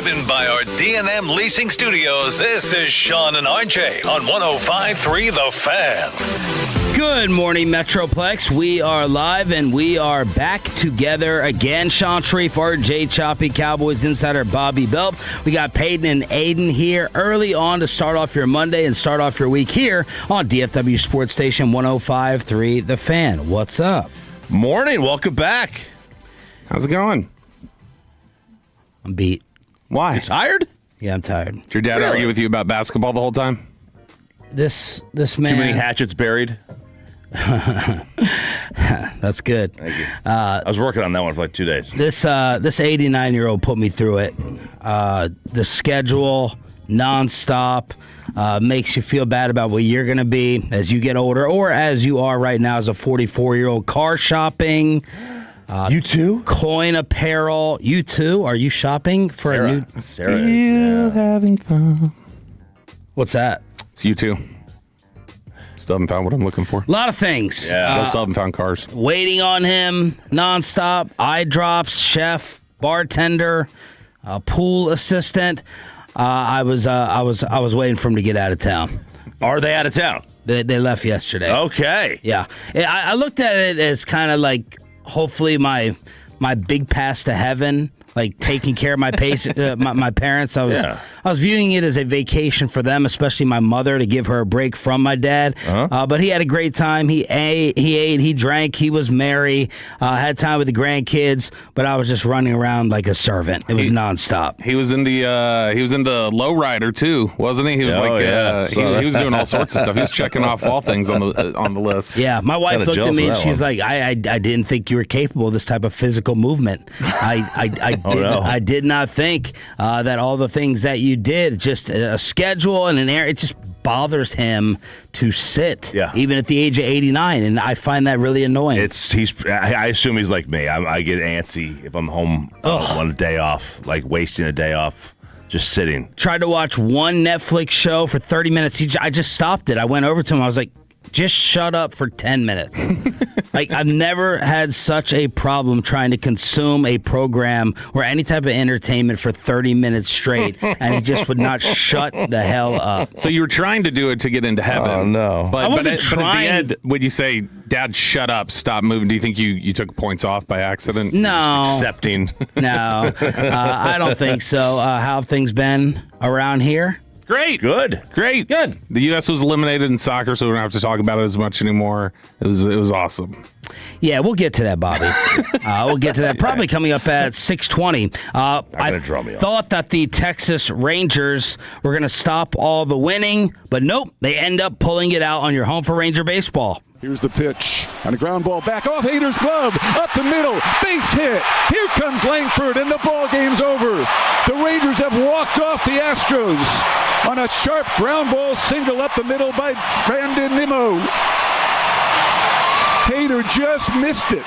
Driven by our D&M Leasing Studios, this is Sean and RJ on 105.3 The Fan. Good morning, Metroplex. We are live and we are back together again. Sean Sharif, RJ Choppy, Cowboys insider Bobby Belp. We got Peyton and Aiden here early on to start off your Monday and start off your week here on DFW Sports Station 105.3 The Fan. What's up? Morning. Welcome back. How's it going? I'm beat. Why? You tired? Yeah, I'm tired. Did your dad argue with you about basketball the whole time? This man. Too many hatchets buried. That's good. Thank you. I was working on that one for like 2 days. This 89-year-old put me through it. The schedule, nonstop, makes you feel bad about what you're going to be as you get older, or as you are right now as a 44-year-old. Car shopping. You too? Coin apparel. You too? Are you shopping for a new? Sarah is, having fun. What's that? It's you too. Still haven't found what I'm looking for. A lot of things. Yeah. Still haven't found cars. Waiting on him nonstop. Eye drops. Chef. Bartender. Pool assistant. I was waiting for him to get out of town. Are they out of town? They left yesterday. Okay. Yeah. I looked at it as kind of like hopefully my big pass to heaven, like taking care of my my parents. I was viewing it as a vacation for them, especially my mother, to give her a break from my dad. But he had a great time. He ate, he drank, he was merry, had time with the grandkids. But I was just running around like a servant. It was nonstop. He was in the lowrider too, wasn't he? He was he was doing all sorts of stuff. He was checking off all things on the list. Yeah, my wife Kinda looked at jealous me of and that she's one. like, I didn't think you were capable of this type of physical movement. I did not think that all the things that you did, just a schedule and an air, it just bothers him to sit, even at the age of 89, and I find that really annoying. I assume he's like me. I get antsy if I'm home on a day off, like wasting a day off, just sitting. Tried to watch one Netflix show for 30 minutes. I just stopped it. I went over to him. I was like, just shut up for 10 minutes. Like, I've never had such a problem trying to consume a program or any type of entertainment for 30 minutes straight, and he just would not shut the hell up. So you were trying to do it to get into heaven. Oh, no. But, I wasn't trying. But at the end, would you say, Dad, shut up, stop moving? Do you think you took points off by accident? No. Accepting. No. I don't think so. How have things been around here? Great. Good. Great. Good. The U.S. was eliminated in soccer, so we don't have to talk about it as much anymore. It was awesome. Yeah, we'll get to that, Bobby. We'll get to that probably coming up at 6:20. I thought that the Texas Rangers were going to stop all the winning, but nope, they end up pulling it out on your home for Ranger baseball. Here's the pitch, and a ground ball back off Hader's glove, up the middle, base hit. Here comes Langford, and the ball game's over. The Rangers have walked off the Astros on a sharp ground ball single up the middle by Brandon Nimmo. Hader just missed it.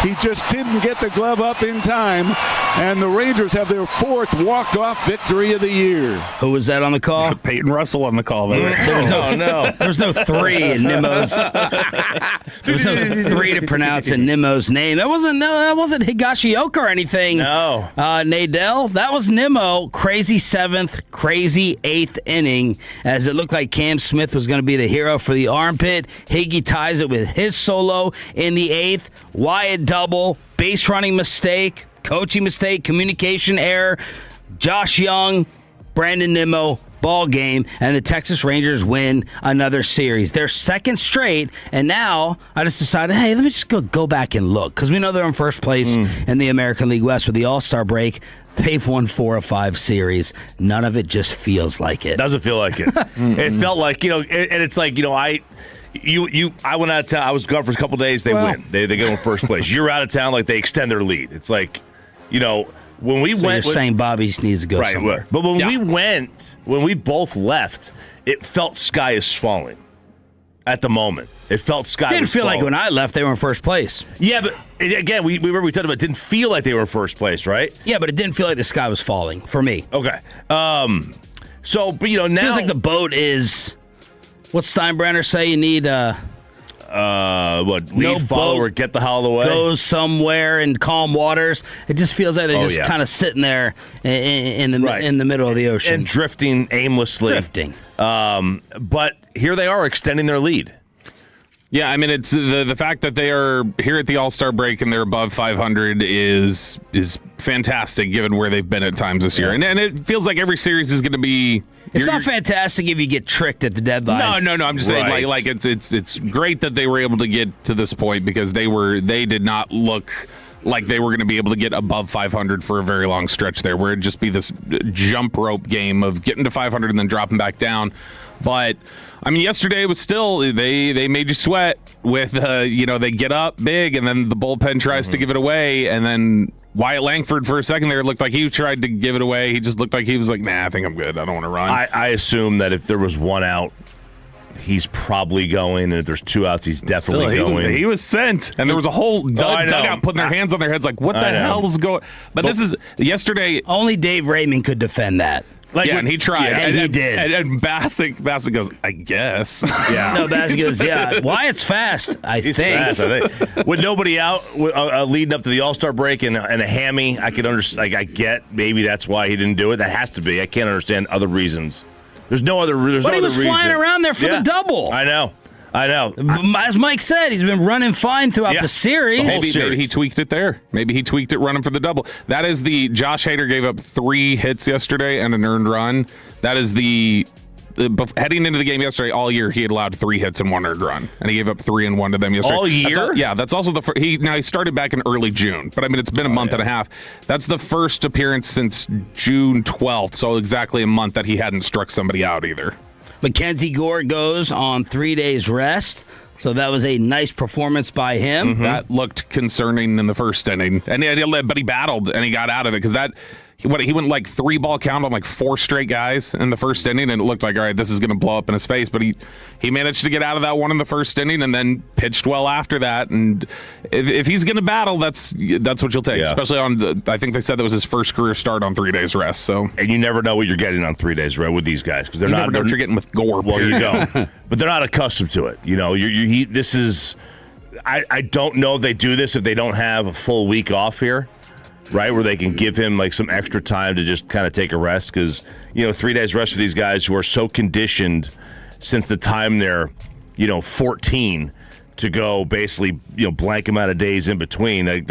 He just didn't get the glove up in time, and the Rangers have their fourth walk-off victory of the year. Who was that on the call? Peyton Russell on the call. There was no three in Nimmo's. There was no three to pronounce in Nimmo's name. That wasn't Higashioka or anything. No. Nadell, that was Nimmo. Crazy seventh, crazy eighth inning, as it looked like Cam Smith was going to be the hero for the armpit. Higgy ties it with his solo in the eighth. Wyatt double, base running mistake, coaching mistake, communication error. Josh Young, Brandon Nimmo, ball game, and the Texas Rangers win another series. Their second straight, and now I just decided, hey, let me just go back and look, because we know they're in first place in the American League West with the All-Star break. They've won 4 of 5 series. None of it just feels like it. Doesn't feel like it. It felt like, and it's like, I went out of town. I was gone for a couple days. They win. They go in first place. You're out of town, like they extend their lead. It's like, when we went. You're saying Bobby needs to go somewhere. But when we both left, it felt sky is falling. At the moment, it felt sky. Didn't feel like when I left they were in first place. Yeah, but again, we talked about. It didn't feel like they were in first place, right? Yeah, but it didn't feel like the sky was falling for me. Okay. So, but now feels like the boat is. What's Steinbrenner say? You need lead, follow, or get the hell away? Goes somewhere in calm waters. It just feels like they're just kind of sitting there in the middle of the ocean. And drifting aimlessly. But here they are extending their lead. Yeah, I mean, it's the fact that they are here at the All-Star break and they're above 500 is fantastic given where they've been at times this year. And it feels like every series is going to be... It's not fantastic if you get tricked at the deadline. No. I'm just saying, like it's great that they were able to get to this point because they did not look like they were going to be able to get above 500 for a very long stretch there, where it'd just be this jump rope game of getting to 500 and then dropping back down. But I mean, yesterday was still they made you sweat with they get up big and then the bullpen tries to give it away, and then Wyatt Langford for a second there looked like he tried to give it away. He just looked like he was like, nah, I think I'm good. I don't want to run. I assume that if there was one out, he's probably going, and if there's two outs, he's definitely going. He was sent, and there was a whole dugout putting their hands on their heads like, what the hell is going? But this is yesterday. Only Dave Raymond could defend that. And he tried. Yeah, and he did. And Bassick goes, I guess. Yeah. No, Bassick goes, yeah. Wyatt's fast, He's fast, I think. With nobody out leading up to the All-Star break and a hammy, I could understand. Like, I get maybe that's why he didn't do it. That has to be. I can't understand other reasons. There's no other reason. But he was flying around there for the double. I know. As Mike said, he's been running fine throughout the series. Maybe he tweaked it there. Maybe he tweaked it running for the double. That is Josh Hader gave up 3 hits yesterday and an earned run. That is heading into the game yesterday, all year, he had allowed 3 hits and 1 earned run. And he gave up 3 and 1 to them yesterday. All year? That's also he started back in early June. But I mean, it's been a month and a half. That's the first appearance since June 12th. So exactly a month that he hadn't struck somebody out either. Mackenzie Gore goes on 3 days rest, so that was a nice performance by him. Mm-hmm. That looked concerning in the first inning, but he battled and he got out of it because he went like 3-ball count on like 4 straight guys in the first inning, and it looked like, all right, this is going to blow up in his face. But he managed to get out of that one in the first inning and then pitched well after that. And if he's going to battle, that's what you'll take, especially on. I think they said that was his first career start on 3 days rest. So and you never know what you're getting on 3 days rest with these guys because they're you not. Never know what you're getting with Gore. Well, you don't, but they're not accustomed to it. You know, this is. I don't know if they do this if they don't have a full week off here. Right, where they can give him like some extra time to just kind of take a rest because 3 days rest for these guys who are so conditioned since the time they're 14 to go basically blank amount of days in between. Like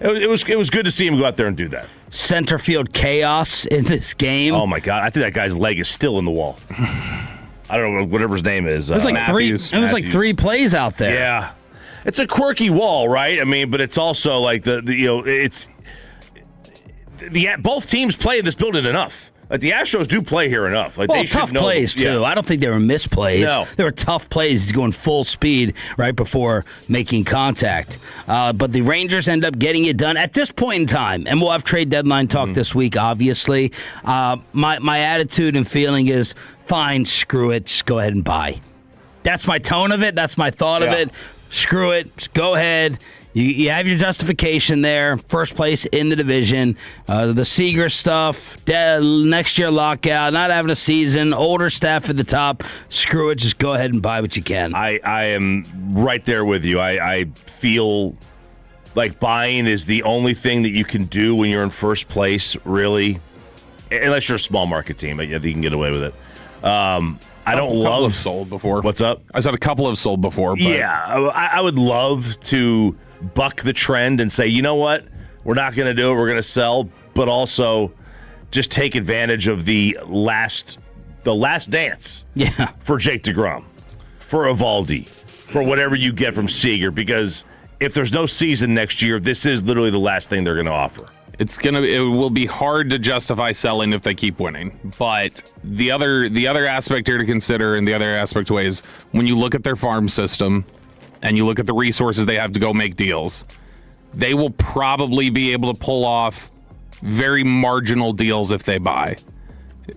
it was good to see him go out there and do that. Center field chaos in this game. Oh my God, I think that guy's leg is still in the wall. I don't know whatever his name is. It was like Matthews. It was like 3 plays out there. Yeah. It's a quirky wall, right? I mean, but it's also like both teams play in this building enough. Like the Astros do play here enough. Like, well, tough plays too. I don't think they were misplays. No. They were tough plays. He's going full speed right before making contact. But the Rangers end up getting it done at this point in time. And we'll have trade deadline talk this week, obviously. My attitude and feeling is, fine, screw it, just go ahead and buy. That's my tone of it. That's my thought of it. Screw it. Just go ahead. You have your justification there. First place in the division. The Seager stuff, next year lockout, not having a season, older staff at the top. Screw it. Just go ahead and buy what you can. I am right there with you. I feel like buying is the only thing that you can do when you're in first place, really. Unless you're a small market team. I think you can get away with it. I don't love. A couple have sold before. What's up? I said a couple have sold before. But. Yeah, I would love to buck the trend and say, you know what, we're not going to do it. We're going to sell, but also just take advantage of the last dance. Yeah, for Jake DeGrom, for Evaldi, for whatever you get from Seager. Because if there's no season next year, this is literally the last thing they're going to offer. It will be hard to justify selling if they keep winning. But the other aspect here to consider, and the other aspect way is when you look at their farm system and you look at the resources they have to go make deals, they will probably be able to pull off very marginal deals if they buy.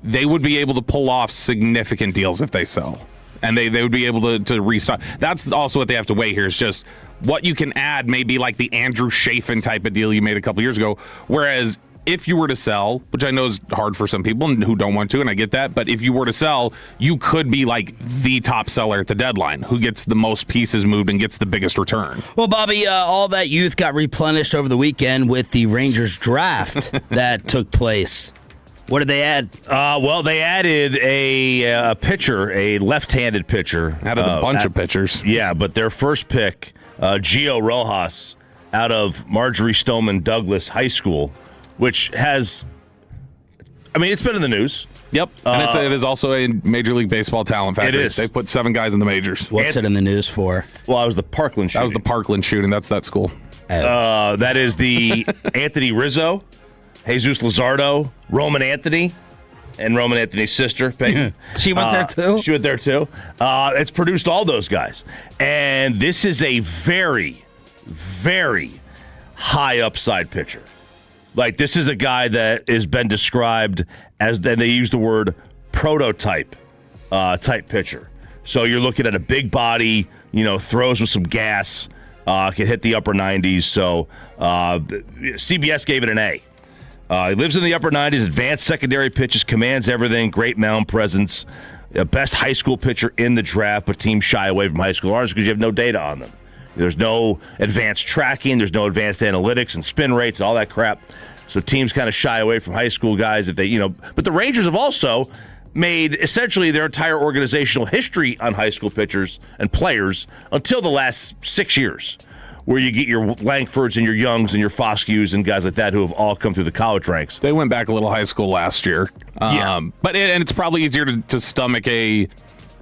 They would be able to pull off significant deals if they sell. And they would be able to restock. That's also what they have to weigh here is just what you can add may be like the Andrew Chafin type of deal you made a couple years ago. Whereas if you were to sell, which I know is hard for some people who don't want to, and I get that, but if you were to sell, you could be like the top seller at the deadline, who gets the most pieces moved and gets the biggest return. Well, Bobby, all that youth got replenished over the weekend with the Rangers draft that took place. What did they add? Well, they added a pitcher, a left-handed pitcher. Added a bunch of pitchers. Yeah, but their first pick, Gio Rojas, out of Marjorie Stoneman Douglas High School, which has, I mean, it's been in the news. Yep, and it is also a Major League Baseball talent factory. It is. They put 7 guys in the majors. What's it in the news for? Well, it was the Parkland shooting. That was the Parkland shooting. That's that school. That is the Anthony Rizzo, Jesus Luzardo, Roman Anthony, and Roman Anthony's sister, Peyton. She went there too? She went there too. It's produced all those guys. And this is a very, very high upside pitcher. Like, this is a guy that has been described as, then they use the word prototype type pitcher. So you're looking at a big body, throws with some gas, can hit the upper 90s. So CBS gave it an A. He lives in the upper 90s, advanced secondary pitches, commands everything, great mound presence, best high school pitcher in the draft, but teams shy away from high school arms because you have no data on them. There's no advanced tracking, there's no advanced analytics and spin rates and all that crap. So teams kind of shy away from high school guys if they, but the Rangers have also made essentially their entire organizational history on high school pitchers and players until the last 6 years, where you get your Langfords and your Youngs and your Foskews and guys like that who have all come through the college ranks. They went back a little high school last year. But it's probably easier to stomach a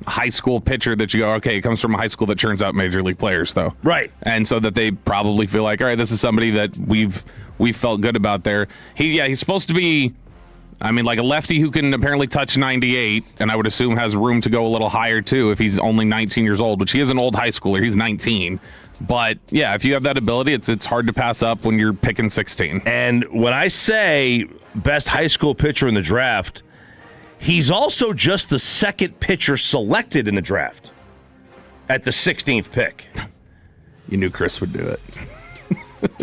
high school pitcher that you go, okay, it comes from a high school that churns out major league players, though. Right. And so that they probably feel like, all right, this is somebody that we've felt good about there. He's supposed to be, like a lefty who can apparently touch 98, and I would assume has room to go a little higher, too, if he's only 19 years old, which he is an old high schooler. He's 19. But, yeah, if you have that ability, it's hard to pass up when you're picking 16. And when I say best high school pitcher in the draft, he's also just the second pitcher selected in the draft at the 16th pick. You knew Chris would do it.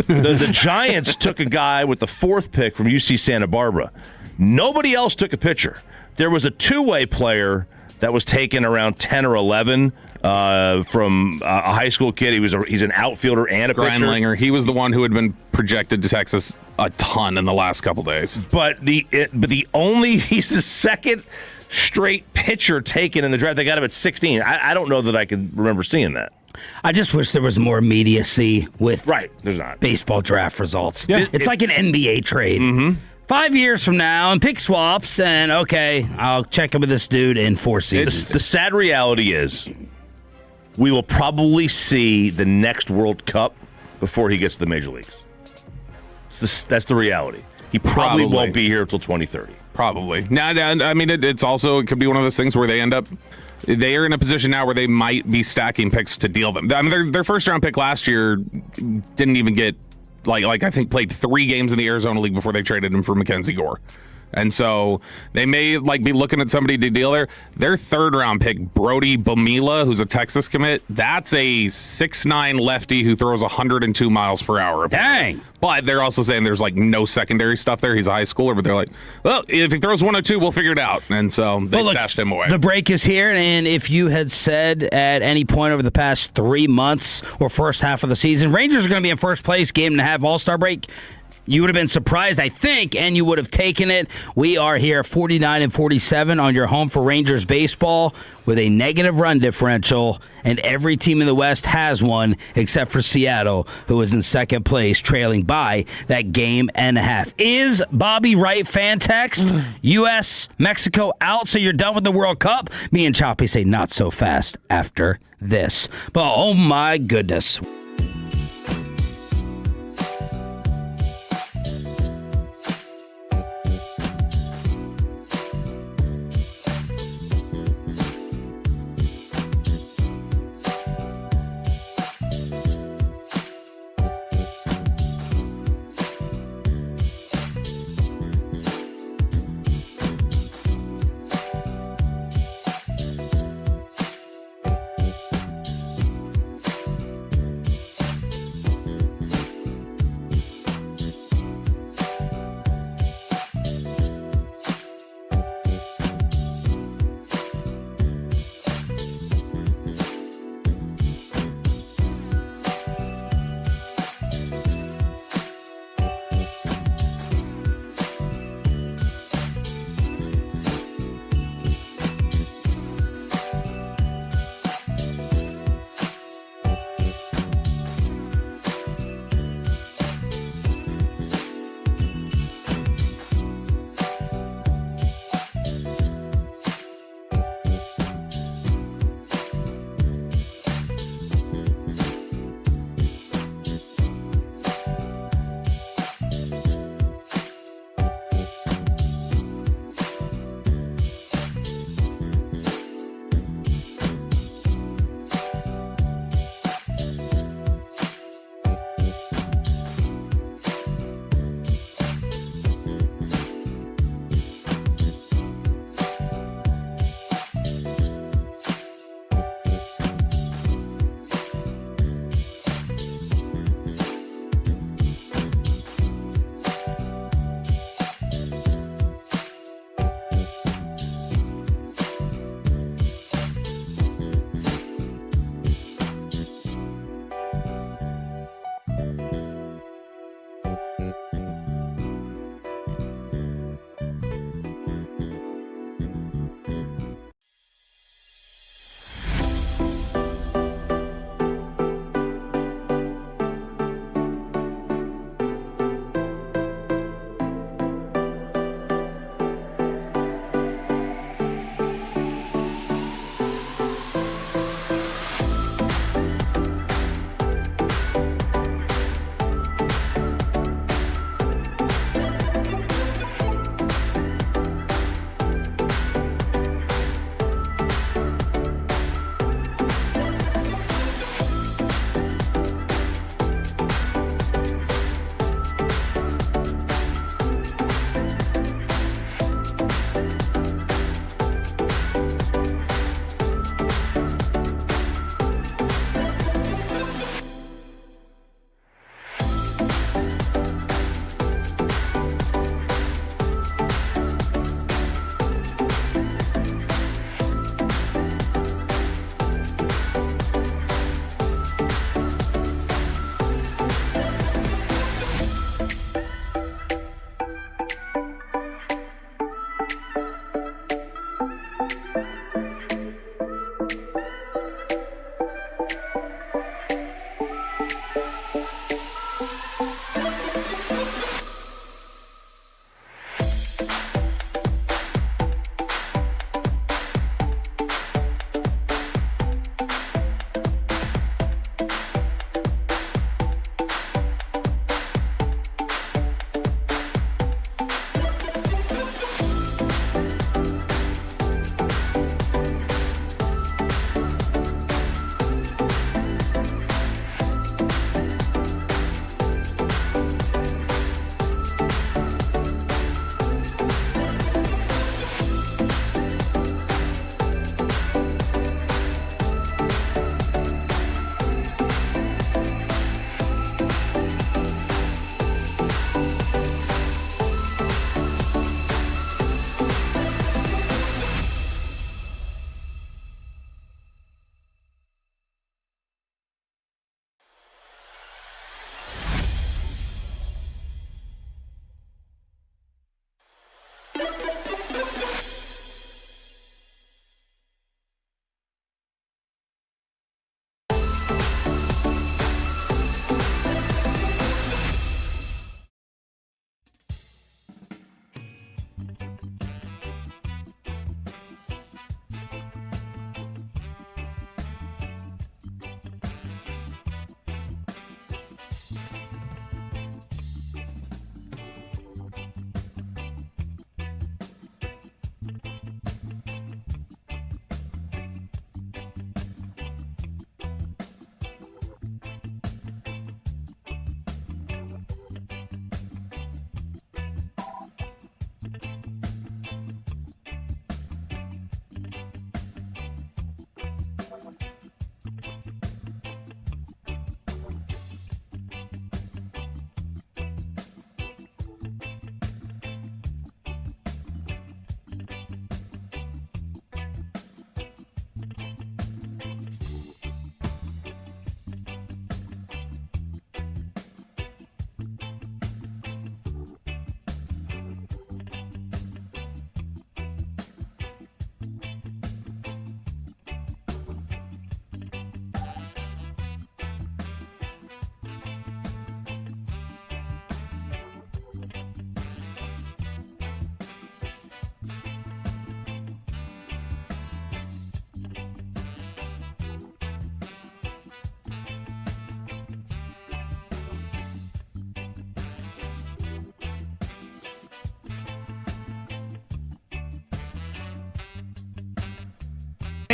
The Giants took a guy with the 4th pick from UC Santa Barbara. Nobody else took a pitcher. There was a two-way player that was taken around 10 or 11 from a high school kid. He's an outfielder and a pitcher. Grindlinger. He was the one who had been projected to Texas a ton in the last couple days. But he's the second straight pitcher taken in the draft. They got him at 16. I don't know that I can remember seeing that. I just wish there was more immediacy with There's not. baseball draft results. Yeah. It's like an NBA trade. Mm-hmm. 5 years from now, and pick swaps, and okay, I'll check in with this dude in 4 seasons. The sad reality is we will probably see the next World Cup before he gets to the major leagues. That's the reality. He probably won't be here until 2030. Probably. Now, it's also, it could be one of those things where they are in a position now where they might be stacking picks to deal them. Their first round pick last year didn't even get, like I think played 3 games in the Arizona League before they traded him for Mackenzie Gore. And so they may be looking at somebody to deal there. Their 3rd round pick, Brody Bomila, who's a Texas commit, that's a 6'9" lefty who throws 102 miles per hour. Dang. But they're also saying there's no secondary stuff there. He's a high schooler, but they're like, well, if he throws 102, we'll figure it out. And so they stashed him away. The break is here, and if you had said at any point over the past 3 months or first half of the season, Rangers are going to be in first place, game and a half All-Star break, you would have been surprised, I think, and you would have taken it. We are here 49-47 on your home for Rangers baseball with a negative run differential, and every team in the West has one except for Seattle, who is in second place, trailing by that game and a half. Is Bobby right? Fan text. U.S., Mexico out, so you're done with the World Cup. Me and Choppy say not so fast after this. But oh my goodness.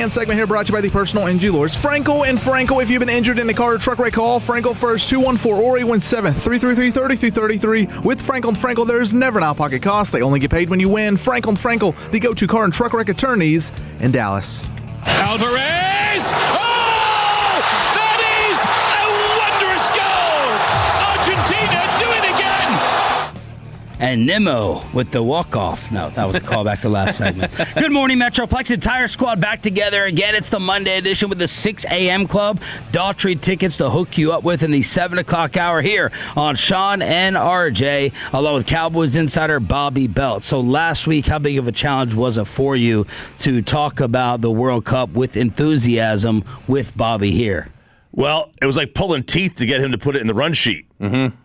fan segment here brought to you by the personal injury lawyers Frankel and Frankel. If you've been injured in a car or truck wreck, call Frankel first, 214-817-333-3333. With Frankel and Frankel, there's never an out-of-pocket cost. They only get paid when you win. Frankel and Frankel, the go-to car and truck wreck attorneys in Dallas. Alvarez! Oh! That is a wondrous goal! Argentina do it again! And Nimmo with the walk-off. No, that was a callback to last segment. Good morning, Metroplex. Entire squad back together again. It's the Monday edition with the 6 a.m. club. Daughtry tickets to hook you up with in the 7 o'clock hour here on Sean and RJ, along with Cowboys insider Bobby Belt. So last week, how big of a challenge was it for you to talk about the World Cup with enthusiasm with Bobby here? Well, it was like pulling teeth to get him to put it in the run sheet. Mm-hmm.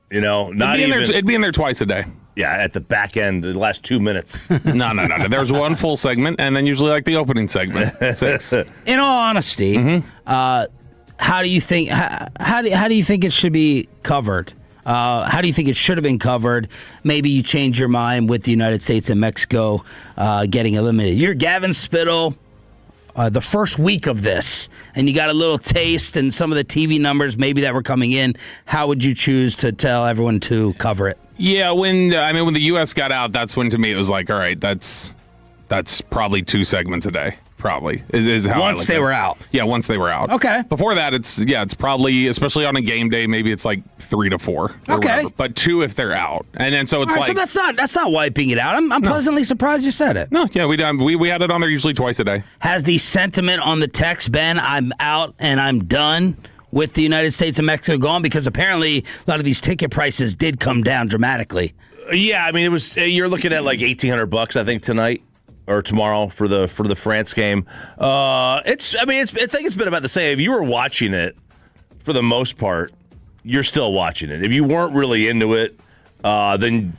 You know, not even. It'd be in there twice a day. Yeah, at the back end, the last 2 minutes. No. There's one full segment, and then usually like the opening segment. 6. In all honesty, how do you think? How do you think it should be covered? How do you think it should have been covered? Maybe you change your mind with the United States and Mexico getting eliminated. You're Gavin Spittle. The first week of this, and you got a little taste and some of the TV numbers maybe that were coming in. How would you choose to tell everyone to cover it? Yeah, when the U.S. got out, that's when to me it was like, all right, that's probably 2 segments a day. Probably is how once they were out. Yeah, once they were out. Okay. Before that, it's probably, especially on a game day, maybe it's like 3 to 4. Okay. Whatever. But 2 if they're out, and then so it's All right, like so that's not wiping it out. I'm pleasantly surprised you said it. No, yeah, we had it on there usually twice a day. Has the sentiment on the text been I'm out and I'm done with the United States and Mexico gone? Because apparently a lot of these ticket prices did come down dramatically. Yeah, I mean, it was. You're looking at like $1,800, I think, tonight or tomorrow for the France game. I think it's been about the same. If you were watching it, for the most part, you're still watching it. If you weren't really into it, then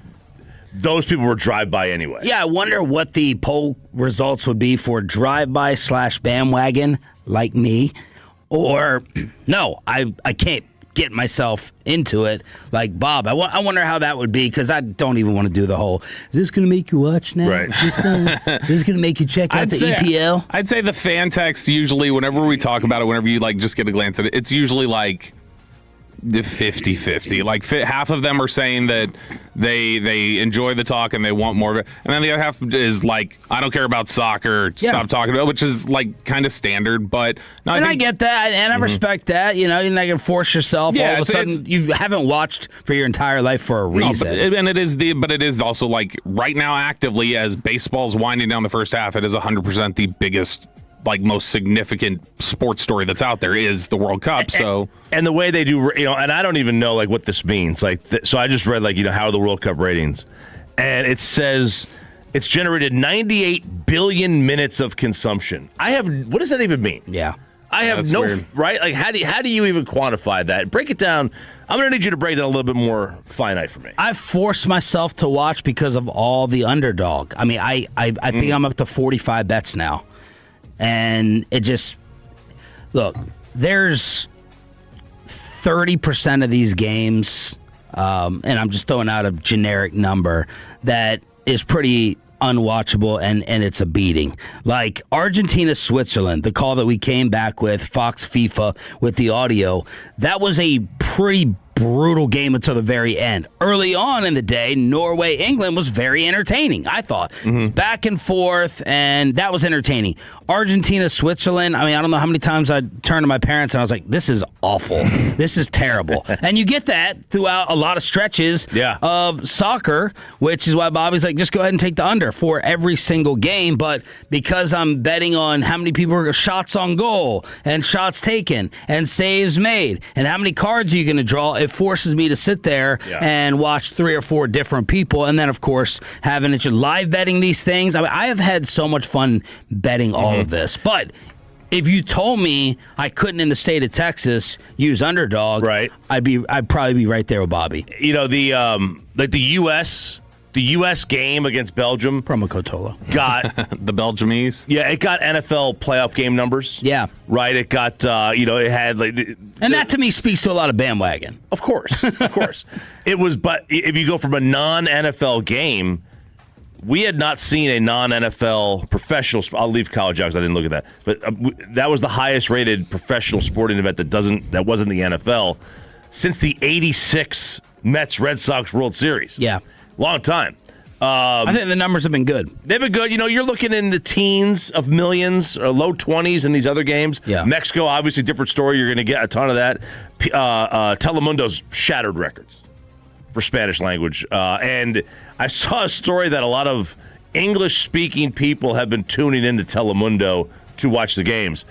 those people were drive-by anyway. Yeah, I wonder what the poll results would be for drive-by / bandwagon like me, or no, I can't get myself into it like Bob. I wonder how that would be, because I don't even want to do the whole, is this going to make you watch now? Right. Is this going to make you check out the EPL? I'd say the fan text usually, whenever we talk about it, whenever you like just get a glance at it, it's usually like the 50-50. Like half of them are saying that they enjoy the talk and they want more of it, and then the other half is like, I don't care about soccer, stop talking about it, which is like kind of standard. But no, I get that, and I respect that. You know, you're not going to force yourself. Yeah, all of a sudden, you haven't watched for your entire life for a reason. But it is also like right now, actively, as baseball's winding down the first half, it is 100% the biggest, like most significant sports story that's out there is the World Cup. So and the way they do, and I don't even know like what this means. Like, so I just read like how are the World Cup ratings, and it says it's generated 98 billion minutes of consumption. What does that even mean? Yeah, I have weird. right. Like, how do you even quantify that? Break it down. I'm gonna need you to break that a little bit more finite for me. I forced myself to watch because of all the underdog. I mean, I think I'm up to 45 bets now. And it just, look, there's 30% of these games, and I'm just throwing out a generic number, that is pretty unwatchable, and it's a beating. Like Argentina, Switzerland, the call that we came back with, Fox FIFA with the audio, that was a pretty brutal game until the very end. Early on in the day, Norway, England was very entertaining, I thought. It was back and forth, and that was entertaining. Argentina, Switzerland, I mean, I don't know how many times I turned to my parents and I was like, this is awful. This is terrible. And you get that throughout a lot of stretches of soccer, which is why Bobby's like, just go ahead and take the under for every single game. But because I'm betting on how many people are shots on goal and shots taken and saves made and how many cards are you going to draw, it forces me to sit there and watch 3 or 4 different people. And then, of course, having it live betting these things. I mean, I have had so much fun betting all of this. But if you told me I couldn't in the state of Texas use underdog, right, I'd probably be right there with Bobby. You know, the U.S. game against Belgium, promo code Tola, got the Belgiumese. Yeah, it got NFL playoff game numbers. Yeah, right. It got it had like, and that to me speaks to a lot of bandwagon. Of course. It was, but if you go from a non-NFL game, we had not seen a non-NFL professional. I'll leave college out because I didn't look at that, but that was the highest-rated professional sporting event that wasn't the NFL since the '86 Mets-Red Sox World Series. Yeah, long time. I think the numbers have been good. They've been good. You're looking in the teens of millions or low 20s in these other games. Yeah. Mexico, obviously, different story. You're going to get a ton of that. Telemundo's shattered records for Spanish language. And I saw a story that a lot of English-speaking people have been tuning into Telemundo to watch the games.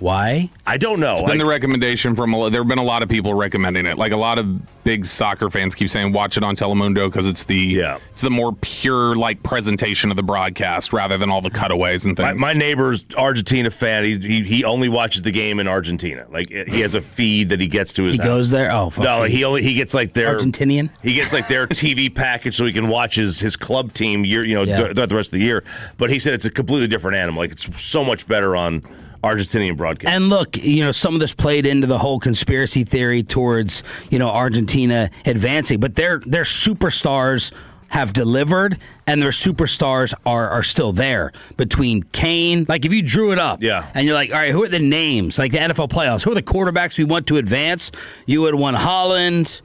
Why? I don't know. It's been the recommendation from there have been a lot of people recommending it. Like a lot of big soccer fans keep saying watch it on Telemundo because it's the more pure like presentation of the broadcast rather than all the cutaways and things. My neighbor's Argentina fan. He only watches the game in Argentina. Like he has a feed that he gets to his house. Goes there? Oh, no, he gets like their Argentinian. He gets like their TV package so he can watch his club team throughout the rest of the year. But he said it's a completely different animal. Like it's so much better on Argentinian broadcast. And look, some of this played into the whole conspiracy theory towards, Argentina advancing, but their superstars have delivered and their superstars are still there between Kane. Like if you drew it up and you're like, all right, who are the names? Like the NFL playoffs, who are the quarterbacks we want to advance? You would want Holland.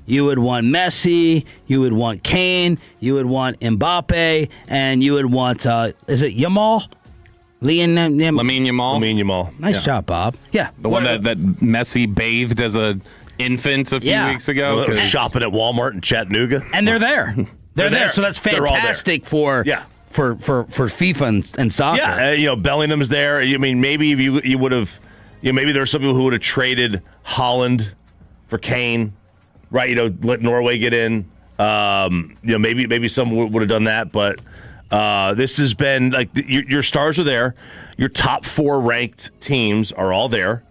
You would want Messi, you would want Kane, you would want Mbappe, and you would want, is it Yamal? Lamine Yamal. Nice job, Bob. Yeah. The one that Messi bathed as a infant a few weeks ago. Shopping at Walmart in Chattanooga. And they're there. They're there. So that's fantastic for FIFA and soccer. Yeah, Bellingham's there. I mean, maybe if you would have, maybe there are some people who would have traded Holland for Kane, right? Let Norway get in. Maybe some would have done that, but this has been like your stars are there. Your top 4 ranked teams are all there.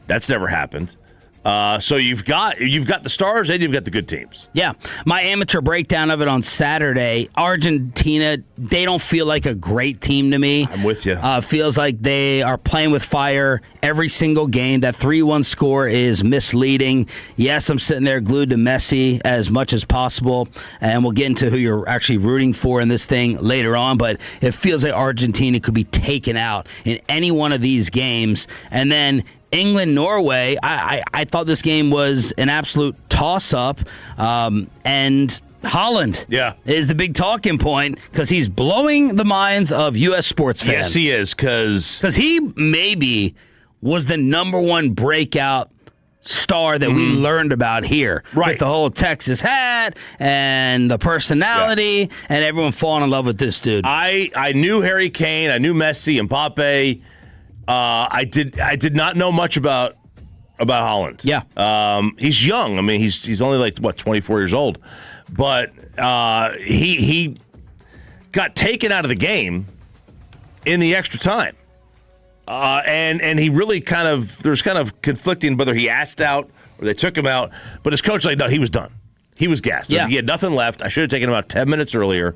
That's never happened. So you've got the stars and you've got the good teams. Yeah. My amateur breakdown of it on Saturday, Argentina, they don't feel like a great team to me. I'm with you. Feels like they are playing with fire every single game. That 3-1 score is misleading. Yes, I'm sitting there glued to Messi as much as possible, and we'll get into who you're actually rooting for in this thing later on, but it feels like Argentina could be taken out in any one of these games. And then England-Norway, I thought this game was an absolute toss-up, and Holland is the big talking point because he's blowing the minds of U.S. sports fans. Yes, he is, because he maybe was the number one breakout star that we learned about here. Right. With the whole Texas hat and the personality and everyone falling in love with this dude. I knew Harry Kane. I knew Messi and Mbappe. I did not know much about Holland. Yeah. He's young. I mean, he's only 24 years old, but he got taken out of the game in the extra time, and he really there's kind of conflicting whether he asked out or they took him out. But his coach no, he was done. He was gassed. Yeah. He had nothing left. I should have taken him out 10 minutes earlier.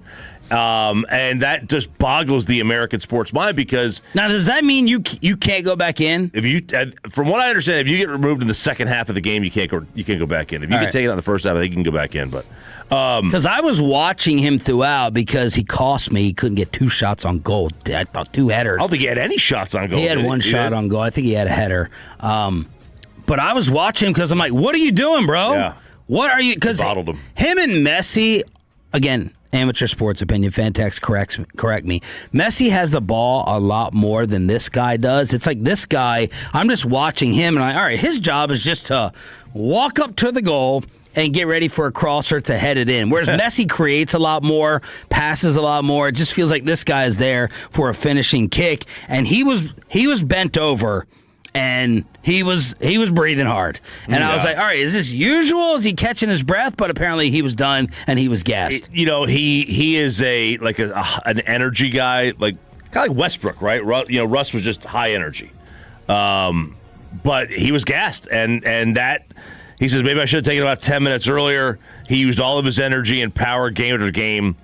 And that just boggles the American sports mind because now does that mean you can't go back in? If you, from what I understand, if you get removed in the second half of the game, you can't go back in. If you get taken out in the first half, I think you can go back in. But because I was watching him throughout because he cost me. He couldn't get 2 shots on goal. I thought 2 headers. I don't think he had any shots on goal. He had 1 shot on goal. I think he had a header. But I was watching because I'm like, what are you doing, bro? Yeah. What are you? Because him and Messi, again. Amateur sports opinion, Fantex correct me. Messi has the ball a lot more than this guy does. It's like this guy, I'm just watching him, and all right, his job is just to walk up to the goal and get ready for a crosser to head it in. Whereas Messi creates a lot more, passes a lot more. It just feels like this guy is there for a finishing kick, and he was bent over. And he was breathing hard. And I was like, all right, is this usual? Is he catching his breath? But apparently he was done and he was gassed. He is an energy guy, like kind of like Westbrook, right? Russ was just high energy. But he was gassed. And that, he says, maybe I should have taken about 10 minutes earlier. He used all of his energy and power game after game.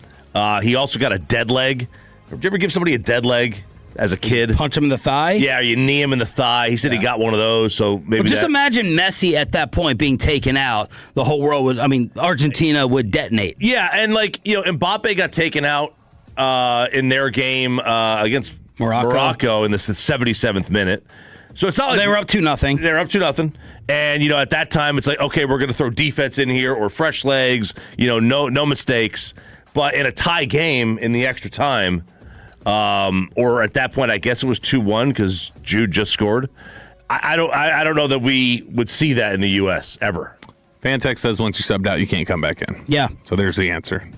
He also got a dead leg. Did you ever give somebody a dead leg? As a kid, punch him in the thigh. Yeah, you knee him in the thigh. He said he got one of those, so maybe. Well, just imagine Messi at that point being taken out. The whole world would. I mean, Argentina would detonate. Yeah, and Mbappe got taken out in their game against Morocco in the 77th minute. So it's not like they were up 2-0. They're up 2-0. And, at that time, it's like, okay, we're going to throw defense in here or fresh legs, no mistakes. But in a tie game in the extra time, or at that point, I guess it was 2-1 because Jude just scored. I don't know that we would see that in the U.S. ever. Fantex says once you're subbed out, you can't come back in. Yeah. So there's the answer.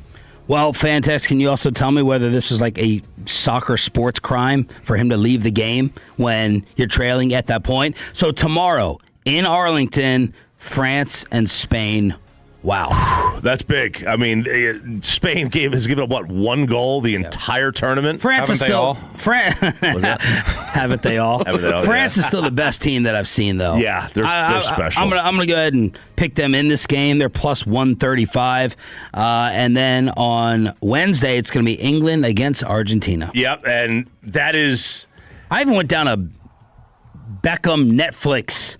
Well, Fantex, can you also tell me whether this was like a soccer sports crime for him to leave the game when you're trailing at that point? So tomorrow in Arlington, France and Spain. Wow. That's big. I mean, Spain has given up, one goal the entire tournament? France Haven't is they still. all? Haven't they all? France is still the best team that I've seen, though. Yeah, they're special. I'm gonna go ahead and pick them in this game. They're plus 135. And then on Wednesday, it's going to be England against Argentina. Yep, and that is. I even went down a Beckham Netflix.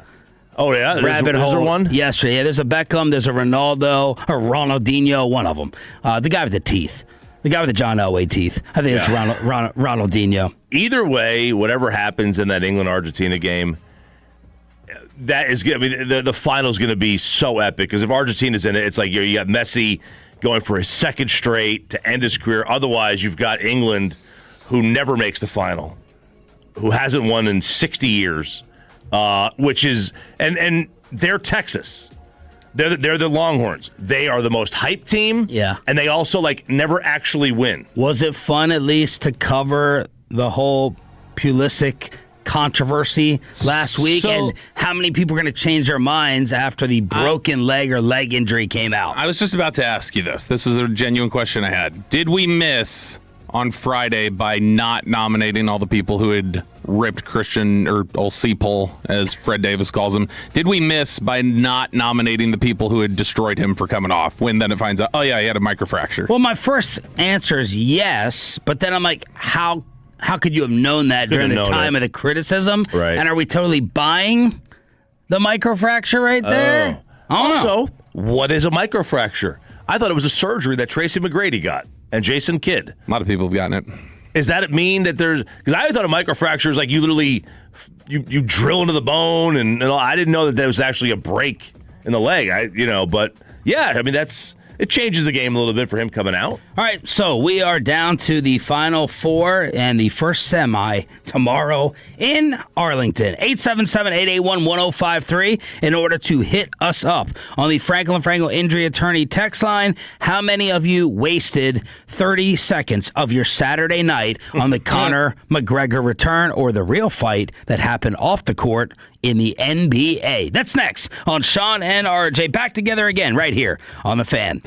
Oh, yeah? Rabbit hole. Is there one? Yesterday. Yeah, there's a Beckham, there's a Ronaldo, or Ronaldinho, one of them. The guy with the teeth. The guy with the John Elway teeth. I think it's Ronaldinho. Either way, whatever happens in that England-Argentina game, that is good. I mean, the final's going to be so epic because if Argentina's in it, it's like you got Messi going for his second straight to end his career. Otherwise, you've got England, who never makes the final, who hasn't won in 60 years. Which is and they're Texas. They're the Longhorns. They are the most hyped team. Yeah. And they also never actually win. Was it fun at least to cover the whole Pulisic controversy last week and how many people are going to change their minds after the broken leg or leg injury came out? I was just about to ask you this. This is a genuine question I had. Did we miss on Friday by not nominating all the people who had ripped Christian, or old Seapole, as Fred Davis calls him? Did we miss by not nominating the people who had destroyed him for coming off when then it finds out, oh yeah, he had a microfracture? Well, my first answer is yes, but then I'm like, how could you have known that during the time of the criticism? Right. And are we totally buying the microfracture right there? Also, what is a microfracture? I thought it was a surgery that Tracy McGrady got and Jason Kidd. A lot of people have gotten it. Does that mean that there's... Because I thought a microfracture is like you literally... You drill into the bone, and I didn't know that there was actually a break in the leg. But yeah, I mean, it changes the game a little bit for him coming out. All right, so we are down to the final four and the first semi tomorrow in Arlington. 877-881-1053 in order to hit us up on the Franklin Frankel Injury Attorney text line. How many of you wasted 30 seconds of your Saturday night on the Conor McGregor return or the real fight that happened off the court in the NBA? That's next on Sean and RJ. Back together again right here on The Fan.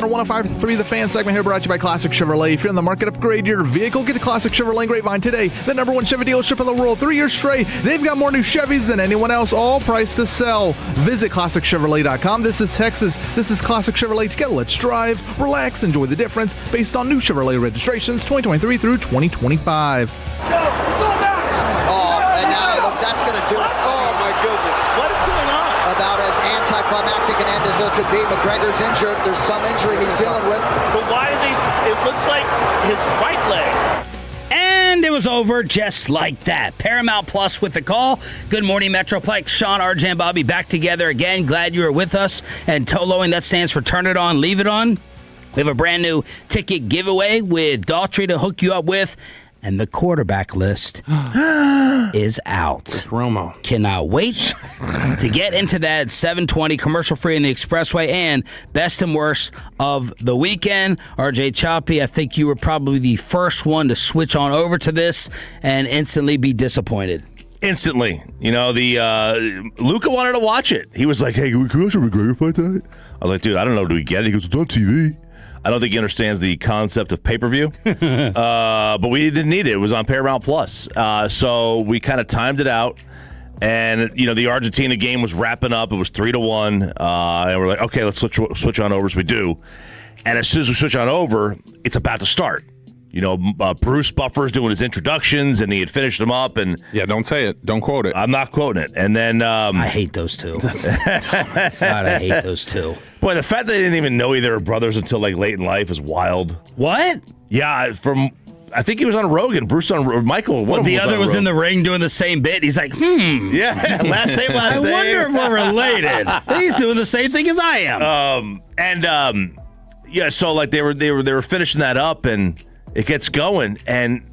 105.3 The Fan segment here brought to you by Classic Chevrolet. If you're in the market, upgrade your vehicle. Get to Classic Chevrolet Grapevine today. The number one Chevy dealership in the world. 3 years straight. They've got more new Chevys than anyone else, all priced to sell. Visit ClassicChevrolet.com. This is Texas. This is Classic Chevrolet. Together, let's drive, relax, enjoy the difference based on new Chevrolet registrations 2023 through 2025. Oh, and now look, that's going to do it. Oh, my goodness. What is going on? About as anticlimactic an end as there could be. McGregor's injured. There's some injury he's dealing with. But why are these? It looks like his right leg. And it was over just like that. Paramount Plus with the call. Good morning, Metroplex. Sean, RJ, and Bobby back together again. Glad you were with us. And Toloing, that stands for Turn It On, Leave It On. We have a brand new ticket giveaway with Daughtry to hook you up with. And the quarterback list is out. It's Romo. Cannot wait to get into that 720 commercial free in the expressway and best and worst of the weekend. RJ Choppy, I think you were probably the first one to switch on over to this and instantly be disappointed. Instantly. You know, the Luca wanted to watch it. He was like, hey, can we watch a McGregor fight tonight? I was like, dude, I don't know. Do we get it? He goes, it's on TV. I don't think he understands the concept of pay-per-view, but we didn't need it. It was on Paramount Plus, so we kind of timed it out. And you know, the Argentina game was wrapping up. It was 3-1, and we're like, okay, let's switch on over. So we do, and as soon as we switch on over, it's about to start. You know, Bruce Buffer's doing his introductions, and he had finished them up. And Yeah, don't say it. Don't quote it. I'm not quoting it. And then I hate those two. I hate those two. Boy, the fact that they didn't even know either brothers until like late in life is wild. What? Yeah, I think he was on Rogan. Bruce on Michael. Well, the other was in the ring doing the same bit. He's like, Yeah, last name. I wonder if we're related. He's doing the same thing as I am. Yeah, so like they were finishing that up, and it gets going, and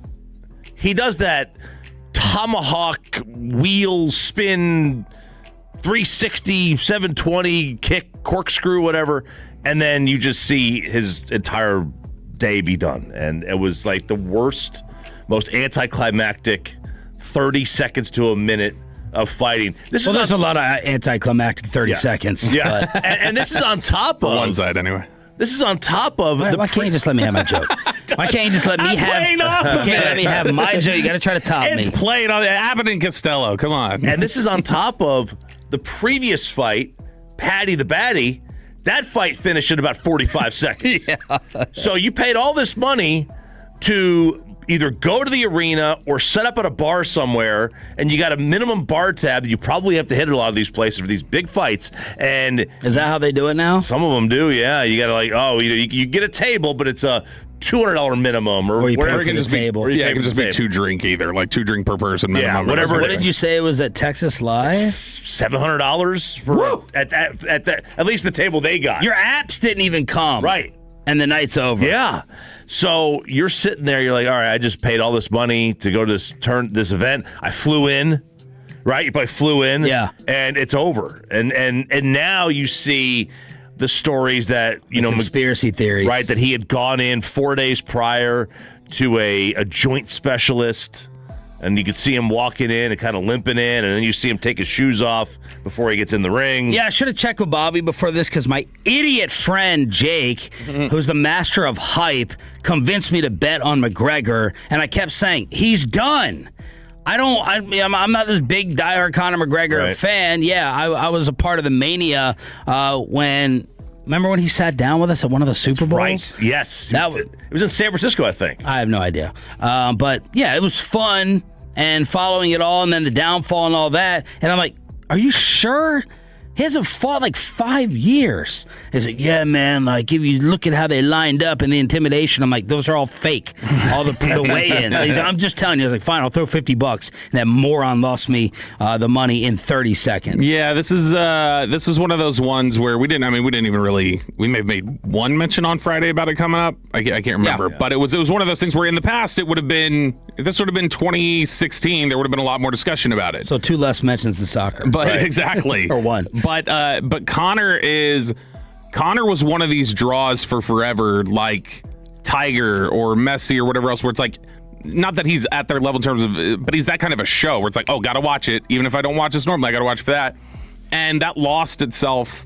he does that tomahawk wheel spin 360 720 kick corkscrew whatever, and then you just see his entire day be done, and it was like the worst, most anticlimactic 30 seconds to a minute of fighting. There's a lot of anticlimactic 30 seconds. Yeah, and this is on top of one side anyway. This is on top of why can't you just let me have my joke? Why can't you just let me let me have my joke? You got to try to top It's me. played on Abbott and Costello. Come on. And this is on top of the previous fight, Patty the Batty. That fight finished in about 45 seconds. Yeah. So you paid all this money to either go to the arena or set up at a bar somewhere, and you got a minimum bar tab that you probably have to hit at a lot of these places for these big fights. And is that how they do it now? Some of them do, yeah. You got to you get a table, but it's a $200 minimum or you pay whatever. for the table. Yeah, it can just be 2 drink either, like 2 drink per person minimum. Yeah, whatever. What did you say it was at Texas Live? $700 for at least the table they got. Your apps didn't even come. Right. And the night's over. Yeah. So you're sitting there, you're like, all right, I just paid all this money to go to this event. I flew in, right? You probably flew in. Yeah. And it's over. And now you see the stories that, conspiracy theories. Right, that he had gone in 4 days prior to a joint specialist, and you could see him walking in and kind of limping in, and then you see him take his shoes off before he gets in the ring. Yeah, I should have checked with Bobby before this because my idiot friend Jake, who's the master of hype, convinced me to bet on McGregor, and I kept saying, he's done. I'm not this big diehard Conor McGregor fan. Yeah, I was a part of the mania remember when he sat down with us at one of the Super Bowls? Right, yes. It was in San Francisco, I think. I have no idea. But yeah, it was fun and following it all and then the downfall and all that. And I'm like, are you sure? He hasn't fought like 5 years. He's like, yeah, man, like if you look at how they lined up and the intimidation, I'm like, those are all fake. All the weigh-ins. So he's like, I'm just telling you. I was like, fine, I'll throw $50. And that moron lost me the money in 30 seconds. Yeah, this is one of those ones where we may have made one mention on Friday about it coming up. I can't remember. Yeah. But it was one of those things where in the past if this would have been 2016, there would have been a lot more discussion about it. So 2 less mentions in soccer. But exactly. Or 1. But Conor was one of these draws for forever, like Tiger or Messi or whatever else, where it's like, not that he's at their level in terms of, but he's that kind of a show where it's like, oh, gotta watch it. Even if I don't watch this normally, I gotta watch for that. And that lost itself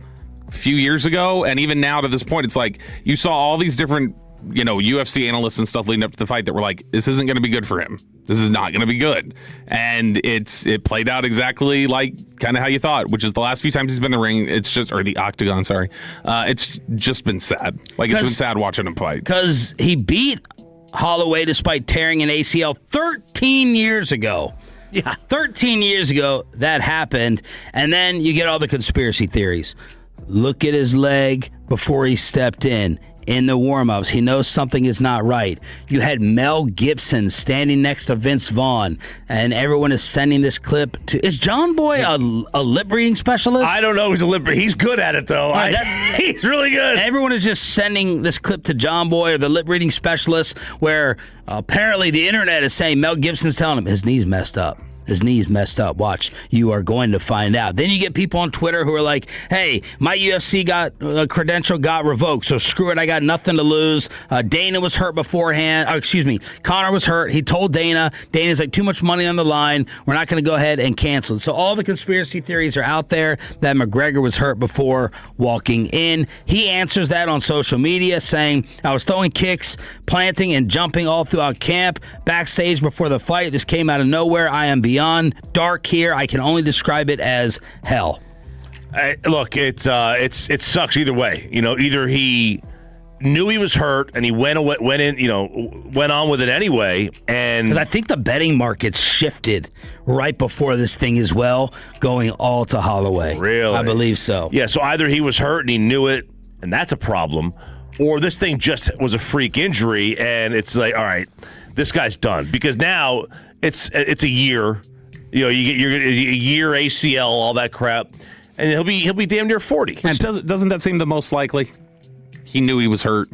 few years ago, and even now to this point, it's like you saw all these different, UFC analysts and stuff leading up to the fight that were like, this isn't going to be good for him. This is not going to be good. And it played out exactly like kind of how you thought, which is the last few times he's been in the ring, or the octagon, sorry. It's just been sad. Like, it's been sad watching him fight. Because he beat Holloway despite tearing an ACL 13 years ago. Yeah. 13 years ago, that happened. And then you get all the conspiracy theories. Look at his leg before he stepped in the warm-ups. He knows something is not right. You had Mel Gibson standing next to Vince Vaughn, and everyone is sending this clip to... Is John Boy a lip reading specialist? I don't know. He's good at it, though. He's really good. Everyone is just sending this clip to John Boy or the lip reading specialist, where apparently the internet is saying Mel Gibson's telling him his knee's messed up. His knee's messed up. Watch. You are going to find out. Then you get people on Twitter who are like, hey, my UFC credential got revoked, so screw it. I got nothing to lose. Dana was hurt beforehand. Conor was hurt. He told Dana. Dana's like, too much money on the line. We're not going to go ahead and cancel it. So all the conspiracy theories are out there that McGregor was hurt before walking in. He answers that on social media saying, I was throwing kicks, planting, and jumping all throughout camp. Backstage before the fight, this came out of nowhere. I am beyond dark here. I can only describe it as hell. Look, it sucks either way. Either he knew he was hurt and he went on with it anyway. And because I think the betting market shifted right before this thing as well, going all to Holloway. Really? I believe so. Yeah. So either he was hurt and he knew it, and that's a problem, or this thing just was a freak injury, and it's like, all right, this guy's done, because now it's a year. You're a year ACL, all that crap, and he'll be damn near 40. And doesn't that seem the most likely? He knew he was hurt.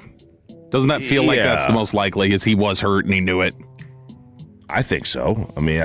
Doesn't that feel like that's the most likely? Is he was hurt and he knew it? I think so. I mean,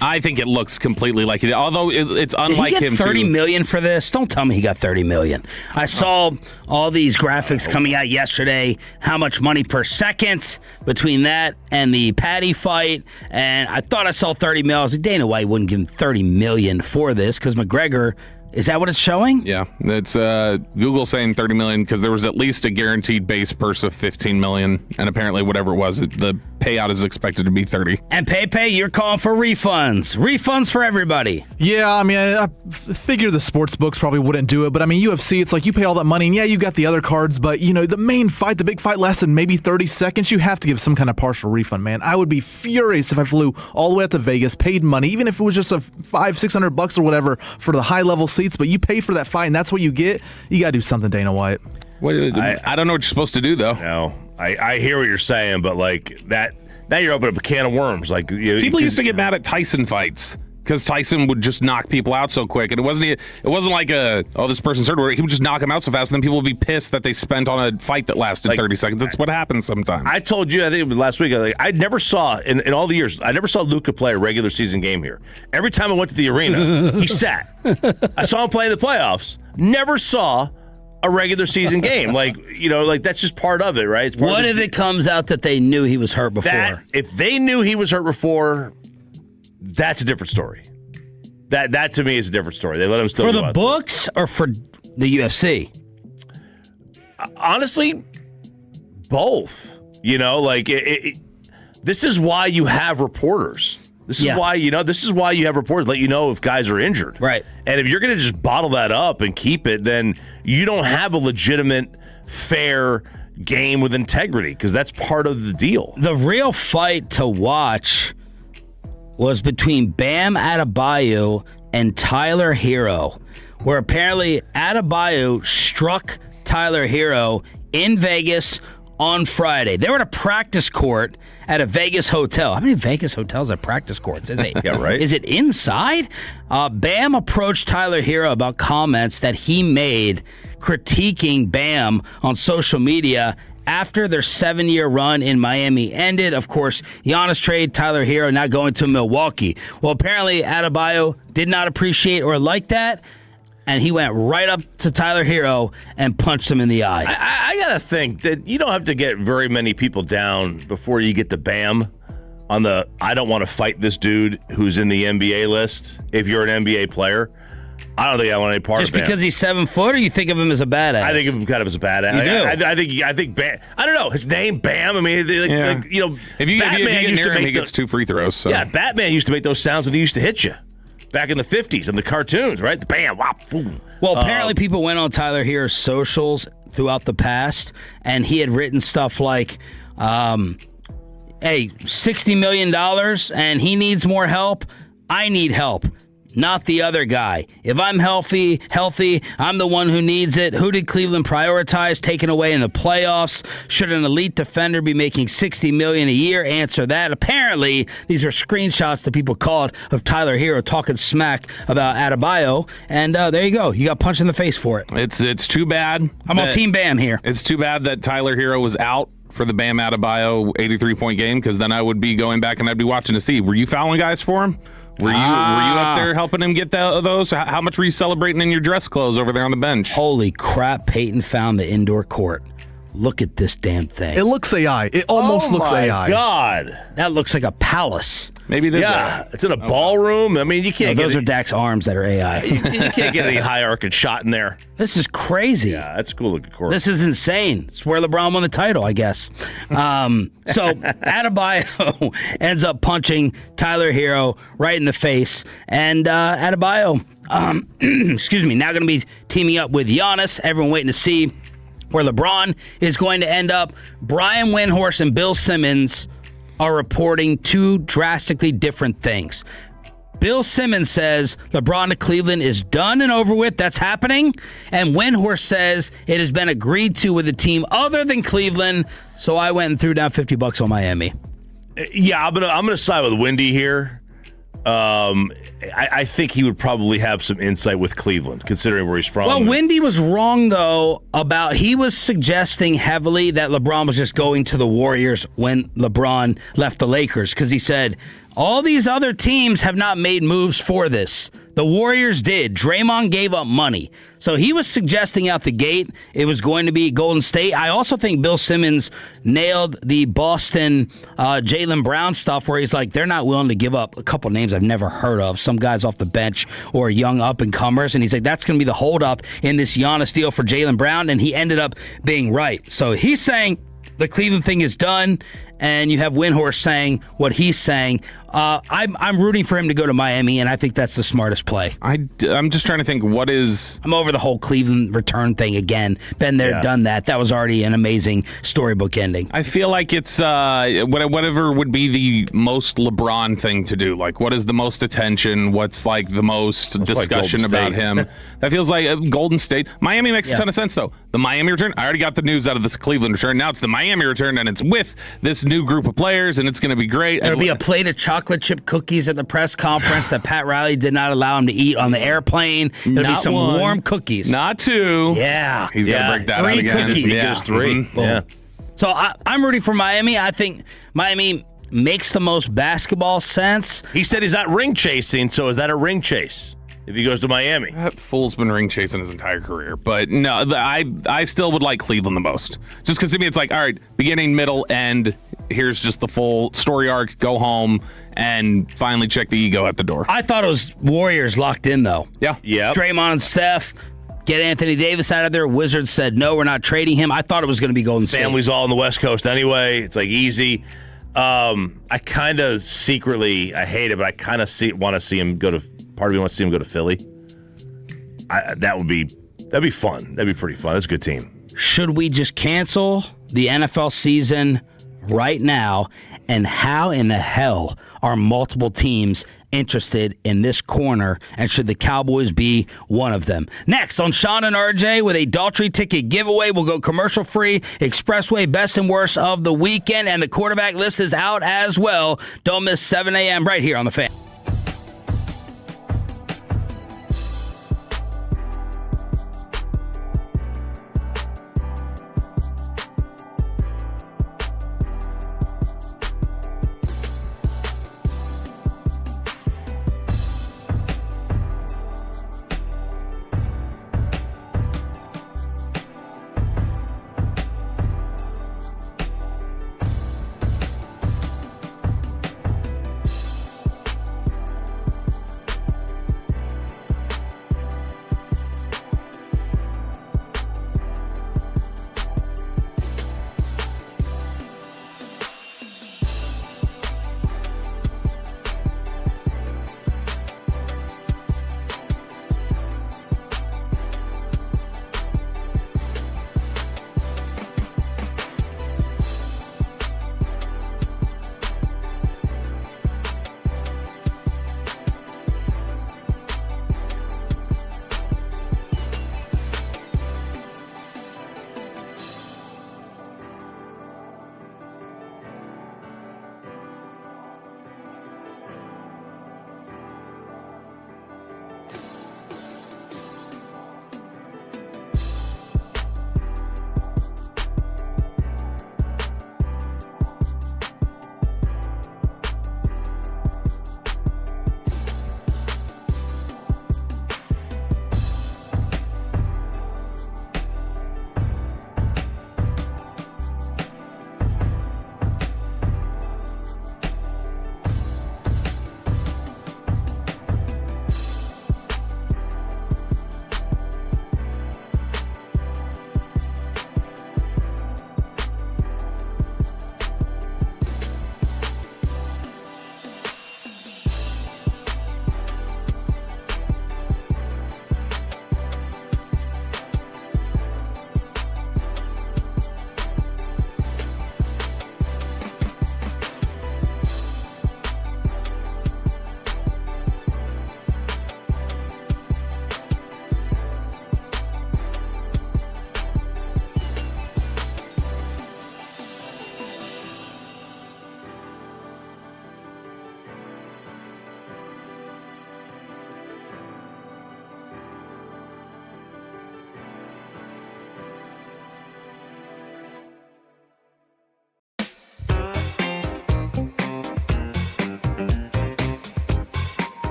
I think it looks completely like it. Although it's unlike him. $30 million for this? Don't tell me he got $30 million. I saw all these graphics coming out yesterday. How much money per second between that and the Patty fight? And I thought I saw $30 million. I was like, Dana White wouldn't give him $30 million for this because McGregor. Is that what it's showing? Yeah, it's Google saying $30 million because there was at least a guaranteed base purse of $15 million, and apparently whatever it was, the payout is expected to be $30. And Pepe, you're calling for refunds for everybody. Yeah, I mean, I figure the sports books probably wouldn't do it, but I mean, UFC, it's like you pay all that money, and yeah, you got the other cards, but the main fight, the big fight lasted maybe 30 seconds. You have to give some kind of partial refund, man. I would be furious if I flew all the way out to Vegas, paid money, even if it was just a $500-600 or whatever for the high level seats, but you pay for that fight and that's what you get. You got to do something, Dana White. I don't know what you're supposed to do, though. No, I hear what you're saying, but like that, now you're opening up a can of worms. Like people used to get mad at Tyson fights because Tyson would just knock people out so quick, and it wasn't like this person's hurt. He would just knock them out so fast, and then people would be pissed that they spent on a fight that lasted 30 seconds. That's what happens sometimes. I told you, I think it was last week, I never saw in all the years, I never saw Luka play a regular season game here. Every time I went to the arena, he sat. I saw him play in the playoffs. Never saw a regular season game. Like that's just part of it, right? What if it comes out that they knew he was hurt before? If they knew he was hurt before, that's a different story. That to me is a different story. They let him still for go the out books or for the UFC. Honestly, both. This is why you have reporters. This is why you have reporters let you know if guys are injured. Right. And if you're going to just bottle that up and keep it, then you don't have a legitimate, fair game with integrity, because that's part of the deal. The real fight to watch was between Bam Adebayo and Tyler Hero, where apparently Adebayo struck Tyler Hero in Vegas on Friday. They were at a practice court at a Vegas hotel. How many Vegas hotels have practice courts? Is it, yeah, right. Is it inside? Bam approached Tyler Hero about comments that he made critiquing Bam on social media after their 7-year run in Miami ended. Of course, Giannis trade, Tyler Hero now going to Milwaukee. Well, apparently Adebayo did not appreciate or like that, and he went right up to Tyler Hero and punched him in the eye. I got to think that you don't have to get very many people down before you get to Bam on the I don't want to fight this dude who's in the NBA list if you're an NBA player. I don't think I want any part Just of Bam. because he's 7 foot, or you think of him as a badass? I think of him kind of as a badass. You do? I think Bam. I don't know his name, Bam. I mean, If you Batman get used near to him, make he gets 2 free throws. So. Yeah, Batman used to make those sounds when he used to hit you back in the 50s in the cartoons, right? The bam, whop, boom. Well, apparently people went on Tyler Hero's socials throughout the past, and he had written stuff like, hey, $60 million, and he needs more help. I need help, not the other guy. If I'm healthy, I'm the one who needs it. Who did Cleveland prioritize taking away in the playoffs? Should an elite defender be making $60 million a year? Answer that. Apparently, these are screenshots that people called of Tyler Hero talking smack about Adebayo, and there you go. You got punched in the face for it. It's too bad. I'm on Team Bam here. It's too bad that Tyler Hero was out for the Bam Adebayo 83-point game, because then I would be going back and I'd be watching to see, were you fouling guys for him? Were you up there helping him get those? How much were you celebrating in your dress clothes over there on the bench? Holy crap, Peyton found the indoor court. Look at this damn thing. It looks AI. It almost looks AI. Oh, my God. That looks like a palace. Maybe it is. Yeah, it's in a ballroom. I mean, you can't Those are Dak's arms that are AI. you can't get any high-arcing shot in there. This is crazy. Yeah, that's a cool-looking court. This is insane. It's where LeBron won the title, I guess. So Adebayo ends up punching Tyler Hero right in the face. And Adebayo, excuse me, now going to be teaming up with Giannis. Everyone waiting to see where LeBron is going to end up. Brian Windhorst and Bill Simmons are reporting two drastically different things. Bill Simmons says LeBron to Cleveland is done and over with. That's happening. And Windhorst says it has been agreed to with a team other than Cleveland. So I went and threw down $50 on Miami. Yeah, I'm gonna side with Wendy here. I think he would probably have some insight with Cleveland, considering where he's from. Well, Wendy was wrong, though, he was suggesting heavily that LeBron was just going to the Warriors when LeBron left the Lakers, because he said, all these other teams have not made moves for this. The Warriors did. Draymond gave up money. So he was suggesting out the gate it was going to be Golden State. I also think Bill Simmons nailed the Boston Jaylen Brown stuff, where he's like, they're not willing to give up a couple names I've never heard of, some guys off the bench or young up-and-comers. And he's like, that's going to be the holdup in this Giannis deal for Jaylen Brown. And he ended up being right. So he's saying the Cleveland thing is done, and you have Windhorst saying what he's saying. I'm rooting for him to go to Miami, and I think that's the smartest play. I'm just trying to think, what is... I'm over the whole Cleveland return thing again. Been there, done that. That was already an amazing storybook ending. I feel like it's whatever would be the most LeBron thing to do. Like, what is the most attention? What's like the most discussion about him? That feels like Golden State. Miami makes a ton of sense, though. The Miami return, I already got the news out of this Cleveland return. Now it's the Miami return, and it's with this new group of players, and it's going to be great. There'll be a plate of chocolate chip cookies at the press conference that Pat Riley did not allow him to eat on the airplane. There'll be some warm cookies. Not two. Yeah. He's going to break that out again. Cookies. He gives 3. Mm-hmm. Yeah. So I'm rooting for Miami. I think Miami makes the most basketball sense. He said he's not ring chasing, so is that a ring chase if he goes to Miami? That fool's been ring chasing his entire career. But no, I still would like Cleveland the most. Just because to me it's like, all right, beginning, middle, end. Here's just the full story arc. Go home and finally check the ego at the door. I thought it was Warriors locked in, though. Yeah. Draymond and Steph, get Anthony Davis out of there. Wizards said, no, we're not trading him. I thought it was going to be Golden State. Family's all on the West Coast anyway. It's like easy. I kind of secretly, I hate it, but I kind of want to see him go to, part of me wants to see him go to Philly. That'd be fun. That'd be pretty fun. That's a good team. Should we just cancel the NFL season right now? And how in the hell are multiple teams interested in this corner? And should the Cowboys be one of them? Next on Sean and RJ with a Daltrey ticket giveaway. We'll go commercial free. Expressway best and worst of the weekend. And the quarterback list is out as well. Don't miss 7 a.m. right here on The Fan.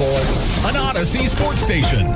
An Odyssey sports station.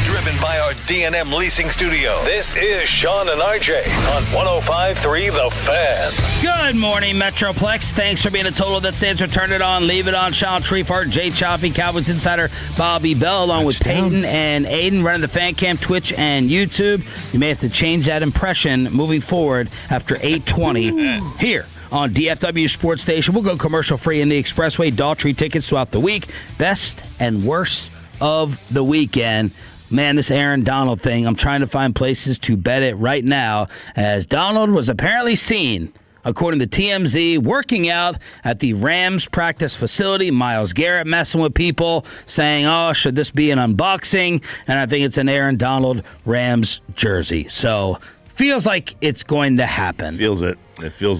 Driven by our D&M Leasing Studio, this is Sean and RJ on 105.3 The Fan. Good morning, Metroplex. Thanks for being a total that stands for Turn It On, Leave It On. Sean Treefart, Jay Choppy, Cowboys Insider, Bobby Bell, along with Peyton and Aiden running the Fan Cam, Twitch, and YouTube. You may have to change that impression moving forward after 8:20 here on DFW Sports Station. We'll go commercial free in the Expressway. Daughtry tickets throughout the week. Best and worst of the weekend. Man, this Aaron Donald thing, I'm trying to find places to bet it right now, as Donald was apparently seen, according to TMZ, working out at the Rams practice facility. Myles Garrett messing with people, saying, oh, should this be an unboxing? And I think it's an Aaron Donald Rams jersey. So, feels like it's going to happen. It feels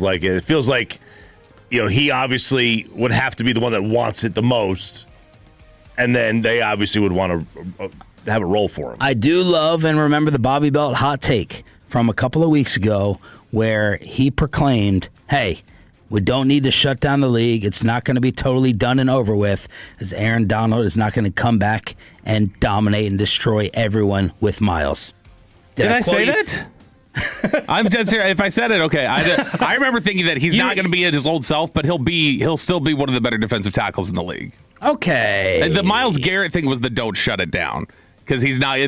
like it. It feels like, he obviously would have to be the one that wants it the most, and then they obviously would want to have it roll for him. I do love and remember the Bobby Belt hot take from a couple of weeks ago where he proclaimed, hey, we don't need to shut down the league. It's not going to be totally done and over with, as Aaron Donald is not going to come back and dominate and destroy everyone with Myles. Did I say that? I'm dead serious. If I said it, okay. I remember thinking that he's not going to be at his old self, but he'll still be one of the better defensive tackles in the league. Okay. And the Myles Garrett thing was the don't shut it down. Because he's not,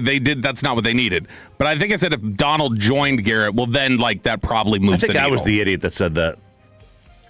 that's not what they needed. But I think I said if Donald joined Garrett, well, then that probably moves the needle. I think I was the idiot that said that.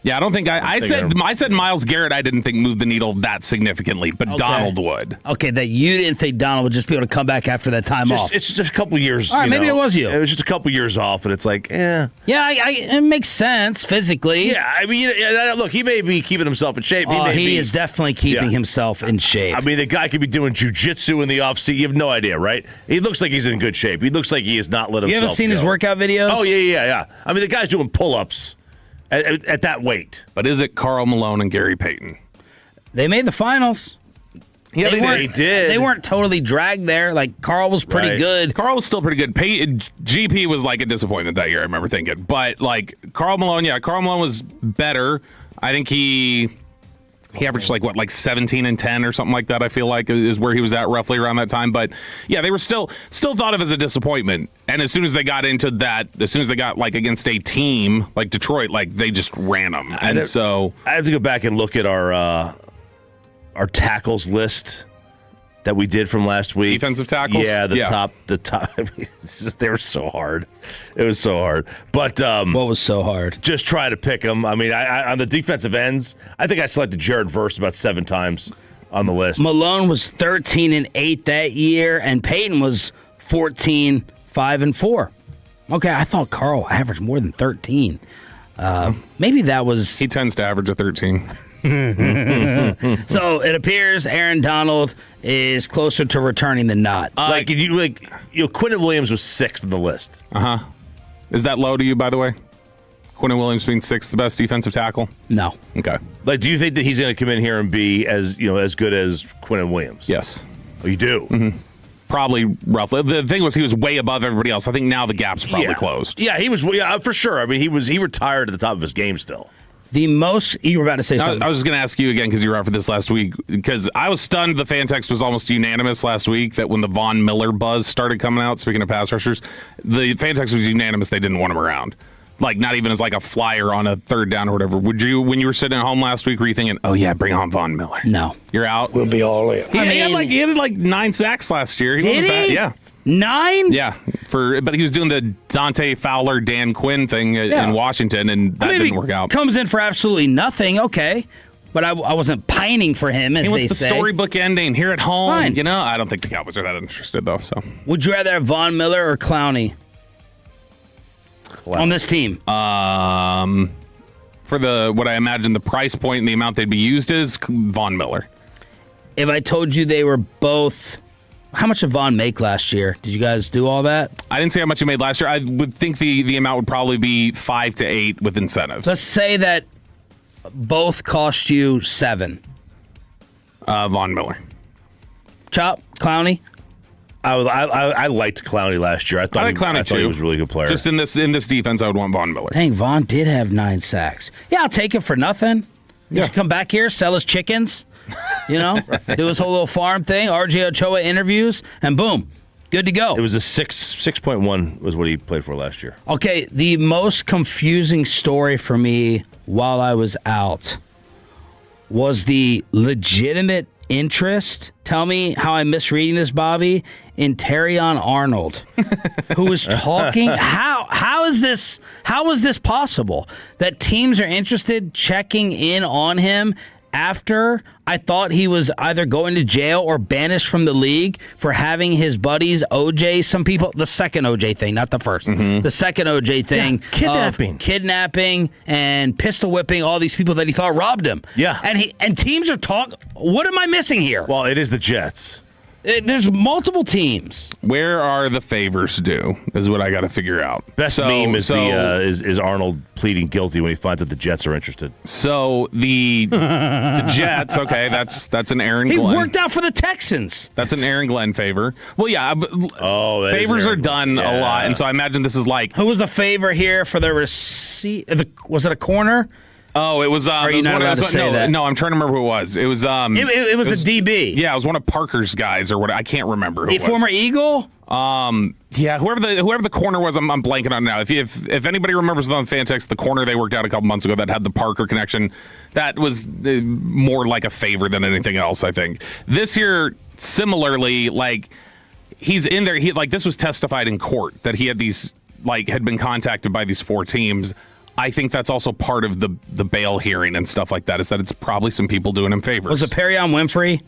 Yeah, I don't think I said Myles Garrett. I didn't think moved the needle that significantly, but okay. Donald would. Okay, that you didn't think Donald would just be able to come back after that time off. It's just a couple years. All right, maybe it was you. It was just a couple years off, and it's like, eh. Yeah, it makes sense physically. Yeah, I mean, look, he may be keeping himself in shape. He is definitely keeping himself in shape. I mean, the guy could be doing jiu-jitsu in the offseason. You have no idea, right? He looks like he's in good shape. He looks like he has not let himself go. You haven't seen his workout videos? Oh, yeah. I mean, the guy's doing pull-ups at that weight. But is it Karl Malone and Gary Payton? They made the finals. Yeah, they did. They weren't totally dragged there. Like, Karl was pretty good. Karl was still pretty good. GP was like a disappointment that year, I remember thinking. But, Karl Malone was better. I think he averaged, 17 and 10 or something like that, I feel like, is where he was at roughly around that time. But, yeah, they were still thought of as a disappointment. And as soon as they got into that, against a team like Detroit, they just ran them. And so I have to go back and look at our tackles list that we did from last week. Defensive tackles? Yeah, the top. I mean, they were so hard. It was so hard. But what was so hard? Just try to pick them. I mean, I on the defensive ends, I think I selected Jared Verse about 7 times on the list. Malone was 13 and 8 that year, and Peyton was 14, 5 and 4. Okay, I thought Karl averaged more than 13. Maybe that was. He tends to average a 13. So it appears Aaron Donald is closer to returning than not. Quinnen Williams was 6th on the list. Is that low to you, by the way? Quinnen Williams being 6th, the best defensive tackle? No. Okay. Do you think that he's going to come in here and be as good as Quinnen Williams? Yes. Oh, you do. Mm-hmm. Probably roughly. The thing was he was way above everybody else. I think now the gap's probably closed. Yeah, he was. Yeah, for sure. I mean, he retired at the top of his game still. The most you were about to say something. I was just going to ask you again because you were out for this last week. Because I was stunned. The fan text was almost unanimous last week that when the Von Miller buzz started coming out. Speaking of pass rushers, the fan text was unanimous. They didn't want him around. Not even as a flyer on a third down or whatever. Would you, when you were sitting at home last week, were you thinking, oh yeah, bring on Von Miller? No, you're out. We'll be all in. He had 9 sacks last year. Did he? Yeah. 9? Yeah, but he was doing the Dante Fowler, Dan Quinn thing in Washington, and that didn't work out. Comes in for absolutely nothing, okay. But I wasn't pining for him, as he wants they the say. Storybook ending here at home. Fine. I don't think the Cowboys are that interested, though. So, would you rather have Von Miller or Clowney on this team? For what I imagine the price point and the amount they'd be used is Von Miller. If I told you they were both. How much did Vaughn make last year? Did you guys do all that? I didn't say how much he made last year. I would think the amount would probably be 5 to 8 with incentives. Let's say that both cost you 7. Von Miller. Chop, Clowney. I liked Clowney last year. I thought he was a really good player. Just in this defense, I would want Von Miller. Dang, Vaughn did have 9 sacks. Yeah, I'll take it for nothing. He should come back here, sell his chickens. You know, do his whole little farm thing. RJ Ochoa interviews, and boom, good to go. It was a 6.1 was what he played for last year. Okay, the most confusing story for me while I was out was the legitimate interest. Tell me how I'm misreading this, Bobby. In Terrion Arnold, who was talking. How is this possible that teams are interested checking in on him after I thought he was either going to jail or banished from the league for having his buddies OJ, some people, the second OJ thing, not the first, the second OJ thing, kidnapping and pistol whipping all these people that he thought robbed him. Yeah. And teams are talking. What am I missing here? Well, it is the Jets. There's multiple teams. Where are the favors due is what I got to figure out. Best meme is is Arnold pleading guilty when he finds that the Jets are interested. So the Jets, okay, that's an Aaron Glenn. He worked out for the Texans. That's an Aaron Glenn favor. Well, yeah. Favors are done a lot, and so I imagine this is like. Who was the favor here for the receipt? Was it a corner? Oh, it was. Are you not allowed to say that? No, I'm trying to remember who it was. It was. It was a DB. Yeah, it was one of Parker's guys or what. I can't remember. Who a former Eagle. Yeah, whoever the corner was, I'm blanking on now. If anybody remembers on Fantex, the corner they worked out a couple months ago that had the Parker connection, that was more like a favor than anything else. I think this year, similarly, like he's in there. This was testified in court that he had these had been contacted by these 4 teams. I think that's also part of the bail hearing and stuff like that, is that it's probably some people doing him favors. Was it Perion Winfrey?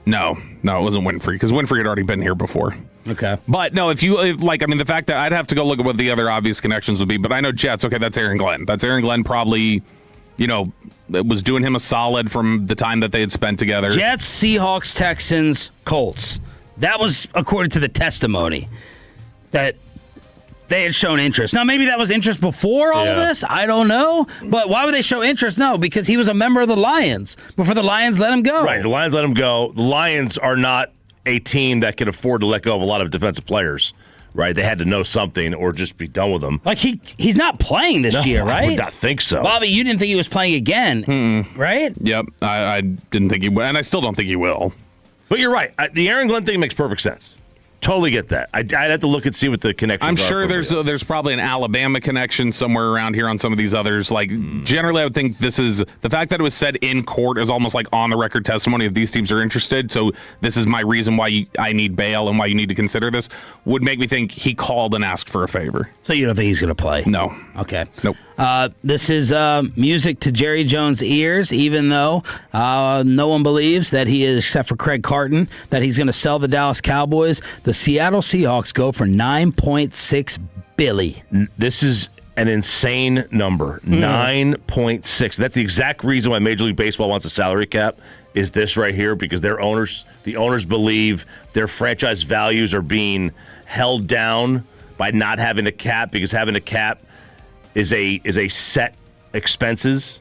No, it wasn't Winfrey, because Winfrey had already been here before. Okay. But no, the fact that I'd have to go look at what the other obvious connections would be, but I know Jets, okay, that's Aaron Glenn. That's Aaron Glenn probably, was doing him a solid from the time that they had spent together. Jets, Seahawks, Texans, Colts. That was according to the testimony that they had shown interest. Now, maybe that was interest before all of this. I don't know. But why would they show interest? No, because he was a member of the Lions before the Lions let him go. Right, the Lions let him go. The Lions are not a team that can afford to let go of a lot of defensive players. Right, they had to know something or just be done with them. Like he's not playing this year, right? I would not think so. Bobby, you didn't think he was playing again, right? Yep, I didn't think he would, and I still don't think he will. But you're right. The Aaron Glenn thing makes perfect sense. Totally get that. I'd have to look and see what the connections are. I'm sure there's probably an Alabama connection somewhere around here on some of these others. Generally, I would think this is the fact that it was said in court is almost like on the record testimony of these teams are interested. So this is my reason why I need bail and why you need to consider this. Would make me think he called and asked for a favor. So you don't think he's going to play? No. Okay. Nope. This is music to Jerry Jones' ears, even though no one believes that he is, except for Craig Carton, that he's going to sell the Dallas Cowboys. The Seattle Seahawks go for $9.6 billion. This is an insane number. 9.6. That's the exact reason why Major League Baseball wants a salary cap. Is this right here, because the owners believe their franchise values are being held down by not having a cap, because having a cap is a set expenses,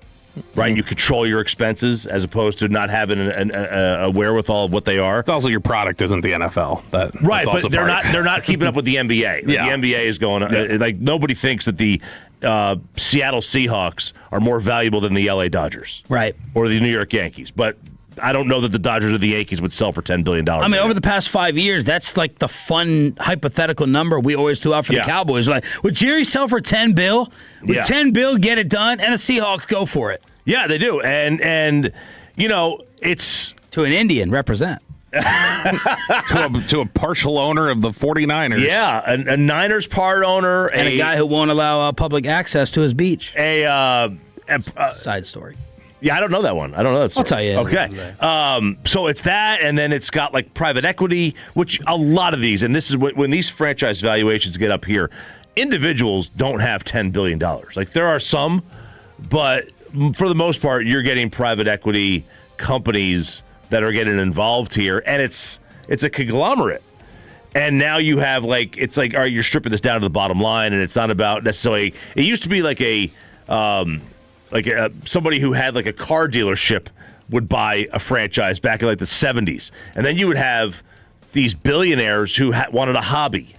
right? You control your expenses as opposed to not having a wherewithal of what they are. It's also your product isn't the NFL. Right, but they're not keeping up with the NBA. Yeah. The NBA is going like nobody thinks that the Seattle Seahawks are more valuable than the LA Dodgers, right, or the New York Yankees, but I don't know that the Dodgers or the Yankees would sell for $10 billion. I mean, over the past 5 years, that's like the fun hypothetical number we always threw out for the Cowboys. Like, would Jerry sell for $10 billion? Would $10 billion get it done? And the Seahawks go for it. Yeah, they do. And it's to an Indian represent. to a partial owner of the 49ers. Yeah, a Niners part owner. And a guy who won't allow public access to his beach. Side story. Yeah, I don't know that one. I don't know that story. I'll tell you. Okay. So it's that, and then it's got like private equity, which a lot of these, and this is when these franchise valuations get up here, individuals don't have $10 billion. Like there are some, but for the most part, you're getting private equity companies that are getting involved here, and it's a conglomerate. And now you have it's like, all right, you're stripping this down to the bottom line, and it's not about necessarily. It used to be like somebody who had like a car dealership would buy a franchise back in like the 70s. And then you would have these billionaires who wanted a hobby,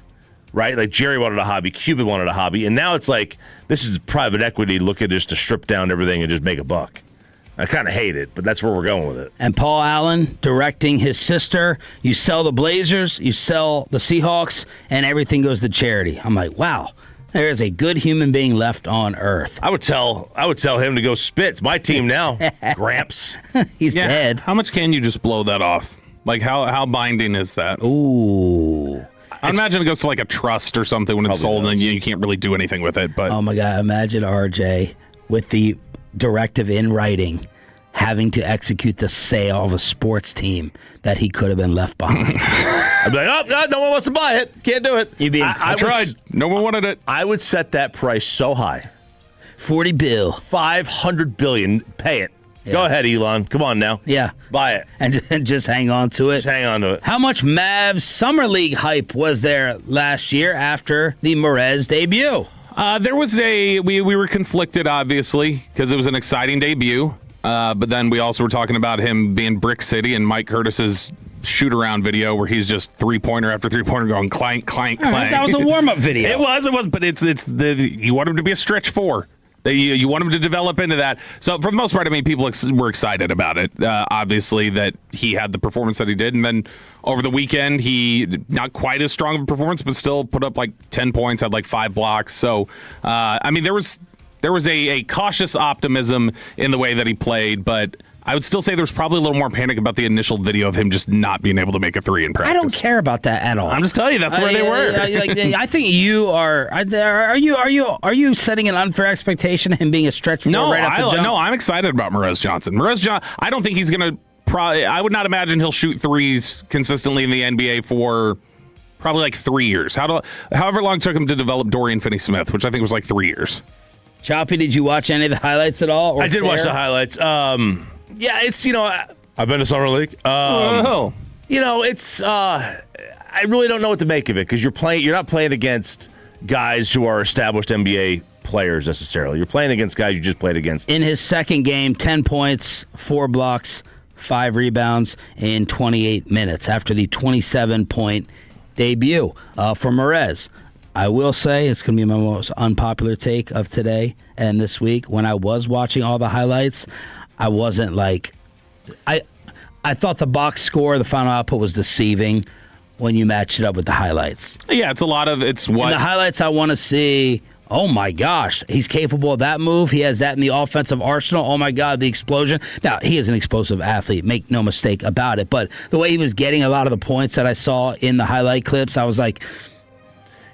right? Like Jerry wanted a hobby, Cuban wanted a hobby. And now it's like, this is private equity looking just to strip down everything and just make a buck. I kind of hate it, but that's where we're going with it. And Paul Allen directing his sister. You sell the Blazers, you sell the Seahawks, and everything goes to charity. I'm like, wow, there is a good human being left on earth. I would tell him to go spit. It's my team now, Gramps. He's dead. How much can you just blow that off? Like, how binding is that? Ooh. I imagine it goes to like a trust or something when it's sold, and you can't really do anything with it. But oh my God, imagine RJ with the directive in writing having to execute the sale of a sports team that he could have been left behind. I'd be like, oh, God, no one wants to buy it. Can't do it. I tried. No one wanted it. I would set that price so high. 40 bill. $500 billion. Pay it. Yeah. Go ahead, Elon. Come on now. Yeah. Buy it. And just hang on to it. Just hang on to it. How much Mavs Summer League hype was there last year after the Merez debut? There was we were conflicted, obviously, because it was an exciting debut. But then we also were talking about him being Brick City and Mike Curtis's shoot-around video where he's just three-pointer after three-pointer going clank, clank, clank. Right, that was a warm-up video. It was, but you want him to be a stretch four. You want him to develop into that. So for the most part, I mean, people were excited about it. Obviously, that he had the performance that he did, and then over the weekend, he not quite as strong of a performance, but still put up like 10 points, had like 5 blocks. So I mean, there was a cautious optimism in the way that he played, but I would still say there was probably a little more panic about the initial video of him just not being able to make a three in practice. I don't care about that at all. I'm just telling you, that's where they were. I think you are. Are you setting an unfair expectation of him being a stretch four right off the jump? No, I'm excited about Merez Johnson. I don't think he's going to I would not imagine he'll shoot threes consistently in the NBA for probably like 3 years. However long it took him to develop Dorian Finney-Smith, which I think was like 3 years. Choppy, did you watch any of the highlights at all? I did watch the highlights. Yeah, it's, I've been to Summer League. It's, I really don't know what to make of it because you're not playing against guys who are established NBA players necessarily. You're playing against guys you just played against. In his second game, 10 points, 4 blocks, 5 rebounds in 28 minutes after the 27-point debut for Merez. I will say it's going to be my most unpopular take of today and this week. When I was watching all the highlights, I wasn't like I thought the box score, the final output was deceiving when you match it up with the highlights. Yeah, it's what in the highlights I want to see. Oh my gosh, he's capable of that move. He has that in the offensive arsenal. Oh my God, the explosion. Now, he is an explosive athlete, make no mistake about it. But the way he was getting a lot of the points that I saw in the highlight clips, I was like,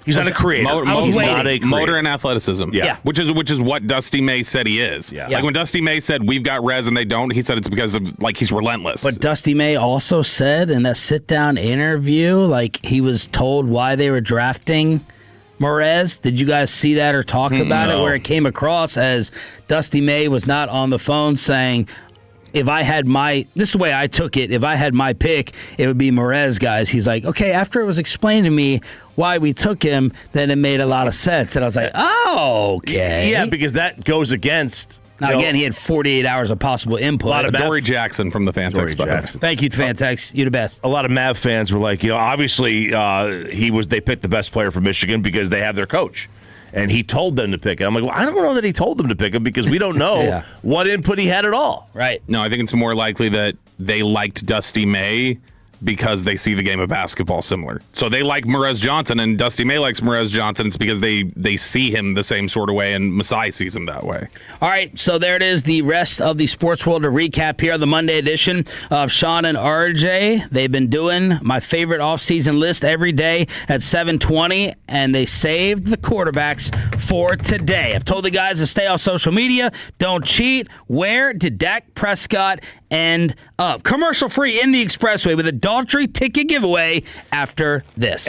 he's not a creator. Motor and athleticism. Yeah. Which is what Dusty May said he is. Yeah. Like when Dusty May said we've got Rez and they don't, he said it's because of he's relentless. But Dusty May also said in that sit-down interview, like he was told why they were drafting Merez. Did you guys see that or talk about it? Where it came across as Dusty May was not on the phone saying, this is the way I took it. If I had my pick, it would be Merez, guys. He's like, okay, after it was explained to me why we took him, then it made a lot of sense. And I was like, oh, okay. Yeah, because that goes against. Now, again, he had 48 hours of possible input. A lot of Dory Jackson from the Fantex. Thank you, Fantex. You're the best. A lot of Mav fans were like, obviously they picked the best player from Michigan because they have their coach. And he told them to pick it. I'm like, well, I don't know that he told them to pick him because we don't know what input he had at all. Right. No, I think it's more likely that they liked Dusty May because they see the game of basketball similar. So they like Merez Johnson, and Dusty May likes Merez Johnson. It's because they see him the same sort of way, and Masai sees him that way. All right, so there it is, the rest of the sports world to recap here on the Monday edition of Sean and RJ. They've been doing my favorite offseason list every day at 7:20, and they saved the quarterbacks for today. I've told the guys to stay off social media, don't cheat. Where did Dak Prescott end up? Commercial free in the expressway with a Daltrey ticket giveaway after this.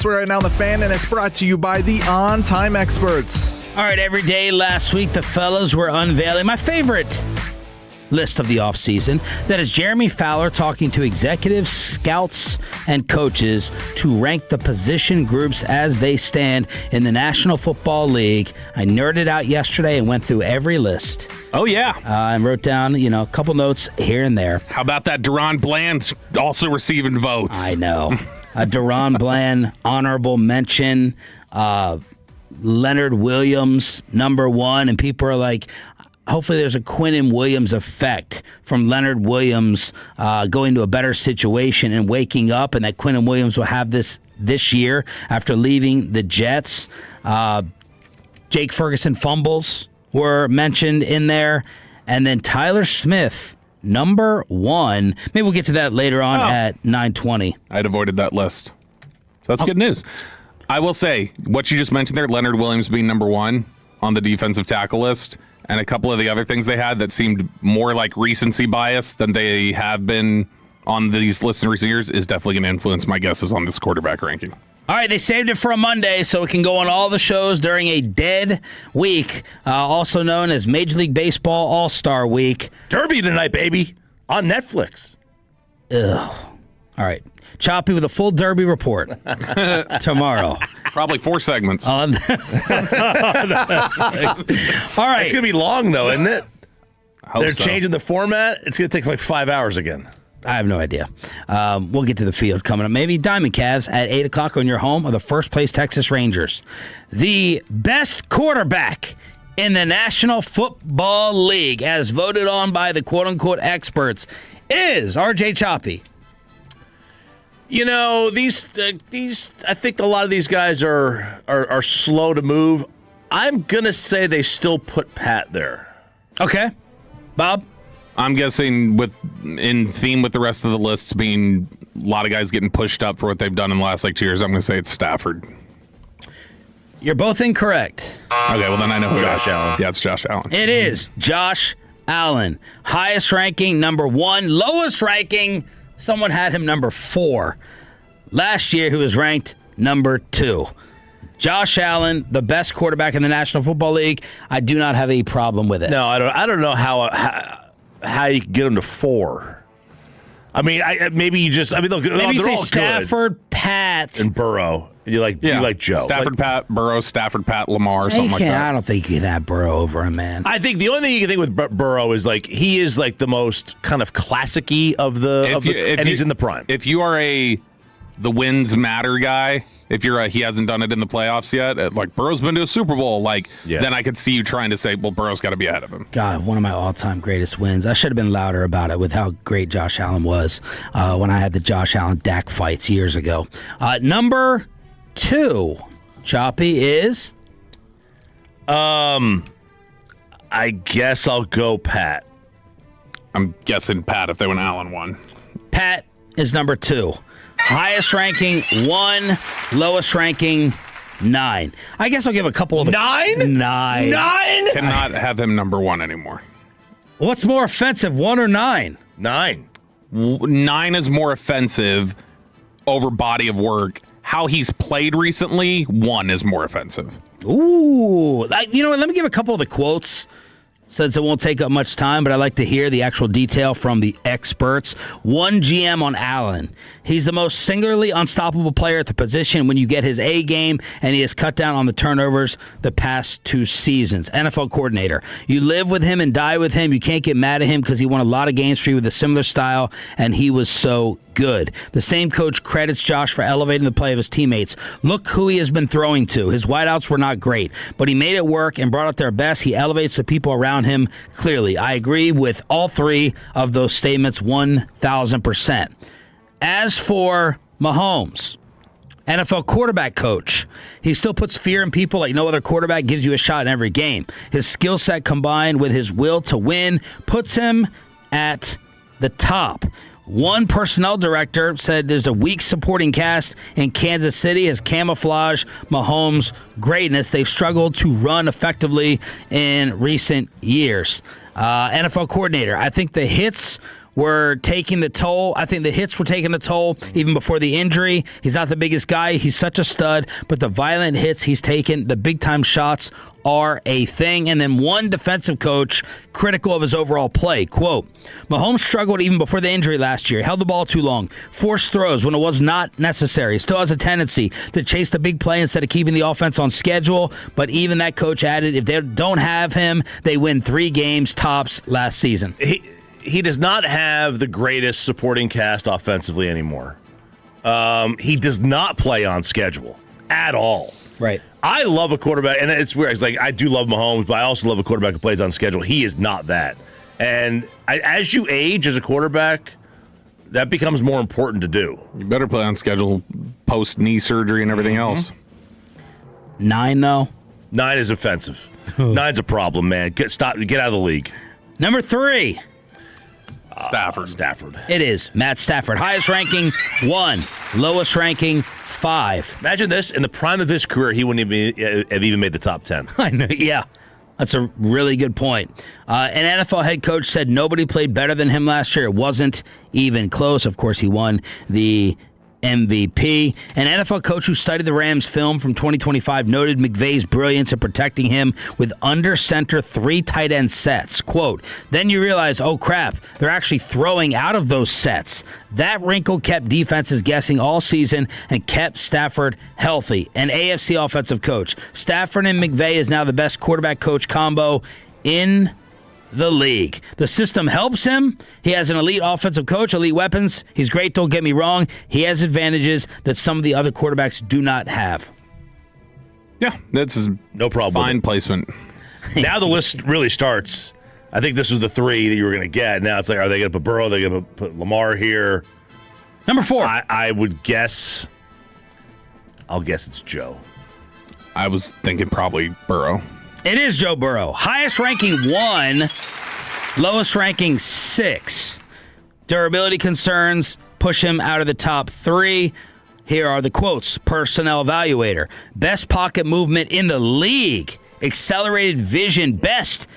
Expressway right now on the Fan, and it's brought to you by the On Time Experts. All right, every day last week, the fellas were unveiling my favorite list of the offseason. That is Jeremy Fowler talking to executives, scouts, and coaches to rank the position groups as they stand in the National Football League. I nerded out yesterday and went through every list. Oh, yeah. And wrote down, a couple notes here and there. How about that Deron Bland also receiving votes? I know. Deron Bland, honorable mention. Leonard Williams, number one. And people are like, hopefully there's a Quinnen Williams effect from Leonard Williams going to a better situation and waking up, and that Quinnen Williams will have this year after leaving the Jets. Jake Ferguson fumbles were mentioned in there. And then Tyler Smith, number one. Maybe we'll get to that later on at 9:20. I'd avoided that list. So that's good news. I will say, what you just mentioned there, Leonard Williams being number one on the defensive tackle list, and a couple of the other things they had that seemed more like recency bias than they have been on these lists in recent years, is definitely going to influence my guesses on this quarterback ranking. All right, they saved it for a Monday, so it can go on all the shows during a dead week, also known as Major League Baseball All-Star Week. Derby tonight, baby, on Netflix. Ugh. All right. Choppy with a full Derby report tomorrow. Probably 4 segments. All right. It's going to be long, though, isn't it? They're so. changing the format. It's going to take like 5 hours again. I have no idea. We'll get to the field coming up. Maybe Diamond Cavs at 8 o'clock on your home of the first-place Texas Rangers. The best quarterback in the National Football League, as voted on by the quote-unquote experts, is R.J. Choppy. You know, these. I think a lot of these guys are slow to move. I'm going to say they still put Pat there. Okay. Bob? I'm guessing in theme with the rest of the lists being a lot of guys getting pushed up for what they've done in the last 2 years, I'm going to say it's Stafford. You're both incorrect. Okay, well then I know who Josh Allen. Yeah, it's Josh Allen. It is Josh Allen. Highest ranking, number 1. Lowest ranking, someone had him number 4. Last year, he was ranked number 2. Josh Allen, the best quarterback in the National Football League. I do not have a problem with it. No, I don't know how you can get him to 4. I mean, maybe you just. I mean, look, maybe you they're say all Stafford, good. Pat, and Burrow. You like Joe. Stafford, Pat, Burrow, Stafford, Pat, Lamar, something like that. I don't think you can have Burrow over him, man. I think the only thing you can think with Burrow is he is the most kind of classic-y of the, and he's in the prime. If you are the wins matter guy, if you're he hasn't done it in the playoffs yet, Burrow's been to a Super Bowl, then I could see you trying to say, well, Burrow's got to be ahead of him. God, one of my all-time greatest wins. I should have been louder about it with how great Josh Allen was when I had the Josh Allen Dak fights years ago. Number 2, Choppy, is? I guess I'll go Pat. I'm guessing Pat if they went Allen 1. Pat is number 2. Highest ranking, 1. Lowest ranking, 9. I guess I'll give a couple of 9? 9. Cannot have him number 1 anymore. What's more offensive, 1 or 9? 9. 9 is more offensive over body of work. How he's played recently, 1 is more offensive. Ooh. You know what? Let me give a couple of the quotes since it won't take up much time, but I'd like to hear the actual detail from the experts. One GM on Allen. He's the most singularly unstoppable player at the position when you get his A game, and he has cut down on the turnovers the past 2 seasons. NFL coordinator. You live with him and die with him. You can't get mad at him because he won a lot of games for you with a similar style, and he was so good. The same coach credits Josh for elevating the play of his teammates. Look who he has been throwing to. His wideouts were not great, but he made it work and brought out their best. He elevates the people around him clearly. I agree with all 3 of those statements 1,000%. As for Mahomes, NFL quarterback coach, he still puts fear in people like no other quarterback, gives you a shot in every game. His skill set combined with his will to win puts him at the top. One personnel director said there's a weak supporting cast in Kansas City has camouflaged Mahomes' greatness. They've struggled to run effectively in recent years. NFL coordinator, I think the hits were taking the toll. I think the hits were taking the toll even before the injury. He's not the biggest guy. He's such a stud, but the violent hits he's taken, the big-time shots are a thing. And then one defensive coach critical of his overall play. Quote, Mahomes struggled even before the injury last year. Held the ball too long. Forced throws when it was not necessary. Still has a tendency to chase the big play instead of keeping the offense on schedule. But even that coach added, if they don't have him, they win 3 games tops last season. He does not have the greatest supporting cast offensively anymore. He does not play on schedule at all. Right. I love a quarterback, and it's weird. It's I do love Mahomes, but I also love a quarterback who plays on schedule. He is not that. And as you age as a quarterback, that becomes more important to do. You better play on schedule post knee surgery and everything else. 9, though? 9 is offensive. 9's a problem, man. Get out of the league. Number 3. Stafford. It is Matt Stafford. Highest ranking, 1. Lowest ranking, 5. Imagine this. In the prime of his career, he wouldn't have even made the top 10. I know. Yeah. That's a really good point. An NFL head coach said nobody played better than him last year. It wasn't even close. Of course, he won the MVP. An NFL coach who studied the Rams film from 2025 noted McVay's brilliance in protecting him with under center 3 tight end sets. Quote, then you realize, oh crap, they're actually throwing out of those sets. That wrinkle kept defenses guessing all season and kept Stafford healthy. An AFC offensive coach. Stafford and McVay is now the best quarterback coach combo in the league. The system helps him. He has an elite offensive coach, elite weapons. He's great, don't get me wrong. He has advantages that some of the other quarterbacks do not have. Yeah, that's no problem. Fine placement. Now the list really starts. I think this was the 3 that you were going to get. Now it's like, are they going to put Burrow? Are they going to put Lamar here? Number 4. I would guess. I'll guess it's Joe. I was thinking probably Burrow. It is Joe Burrow. Highest ranking 1, lowest ranking 6. Durability concerns push him out of the top 3. Here are the quotes. Personnel evaluator. Best pocket movement in the league. Accelerated vision, best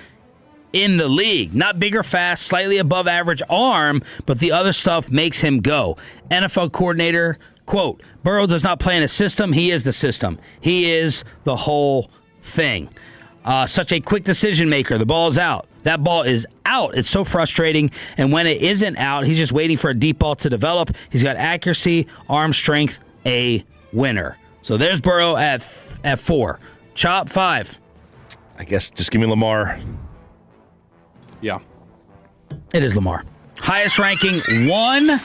in the league. Not big or fast, slightly above average arm, but the other stuff makes him go. NFL coordinator, quote, Burrow does not play in a system. He is the system. He is the whole thing. Such a quick decision maker. The ball is out. That ball is out. It's so frustrating. And when it isn't out, he's just waiting for a deep ball to develop. He's got accuracy, arm strength, a winner. So there's Burrow at 4. Chop 5. I guess just give me Lamar. Yeah. It is Lamar. Highest ranking 1,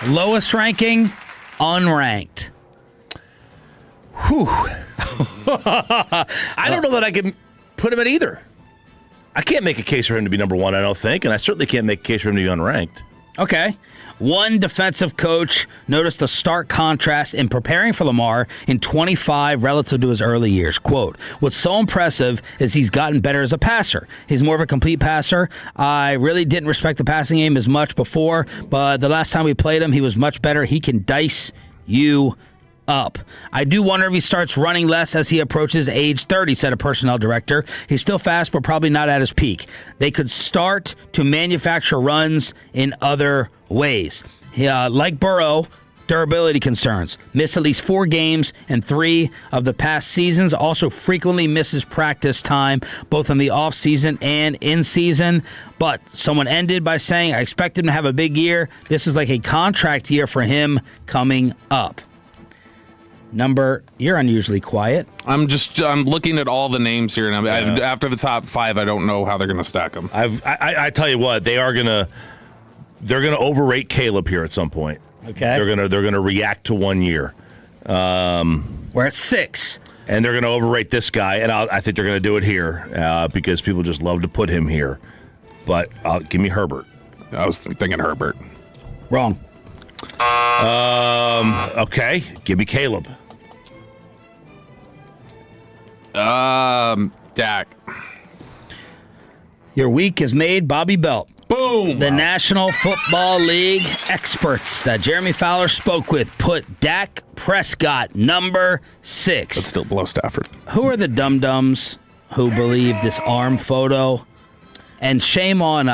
lowest ranking unranked. Whew. I don't know that I can put him at either. I can't make a case for him to be number 1, I don't think, and I certainly can't make a case for him to be unranked. Okay. One defensive coach noticed a stark contrast in preparing for Lamar in 25 relative to his early years. Quote, what's so impressive is he's gotten better as a passer. He's more of a complete passer. I really didn't respect the passing game as much before, but the last time we played him, he was much better. He can dice you up. I do wonder if he starts running less as he approaches age 30, said a personnel director. He's still fast, but probably not at his peak. They could start to manufacture runs in other ways. Like Burrow, durability concerns. Missed at least 4 games in 3 of the past seasons. Also frequently misses practice time, both in the offseason and in season. But someone ended by saying, I expect him to have a big year. This is like a contract year for him coming up. You're unusually quiet. I'm looking at all the names here, and after the top 5, I don't know how they're going to stack them. I tell you what, they're gonna overrate Caleb here at some point. Okay, they're gonna react to 1 year. We're at 6, and they're gonna overrate this guy, and I think they're gonna do it here because people just love to put him here. But give me Herbert. I was thinking Herbert. Wrong. Okay, give me Caleb. Dak. Your week is made Bobby Belt. Boom! The National Football League experts that Jeremy Fowler spoke with put Dak Prescott number 6. That's still below Stafford. Who are the dum-dums who believe this arm photo? And shame on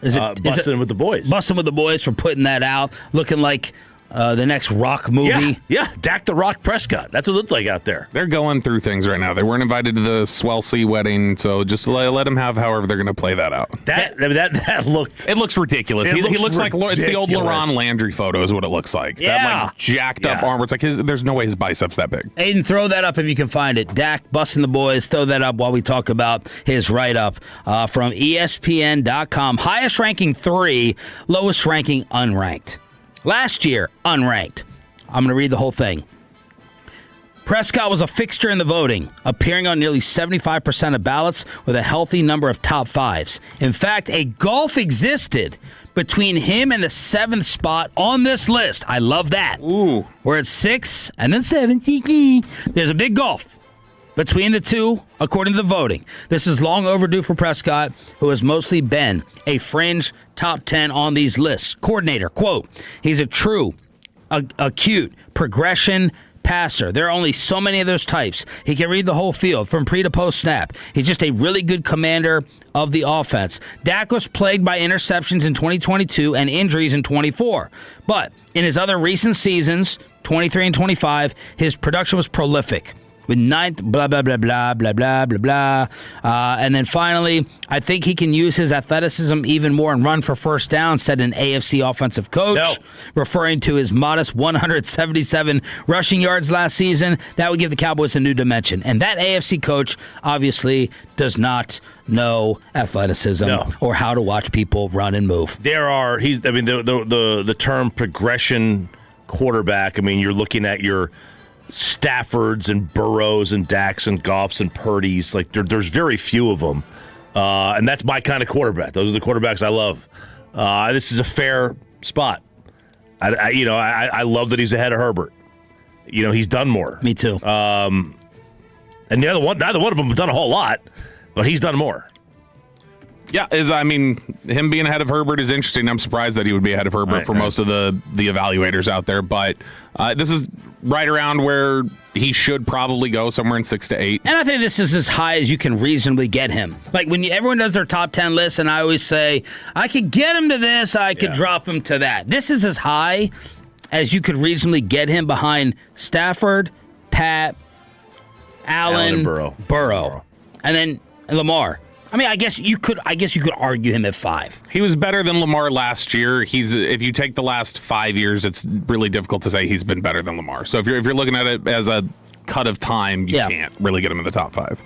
Bustin' with the Boys. Bustin' with the Boys for putting that out, looking like the next Rock movie. Yeah, Dak the Rock Prescott. That's what it looked like out there. They're going through things right now. They weren't invited to the Swell Sea wedding, so just let them have however they're going to play that out. That looked... It looks ridiculous. He looks like it's the old LaRon Landry photo is what it looks like. Yeah. That like jacked up arm. It's like there's no way his biceps that big. Aiden, throw that up if you can find it. Dak busting the boys. Throw that up while we talk about his write-up from ESPN.com. Highest ranking 3, lowest ranking unranked. Last year, unranked. I'm going to read the whole thing. Prescott was a fixture in the voting, appearing on nearly 75% of ballots with a healthy number of top 5s. In fact, a gulf existed between him and the 7th spot on this list. I love that. Ooh. We're at 6 and then 7. There's a big gulf between the two, according to the voting. This is long overdue for Prescott, who has mostly been a fringe top 10 on these lists. Coordinator, quote, he's a true, acute progression passer. There are only so many of those types. He can read the whole field from pre to post snap. He's just a really good commander of the offense. Dak was plagued by interceptions in 2022 and injuries in 24. But in his other recent seasons, 23 and 25, his production was prolific. With ninth, blah, blah, blah, blah, blah, blah, blah, blah. And then finally, I think he can use his athleticism even more and run for first down, said an AFC offensive coach, referring to his modest 177 rushing yards last season. That would give the Cowboys a new dimension. And that AFC coach obviously does not know athleticism or how to watch people run and move. The term progression quarterback, you're looking at your Staffords and Burrows and Daks and Goffs and Purdy's. Like there's very few of them, and that's my kind of quarterback. Those are the quarterbacks I love. This is a fair spot. I love that he's ahead of Herbert. He's done more. Me too. And neither one of them have done a whole lot, but he's done more. Yeah, him being ahead of Herbert is interesting. I'm surprised that he would be ahead of Herbert for most of the evaluators out there. But this is right around where he should probably go, somewhere in 6 to 8. And I think this is as high as you can reasonably get him. Like when everyone does their top 10 list, and I always say, I could get him to this, I could drop him to that. This is as high as you could reasonably get him behind Stafford, Pat, Allen and Burrow, and then Lamar. I guess you could argue him at 5. He was better than Lamar last year. If you take the last 5 years, it's really difficult to say he's been better than Lamar. So if you're looking at it as a cut of time, you can't really get him in the top 5.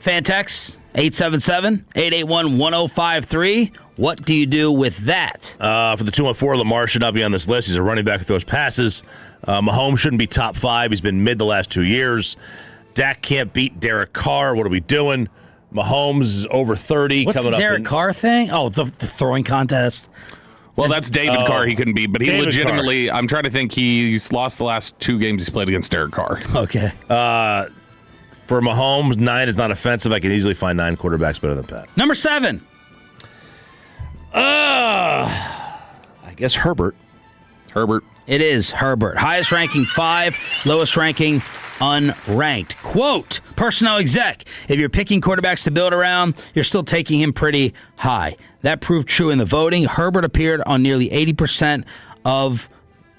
Fantex 877-881-1053. What do you do with that? For the 214, Lamar should not be on this list. He's a running back who throws passes. Mahomes shouldn't be top 5. He's been mid the last 2 years. Dak can't beat Derek Carr. What are we doing? Mahomes is over 30. What's the Derek Carr thing? Oh, the throwing contest. Well, that's David Carr he couldn't beat, but he David legitimately, Carr. I'm trying to think, he's lost the last 2 games he's played against Derek Carr. Okay. For Mahomes, 9 is not offensive. I can easily find 9 quarterbacks better than Pat. Number 7. I guess Herbert. It is Herbert. Highest ranking 5, lowest ranking unranked. Quote, personnel exec, if you're picking quarterbacks to build around, you're still taking him pretty high. That proved true in the voting. Herbert appeared on nearly 80% of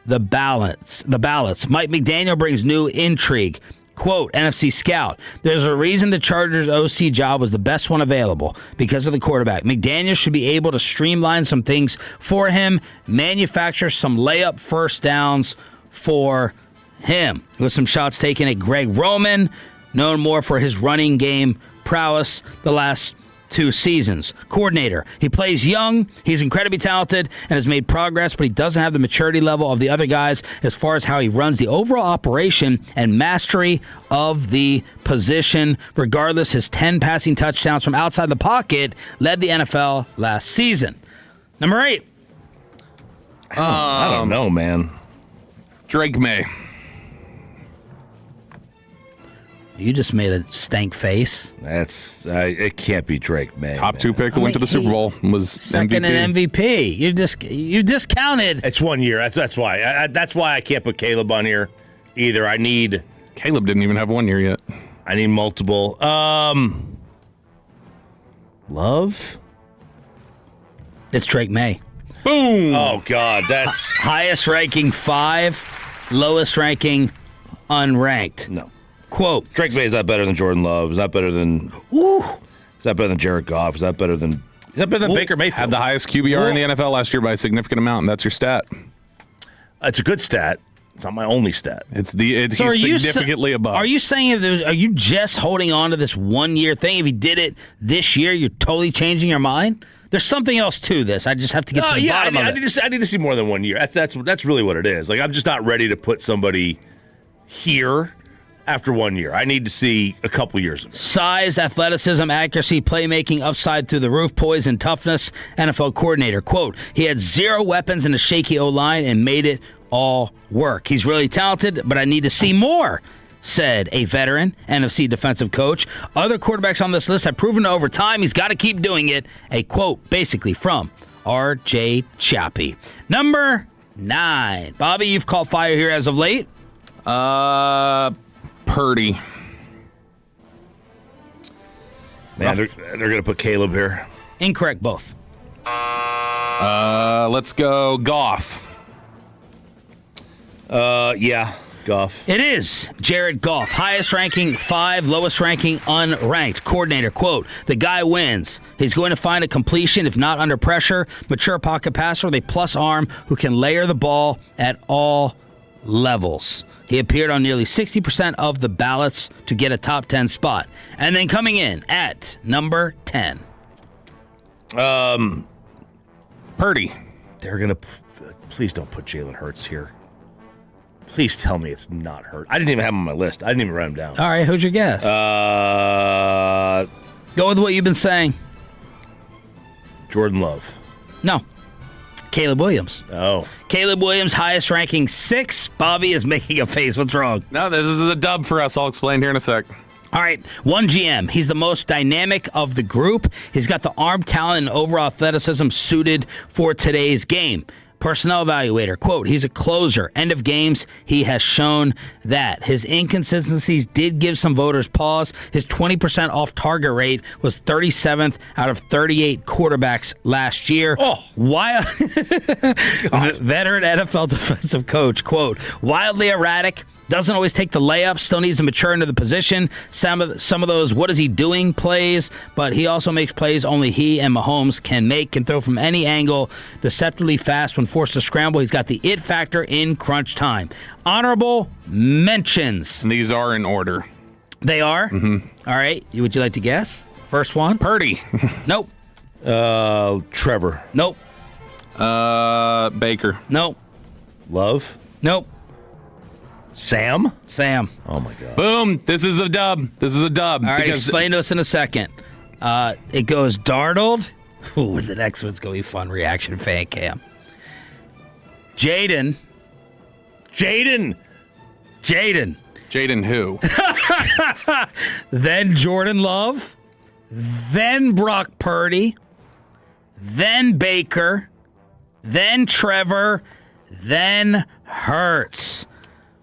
the ballots. Mike McDaniel brings new intrigue. Quote, NFC Scout, there's a reason the Chargers OC job was the best one available, because of the quarterback. McDaniel should be able to streamline some things for him, manufacture some layup first downs for him. With some shots taken at Greg Roman, known more for his running game prowess the last 2 seasons. Coordinator, he plays young, he's incredibly talented, and has made progress, but he doesn't have the maturity level of the other guys as far as how he runs the overall operation and mastery of the position. Regardless, his 10 passing touchdowns from outside the pocket led the NFL last season. Number 8. I don't know, man. Drake May. You just made a stank face. That's it can't be Drake May. Top 2 pick who went to the Super Bowl was second MVP. in MVP. You discounted. It's 1 year. That's why. That's why I can't put Caleb on here either. Caleb didn't even have 1 year yet. I need multiple. Love. It's Drake May. Boom. Oh God, that's highest ranking 5, lowest ranking unranked. No. Quote, Drake May is not better than Jordan Love. Is not better than. Ooh. Is that better than Jared Goff? Is that better than Baker Mayfield? Had the highest QBR in the NFL last year by a significant amount, and that's your stat. It's a good stat. It's not my only stat. He's significantly above. Are you saying are you just holding on to this 1 year thing? If he did it this year, you're totally changing your mind? There's something else to this. I just have to get to the bottom of it. I need to see more than 1 year. That's really what it is. Like I'm just not ready to put somebody here after 1 year. I need to see a couple years of it. Size, athleticism, accuracy, playmaking, upside through the roof, poise, and toughness. NFL coordinator. Quote, he had 0 weapons and a shaky O-line and made it all work. He's really talented, but I need to see more, said a veteran NFC defensive coach. Other quarterbacks on this list have proven over time he's got to keep doing it. A quote basically from R.J. Chappie. Number 9. Bobby, you've caught fire here as of late. Purdy. Man, they're going to put Caleb here. Incorrect, both. Let's go Goff. Yeah, Goff. It is Jared Goff, highest ranking 5, lowest ranking unranked. Coordinator, quote, the guy wins. He's going to find a completion if not under pressure. Mature pocket passer with a plus arm who can layer the ball at all levels. He appeared on nearly 60% of the ballots to get a top 10 spot. And then coming in at number 10. Purdy. They're going to... Please don't put Jalen Hurts here. Please tell me it's not Hurts. I didn't even have him on my list. I didn't even write him down. All right, who's your guess? Go with what you've been saying. Jordan Love. No. Caleb Williams. Oh. Caleb Williams, highest ranking 6. Bobby is making a face. What's wrong? No, this is a dub for us. I'll explain here in a sec. All right, one GM. He's the most dynamic of the group. He's got the arm talent and overall athleticism suited for today's game. Personnel evaluator, quote, he's a closer. End of games, he has shown that. His inconsistencies did give some voters pause. His 20% off-target rate was 37th out of 38 quarterbacks last year. Oh. Veteran NFL defensive coach, quote, wildly erratic. Doesn't always take the layup, still needs to mature into the position. Some of those what is he doing plays, but he also makes plays only he and Mahomes can make, can throw from any angle, deceptively fast when forced to scramble. He's got the it factor in crunch time. Honorable mentions. And these are in order. They are? Mm-hmm. All right. Would you like to guess? First one? Purdy. Nope. Trevor. Nope. Baker. Nope. Love. Nope. Sam. Oh, my God. Boom. This is a dub. All right, explain to us in a second. It goes Darnold. Ooh, the next one's going to be fun. Reaction fan cam. Jaden who? Then Jordan Love. Then Brock Purdy. Then Baker. Then Trevor. Then Hurts.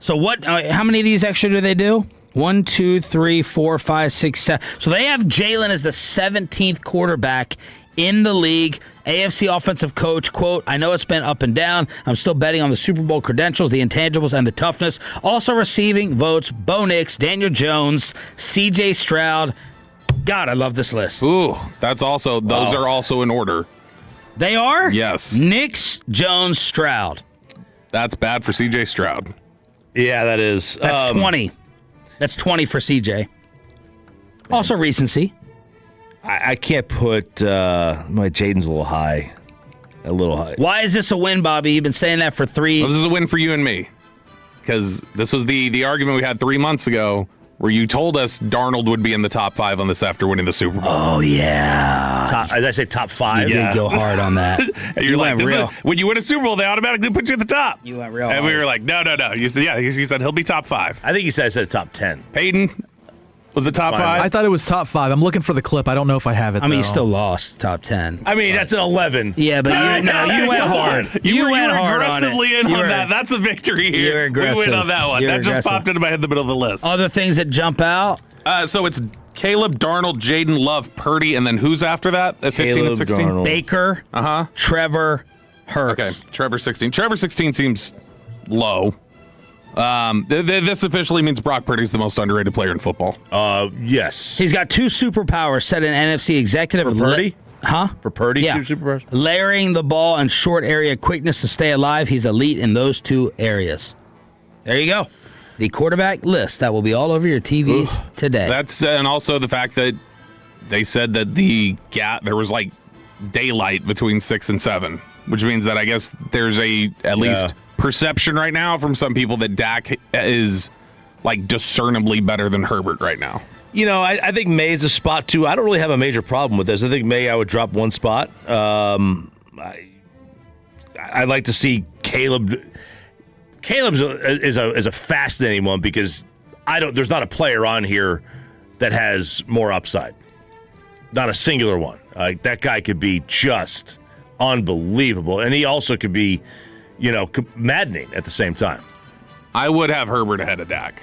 So what? How many of these extra do they do? 1, 2, 3, 4, 5, 6, 7. So they have Jalen as the 17th quarterback in the league. AFC offensive coach, quote, I know it's been up and down. I'm still betting on the Super Bowl credentials, the intangibles, and the toughness. Also receiving votes, Bo Nix, Daniel Jones, C.J. Stroud. God, I love this list. Ooh, those are also in order. They are? Yes. Nix, Jones, Stroud. That's bad for C.J. Stroud. Yeah, that is. That's 20. That's 20 for CJ. Also recency. I can't put my Jaden's a little high. Why is this a win, Bobby? You've been saying that for 3. Well, this is a win for you and me. Because this was the argument we had 3 months ago where you told us Darnold would be in the top 5 on this after winning the Super Bowl. Oh, yeah. Did I say top 5? You did go hard on that. And you're like, when you win a Super Bowl, they automatically put you at the top. You went real And hard. we were like, no. You said, you said he'll be top 5. I think I said top 10. Peyton was it top 5? I thought it was top 5. I'm looking for the clip. I don't know if I have it. I mean, you though. still lost top 10. I mean, that's an 11. Yeah, but you went hard. You went hard aggressively on it. in on that. That's a victory here. You were aggressive. We win on that one. You were That just aggressive. popped into my head in the middle of the list. Other things that jump out. So it's Caleb, Darnold, Jaden, Love, Purdy, and then who's after that at 15 and 16? Darnold. Baker, Trevor, Hurts. Okay, Trevor 16. Trevor 16 seems low. This officially means Brock Purdy's the most underrated player in football. Yes. He's got 2 superpowers set in NFC executive. For Purdy? For Purdy, Yeah. 2 superpowers? Layering the ball and short area quickness to stay alive. He's elite in those 2 areas. There you go. The quarterback list that will be all over your TVs today. That's and also the fact that they said that the gap there was like daylight between 6 and 7, which means that I guess there's at least perception right now from some people that Dak is like discernibly better than Herbert right now. You know, I think May is a spot too. I don't really have a major problem with this. I think May I would drop 1 spot. I'd like to see Caleb. Caleb's is a fascinating one because there's not a player on here that has more upside. Not a singular one. That guy could be just unbelievable, and he also could be, maddening at the same time. I would have Herbert ahead of Dak.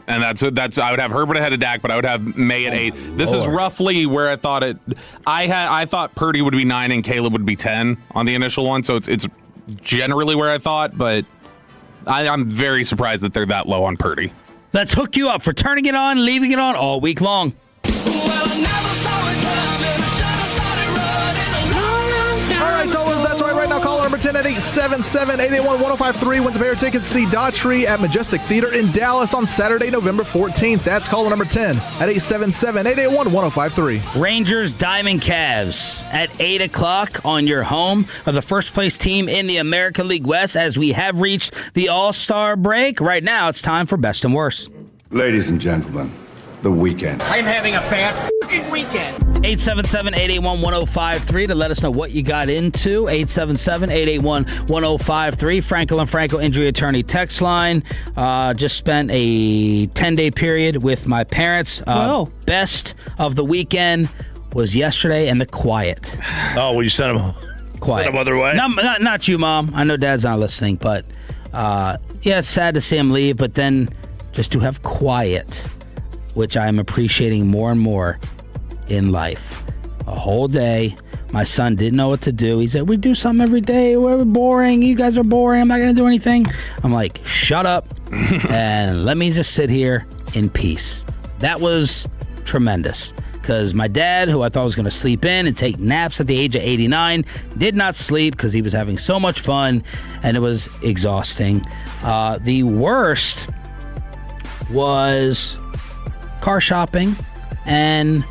And that's I would have Herbert ahead of Dak, but I would have May at 8. This is roughly where I thought it. I thought Purdy would be 9 and Caleb would be 10 on the initial one, so it's generally where I thought, but I'm very surprised that they're that low on Purdy. Let's hook you up for turning it on, leaving it on all week long. That's right. Right now, caller number 10 at 877-881-1053 wins a pair of tickets to see Daughtry at Majestic Theater in Dallas on Saturday, November 14th. That's caller number 10 at 877-881-1053. Rangers Diamond Cavs at 8 o'clock on your home of the first place team in the American League West as we have reached the All-Star break. Right now, it's time for Best and Worst. Ladies and gentlemen, the weekend. I'm having a bad fucking weekend. 877-881-1053 to let us know what you got into. 877-881-1053. Frankel and Frankel Injury Attorney text line. Just spent a 10-day period with my parents. Best of the weekend was yesterday and the quiet. Oh, well, you sent them quiet. Sent them other way? Not you, Mom. I know Dad's not listening, but it's sad to see him leave, but then just to have quiet, which I'm appreciating more and more in life. A whole day. My son didn't know what to do. He said, we do something every day. We're boring. You guys are boring. I'm not going to do anything. I'm like, shut up and let me just sit here in peace. That was tremendous because my dad, who I thought was going to sleep in and take naps at the age of 89, did not sleep because he was having so much fun and it was exhausting. The worst was car shopping, and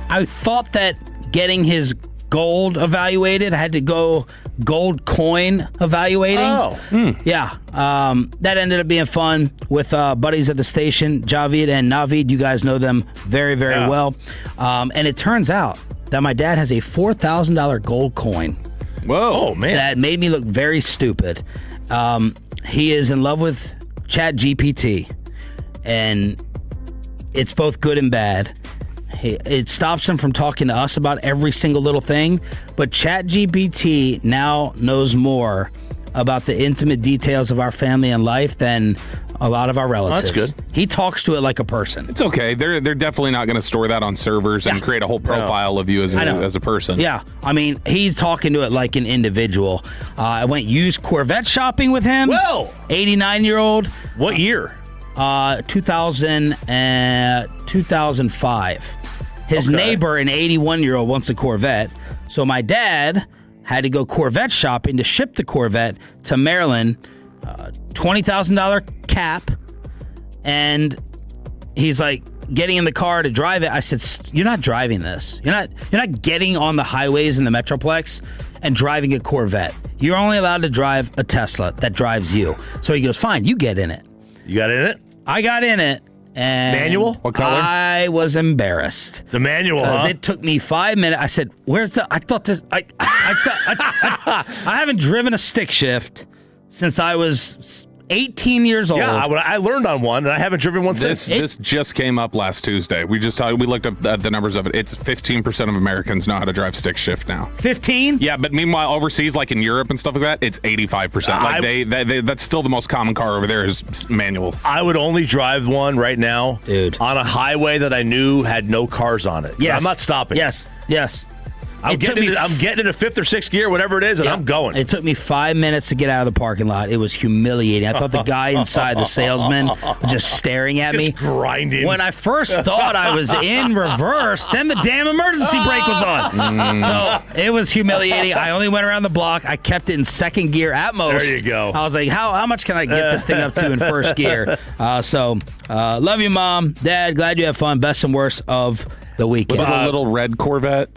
I thought that getting his gold evaluated, I had to go gold coin evaluating. Yeah. That ended up being fun with buddies at the station, Javid and Navid. You guys know them very, very well. And it turns out that my dad has a $4,000 gold coin. Whoa. Oh, man. That made me look very stupid. He is in love with ChatGPT, and it's both good and bad. It stops him from talking to us about every single little thing, but ChatGPT now knows more about the intimate details of our family and life than a lot of our relatives. That's good. He talks to it like a person. It's okay. They're definitely not going to store that on servers and create a whole profile of you as a person. Yeah. I mean, he's talking to it like an individual. I went used Corvette shopping with him. Whoa! 89-year-old. What year? 2005. His neighbor, an 81-year-old, wants a Corvette. So my dad had to go Corvette shopping to ship the Corvette to Maryland. $20,000 cap. And he's like getting in the car to drive it. I said, you're not driving this. You're not getting on the highways in the Metroplex and driving a Corvette. You're only allowed to drive a Tesla that drives you. So he goes, fine, you get in it. You got in it? I got in it. And manual? What color? I was embarrassed. It's a manual, huh? It took me 5 minutes. I said, "Where's the?" I thought this. I haven't driven a stick shift since I was 18 years old. Yeah, I learned on one, and I haven't driven one since. This just came up last Tuesday. We looked up at the numbers of it. It's 15% of Americans know how to drive stick shift now. 15? Yeah, but meanwhile, overseas, like in Europe and stuff like that, it's 85%. That's still the most common car over there is manual. I would only drive one right now, dude, on a highway that I knew had no cars on it. Yes. I'm not stopping. Yes. I'm getting into fifth or sixth gear, whatever it is, and I'm going. It took me 5 minutes to get out of the parking lot. It was humiliating. I thought the guy inside, the salesman, was just staring at me. Grinding. When I first thought I was in reverse, then the damn emergency brake was on. So it was humiliating. I only went around the block. I kept it in second gear at most. There you go. I was like, how much can I get this thing up to in first gear? Love you, Mom. Dad, glad you had fun. Best and worst of the weekend. Was it a little red Corvette?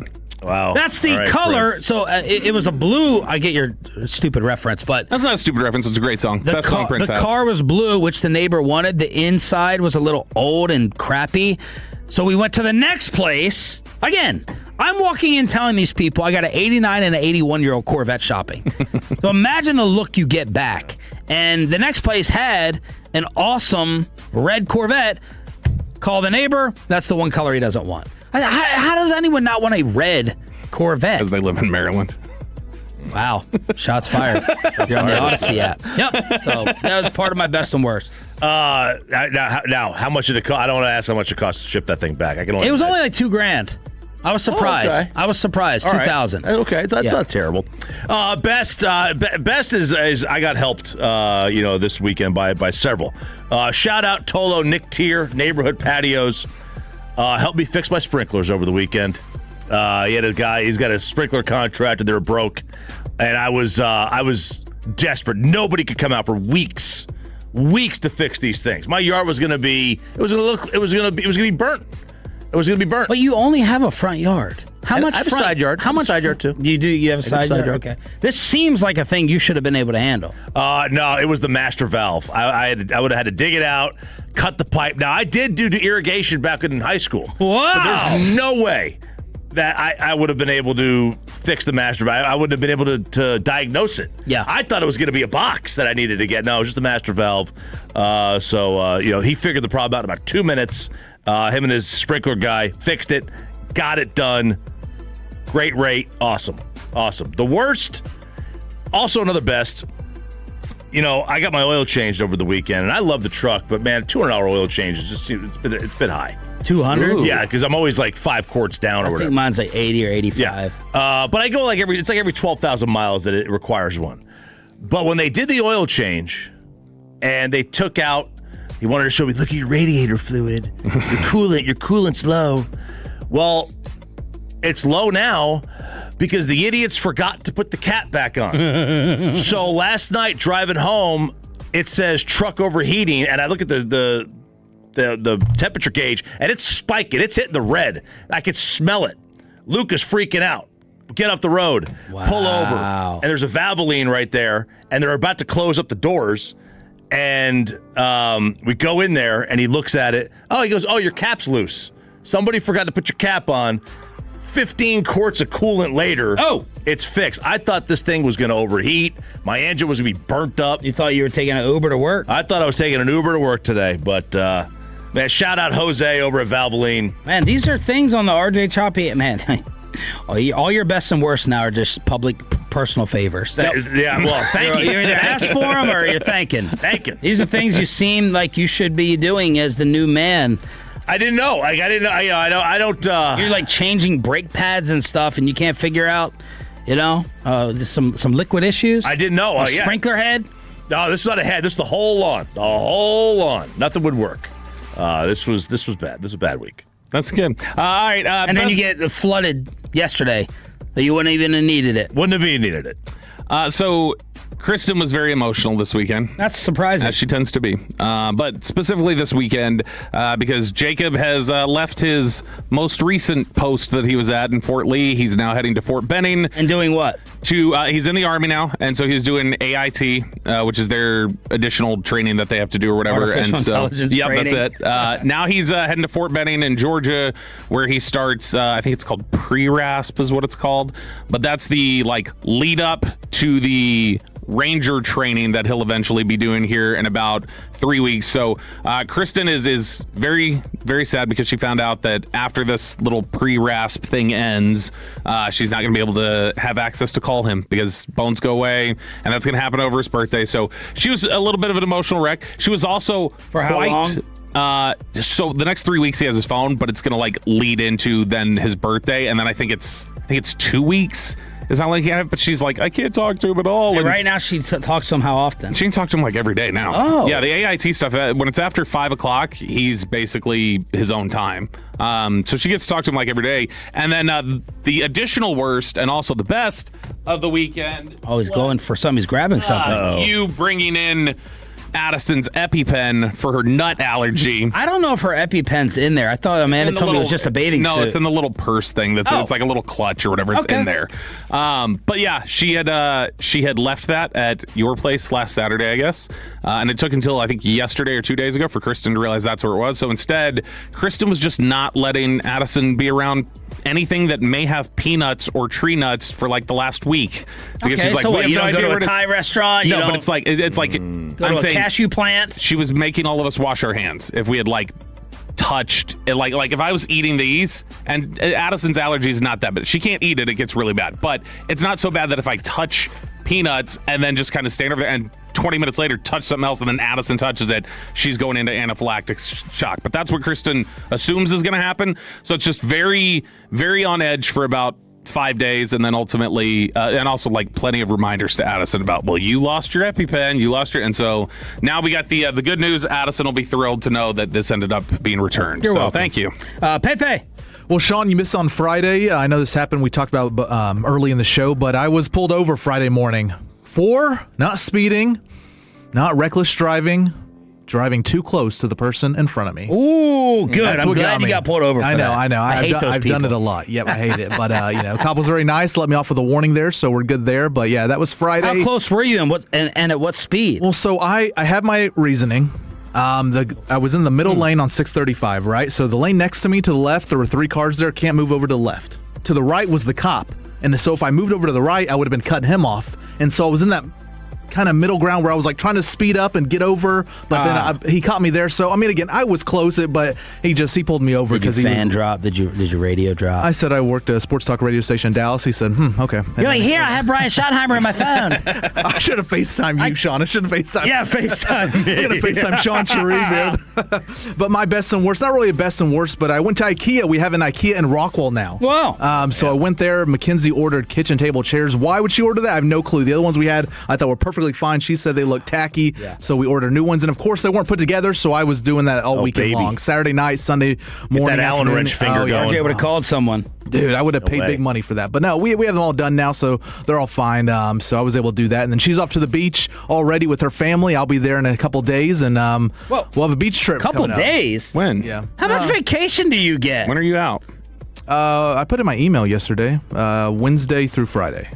Wow. That's the color. Prince. So it was a blue. I get your stupid reference, but that's not a stupid reference. It's a great song. Best song Prince has. The car was blue, which the neighbor wanted. The inside was a little old and crappy. So we went to the next place. Again, I'm walking in telling these people I got an 89 and an 81-year-old Corvette shopping. So imagine the look you get back. And the next place had an awesome red Corvette. Call the neighbor. That's the one color he doesn't want. How does anyone not want a red Corvette? Because they live in Maryland. Wow. Shots fired. You're on the Odyssey app. Yep. So that was part of my best and worst. Now, how much did it cost? I don't want to ask how much it cost to ship that thing back. It was only like $2,000. I was surprised. Oh, okay. I was surprised. 2,000. Right. Okay, that's not terrible. Best is I got helped. This weekend by several. Shout out Tolo Nick Tier, Neighborhood Patios. Helped me fix my sprinklers over the weekend. He had a guy. He's got a sprinkler contractor. They were broke, and I was desperate. Nobody could come out for weeks to fix these things. My yard was going to be. It was going to be burnt. It was going to be burnt. But you only have a front yard. How much? I have a side yard. How much side yard too? You do. You have a side yard. yard. Okay. This seems like a thing you should have been able to handle. No, it was the master valve. I would have had to dig it out, cut the pipe. Now I did do irrigation back in high school. Wow. But there's no way that I would have been able to fix the master valve. I wouldn't have been able to diagnose it. Yeah. I thought it was going to be a box that I needed to get. No, it was just the master valve. So he figured the problem out in about 2 minutes. Him and his sprinkler guy fixed it, got it done. Great rate. Awesome. The worst, also another best. I got my oil changed over the weekend, and I love the truck, but man, $200 oil change is just it's been high. 200? Yeah, because I'm always like 5 quarts down or whatever. I think mine's like 80 or 85. Yeah. But I go every 12,000 miles that it requires one. But when they did the oil change, and they took out, he wanted to show me, look at your radiator fluid, your coolant's low. Well, it's low now because the idiots forgot to put the cap back on. So last night driving home, it says truck overheating, and I look at the temperature gauge, and it's spiking. It's hitting the red. I could smell it. Luke is freaking out. Get off the road. Wow. Pull over. And there's a Valvoline right there, and they're about to close up the doors. And we go in there, and he looks at it. Oh, he goes, your cap's loose. Somebody forgot to put your cap on. 15 quarts of coolant later, it's fixed. I thought this thing was going to overheat. My engine was going to be burnt up. You thought you were taking an Uber to work? I thought I was taking an Uber to work today, but man, shout out Jose over at Valvoline. Man, these are things on the RJ Choppy. Man, all your best and worst now are just public personal favors. Yeah, well, thank you. You either ask for them or you're thanking. Thanking. These are things you seem like you should be doing as the new man. I didn't know. I didn't know. I don't. You're like changing brake pads and stuff, and you can't figure out, some liquid issues. I didn't know. Sprinkler head. No, this is not a head. This is the whole lawn. The whole lawn. Nothing would work. This was bad. This was a bad week. That's good. All right. And then you get flooded yesterday. That you wouldn't even have needed it. Wouldn't have even needed it. So Kristen was very emotional this weekend. That's surprising. As she tends to be. But specifically this weekend, because Jacob has left his most recent post that he was at in Fort Lee. He's now heading to Fort Benning. And doing what? He's in the Army now, and so he's doing AIT, which is their additional training that they have to do or whatever. Artificial intelligence training. That's it. Now he's heading to Fort Benning in Georgia, where he starts, I think it's called pre-RASP is what it's called. But that's the lead up to the Ranger training that he'll eventually be doing here in about 3 weeks. So Kristen is very, very sad because she found out that after this little pre-RASP thing ends, she's not going to be able to have access to call him because bones go away, and that's going to happen over his birthday. So she was a little bit of an emotional wreck. She was also for how long? So the next 3 weeks he has his phone, but it's going to lead into then his birthday, and then I think it's 2 weeks. It's not but she's like, I can't talk to him at all. And right now, she talks to him how often? She can talk to him every day now. Oh. Yeah, the AIT stuff, when it's after 5 o'clock, he's basically his own time. So she gets to talk to him every day. And then the additional worst and also the best of the weekend. Oh, he's going for something. He's grabbing something. You bringing in Addison's EpiPen for her nut allergy. I don't know if her EpiPen's in there. I thought Amanda told me it was just a bathing suit. No, it's in the little purse thing. It's like a little clutch or whatever. It's in there. But yeah, she had left that at your place last Saturday, I guess. And it took until I think yesterday or 2 days ago for Kristen to realize that's where it was. So instead, Kristen was just not letting Addison be around anything that may have peanuts or tree nuts for the last week. Because she's like, so what, you don't go to a Thai restaurant? No, but it's like go to a cashew plant? She was making all of us wash our hands if we had touched it, like if I was eating these, and Addison's allergy is not that bad. She can't eat it; it gets really bad. But it's not so bad that if I touch peanuts and then just kind of stand over there and 20 minutes later touch something else and then Addison touches it, she's going into anaphylactic shock. But that's what Kristen assumes is going to happen. So it's just very, very on edge for about 5 days, and then ultimately, and also like plenty of reminders to Addison about, well, you lost your EpiPen, and so now we got the good news. Addison will be thrilled to know that this ended up being returned. You're welcome. Thank you. Pepe. Well, Sean, you missed on Friday. I know this happened. We talked about early in the show, but I was pulled over Friday morning for not speeding, not reckless driving too close to the person in front of me. Ooh, good. That's I'm what glad got you me. got pulled over for I know. I hate those I've people. done it a lot. Yep, I hate it. But, cop was very nice. Let me off with a warning there, so we're good there. But, yeah, that was Friday. How close were you and at what speed? Well, so I have my reasoning. I was in the middle lane on 635, right? So the lane next to me to the left, there were 3 cars there. Can't move over to the left. To the right was the cop. And so if I moved over to the right, I would have been cutting him off. And so I was in that kind of middle ground where I was like trying to speed up and get over, but then he caught me there. So I mean, again, I was close, but he pulled me over because he drop. Did your radio drop? I said I worked at a sports talk radio station in Dallas. He said, okay. You're like, here, I have Brian Schottenheimer on my phone. I should have FaceTimed you, Sean. I should have FaceTimed. Yeah, FaceTime. I'm gonna FaceTime Sean Cherry. But my best and worst, not really a best and worst, but I went to IKEA. We have an IKEA in Rockwell now. Wow. So I went there. Mackenzie ordered kitchen table chairs. Why would she order that? I have no clue. The other ones we had, I thought were perfectly fine. She said they looked tacky. Yeah. So we ordered new ones. And of course, they weren't put together. So I was doing that all weekend long. Saturday night, Sunday morning. Get that Allen wrench finger going. RJ would have called someone. Dude, I would have paid big money for that. But no, we have them all done now, so they're all fine. So I was able to do that. And then she's off to the beach already with her family. I'll be there in a couple days, and we'll have a beach trip. Couple days? When? Yeah. How much vacation do you get? When are you out? I put in my email yesterday, Wednesday through Friday.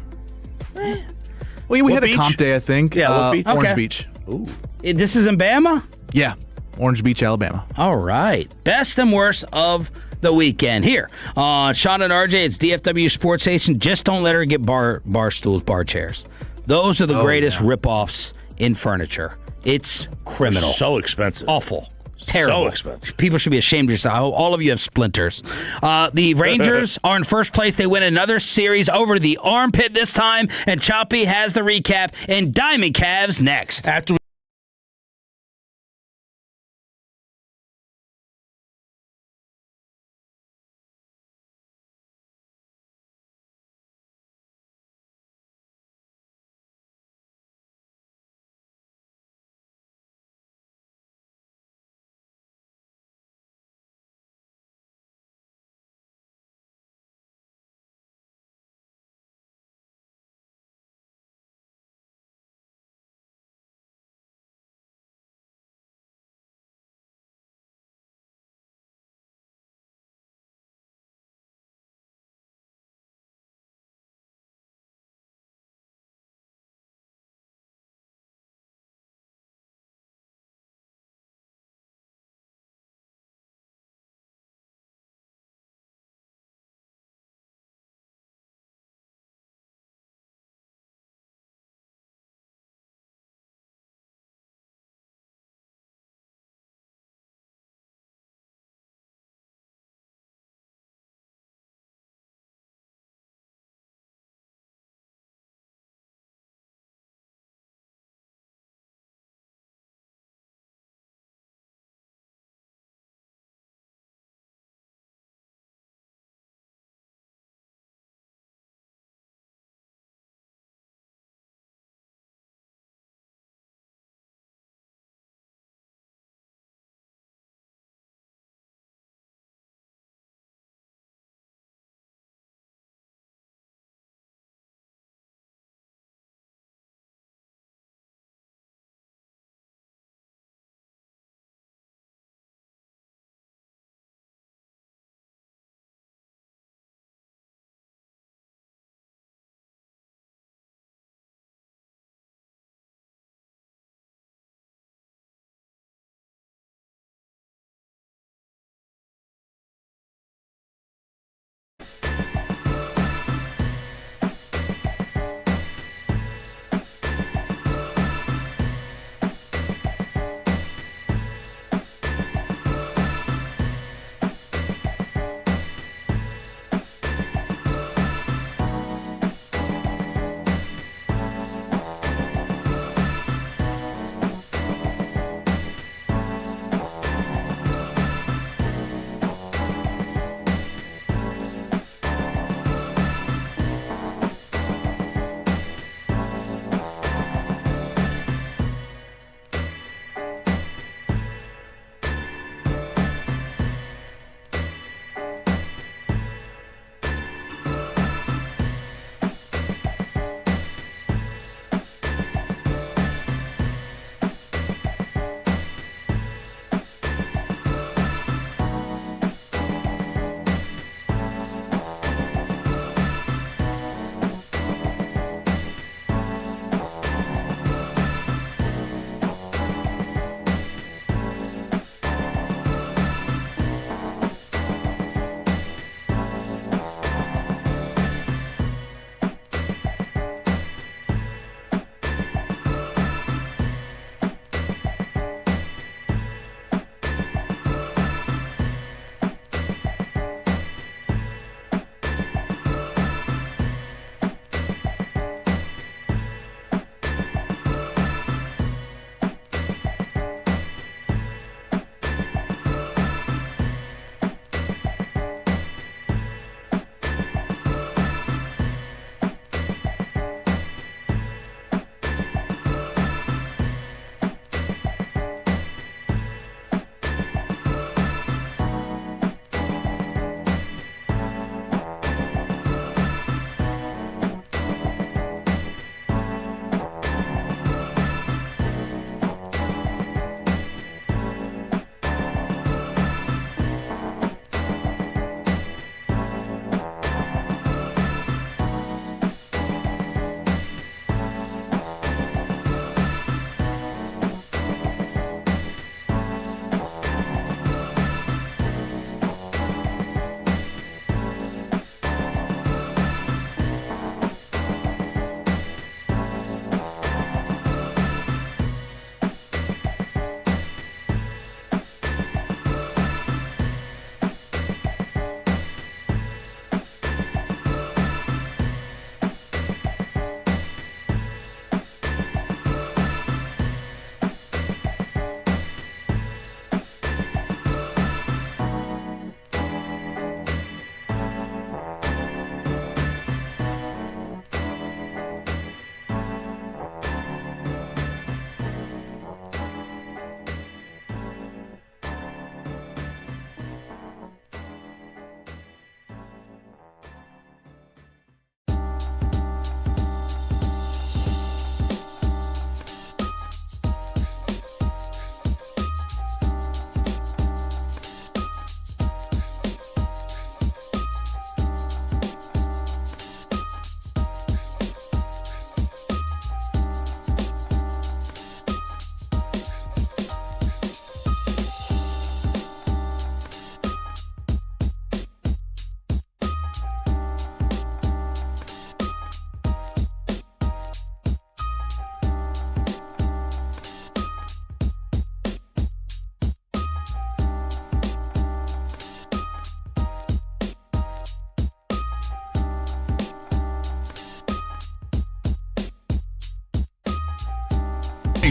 Well, we had a comp day, I think. Yeah, beach? Orange Okay. Beach. Ooh. This is in Bama? Yeah, Orange Beach, Alabama. All right. Best and worst of the weekend. Here on Sean and RJ, it's DFW Sports Station. Just don't let her get bar stools, bar chairs. Those are the greatest rip-offs in furniture. It's criminal. So expensive. Awful. Terrible. So expensive. People should be ashamed of yourself. All of you have splinters. The Rangers are in first place. They win another series over the armpit this time, and Choppy has the recap and Diamond Cavs next. After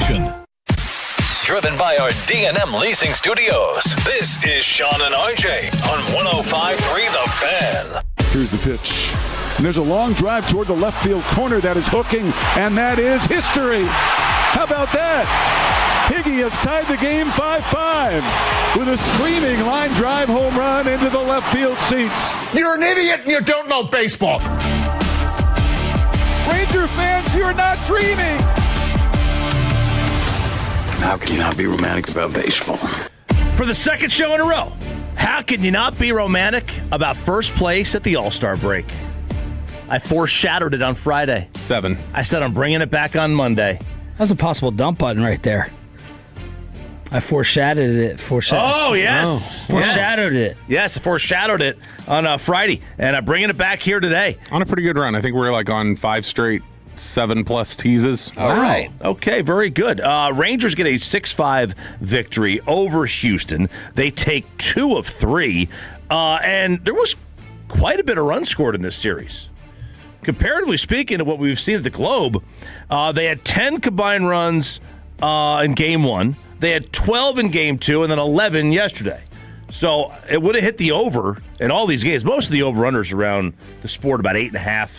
Station. Driven by our D&M Leasing Studios, this is Sean and RJ on 105.3 The Fan. Here's the pitch. And there's a long drive toward the left field corner that is hooking, and that is history. How about that? Higgy has tied the game 5-5 with a screaming line drive home run into the left field seats. You're an idiot and you don't know baseball. Ranger fans, you're not dreaming. How can you not be romantic about baseball? For the second show in a row, how can you not be romantic about first place at the All-Star break? I foreshadowed it on Friday. 7. I said I'm bringing it back on Monday. That's a possible dump button right there. I foreshadowed it. Oh, yes. Foreshadowed it. Yes, I foreshadowed it on Friday, and I'm bringing it back here today. On a pretty good run. I think we're like on 5 straight 7+ teases. All right. Okay, very good. Rangers get a 6-5 victory over Houston. They take 2 of 3, and there was quite a bit of runs scored in this series. Comparatively speaking to what we've seen at the Globe, they had 10 combined runs in Game 1. They had 12 in Game 2 and then 11 yesterday. So it would have hit the over in all these games. Most of the over-runners around the sport about 8.5.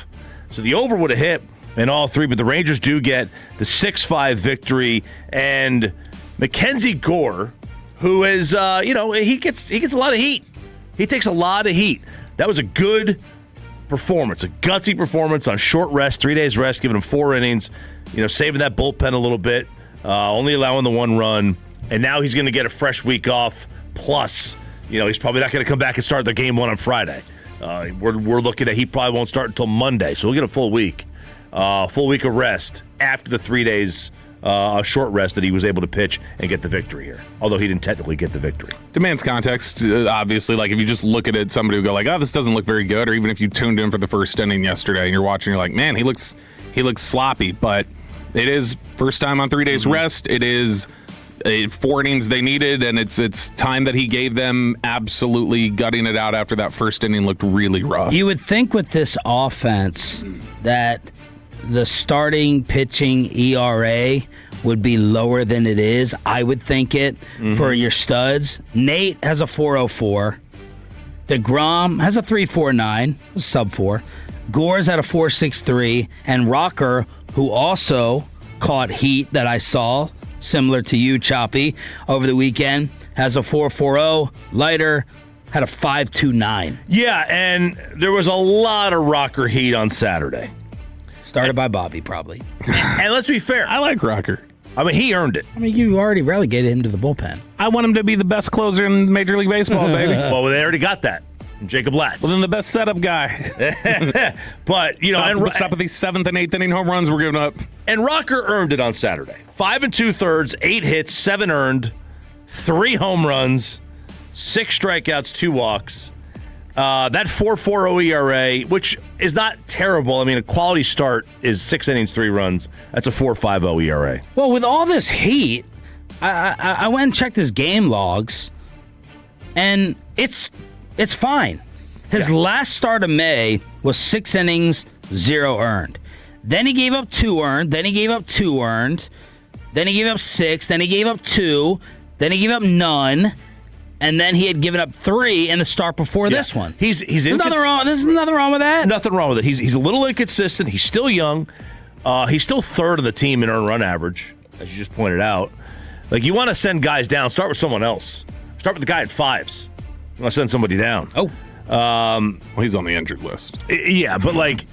So the over would have hit in all 3, but the Rangers do get the 6-5 victory. And Mackenzie Gore, who is, he gets a lot of heat. He takes a lot of heat. That was a good performance, a gutsy performance on short rest, 3 days rest, giving him 4 innings, saving that bullpen a little bit, only allowing the 1 run, and now he's going to get a fresh week off, plus, he's probably not going to come back and start the Game 1 on Friday. We're looking at he probably won't start until Monday, so we'll get a full week of rest after the 3 days short rest that he was able to pitch and get the victory here, although he didn't technically get the victory. Demands context, obviously. Like, if you just look at it, somebody would go like, oh, this doesn't look very good, or even if you tuned in for the first inning yesterday and you're watching, you're like, man, he looks sloppy, but it is first time on 3 days rest. It is 4 innings they needed, and it's time that he gave them, absolutely gutting it out after that first inning looked really rough. You would think with this offense that the starting pitching ERA would be lower than it is. I would think it for your studs. Nate has a 4.04. DeGrom has a 3.49, sub 4. Gore's at a 4.63, and Rocker, who also caught heat that I saw, similar to you, Choppy, over the weekend, has a 4.40. Lighter had a 5.29. Yeah, and there was a lot of Rocker heat on Saturday. Started by Bobby, probably. And let's be fair. I like Rocker. I mean, he earned it. I mean, you already relegated him to the bullpen. I want him to be the best closer in Major League Baseball, baby. Well, they already got that. Jacob Latz. Well, then the best setup guy. But, stop with these 7th and 8th inning home runs we're giving up. And Rocker earned it on Saturday. 5 2/3, 8 hits, 7 earned, 3 home runs, 6 strikeouts, 2 walks. That 4.40 ERA, which is not terrible. I mean, a quality start is 6 innings, 3 runs. That's a 4.50 ERA. Well, with all this heat, I went and checked his game logs, and it's fine. His last start of May was 6 innings, 0 earned. Then he gave up 2 earned. Then he gave up 2 earned. Then he gave up 6. Then he gave up 2. Then he gave up none. And then he had given up 3 in the start before this one. There's nothing wrong. There's nothing wrong with that. Nothing wrong with it. He's a little inconsistent. He's still young. He's still 3rd of the team in earned run average, as you just pointed out. Like, you want to send guys down, start with someone else. Start with the guy at 5s. You want to send somebody down. Oh. Well, he's on the injured list. Yeah, but like,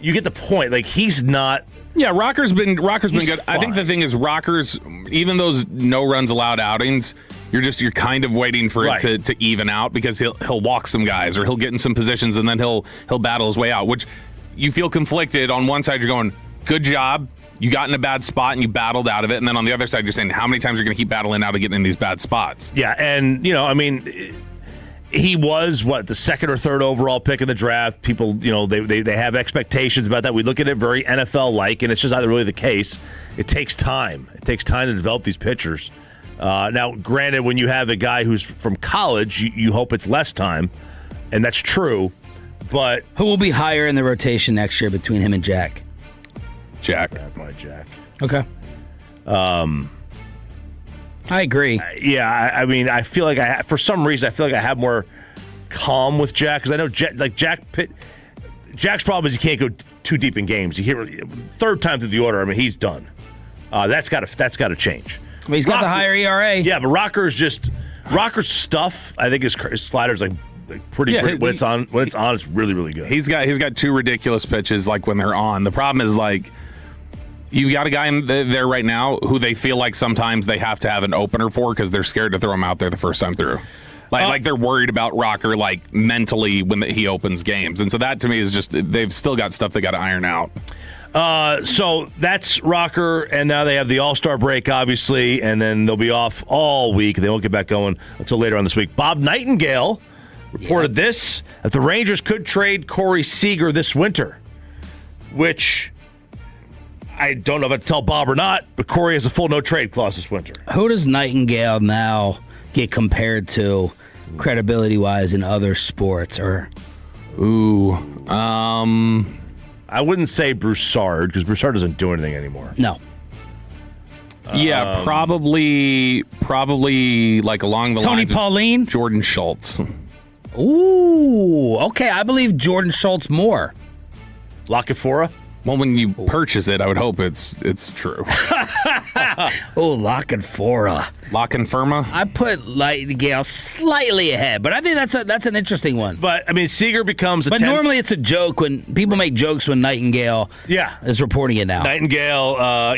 you get the point. Like, he's not. Yeah, Rocker's been good. Fine. I think the thing is, Rocker's, even those no runs allowed outings, you're kind of waiting for it to even out, because he'll walk some guys, or he'll get in some positions and then he'll battle his way out, which you feel conflicted. On one side, you're going, good job, you got in a bad spot and you battled out of it, and then on the other side, you're saying, how many times are you going to keep battling out of getting in these bad spots? Yeah, and he was the 2nd or 3rd overall pick in the draft. People, they have expectations about that. We look at it very NFL-like, and it's just not really the case. It takes time. It takes time to develop these pitchers. Now, granted, when you have a guy who's from college, you hope it's less time, and that's true. But who will be higher in the rotation next year between him and Jack? Jack. Jack. Okay. I agree. I mean, I feel like for some reason, I feel like I have more calm with Jack because I know Jack's problem is he can't go too deep in games. You hear third time through the order, I mean, he's done. That's got to change. Well, he's got the higher ERA. Yeah, but Rocker's stuff. I think his slider's like pretty great. When it's on, it's really, really good. He's got two ridiculous pitches like when they're on. The problem is like you got a guy in there right now who they feel like sometimes they have to have an opener for because they're scared to throw him out there the first time through. Like they're worried about Rocker like mentally when he opens games, and so that to me is just they've still got stuff they got to iron out. So that's Rocker, and now they have the All-Star break, obviously, and then they'll be off all week. They won't get back going until later on this week. Bob Nightingale reported this, that the Rangers could trade Corey Seager this winter, which I don't know if I tell Bob or not, but Corey has a full no-trade clause this winter. Who does Nightingale now get compared to credibility-wise in other sports? I wouldn't say Broussard, because Broussard doesn't do anything anymore. No. Yeah, probably like along the Tony lines Pauline? of Jordan Schultz. Ooh, okay. I believe Jordan Schultz more. Lockett-Fora? Well, when you purchase it, I would hope it's true. Oh, Lockett-Fora. Lock-and-Firma? I put Nightingale slightly ahead, but I think that's an interesting one. But, I mean, Seager becomes But normally it's a joke when people make jokes when Nightingale is reporting it now. Nightingale,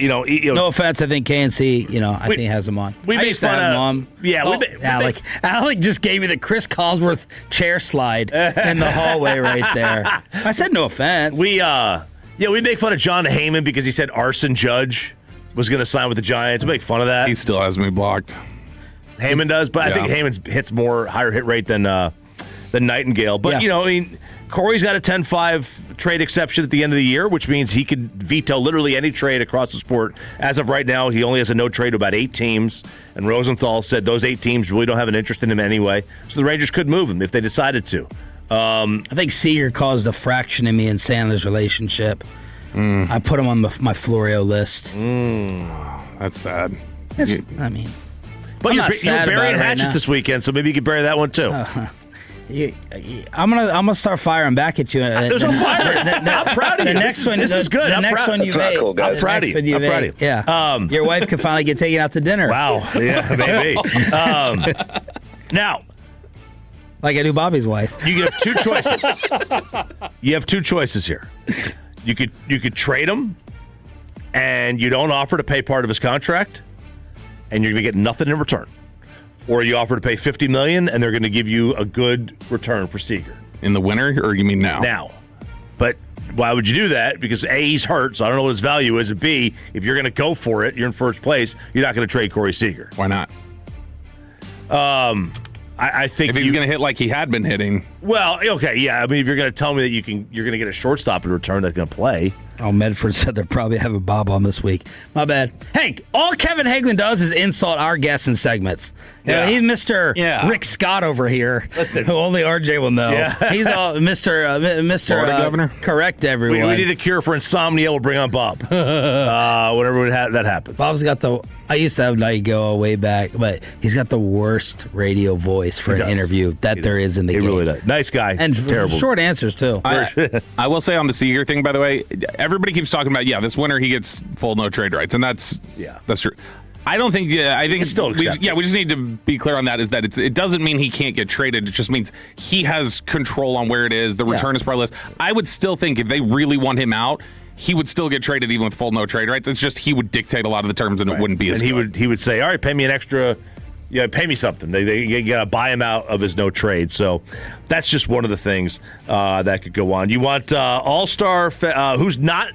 no offense, I think KNC, I think has him on. We I made used to fun have him of on. Yeah, Alec just gave me the Chris Cosworth chair slide in the hallway right there. I said no offense. We make fun of John Heyman because he said Arson Judge was going to sign with the Giants. We make fun of that. He still has me blocked. Heyman does, but I think Heyman's hits higher hit rate than Nightingale. But, Corey's got a 10-5 trade exception at the end of the year, which means he could veto literally any trade across the sport. As of right now, he only has a no trade to about 8 teams, and Rosenthal said those 8 teams really don't have an interest in him anyway. So the Rangers could move him if they decided to. I think Seager caused a fraction in me and Sandler's relationship. I put him on my Florio list. That's sad. But you're burying hatchets this weekend, so maybe you can bury that one too. I'm gonna start firing back at you. There's no fire. I'm proud of you. This is good. The next one you made. I'm proud of you. I'm proud of you. Yeah. Your wife could finally get taken out to dinner. Wow. Yeah, maybe. Now. Like I do Bobby's wife. You have 2 choices. You have 2 choices here. You could trade him, and you don't offer to pay part of his contract, and you're going to get nothing in return. Or you offer to pay $50 million, and they're going to give you a good return for Seager. In the winter, or you mean now? Now. But why would you do that? Because A, he's hurt, so I don't know what his value is. And B, if you're going to go for it, you're in first place, you're not going to trade Corey Seager. Why not? I think if he's going to hit like he had been hitting. Well, okay, yeah. I mean, if you're going to tell me that you're going to get a shortstop in return that's going to play. Oh, Medford said they're probably having Bob on this week. My bad. Hey, all Kevin Hagelin does is insult our guests in segments. Yeah. He's Mr. Rick Scott over here, who only RJ will know. Yeah. He's all Mr. Florida governor. Correct everyone. We need a cure for insomnia. We'll bring on Bob whenever that happens. Bob's got I used to have Nightingale way back, but he's got the worst radio voice for an interview there is in the game. He really does. Nice guy. And terrible. Short answers, too. I will say on the Seager thing, by the way, everybody keeps talking about, this winter he gets full no trade rights, and that's true. I don't think. I think it's still accepted. We just need to be clear on that. Is that it doesn't mean he can't get traded. It just means he has control on where it is. The return is part of the list. I would still think if they really want him out, he would still get traded even with full no trade rights. It's just he would dictate a lot of the terms, and it wouldn't be as. And he would say, "All right, pay me an extra. Pay me something." They got to buy him out of his no trade. So that's just one of the things that could go on. You want All-Star who's not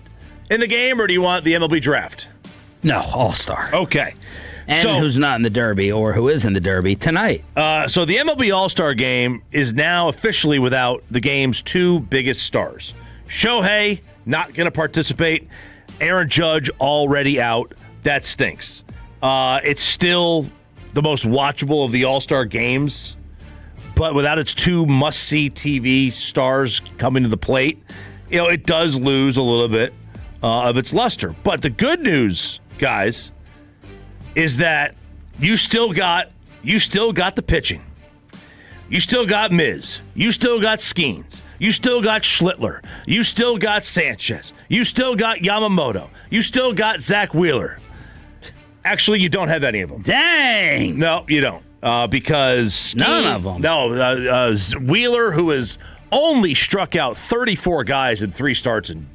in the game, or do you want the MLB draft? No, All-Star. Okay. And who's not in the Derby or who is in the Derby tonight. So the MLB All-Star game is now officially without the game's 2 biggest stars. Shohei, not going to participate. Aaron Judge, already out. That stinks. It's still the most watchable of the All-Star games, but without its 2 must-see TV stars coming to the plate, it does lose a little bit of its luster. But the good news, guys, is that you still got the pitching. You still got Miz. You still got Skeens. You still got Schlittler. You still got Sanchez. You still got Yamamoto. You still got Zach Wheeler. Actually, you don't have any of them. Dang! No, you don't. Because none of them. No, Wheeler, who has only struck out 34 guys in 3 starts in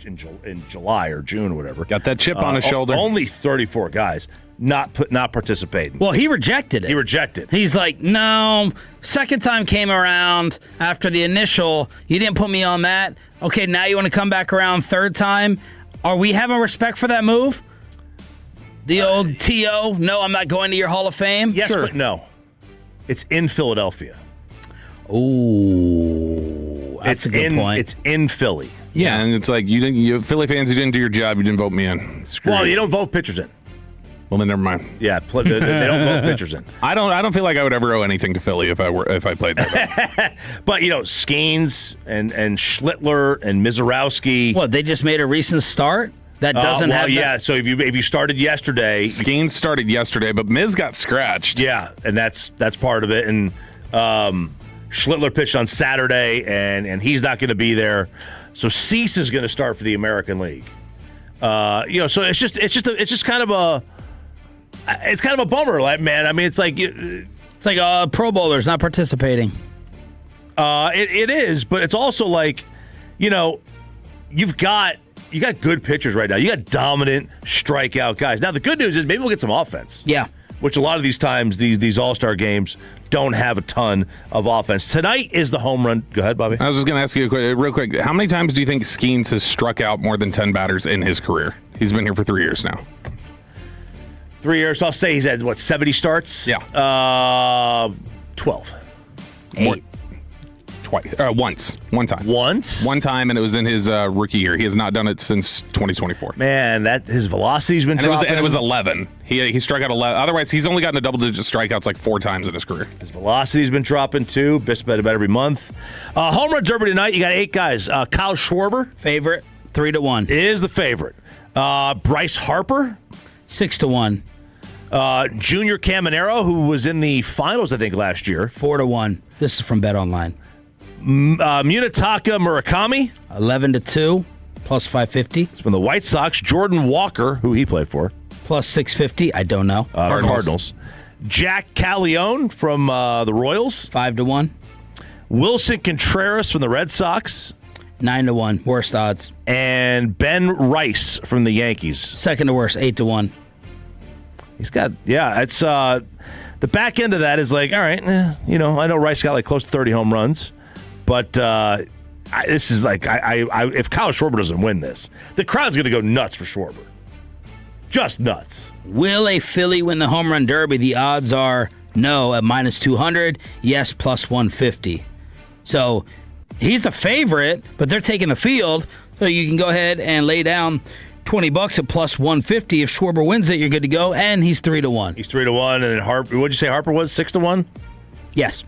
July or June or whatever. Got that chip on his shoulder. Only 34 guys not participating. Well, he rejected it. He rejected. He's like, no. Second time came around after the initial. You didn't put me on that. Okay, now you want to come back around third time? Are we having respect for that move? The old T.O., no, I'm not going to your Hall of Fame? Yes, but no. It's in Philadelphia. Ooh, that's a good point. It's in Philly. Yeah, and it's like, you Philly fans, you didn't do your job. You didn't vote me in. Well, you don't vote pitchers in. Well, then never mind. Yeah, they don't vote pitchers in. I don't feel like I would ever owe anything to Philly if I played there. But Skeens and Schlittler and Mizorowski. What, they just made a recent start? That doesn't have. Yeah. So if you started yesterday, Skeens started yesterday, but Miz got scratched. Yeah, and that's part of it. And Schlittler pitched on Saturday, and he's not going to be there. So Cease is going to start for the American League. So it's just kind of a. It's kind of a bummer, man. I mean, it's like Pro Bowlers not participating. It is, but it's also like, you've got good pitchers right now. You got dominant strikeout guys. Now the good news is maybe we'll get some offense. Yeah, which a lot of these times these All-Star games don't have a ton of offense. Tonight is the home run. Go ahead, Bobby. I was just going to ask you real quick. How many times do you think Skeens has struck out more than 10 batters in his career? He's been here for 3 years now. 3 years. I'll say he's had 70 starts. Yeah. 12. 8. Twice. Once. One time. Once? One time, and it was in his rookie year. He has not done it since 2024. Man, his velocity's been dropping. And it was 11. He struck out 11. Otherwise, he's only gotten a double-digit strikeouts like 4 times in his career. His velocity's been dropping, too. Best bet about every month. Home run derby tonight. You got 8 guys. Kyle Schwarber. Favorite, 3-1. Is the favorite. Bryce Harper. 6-1. Junior Caminero, who was in the finals, I think, last year. 4-1. This is from Bet Online. Munetaka Murakami. 11-2. Plus 550. It's from the White Sox. Jordan Walker, who he played for. Plus 650. I don't know. Cardinals. Jack Calleone from the Royals. 5-1. Wilson Contreras from the Red Sox. 9-1. Worst odds. And Ben Rice from the Yankees. Second to worst. 8-1. He's got, it's the back end of that is like, all right, I know Rice got like close to 30 home runs, but this is like, if Kyle Schwarber doesn't win this, the crowd's going to go nuts for Schwarber. Just nuts. Will a Philly win the home run derby? The odds are no at -200, yes plus 150. So he's the favorite, but they're taking the field, so you can go ahead and lay down $20 at plus 150. If Schwarber wins it, you're good to go, and he's 3-1. He's 3-1, and then Harper. What'd you say Harper was? 6-1. Yes,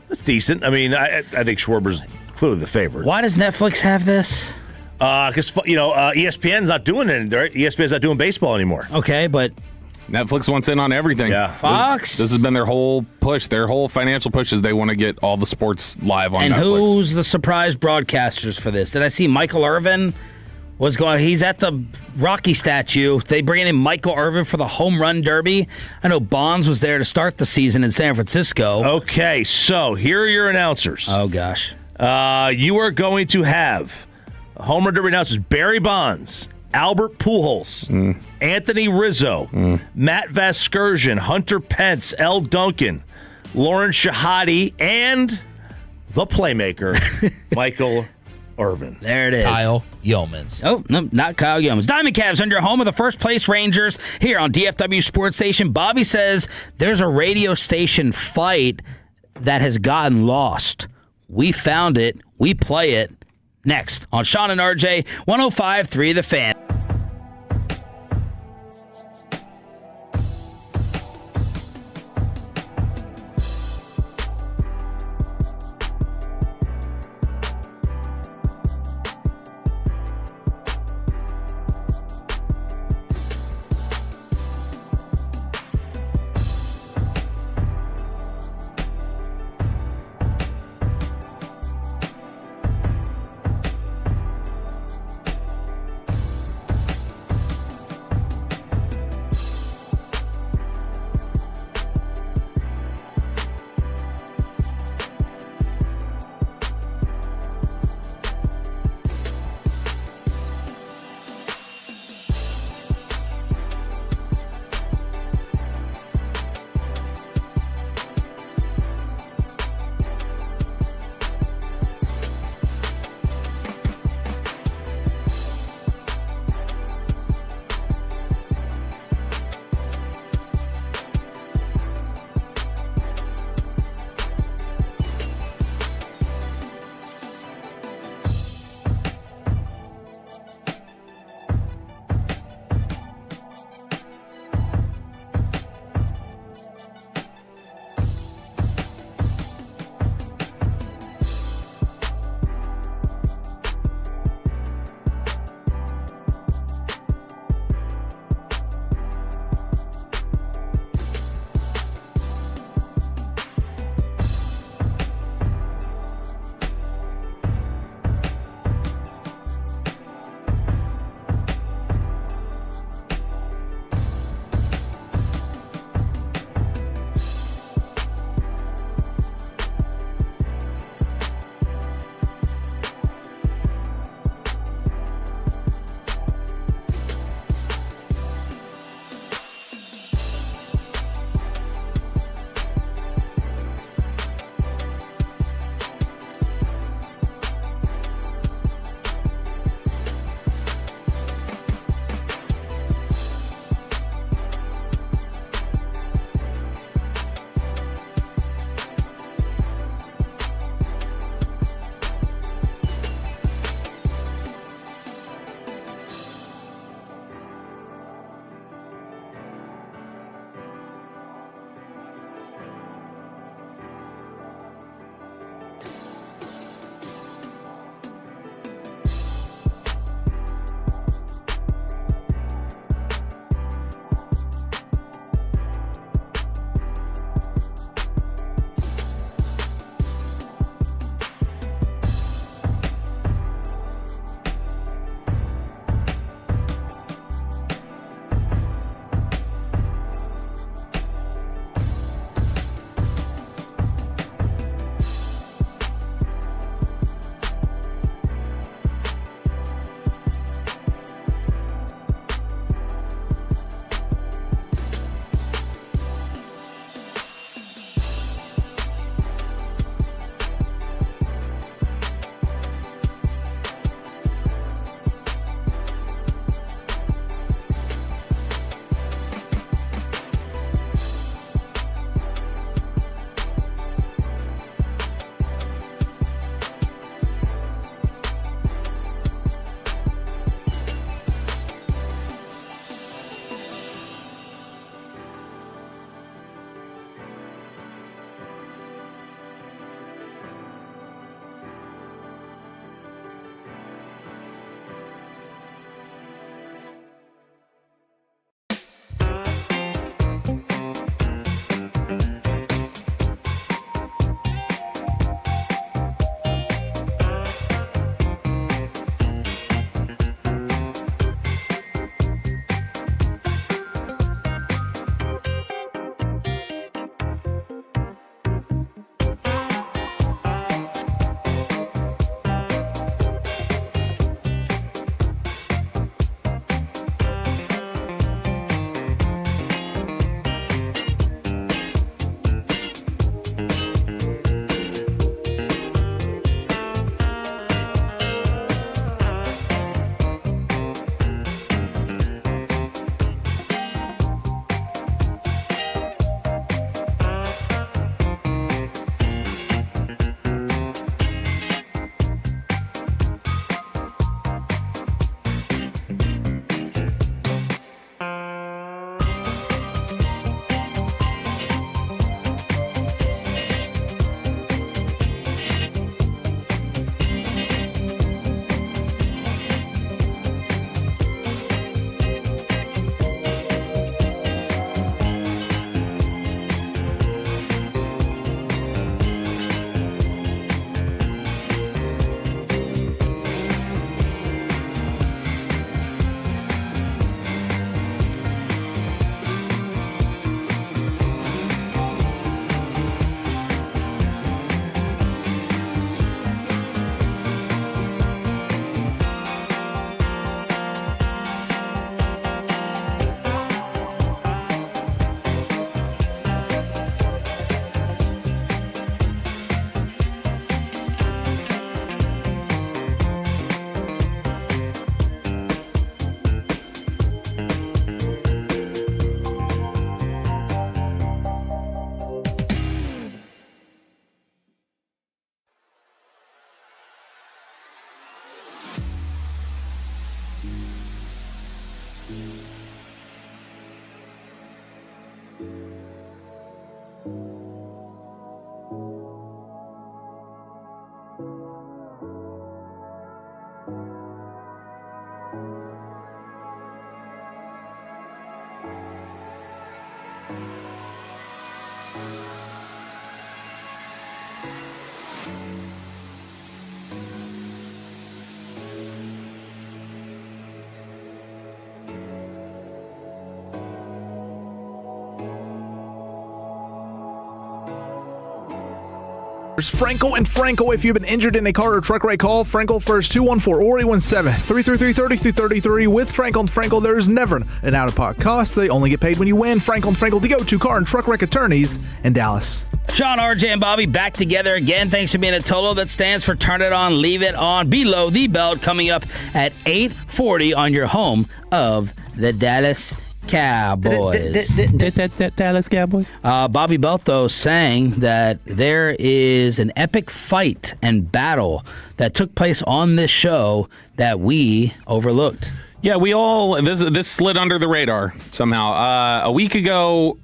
that's decent. I mean, I think Schwarber's clearly the favorite. Why does Netflix have this? Because ESPN's not doing it. Right? ESPN's not doing baseball anymore. Okay, but Netflix wants in on everything. Yeah, Fox. This has been their whole push. Their whole financial push is they want to get all the sports live on and Netflix. And who's the surprise broadcasters for this? Did I see Michael Irvin? He's at the Rocky statue. They bring in Michael Irvin for the home run derby. I know Bonds was there to start the season in San Francisco. Okay, so here are your announcers. Oh, gosh. You are going to have home run derby announcers Barry Bonds, Albert Pujols, Anthony Rizzo, Matt Vasgersian, Hunter Pence, L. Duncan, Lauren Shahadi, and the playmaker, Michael Irvin. There it is. Kyle Yeomans. Oh, no, not Kyle Yeomans. Diamond Cavs under home of the first place Rangers here on DFW Sports Station. Bobby says there's a radio station fight that has gotten lost. We found it. We play it next on Sean and RJ 105.3 The Fan. Frankel and Frankel. If you've been injured in a car or truck wreck, call Frankel first 214-817-333-3333 with Frankel and Frankel. There's never an out-of-pocket cost. They only get paid when you win. Frankel and Frankel, the go-to car and truck wreck attorneys in Dallas. Sean, RJ, and Bobby back together again. Thanks for being a Toto. That stands for Turn It On, Leave It On. Below the Belt coming up at 8:40 on your home of the Dallas Cowboys. Dallas Cowboys. Bobby Belto saying that there is an epic fight and battle that took place on this show that we overlooked. Yeah, we all this slid under the radar somehow. A week ago,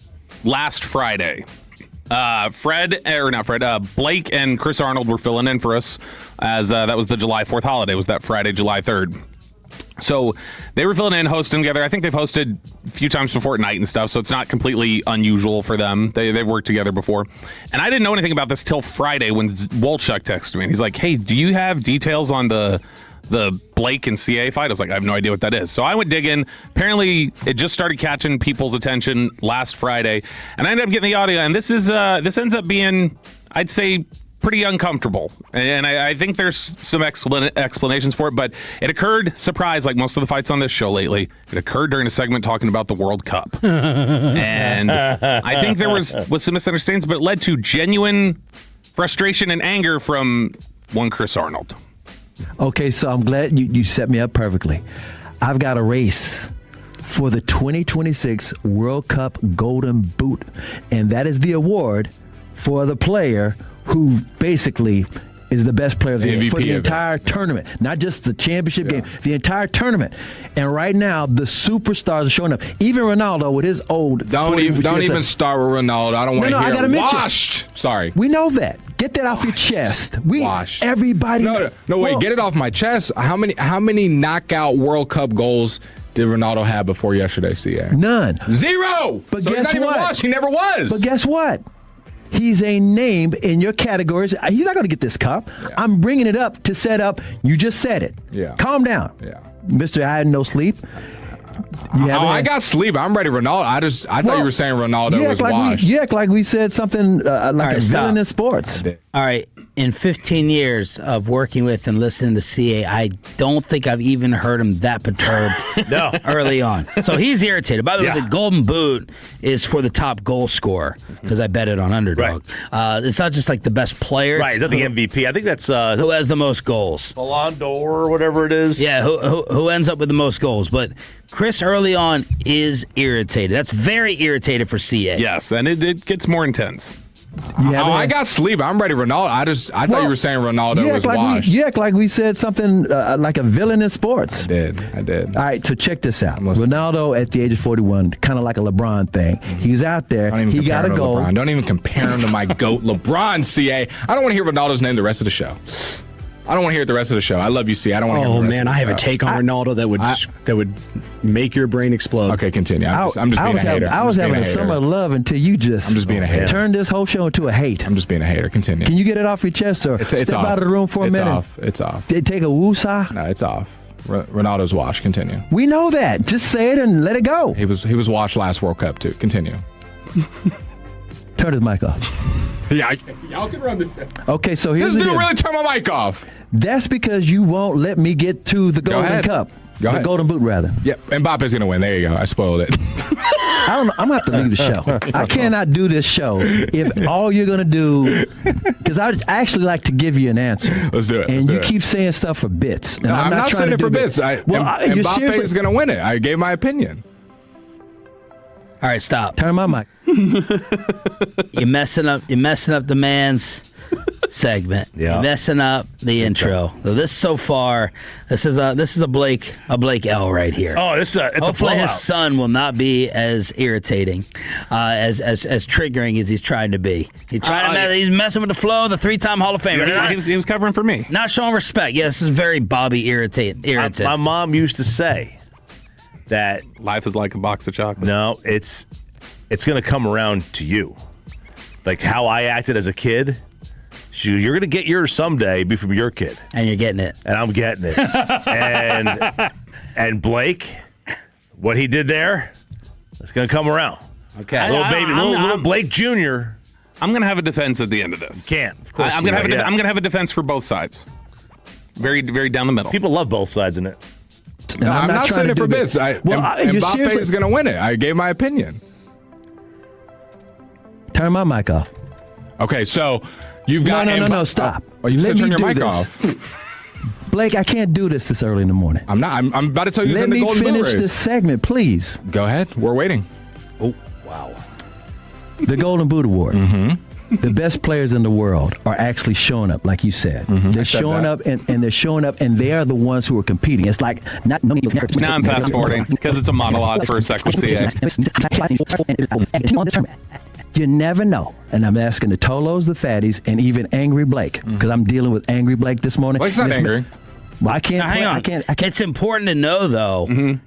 last Friday, Blake and Chris Arnold were filling in for us as that was the July 4th holiday. Was that Friday, July 3rd? So they were filling in, hosting together. I think they've hosted a few times before at night and stuff, so it's not completely unusual for them. They've worked together before. And I didn't know anything about this till Friday when Wolchuk texted me. And he's like, hey, do you have details on the Blake and CA fight? I was like, I have no idea what that is. So I went digging. Apparently, it just started catching people's attention last Friday. And I ended up getting the audio. And this ends up being, I'd say, pretty uncomfortable, and I think there's some explanations for it, but it occurred, surprise, like most of the fights on this show lately, it occurred during a segment talking about the World Cup. And I think there was some misunderstandings, but it led to genuine frustration and anger from one Chris Arnold. Okay, so I'm glad you set me up perfectly. I've got a race for the 2026 World Cup Golden Boot, and that is the award for the player who basically is the best player of the year for the entire tournament, not just the championship game, the entire tournament. And right now, the superstars are showing up. Even Ronaldo with his old. Don't even start with Ronaldo. I don't want to hear it. Washed. Sorry. We know that. Get that off your chest. Washed. Everybody. No, wait. Get it off my chest. How many knockout World Cup goals did Ronaldo have before yesterday, CA? None. 0. But so guess he's not what? Even washed. He never was. But guess what? He's a name in your categories. He's not going to get this cup. Yeah. I'm bringing it up to set up. You just said it. Yeah. Calm down. Yeah. Mister, I had no sleep. I got sleep. I'm ready, Ronaldo. I thought you were saying Ronaldo was washed. You act like we said something like a villain in sports. All right. In 15 years of working with and listening to CA, I don't think I've even heard him that perturbed early on. So he's irritated. By the way, the Golden Boot is for the top goal scorer because I bet it on Underdog. Right. It's not just like the best player. Right, it's not the MVP. I think that's who has the most goals. Ballon d'Or or whatever it is. Yeah, who ends up with the most goals. But Chris early on is irritated. That's very irritated for CA. Yes, and it gets more intense. I got sleep. I'm ready, Ronaldo. I thought you were saying Ronaldo was washed. You act like we said something like a villain in sports. I did. All right, so check this out. Ronaldo at the age of 41, kind of like a LeBron thing. He's out there. He got to go. LeBron. Don't even compare him to my GOAT, LeBron, CA. I don't want to hear Ronaldo's name the rest of the show. I don't want to hear it the rest of the show. I love you, C. I don't want to hear the rest of the show. I have a take on Ronaldo that would make your brain explode. Okay, continue. I'm just being a hater. I was having a summer of love until you just. I'm just being a hater. Turned this whole show into a hate. I'm just being a hater. Continue. Can you get it off your chest, or step out of the room for a minute? It's off. Did take a woosah? No, it's off. Ronaldo's washed. Continue. We know that. Just say it and let it go. He was washed last World Cup too. Continue. Turn his mic off. Yeah, y'all can run the show. Okay, so here's the deal. This dude really turn my mic off. That's because you won't let me get to the Golden Cup. The Golden Boot, rather. Yep, and Mbappe's going to win. There you go. I spoiled it. I don't know. I'm going to have to leave the show. I cannot do this show if all you're going to do, because I actually like to give you an answer. Let's do it. And you keep saying stuff for bits. And no, I'm not saying it for bits. Mbappe is going to win it. I gave my opinion. All right, stop. Turn my mic. You're messing up the man's segment. Yeah. Messing up the intro. So this is a Blake L right here. Oh, it's a Hopefully blowout. his son will not be as irritating, as triggering as he's trying to be. He's messing with the flow. The 3-time Hall of Famer. He was covering for me. Not showing respect. Yeah, this is very Bobby irritant. My mom used to say that life is like a box of chocolate. No, it's going to come around to you. Like how I acted as a kid. You're going to get yours someday, be from your kid. And you're getting it. And I'm getting it. and Blake, what he did there, it's going to come around. Okay. Little Blake Jr. I'm going to have a defense at the end of this. You can't. Of course I'm going to have a defense for both sides. Very, very down the middle. People love both sides in it. No, I'm not saying it for bits. Mbappe is going to win it. I gave my opinion. Turn my mic off. Okay, so you've got... No, stop. Oh, you said turn your mic this. off. Blake, I can't do this early in the morning. I'm not. I'm about to tell you Let in the me Golden Boot finish race. this segment, please. Go ahead. We're waiting. Oh, wow. The Golden Boot Award. Mm-hmm. The best players in the world are actually showing up, like you said. Mm-hmm. They're showing up, and they're showing up, and they are the ones who are competing. It's like not. Now I'm fast forwarding because it's a monologue for a sec with CA. You never know. And I'm asking the Tolos, the Fatties, and even Angry Blake, because I'm dealing with Angry Blake this morning. Blake's not angry. Well, I can't. Hang on. I can't. It's important to know, though,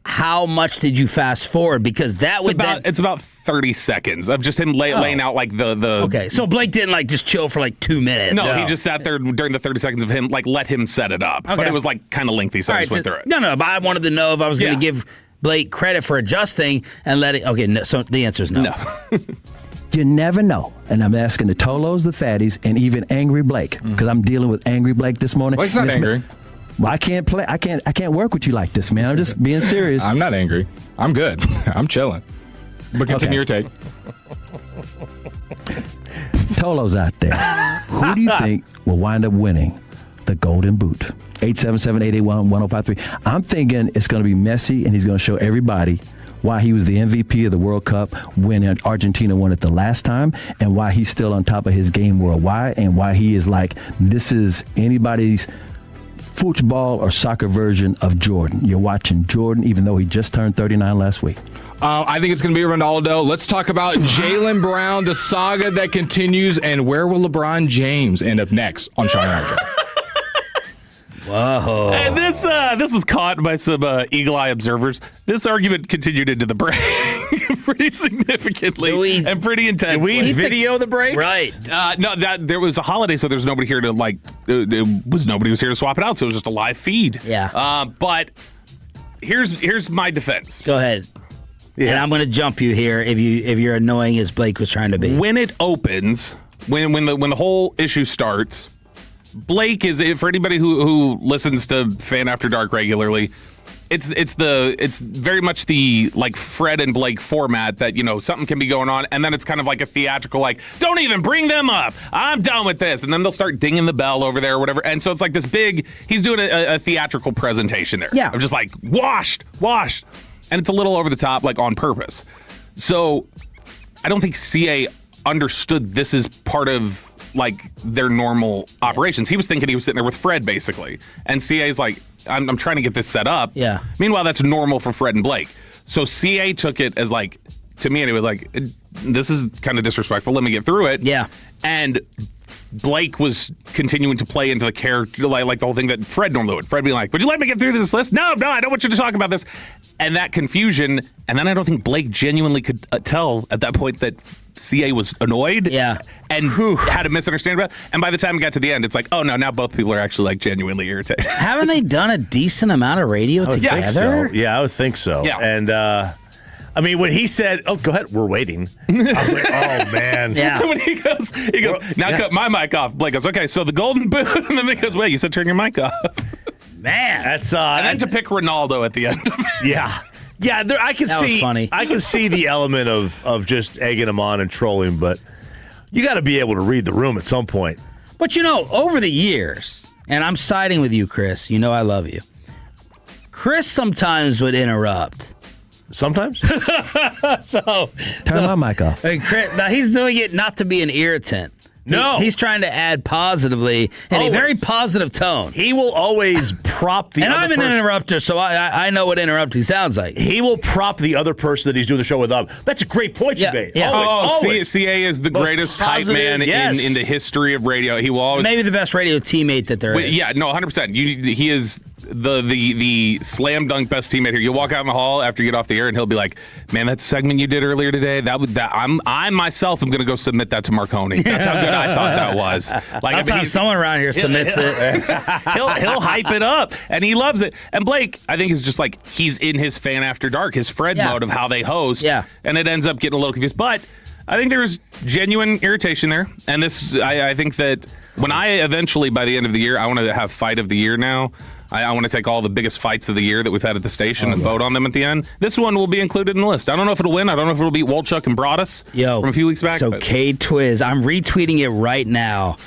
how much did you fast forward? Because it's about 30 seconds of just him laying out like the. Okay, so Blake didn't like just chill for like 2 minutes. No, he just sat there during the 30 seconds of him, like let him set it up. Okay. But it was like kind of lengthy, so I just went through it. No, but I wanted to know if I was going to give Blake credit for adjusting and letting. Okay, no, so the answer is no. You never know. And I'm asking the Tolos, the Fatties, and even Angry Blake, because I'm dealing with Angry Blake this morning. Blake's not angry. Well, I can't play. I can't work with you like this, man. I'm just being serious. I'm not angry. I'm good. I'm chilling. But continue your take. Tolos out there, who do you think will wind up winning the Golden Boot? 877-881-1053. I'm thinking it's going to be Messi, and he's going to show everybody why he was the MVP of the World Cup when Argentina won it the last time, and why he's still on top of his game worldwide, and why he is like, this is anybody's football or soccer version of Jordan. You're watching Jordan, even though he just turned 39 last week. I think it's going to be Ronaldo. Let's talk about Jaylen Brown, the saga that continues, and where will LeBron James end up next on Sean and RJ? Whoa. And this was caught by some eagle-eye observers. This argument continued into the break pretty significantly and pretty intensely. Did we video the breaks? Right. No, there was a holiday, so there's nobody here to nobody was here to swap it out, so it was just a live feed. Yeah. But here's my defense. Go ahead. Yeah. And I'm going to jump you here if you're annoying as Blake was trying to be. When it opens, when the whole issue starts, Blake is, for anybody who listens to Fan After Dark regularly, it's very much the like Fred and Blake format that, something can be going on and then it's kind of like a theatrical, like, don't even bring them up, I'm done with this, and then they'll start dinging the bell over there or whatever, and so it's like this big, he's doing a theatrical presentation there. Yeah. Of just like washed, and it's a little over the top, like on purpose. So I don't think CA understood this is part of like their normal operations. He was thinking he was sitting there with Fred basically, and CA's like, I'm trying to get this set up. Yeah. Meanwhile, that's normal for Fred and Blake. So CA took it as like, to me anyway, like, this is kind of disrespectful. Let me get through it. Yeah. And Blake was continuing to play into the character, like the whole thing that Fred normally would. Fred being like, would you let me get through this list? No, I don't want you to talk about this. And that confusion, and then I don't think Blake genuinely could tell at that point that CA was annoyed. Yeah. And had a misunderstanding about it. And by the time it got to the end, it's like, oh no, now both people are actually like genuinely irritated. Haven't they done a decent amount of radio together? So. Yeah, I would think so. Yeah. And I mean, when he said, "Oh, go ahead, we're waiting," I was like, "Oh man." Yeah. When he goes, now cut my mic off. Blake goes, okay, so the Golden Boot, and then he goes, wait, you said turn your mic off. Man, that's and then to pick Ronaldo at the end. Yeah. Yeah, I can that see. Was funny. I can see the element of just egging him on and trolling, but you got to be able to read the room at some point. But over the years, and I'm siding with you, Chris. You know I love you. Chris sometimes would interrupt. Sometimes. Turn my mic off. Chris, now he's doing it not to be an irritant, No. He's trying to add positively in a very positive tone. He will always prop the and other I'm an person. interrupter, so I know what interrupting sounds like. He will prop the other person that he's doing the show with up. That's a great point you made. Yeah. Always. CA is the Most greatest positive, hype man in the history of radio. He will always maybe the best radio teammate that there is. Yeah, no, 100%. He is the slam dunk best teammate here. You'll walk out in the hall after you get off the air, and he'll be like, "Man, that segment you did earlier today, I myself am going to go submit that to Marconi. That's how good I thought that was." Like, I'll time someone around here submits it. he'll hype it up, and he loves it. And Blake, I think, is just like he's in his fan after dark, his Fred mode of how they host. Yeah, and it ends up getting a little confused, but I think there's genuine irritation there, and this I think that when I eventually, by the end of the year, I want to have fight of the year now. I want to take all the biggest fights of the year that we've had at the station and vote on them at the end. This one will be included in the list. I don't know if it'll win. I don't know if it'll beat Wolchuk and Broadus from a few weeks back. So K-Twiz, I'm retweeting it right now.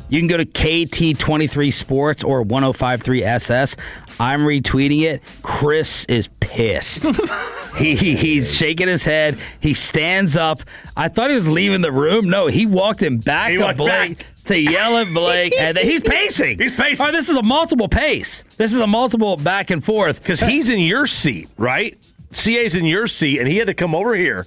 You can go to KT23 Sports or 1053 SS. I'm retweeting it. Chris is pissed. He's shaking his head. He stands up. I thought he was leaving the room. No, he walked him back to Blake to yell at Blake. And he's pacing. He's pacing. Oh, this is a multiple pace. This is a multiple back and forth. Because he's in your seat, right? CA's in your seat, and he had to come over here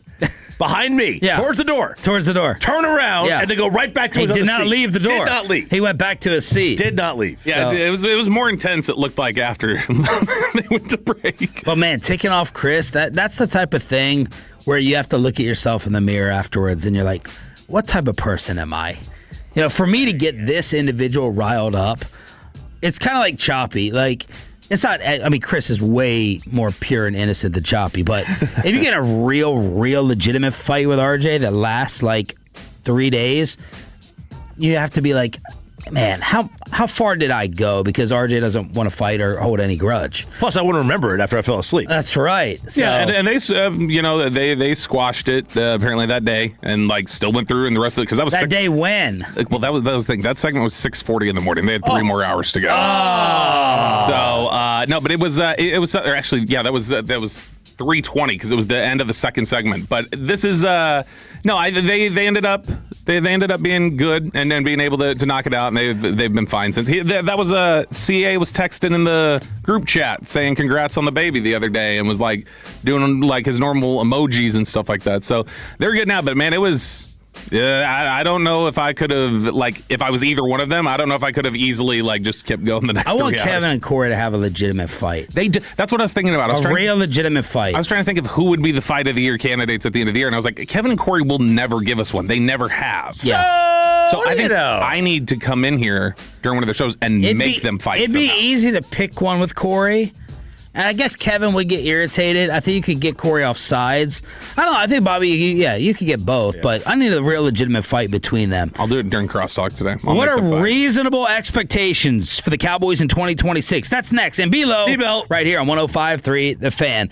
behind me, towards the door. Turn around, and then go right back to his other seat. He did not leave the door. Did not leave. He went back to his seat. Did not leave. Yeah, it was more intense, it looked like, after they went to break. But, man, ticking off Chris, that's the type of thing where you have to look at yourself in the mirror afterwards, and you're like, what type of person am I? You know, for me to get this individual riled up, it's kind of like Choppy. Like, it's not, I mean, Chris is way more pure and innocent than Choppy, but if you get a real legitimate fight with RJ that lasts like 3 days, you have to be like, man, how far did I go? Because RJ doesn't want to fight or hold any grudge. Plus, I wouldn't remember it after I fell asleep. That's right. So, yeah, and they they squashed it apparently that day, and like still went through, and the rest of it because that was that day when. Well, that was the thing. That segment was 6:40 in the morning. They had 3 more hours to go. So no, but it was actually that was 3:20 because it was the end of the second segment. But this is they ended up being good and then being able to knock it out, and they've been fine since. That was CA was texting in the group chat saying congrats on the baby the other day and was like doing like his normal emojis and stuff like that. So they're good now, but man, it was. Yeah, I don't know if I could have, like, if I was either one of them, I don't know if I could have easily, like, just kept going the next 3 hours. I want Kevin and Corey to have a legitimate fight. That's what I was thinking about. A real legitimate fight. I was trying to think of who would be the fight of the year candidates at the end of the year, and I was like, Kevin and Corey will never give us one. They never have. Yeah. So I think I need to come in here during one of their shows and make them fight It'd be easy to pick one with Corey. And I guess Kevin would get irritated. I think you could get Corey off sides. I don't know. I think, Bobby, you could get both. But I need a real legitimate fight between them. I'll do it during crosstalk today. What are reasonable expectations for the Cowboys in 2026? That's next. And B-Lo, right here on 105.3 The Fan.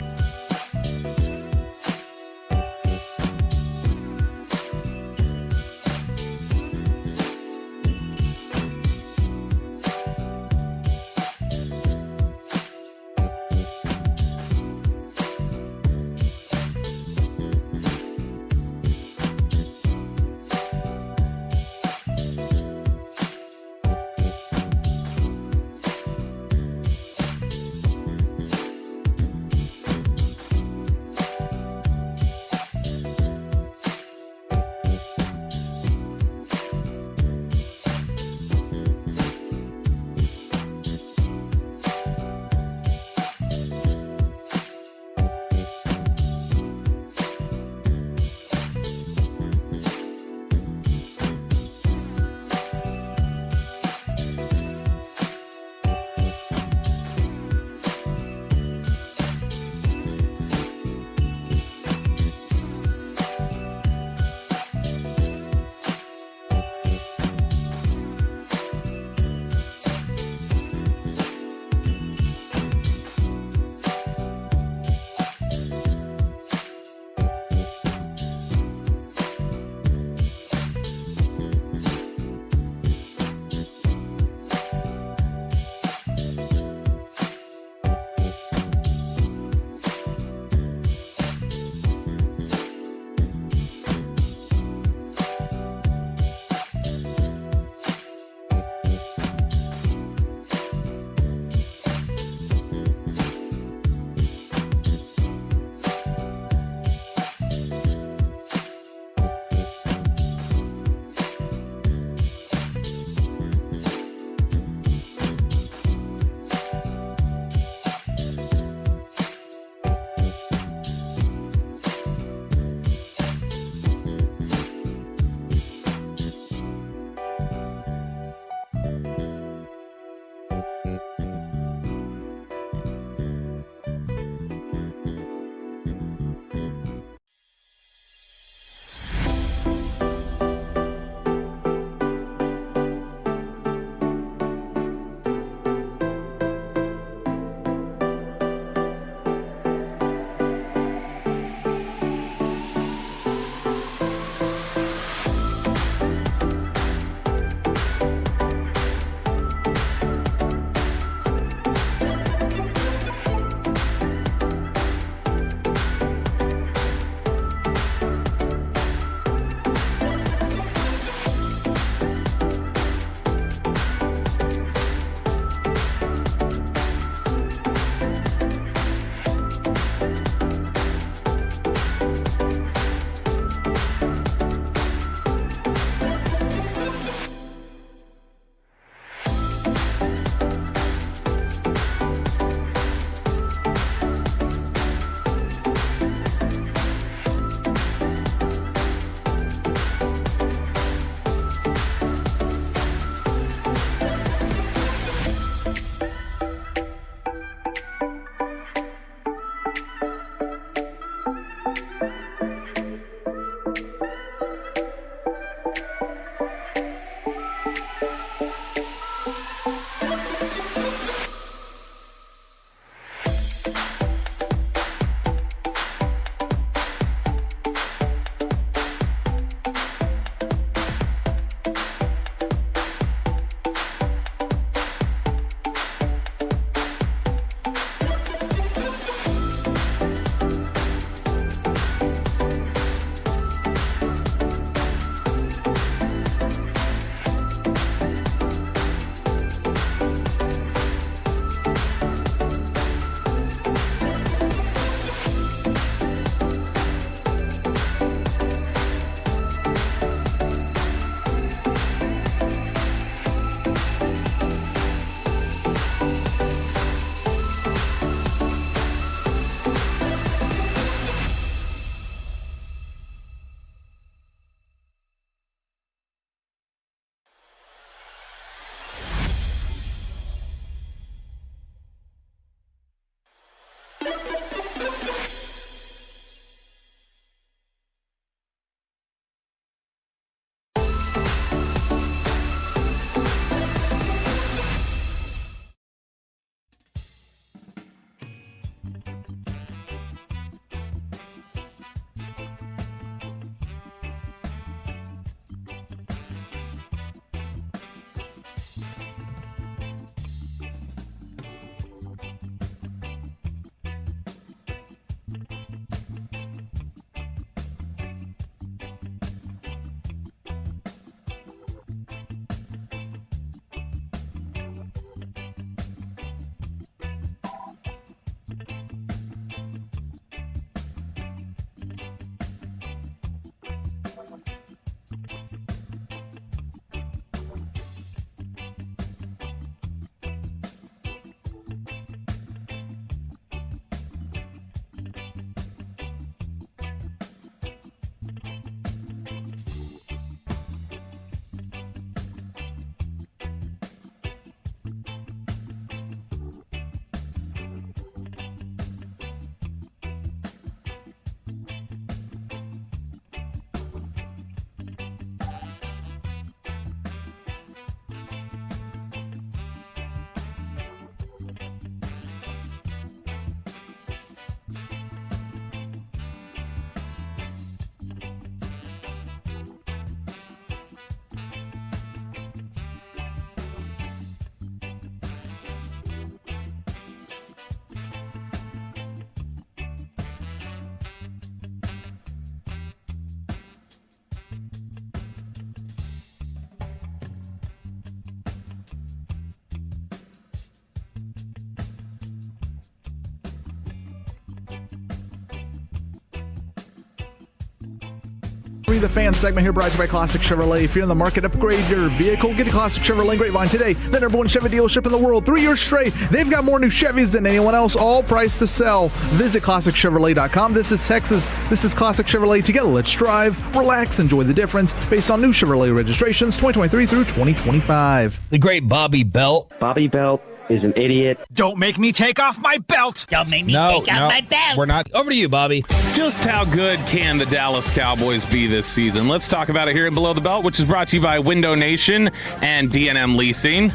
105.3 The Fan segment here brought to you by Classic Chevrolet. If you're in the market, upgrade your vehicle. Get a Classic Chevrolet Grapevine today. The #1 Chevy dealership in the world. 3 years straight. They've got more new Chevys than anyone else, all priced to sell. Visit ClassicChevrolet.com. This is Texas. This is Classic Chevrolet. Together, let's drive, relax, enjoy the difference based on new Chevrolet registrations 2023 through 2025. The great Bobby Belt. Bobby Belt is an idiot. Don't make me take off my belt. Don't make me take off my belt. We're not. Over to you, Bobby. Just how good can the Dallas Cowboys be this season? Let's talk about it here in Below the Belt, which is brought to you by Window Nation and D&M Leasing.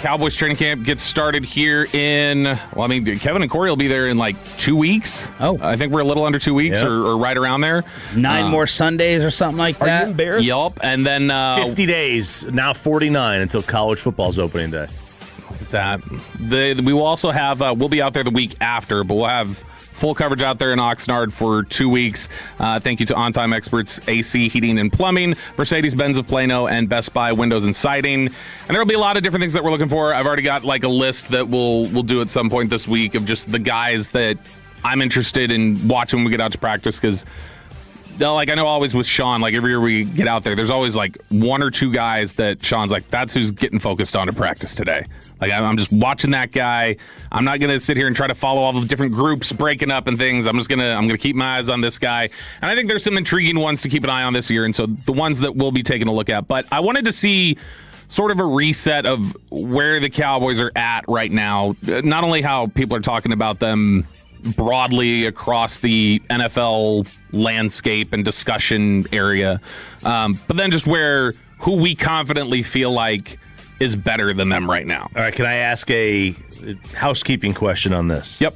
Cowboys training camp gets started here in, Kevin and Corey will be there in like 2 weeks. Oh. I think we're a little under 2 weeks or right around there. 9 more Sundays or something like that. Are you embarrassed? Yup. And then 50 days, now 49 until college football's opening day. We will also have, we'll be out there the week after, but we'll have full coverage out there in Oxnard for 2 weeks. Thank you to On Time Experts, AC, Heating, and Plumbing, Mercedes-Benz of Plano, and Best Buy Windows and Siding. And there will be a lot of different things that we're looking for. I've already got like a list that we'll do at some point this week of just the guys that I'm interested in watching when we get out to practice, because like I know always with Sean, like every year we get out there, there's always like 1 or 2 guys that Sean's like, that's who's getting focused on to practice today. Like I'm just watching that guy. I'm not gonna sit here and try to follow all the different groups breaking up and things. I'm gonna keep my eyes on this guy. And I think there's some intriguing ones to keep an eye on this year. And so the ones that we'll be taking a look at. But I wanted to see sort of a reset of where the Cowboys are at right now. Not only how people are talking about them broadly across the NFL landscape and discussion area, but then just who we confidently feel like is better than them right now. All right, can I ask a housekeeping question on this? Yep.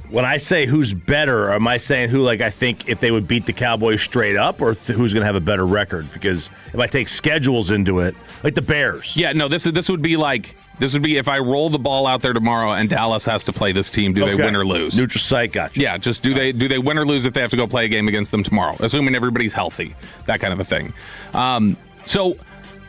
When I say who's better, am I saying who, like, I think if they would beat the Cowboys straight up, or who's going to have a better record? Because if I take schedules into it, like the Bears. Yeah, no, this would be if I roll the ball out there tomorrow and Dallas has to play this team, do they win or lose? Neutral site, gotcha. Yeah, just do they win or lose if they have to go play a game against them tomorrow, assuming everybody's healthy, that kind of a thing. So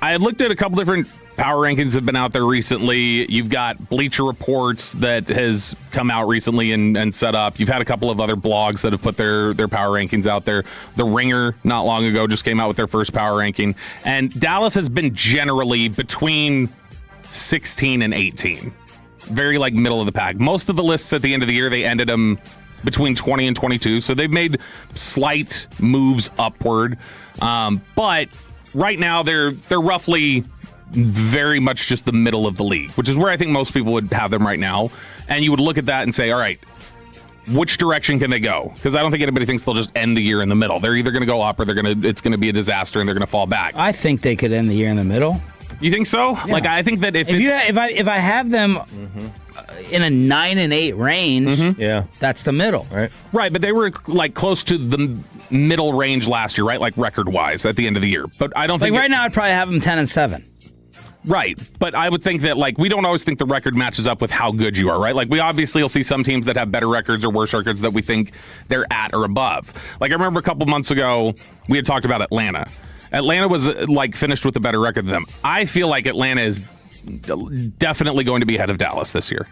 I had looked at a couple different power rankings have been out there recently. You've got Bleacher Reports that has come out recently and set up. You've had a couple of other blogs that have put their power rankings out there. The Ringer, not long ago, just came out with their first power ranking. And Dallas has been generally between 16 and 18. Very like middle of the pack. Most of the lists at the end of the year, they ended them between 20 and 22. So they've made slight moves upward. But right now they're roughly very much just the middle of the league, which is where I think most people would have them right now. And you would look at that and say, all right, which direction can they go? Because I don't think anybody thinks they'll just end the year in the middle. They're either going to go up or it's going to be a disaster and they're going to fall back. I think they could end the year in the middle. You think so? Yeah. Like I think that if I have them in a 9 and 8 range, that's the middle. Right, but they were like close to the middle range last year, right? Like record wise at the end of the year. But I don't think right now I'd probably have them 10 and 7. Right, but I would think that like we don't always think the record matches up with how good you are, right? Like we obviously will see some teams that have better records or worse records that we think they're at or above. Like I remember a couple months ago we had talked about Atlanta. Atlanta was like finished with a better record than them. I feel like Atlanta is definitely going to be ahead of Dallas this year.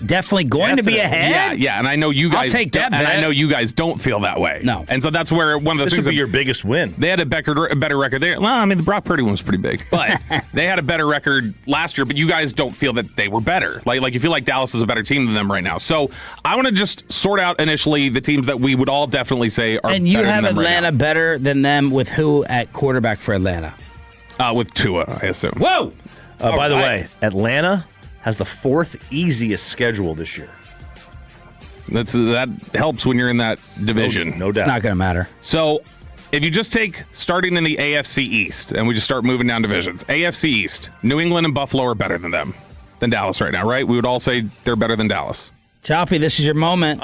Definitely going to be ahead? Yeah, and I know you guys. I'll take that bet. And I know you guys don't feel that way. No. And so that's where one of the things. This would be your biggest win. They had a better record there. Well, I mean, the Brock Purdy one was pretty big, but they had a better record last year. But you guys don't feel that they were better. Like you feel like Dallas is a better team than them right now. So I want to just sort out initially the teams that we would all definitely say are. And you better have than them Atlanta right now. better than them with who at quarterback for Atlanta? With Tua, I assume. Whoa! By the way, Atlanta has the 4th easiest schedule this year. That helps when you're in that division. No doubt. It's not going to matter. So if you just take starting in the AFC East and we just start moving down divisions, AFC East, New England and Buffalo are better than Dallas right now, right? We would all say they're better than Dallas. Choppy, this is your moment.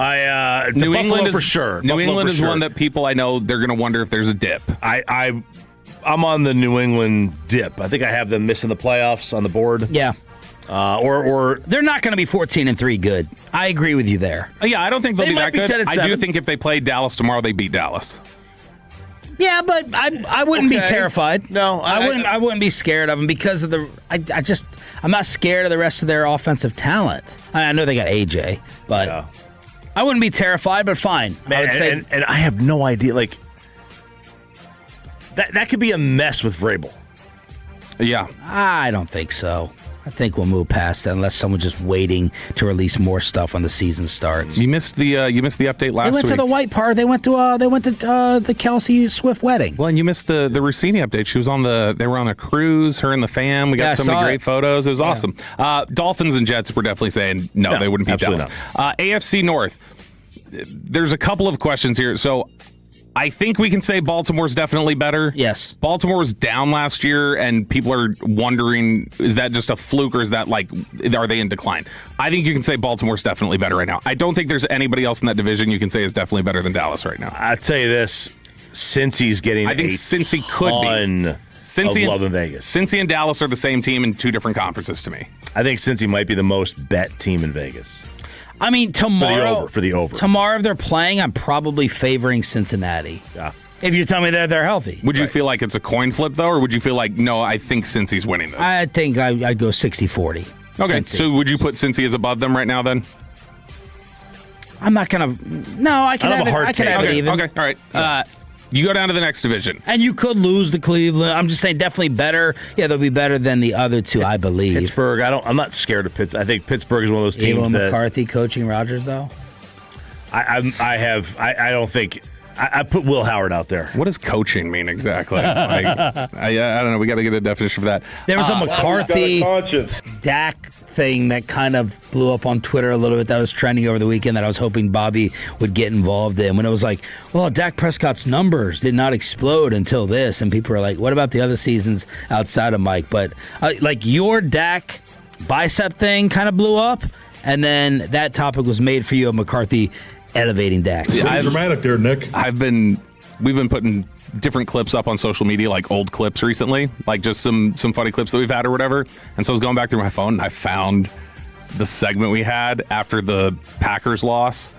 New England for sure. New England is one that people I know they're going to wonder if there's a dip. I'm on the New England dip. I think I have them missing the playoffs on the board. Yeah. Or they're not going to be 14-3 good. I agree with you there. Yeah, I don't think they'll be that good. 10-7. I do think if they play Dallas tomorrow, they beat Dallas. Yeah, but I wouldn't be terrified. No, I wouldn't be scared of them because of I'm not scared of the rest of their offensive talent. I know they got AJ, but I wouldn't be terrified. But fine, Man, I would say, and I have no idea. Like that could be a mess with Vrabel. Yeah. I don't think so. I think we'll move past that unless someone's just waiting to release more stuff when the season starts. You missed the update last week. They went to the white part. They went to the Kelsey Swift wedding. Well, and you missed the Rossini update. She was they were on a cruise, her and the fam. We got so many great photos. It was awesome. Dolphins and Jets were definitely saying no, they wouldn't beat Dallas. AFC North. There's a couple of questions here. So I think we can say Baltimore's definitely better. Yes. Baltimore was down last year, and people are wondering, is that just a fluke, or is that are they in decline? I think you can say Baltimore's definitely better right now. I don't think there's anybody else in that division you can say is definitely better than Dallas right now. I'll tell you this, Cincy's getting Cincy could be. Cincy love in Vegas. Cincy and Dallas are the same team in two different conferences to me. I think Cincy might be the most bet team in Vegas. I mean, tomorrow for the over. Tomorrow, if they're playing, I'm probably favoring Cincinnati. Yeah. If you tell me that they're healthy. Would you feel like it's a coin flip, though, or would you feel like, no, I think Cincy's winning this? I think I'd go 60-40. Okay, Cincy. So would you put Cincy as above them right now, then? I'm not going to. No, I can have it even. Okay, all right. Yeah. You go down to the next division. And you could lose to Cleveland. I'm just saying definitely better. Yeah, they'll be better than the other two, I believe. Pittsburgh, I'm not scared of Pittsburgh. I think Pittsburgh is one of those teams that McCarthy coaching Rodgers, though? I don't think I put Will Howard out there. What does coaching mean exactly? I don't know. We got to get a definition for that. There was a McCarthy Dak thing that kind of blew up on Twitter a little bit that was trending over the weekend that I was hoping Bobby would get involved in. When it was like, well, Dak Prescott's numbers did not explode until this. And people are like, what about the other seasons outside of Mike? But like your Dak bicep thing kind of blew up. And then that topic was made for you of McCarthy elevating Dak. Dramatic there, Nick. We've been putting different clips up on social media, like old clips recently, like just some funny clips that we've had or whatever. And so I was going back through my phone and I found the segment we had after the Packers loss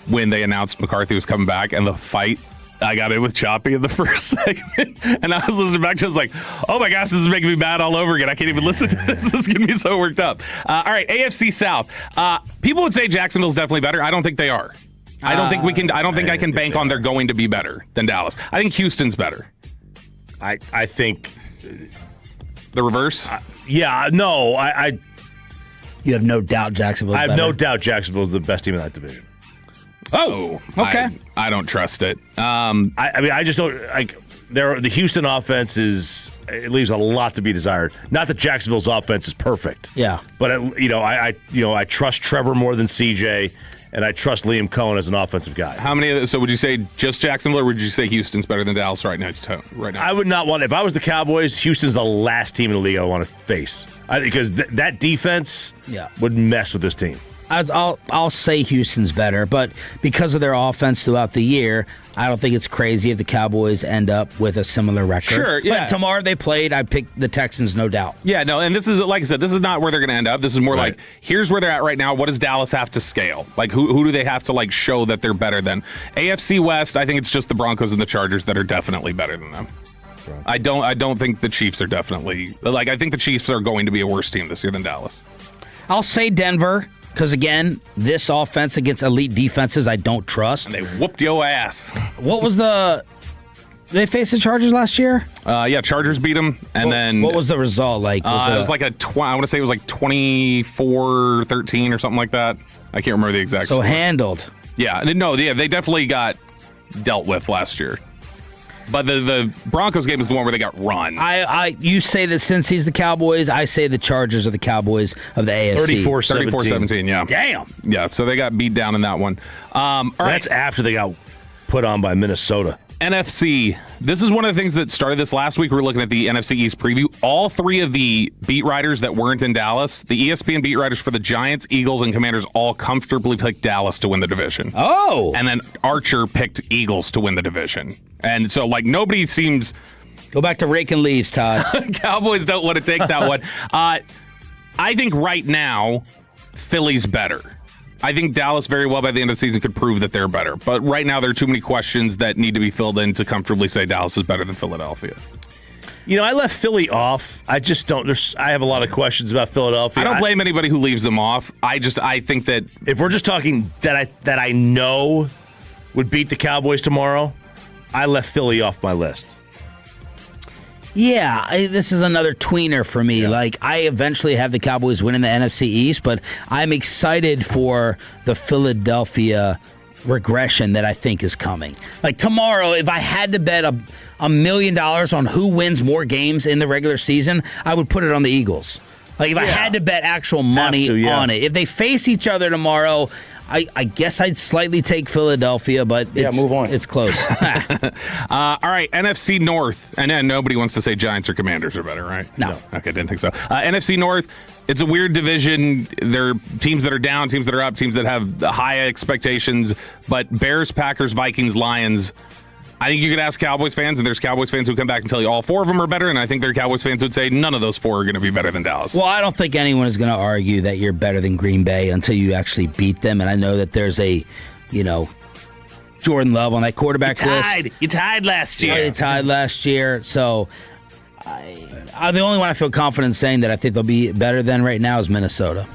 when they announced McCarthy was coming back, and the fight I got in with Choppy in the first segment. And I was listening back to it, I was like, oh my gosh, this is making me mad all over again. I can't even listen to this. This is getting me so worked up. All right, AFC South. People would say Jacksonville's definitely better. I don't think they are. I don't think we can. I don't think I can bank on they're going to be better than Dallas. I think Houston's better. I think the reverse. You have no doubt Jacksonville's better. I have no doubt Jacksonville's the best team in that division. Oh, okay. I don't trust it. I just don't like. The Houston offense it leaves a lot to be desired. Not that Jacksonville's offense is perfect. Yeah, but I trust Trevor more than CJ. And I trust Liam Cohen as an offensive guy. How many? So would you say just Jacksonville, or would you say Houston's better than Dallas right now? I would not want. If I was the Cowboys, Houston's the last team in the league I want to face. Because that defense would mess with this team. I'll say Houston's better, but because of their offense throughout the year, I don't think it's crazy if the Cowboys end up with a similar record. Sure, yeah. But tomorrow they played, I picked the Texans, no doubt. Yeah, no, and this is, like I said, this is not where they're going to end up. This is more like, here's where they're at right now. What does Dallas have to scale? Like, who do they have to, show that they're better than? AFC West, I think it's just the Broncos and the Chargers that are definitely better than them. I don't think the Chiefs are definitely, I think the Chiefs are going to be a worse team this year than Dallas. I'll say Denver. Because, again, this offense against elite defenses I don't trust. And they whooped your ass. What was did they face the Chargers last year? Yeah, Chargers beat them. And then what was the result like? It was like I want to say it was like 24-13 or something like that. I can't remember the exact score. Handled. Yeah, they definitely got dealt with last year. But the Broncos game is the one where they got run. You say that since he's the Cowboys, I say the Chargers are the Cowboys of the AFC. 34-17, yeah. Damn. Yeah, so they got beat down in that one. That's after they got put on by Minnesota. NFC. This is one of the things that started this last week. We're looking at the NFC East preview. All three of the beat writers that weren't in Dallas, the ESPN beat writers for the Giants, Eagles, and Commanders all comfortably picked Dallas to win the division. Oh. And then Archer picked Eagles to win the division. And so, nobody seems... Go back to raking leaves, Todd. Cowboys don't want to take that one. I think right now, Philly's better. I think Dallas very well by the end of the season could prove that they're better. But right now, there are too many questions that need to be filled in to comfortably say Dallas is better than Philadelphia. I left Philly off. I just don't. I have a lot of questions about Philadelphia. I don't blame anybody who leaves them off. I think that if we're just talking that I know would beat the Cowboys tomorrow, I left Philly off my list. Yeah, this is another tweener for me. Yeah. Like, I eventually have the Cowboys winning the NFC East, but I'm excited for the Philadelphia regression that I think is coming. Like, tomorrow, if I had to bet $1 million on who wins more games in the regular season, I would put it on the Eagles. Like, if I had to bet actual money on it. If they face each other tomorrow, I guess I'd slightly take Philadelphia, but move on. It's close. All right, NFC North. And nobody wants to say Giants or Commanders are better, right? No. Okay, didn't think so. NFC North, it's a weird division. There are teams that are down, teams that are up, teams that have high expectations. But Bears, Packers, Vikings, Lions, I think you could ask Cowboys fans, and there's Cowboys fans who come back and tell you all four of them are better, and I think there are Cowboys fans who would say none of those four are going to be better than Dallas. Well, I don't think anyone is going to argue that you're better than Green Bay until you actually beat them, and I know that there's a, Jordan Love on that quarterback list. You tied last year. They tied last year, so the only one I feel confident saying that I think they'll be better than right now is Minnesota.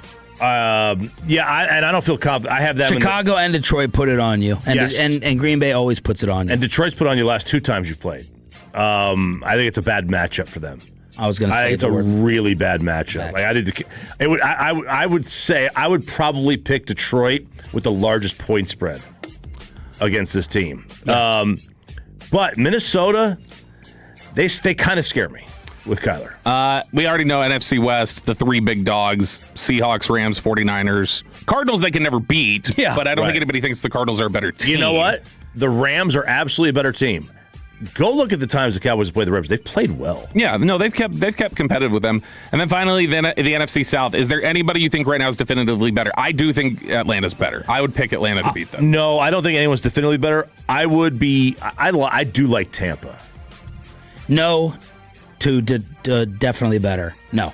I don't feel confident. I have that. Chicago and Detroit put it on you, and Green Bay always puts it on you. And Detroit's put on you last 2 times you've played. I think it's a bad matchup for them. I was going to say I think it's a really bad matchup. I would say I would probably pick Detroit with the largest point spread against this team. Yeah. But Minnesota, they kind of scare me with Kyler. We already know NFC West, the 3 big dogs, Seahawks, Rams, 49ers. Cardinals they can never beat, but I don't think anybody thinks the Cardinals are a better team. You know what? The Rams are absolutely a better team. Go look at the times the Cowboys play the Rams. They've played well. Yeah, no, they've kept competitive with them. And then finally, the NFC South. Is there anybody you think right now is definitively better? I do think Atlanta's better. I would pick Atlanta to beat them. No, I don't think anyone's definitively better. I do like Tampa. No, to definitely better. No.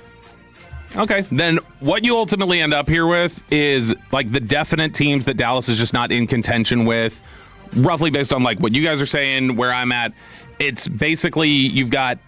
Okay, then what you ultimately end up here with is like the definite teams that Dallas is just not in contention with. Roughly based on like what you guys are saying, where I'm at, it's basically you've got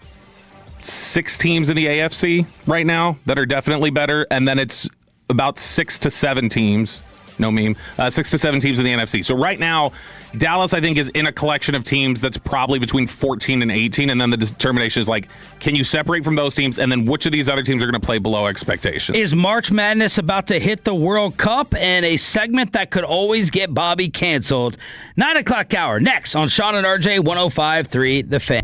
6 teams in the AFC right now that are definitely better, and then it's about 6 to 7 teams. No meme. 6 to 7 teams in the NFC. So right now, Dallas, I think, is in a collection of teams that's probably between 14 and 18, and then the determination is like, can you separate from those teams, and then which of these other teams are going to play below expectations? Is March Madness about to hit the World Cup, and a segment that could always get Bobby canceled? 9 o'clock hour, next on Sean and RJ 105.3 The Fan.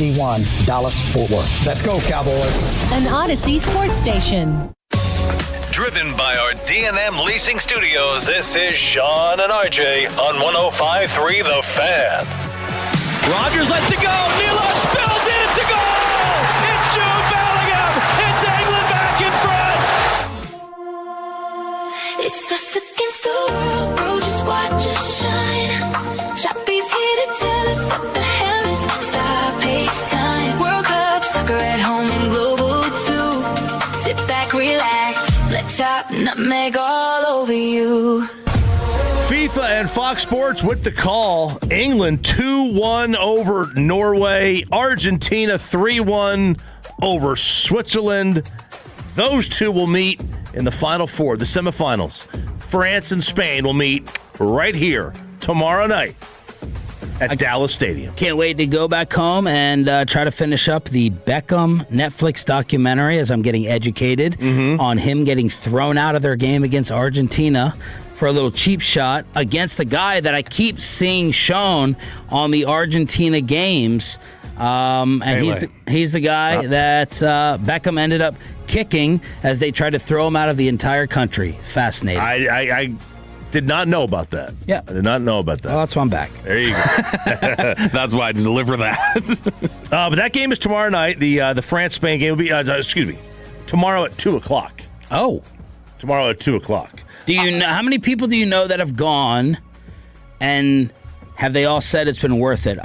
AP1, Dallas-Fort Worth. Let's go, Cowboys. An Odyssey sports station. Driven by our D&M Leasing Studios, this is Sean and RJ on 105.3 The Fan. Rodgers lets it go. Nealon spills it. It's a goal. It's Jude Bellingham. It's England back in front. It's us against the world, bro. Just watch us shine. Chappie's here to tell us what the hell is stop page time. World Cup, soccer at home and global too. Sit back, relax. Let Chop nutmeg all over you. FIFA and Fox Sports with the call. England 2-1 over Norway. Argentina 3-1 over Switzerland. Those two will meet in the Final Four, the semifinals. France and Spain will meet right here tomorrow night at Dallas Stadium. Can't wait to go back home and try to finish up the Beckham Netflix documentary as I'm getting educated on him getting thrown out of their game against Argentina for a little cheap shot against the guy that I keep seeing shown on the Argentina games. And he's the guy that Beckham ended up kicking as they tried to throw him out of the entire country. Fascinating. I did not know about that. Yeah. I did not know about that. Well, that's why I'm back. There you go. That's why I deliver that. But that game is tomorrow night. The France-Spain game will be, tomorrow at 2 o'clock. Oh. Tomorrow at 2 o'clock. Do you know how many people do you know that have gone, and have they all said it's been worth it?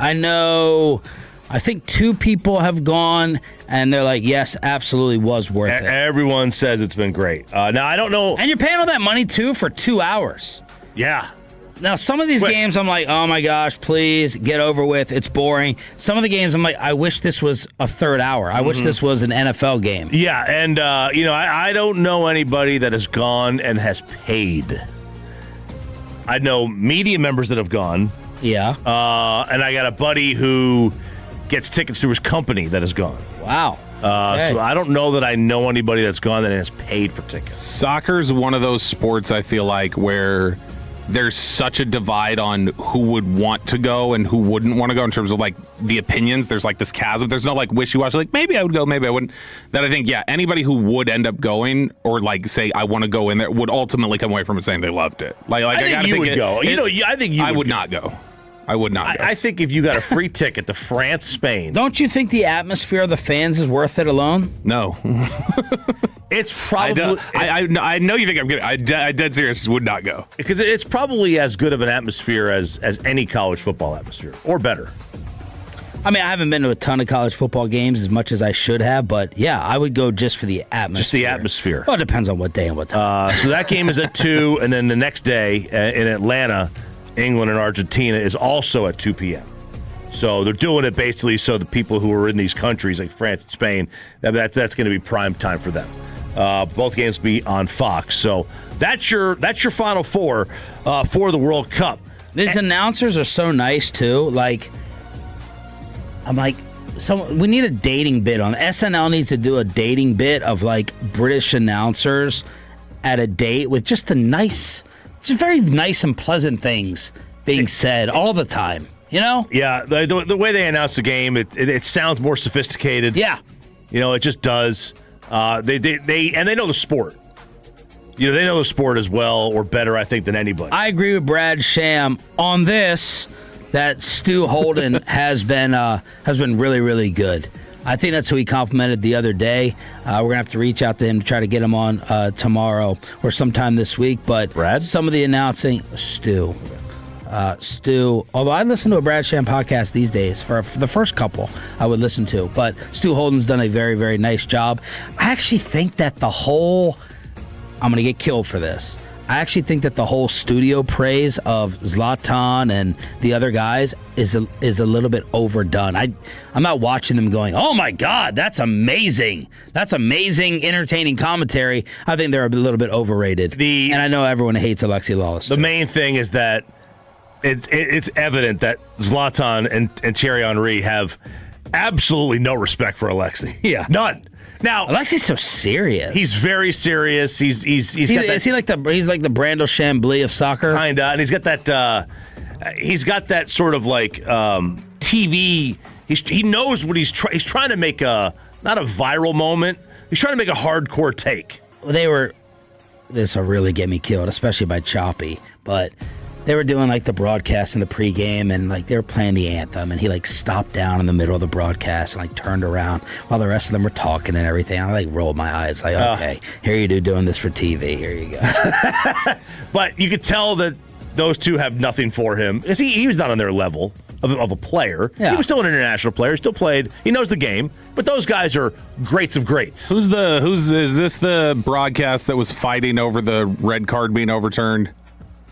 I think 2 people have gone, and they're like, yes, absolutely was worth it. Everyone says it's been great. Now, I don't know. And you're paying all that money, too, for 2 hours. Yeah. Now, some of these games, I'm like, oh, my gosh, please, get over with. It's boring. Some of the games, I'm like, I wish this was a third hour. I wish this was an NFL game. Yeah, and, I don't know anybody that has gone and has paid. I know media members that have gone. Yeah. And I got a buddy who gets tickets to his company that has gone. Wow. So I don't know that I know anybody that's gone that has paid for tickets. Soccer's one of those sports, I feel like, where there's such a divide on who would want to go and who wouldn't want to go in terms of, like, the opinions. There's, like, this chasm. There's no, like, wishy-washy, like, maybe I would go, maybe I wouldn't. That I think, anybody who would end up going or, like, say, I want to go in there would ultimately come away from it saying they loved it. Like I think gotta you think would go. I think you I would go. not go. I would not go. I think if you got a free ticket to France, Spain. Don't you think the atmosphere of the fans is worth it alone? No. It's probably. I know you think I'm good. I dead serious would not go. Because it's probably as good of an atmosphere as any college football atmosphere, or better. I mean, I haven't been to a ton of college football games as much as I should have, but yeah, I would go just for the atmosphere. Just the atmosphere. Well, it depends on what day and what time. So that game is at 2, and then the next day in Atlanta, England and Argentina is also at 2 p.m. So they're doing it basically so the people who are in these countries like France and Spain, that's going to be prime time for them. Both games will be on Fox. So that's your Final Four for the World Cup. These announcers are so nice too. Like, I'm like, we need a dating bit on SNL needs to do a dating bit of like British announcers at a date with just just very nice and pleasant things being said all the time. You know? Yeah, the way they announce the game, it sounds more sophisticated. Yeah, it just does. They know the sport. They know the sport as well or better, I think, than anybody. I agree with Brad Sham on this. That Stu Holden has been really, really good. I think that's who he complimented the other day. We're going to have to reach out to him to try to get him on tomorrow or sometime this week. But Brad? Some of the announcing, Stu, although I listen to a Brad Sham podcast these days, for the first couple I would listen to. But Stu Holden's done a very, very nice job. I actually think that I'm going to get killed for this. I actually think that the whole studio praise of Zlatan and the other guys is a little bit overdone. I'm not watching them going, oh my God, that's amazing. That's amazing, entertaining commentary. I think they're a little bit overrated. And I know everyone hates Alexi Lawless. The main thing is that it's evident that Zlatan and Thierry Henry have absolutely no respect for Alexi. Yeah. None. Now Alexi's so serious. He's very serious. He's got that. Is he like the Brando Chambly of soccer? Kinda, and he's got that. He's got that sort of like TV he knows what he's trying to make not a viral moment. He's trying to make a hardcore take. Well, this will really get me killed, especially by Choppy, but they were doing like the broadcast in the pregame, and like they were playing the anthem, and he like stopped down in the middle of the broadcast and like turned around while the rest of them were talking and everything. I like rolled my eyes like, okay, here you do doing this for TV. Here you go. But you could tell that those two have nothing for him. He was not on their level of a player. Yeah. He was still an international player. He still played. He knows the game. But those guys are greats of greats. Is this the broadcast that was fighting over the red card being overturned?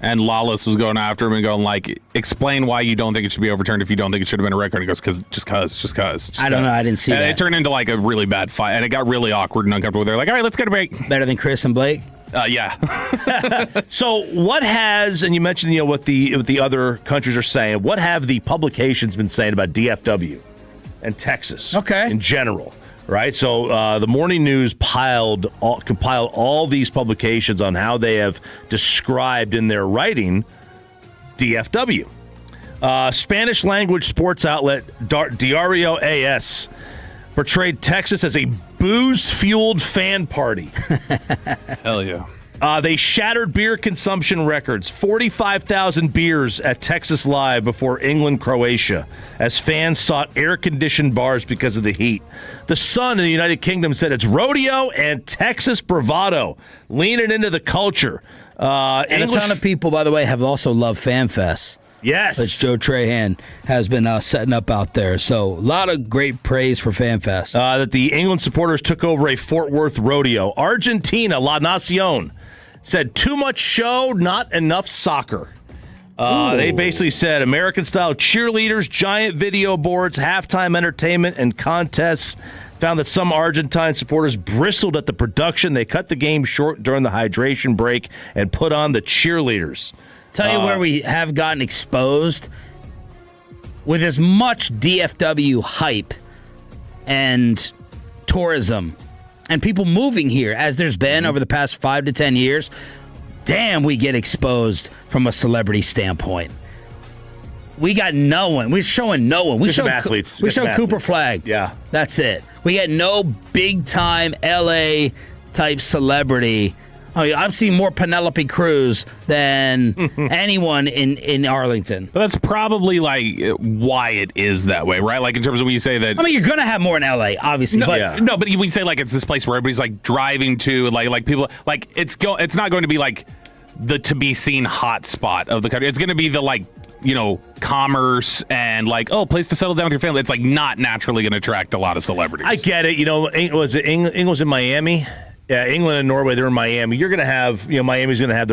And Lawless was going after him and going like, explain why you don't think it should be overturned if you don't think it should have been a red card. And he goes, just cause. I don't know. I didn't see that. It turned into like a really bad fight, and it got really awkward and uncomfortable. They're like, all right, let's get a break. Better than Chris and Blake? Yeah. So what has, and you mentioned what the other countries are saying, what have the publications been saying about DFW and Texas in general? Right, so the Morning News compiled all these publications on how they have described in their writing DFW. Spanish language sports outlet Diario AS portrayed Texas as a booze-fueled fan party. Hell yeah. They shattered beer consumption records, 45,000 beers at Texas Live before England-Croatia, as fans sought air-conditioned bars because of the heat. The Sun in the United Kingdom said it's rodeo and Texas bravado, leaning into the culture. And a ton of people, by the way, have also loved FanFest. Yes. Which Joe Trahan has been setting up out there. So a lot of great praise for FanFest. That the England supporters took over a Fort Worth rodeo. Argentina, La Nacion, said too much show, not enough soccer. They basically said American-style cheerleaders, giant video boards, halftime entertainment, and contests. Found that some Argentine supporters bristled at the production. They cut the game short during the hydration break and put on the cheerleaders. Tell you where we have gotten exposed with as much DFW hype and tourism and people moving here as there's been over the past 5 to 10 years. Damn, we get exposed from a celebrity standpoint. We got no one. We're showing no one. We show athletes. We show Cooper Flag. Yeah. That's it. We get no big-time L.A. type celebrity. I mean, I've seen more Penelope Cruz than anyone in Arlington. But that's probably like why it is that way, right? Like in terms of when you say that. I mean, you're going to have more in LA, obviously. No, but but we say like it's this place where everybody's like driving to, like people, like it's not going to be like the to be seen hot spot of the country. It's going to be the like, commerce and like, place to settle down with your family. It's like not naturally going to attract a lot of celebrities. I get it. Was it England was in Miami? Yeah, England and Norway, they're in Miami. You're going to have, Miami's going to have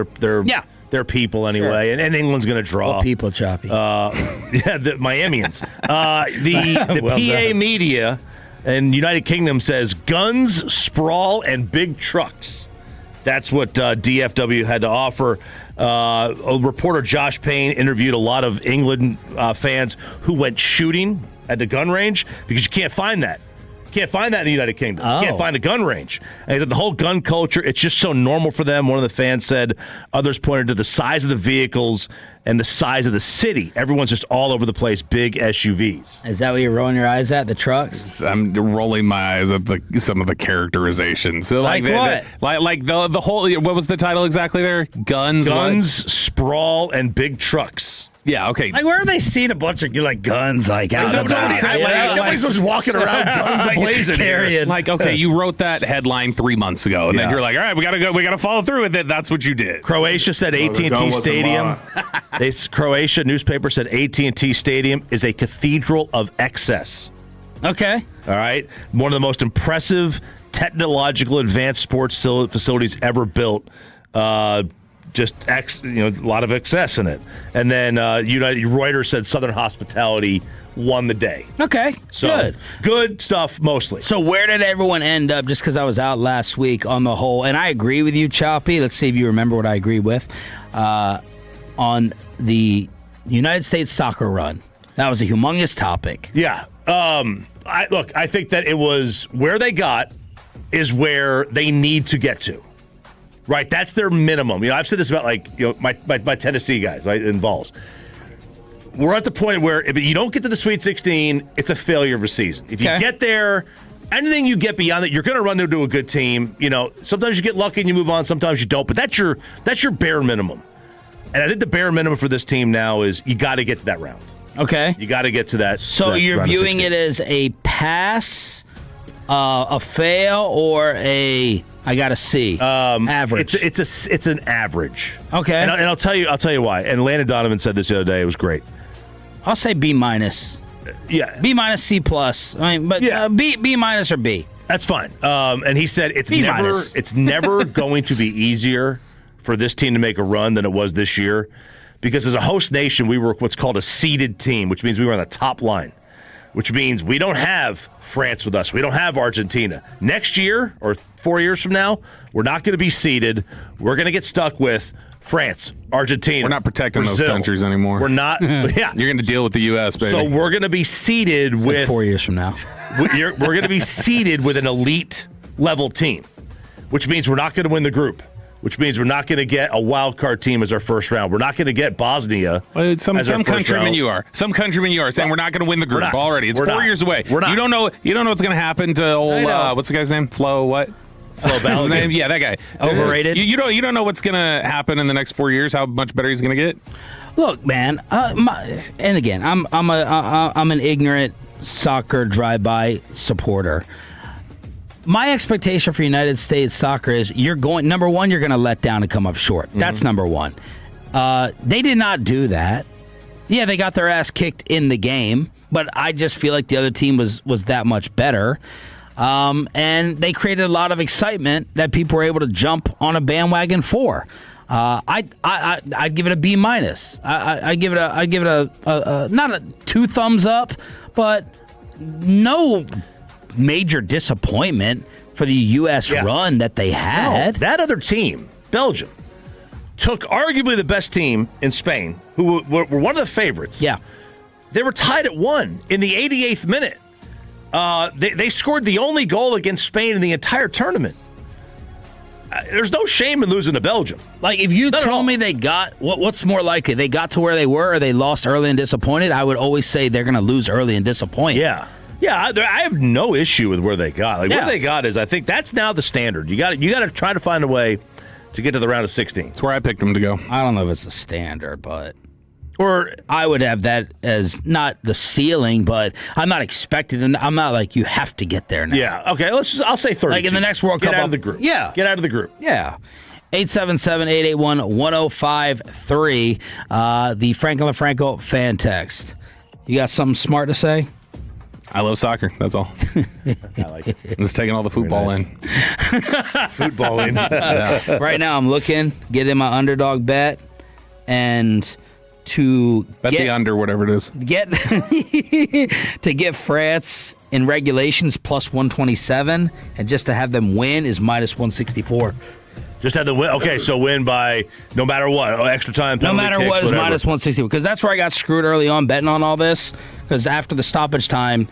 their people anyway, sure. and England's going to draw. What people, Choppy? The Miamians. The well PA done. Media in United Kingdom says guns, sprawl, and big trucks. That's what DFW had to offer. Reporter Josh Payne interviewed a lot of England fans who went shooting at the gun range because you can't find that. Can't find that in the United Kingdom. You can't find a gun range. And the whole gun culture, it's just so normal for them. One of the fans said, others pointed to the size of the vehicles and the size of the city. Everyone's just all over the place, big SUVs. Is that what you're rolling your eyes at, the trucks? I'm rolling my eyes at some of the characterizations. So like what? Like the whole, what was the title exactly there? Guns, sprawl, and big trucks. Yeah, okay. Like, where are they seeing a bunch of guns out? Nobody's just walking around guns blazing carrying. Like, okay, you wrote that headline 3 months ago, and then you're like, all right, we gotta follow through with it. That's what you did. Croatia said AT&T Stadium. Croatia newspaper said AT&T Stadium is a cathedral of excess. Okay. All right. One of the most impressive technological advanced sports facilities ever built. Just a lot of excess in it. And then Reuters said Southern Hospitality won the day. Okay, so, good stuff mostly. So where did everyone end up? Just because I was out last week on the whole, and I agree with you, Choppy. Let's see if you remember what I agree with. On the United States soccer run, that was a humongous topic. Yeah. I think that it was where they got is where they need to get to. Right, that's their minimum. I've said this about my Tennessee guys, right, in Vols. we're at the point where if you don't get to the Sweet 16, it's a failure of a season. If you get there, anything you get beyond that, you're going to run into a good team. Sometimes you get lucky and you move on. Sometimes you don't. But that's your bare minimum. And I think the bare minimum for this team now is you got to get to that round. Okay. You got to get to that. So you're viewing it as a pass, a fail, or a I got to see average. It's an average. Okay. And I'll tell you why. And Landon Donovan said this the other day. It was great. I'll say B minus. Yeah. B minus, C plus. B minus or B. That's fine. And he said it's never going to be easier for this team to make a run than it was this year, because as a host nation, we were what's called a seeded team, which means we were on the top line, which means we don't have France with us. We don't have Argentina. Next year or 4 years from now, we're not going to be seeded. We're going to get stuck with France, Argentina. We're not protecting Brazil. those countries anymore. We're not. Yeah. You're going to deal with the U.S., baby. So we're going to be seeded with. Like 4 years from now. We're going to be seeded with an elite level team, which means we're not going to win the group. Which means we're not going to get a wild card team as our first round. We're not going to get Bosnia. Some countrymen you are. Some countrymen you are saying we're not going to win the group already. It's 4 years away. We're not. You don't know what's going to happen to old what's the guy's name? Flo what? Flo Balogun. Name? Yeah, that guy. Overrated. You don't know what's going to happen in the next 4 years. How much better he's going to get. Look, man. And again, I'm an ignorant soccer drive-by supporter. My expectation for United States soccer is number one, you're going to let down and come up short. That's number one. They did not do that. Yeah, they got their ass kicked in the game, but I just feel like the other team was that much better. And they created a lot of excitement that people were able to jump on a bandwagon for. I'd give it a B minus. I'd give it a not a 2 thumbs up, but no major disappointment for the U.S. run that they had. No, that other team, Belgium, took arguably the best team in Spain, who were one of the favorites. Yeah. They were tied at 1 in the 88th minute. They scored the only goal against Spain in the entire tournament. There's no shame in losing to Belgium. Like, if you told me they got, what's more likely? They got to where they were or they lost early and disappointed, I would always say they're going to lose early and disappoint. Yeah. Yeah, I have no issue with where they got. What they got is, I think that's now the standard. You got to try to find a way to get to the round of 16. That's where I picked them to go. I don't know if it's a standard, but or I would have that as not the ceiling, but I'm not expecting them. I'm not like you have to get there now. Yeah. Okay. I'll say 32. Like in the next World Cup, get out of the group. Yeah. Get out of the group. Yeah. 877-881-1053. The Franklin LaFranco fan text. You got something smart to say? I love soccer. That's all. I like it. I'm just taking all the football in. Footballing. Yeah. Right now, I'm looking, getting my underdog bet, and to bet the under, whatever it is. To get France in regulations plus 127, and just to have them win is minus 164. Just have the win. Okay, so win by no matter what, extra time, penalty no matter kicks, what is whatever. minus 160, because that's where I got screwed early on betting on all this. Because after the stoppage time,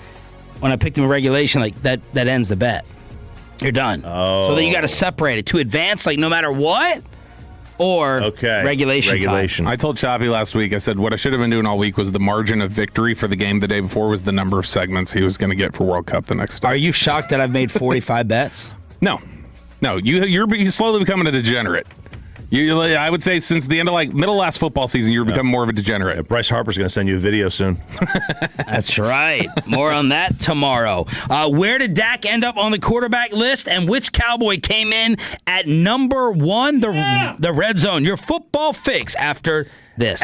when I picked them in regulation, like that ends the bet. You're done. Oh. So then you got to separate it to advance, like no matter what, or regulation. Time. I told Choppy last week. I said what I should have been doing all week was the margin of victory for the game the day before was the number of segments he was going to get for World Cup the next day. Are you shocked that I've made 45 bets? No, you're slowly becoming a degenerate. I would say since the end of middle last football season, you're becoming more of a degenerate. Yeah, Bryce Harper's going to send you a video soon. That's right. More on that tomorrow. Where did Dak end up on the quarterback list, and which Cowboy came in at number 1? The Red Zone. Your football fix after this.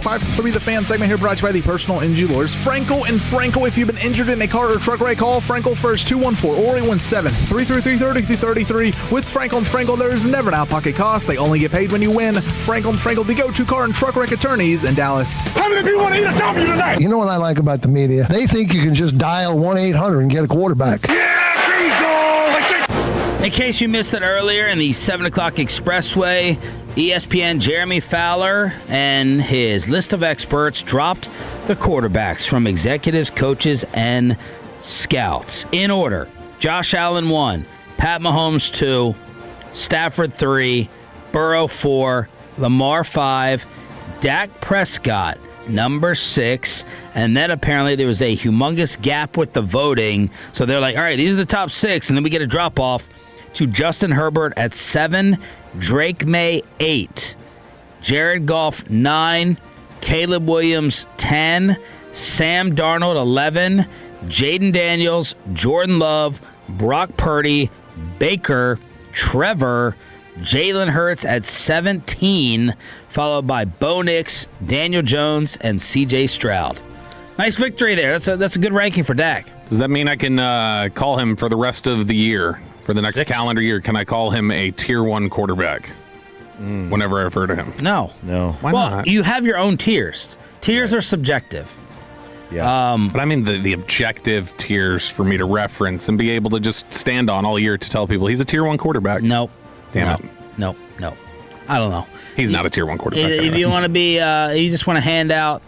.3 The Fan segment here brought to you by the personal injury lawyers Frankel and Frankel. If you've been injured in a car or truck wreck, call Frankel first, 214-417-333-3333. With Frankel and Frankel, there is never an out-of-pocket cost. They only get paid when you win. Frankel and Frankel, the go-to car and truck wreck attorneys in Dallas. How many people want to eat a W tonight? You know what I like about the media? They think you can just dial 1-800 and get a quarterback. In case you missed it earlier in the 7 o'clock expressway, ESPN Jeremy Fowler and his list of experts dropped the quarterbacks from executives, coaches, and scouts. In order: Josh Allen 1, Pat Mahomes 2, Stafford 3, Burrow 4, Lamar 5, Dak Prescott number 6, and then apparently there was a humongous gap with the voting. So they're like, all right, these are the top 6, and then we get a drop-off to Justin Herbert at 7, Drake May 8, Jared Goff 9, Caleb Williams 10, Sam Darnold 11, Jaden Daniels, Jordan Love, Brock Purdy, Baker, Trevor, Jalen Hurts at 17, followed by Bo Nix, Daniel Jones, and C.J. Stroud. Nice victory there. That's a good ranking for Dak. Does that mean I can call him for the rest of the year? For the next calendar year, can I call him a Tier 1 quarterback whenever I refer to him? No. Why not? You have your own tiers. Tiers are subjective. Yeah. But I mean the objective tiers for me to reference and be able to just stand on all year to tell people he's a Tier 1 quarterback. Nope. Damn it. Nope. I don't know. He's not a Tier 1 quarterback. If you want to be, you just want to hand out,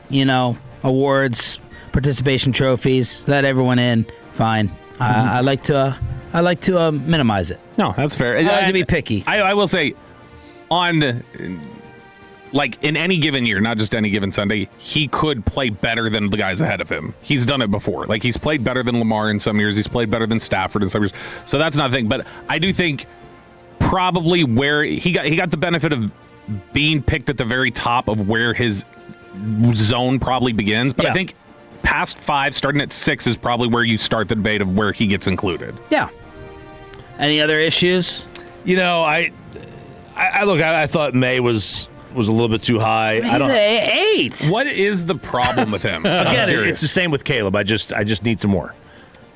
awards, participation trophies, let everyone in, fine. I like to minimize it. No, that's fair. I like to be picky. I will say, in any given year, not just any given Sunday, he could play better than the guys ahead of him. He's done it before. Like, he's played better than Lamar in some years. He's played better than Stafford in some years. So that's not a thing. But I do think probably where he got the benefit of being picked at the very top of where his zone probably begins. But I think past 5, starting at 6, is probably where you start the debate of where he gets included. Yeah. Any other issues? I thought May was a little bit too high. He's an 8. What is the problem with him? Again, it's the same with Caleb. I just need some more.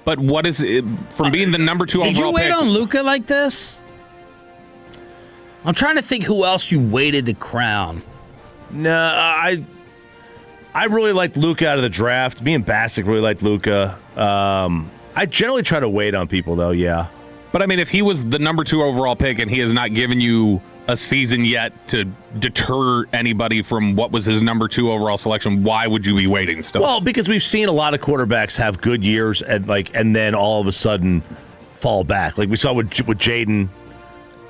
But what is it from being the number 2 overall pick? Did you wait on Luka like this? I'm trying to think who else you waited to crown. No, I really liked Luka out of the draft. Me and Bassick really liked Luka. I generally try to wait on people, though, yeah. But, I mean, if he was the number 2 overall pick and he has not given you a season yet to deter anybody from what was his number 2 overall selection, why would you be waiting still? Well, because we've seen a lot of quarterbacks have good years and then all of a sudden fall back. Like we saw with Jaden,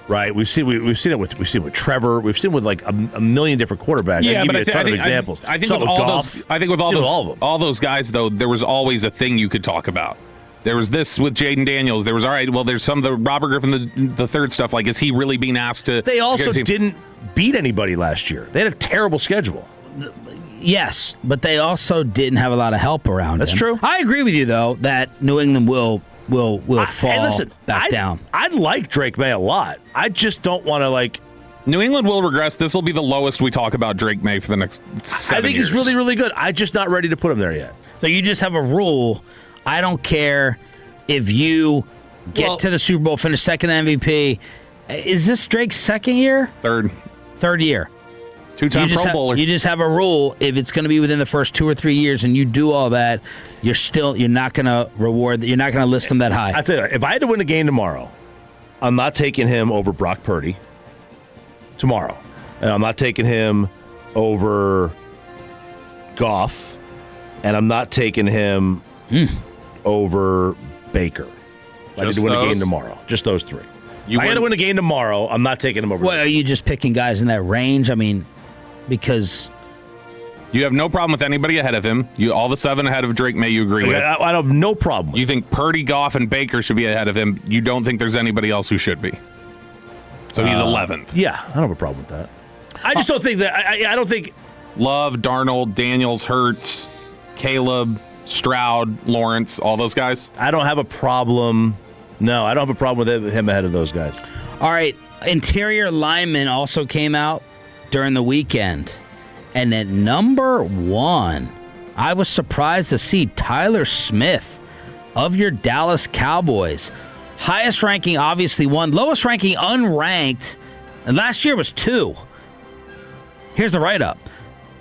right? We've seen it with Trevor. We've seen it with like a million different quarterbacks. Yeah, I but give you a ton of examples. I think with all those guys though, there was always a thing you could talk about. There was this with Jaden Daniels. There was, all right, well, there's some of the Robert Griffin, the third stuff. Like, is he really being asked to... They also didn't beat anybody last year. They had a terrible schedule. Yes, but they also didn't have a lot of help around That's him. true. I agree with you, though, that New England will fall back down. I like Drake May a lot. I just don't want to, like... New England will regress. This will be the lowest we talk about Drake May for the next 7 I think years. he's really, really good. I'm just not ready to put him there yet. So you just have a rule... I don't care if you get to the Super Bowl, finish second MVP. Is this Drake's second year? Third year. 2-time Pro Bowler. You just have a rule. If it's going to be within the first 2 or 3 years and you do all that, you're not going to reward. You're not going to list them that high. I tell you, if I had to win a game tomorrow, I'm not taking him over Brock Purdy tomorrow. And I'm not taking him over Goff. and I'm not taking him over Baker. I need to win a game tomorrow. Just those three. I got to win a game tomorrow. I'm not taking him over. Well, are you just picking guys in that range? I mean, because you have no problem with anybody ahead of him. All the 7 ahead of Drake May you agree with. I have no problem. You think Purdy, Goff, and Baker should be ahead of him. You don't think there's anybody else who should be. So he's 11th. Yeah, I don't have a problem with that. I just don't think that. I don't think Love, Darnold, Daniels, Hurts, Caleb, Stroud, Lawrence, all those guys. I don't have a problem. No, I don't have a problem with him ahead of those guys. All right, interior linemen also came out during the weekend. And at number 1, I was surprised to see Tyler Smith of your Dallas Cowboys. Highest ranking, obviously 1. Lowest ranking, unranked. And last year was 2. Here's the write-up.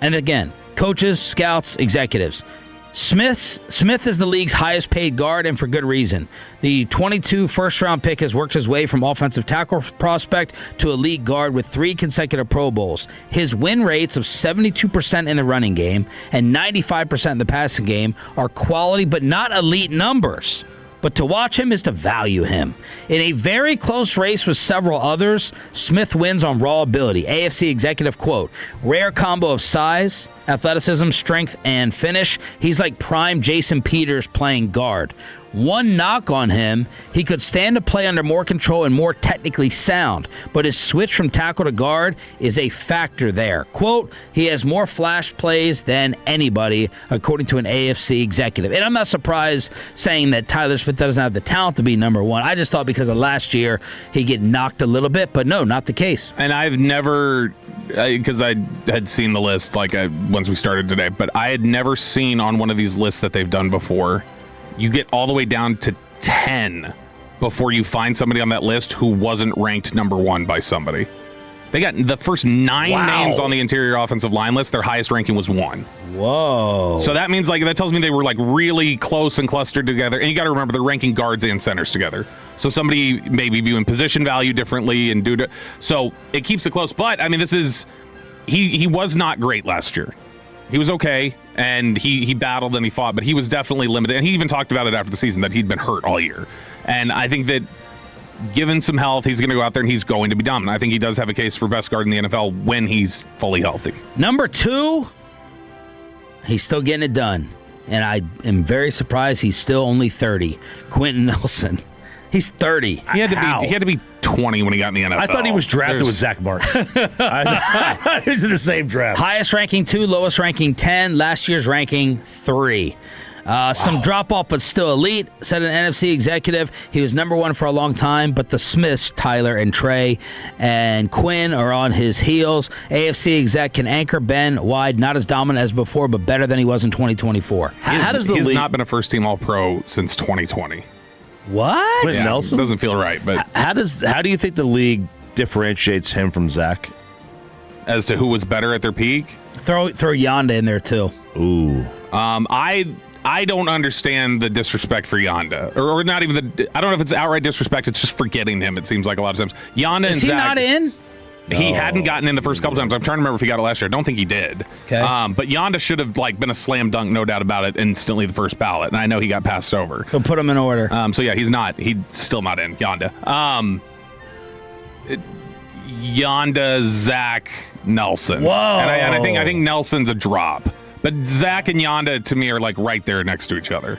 And again, coaches, scouts, executives. Smith is the league's highest paid guard, and for good reason. The 22 first-round pick has worked his way from offensive tackle prospect to elite guard with 3 consecutive Pro Bowls. His win rates of 72% in the running game and 95% in the passing game are quality but not elite numbers. But to watch him is to value him. In a very close race with several others, Smith wins on raw ability. AFC executive quote, rare combo of size, athleticism, strength, and finish. He's like prime Jason Peters playing guard. One knock on him, he could stand to play under more control and more technically sound, but his switch from tackle to guard is a factor there. Quote, he has more flash plays than anybody, according to an AFC executive. And I'm not surprised saying that Tyler Smith doesn't have the talent to be number 1. I just thought because of last year, he'd get knocked a little bit, but no, not the case. And I've never, because I had seen the list once we started today, but I had never seen on one of these lists that they've done before, you get all the way down to 10 before you find somebody on that list who wasn't ranked number 1 by somebody. They got the first 9 names on the interior offensive line list. Their highest ranking was 1. Whoa. So that means that tells me they were really close and clustered together. And you got to remember they're ranking guards and centers together. So somebody may be viewing position value differently and so it keeps it close. But I mean, he was not great last year. He was okay, and he battled and he fought, but he was definitely limited. And he even talked about it after the season that he'd been hurt all year. And I think that given some health, he's going to go out there and he's going to be dominant. I think he does have a case for best guard in the NFL when he's fully healthy. Number 2, he's still getting it done. And I am very surprised he's still only 30. Quentin Nelson. He's 30. He had to be 20 when he got in the NFL. I thought he was drafted with Zach Martin. I thought he was in the same draft. Highest ranking 2, lowest ranking 10. Last year's ranking 3. Some drop off, but still elite, said an NFC executive. He was number 1 for a long time, but the Smiths, Tyler and Trey and Quinn, are on his heels. AFC exec can anchor Ben wide, not as dominant as before, but better than he was in 2024. He's not been a first team All-Pro since 2020. What? Quentin Nelson? Doesn't feel right, but how do you think the league differentiates him from Zach? As to who was better at their peak? Throw Yonda in there too. Ooh. I don't understand the disrespect for Yonda, or not even I don't know if it's outright disrespect. It's just forgetting him. It seems like a lot of times. Yonda Is and he Zach, not in? He hadn't gotten in the first couple times. I'm trying to remember if he got it last year. I don't think he did. Okay. But Yonda should have been a slam dunk, no doubt about it, instantly the first ballot. And I know he got passed over. So put him in order. So yeah, he's still not in Yonda. Yonda, Zach, Nelson. Whoa. And I think Nelson's a drop. But Zach and Yonda to me are right there next to each other.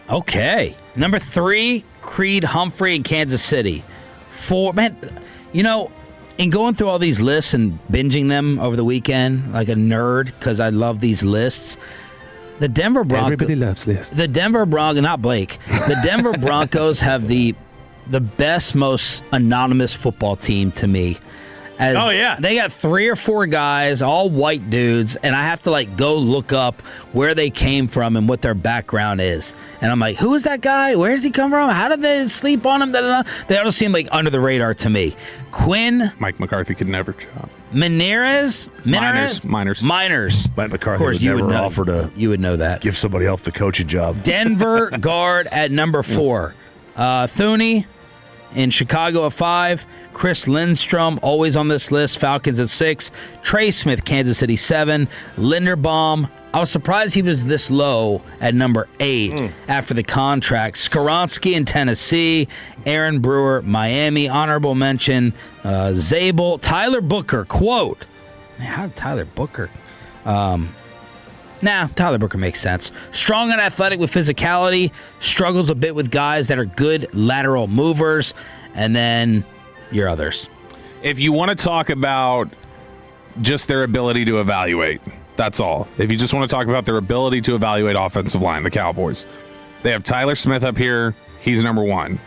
Okay. Number 3, Creed Humphrey in Kansas City. 4, man, in going through all these lists and binging them over the weekend like a nerd, because I love these lists, the Denver Broncos... Everybody loves lists. The Denver Broncos... Not Blake. The Denver Broncos have the best, most anonymous football team to me. Oh, yeah. They got 3 or 4 guys, all white dudes, and I have to go look up where they came from and what their background is. And I'm like, who is that guy? Where does he come from? How did they sleep on him? Da-da-da. They all seem under the radar to me. Quinn. Mike McCarthy could never chop. Miners. Miners. Mike McCarthy would never offer to you would know that. Give somebody else the coaching job. Denver guard at number 4. Thuney in Chicago at 5. Chris Lindstrom, always on this list. Falcons at 6. Trey Smith, Kansas City, 7. Linderbaum, I was surprised he was this low at number 8 after the contract. Skoronski in Tennessee, Aaron Brewer, Miami, honorable mention, Zabel, Tyler Booker, quote. Man, how did Tyler Booker? Tyler Booker makes sense. Strong and athletic with physicality, struggles a bit with guys that are good lateral movers, and then your others. If you want to talk about just their ability to evaluate, that's all. If you just want to talk about their ability to evaluate offensive line, the Cowboys, they have Tyler Smith up here. He's number 1.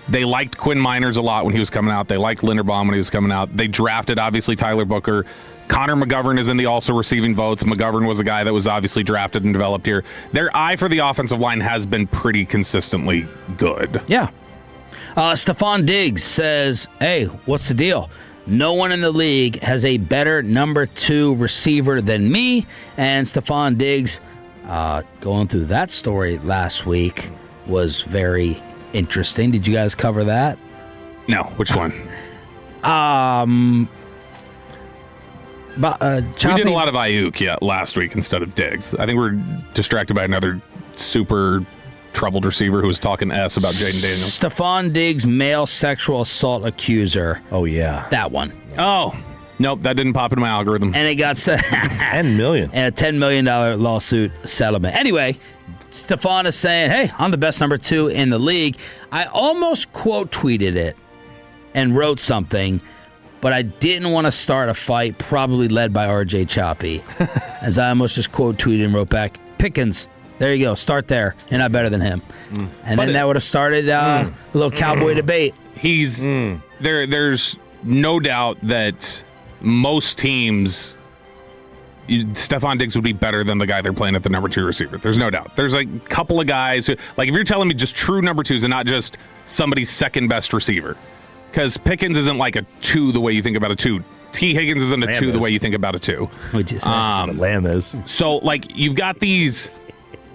They liked Quinn Miners a lot when he was coming out. They liked Linderbaum when he was coming out. They drafted, obviously, Tyler Booker. Connor McGovern is in the also receiving votes. McGovern was a guy that was obviously drafted and developed here. Their eye for the offensive line has been pretty consistently good. Yeah. Stephon Diggs says, hey, what's the deal? No one in the league has a better number 2 receiver than me. And Stephon Diggs, going through that story last week, was very interesting. Did you guys cover that? No. Which one? We did a lot of Ayuk last week instead of Diggs. I think we're distracted by another super troubled receiver who was talking S about Jaden Daniels. Stephon Diggs, male sexual assault accuser. Oh, yeah. That one. Oh, nope, that didn't pop into my algorithm. And it got $10 million. And a $10 million lawsuit settlement. Anyway, Stephon is saying, hey, I'm the best number 2 in the league. I almost quote tweeted it and wrote something, but I didn't want to start a fight, probably led by RJ Choppy, as I almost just quote tweeted and wrote back, Pickens, there you go, start there. You're not better than him. And then that would have started a little cowboy debate. There's no doubt that most teams, Stephon Diggs would be better than the guy they're playing at the number 2 receiver. There's no doubt. There's like a couple of guys who, like, if you're telling me just true number 2s and not just somebody's second best receiver, because Pickens isn't like a 2 the way you think about a 2. T. Higgins isn't a 2 the way you think about a 2. Which is Lamb is. So, like, you've got these.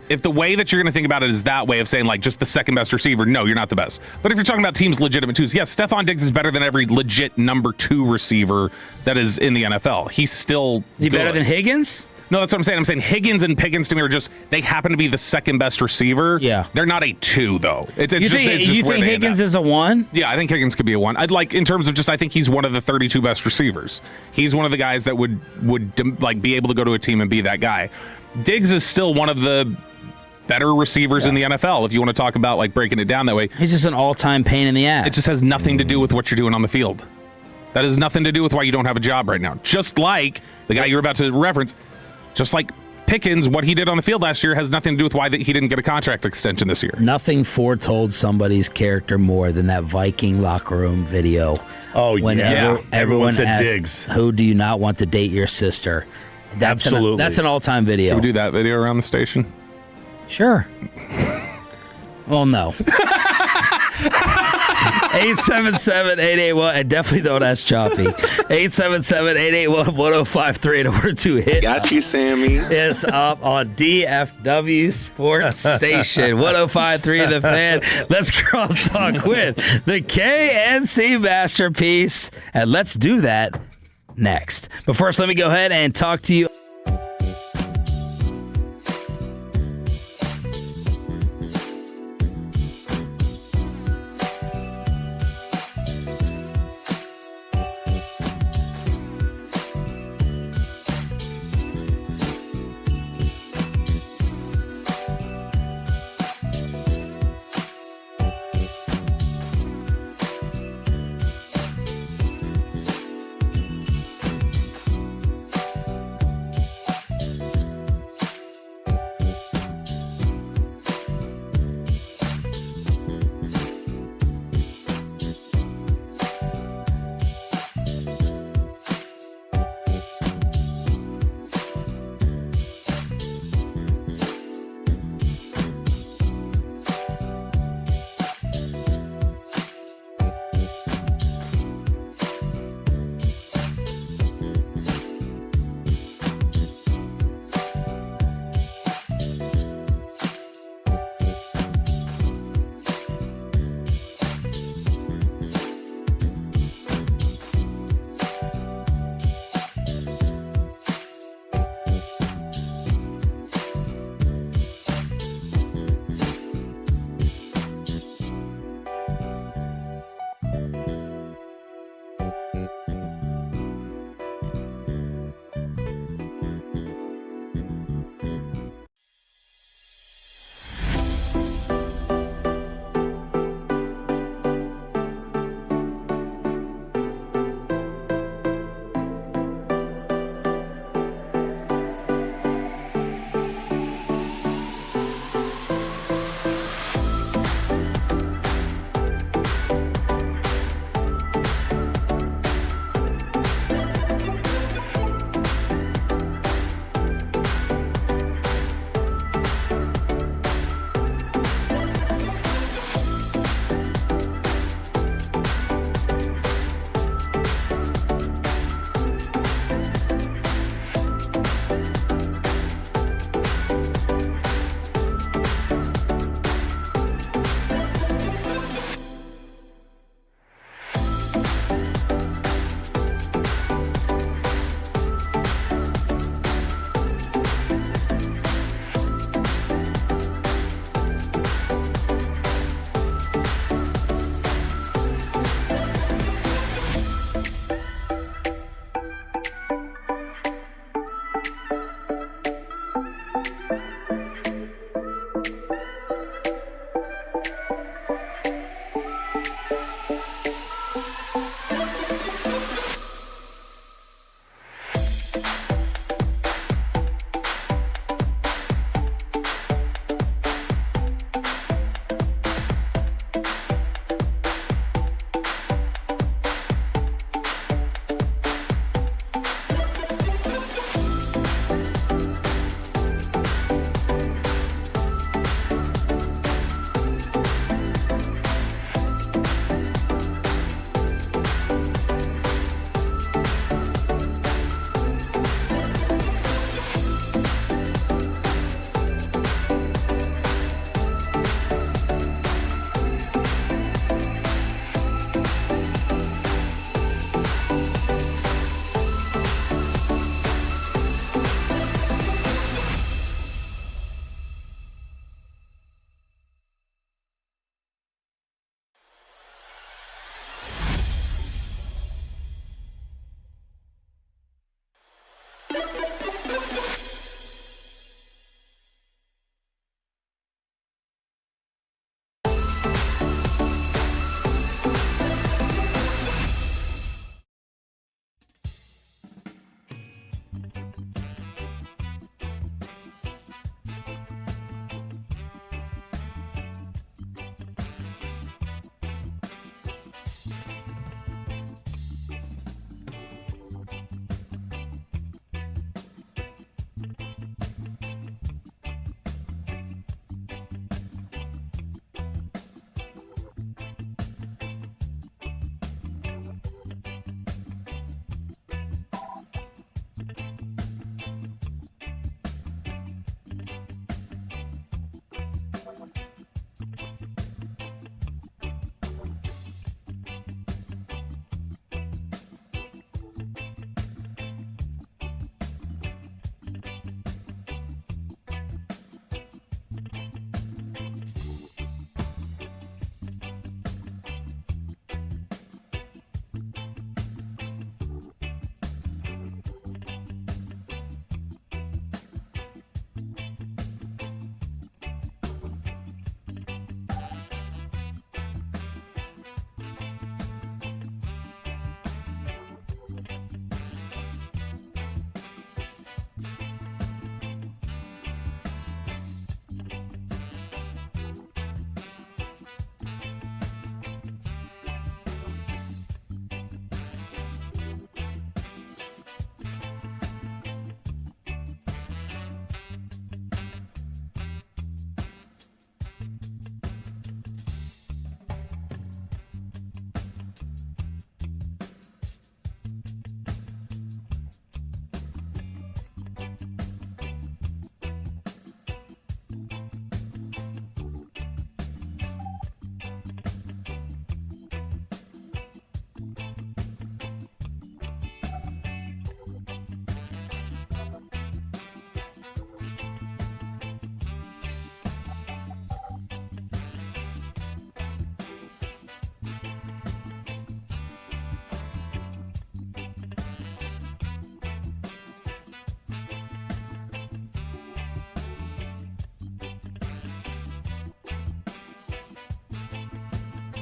If the way that you're going to think about it is that way of saying, like, just the second best receiver, no, you're not the best. But if you're talking about teams' legitimate 2s, yes, Stephon Diggs is better than every legit number 2 receiver that is in the NFL. He's still Is he better than Higgins? No, that's what I'm saying. I'm saying Higgins and Pickens to me are just, they happen to be the second best receiver. Yeah. They're not a 2, though. You think Higgins is a 1? Yeah, I think Higgins could be a 1. I'd like, in terms of just, I think he's one of the 32 best receivers. He's one of the guys that would like be able to go to a team and be that guy. Diggs is still one of the better receivers in the NFL, if you want to talk about like breaking it down that way. He's just an all-time pain in the ass. It just has nothing to do with what you're doing on the field. That has nothing to do with why you don't have a job right now. Just like the guy you're about to reference, just like Pickens, what he did on the field last year has nothing to do with why he didn't get a contract extension this year. Nothing foretold somebody's character more than that Viking locker room video. Oh, Everyone said asked, Diggs. Who do you not want to date your sister? Absolutely. That's an all-time video. Can we do that video around the station? Sure. Well, no. 877-881, and definitely don't ask Choppy. 877-881-1053 in order to hit. Got you, Sammy. Is up on DFW Sports Station 1053 The Fan. Let's crosstalk with the KNC masterpiece, and let's do that next. But first, let me go ahead and talk to you.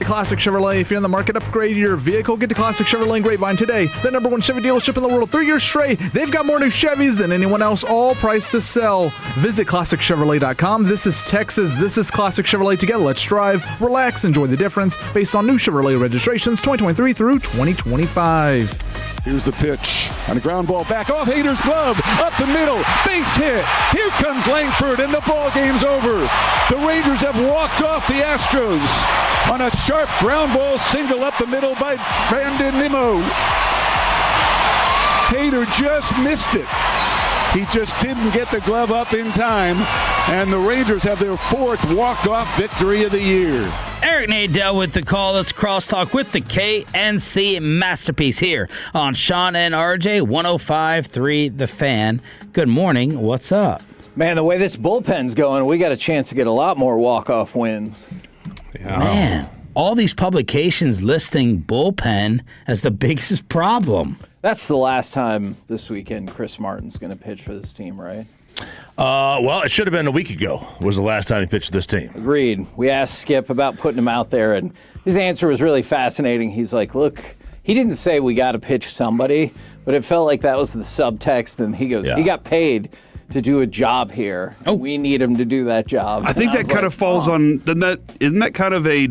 Classic Chevrolet. If you're in the market, upgrade your vehicle. Get to Classic Chevrolet and Grapevine today. The #1 Chevy dealership in the world. 3 years straight. They've got more new Chevys than anyone else, all priced to sell. Visit ClassicChevrolet.com. This is Texas. This is Classic Chevrolet. Together, let's drive, relax, enjoy the difference. Based on new Chevrolet registrations 2023 through 2025. Here's the pitch. On a ground ball back off Hader's glove. Up the middle. Base hit. Here comes Langford, and the ball game's over. The Rangers have walked off the Astros on a sharp ground ball single up the middle by Brandon Nimmo. Hader just missed it. He just didn't get the glove up in time, and the Rangers have their 4th walk-off victory of the year. Eric Nadell with the call. Let's crosstalk with the KNC Masterpiece here on Sean and RJ 105.3 The Fan. Good morning. What's up? Man, the way this bullpen's going, we got a chance to get a lot more walk-off wins. Yeah. Man, all these publications listing bullpen as the biggest problem. That's the last time this weekend Chris Martin's going to pitch for this team, right? Well, it should have been a week ago was the last time he pitched this team. Agreed. We asked Skip about putting him out there, and his answer was really fascinating. He's like, look, he didn't say we got to pitch somebody, but it felt like that was the subtext, and he goes, he got paid to do a job here. Oh. We need him to do that job. I think that kind of falls on, isn't that kind of a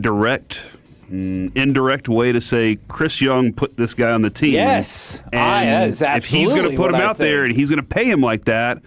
indirect way to say Chris Young put this guy on the team? Yes. And if he's going to put him out there and he's going to pay him like that,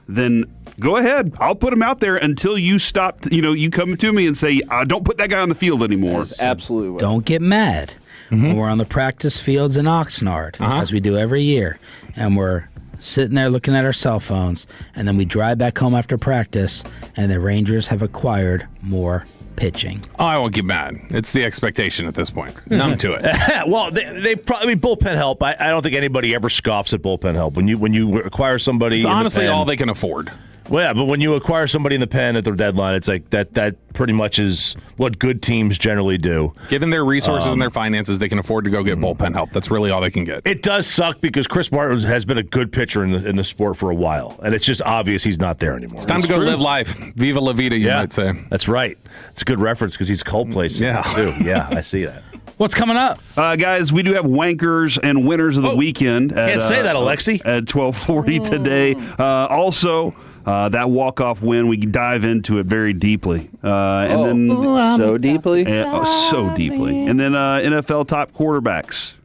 then go ahead. I'll put him out there until you stop, you come to me and say, don't put that guy on the field anymore. Absolutely. Don't get mad when we're on the practice fields in Oxnard, as we do every year, and we're sitting there looking at our cell phones, and then we drive back home after practice, and the Rangers have acquired more pitching. Oh, I won't get mad. It's the expectation at this point. Numb to it. Well, they probably bullpen help. I don't think anybody ever scoffs at bullpen help. When you acquire somebody, it's honestly the pen, all they can afford. Well, yeah, but when you acquire somebody in the pen at the deadline, it's like that pretty much is what good teams generally do. Given their resources and their finances, they can afford to go get bullpen help. That's really all they can get. It does suck because Chris Martin has been a good pitcher in the sport for a while, and it's just obvious he's not there anymore. It's time to go live life. Viva la vida, you might say. That's right. It's a good reference because he's Coldplay too. Yeah, I see that. What's coming up? Guys, we do have wankers and winners of the weekend. Can't say that, Alexi. At 12:40 today. Also, that walk-off win, we dive into it very deeply. So deeply? So deeply. And then NFL top quarterbacks.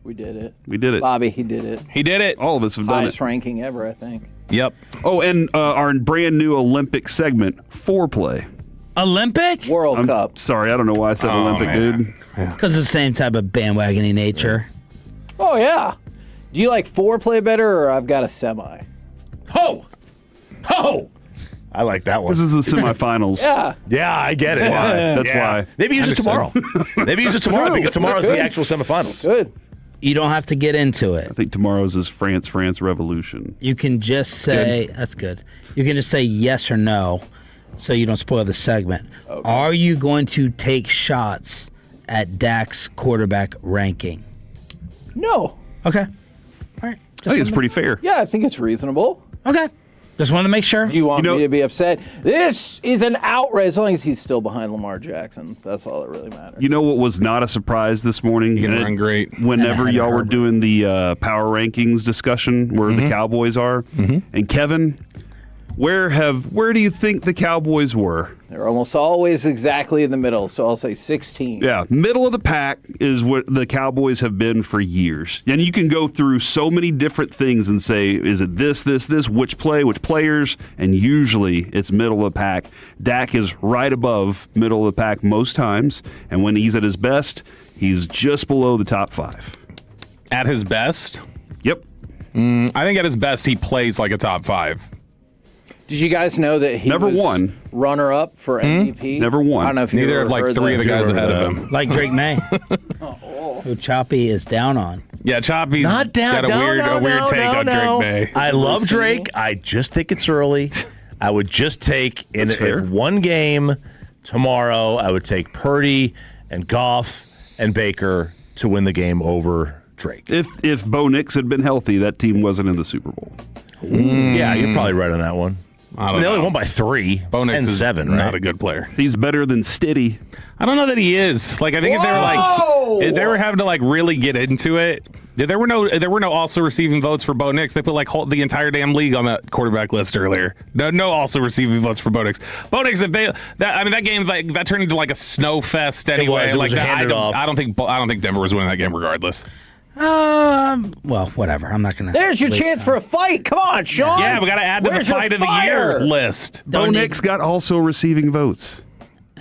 We did it. Bobby, he did it. He did it. All of us have done Highest ranking ever, I think. Yep. Oh, and our brand new Olympic segment, Foreplay. Olympic? World Cup. Sorry, I don't know why I said Olympic, dude. Because it's the same type of bandwagony nature. Oh, yeah. Do you like foreplay better, or I've got a semi? Ho! I like that one. This is the semifinals. Yeah, I get it. That's why. Maybe use it tomorrow. Maybe use it tomorrow because tomorrow's the actual semifinals. Good. You don't have to get into it. I think tomorrow's is France Revolution. You can just say, that's good. You can just say yes or no so you don't spoil the segment. Okay. Are you going to take shots at Dak's quarterback ranking? No. Okay. All right. I think it's pretty fair. Yeah, I think it's reasonable. Okay. Just wanted to make sure. Do you want me to be upset? This is an outrage. As long as he's still behind Lamar Jackson, that's all that really matters. You know what was not a surprise this morning? You're gonna run great. Whenever y'all were doing the power rankings discussion where the Cowboys are, and Kevin, where do you think the Cowboys were? They're almost always exactly in the middle, so I'll say 16. Yeah, middle of the pack is what the Cowboys have been for years. And you can go through so many different things and say, is it this, which players, and usually it's middle of the pack. Dak is right above middle of the pack most times, and when he's at his best, he's just below the top 5. At his best? Yep. I think at his best, he plays like a top 5. Did you guys know that he never was won runner-up for MVP? Never won. I don't know if you neither of like 3 of the guys ahead of him. Like Drake May, who Choppy is down on. Yeah, Choppy's not down, got a weird take on Drake May. I love Drake. I just think it's early. I would just take in one game tomorrow. I would take Purdy and Goff and Baker to win the game over Drake. If Bo Nix had been healthy, that team wasn't in the Super Bowl. Yeah, you're probably right on that one. I don't They only know. won by 3. Bo Nix is 10-7, right? not a good player. He's better than Stiddy. I don't know that he is. Like I think if they were having to like really get into it, there were no also receiving votes for Bo Nix. They put like the entire damn league on that quarterback list earlier. No also receiving votes for Bo Nix. Bo Nix, that game that turned into like a snow fest anyway. It was like handed off. I don't think Denver was winning that game regardless. Well, whatever. I'm not gonna. There's your chance for a fight. Come on, Sean. Yeah, we got to add to the fight of the year list. Bo Nix got also receiving votes.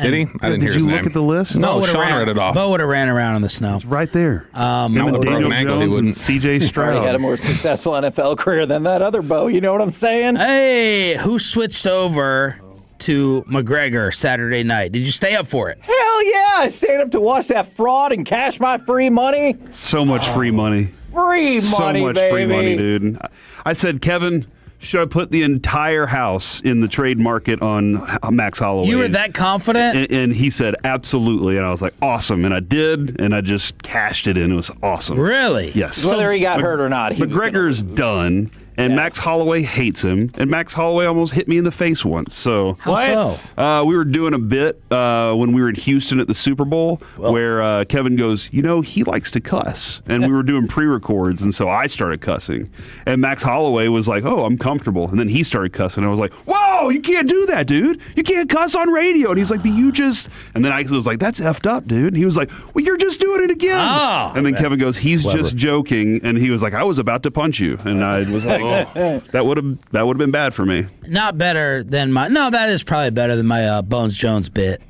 Did he? I didn't hear Did his you name. look at the list? No, Sean read it off. Bo would have ran around in the snow. It's right there. Not Him with and a broken Daniel ankle, he Jones and wouldn't. C.J. Stroud. Already had a more successful NFL career than that other Bo. You know what I'm saying? Hey, who switched over to McGregor Saturday night? Did you stay up for it? Hell yeah! I stayed up to watch that fraud and cash my free money. So much free money. Free money, So much baby. free money, dude. I said, Kevin, should I put the entire house in the trade market on Max Holloway? You were that confident? And he said, absolutely. And I was like, awesome. And I did, and I just cashed it in. It was awesome. Really? Yes. Whether he got hurt or not, he was McGregor's done. And Max Holloway hates him. And Max Holloway almost hit me in the face once. So How so? we were doing a bit when we were in Houston at the Super Bowl where Kevin goes, he likes to cuss. And we were doing pre-records, and so I started cussing. And Max Holloway was like, oh, I'm comfortable. And then he started cussing. And I was like, whoa, you can't do that, dude. You can't cuss on radio. And he's like, but you just... And then I was like, that's effed up, dude. And he was like, well, you're just doing it again. Oh, and then Kevin goes, he's just joking. And he was like, I was about to punch you. And I was like, that would have been bad for me. Not better than my. No, that is probably better than my Bones Jones bit.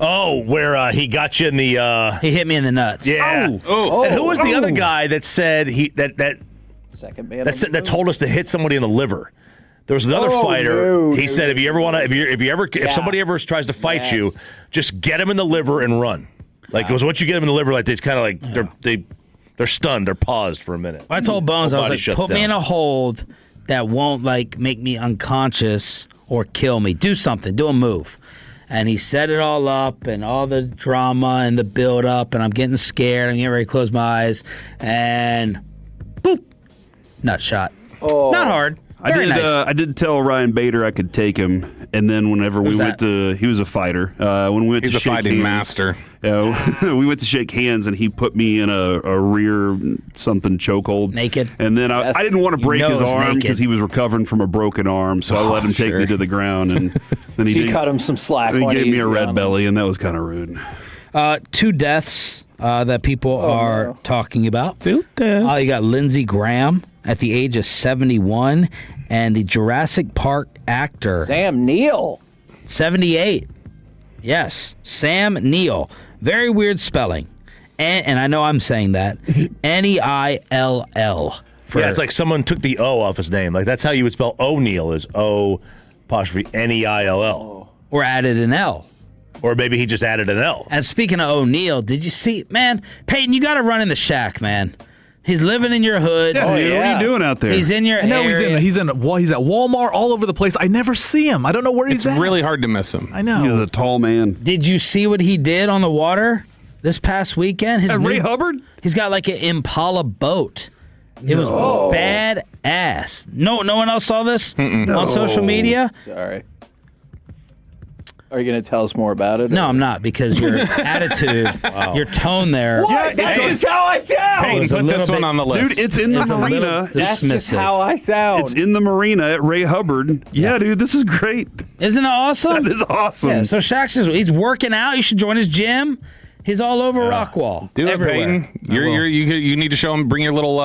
Oh, where he got you in the... He hit me in the nuts. Yeah. Oh. And who was the other guy that said Second man. that told us to hit somebody in the liver? There was another fighter. He said, if you ever want to, if somebody ever tries to fight you, just get him in the liver and run. Like, it was once you get him in the liver, like they kind of like they're stunned, they're paused for a minute. I told Bones, I was Body like, shuts put me down. in a hold that won't like make me unconscious or kill me. Do something. Do a move. And he set it all up and all the drama and the build up, and I'm getting scared. I'm getting ready to close my eyes, and boop, nut shot. Oh. Not hard. Very nice. I did tell Ryan Bader I could take him, and then whenever we went to, he was a fighter. When we went He's to a shake fighting hands, master. we went to shake hands, and he put me in a rear something chokehold, Naked. And then I didn't want to break You know his it's arm naked. because he was recovering from a broken arm, so I let him take me to the ground, and then She cut him some slack. He when gave me he's a red down. belly, and that was kind of rude. 2 deaths that people are talking about. 2 deaths. You got Lindsey Graham at the age of 71, and the Jurassic Park actor Sam Neill. 78. Yes, Sam Neill. Very weird spelling. And I know I'm saying that. Neill. Yeah, it's like someone took the O off his name. Like, that's how you would spell O'Neal, is O apostrophe Neill. Or added an L. Or maybe he just added an L. And speaking of O'Neal, did you see, man, Peyton, you got to run in the shack, man. He's living in your hood. What are you doing out there? He's in your I know area. he's at Walmart, all over the place. I never see him. I don't know where he's It's at. really hard to miss him. I know. He's a tall man. Did you see what he did on the water this past weekend? His Ray Hubbard? He's got like an Impala boat. It was badass. No one else saw this on social media? Sorry. Are you going to tell us more about it? No, I'm not, because your attitude, your tone there. What? That's just how I sound. Peyton, was a put this little one bit- on the list. Dude, it's in the It's a little marina. That's just dismissive. how I sound. It's in the marina at Ray Hubbard. Yeah, dude, this is great. Isn't it awesome? That is awesome. Yeah, so Shaq's he's working out. You should join his gym. He's all over Rockwall. Do it, everywhere. Peyton. You need to show him. Bring your little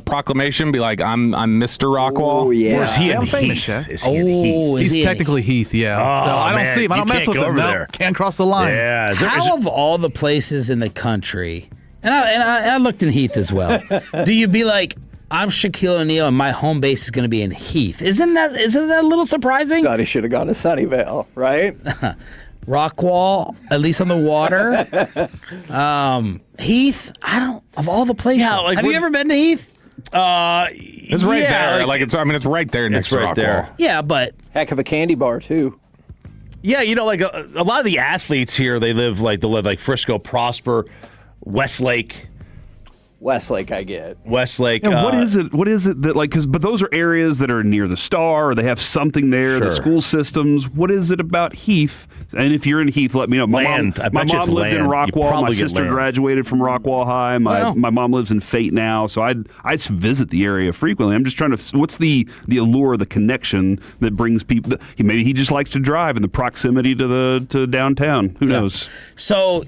proclamation. Be like, I'm Mr. Rockwall. Oh, yeah. Or is he I'm in famous, Heath? Shaq. Is he in Heath? is He's he? technically Heath, yeah. So I don't man, see him. I you don't mess can't with go him. over No, there. can't cross the line. Yeah. How of all the places in the country, and I looked in Heath as well. Do you be like, I'm Shaquille O'Neal and my home base is going to be in Heath? Isn't that a little surprising? Thought he should have gone to Sunnyvale, right? Rockwall, at least on the water. Heath, of all the places. Yeah, like have you ever been to Heath? It's right there. It's right there next to right Rockwall. there. Yeah, but Heck of a candy bar, too. Yeah, like a lot of the athletes here, they live like Frisco, Prosper, Westlake. Westlake, I get. Westlake. Yeah, what is it? What is it that but those are areas that are near the Star, or they have something there. Sure. The school systems. What is it about Heath? And if you're in Heath, let me know. My Land. mom lived in Rockwall. My sister graduated from Rockwall High. My mom lives in Fate now, so I visit the area frequently. I'm just trying to. What's the allure, the connection that brings people? Maybe he just likes to drive in the proximity to downtown. Who knows? So.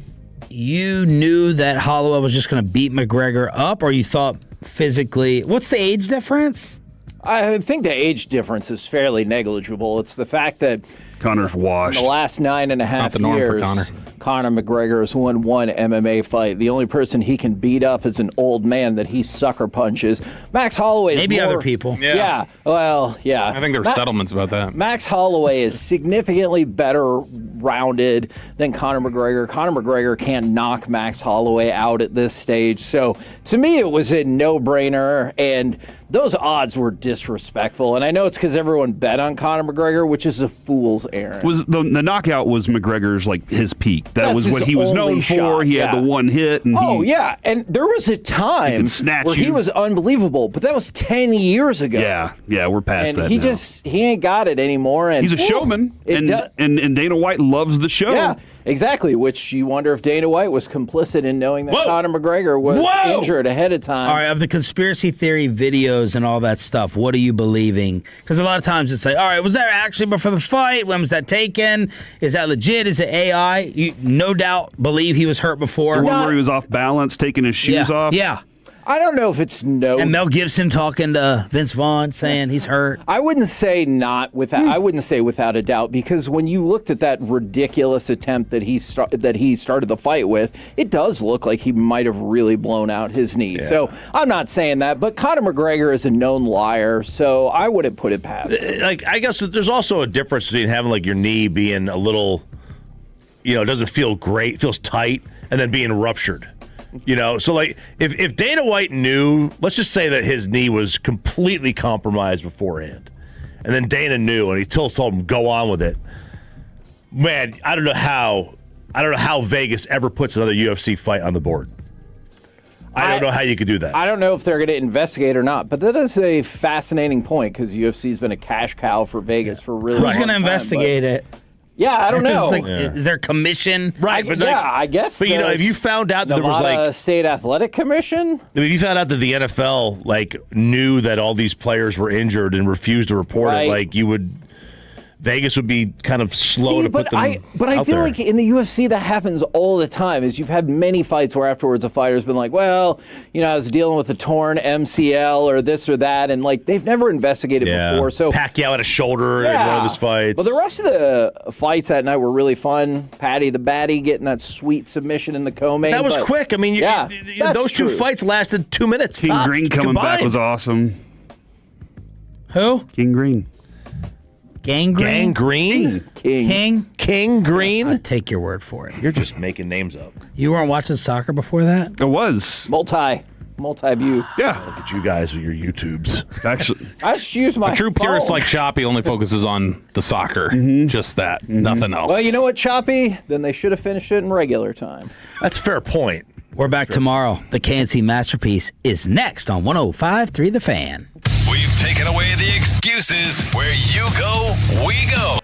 You knew that Holloway was just going to beat McGregor up, or you thought physically? What's the age difference? I think the age difference is fairly negligible. It's the fact that Connor's washed. In the last 9.5 years, Conor McGregor has won one MMA fight. The only person he can beat up is an old man that he sucker punches. Max Holloway is maybe other people. Yeah. Well, yeah. I think there were settlements about that. Max Holloway is significantly better rounded than Conor McGregor. Conor McGregor can't knock Max Holloway out at this stage. So to me, it was a no-brainer, and those odds were disrespectful. And I know it's because everyone bet on Conor McGregor, which is a fool's errand. Was the knockout was McGregor's his peak? That's was what he was known for. He had the one hit. And and there was a time where he was unbelievable, but that was 10 years ago. Yeah, we're past that. And now. he ain't got it anymore. And he's a showman, and Dana White loves the show. Yeah, exactly. Which you wonder if Dana White was complicit in knowing that Conor McGregor was injured ahead of time. All right, of the conspiracy theory videos and all that stuff, what are you believing? Because a lot of times it's like, all right, was that actually before the fight? When was that taken? Is that legit? Is it AI? You no doubt believe he was hurt before. The one where he was off balance, taking his shoes off. Yeah. I don't know if it's And Mel Gibson talking to Vince Vaughn saying he's hurt. I wouldn't say I wouldn't say without a doubt, because when you looked at that ridiculous attempt that he started the fight with, it does look like he might have really blown out his knee. Yeah. So I'm not saying that, but Conor McGregor is a known liar, so I wouldn't put it past him. I guess there's also a difference between having your knee being a little, it doesn't feel great, feels tight, and then being ruptured. So if Dana White knew, let's just say that his knee was completely compromised beforehand, and then Dana knew, and he told him go on with it. Man, I don't know how Vegas ever puts another UFC fight on the board. I don't know how you could do that. I don't know if they're going to investigate or not, but that is a fascinating point, because UFC has been a cash cow for Vegas for really. Who's going to investigate it? Yeah, I don't know. Is there a commission? Right. I guess. But if you found out that Nevada there was State Athletic Commission. If you found out that the NFL knew that all these players were injured and refused to report it, Vegas would be kind of slow to put them out But I feel like in the UFC that happens all the time. Is you've had many fights where afterwards a fighter's been like, well, I was dealing with a torn MCL or this or that, and they've never investigated before. So Pacquiao had a shoulder in one of his fights. But the rest of the fights that night were really fun. Patty the Batty getting that sweet submission in the co-main. That was quick. I mean, those two fights lasted 2 minutes. King Green coming back was awesome. Who? King Green. Gang Green? King Green? I'll take your word for it. You're just making names up. You weren't watching soccer before that? I was. Multi-view. Yeah. Look at you guys with your YouTubes. Actually, I just use my A true phone. purist like Choppy only focuses on the soccer. Just that. Nothing else. Well, you know what, Choppy? Then they should have finished it in regular time. That's a fair point. We're back tomorrow. The KNC Masterpiece is next on 105.3 The Fan. We've taken away the excuses. Where you go, we go.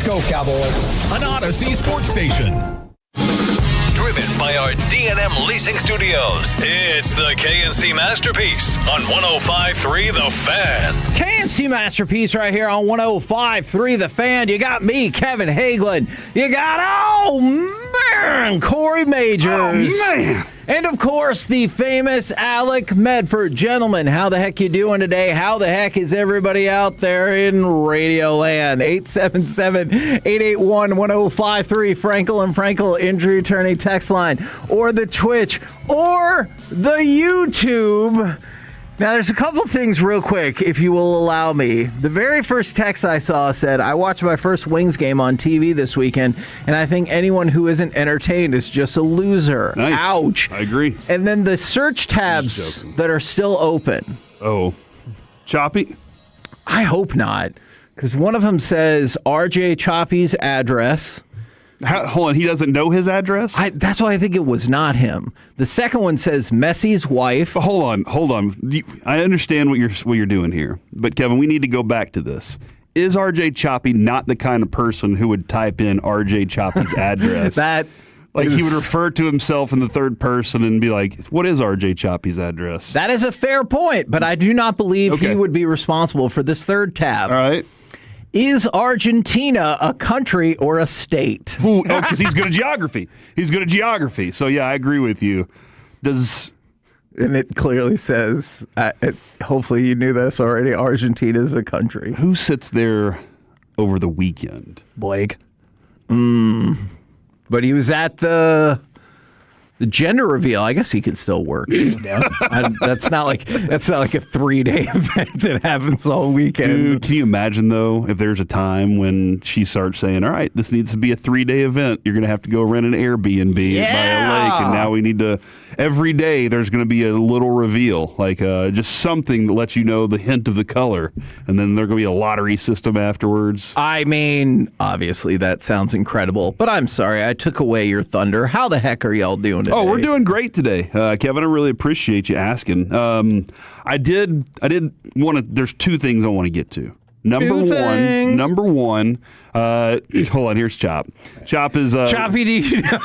Let's go, Cowboys. An Odyssey sports station. Driven by our D&M Leasing Studios, it's the KNC Masterpiece on 105.3 The Fan. KNC Masterpiece right here on 105.3 The Fan. You got me, Kevin Hagelin. You got, Corey Majors. Oh, man. And, of course, the famous Alec Medford. Gentlemen, how the heck you doing today? How the heck is everybody out there in Radio Land? 877-881-1053, Frankel and Frankel Injury Attorney text line, or the Twitch, or the YouTube. Now, there's a couple things real quick, if you will allow me. The very first text I saw said, I watched my first Wings game on TV this weekend, and I think anyone who isn't entertained is just a loser. Nice. Ouch. I agree. And then the search tabs that are still open. Oh. Choppy? I hope not, because one of them says RJ Choppy's address. Hold on, he doesn't know his address? That's why I think it was not him. The second one says Messi's wife. But hold on. I understand what you're doing here, but Kevin, we need to go back to this. Is RJ Choppy not the kind of person who would type in RJ Choppy's address? He would refer to himself in the third person and be like, what is RJ Choppy's address? That is a fair point, but I do not believe he would be responsible for this third tab. All right. Is Argentina a country or a state? Because he's good at geography. So, yeah, I agree with you. And it clearly says, hopefully you knew this already, Argentina is a country. Who sits there over the weekend? Blake. But he was at the gender reveal. I guess he could still work. That's not like a 3-day event that happens all weekend. Dude, can you imagine though if there's a time when she starts saying, "All right, this needs to be a 3-day event. You're going to have to go rent an Airbnb by a lake, and now we need to." Every day there's going to be a little reveal, like just something that lets you know the hint of the color, and then there's going to be a lottery system afterwards. I mean, obviously that sounds incredible, but I'm sorry, I took away your thunder. How the heck are y'all doing today? Oh, we're doing great today, Kevin. I really appreciate you asking. I did want to. There's two things I want to get to. Number one. Hold on. Here's Chop. Chop is Choppy. Do you know?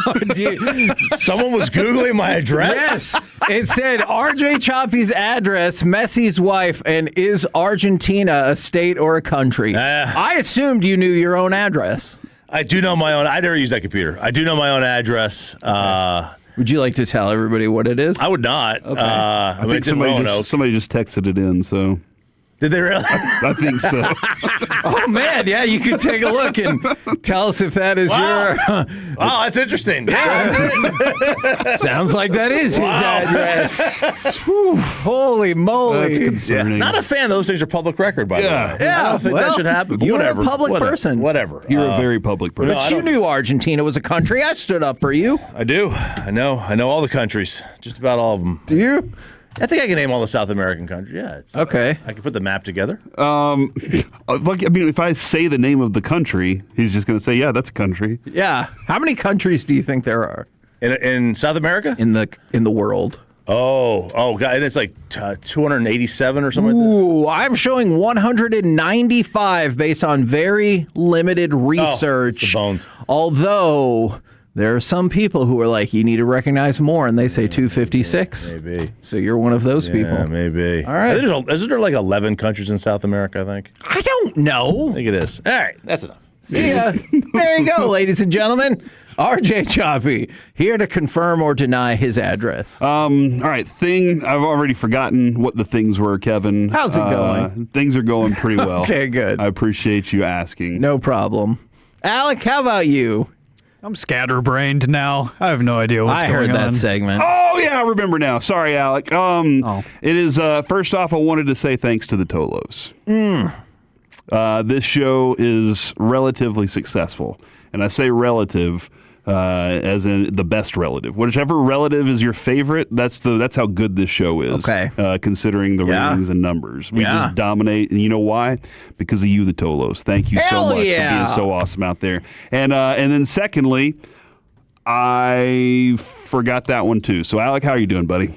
Someone was Googling my address? Yes. It said RJ Choppy's address, Messi's wife, and is Argentina a state or a country? I assumed you knew your own address. I do know my own. I never use that computer. I do know my own address. Would you like to tell everybody what it is? I would not. Okay. I think somebody just texted it in, so. Did they really? I think so. Oh, man. Yeah, you can take a look and tell us if that is your... Wow, that's interesting. Yeah, that's it. Sounds like that is his address. Whew, holy moly. That's concerning. Not a fan. Those things are public record, by the way. Yeah, I don't think that should happen. But you're whatever. a public person. Whatever. You're a very public person. But you knew Argentina was a country. I stood up for you. I do. I know all the countries. Just about all of them. Do you? I think I can name all the South American countries. Yeah, it's okay. I can put the map together. If I say the name of the country, he's just going to say, "Yeah, that's a country." Yeah. How many countries do you think there are in South America? In the world? Oh, God! And it's like 287 or something. Ooh, I'm showing 195 based on very limited research. It's the bones. Although. There are some people who are like, you need to recognize more, and they say 256. Maybe. So you're one of those people. Yeah, maybe. All right. Isn't there like 11 countries in South America, I think? I don't know. I think it is. All right, that's enough. See ya. There you go, ladies and gentlemen. RJ Choppy, here to confirm or deny his address. All right, I've already forgotten what the things were, Kevin. How's it going? Things are going pretty well. Okay, good. I appreciate you asking. No problem. Alec, how about you? I'm scatterbrained now. I have no idea what's going on. I heard that segment. Oh, yeah, I remember now. Sorry, Alec. It is, first off, I wanted to say thanks to the Tolos. This show is relatively successful. And I say relative as in the best relative. Whichever relative is your favorite, that's how good this show is. Okay. Considering the ratings and numbers. We just dominate. And you know why? Because of you, the Tolos. Thank you so much for being so awesome out there. And then secondly, I forgot that one too. So, Alec, how are you doing, buddy?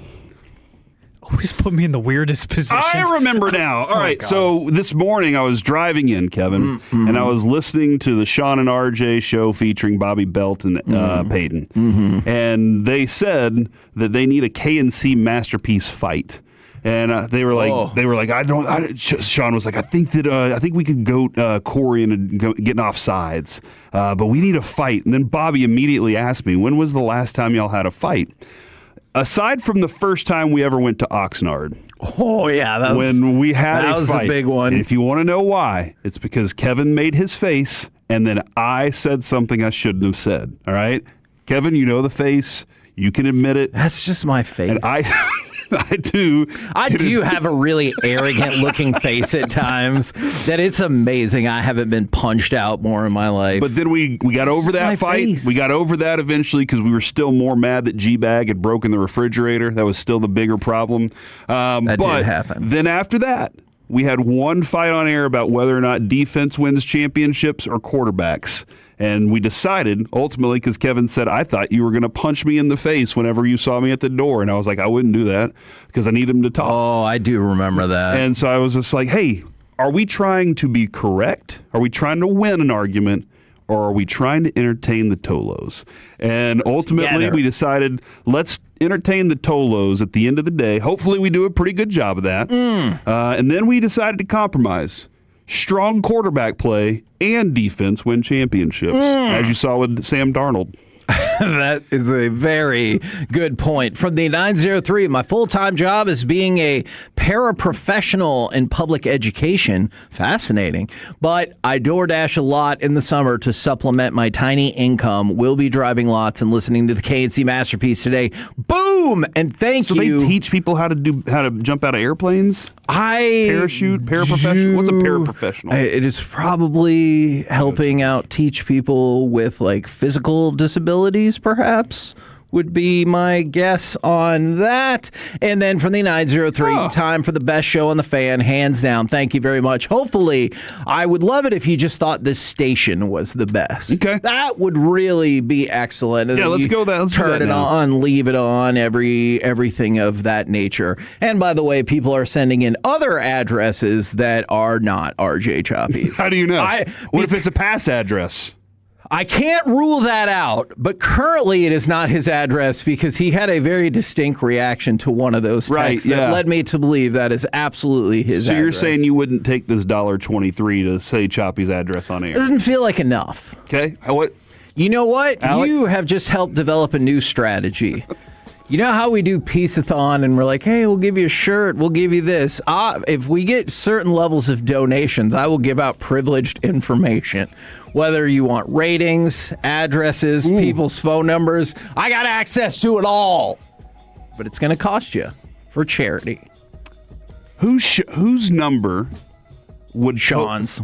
always put me in the weirdest positions. I remember now. All right, so this morning I was driving in, Kevin, and I was listening to the Sean and RJ show featuring Bobby Belt and Peyton, and they said that they need a KNC masterpiece fight. And they were like, Sean was like, I think we could go Corey and getting off sides, but we need a fight. And then Bobby immediately asked me, when was the last time y'all had a fight? Aside from the first time we ever went to Oxnard. Oh, yeah. When we had that a was fight. a big one. And if you want to know why, it's because Kevin made his face, and then I said something I shouldn't have said. All right? Kevin, you know the face. You can admit it. That's just my face. And I do. I do have a really arrogant looking face at times that it's amazing I haven't been punched out more in my life. But then we got over that fight. Face. We got over that eventually because we were still more mad that G-Bag had broken the refrigerator. That was still the bigger problem. That did happen. Then after that, we had one fight on air about whether or not defense wins championships or quarterbacks. And we decided, ultimately, because Kevin said, I thought you were going to punch me in the face whenever you saw me at the door. And I was like, I wouldn't do that because I need him to talk. Oh, I do remember that. And so I was just like, hey, are we trying to be correct? Are we trying to win an argument? Or are we trying to entertain the Tolos? And ultimately, we decided, let's entertain the Tolos at the end of the day. Hopefully, we do a pretty good job of that. And then we decided to compromise. Strong quarterback play and defense win championships, as you saw with Sam Darnold. That is a very good point. From the 903, my full-time job is being a paraprofessional in public education. Fascinating. But I DoorDash a lot in the summer to supplement my tiny income. Will be driving lots and listening to the KNC Masterpiece today. Boom! And thank you. So they teach people how to jump out of airplanes? Parachute? Paraprofessional? What's a paraprofessional? It is probably helping out teach people with like physical disabilities, perhaps, would be my guess on that. And then from the 903, time for the best show on the fan, hands down. Thank you very much. Hopefully, I would love it if you just thought this station was the best. Okay. That would really be excellent. Yeah, let's go that. Let's turn do that it now. on, leave it on, everything of that nature. And by the way, people are sending in other addresses that are not RJ Choppies. How do you know? What if it's a pass address? I can't rule that out, but currently it is not his address because he had a very distinct reaction to one of those texts that led me to believe that is absolutely his address. So you're saying you wouldn't take this $1.23 to say Choppy's address on air? It doesn't feel like enough. Okay. What? You know what? Alec? You have just helped develop a new strategy. You know how we do Peace-a-thon and we're like, hey, we'll give you a shirt, we'll give you this. If we get certain levels of donations, I will give out privileged information. Whether you want ratings, addresses, people's phone numbers, I got access to it all. But it's going to cost you for charity. Whose number would Sean's?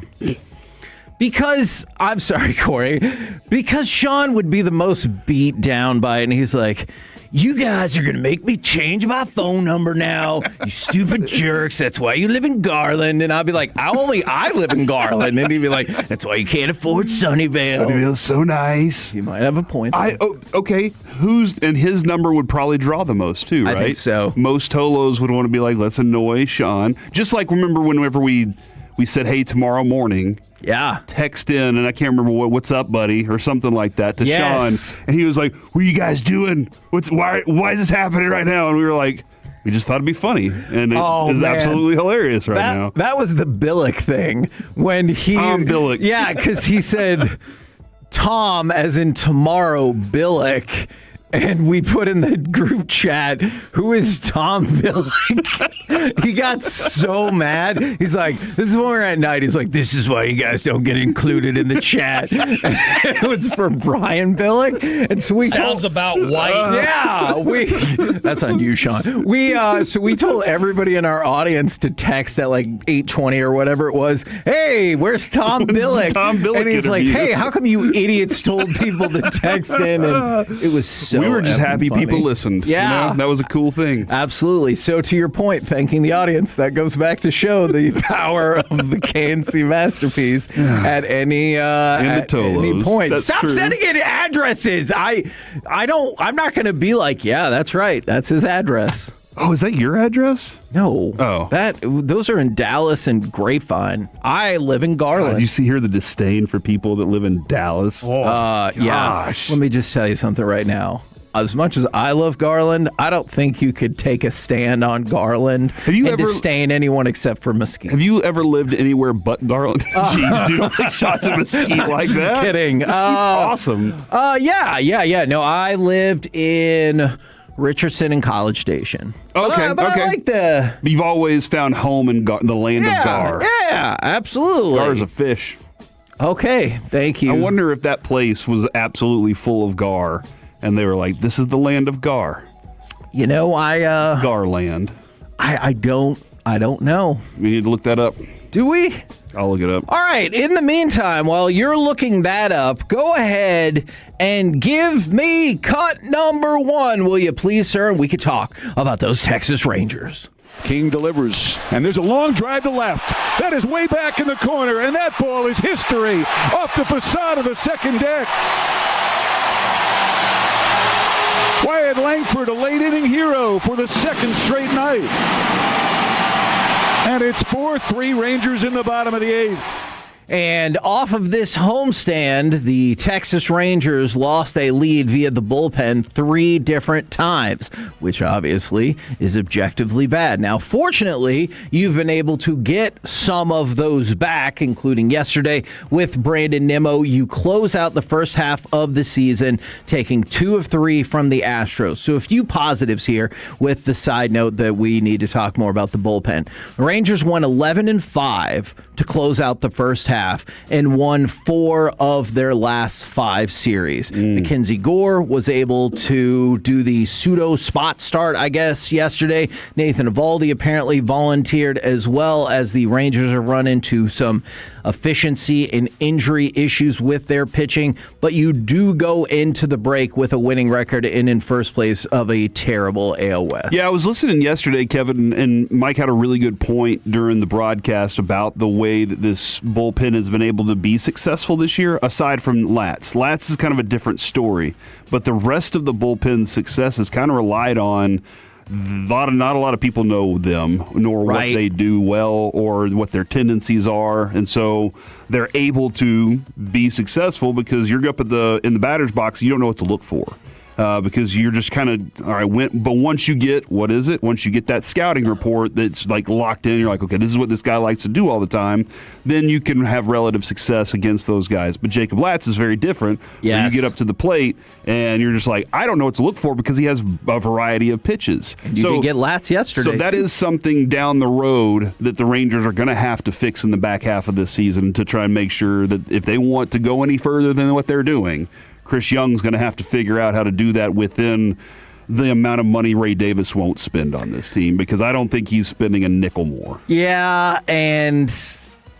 Because, I'm sorry, Corey, because Sean would be the most beat down by it, and he's like, you guys are going to make me change my phone number now, you stupid jerks. That's why you live in Garland. And I'll be like, I live in Garland. And he'd be like, that's why you can't afford Sunnyvale. Sunnyvale's so nice. You might have a point. Okay. And his number would probably draw the most, too, right? I think so. Most Tolos would want to be like, let's annoy Sean. Just like remember whenever we said, hey, tomorrow morning. Yeah. Text in, and I can't remember what's up, buddy, or something like that to Sean. And he was like, what are you guys doing? Why is this happening right now? And we were like, we just thought it'd be funny. And it is absolutely hilarious now. That was the Billick thing. When Tom Billick. Yeah, because he said Tom as in tomorrow Billick. And we put in the group chat, who is Tom Billick? He got so mad. He's like, this is when we're at night. He's like, this is why you guys don't get included in the chat. It was for Brian Billick. And so we sounds about white. That's on you, Sean. So we told everybody in our audience to text at like 8:20 or whatever it was. Hey, where's Tom Billick? Tom Billick and he's like, hey, how come you idiots told people to text in? And it was so we were just happy funny. People listened. Yeah. You know? That was a cool thing. Absolutely. So to your point, thanking the audience, that goes back to show the power of the KNC Masterpiece at any point. That's Stop true. sending in addresses. I'm not going to be like, yeah, that's right. That's his address. Oh, is that your address? No. Oh. Those are in Dallas and Grapevine. I live in Garland. You see here the disdain for people that live in Dallas? Yeah. Let me just tell you something right now. As much as I love Garland, I don't think you could take a stand on Garland and disdain anyone except for Mesquite. Have you ever lived anywhere but Garland? Jeez, dude, don't take shots at Mesquite like that. Just kidding. Mesquite's awesome. Yeah. No, I lived in Richardson and College Station. Okay, but I like You've always found home in the land of Gar. Yeah, absolutely. Gar is a fish. Okay, thank you. I wonder if that place was absolutely full of Gar, and they were like, "This is the land of Gar." You know, it's Garland. I don't know. We need to look that up. Do we? I'll look it up. All right. In the meantime, while you're looking that up, go ahead and give me cut number 1, will you please, sir? And we could talk about those Texas Rangers. King delivers, and there's a long drive to left. That is way back in the corner, and that ball is history off the facade of the second deck. Wyatt Langford, a late-inning hero for the second straight night. And it's 4-3 Rangers in the bottom of the 8th. And off of this homestand, the Texas Rangers lost a lead via the bullpen 3 different times, which obviously is objectively bad. Now, fortunately, you've been able to get some of those back, including yesterday with Brandon Nimmo. You close out the first half of the season, taking 2 of 3 from the Astros. So a few positives here with the side note that we need to talk more about the bullpen. The Rangers won 11-5 to close out the first half and won 4 of their last 5 series. Mackenzie Gore was able to do the pseudo spot start, I guess, yesterday. Nathan Eovaldi apparently volunteered, as well as the Rangers have run into some efficiency and injury issues with their pitching, but you do go into the break with a winning record and in first place of a terrible AL West. Yeah, I was listening yesterday, Kevin, and Mike had a really good point during the broadcast about the way that this bullpen has been able to be successful this year, aside from Latz. Latz is kind of a different story, but the rest of the bullpen's success has kind of relied on not a lot of people know them, nor what they do well or what their tendencies are, and so they're able to be successful because you're up in the batter's box, you don't know what to look for. Because you're just kind of, all right, but once you get that scouting report that's like locked in, you're like, okay, this is what this guy likes to do all the time, then you can have relative success against those guys. But Jacob Latz is very different. Yes. You get up to the plate and you're just like, I don't know what to look for because he has a variety of pitches. And you did get Latz yesterday. So that is something down the road that the Rangers are going to have to fix in the back half of this season to try and make sure that if they want to go any further than what they're doing, Chris Young's going to have to figure out how to do that within the amount of money Ray Davis won't spend on this team, because I don't think he's spending a nickel more. Yeah, and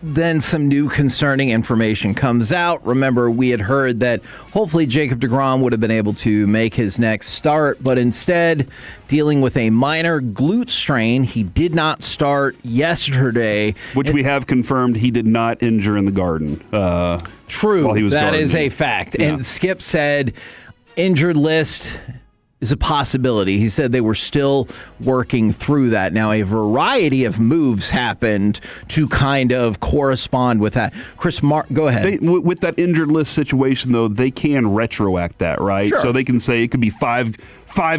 then some new concerning information comes out. Remember, we had heard that hopefully Jacob deGrom would have been able to make his next start, but instead, dealing with a minor glute strain, he did not start yesterday. Which we have confirmed he did not injure in the Garden. True, while he was that gardening. is a fact. Yeah. And Skip said injured list is a possibility. He said they were still working through that. Now, a variety of moves happened to kind of correspond with that. Go ahead. With that injured list situation, though, they can retroact that, right? Sure. So they can say it could be five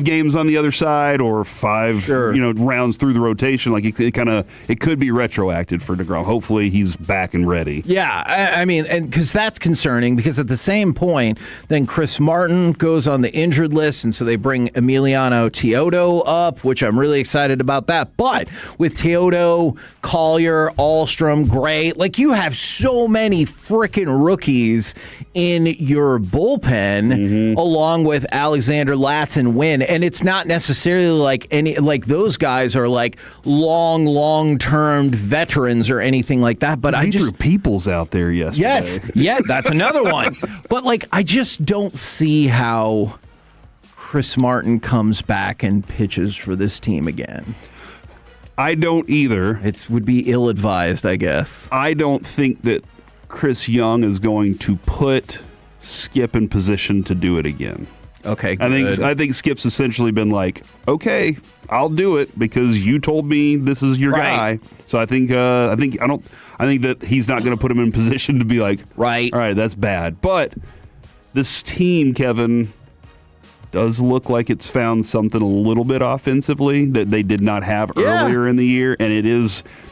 games on the other side or 5 rounds through the rotation. Like it could be retroacted for deGrom. Hopefully he's back and ready. Yeah, I mean, and because that's concerning, because at the same point, then Chris Martin goes on the injured list, and so they bring Emiliano Teodo up, which I'm really excited about that. But with Teodo, Collier, Alstrom, Gray, like you have so many freaking rookies in your bullpen, along with Alexander Latz and Wynn, and it's not necessarily like those guys are like long-term veterans or anything like that. But I just Peoples out there yesterday. Yes, yeah, that's another one. But I just don't see how Chris Martin comes back and pitches for this team again. I don't either. It would be ill-advised, I guess. I don't think that Chris Young is going to put Skip in position to do it again. Okay, I think Skip's essentially been like, okay, I'll do it because you told me this is your guy. So I think that he's not going to put him in position to be like, all right, that's bad. But this team, Kevin, does look like it's found something a little bit offensively that they did not have earlier in the year, and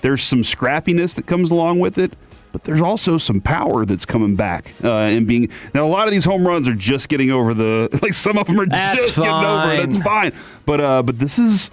there's some scrappiness that comes along with it. But there's also some power that's coming back and being. Now, a lot of these home runs are just getting over some of them are just getting over it. That's fine. But this has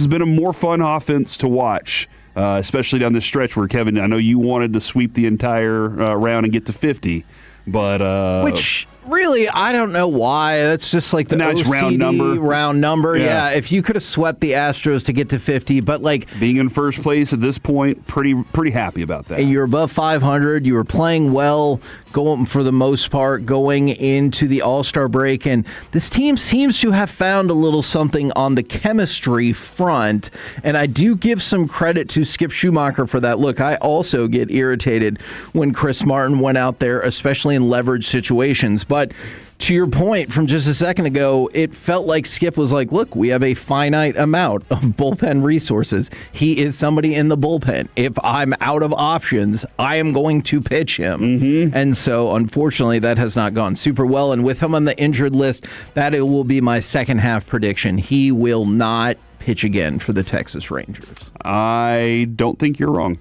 been a more fun offense to watch, especially down this stretch where, Kevin, I know you wanted to sweep the entire round and get to 50, but which really I don't know why. That's just like the nice OCD round number. Yeah, if you could have swept the Astros to get to 50, but like being in first place at this point, pretty happy about that. And you're above 500. You were playing well, going for the most part, going into the All-Star break, and this team seems to have found a little something on the chemistry front. And I do give some credit to Skip Schumacher for that. Look, I also get irritated when Chris Martin went out there, especially in leverage situations. But to your point from just a second ago, it felt like Skip was like, look, we have a finite amount of bullpen resources. He is somebody in the bullpen. If I'm out of options, I am going to pitch him. Mm-hmm. And so, unfortunately, that has not gone super well. And with him on the injured list, that it will be my second half prediction. He will not pitch again for the Texas Rangers. I don't think you're wrong.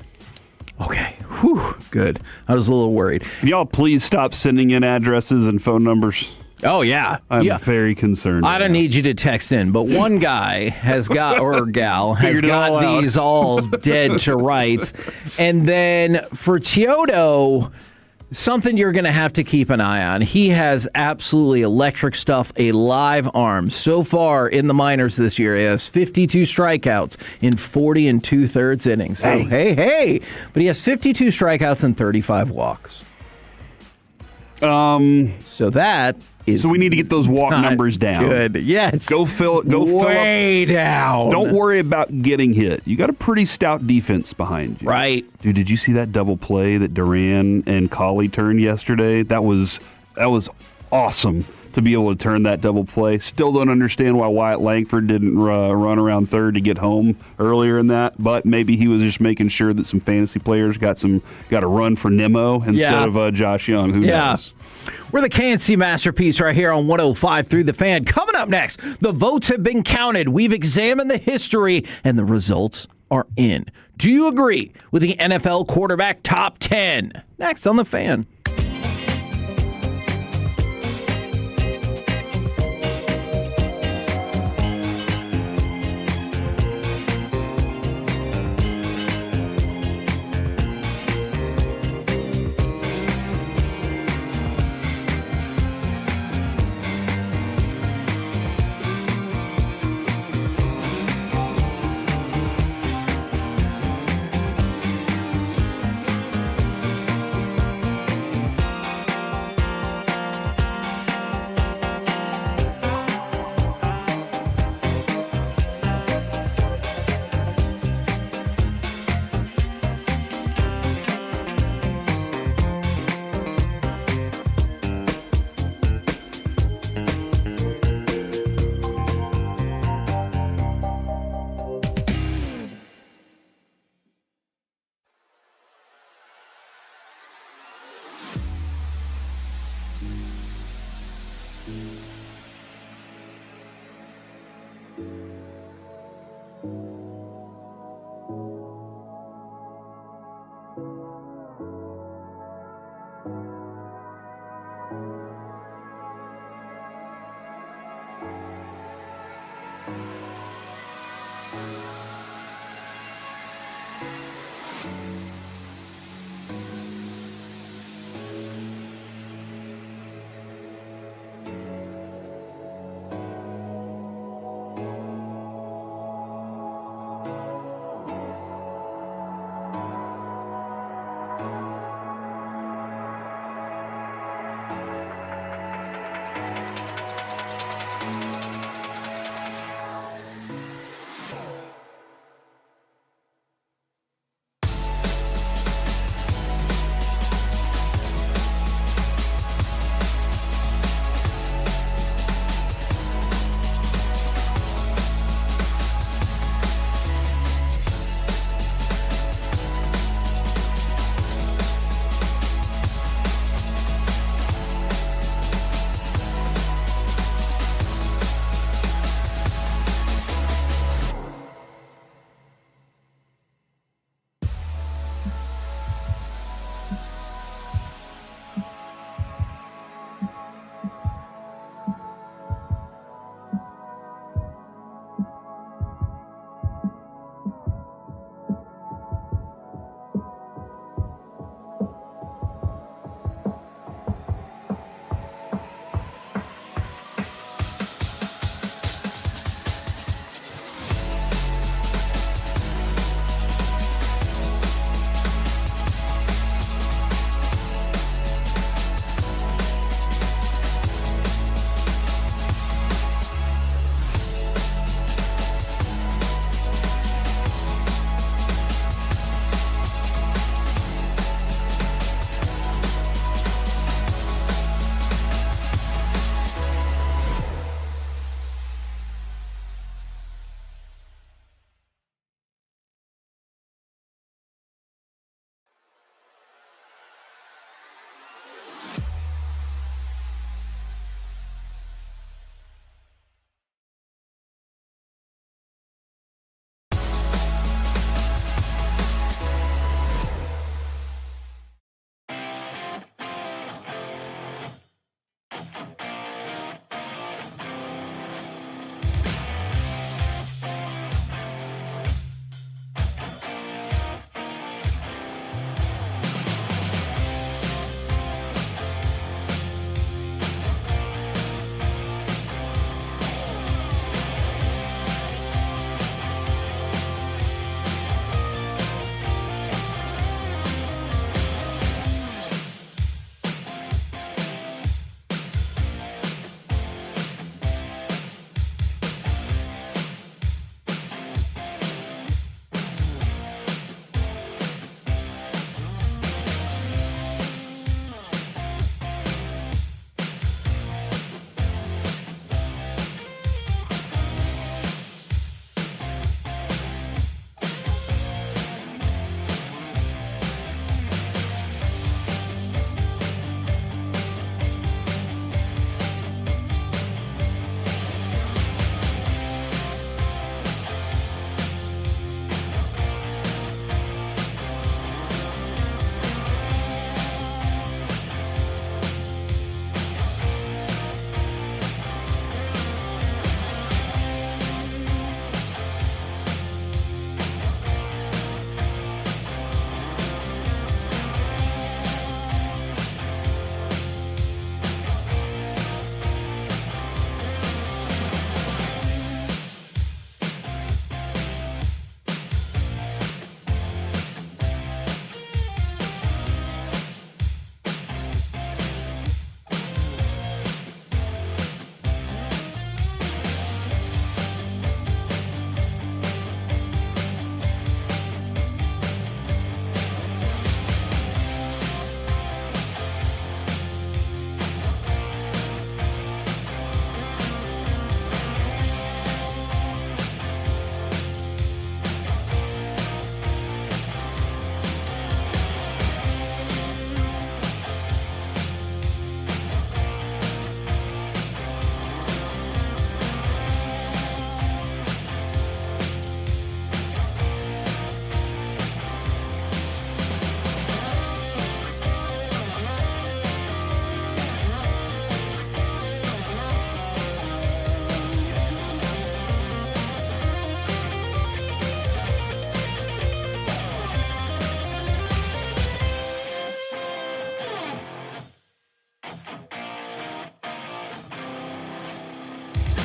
Okay. Whew. Good. I was a little worried. Can y'all please stop sending in addresses and phone numbers? Oh, yeah. I'm very concerned. I don't need you to text in, but one guy has got, or gal, has got these all dead to rights. And then for Teodo, something you're going to have to keep an eye on. He has absolutely electric stuff, a live arm. So far in the minors this year, he has 52 strikeouts in 40 2/3 innings. So, hey. But he has 52 strikeouts and 35 walks. So that is. So we need to get those walk numbers down. Good. Yes. Go fill it. Go way fill up. Down. Don't worry about getting hit. You got a pretty stout defense behind you. Right. Dude, did you see that double play that Duran and Colley turned yesterday? That was awesome to be able to turn that double play. Still don't understand why Wyatt Langford didn't run around third to get home earlier in that, but maybe he was just making sure that some fantasy players got a run for Nimmo instead of Josh Young. Who knows? We're the KNC Masterpiece right here on 105.3 The Fan. Coming up next, the votes have been counted. We've examined the history, and the results are in. Do you agree with the NFL quarterback top 10? Next on The Fan.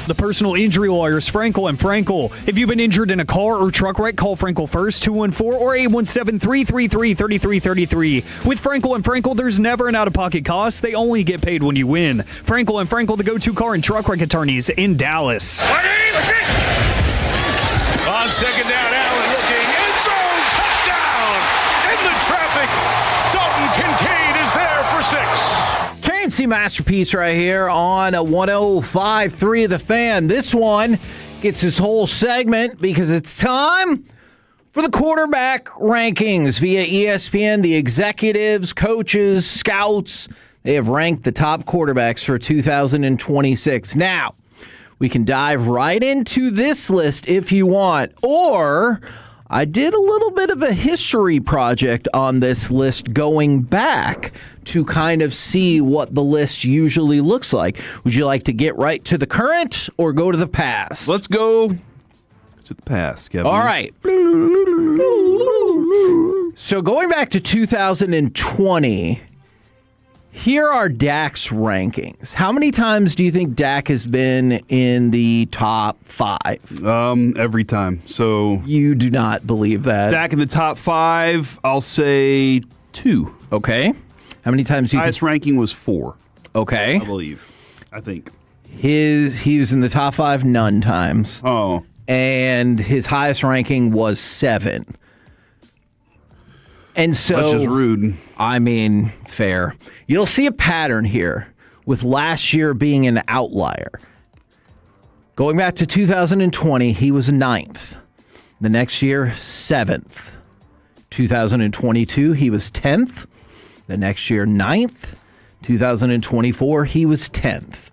The personal injury lawyers, Frankel and Frankel. If you've been injured in a car or truck wreck, call Frankel first, 214 or 817-333-3333. With Frankel and Frankel, there's never an out-of-pocket cost. They only get paid when you win. Frankel and Frankel, the go-to car and truck wreck attorneys in Dallas. On second down, Allen looking, end zone, touchdown! In the traffic, Dalton Kincaid is there for 6. KNC Masterpiece right here on 105.3 The Fan. This one gets this whole segment because it's time for the quarterback rankings via ESPN. The executives, coaches, scouts, they have ranked the top quarterbacks for 2026. Now, we can dive right into this list if you want, or I did a little bit of a history project on this list going back to kind of see what the list usually looks like. Would you like to get right to the current or go to the past? Let's go to the past, Kevin. All right. So going back to 2020, here are Dak's rankings. How many times do you think Dak has been in the top 5? Every time. So you do not believe that? Dak in the top 5, I'll say 2. Okay. How many times do you highest ranking was 4. Okay. I think. He was in the top 5 none times. Oh. And his highest ranking was 7. And so that's just rude. I mean, fair. You'll see a pattern here with last year being an outlier. Going back to 2020, he was 9th. The next year, 7th. 2022, he was 10th. The next year, 9th. 2024, he was 10th.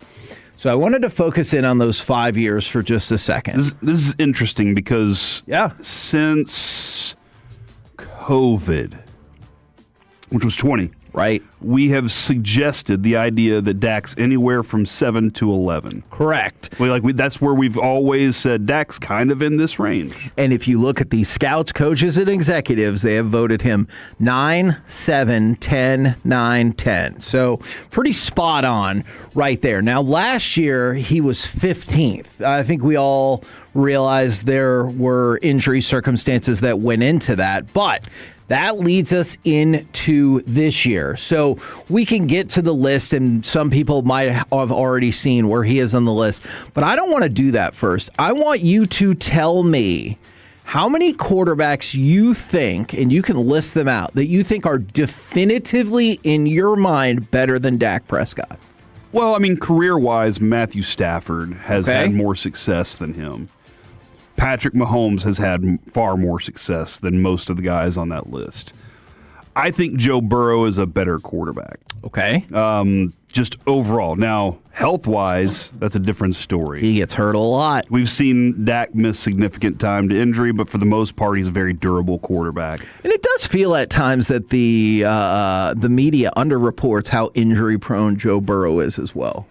So I wanted to focus in on those 5 years for just a second. This is interesting because since COVID, which was 20, right? We have suggested the idea that Dak's anywhere from 7 to 11. Correct. That's where we've always said Dak's kind of in this range. And if you look at the scouts, coaches, and executives, they have voted him 9, 7, 10, 9, 10. So pretty spot on right there. Now, last year, he was 15th. I think we all realized there were injury circumstances that went into that, but that leads us into this year. So we can get to the list, and some people might have already seen where he is on the list. But I don't want to do that first. I want you to tell me how many quarterbacks you think, and you can list them out, that you think are definitively, in your mind, better than Dak Prescott. Well, I mean, career-wise, Matthew Stafford has had more success than him. Patrick Mahomes has had far more success than most of the guys on that list. I think Joe Burrow is a better quarterback. Okay. Just overall. Now, health-wise, that's a different story. He gets hurt a lot. We've seen Dak miss significant time to injury, but for the most part, he's a very durable quarterback. And it does feel at times that the media underreports how injury-prone Joe Burrow is as well.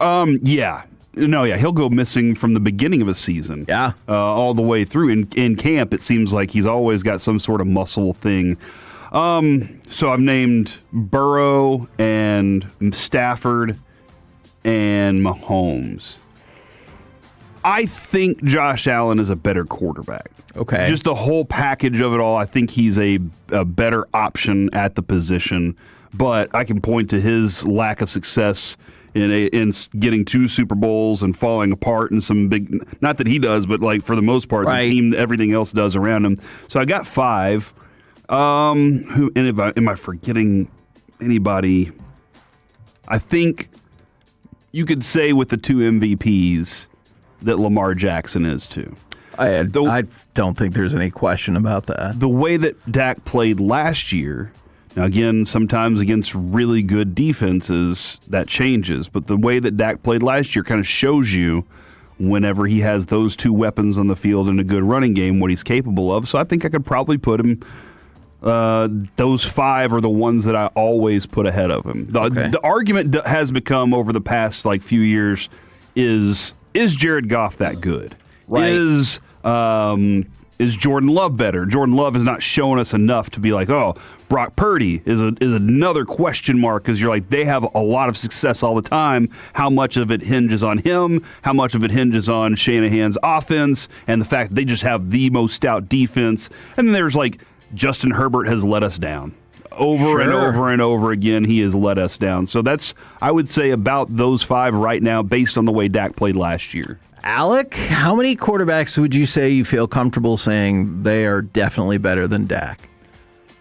Yeah. No, yeah, he'll go missing from the beginning of a season. Yeah. All the way through. In camp, it seems like he's always got some sort of muscle thing. So I've named Burrow and Stafford and Mahomes. I think Josh Allen is a better quarterback. Okay. Just the whole package of it all, I think he's a better option at the position. But I can point to his lack of success in getting 2 Super Bowls and falling apart in some big, not that he does, but like for the most part, the team, everything else does around him. So I got 5. Am I forgetting anybody? I think you could say with the 2 MVPs that Lamar Jackson is too. I don't think there's any question about that. The way that Dak played last year, now again, sometimes against really good defenses, that changes. But the way that Dak played last year kind of shows you whenever he has those 2 weapons on the field in a good running game, what he's capable of. So I think I could probably put him, those 5 are the ones that I always put ahead of him. The argument has become over the past few years is Jared Goff that good? Right. Is Is Jordan Love better? Jordan Love has not shown us enough to be like, oh, Brock Purdy is another question mark, because you're like, they have a lot of success all the time. How much of it hinges on him? How much of it hinges on Shanahan's offense and the fact that they just have the most stout defense? And then there's like, Justin Herbert has let us down. Over and over and over again, he has let us down. So that's, I would say, about those 5 right now based on the way Dak played last year. Alec, how many quarterbacks would you say you feel comfortable saying they are definitely better than Dak?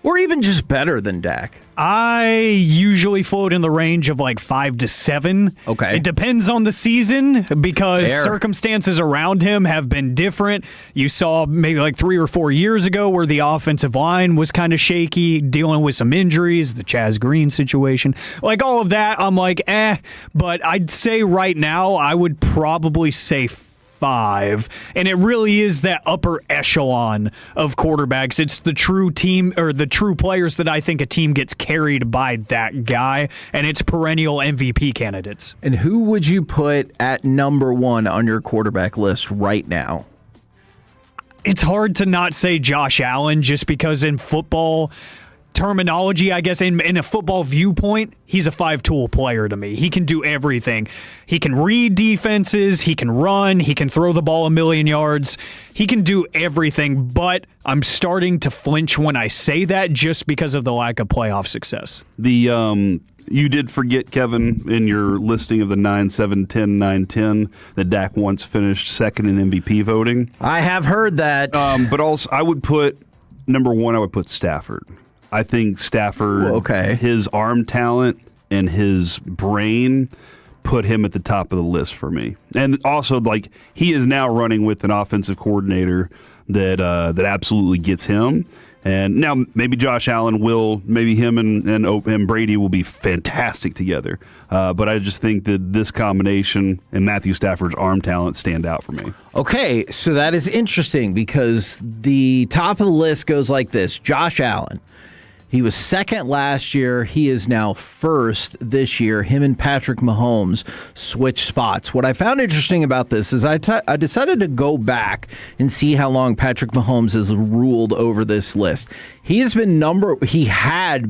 Or even just better than Dak? I usually float in the range of like 5 to 7. Okay. It depends on the season because Fair. circumstances around him have been different. You saw maybe like 3 or 4 years ago where the offensive line was kind of shaky, dealing with some injuries, the Chaz Green situation. Like all of that, I'm like, But I'd say right now, I would probably say 5, and it really is that upper echelon of quarterbacks. It's the true team, or the true players that I think a team gets carried by that guy, and it's perennial MVP candidates. And who would you put at number 1 on your quarterback list right now? It's hard to not say Josh Allen, just because in football terminology, I guess, in a football viewpoint, he's a 5-tool player to me. He can do everything. He can read defenses, he can run, he can throw the ball 1,000,000 yards. He can do everything, but I'm starting to flinch when I say that just because of the lack of playoff success. You did forget, Kevin, in your listing of the 9, 7, 10, 9, 10, that Dak once finished second in MVP voting. I have heard that. But also, I would put, number 1, I would put Stafford. I think Stafford, his arm talent and his brain put him at the top of the list for me. And also, like, he is now running with an offensive coordinator that absolutely gets him. And now maybe Josh Allen will, maybe him and Brady will be fantastic together. But I just think that this combination and Matthew Stafford's arm talent stand out for me. Okay, so that is interesting because the top of the list goes like this. Josh Allen. He was second last year. He is now first this year. Him and Patrick Mahomes switch spots. What I found interesting about this is I decided to go back and see how long Patrick Mahomes has ruled over this list. He had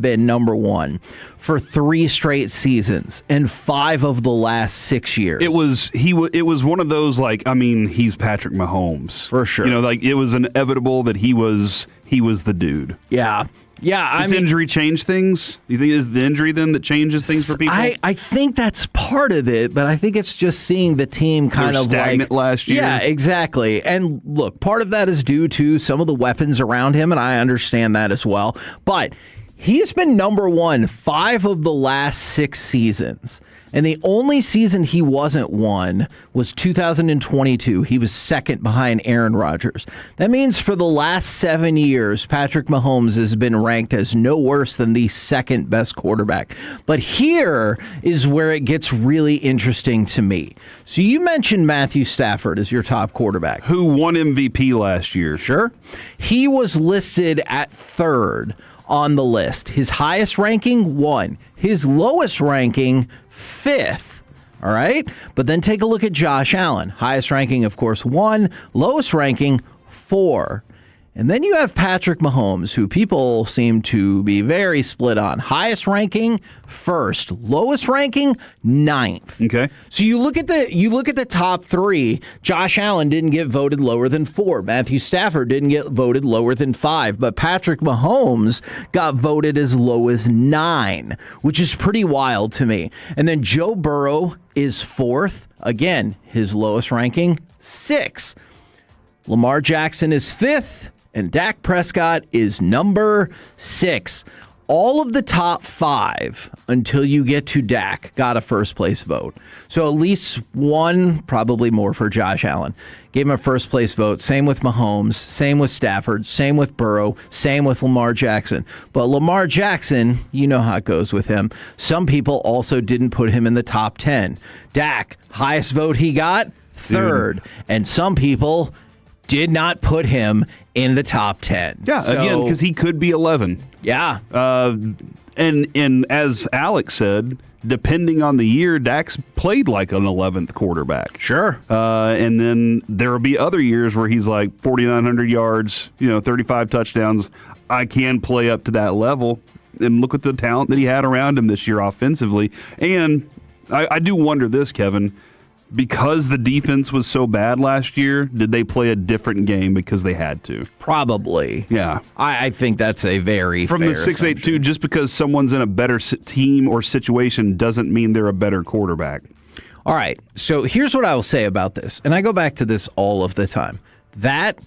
been number 1 for 3 straight seasons and 5 of the last 6 years. It was one of those, like, I mean, he's Patrick Mahomes for sure. You know, like, it was inevitable that he was the dude. Yeah. Yeah, Does injury change things? You think it's the injury then that changes things for people? I think that's part of it, but I think it's just seeing the team kind of stagnant last year. Yeah, exactly. And look, part of that is due to some of the weapons around him, and I understand that as well. But he's been number 1 5 of the last 6 seasons. And the only season he wasn't 1 was 2022. He was second behind Aaron Rodgers. That means for the last 7 years, Patrick Mahomes has been ranked as no worse than the second best quarterback. But here is where it gets really interesting to me. So you mentioned Matthew Stafford as your top quarterback. Who won MVP last year. Sure. He was listed at 3rd on the list. His highest ranking, 1. His lowest ranking, 5th. All right? But then take a look at Josh Allen. Highest ranking, of course, 1. Lowest ranking, 4. And then you have Patrick Mahomes, who people seem to be very split on. Highest ranking, 1st. Lowest ranking, 9th. Okay. So you look at the top 3. Josh Allen didn't get voted lower than 4. Matthew Stafford didn't get voted lower than 5. But Patrick Mahomes got voted as low as 9, which is pretty wild to me. And then Joe Burrow is 4th. Again, his lowest ranking, 6. Lamar Jackson is 5th. And Dak Prescott is number 6. All of the top 5 until you get to Dak got a first place vote. So at least 1, probably more for Josh Allen, gave him a first place vote. Same with Mahomes, same with Stafford, same with Burrow, same with Lamar Jackson. But Lamar Jackson, you know how it goes with him. Some people also didn't put him in the top 10. Dak, highest vote he got, 3rd. And some people did not put him in the top 10. Yeah, again, because he could be 11. Yeah. And as Alex said, depending on the year, Dak's played like an 11th quarterback. Sure. And then there will be other years where he's like 4,900 yards, 35 touchdowns. I can play up to that level. And look at the talent that he had around him this year offensively. And I do wonder this, Kevin. Because the defense was so bad last year, did they play a different game because they had to? Probably. Yeah. I think that's a very From fair the 6'8", just because someone's in a better team or situation doesn't mean they're a better quarterback. All right. So here's what I will say about this. And I go back to this all of the time. That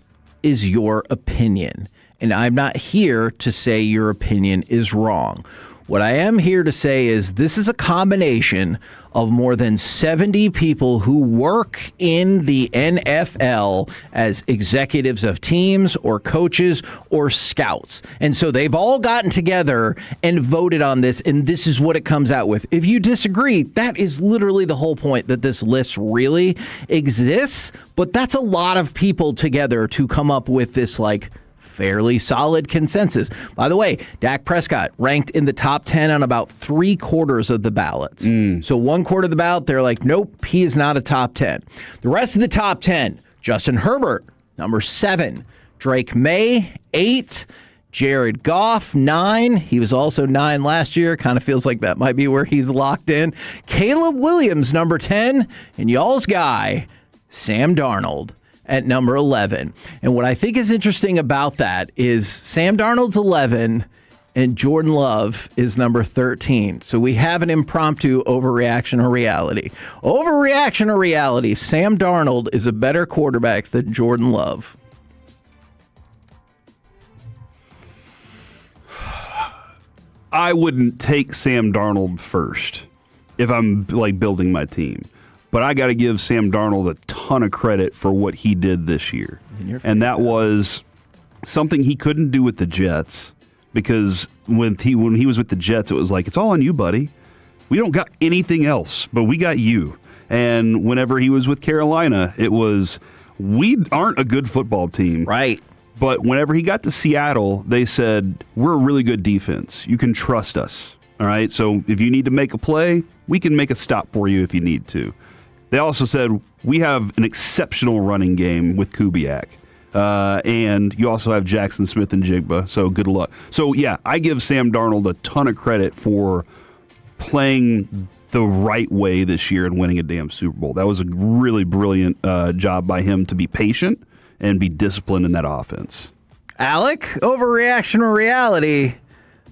is your opinion. And I'm not here to say your opinion is wrong. What I am here to say is this is a combination of more than 70 people who work in the NFL as executives of teams or coaches or scouts. And so they've all gotten together and voted on this, and this is what it comes out with. If you disagree, that is literally the whole point that this list really exists. But that's a lot of people together to come up with this, fairly solid consensus. By the way, Dak Prescott ranked in the top 10 on about 3/4 of the ballots. So 1/4 of the ballot, they're like, nope, he is not a top 10. The rest of the top 10, Justin Herbert, number 7. Drake May, 8. Jared Goff, 9. He was also 9 last year. Kind of feels like that might be where he's locked in. Caleb Williams, number 10. And y'all's guy, Sam Darnold, at number 11. And what I think is interesting about that is Sam Darnold's 11 and Jordan Love is number 13. So we have an impromptu overreaction or reality. Overreaction or reality, Sam Darnold is a better quarterback than Jordan Love. I wouldn't take Sam Darnold first if I'm building my team. But I got to give Sam Darnold a ton of credit for what he did this year. And that was something he couldn't do with the Jets, because when he was with the Jets, it was like, it's all on you, buddy. We don't got anything else, but we got you. And whenever he was with Carolina, it was, we aren't a good football team. Right. But whenever he got to Seattle, they said, we're a really good defense. You can trust us. All right. So if you need to make a play, we can make a stop for you if you need to. They also said, we have an exceptional running game with Kubiak. And you also have Jackson Smith and Jigba, so good luck. So, yeah, I give Sam Darnold a ton of credit for playing the right way this year and winning a damn Super Bowl. That was a really brilliant job by him to be patient and be disciplined in that offense. Alec, overreaction or reality,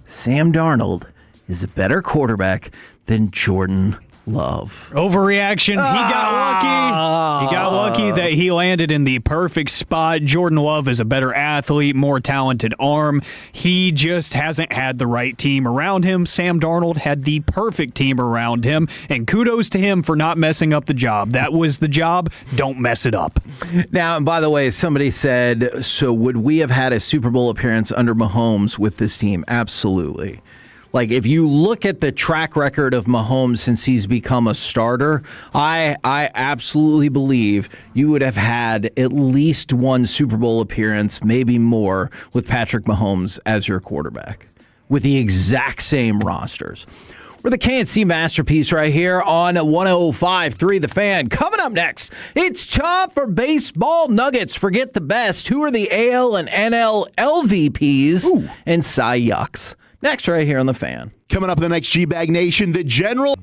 Sam Darnold is a better quarterback than Jordan Love. Overreaction. He got lucky. He got lucky that he landed in the perfect spot. Jordan Love is a better athlete, more talented arm. He just hasn't had the right team around him. Sam Darnold had the perfect team around him, and kudos to him for not messing up the job. That was the job. Don't mess it up. Now, and by the way, somebody said, so would we have had a Super Bowl appearance under Mahomes with this team? Absolutely. If you look at the track record of Mahomes since he's become a starter, I absolutely believe you would have had at least one Super Bowl appearance, maybe more, with Patrick Mahomes as your quarterback, with the exact same rosters. We're the KNC Masterpiece right here on 105.3 The Fan. Coming up next, it's time for Baseball Nuggets. Forget the best. Who are the AL and NL LVPs and Cy Yucks? Next, right here on The Fan. Coming up in the next G-Bag Nation, the General.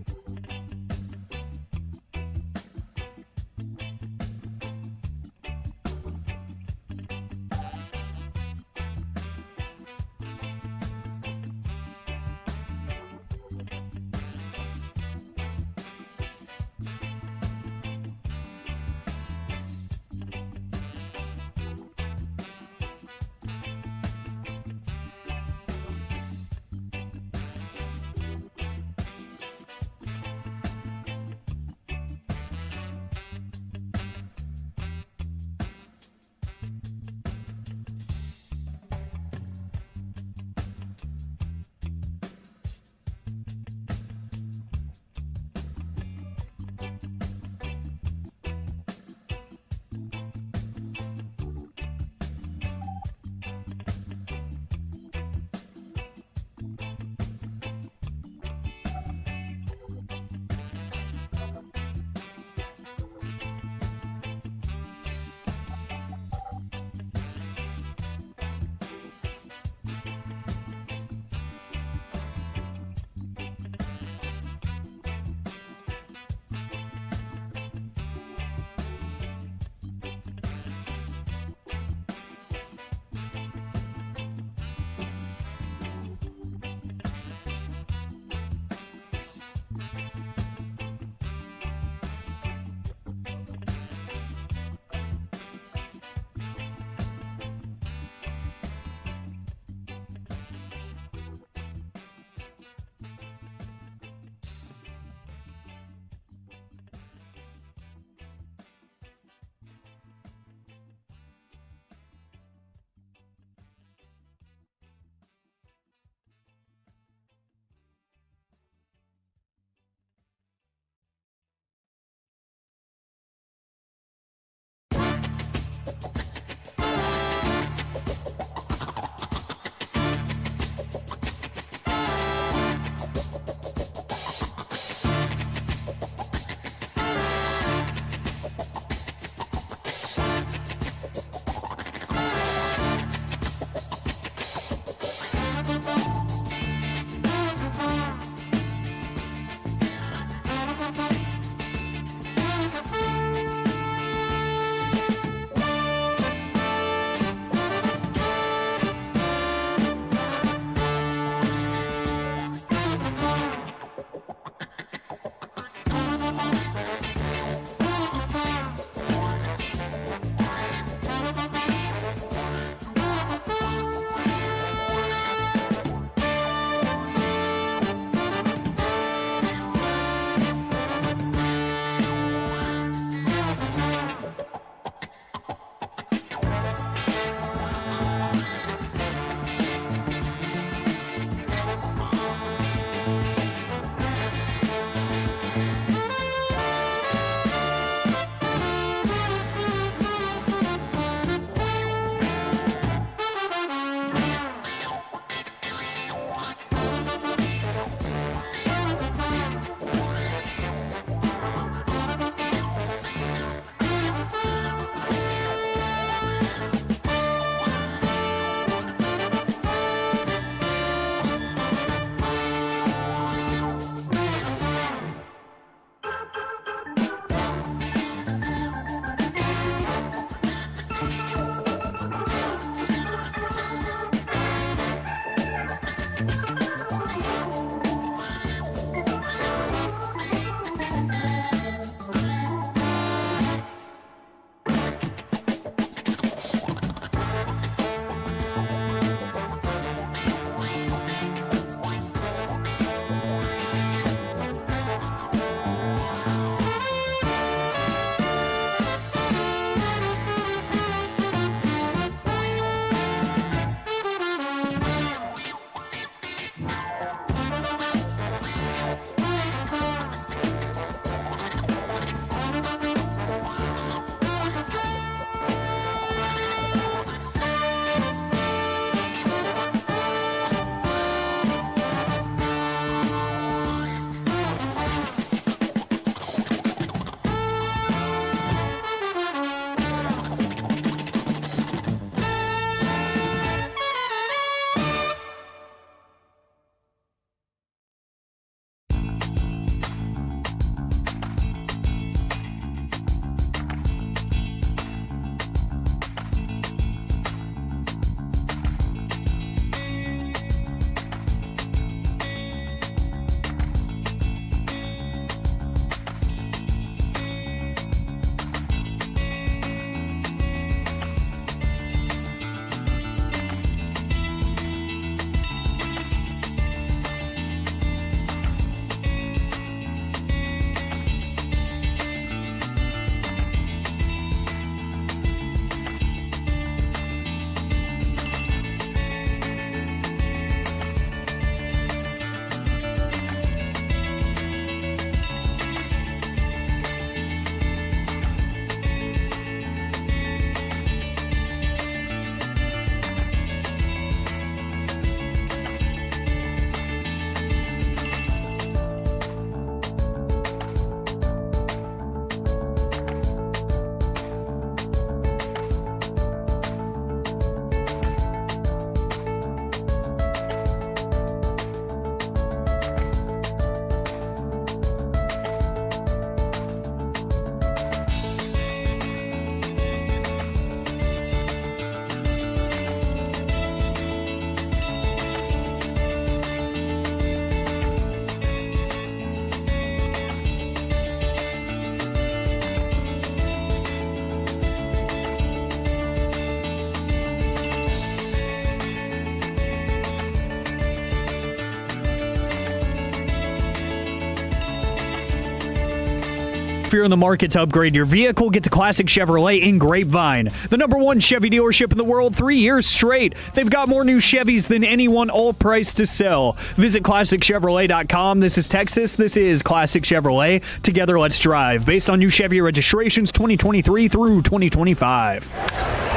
If you're in the market to upgrade your vehicle, get to Classic Chevrolet in Grapevine. The #1 Chevy dealership in the world 3 years straight. They've got more new Chevys than anyone, all priced to sell. Visit ClassicChevrolet.com. This is Texas. This is Classic Chevrolet. Together, let's drive. Based on new Chevy registrations 2023 through 2025.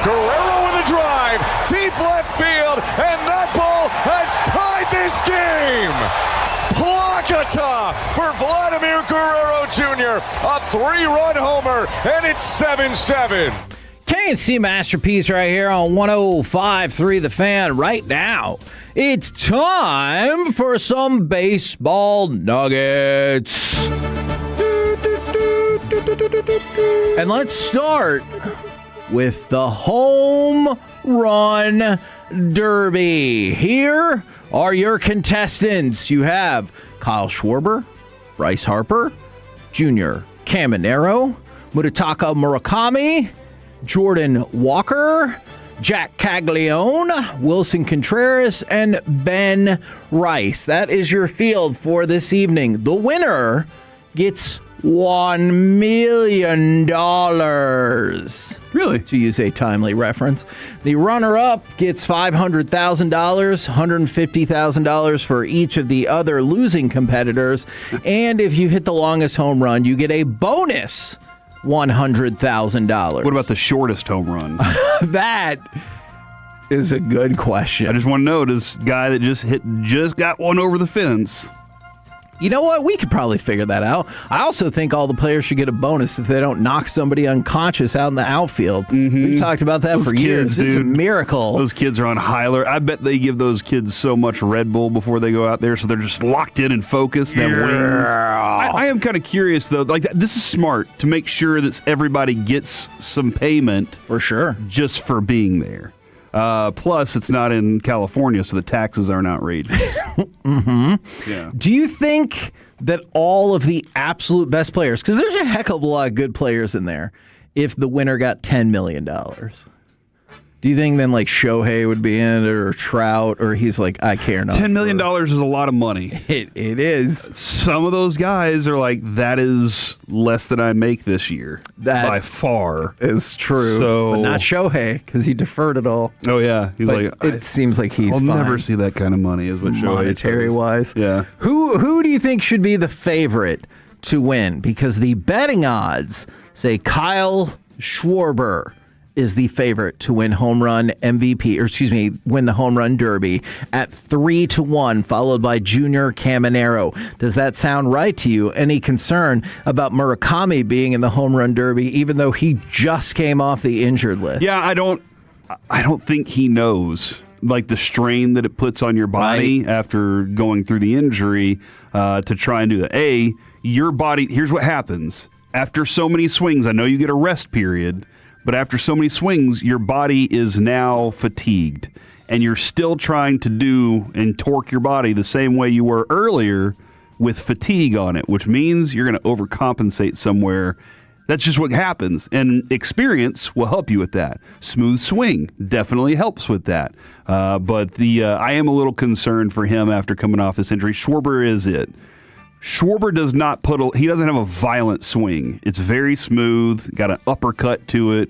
Guerrero with a drive, deep left field, and that ball has tied this game. Placata for Vladimir Guerrero Jr., a 3-run homer, and it's 7-7. K&C Masterpiece right here on 105.3 The Fan right now. It's time for some baseball nuggets. And let's start with the home run derby. Here are your contestants. You have Kyle Schwarber, Bryce Harper, Junior Caminero, Murataka Murakami, Jordan Walker, Jack Caglione, Wilson Contreras, and Ben Rice. That is your field for this evening. The winner gets $1 million. Really? To use a timely reference. The runner-up gets $500,000, $150,000 for each of the other losing competitors. And if you hit the longest home run, you get a bonus $100,000. What about the shortest home run? That is a good question. I just want to know, this guy that just got one over the fence. You know what? We could probably figure that out. I also think all the players should get a bonus if they don't knock somebody unconscious out in the outfield. Mm-hmm. We've talked about that for years. It's a miracle. Those kids are on high alert. I bet they give those kids so much Red Bull before they go out there, so they're just locked in and focused and have wings. I am kind of curious, though. Like, this is smart to make sure that everybody gets some payment. For sure. Just for being there. Plus, it's not in California, so the taxes aren't outrageous. Yeah. Do you think that all of the absolute best players, because there's a heck of a lot of good players in there, if the winner got $10 million? Do you think then like Shohei would be in it, or Trout, or he's like, I care not? $10 million is a lot of money. It is. Some of those guys are like, that is less than I make this year. That by far is true. So, but not Shohei, because he deferred it all. Oh yeah, he's But like, it seems like he's I'll fine. never see that kind of money. Is what Shohei monetary says. wise. Yeah. Who do you think should be the favorite to win? Because the betting odds say Kyle Schwarber is the favorite to win home run MVP, or excuse me, win the home run derby at 3-1, followed by Junior Caminero. Does that sound right to you? Any concern about Murakami being in the home run derby, even though he just came off the injured list? Yeah, I don't think he knows like the strain that it puts on your body after going through the injury to try and do that. Your body, here's what happens. After so many swings, I know you get a rest period, but after so many swings, your body is now fatigued, and you're still trying to do and torque your body the same way you were earlier with fatigue on it, which means you're going to overcompensate somewhere. That's just what happens, and experience will help you with that. Smooth swing definitely helps with that. But I am a little concerned for him after coming off this injury. Schwarber is it. Schwarber does not he doesn't have a violent swing. It's very smooth, got an uppercut to it.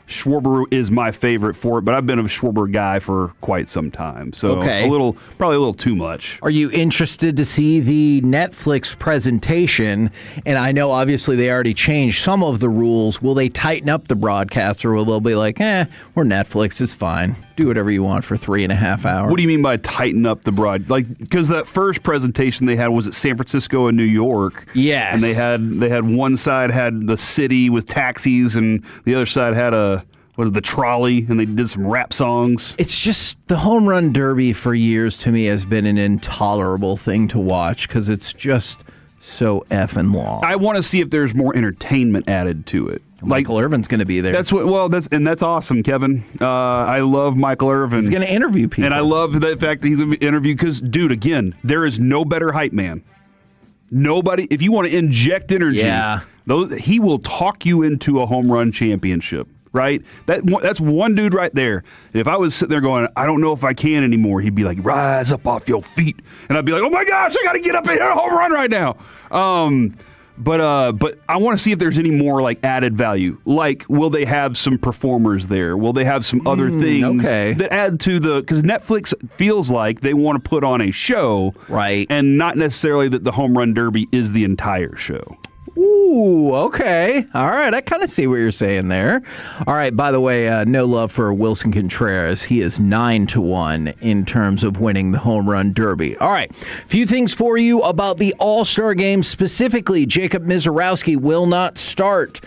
Schwarber is my favorite for it, but I've been a Schwarber guy for quite some time. So probably a little too much. Are you interested to see the Netflix presentation? And I know obviously they already changed some of the rules. Will they tighten up the broadcast, or will they be like, we're Netflix, it's fine. Do whatever you want for 3.5 hours. What do you mean by tighten up the broad? Like, because that first presentation they had was at San Francisco and New York. Yes. And they had one side had the city with taxis, and the other side had the trolley, and they did some rap songs. It's just the home run derby for years to me has been an intolerable thing to watch because it's just so effing long. I want to see if there's more entertainment added to it. Michael Irvin's going to be there. That's awesome, Kevin. I love Michael Irvin. He's going to interview people, and I love the fact that he's going to be interviewed because, dude, again, there is no better hype man. Nobody. If you want to inject energy, he will talk you into a home run championship. Right? That's one dude right there. If I was sitting there going, I don't know if I can anymore, he'd be like, rise up off your feet. And I'd be like, oh my gosh, I got to get up and hit a home run right now. But I want to see if there's any more like added value. Like, will they have some performers there? Will they have some other things that add to because Netflix feels like they want to put on a show. Right. And not necessarily that the home run derby is the entire show. Ooh, okay. All right. I kind of see what you're saying there. All right. By the way, no love for Wilson Contreras. He is 9-1 in terms of winning the home run derby. All right. Few things for you about the All-Star game specifically. Jacob Mizorowski will not start.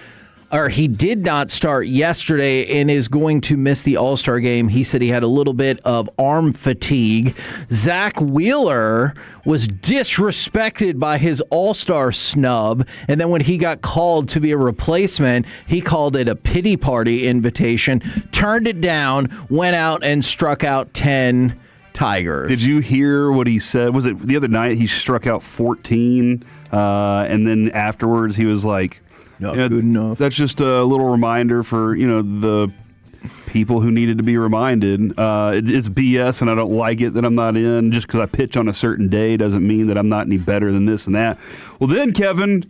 Or he did not start yesterday and is going to miss the All-Star game. He said he had a little bit of arm fatigue. Zach Wheeler was disrespected by his All-Star snub, and then when he got called to be a replacement, he called it a pity party invitation, turned it down, went out and struck out 10 Tigers. Did you hear what he said? Was it the other night he struck out 14, and then afterwards he was like, not good enough. That's just a little reminder for the people who needed to be reminded. It's BS, and I don't like it that I'm not in. Just because I pitch on a certain day doesn't mean that I'm not any better than this and that. Well, then, Kevin,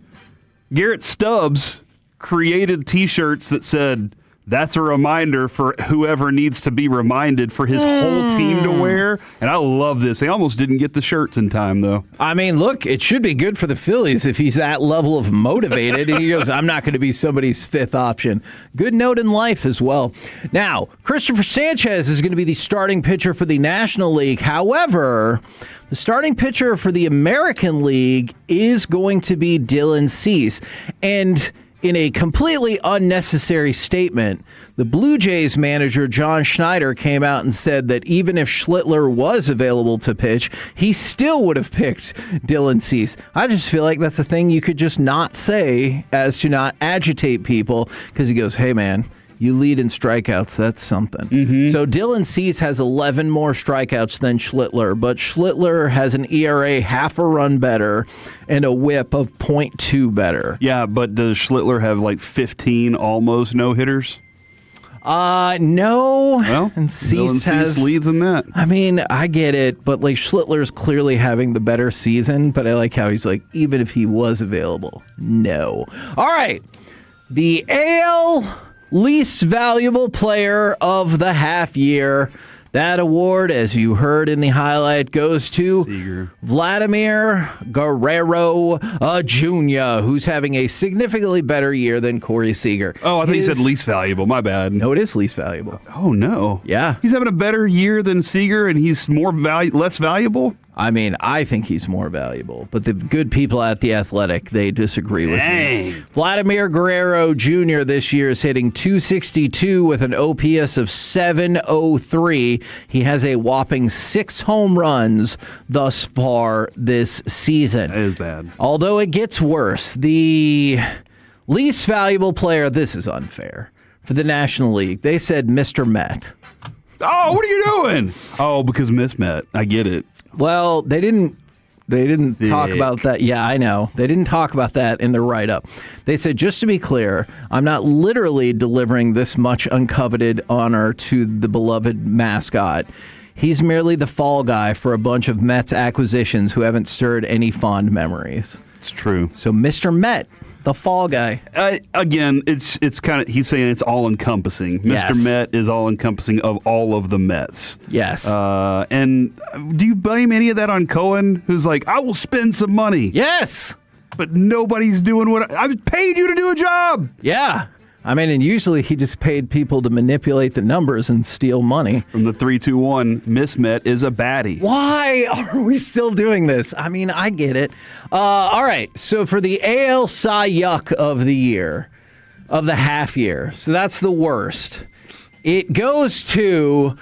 Garrett Stubbs created T-shirts that said, that's a reminder for whoever needs to be reminded for his whole team to wear. And I love this. They almost didn't get the shirts in time, though. I mean, look, it should be good for the Phillies if he's that level of motivated. And he goes, I'm not going to be somebody's fifth option. Good note in life as well. Now, Christopher Sanchez is going to be the starting pitcher for the National League. However, the starting pitcher for the American League is going to be Dylan Cease. And in a completely unnecessary statement, the Blue Jays manager, John Schneider, came out and said that even if Schlittler was available to pitch, he still would have picked Dylan Cease. I just feel like that's a thing you could just not say as to not agitate people, because he goes, hey, man, You lead in strikeouts. That's something. So Dylan Cease has 11 more strikeouts than Schlittler, but Schlittler has an ERA half a run better and a whip of .2 better. Yeah, but does Schlittler have like 15 almost no-hitters? No. Well, and Cease leads in that. I mean, I get it, but like Schlittler's clearly having the better season, but I like how he's like, even if he was available, no. All right. The AL least valuable player of the half year. That award, as you heard in the highlight, goes to Seager. Vladimir Guerrero Jr., who's having a significantly better year than Corey Seager. Oh, I thought you said least valuable. My bad. No, it is least valuable. Oh, no. Yeah. He's having a better year than Seager, and he's less valuable? I mean, I think he's more valuable, but the good people at The Athletic, they disagree with me. Vladimir Guerrero Jr. this year is hitting .262 with an OPS of .703. He has a whopping 6 home runs thus far this season. That is bad. Although it gets worse, the least valuable player, this is unfair, for the National League, they said Mr. Met. Oh, what are you doing? Oh, because Miss Met. I get it. Well, they didn't talk about that. Yeah, I know. They didn't talk about that in their write-up. They said, just to be clear, I'm not literally delivering this much uncoveted honor to the beloved mascot. He's merely the fall guy for a bunch of Mets acquisitions who haven't stirred any fond memories. It's true. So Mr. Met, the fall guy. Again, it's kind of, he's saying it's all-encompassing. Yes. Mr. Met is all-encompassing of all of the Mets. Yes. And do you blame any of that on Cohen, who's like, I will spend some money? Yes. But nobody's doing what I've paid you to do a job. Yeah. I mean, and usually he just paid people to manipulate the numbers and steal money. From the 3-2-1, Miss Met is a baddie. Why are we still doing this? I mean, I get it. All right, so for the AL Cy Yuck of the year, of the half year, so that's the worst. It goes to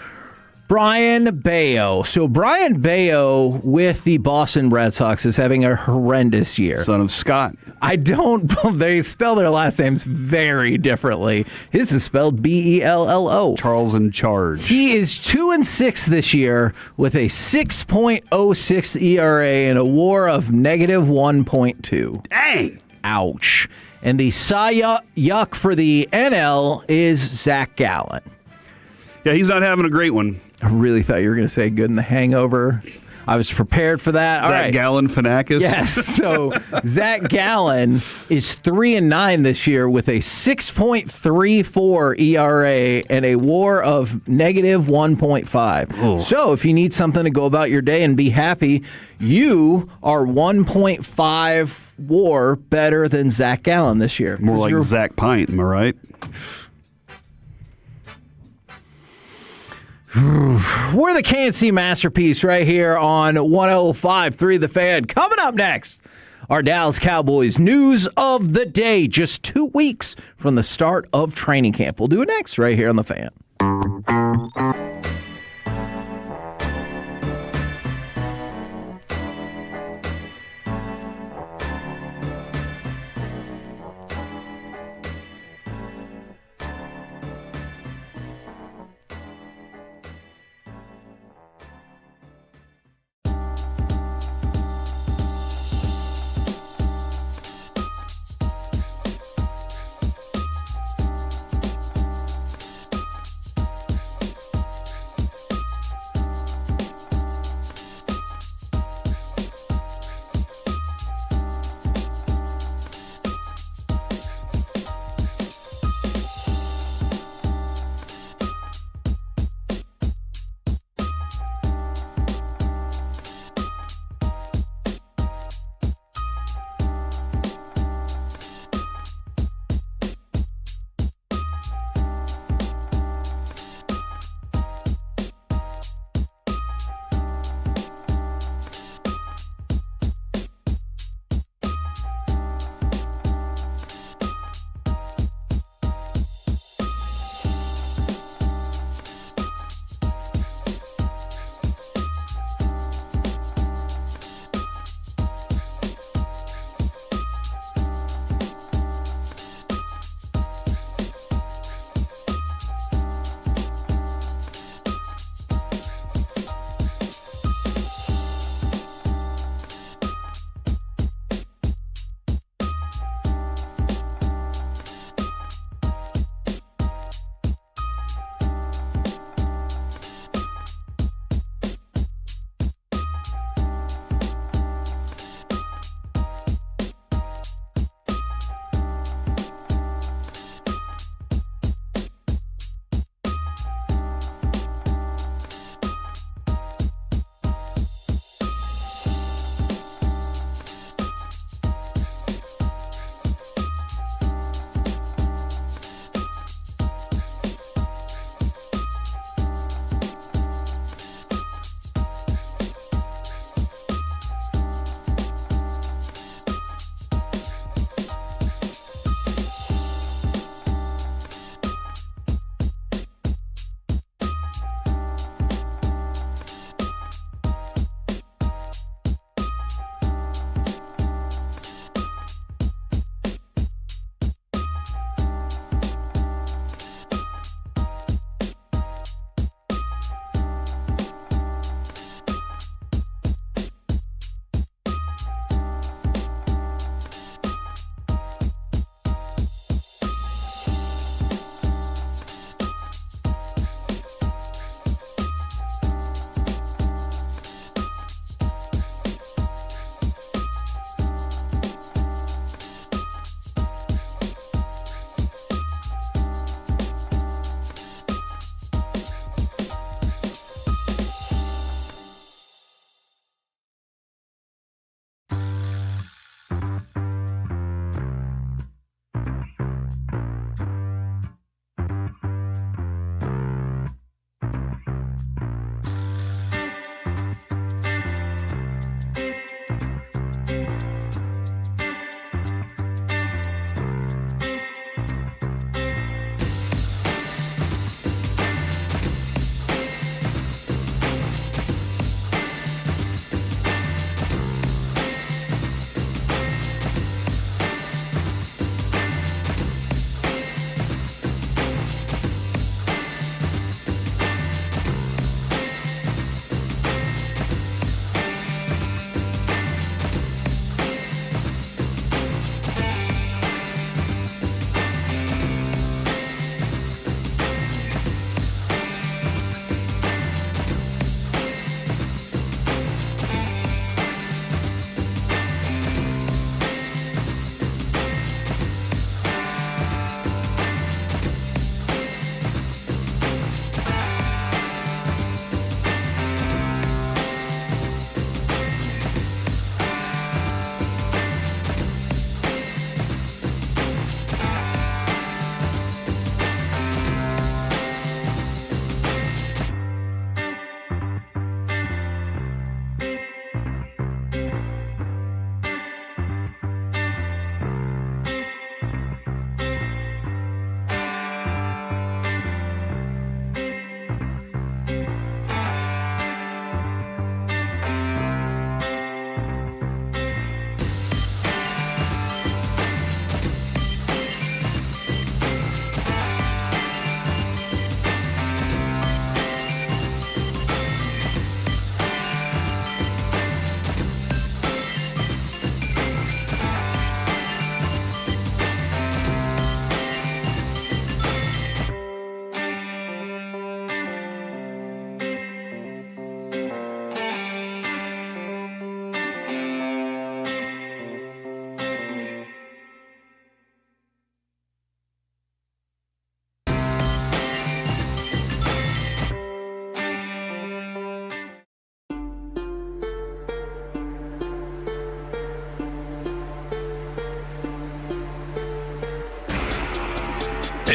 Brian Bayo. So Brian Bayo with the Boston Red Sox is having a horrendous year. Son of Scott. They spell their last names very differently. His is spelled Bello. Charles in charge. He is 2-6 this year with a 6.06 ERA and a WAR of -1.2. Dang. Ouch. And the Cy Yuck for the NL is Zach Gallen. Yeah, he's not having a great one. I really thought you were going to say good in The Hangover. I was prepared for that. All right. Galifianakis? Yes. So Zach Gallen is 3-9 this year with a 6.34 ERA and a WAR of -1.5. So if you need something to go about your day and be happy, you are 1.5 WAR better than Zach Gallen this year. More like Zach Pint, am I right? We're the KNC Masterpiece right here on 105.3 The Fan. Coming up next, our Dallas Cowboys news of the day. Just 2 weeks from the start of training camp. We'll do it next right here on The Fan.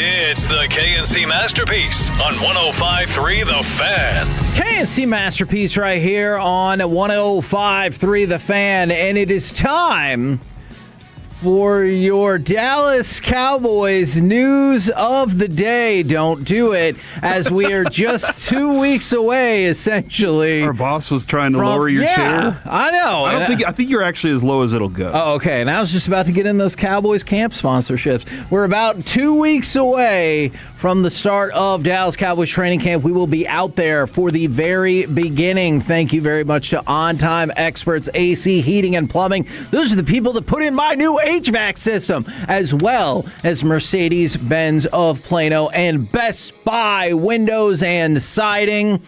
It's the KNC Masterpiece on 105.3 The Fan. KNC Masterpiece right here on 105.3 The Fan, and it is time for your Dallas Cowboys news of the day. Don't do it, as we are just 2 weeks away, essentially. Our boss was trying to lower your chair. I know. I think you're actually as low as it'll go. Oh, okay. And I was just about to get in those Cowboys camp sponsorships. We're about 2 weeks away from the start of Dallas Cowboys training camp. We will be out there for the very beginning. Thank you very much to On Time Experts, AC, Heating, and Plumbing. Those are the people that put in my new HVAC system, as well as Mercedes-Benz of Plano and Best Buy Windows and Siding.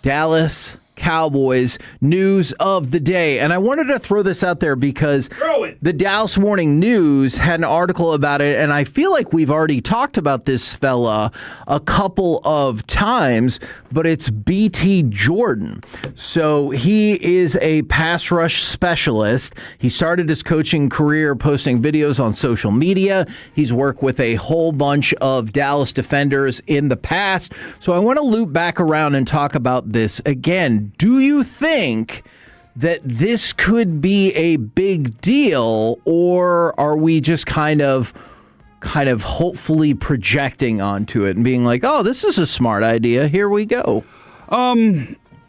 Dallas Cowboys news of the day. And I wanted to throw this out there because the Dallas Morning News had an article about it, and I feel like we've already talked about this fella a couple of times, but it's BT Jordan. So he is a pass rush specialist. He started his coaching career posting videos on social media. He's worked with a whole bunch of Dallas defenders in the past. So I want to loop back around and talk about this again. Do you think that this could be a big deal, or are we just kind of hopefully projecting onto it and being like, oh, this is a smart idea, here we go? Well,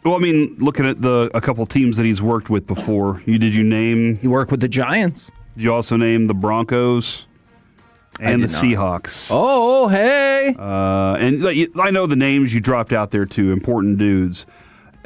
I mean, looking at a couple teams that he's worked with before, did you name? He worked with the Giants. Did you also name the Broncos and the Seahawks? Oh, hey! And I know the names you dropped out there too, important dudes.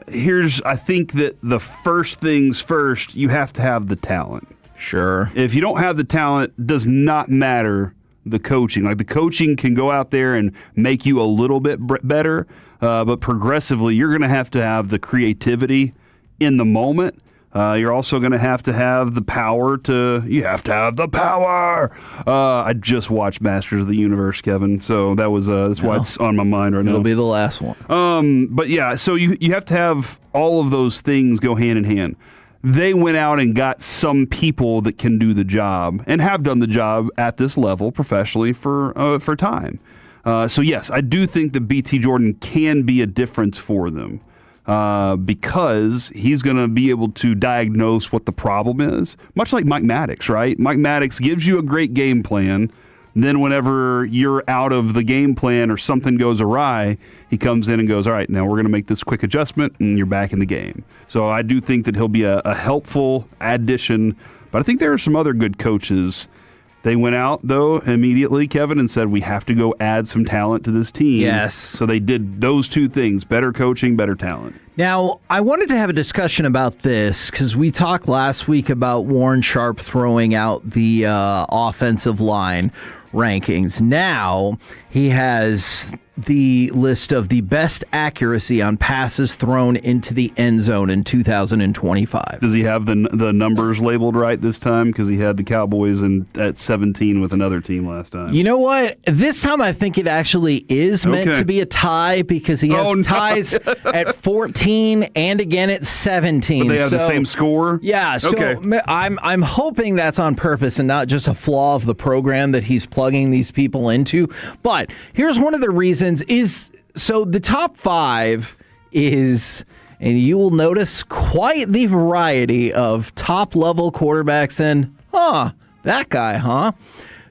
I think that the first things first, you have to have the talent. Sure. If you don't have the talent, does not matter the coaching. Like, the coaching can go out there and make you a little bit better, but progressively, you're going to have the creativity in the moment. You're also going to have the power You have to have the power. I just watched Masters of the Universe, Kevin, so that's why it's on my mind right now. It'll be the last one. But yeah, so you have to have all of those things go hand in hand. They went out and got some people that can do the job and have done the job at this level professionally for time. So yes, I do think that BT Jordan can be a difference for them. Because he's going to be able to diagnose what the problem is, much like Mike Maddox, right? Mike Maddox gives you a great game plan. Then whenever you're out of the game plan or something goes awry, he comes in and goes, all right, now we're going to make this quick adjustment, and you're back in the game. So I do think that he'll be a helpful addition. But I think there are some other good coaches. They went out, though, immediately, Kevin, and said, we have to go add some talent to this team. Yes. So they did those two things, better coaching, better talent. Now, I wanted to have a discussion about this because we talked last week about Warren Sharp throwing out the offensive line rankings. Now, he has the list of the best accuracy on passes thrown into the end zone in 2025. Does he have the numbers labeled right this time? Because he had the Cowboys at 17 with another team last time. You know what? This time I think it actually is meant to be a tie because he has ties at 14 and again at 17. But they have the same score? Yeah, so I'm hoping that's on purpose and not just a flaw of the program that he's plugging these people into. But here's one of the reasons so the top 5 is, and you will notice quite the variety of top-level quarterbacks and, that guy, huh?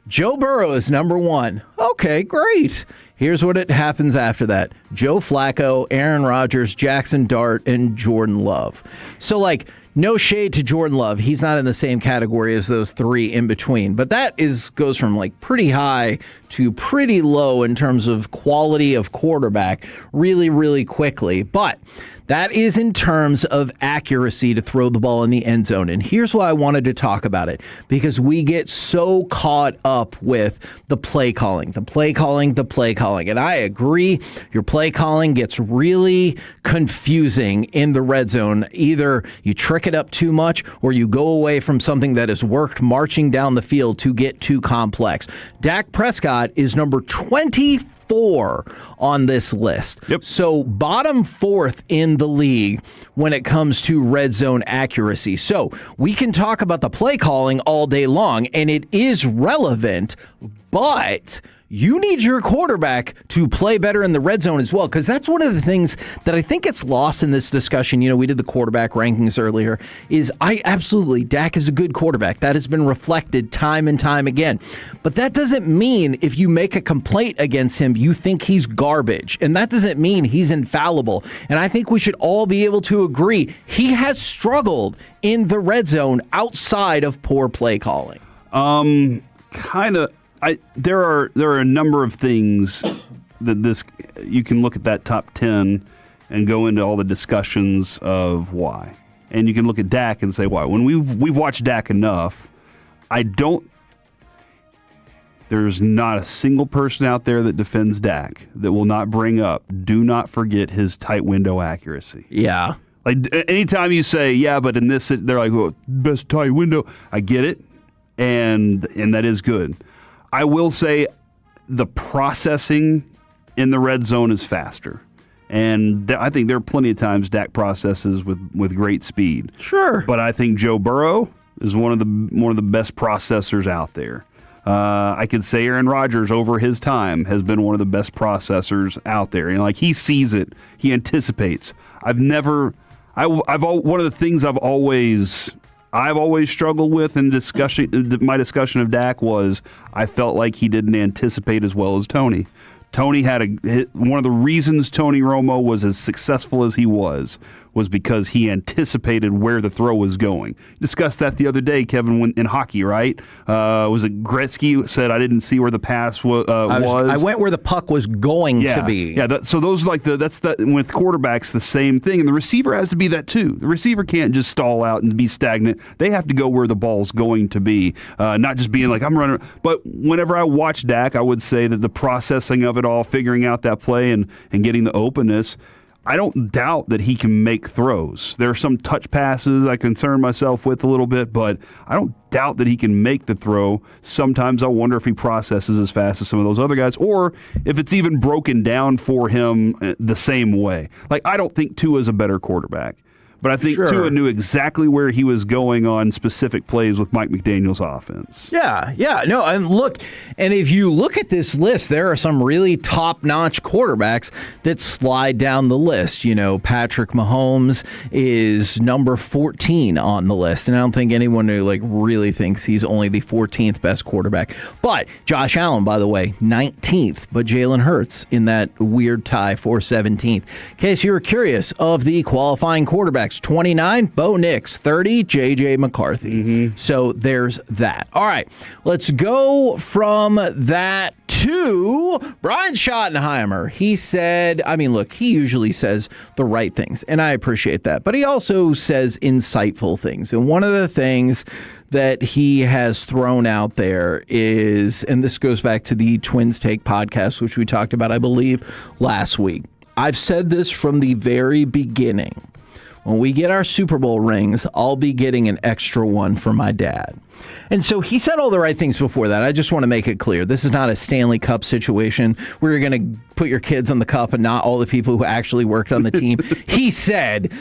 Joe Burrow is number 1. Okay, great. Here's what it happens after that. Joe Flacco, Aaron Rodgers, Jackson Dart, and Jordan Love. So, no shade to Jordan Love. He's not in the same category as those 3 in between. But that goes from pretty high to pretty low in terms of quality of quarterback really, really quickly. But that is in terms of accuracy to throw the ball in the end zone. And here's why I wanted to talk about it. Because we get so caught up with the play calling. And I agree, your play calling gets really confusing in the red zone. Either you trick it up too much or you go away from something that has worked marching down the field to get too complex. Dak Prescott is number 24 on this list. Yep. So bottom 4th in the league when it comes to red zone accuracy. So we can talk about the play calling all day long, and it is relevant, but you need your quarterback to play better in the red zone as well, because that's one of the things that I think gets lost in this discussion. You know, we did the quarterback rankings earlier. Dak is a good quarterback. That has been reflected time and time again. But that doesn't mean if you make a complaint against him, you think he's garbage. And that doesn't mean he's infallible. And I think we should all be able to agree he has struggled in the red zone outside of poor play calling. Kind of. There are a number of things that you can look at that top 10 and go into all the discussions of why. And you can look at Dak and say why. When we've watched Dak enough, there's not a single person out there that defends Dak that will not bring up, do not forget his tight window accuracy. Yeah. Like anytime you say, yeah, but in this, they're like, well, best tight window. I get it. And that is good. I will say the processing in the red zone is faster. And I think there are plenty of times Dak processes with great speed. Sure. But I think Joe Burrow is one of the best processors out there. I could say Aaron Rodgers over his time has been one of the best processors out there. You know, like he sees it, he anticipates. One of the things I've always struggled with in my discussion of Dak was I felt like he didn't anticipate as well as Tony. Tony one of the reasons Tony Romo was as successful as he was because he anticipated where the throw was going. Discussed that the other day, Kevin, in hockey, right? Was it Gretzky said, I didn't see where the pass was? I went where the puck was going to be. Yeah, so those with quarterbacks, the same thing. And the receiver has to be that too. The receiver can't just stall out and be stagnant. They have to go where the ball's going to be, not just being like, I'm running. But whenever I watch Dak, I would say that the processing of it all, figuring out that play and getting the openness, I don't doubt that he can make throws. There are some touch passes I concern myself with a little bit, but I don't doubt that he can make the throw. Sometimes I wonder if he processes as fast as some of those other guys, or if it's even broken down for him the same way. Like, I don't think Tua's a better quarterback, but I think Tua knew exactly where he was going on specific plays with Mike McDaniel's offense. And if you look at this list, there are some really top-notch quarterbacks that slide down the list. You know, Patrick Mahomes is number 14 on the list, and I don't think anyone who really thinks he's only the 14th best quarterback. But Josh Allen, by the way, 19th, but Jalen Hurts in that weird tie for 17th. In case you were curious, of the qualifying quarterbacks, 29, Bo Nix. 30, J.J. McCarthy. So there's that. All right, let's go from that to Brian Schottenheimer. He said, he usually says the right things, and I appreciate that, but he also says insightful things. And one of the things that he has thrown out there is, and this goes back to the Twins Take podcast, which we talked about, I believe, last week. I've said this from the very beginning. When we get our Super Bowl rings, I'll be getting an extra one for my dad. And so he said all the right things before that. I just want to make it clear. This is not a Stanley Cup situation where you're going to put your kids on the cup and not all the people who actually worked on the team. He said,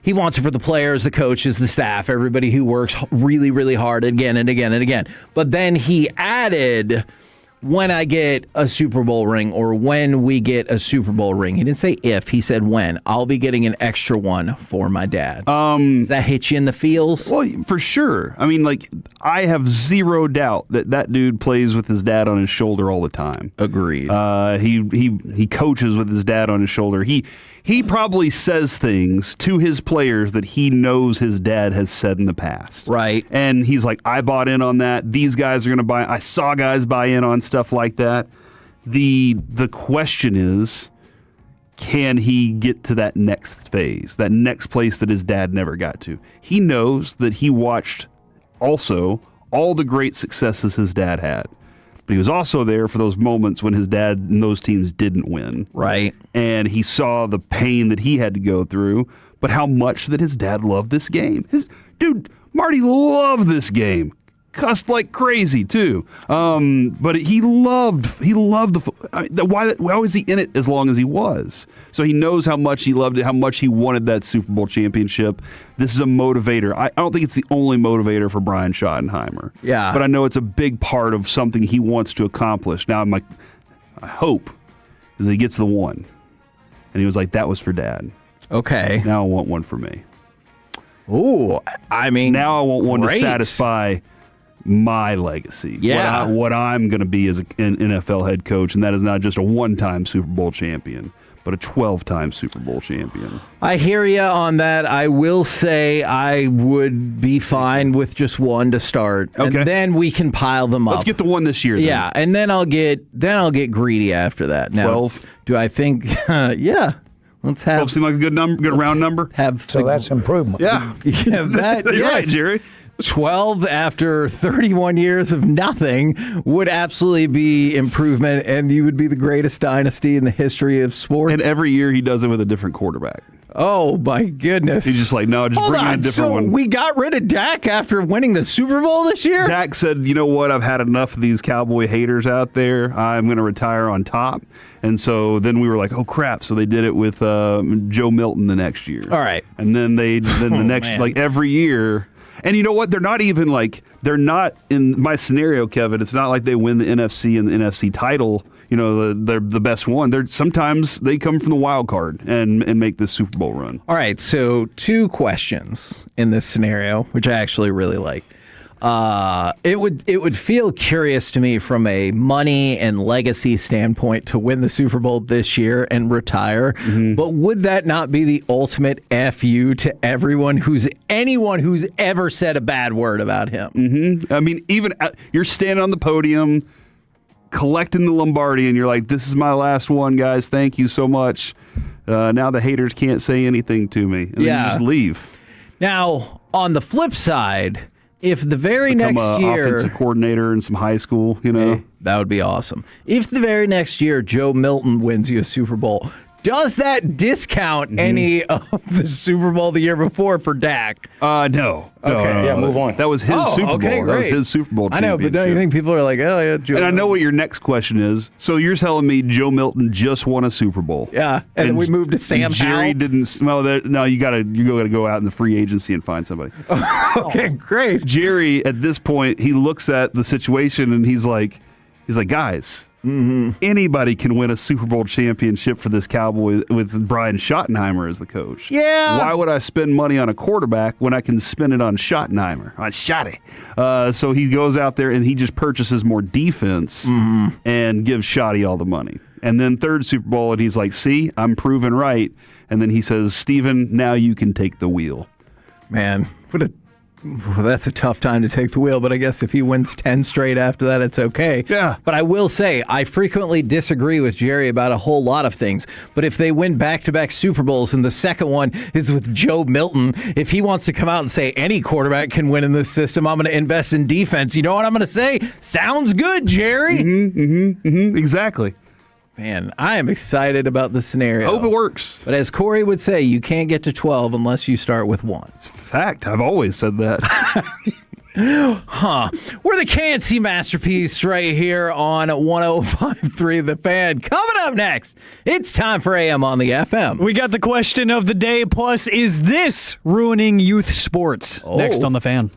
he wants it for the players, the coaches, the staff, everybody who works really, really hard again and again and again. But then he added, when I get a Super Bowl ring, or when we get a Super Bowl ring. He didn't say if, he said when. I'll be getting an extra one for my dad. Does that hit you in the feels? Well, for sure. I have zero doubt that dude plays with his dad on his shoulder all the time. Agreed. He coaches with his dad on his shoulder. He probably says things to his players that he knows his dad has said in the past. Right. And he's like, I bought in on that. These guys are going to buy. I saw guys buy in on stuff like that. The question is, can he get to that next phase, that next place that his dad never got to? He knows that he watched also all the great successes his dad had. But he was also there for those moments when his dad and those teams didn't win. Right. And he saw the pain that he had to go through, but how much that his dad loved this game. Marty loved this game. cussed like crazy too. But he loved why was he in it as long as he was? So he knows how much he loved it, how much he wanted that Super Bowl championship. This is a motivator. I don't think it's the only motivator for Brian Schottenheimer. Yeah. But I know it's a big part of something he wants to accomplish. Now my hope is that he gets the one. And he was like, that was for Dad. Okay. Now I want one for me. Ooh, I mean, now I want one great. to satisfy my legacy. Yeah. What I'm going to be as an NFL head coach, and that is not just a one-time Super Bowl champion, but a 12-time Super Bowl champion. I hear you on that. I will say I would be fine with just one to start, Okay. and then we can pile them up. Let's get the one this year. Then. Yeah, and then I'll get greedy after that. Now, 12. Do I think? Yeah. Let's have. 12 seem like a good number, good round number. So that's improvement. Yeah. Yeah, that, You're right, yes. Jerry. 12 after 31 years of nothing would absolutely be improvement, and you would be the greatest dynasty in the history of sports. And every year he does it with a different quarterback. Oh, my goodness. He's just like, no, just Hold bring in on. a different So one. we got rid of Dak after winning the Super Bowl this year? Dak said, you know what, I've had enough of these Cowboy haters out there. I'm going to retire on top. And so then we were like, oh, crap. So they did it with Joe Milton the next year. All right. And then the next, man. like every year. And you know what? They're not in my scenario, Kevin. It's not like they win the NFC and the NFC title. You know, they're the best one. Sometimes they come from the wild card and make this Super Bowl run. All right, so 2 questions in this scenario, which I actually really like. It would feel curious to me from a money and legacy standpoint to win the Super Bowl this year and retire. Mm-hmm. But would that not be the ultimate FU to anyone who's ever said a bad word about him? Mm-hmm. I mean, even you're standing on the podium collecting the Lombardi, and you're like, this is my last one, guys. Thank you so much. Now the haters can't say anything to me. And then you just leave. Now, on the flip side, if the very Become next a year, offensive coordinator in some high school, you know. Hey, that would be awesome. If the very next year Joe Milton wins you a Super Bowl, does that discount any of the Super Bowl the year before for Dak? No. Okay. No. Move on. That was his Super Bowl. Okay, That was great. his Super Bowl I know, but don't you think people are like, oh, yeah, Joe And I know Milton. what your next question is. So you're telling me Joe Milton just won a Super Bowl? Yeah, and then we moved to Sam Jerry Howell? didn't. Well, no, you got to go out in the free agency and find somebody. Okay, great. Jerry, at this point, he looks at the situation and he's like, guys. Mm-hmm. Anybody can win a Super Bowl championship for this Cowboys with Brian Schottenheimer as the coach. Yeah. Why would I spend money on a quarterback when I can spend it on Schottenheimer, on Schotty? So he goes out there and he just purchases more defense and gives Schotty all the money. And then third Super Bowl, and he's like, see, I'm proven right. And then he says, Steven, now you can take the wheel. Man, that's a tough time to take the wheel, but I guess if he wins 10 straight after that, it's okay. Yeah. But I will say, I frequently disagree with Jerry about a whole lot of things. But if they win back-to-back Super Bowls and the second one is with Joe Milton, if he wants to come out and say any quarterback can win in this system, I'm going to invest in defense. You know what I'm going to say? Sounds good, Jerry. Exactly. Man, I am excited about the scenario. Hope it works. But as Corey would say, you can't get to 12 unless you start with 1. It's a fact. I've always said that. Huh. We're the KNC Masterpiece right here on 105.3 The Fan. Coming up next, it's time for AM on the FM. We got the question of the day, plus, is this ruining youth sports? Next on The Fan.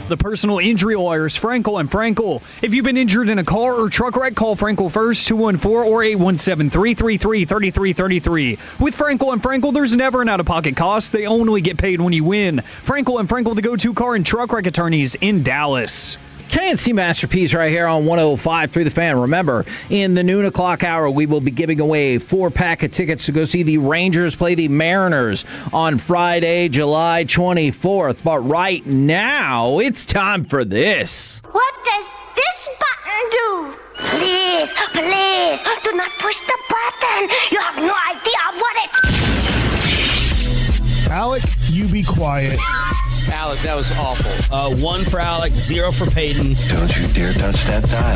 The personal injury lawyers, Frankel and Frankel. If you've been injured in a car or truck wreck, call Frankel first, 214 or 817-333-3333. With Frankel and Frankel, there's never an out-of-pocket cost. They only get paid when you win. Frankel and Frankel, the go-to car and truck wreck attorneys in Dallas. K&C Masterpiece right here on 105 through the fan. Remember, in the noon o'clock hour, we will be giving away 4-pack of tickets to go see the Rangers play the Mariners on Friday, July 24th. But right now, it's time for this. What does this button do? Please, please, do not push the button. You have no idea what it... Alec, you be quiet. Alec, that was awful. 1 for Alec, 0 for Peyton. Don't you dare touch that dial.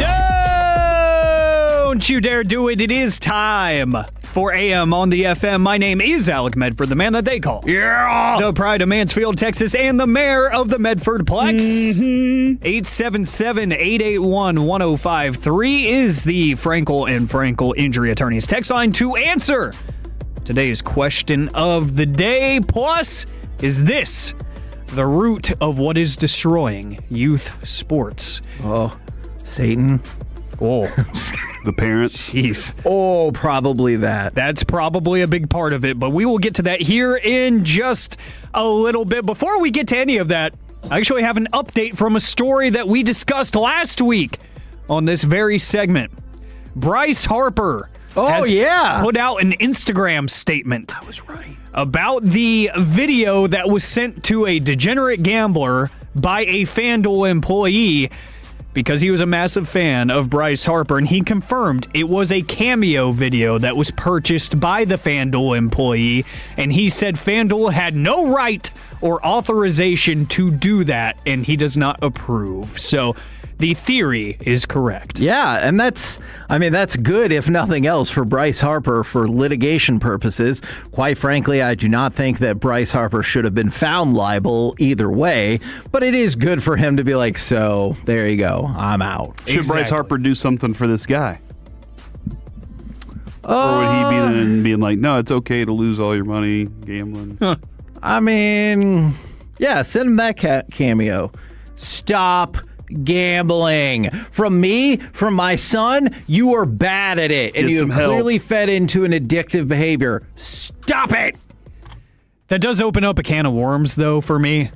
Don't you dare do it. It is time for AM on the FM. My name is Alec Medford, the man that they call the pride of Mansfield, Texas, and the mayor of the Medford Plex. 877-881-1053 is the Frankel and Frankel injury attorneys text line to answer today's question of the day. Plus, is this the root of what is destroying youth sports? Oh, Satan. Oh, the parents. Jeez. Oh, probably that. That's probably a big part of it, but we will get to that here in just a little bit. Before we get to any of that, I actually have an update from a story that we discussed last week on this very segment. Bryce Harper put out an Instagram statement. I was right. About the video that was sent to a degenerate gambler by a FanDuel employee because he was a massive fan of Bryce Harper, and he confirmed it was a cameo video that was purchased by the FanDuel employee, and he said FanDuel had no right or authorization to do that, and he does not approve. So the theory is correct. Yeah, and that's good, if nothing else, for Bryce Harper for litigation purposes. Quite frankly, I do not think that Bryce Harper should have been found liable either way, but it is good for him to be like, so there you go, I'm out. Should Bryce Harper do something for this guy? Or would he be then being like, no, it's okay to lose all your money gambling? I mean, yeah, send him that cameo. Stop gambling. From me, from my son, you are bad at it, and Get you some have help. clearly fed into an addictive behavior. Stop it! That does open up a can of worms, though, for me.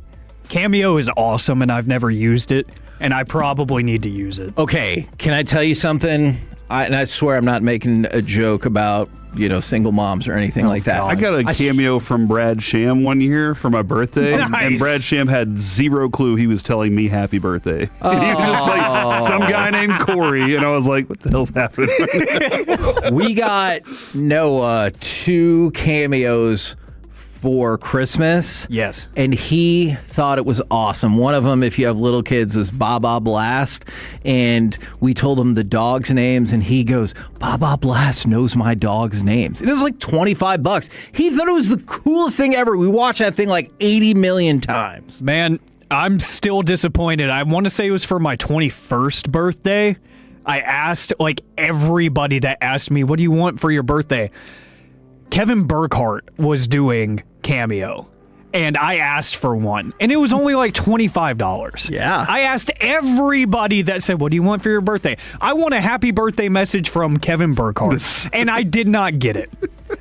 Cameo is awesome, and I've never used it, and I probably need to use it. Okay, can I tell you something? And I swear I'm not making a joke about, single moms or anything like that. I got a cameo from Brad Sham one year for my birthday, and Brad Sham had zero clue he was telling me happy birthday. He was just like, some guy named Corey, and I was like, what the hell's happening? We got Noah 2 cameos for Christmas. Yes. And he thought it was awesome. One of them, if you have little kids, is Baba Blast. And we told him the dog's names, and he goes, Baba Blast knows my dog's names. And it was like $25. He thought it was the coolest thing ever. We watched that thing like 80 million times. Man, I'm still disappointed. I want to say it was for my 21st birthday. I asked everybody that asked me, what do you want for your birthday? Kevin Burkhardt was doing cameo, and I asked for one, and it was only like $25. Yeah. I asked everybody that said, what do you want for your birthday? I want a happy birthday message from Kevin Burkhardt, and I did not get it.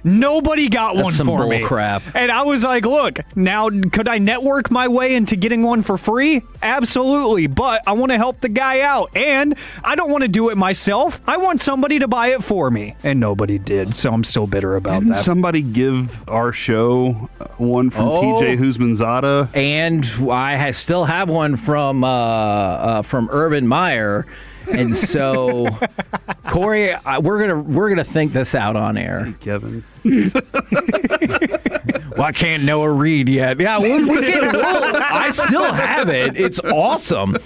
Nobody got That's one some for bull me. crap. And I was like, look, now could I network my way into getting one for free? Absolutely. But I want to help the guy out. And I don't want to do it myself. I want somebody to buy it for me. And nobody did. So I'm still bitter about Didn't that. somebody give our show one from TJ Husmanzada? And I still have one from Urban Meyer. And so, Corey, we're gonna think this out on air. Kevin. Why can't Noah read yet? Yeah, I still have it. It's awesome.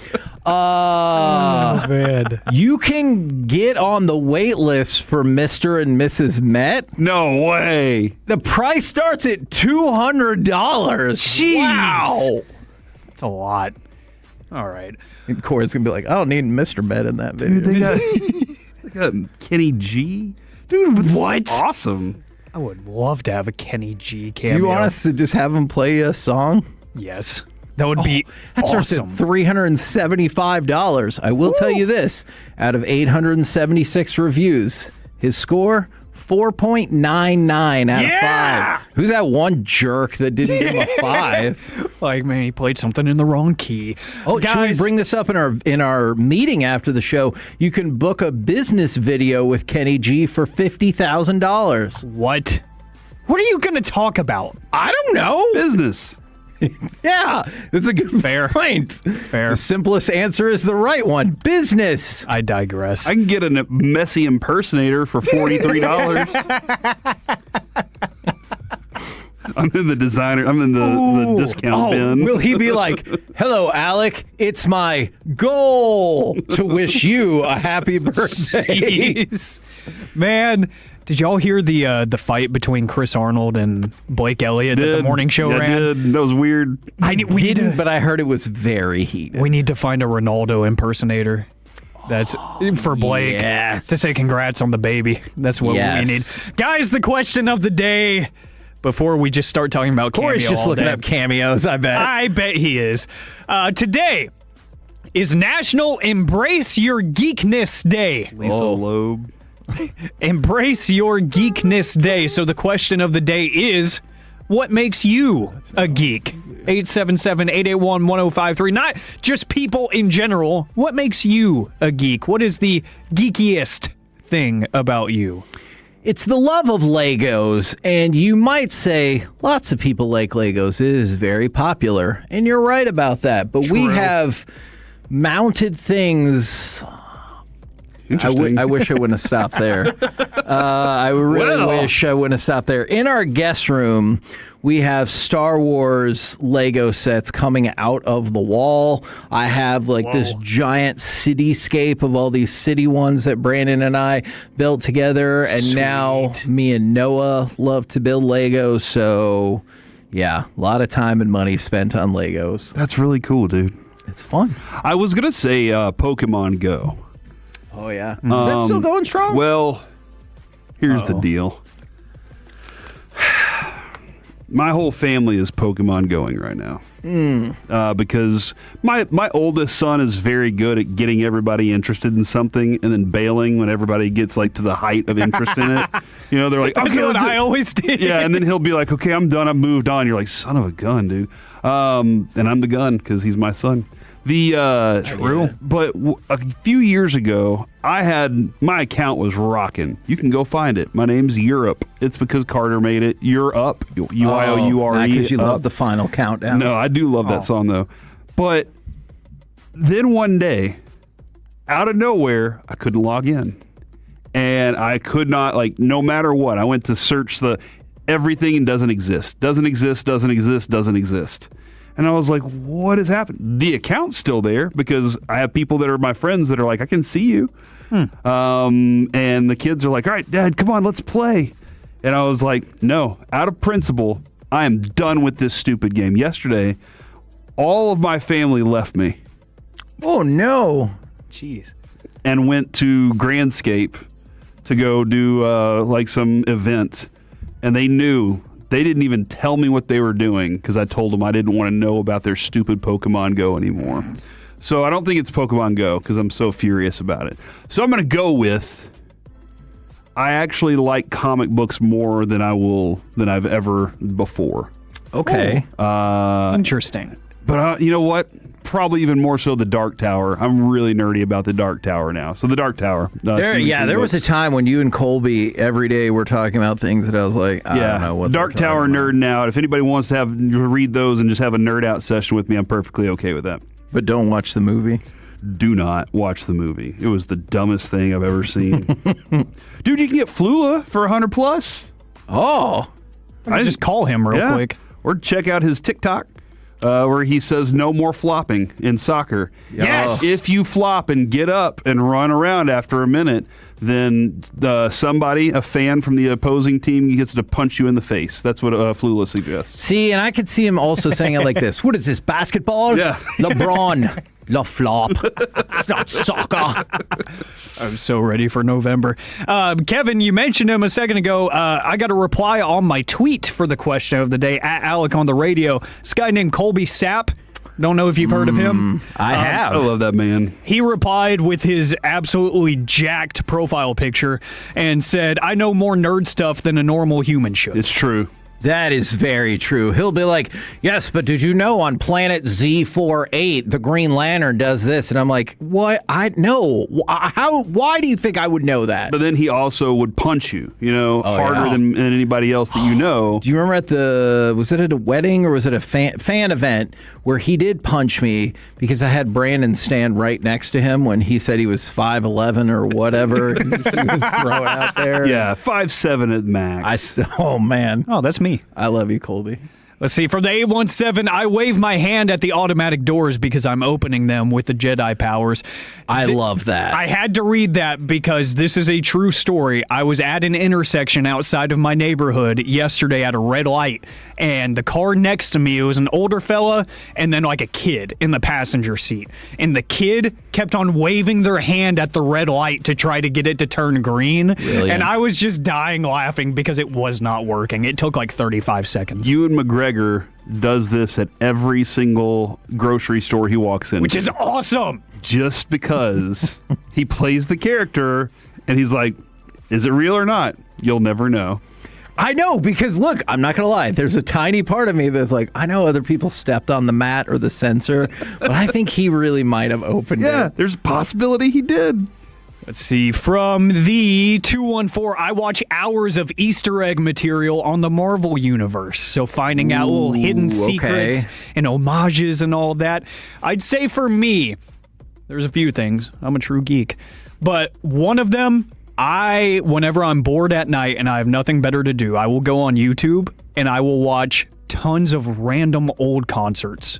Man. You can get on the wait list for Mr. and Mrs. Met. No way. The price starts at $200. Jeez. Wow. That's a lot. All right. And Corey's going to be like, I don't need Mr. Met in that video. Dude, they got Kenny G. Dude, what? Awesome. I would love to have a Kenny G cameo. Do you want us to just have him play a song? Yes. That would be That starts at awesome. $375. I will tell you this. Out of 876 reviews, his score, 4.99 out of 5. Who's that one jerk that didn't give him a 5? Like, man, he played something in the wrong key. Oh, should we bring this up in our meeting after the show? You can book a business video with Kenny G for $50,000. What? What are you going to talk about? I don't know. Business. Yeah, that's a good point. Fair. The simplest answer is the right one. Business. I digress. I can get a messy impersonator for $43. I'm in the designer. I'm in the discount bin. Will he be like, hello, Alec, it's my goal to wish you a happy birthday. Jeez. Man, did y'all hear the fight between Chris Arnold and Blake Elliott that the morning show ran? I did. That was weird. But I heard it was very heated. We need to find a Ronaldo impersonator. That's for Blake. Yes. To say congrats on the baby. That's what we need. Guys, the question of the day. before we just start talking about Cameo. Corey's just all looking day. up cameos, I bet. I bet he is. Today is National Embrace Your Geekness Day. Lisa Loeb. Embrace Your Geekness Day. So the question of the day is, what makes you a geek? 877-881-1053. Not just people in general. What makes you a geek? What is the geekiest thing about you? It's the love of Legos, and you might say lots of people like Legos. It is very popular, and you're right about that. But we have mounted things. I wish I wouldn't have stopped there. I really wish I wouldn't have stopped there. In our guest room, we have Star Wars Lego sets coming out of the wall. I have this giant cityscape of all these city ones that Brandon and I built together. And now me and Noah love to build Legos. So, yeah, a lot of time and money spent on Legos. That's really cool, dude. It's fun. I was going to say Pokemon Go. Oh, yeah. Is that still going strong? Well, here's the deal. My whole family is Pokemon going right now. Because my oldest son is very good at getting everybody interested in something and then bailing when everybody gets to the height of interest in it. You know, they're like, That's what I always did. Yeah, and then he'll be like, okay, I'm done. I've moved on. You're like, son of a gun, dude. And I'm the gun because he's my son. True. But a few years ago, my account was rocking. You can go find it. My name's Europe. It's because Carter made it. You're up. Youre. Because you love the final countdown. No, I do love that song though. But then one day, out of nowhere, I couldn't log in, and I could not no matter what. I went to search everything and doesn't exist. Doesn't exist. Doesn't exist. Doesn't exist. And I was like, what has happened? The account's still there because I have people that are my friends that are like, I can see you. And the kids are like, all right, Dad, come on, let's play. And I was like, no, out of principle, I am done with this stupid game. Yesterday, all of my family left me. Oh, no. Jeez. And went to Grandscape to go do some event. And they knew. They didn't even tell me what they were doing because I told them I didn't want to know about their stupid Pokemon Go anymore. So I don't think it's Pokemon Go because I'm so furious about it. So I'm going to go with I actually like comic books more than I've ever before. Okay. Interesting. But you know what? Probably even more so the Dark Tower. I'm really nerdy about the Dark Tower now. So the Dark Tower. There was a time when you and Colby every day were talking about things that I was like, I don't know what Dark Tower nerding out. If anybody wants to read those and just have a nerd out session with me, I'm perfectly okay with that. But don't watch the movie. Do not watch the movie. It was the dumbest thing I've ever seen. Dude, you can get Flula for $100+. Oh. I just call him real quick. Or check out his TikTok. Where he says no more flopping in soccer. Yes. If you flop and get up and run around after a minute, then somebody, a fan from the opposing team, gets to punch you in the face. That's what Flula suggests. See, and I could see him also saying it like this. What is this, basketball? Yeah. LeBron. La flop. It's not soccer. I'm so ready for November. Kevin, you mentioned him a second ago. I got a reply on my tweet for the question of the day at Alec on the radio. This guy named Colby Sapp. Don't know if you've heard of him. I have. I love that man. He replied with his absolutely jacked profile picture and said, I know more nerd stuff than a normal human should. It's true. That is very true. He'll be like, yes, but did you know on planet Z48, the Green Lantern does this? And I'm like, what? I know. How? Why do you think I would know that? But then he also would punch you, harder than anybody else that you know. Do you remember was it at a wedding or was it a fan event where he did punch me because I had Brandon stand right next to him when he said he was 5'11" or whatever he was throwing out there? Yeah, 5'7" at max. Oh, man. Oh, that's me. I love you, Colby. Let's see. From the 817, I wave my hand at the automatic doors because I'm opening them with the Jedi powers. I love that. I had to read that because this is a true story. I was at an intersection outside of my neighborhood yesterday at a red light, and the car next to me, it was an older fella and then like a kid in the passenger seat. And the kid kept on waving their hand at the red light to try to get it to turn green. Brilliant. And I was just dying laughing because it was not working. It took like 35 seconds. Ewan McGregor does this at every single grocery store he walks in, Which is awesome. Just because he plays the character and he's like, is it real or not? You'll never know. I know, because look, I'm not going to lie. There's a tiny part of me that's like, I know other people stepped on the mat or the sensor, but I think he really might have opened it. Yeah, there's a possibility he did. Let's see. From the 214, I watch hours of Easter egg material on the Marvel Universe. So finding out little hidden secrets and homages and all that. I'd say for me, there's a few things. I'm a true geek. But one of them, whenever I'm bored at night and I have nothing better to do, I will go on YouTube and I will watch tons of random old concerts.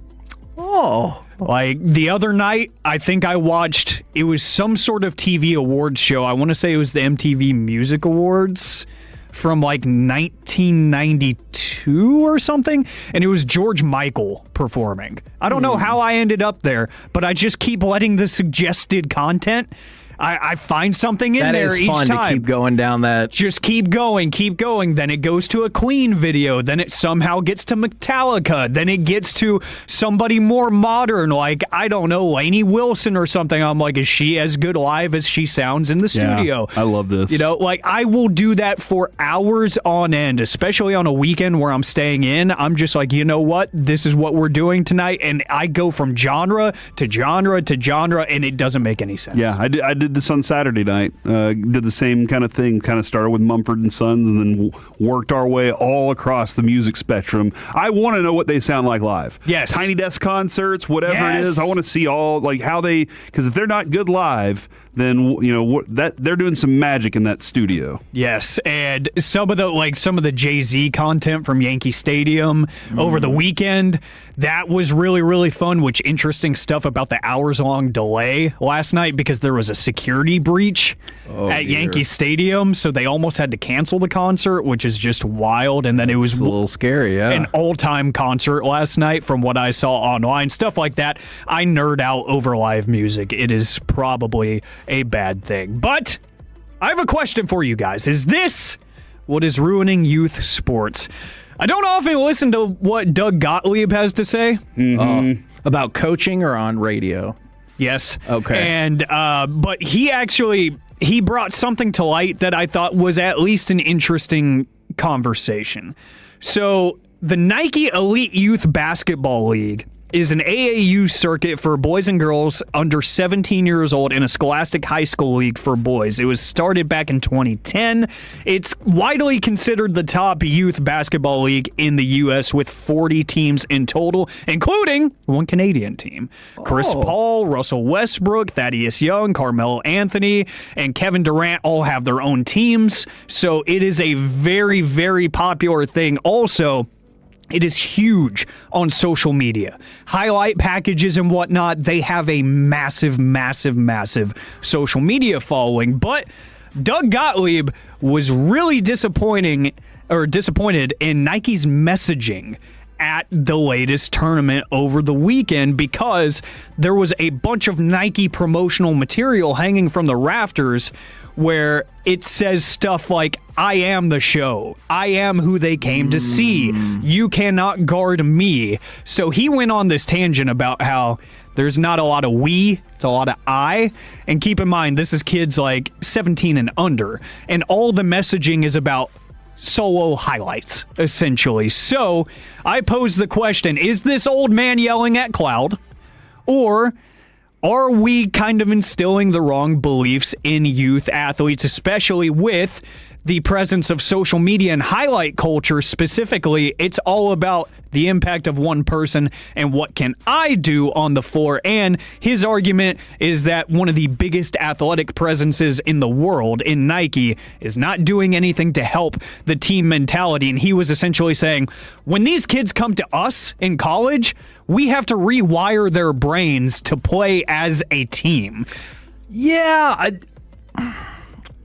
Oh. Like the other night, I think I watched, it was some sort of TV awards show. I want to say it was the MTV Music Awards from like 1992 or something. And it was George Michael performing. I don't know how I ended up there, but I just keep letting the suggested content. I find something in there each time. To keep going down that. Just keep going. Then it goes to a Queen video. Then it somehow gets to Metallica. Then it gets to somebody more modern, like, I don't know, Lainey Wilson or something. I'm like, is she as good live as she sounds in the studio? I love this. You know, like, I will do that for hours on end, especially on a weekend where I'm staying in. I'm just like, you know what? This is what we're doing tonight. And I go from genre to genre to genre, and it doesn't make any sense. Yeah, I did this on Saturday night. Did the same kind of thing. Kind of started with Mumford and Sons, and then worked our way all across the music spectrum. I want to know what they sound like live. Yes, Tiny Desk concerts, whatever it is. I want to see all like how they, because if they're not good live, then you know that they're doing some magic in that studio. Yes, and some of the Jay-Z content from Yankee Stadium over the weekend, that was really, really fun, which interesting stuff about the hours-long delay last night because there was a security breach at Yankee Stadium, so they almost had to cancel the concert, which is just wild. And then it was a little scary, yeah. An all-time concert last night from what I saw online, stuff like that. I nerd out over live music. It is probably a bad thing. But I have a question for you guys. Is this what is ruining youth sports? I don't often listen to what Doug Gottlieb has to say. About coaching or on radio? Yes. Okay. And but he brought something to light that I thought was at least an interesting conversation. So the Nike Elite Youth Basketball League is an AAU circuit for boys and girls under 17 years old in a Scholastic High School league for boys. It was started back in 2010. It's widely considered the top youth basketball league in the U.S. with 40 teams in total, including one Canadian team. Chris Paul, Russell Westbrook, Thaddeus Young, Carmelo Anthony, and Kevin Durant all have their own teams. So it is a very, very popular thing. Also, it is huge on social media. Highlight packages and whatnot, they have a massive, massive, massive social media following. But Doug Gottlieb was really disappointed in Nike's messaging at the latest tournament over the weekend because there was a bunch of Nike promotional material hanging from the rafters where it says stuff like, I am the show. I am who they came to see. You cannot guard me. So he went on this tangent about how there's not a lot of we, it's a lot of I. And keep in mind, this is kids like 17 and under. And all the messaging is about solo highlights, essentially. So I pose the question, is this old man yelling at cloud? Or are we kind of instilling the wrong beliefs in youth athletes, especially with the presence of social media and highlight culture specifically, it's all about the impact of one person and what can I do on the floor. And his argument is that one of the biggest athletic presences in the world in Nike is not doing anything to help the team mentality. And he was essentially saying, when these kids come to us in college, we have to rewire their brains to play as a team. Yeah,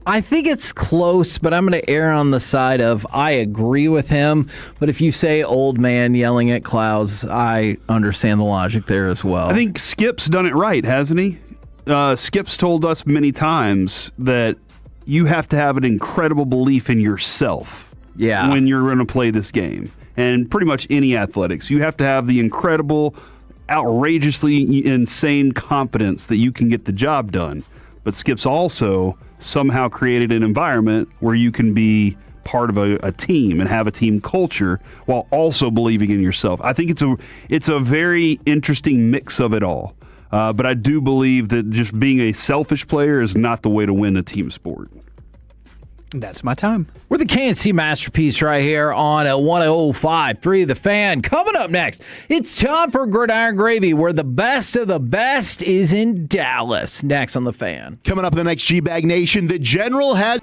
I think it's close, but I'm going to err on the side of I agree with him. But if you say old man yelling at clouds, I understand the logic there as well. I think Skip's done it right, hasn't he? Skip's told us many times that you have to have an incredible belief in yourself when you're going to play this game. And pretty much any athletics. You have to have the incredible, outrageously insane confidence that you can get the job done. But Skip's also somehow created an environment where you can be part of a team and have a team culture while also believing in yourself. I think it's a very interesting mix of it all. But I do believe that just being a selfish player is not the way to win a team sport. That's my time. We're the KNC Masterpiece right here on 105.3 The Fan. Coming up next, it's time for Gridiron Gravy, where the best of the best is in Dallas. Next on The Fan. Coming up in the next G-Bag Nation, the General has...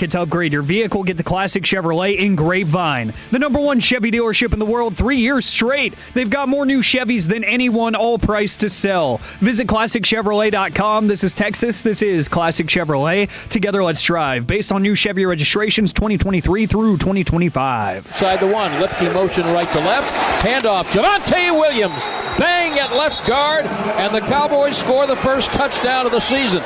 market to upgrade your vehicle, get the classic Chevrolet in Grapevine. The #1 Chevy dealership in the world 3 years straight. They've got more new Chevys than anyone, all priced to sell. Visit ClassicChevrolet.com. This is Texas. This is Classic Chevrolet. Together, let's drive. Based on new Chevy registrations 2023 through 2025. Side the one, lefty motion right to left. Handoff, Javonte Williams. Bang at left guard, and the Cowboys score the first touchdown of the season.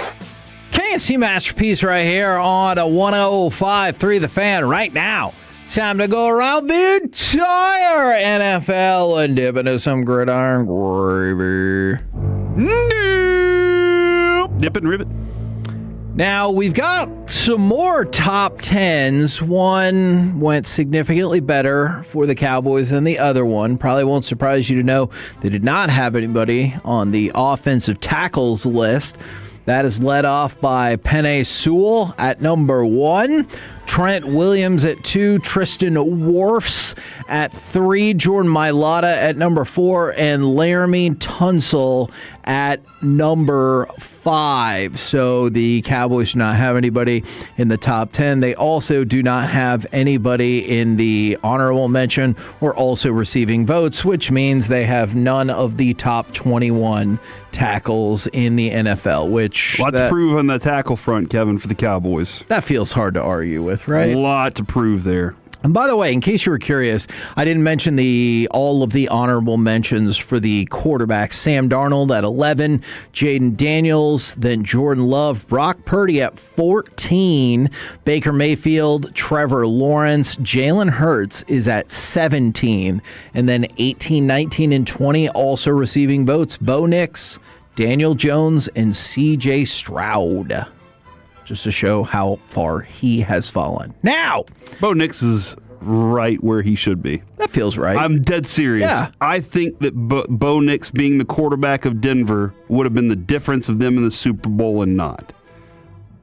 KNC Masterpiece right here on a 105.3 The Fan right now. It's time to go around the entire NFL and dip into some gridiron gravy. Dip and rivet. Now, we've got some more top 10s. One went significantly better for the Cowboys than the other one. Probably won't surprise you to know they did not have anybody on the offensive tackles list. That is led off by Penei Sewell at number 1. Trent Williams at 2, Tristan Wirfs at 3, Jordan Mailata at number 4, and Laramie Tunsil at number 5. So the Cowboys do not have anybody in the top 10. They also do not have anybody in the honorable mention or also receiving votes, which means they have none of the top 21 tackles in the NFL, which... A lot to prove on the tackle front, Kevin, for the Cowboys. That feels hard to argue with, right? A lot to prove there. And by the way, in case you were curious, I didn't mention all of the honorable mentions for the quarterbacks. Sam Darnold at 11, Jaden Daniels, then Jordan Love, Brock Purdy at 14, Baker Mayfield, Trevor Lawrence, Jalen Hurts is at 17, and then 18, 19, and 20 also receiving votes. Bo Nix, Daniel Jones, and C.J. Stroud. Just to show how far he has fallen. Now, Bo Nix is right where he should be. That feels right. I'm dead serious. Yeah. I think that Bo Nix being the quarterback of Denver would have been the difference of them in the Super Bowl and not.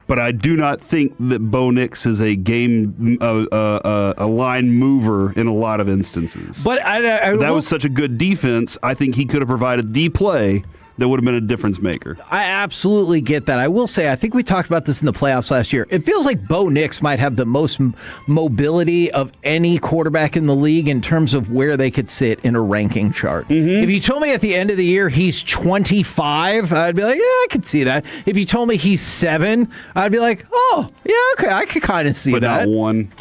But I do not think that Bo Nix is a game, a line mover in a lot of instances. But that was such a good defense. I think he could have provided the play that would have been a difference maker. I absolutely get that. I will say, I think we talked about this in the playoffs last year. It feels like Bo Nix might have the most mobility of any quarterback in the league in terms of where they could sit in a ranking chart. If you told me at the end of the year he's 25, I'd be like, yeah, I could see that. If you told me he's 7, I'd be like, oh, yeah, okay, I could kind of see but that. But not 1.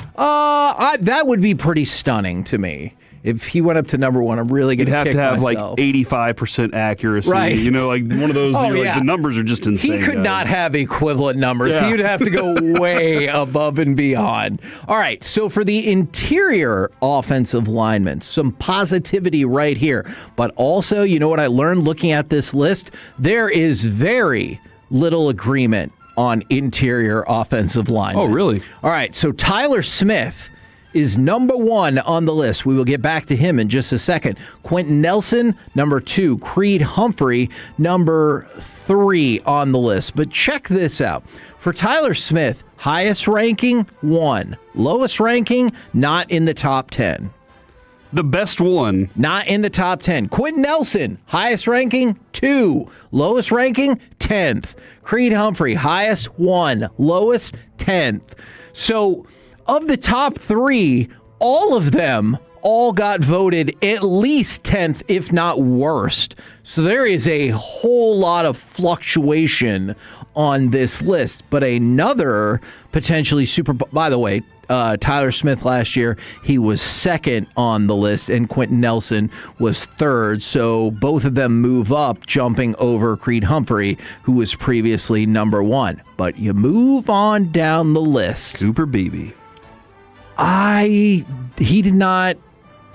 That would be pretty stunning to me. If he went up to number 1, I'm really going to kick myself. You'd have to have like 85% accuracy. Right. You know, like one of those, like, the numbers are just insane. He could not have equivalent numbers. Yeah. He would have to go way above and beyond. All right, so for the interior offensive linemen, some positivity right here. But also, you know what I learned looking at this list? There is very little agreement on interior offensive linemen. Oh, really? All right, so Tyler Smith is number 1 on the list. We will get back to him in just a second. Quentin Nelson, number 2. Creed Humphrey, number 3 on the list. But check this out. For Tyler Smith, highest ranking, 1. Lowest ranking, not in the top 10. The best one. Not in the top 10. Quentin Nelson, highest ranking, 2. Lowest ranking, 10th. Creed Humphrey, highest, 1. Lowest, 10th. So, of the top 3, all of them all got voted at least 10th, if not worst. So there is a whole lot of fluctuation on this list. But another potentially by the way, Tyler Smith last year, he was 2nd on the list, and Quentin Nelson was 3rd. So both of them move up, jumping over Creed Humphrey, who was previously number 1. But you move on down the list. Cooper Beebe. He did not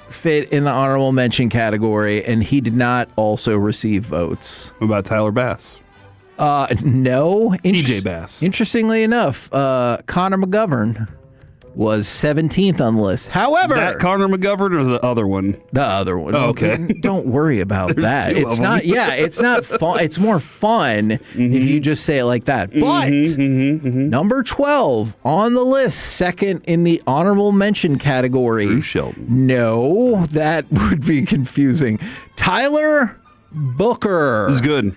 fit in the honorable mention category, and he did not also receive votes. What about Tyler Bass? No. TJ Bass. Interestingly enough, Connor McGovern was 17th on the list. However, that Connor McGovern or the other one? The other one. Oh, okay. Don't worry about that. It's not. Yeah, it's not fun. It's more fun if you just say it like that. But number 12 on the list, 2nd in the honorable mention category. Drew Shelton. No, that would be confusing. Tyler Booker. This is good.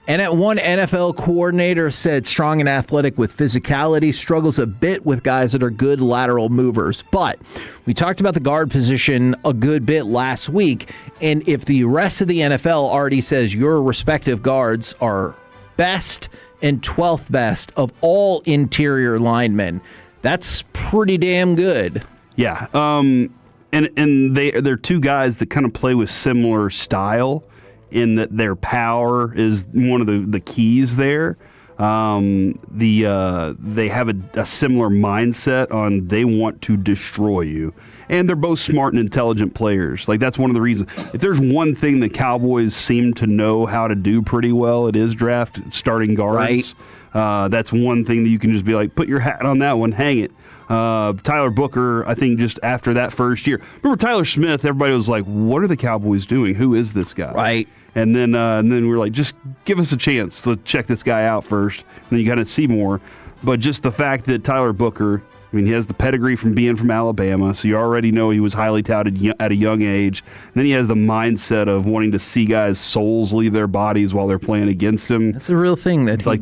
And at one NFL coordinator said strong and athletic with physicality, struggles a bit with guys that are good lateral movers. But we talked about the guard position a good bit last week. And if the rest of the NFL already says your respective guards are best and 12th best of all interior linemen, that's pretty damn good. Yeah. And they're two guys that kind of play with similar style, in that their power is one of the keys there. They have a similar mindset on they want to destroy you. And they're both smart and intelligent players. Like, that's one of the reasons. If there's one thing the Cowboys seem to know how to do pretty well, it is draft starting guards. Right. That's one thing that you can just be like, put your hat on that one, hang it. Tyler Booker, I think just after that first year. Remember Tyler Smith, everybody was like, what are the Cowboys doing? Who is this guy? Right. And then we were like, just give us a chance to check this guy out first. And then you got to see more. But just the fact that Tyler Booker, I mean, he has the pedigree from being from Alabama, so you already know he was highly touted at a young age. And then he has the mindset of wanting to see guys' souls leave their bodies while they're playing against him. That's a real thing that he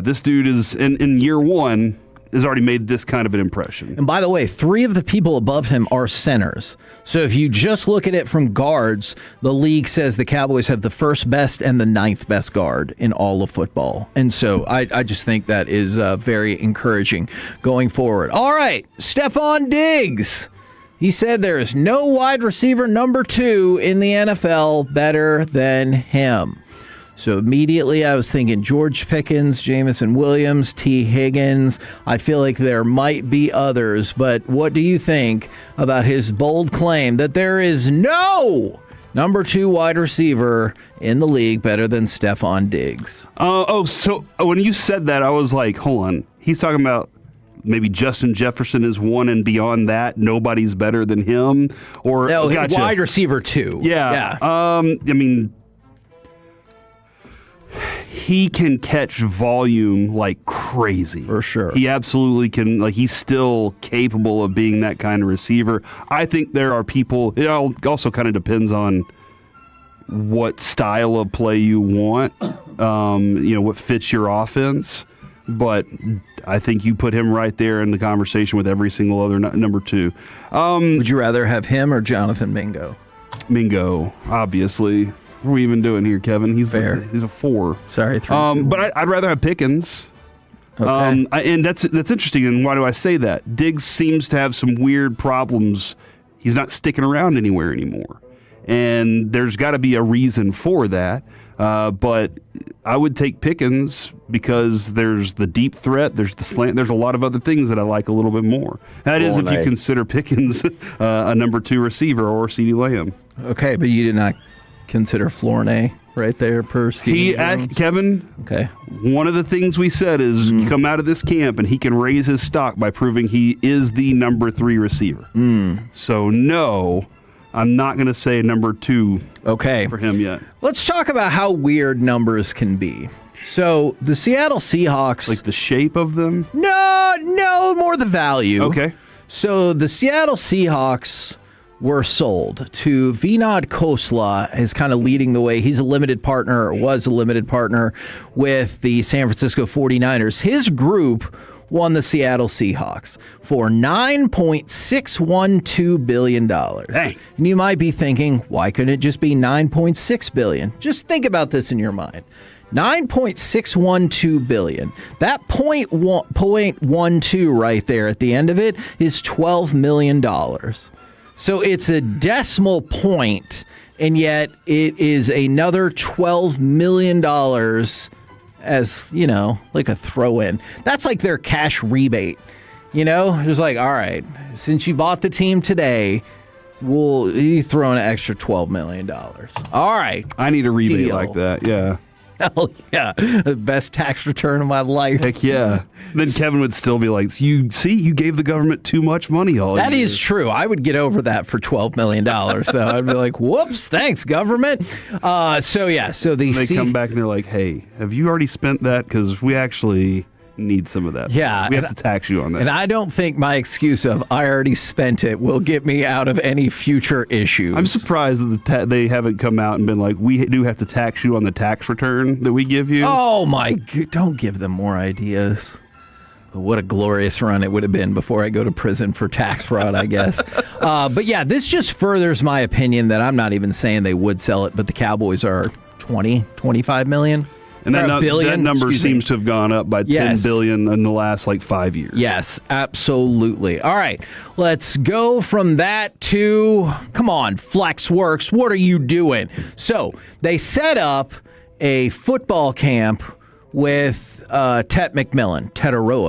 this dude is in year one has already made this kind of an impression. And by the way, 3 of the people above him are centers. So if you just look at it from guards, the league says the Cowboys have the 1st best and the 9th best guard in all of football. And so I just think that is very encouraging going forward. All right, Stephon Diggs. He said there is no wide receiver number 2 in the NFL better than him. So immediately I was thinking George Pickens, Jamison Williams, T. Higgins. I feel like there might be others, but what do you think about his bold claim that there is no number 2 wide receiver in the league better than Stephon Diggs? So when you said that, I was like, hold on. He's talking about maybe Justin Jefferson is 1 and beyond that, nobody's better than him? Or no, wide receiver 2. Yeah. I mean, he can catch volume like crazy. For sure. He absolutely can. Like, he's still capable of being that kind of receiver. I think there are people, it also kind of depends on what style of play you want, what fits your offense. But I think you put him right there in the conversation with every single other number 2. Would you rather have him or Jonathan Mingo? Mingo, obviously. What are we even doing here, Kevin? He's fair. He's a 4. Sorry, 3. But I'd rather have Pickens. Okay. And that's interesting. And why do I say that? Diggs seems to have some weird problems. He's not sticking around anywhere anymore. And there's got to be a reason for that. But I would take Pickens because there's the deep threat, there's the slant, there's a lot of other things that I like a little bit more. That is if you consider Pickens a number 2 receiver or CeeDee Lamb. Okay, but you did not consider Flournoy right there per Steve. Kevin, okay. One of the things we said is you come out of this camp and he can raise his stock by proving he is the number 3 receiver. So no, I'm not going to say number 2 for him yet. Let's talk about how weird numbers can be. So the Seattle Seahawks, like the shape of them? No, more the value. Okay. So the Seattle Seahawks were sold to Vinod Khosla, is kind of leading the way. He's a limited partner, or was a limited partner with the San Francisco 49ers. His group won the Seattle Seahawks for $9.612 billion. Hey. And you might be thinking, why couldn't it just be $9.6 billion? Just think about this in your mind. $9.612 billion. That .12 right there at the end of it is $12 million. So it's a decimal point, and yet it is another $12 million as, like a throw-in. That's like their cash rebate. It's like, all right, since you bought the team today, you throw an extra $12 million. All right. I need a rebate like that, yeah. Hell yeah. The best tax return of my life. Heck yeah. Then Kevin would still be like, you gave the government too much money all year. That is true. I would get over that for $12 million, though. I'd be like, whoops, thanks, government. So they come back and they're like, hey, have you already spent that? Because we actually need some of that. Yeah, we have to tax you on that. And I don't think my excuse of I already spent it will get me out of any future issues. I'm surprised that they haven't come out and been like, we do have to tax you on the tax return that we give you. Oh my! Don't give them more ideas. But what a glorious run it would have been before I go to prison for tax fraud, I guess. But yeah, this just furthers my opinion that I'm not even saying they would sell it, but the Cowboys are 25 million. And that billion, number seems to have gone up by $10 billion in the last 5 years. Yes, absolutely. All right, let's go from that to, come on, FlexWorks, what are you doing? So they set up a football camp with Tetaroa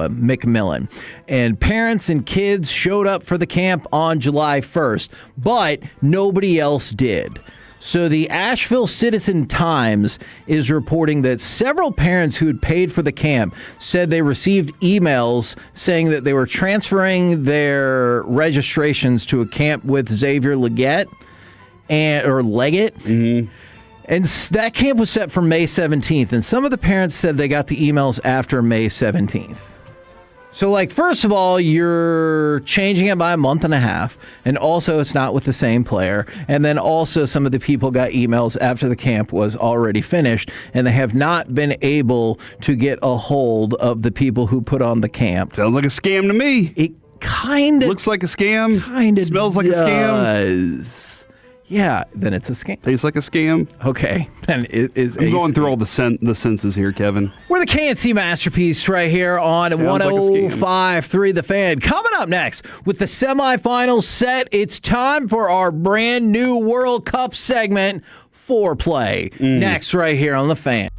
McMillan. And parents and kids showed up for the camp on July 1st, but nobody else did. So the Asheville Citizen-Times is reporting that several parents who had paid for the camp said they received emails saying that they were transferring their registrations to a camp with Xavier Leggett. Mm-hmm. And that camp was set for May 17th, and some of the parents said they got the emails after May 17th. So, first of all, you're changing it by a month and a half, and also it's not with the same player. And then also some of the people got emails after the camp was already finished, and they have not been able to get a hold of the people who put on the camp. Sounds like a scam to me. It kind of... Looks like a scam. Kind of smells like a scam. Yeah, then it's a scam. Tastes like a scam. Okay, then it is. I'm going through all the senses here, Kevin. We're the KNC Masterpiece right here on 105.3 The Fan. Coming up next with the semifinals set, it's time for our brand new World Cup segment, Foreplay. Next right here on The Fan.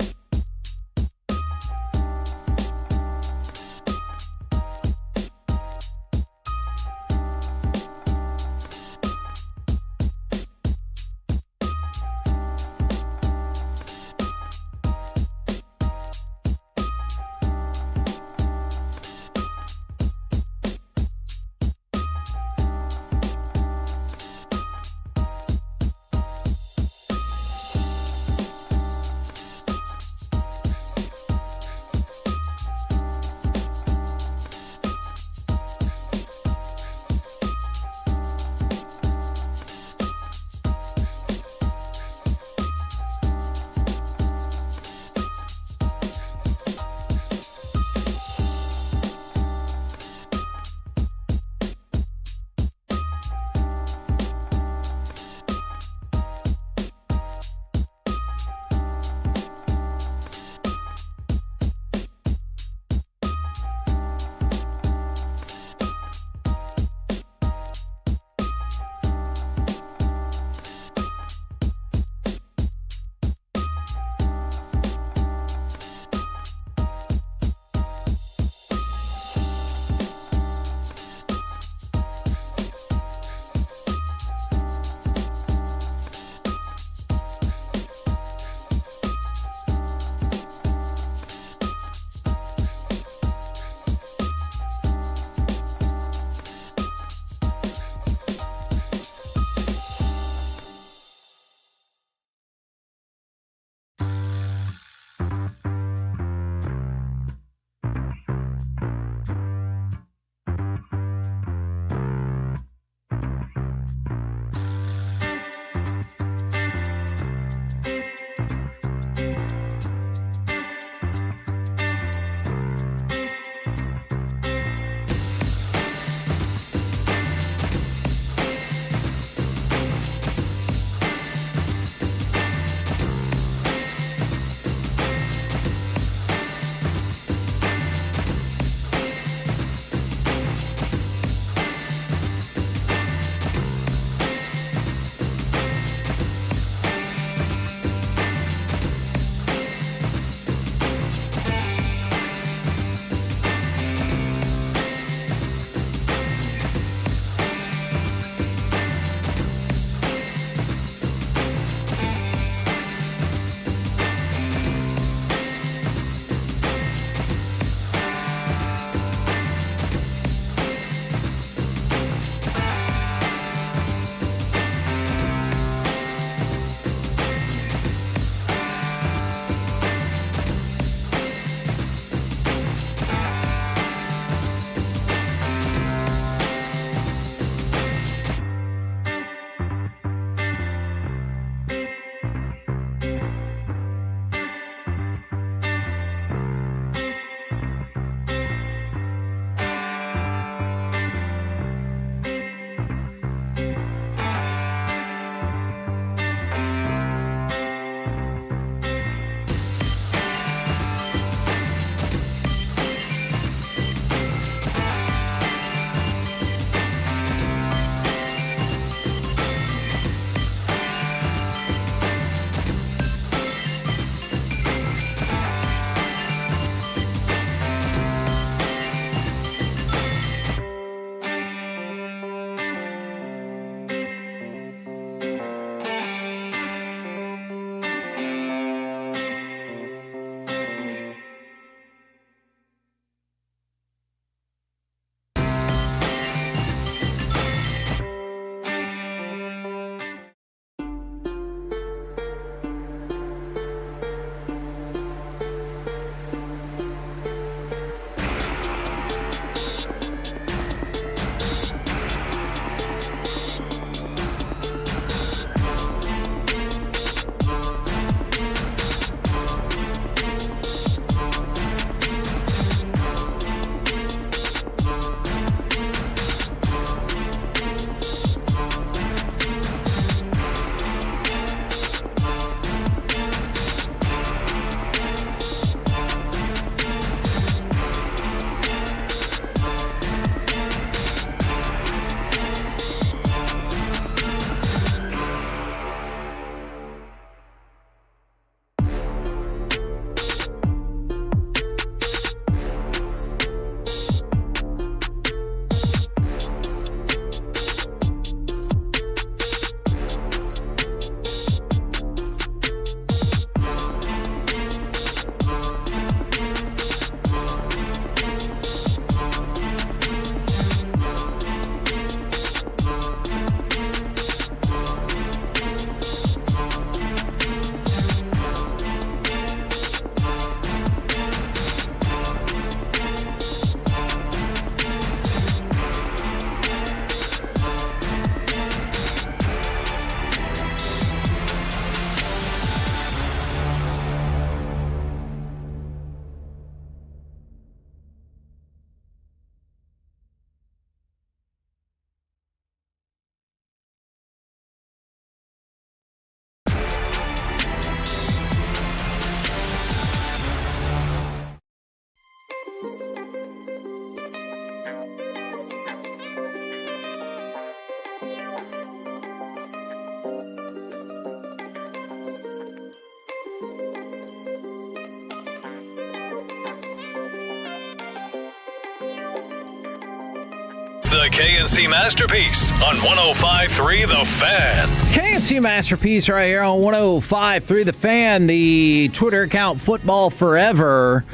It's the KNC Masterpiece on 105.3 The Fan. KNC Masterpiece right here on 105.3 The Fan. The Twitter account Football Forever,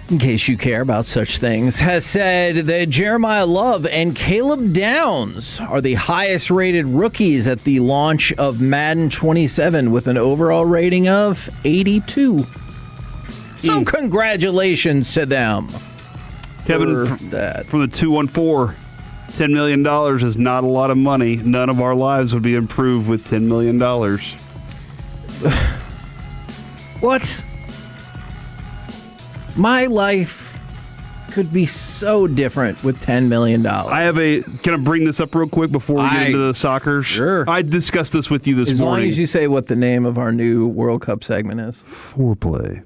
in case you care about such things, has said that Jeremiah Love and Caleb Downs are the highest rated rookies at the launch of Madden 27 with an overall rating of 82. So congratulations to them. Kevin, from the 214, $10 million is not a lot of money. None of our lives would be improved with $10 million. What? My life could be so different with $10 million. Can I bring this up real quick before we get into the soccer? Sure. I discussed this with you this morning. As long as you say what the name of our new World Cup segment is. Foreplay.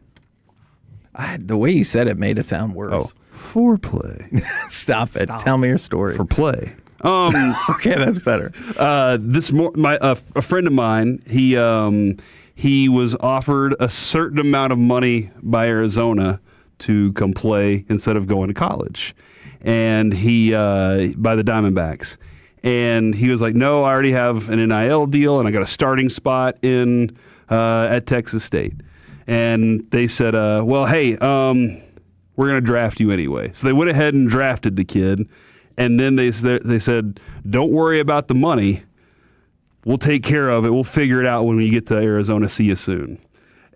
The way you said it made it sound worse. Oh. Foreplay. Stop it. Tell me your story. For play. Okay, that's better. A friend of mine, he was offered a certain amount of money by Arizona to come play instead of going to college, and by the Diamondbacks, and he was like, "No, I already have an NIL deal, and I got a starting spot at Texas State." And they said, "Well, hey, we're going to draft you anyway." So they went ahead and drafted the kid. And then they said, "Don't worry about the money. We'll take care of it. We'll figure it out when we get to Arizona. See you soon."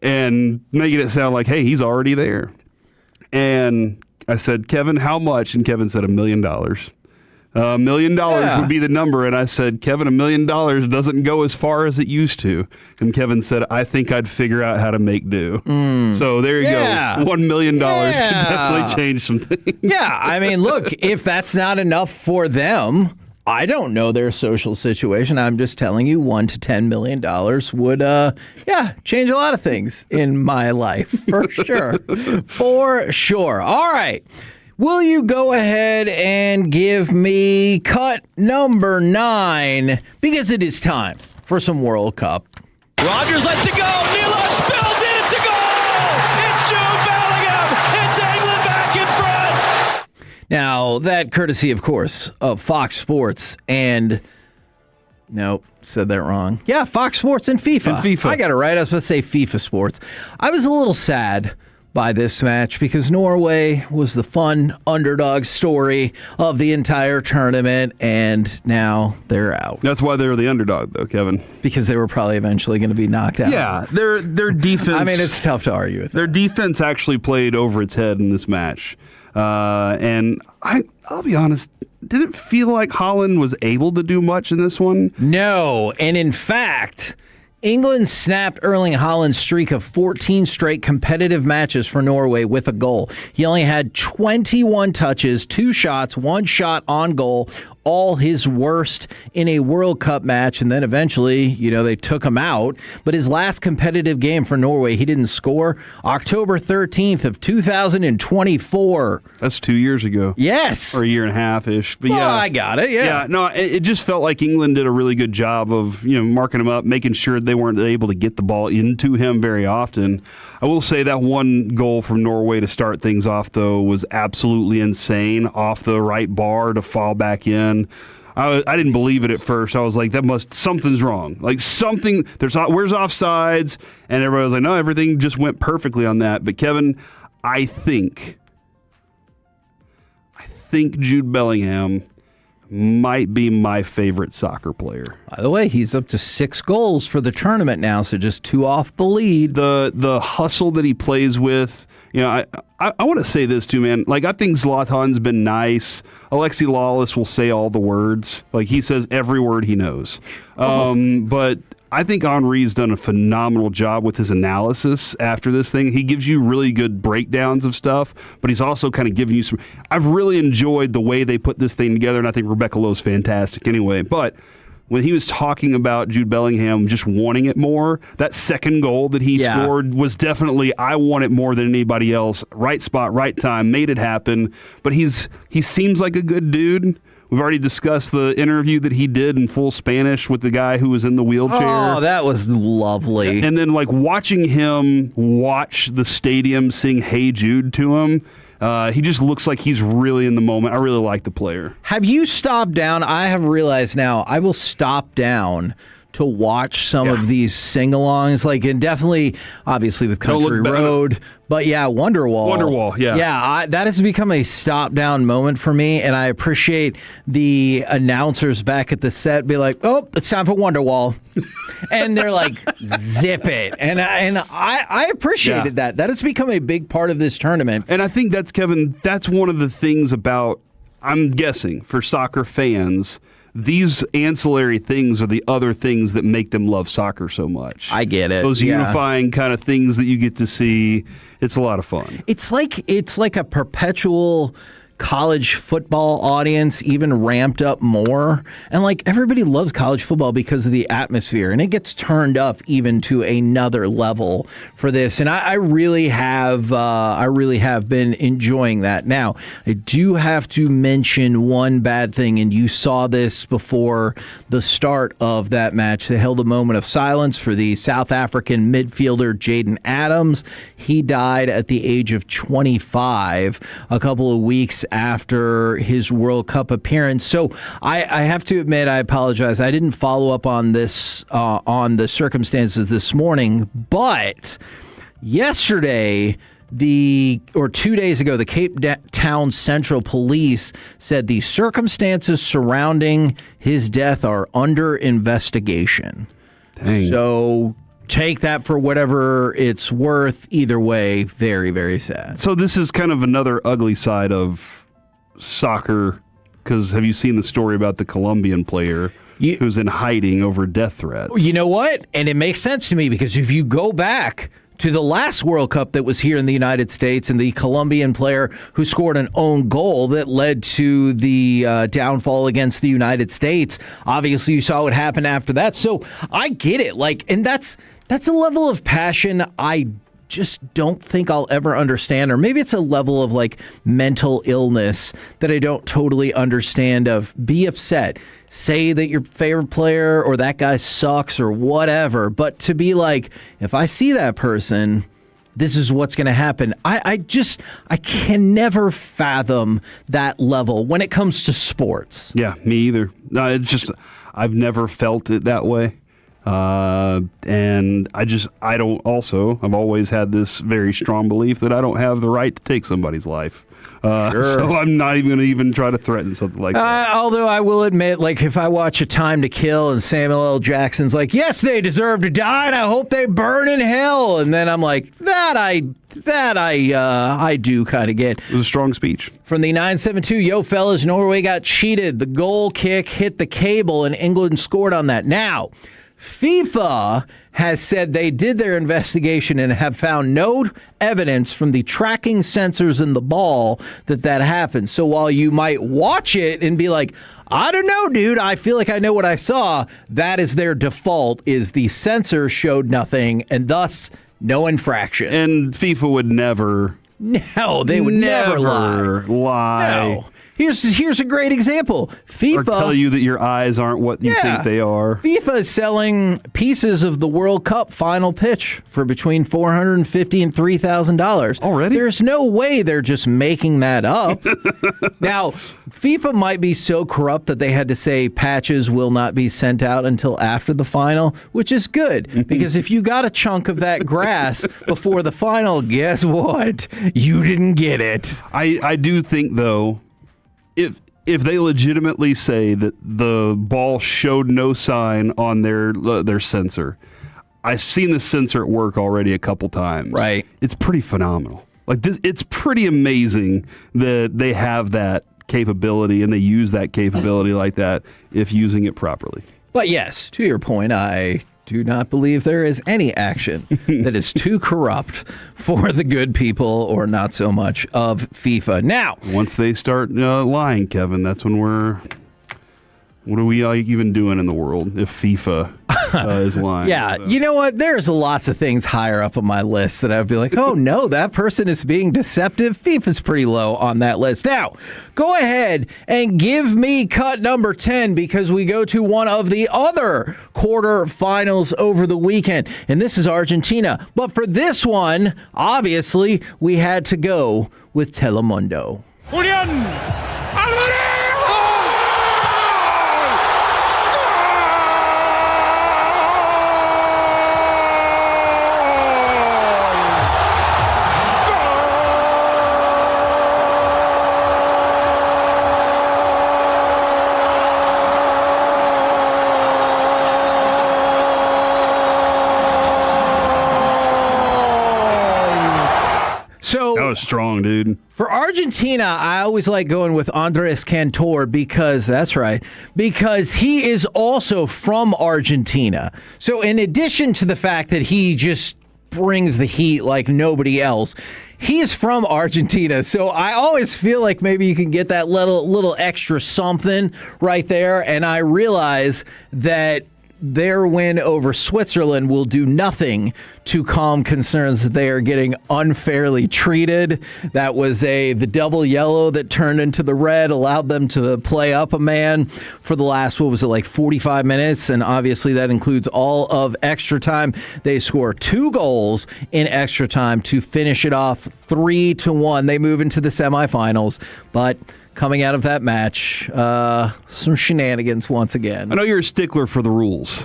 And making it sound like, hey, he's already there. And I said, "Kevin, how much?" And Kevin said $1 million. $1 million would be the number. And I said, "Kevin, $1 million doesn't go as far as it used to." And Kevin said, "I think I'd figure out how to make do." So there you go. $1 million could definitely change some things. Yeah, I mean, look, if that's not enough for them, I don't know their social situation. I'm just telling you, $1 to $10 million would, change a lot of things in my life, for sure. For sure. All right. Will you go ahead and give me cut number 9? Because it is time for some World Cup. Rodgers lets it go. Nimmo spills it. It's a goal. It's Jude Bellingham. It's England back in front. Now, that courtesy, of course, of Fox Sports and... No, said that wrong. Yeah, Fox Sports and FIFA. I got it right. I was supposed to say FIFA Sports. I was a little sad by this match because Norway was the fun underdog story of the entire tournament, and now they're out. That's why they were the underdog, though, Kevin. Because they were probably eventually going to be knocked out. Yeah, their defense... I mean, it's tough to argue with their defense actually played over its head in this match. And I'll be honest, did it feel like Holland was able to do much in this one? No, and in fact... England snapped Erling Haaland's streak of 14 straight competitive matches for Norway with a goal. He only had 21 touches, 2 shots, 1 shot on goal, all his worst in a World Cup match. And then eventually, they took him out. But his last competitive game for Norway, he didn't score. October 13th of 2024. That's 2 years ago. Yes. Or a year and a half-ish. But well, I got it, yeah. Yeah, no, it just felt like England did a really good job of, marking him up, making sure they weren't able to get the ball into him very often. I will say that one goal from Norway to start things off, though, was absolutely insane. Off the right bar to fall back in. I didn't believe it at first. I was like, something's wrong. Like something, where's offsides? And everybody was like, no, everything just went perfectly on that. But Kevin, I think Jude Bellingham might be my favorite soccer player. By the way, he's up to 6 goals for the tournament now, so just 2 off the lead. The hustle that he plays with, I want to say this too, man. Like, I think Zlatan's been nice. Alexi Lawless will say all the words. Like, he says every word he knows. But I think Henry's done a phenomenal job with his analysis after this thing. He gives you really good breakdowns of stuff, but he's also kind of giving you some... I've really enjoyed the way they put this thing together, and I think Rebecca Lowe's fantastic anyway. But when he was talking about Jude Bellingham just wanting it more, that second goal that he scored was definitely, I want it more than anybody else. Right spot, right time, made it happen. But he seems like a good dude. We've already discussed the interview that he did in full Spanish with the guy who was in the wheelchair. Oh, that was lovely. And then, watching him watch the stadium sing Hey Jude to him, He just looks like he's really in the moment. I really like the player. Have you stopped down? I have realized now I will stop down to watch some of these sing-alongs, and definitely, obviously, with Country Road, but Wonderwall. Wonderwall, yeah. Yeah, that has become a stop-down moment for me, and I appreciate the announcers back at the set be like, oh, it's time for Wonderwall. And they're like, zip it. And I appreciated that. That has become a big part of this tournament. And I think Kevin, that's one of the things about, I'm guessing, for soccer fans, these ancillary things are the other things that make them love soccer so much. I get it. Those unifying kind of things that you get to see. It's a lot of fun. It's like a perpetual college football audience, even ramped up more. And everybody loves college football because of the atmosphere, and it gets turned up even to another level for this. And I really have been enjoying that. Now, I do have to mention one bad thing, and you saw this before the start of that match. They held a moment of silence for the South African midfielder Jaden Adams. He died at the age of 25, a couple of weeks after his World Cup appearance. So I have to admit, I apologize. I didn't follow up on this, on the circumstances this morning, but yesterday, 2 days ago, the Cape Town Central Police said the circumstances surrounding his death are under investigation. Dang. So take that for whatever it's worth. Either way, very, very sad. So this is kind of another ugly side of soccer, because have you seen the story about the Colombian player who's in hiding over death threats? You know what? And it makes sense to me, because if you go back to the last World Cup that was here in the United States, and the Colombian player who scored an own goal that led to the downfall against the United States, obviously you saw what happened after that. So I get it. And that's a level of passion I just don't think I'll ever understand. Or maybe it's a level of mental illness that I don't totally understand. Of be upset, say that your favorite player or that guy sucks or whatever, but to be if I see that person, this is what's going to happen. I can never fathom that level when it comes to sports. Yeah, me either. No, it's just, I've never felt it that way. And I've always had this very strong belief that I don't have the right to take somebody's life. So I'm not even going to try to threaten something like that. Although I will admit, if I watch A Time to Kill and Samuel L. Jackson's yes, they deserve to die, and I hope they burn in hell. And then I'm that I do kind of get. It was a strong speech. From the 972, yo, fellas, Norway got cheated. The goal kick hit the cable, and England scored on that. Now, FIFA has said they did their investigation and have found no evidence from the tracking sensors in the ball that happened. So while you might watch it and be I don't know, dude, I feel like I know what I saw, that is their default, is the sensor showed nothing, and thus no infraction. And FIFA would never... No, they would never lie. No. Here's a great example. FIFA, or tell you that your eyes aren't what you think they are. FIFA is selling pieces of the World Cup final pitch for between $450 and $3,000 already. There's no way they're just making that up. Now, FIFA might be so corrupt that they had to say patches will not be sent out until after the final, which is good, because if you got a chunk of that grass before the final, guess what? You didn't get it. I do think, though, if they legitimately say that the ball showed no sign on their sensor, I've seen the sensor at work already a couple times. Right. It's pretty phenomenal. It's pretty amazing that they have that capability and they use that capability like that if using it properly. But yes, to your point, I do not believe there is any action that is too corrupt for the good people, or not so much, of FIFA. Now, once they start lying, Kevin, that's when what are we even doing in the world if FIFA is lying. Yeah, you know what? There's lots of things higher up on my list that I'd be like, oh no, that person is being deceptive. FIFA's pretty low on that list. Now, go ahead and give me cut number 10 because we go to one of the other quarterfinals over the weekend, and this is Argentina. But for this one, obviously, we had to go with Telemundo. Julián Álvarez. So that was strong, dude. For Argentina, I always like going with Andres Cantor because he is also from Argentina. So in addition to the fact that he just brings the heat like nobody else, he's from Argentina. So I always feel like maybe you can get that little extra something right there. And I realize that their win over Switzerland will do nothing to calm concerns that they are getting unfairly treated. That was the double yellow that turned into the red, allowed them to play up a man for the last, 45 minutes? And obviously that includes all of extra time. They score 2 goals in extra time to finish it off 3-1. They move into the semifinals, but coming out of that match, some shenanigans once again. I know you're a stickler for the rules.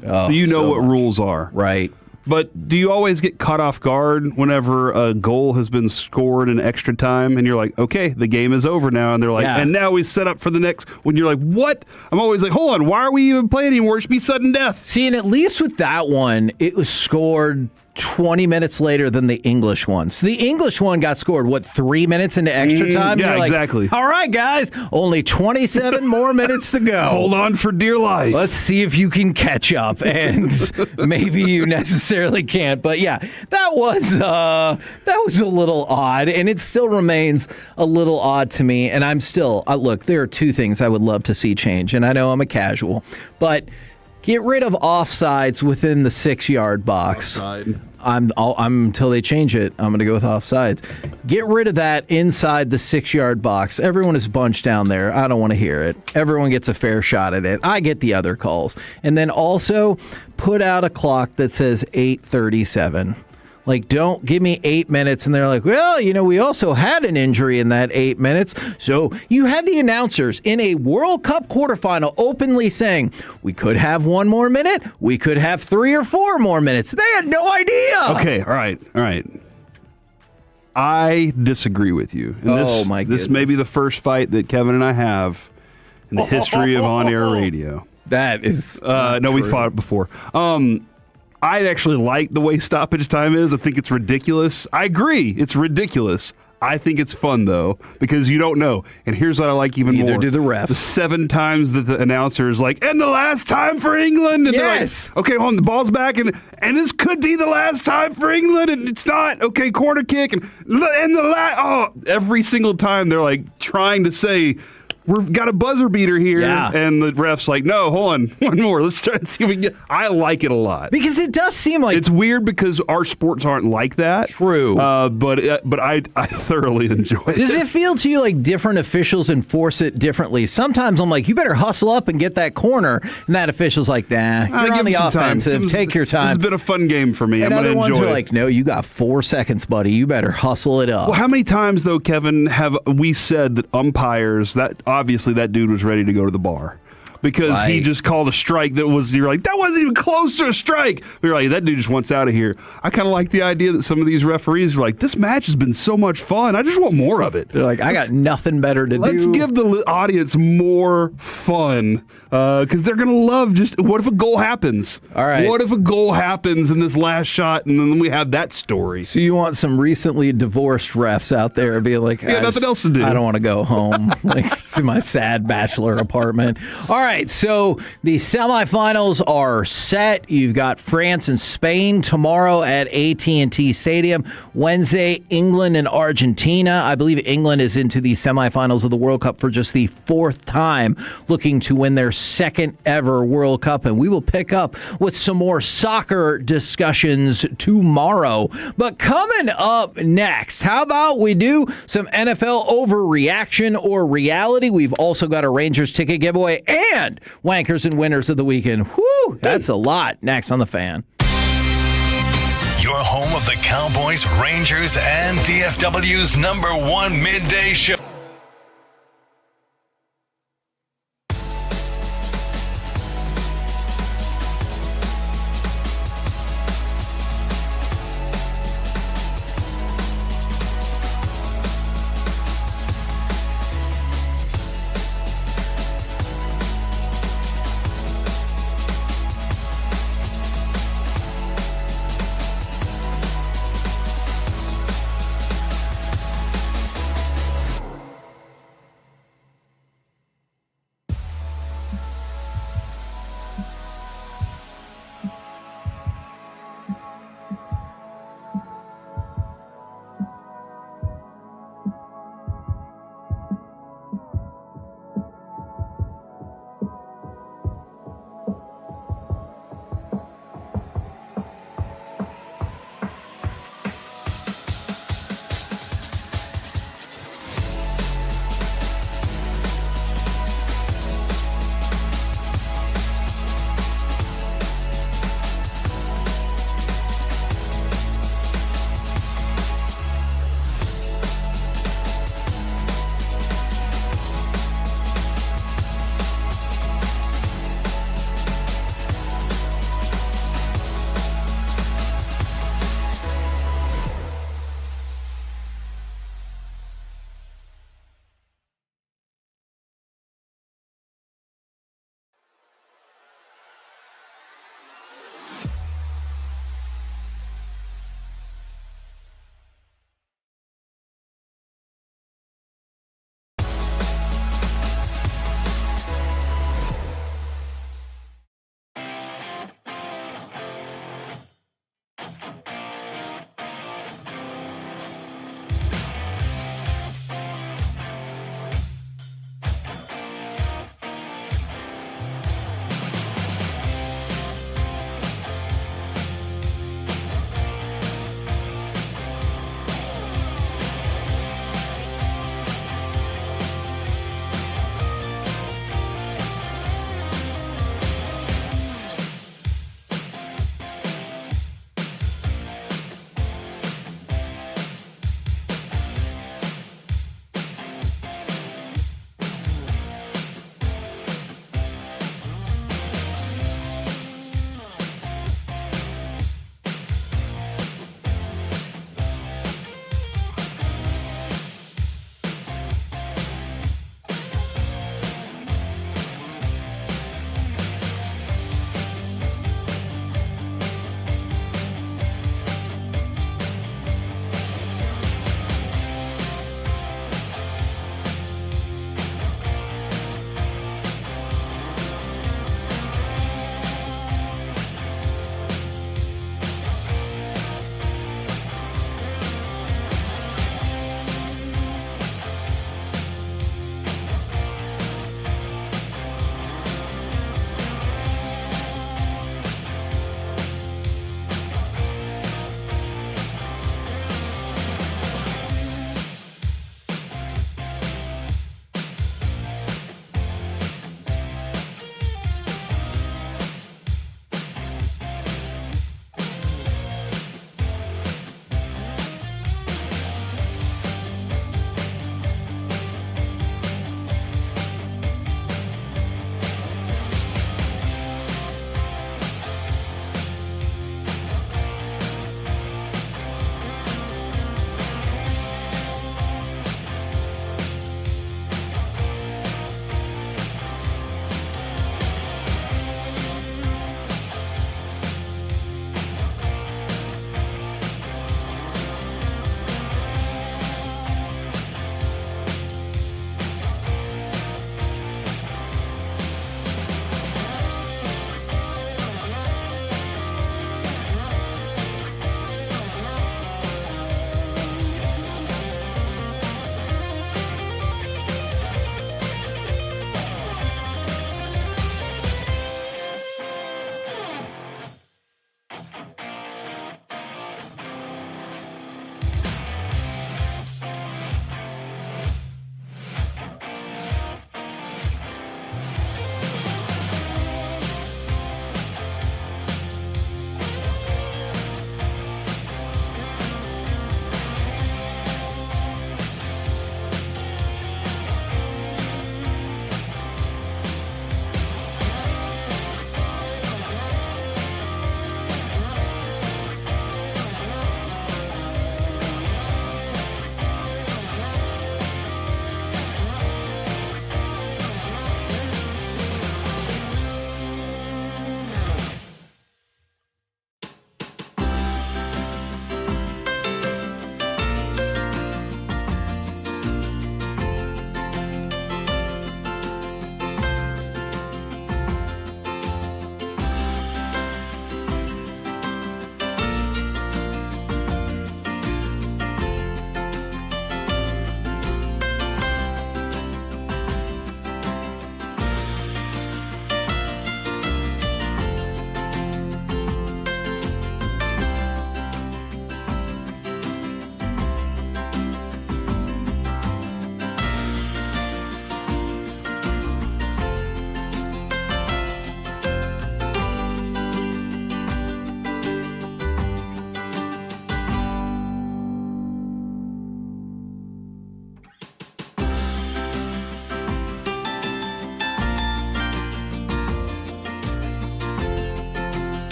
So you know what rules are. Right. But do you always get caught off guard whenever a goal has been scored in extra time and you're like, okay, the game is over now? And they're like, and now we set up for the next. When you're like, what? I'm always like, hold on, why are we even playing anymore? It should be sudden death. See, and at least with that one, it was scored 20 minutes later than the English one. So the English one got scored, 3 minutes into extra time? Yeah, like, exactly. All right, guys, only 27 more minutes to go. Hold on for dear life. Let's see if you can catch up. And maybe you necessarily can't. But yeah, that was a little odd. And it still remains a little odd to me. And I'm still, look, there are 2 things I would love to see change. And I know I'm a casual, but get rid of offsides within the 6-yard box. Offside. I'm until they change it. I'm going to go with offsides. Get rid of that inside the 6-yard box. Everyone is bunched down there. I don't want to hear it. Everyone gets a fair shot at it. I get the other calls. And then also put out a clock that says 8:37. Like, don't give me 8 minutes. And they're like, well, we also had an injury in that 8 minutes. So you had the announcers in a World Cup quarterfinal openly saying, we could have 1 more minute. We could have 3 or 4 more minutes. They had no idea. Okay, all right. I disagree with you. And my goodness. This may be the first fight that Kevin and I have in the history of on-air radio. That is no, we fought it before. I actually like the way stoppage time is. I think it's ridiculous. I agree. It's ridiculous. I think it's fun, though, because you don't know. And here's what I like even more. Neither do the refs. The 7 times that the announcer is like, and the last time for England. And yes. They're like, okay, hold on, the ball's back, and this could be the last time for England, and it's not. Okay, corner kick, and every single time they're like trying to say, we've got a buzzer beater here, and the ref's like, no, hold on, 1 more. Let's try and see if we can get. I like it a lot because it does seem like it's weird because our sports aren't like that. True, but I thoroughly enjoy it. Does it feel to you like different officials enforce it differently? Sometimes I'm like, you better hustle up and get that corner, and that official's like, nah, you're on the offensive. Take your time. This has been a fun game for me. And I'm other going to enjoy ones are it. like, no, you got 4 seconds, buddy. You better hustle it up. Well, how many times though, Kevin, have we said that umpires obviously that dude was ready to go to the bar because he just called a strike you're like, that wasn't even close to a strike. You're like, that dude just wants out of here. I kind of like the idea that some of these referees are like, this match has been so much fun. I just want more of it. They're like, I got nothing better to do. Let's give the audience more fun because they're going to love what if a goal happens? All right. What if a goal happens in this last shot and then we have that story? So you want some recently divorced refs out there being like, nothing else to do. I don't want to go home to my sad bachelor apartment. All right. right, so the semifinals are set. You've got France and Spain tomorrow at AT&T Stadium. Wednesday, England and Argentina. I believe England is into the semifinals of the World Cup for just the fourth time, looking to win their second ever World Cup. And we will pick up with some more soccer discussions tomorrow. But coming up next, how about we do some NFL overreaction or reality? We've also got a Rangers ticket giveaway and wankers and winners of the weekend. Whew, that's a lot. Next on The Fan. Your home of the Cowboys, Rangers, and DFW's #1 midday show.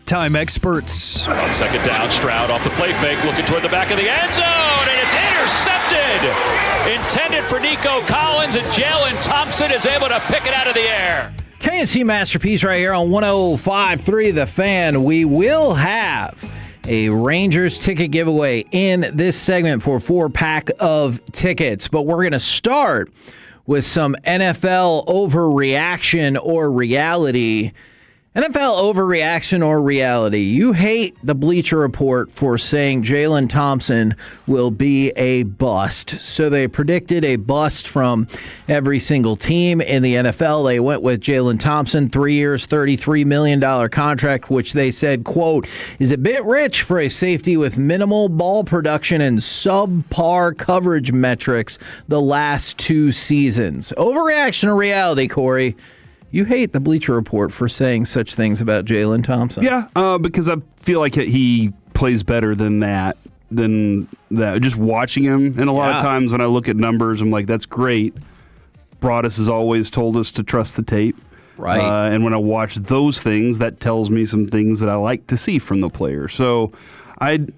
time experts. On second down, Stroud off the play fake, looking toward the back of the end zone, and it's intercepted. Intended for Nico Collins, and Jalen Thompson is able to pick it out of the air. KNC Masterpiece right here on 105.3 The Fan. We will have a Rangers ticket giveaway in this segment for a 4-pack of tickets. But we're going to start with some NFL overreaction or reality. NFL overreaction or reality. You hate the Bleacher Report for saying Jalen Thompson will be a bust. So they predicted a bust from every single team in the NFL. They went with Jalen Thompson, 3 years, $33 million contract, which they said, quote, is a bit rich for a safety with minimal ball production and subpar coverage metrics the last 2 seasons. Overreaction or reality, Corey? You hate the Bleacher Report for saying such things about Jalen Thompson. Yeah, because I feel like he plays better than that. Just watching him, and a lot of times when I look at numbers, I'm like, that's great. Broadus has always told us to trust the tape. Right. And when I watch those things, that tells me some things that I like to see from the player. So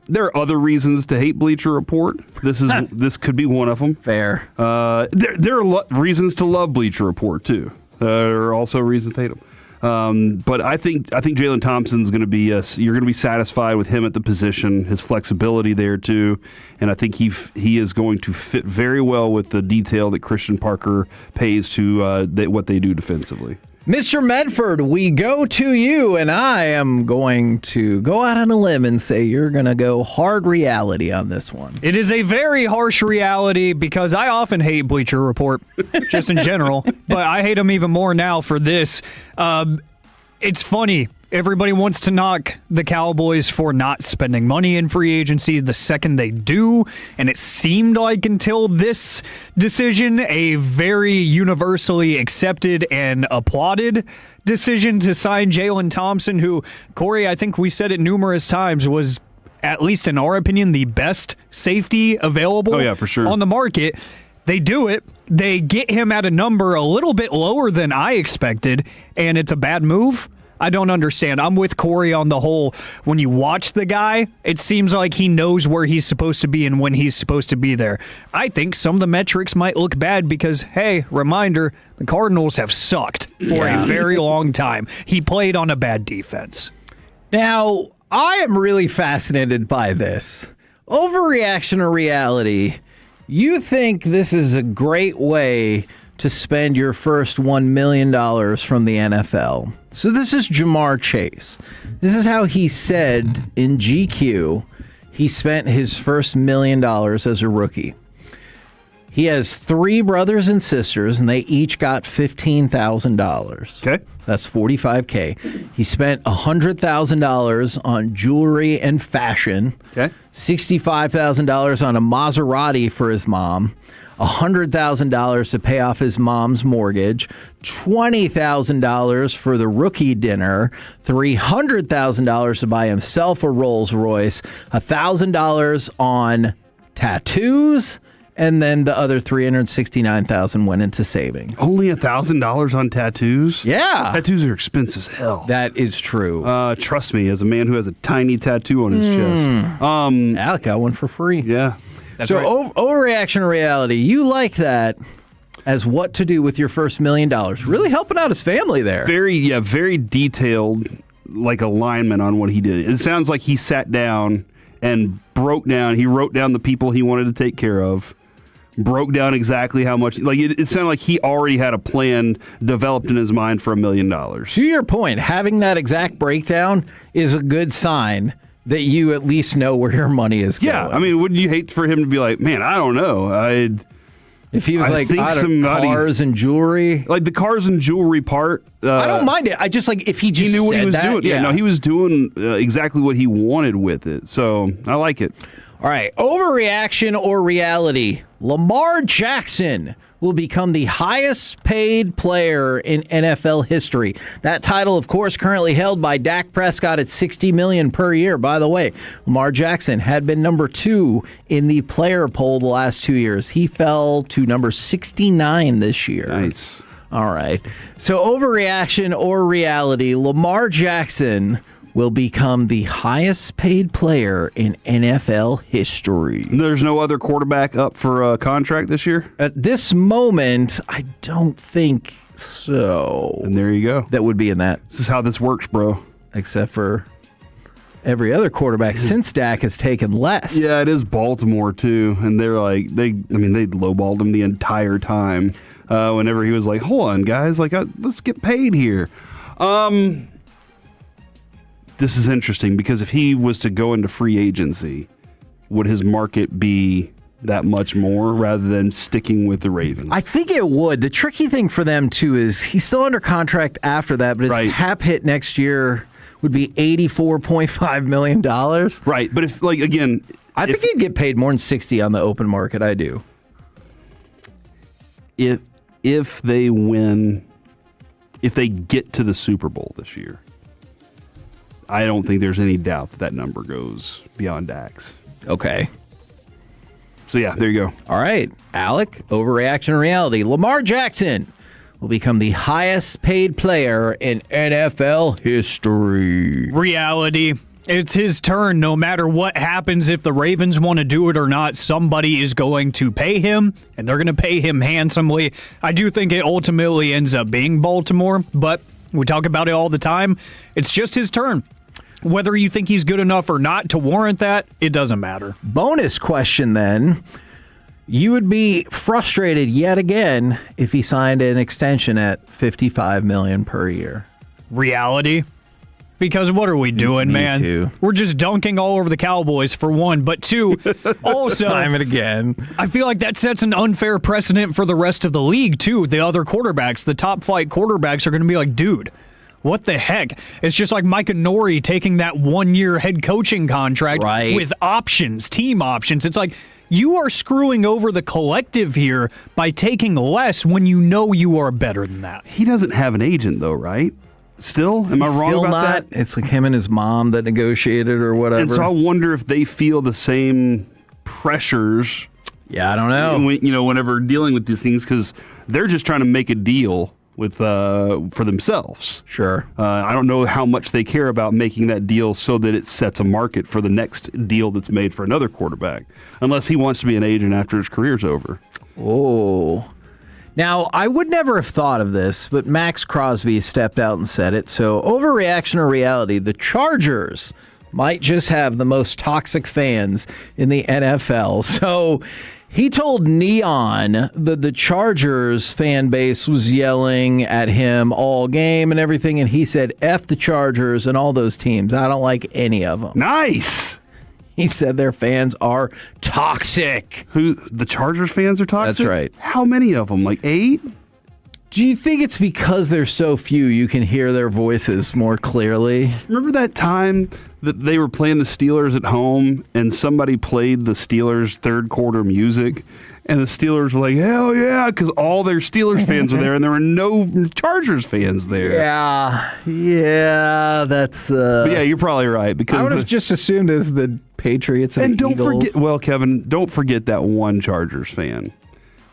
there are other reasons to hate Bleacher Report. This could be one of them. Fair. There are reasons to love Bleacher Report, too. There are also reasons to hate him. But I think Jalen Thompson's going to be you're going to be satisfied with him at the position, his flexibility there too, and I think he is going to fit very well with the detail that Christian Parker pays to what they do defensively. Mr. Medford, we go to you, and I am going to go out on a limb and say you're going to go hard reality on this one. It is a very harsh reality because I often hate Bleacher Report, just in general, but I hate them even more now for this. It's funny. Everybody wants to knock the Cowboys for not spending money in free agency the second they do, and it seemed like until this decision, a very universally accepted and applauded decision to sign Jalen Thompson, who, Corey, I think we said it numerous times, was, at least in our opinion, the best safety available for sure. on the market. They do it. They get him at a number a little bit lower than I expected, and it's a bad move. I don't understand. I'm with Corey on the whole. When you watch the guy, it seems like he knows where he's supposed to be and when he's supposed to be there. I think some of the metrics might look bad because, hey, reminder, the Cardinals have sucked for a very long time. He played on a bad defense. Now, I am really fascinated by this. Overreaction or reality? You think this is a great way to spend your first $1 million from the NFL. So this is Jamar Chase. This is how he said in GQ he spent his first $1 million as a rookie. He has 3 brothers and sisters, and they each got $15,000. Okay. That's $45K. He spent $100,000 on jewelry and fashion. Okay. $65,000 on a Maserati for his mom. $100,000 to pay off his mom's mortgage, $20,000 for the rookie dinner, $300,000 to buy himself a Rolls Royce, $1,000 on tattoos, and then the other $369,000 went into savings. Only $1,000 on tattoos? Yeah. Tattoos are expensive as hell. That is true. Trust me, as a man who has a tiny tattoo on his chest. Alec got one for free. Yeah. That's right. Overreaction or reality, you like that as what to do with your first $1 million. Really helping out his family there. Very detailed, like alignment on what he did. It sounds like he sat down and he wrote down the people he wanted to take care of, broke down exactly how much, like it sounded like he already had a plan developed in his mind for $1 million. To your point, having that exact breakdown is a good sign that you at least know where your money is going. Yeah, I mean, wouldn't you hate for him to be like, man, I don't know. If he was cars and jewelry. Like the cars and jewelry part. I don't mind it. I just like if he just knew what he was doing. Yeah, no, he was doing exactly what he wanted with it. So I like it. All right, overreaction or reality? Lamar Jackson will become the highest paid player in NFL history. That title, of course, currently held by Dak Prescott at $60 million per year. By the way, Lamar Jackson had been number 2 in the player poll the last 2 years. He fell to number 69 this year. Nice. All right. So overreaction or reality, Lamar Jackson will become the highest paid player in NFL history. There's no other quarterback up for a contract this year? At this moment, I don't think so. And there you go. That would be in that. This is how this works, bro. Except for every other quarterback since Dak has taken less. Yeah, it is Baltimore, too. And they're like, they lowballed him the entire time. Whenever he was like, hold on, guys, like, let's get paid here. This is interesting because if he was to go into free agency, would his market be that much more rather than sticking with the Ravens? I think it would. The tricky thing for them, too, is he's still under contract after that, but his cap hit next year would be $84.5 million. Right, but if, like, again... I think he'd get paid more than $60 on the open market. I do. If they win, if they get to the Super Bowl this year, I don't think there's any doubt that number goes beyond Dak's. Okay. So, yeah, there you go. All right. Alec, overreaction or reality. Lamar Jackson will become the highest paid player in NFL history. Reality. It's his turn. No matter what happens, if the Ravens want to do it or not, somebody is going to pay him, and they're going to pay him handsomely. I do think it ultimately ends up being Baltimore, but we talk about it all the time. It's just his turn. Whether you think he's good enough or not to warrant that, it doesn't matter. Bonus question then. You would be frustrated yet again if he signed an extension at $55 million per year. Reality. Because what are we doing, man? Too. We're just dunking all over the Cowboys, for one. But two, also, time and again, I feel like that sets an unfair precedent for the rest of the league, too. The other quarterbacks, the top flight quarterbacks are going to be like, dude, what the heck? It's just like Micah Nori taking that 1-year head coaching contract with options, team options. It's like, you are screwing over the collective here by taking less when you know you are better than that. He doesn't have an agent, though, right? Still? Am I wrong about that? It's like him and his mom that negotiated or whatever. And so I wonder if they feel the same pressures. Yeah, I don't know. Whenever dealing with these things, because they're just trying to make a deal with for themselves. Sure. I don't know how much they care about making that deal so that it sets a market for the next deal that's made for another quarterback, unless he wants to be an agent after his career's over. Oh. Now, I would never have thought of this, but Max Crosby stepped out and said it. So, overreaction or reality, the Chargers might just have the most toxic fans in the NFL. So, he told Neon that the Chargers fan base was yelling at him all game and everything, and he said, F the Chargers and all those teams. I don't like any of them. Nice! He said their fans are toxic. The Chargers fans are toxic? That's right. How many of them? Like 8? Do you think it's because there's so few you can hear their voices more clearly? Remember that time that they were playing the Steelers at home and somebody played the Steelers third quarter music and the Steelers were like, hell yeah, because all their Steelers fans were there and there were no Chargers fans there. Yeah, that's... But yeah, you're probably right. Because I would have just assumed as the Patriots and the Eagles. Forget, well, Kevin, don't forget that one Chargers fan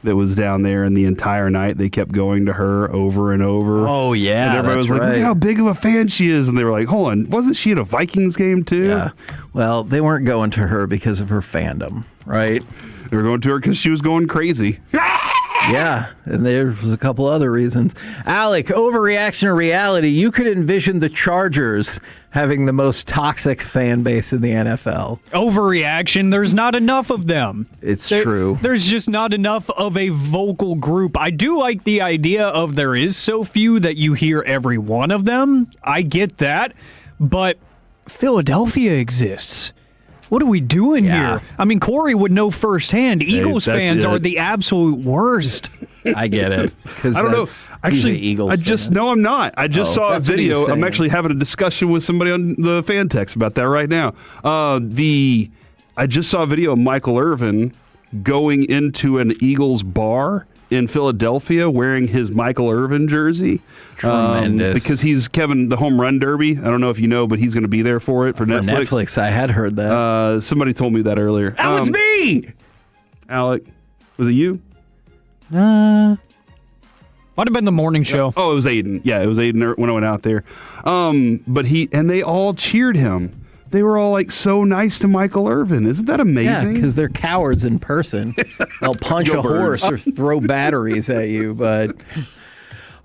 that was down there, and the entire night they kept going to her over and over. Oh, yeah, and everybody was like, look how big of a fan she is. And they were like, hold on, wasn't she at a Vikings game too? Yeah. Well, they weren't going to her because of her fandom, right? They were going to her because she was going crazy. Yeah, and there was a couple other reasons. Alec, overreaction or reality, you could envision the Chargers having the most toxic fan base in the NFL. Overreaction, there's not enough of them. It's true. There's just not enough of a vocal group. I do like the idea of there is so few that you hear every one of them. I get that, but Philadelphia exists. What are we doing here? I mean, Corey would know firsthand. Eagles fans are the absolute worst. I get it. I don't know. Actually, Eagles no, I'm not. I just saw a video. I'm actually having a discussion with somebody on the fan text about that right now. I just saw a video of Michael Irvin going into an Eagles bar in Philadelphia wearing his Michael Irvin jersey. Tremendous. Because he's Kevin, the home run derby. I don't know if you know, but he's going to be there for it for Netflix. I had heard that. Somebody told me that earlier. That was me! Alec, was it you? Might have been the morning show. Oh, it was Aiden. Yeah, it was Aiden when I went out there. But they all cheered him. They were all like so nice to Michael Irvin. Isn't that amazing? Yeah, because they're cowards in person. They'll punch a horse or throw batteries at you. But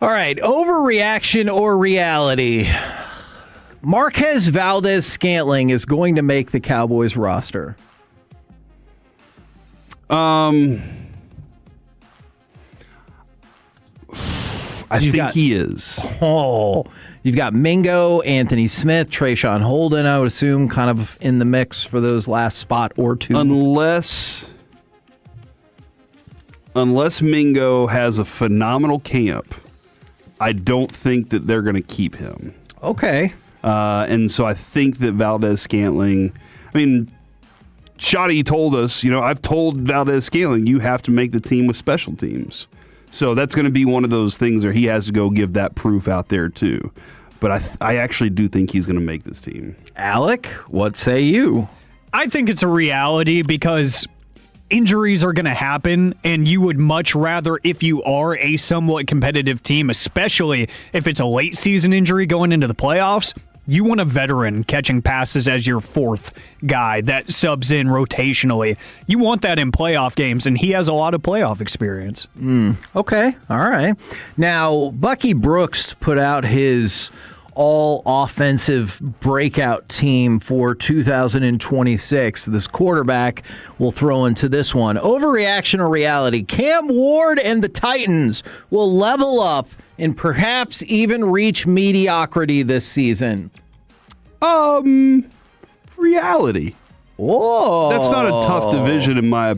all right, overreaction or reality? Marquez Valdez-Scantling is going to make the Cowboys roster. I think he is. Oh, you've got Mingo, Anthony Smith, Trayshawn Holden, I would assume, kind of in the mix for those last spot or two. Unless Mingo has a phenomenal camp, I don't think that they're going to keep him. Okay. And so I think that Valdez-Scantling, Shoddy told us, I've told Valdez-Scantling, you have to make the team with special teams. So that's going to be one of those things where he has to go give that proof out there too. But I actually do think he's going to make this team. Alec, what say you? I think it's a reality because injuries are going to happen, and you would much rather, if you are a somewhat competitive team, especially if it's a late season injury going into the playoffs, you want a veteran catching passes as your fourth guy that subs in rotationally. You want that in playoff games, and he has a lot of playoff experience. Okay, all right. Now, Bucky Brooks put out his all-offensive breakout team for 2026. This quarterback will throw into this one. Overreaction or reality? Cam Ward and the Titans will level up and perhaps even reach mediocrity this season. Reality. Whoa. That's not a tough division in my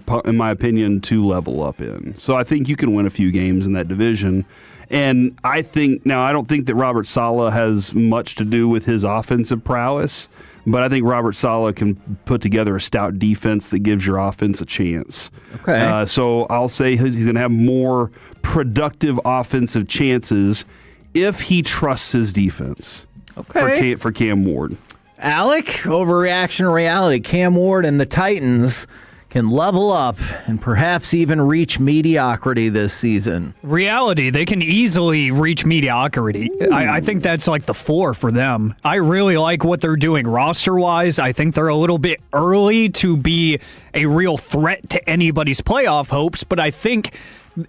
opinion to level up in. So I think you can win a few games in that division. And I don't think that Robert Saleh has much to do with his offensive prowess, but I think Robert Saleh can put together a stout defense that gives your offense a chance. Okay. So I'll say he's going to have more productive offensive chances if he trusts his defense. Okay. For Cam Ward. Alec, overreaction or reality? Cam Ward and the Titans can level up and perhaps even reach mediocrity this season. Reality, they can easily reach mediocrity. I think that's like the floor for them. I really like what they're doing roster-wise. I think they're a little bit early to be a real threat to anybody's playoff hopes, but I think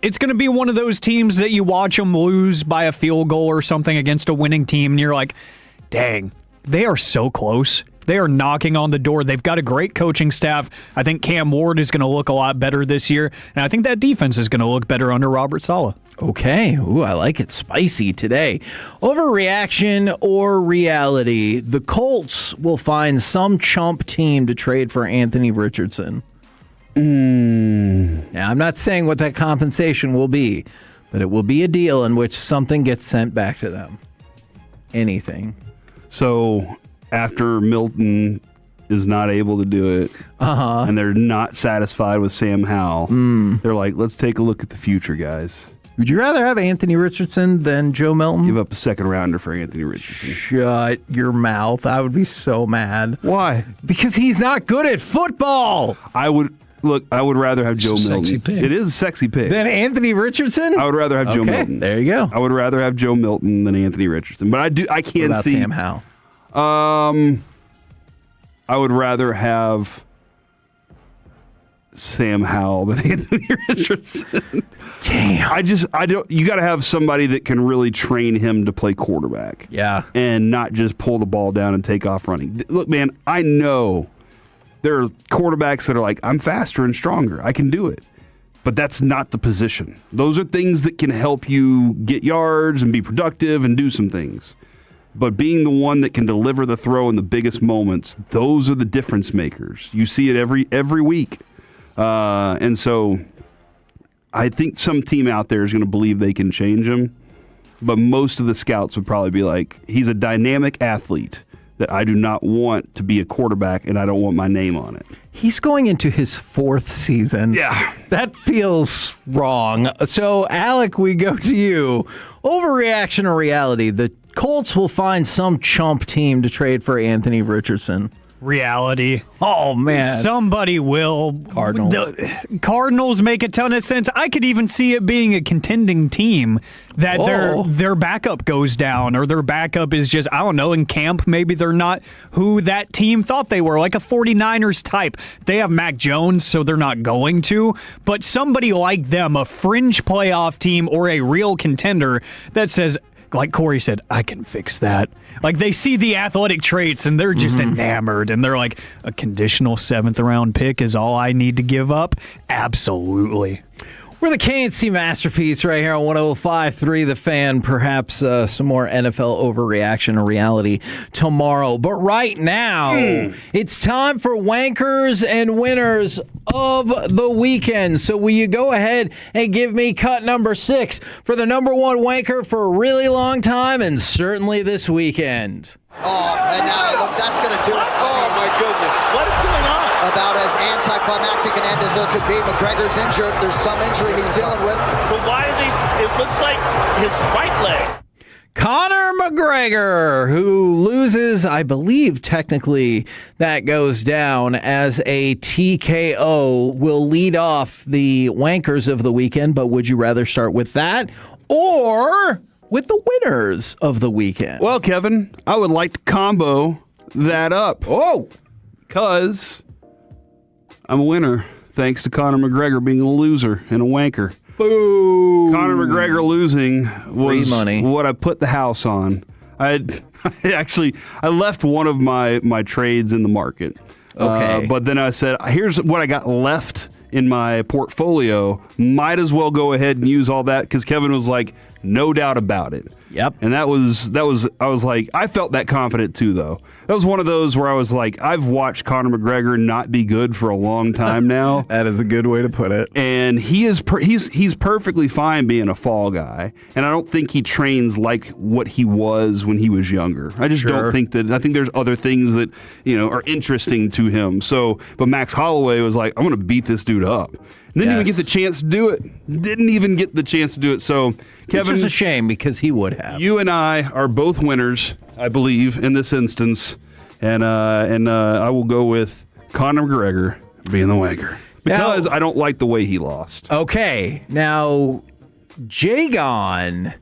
it's going to be one of those teams that you watch them lose by a field goal or something against a winning team, and you're like, dang, they are so close. They are knocking on the door. They've got a great coaching staff. I think Cam Ward is going to look a lot better this year, and I think that defense is going to look better under Robert Saleh. Okay. Ooh, I like it spicy today. Overreaction or reality? The Colts will find some chump team to trade for Anthony Richardson. Now, I'm not saying what that compensation will be, but it will be a deal in which something gets sent back to them. Anything. So after Milton is not able to do it, and they're not satisfied with Sam Howell, they're like, let's take a look at the future, guys. Would you rather have Anthony Richardson than Joe Milton? Give up a second rounder for Anthony Richardson. Shut your mouth. I would be so mad. Why? Because he's not good at football. I would rather have Joe Milton. Pick. It is a sexy pick. Than Anthony Richardson? I would rather have Joe Milton. There you go. I would rather have Joe Milton than Anthony Richardson. But I can't what about see Sam Howell. I would rather have Sam Howell than Anthony Richardson. Damn. You got to have somebody that can really train him to play quarterback. Yeah. And not just pull the ball down and take off running. Look, man, I know there are quarterbacks that are like, I'm faster and stronger. I can do it. But that's not the position. Those are things that can help you get yards and be productive and do some things. But being the one that can deliver the throw in the biggest moments, those are the difference makers. You see it every week. And so I think some team out there is going to believe they can change him. But most of the scouts would probably be like, he's a dynamic athlete that I do not want to be a quarterback, and I don't want my name on it. He's going into his fourth season. Yeah. That feels wrong. So, Alec, we go to you. Overreaction or reality? The Colts will find some chump team to trade for Anthony Richardson. Reality. Oh, man. Somebody will. Cardinals. The Cardinals make a ton of sense. I could even see it being a contending team that their backup goes down, or their backup is just, I don't know, in camp. Maybe they're not who that team thought they were, like a 49ers type. They have Mac Jones, so they're not going to. But somebody like them, a fringe playoff team or a real contender that says, like Corey said, I can fix that. Like, they see the athletic traits and they're just enamored, and they're like, a conditional 7th round pick is all I need to give up? Absolutely. We're the KNC Masterpiece right here on 105.3 The Fan. Perhaps some more NFL overreaction or reality tomorrow. But right now, it's time for Wankers and Winners of the Weekend. So will you go ahead and give me cut number 6 for the number 1 wanker for a really long time, and certainly this weekend? Oh, and now look, that's going to do it. Oh, my goodness. What is going on? About as anticlimactic an end as there could be. McGregor's injured. There's some injury he's dealing with. But why are these? It looks like his right leg. Conor McGregor, who loses, I believe technically that goes down as a TKO, will lead off the Wankers of the Weekend. But would you rather start with that or with the Winners of the Weekend? Well, Kevin, I would like to combo that up. Oh! Because I'm a winner, thanks to Conor McGregor being a loser and a wanker. Boo! Conor McGregor losing was Free money. What I put the house on. I left one of my trades in the market. Okay. But then I said, here's what I got left in my portfolio. Might as well go ahead and use all that, because Kevin was like, no doubt about it. Yep. And that was I was like, I felt that confident too, though. That was one of those where I was like, I've watched Conor McGregor not be good for a long time now. That is a good way to put it. And he's perfectly fine being a fall guy. And I don't think he trains like what he was when he was younger. I just don't think that. I think there's other things that, are interesting to him. So, but Max Holloway was like, I'm going to beat this dude up. And didn't even get the chance to do it. Didn't even get the chance to do it. So, Kevin, which is a shame, because he would have. You and I are both winners, I believe, in this instance. And I will go with Conor McGregor being the wanker, because I don't like the way he lost. Okay. Now, Jagon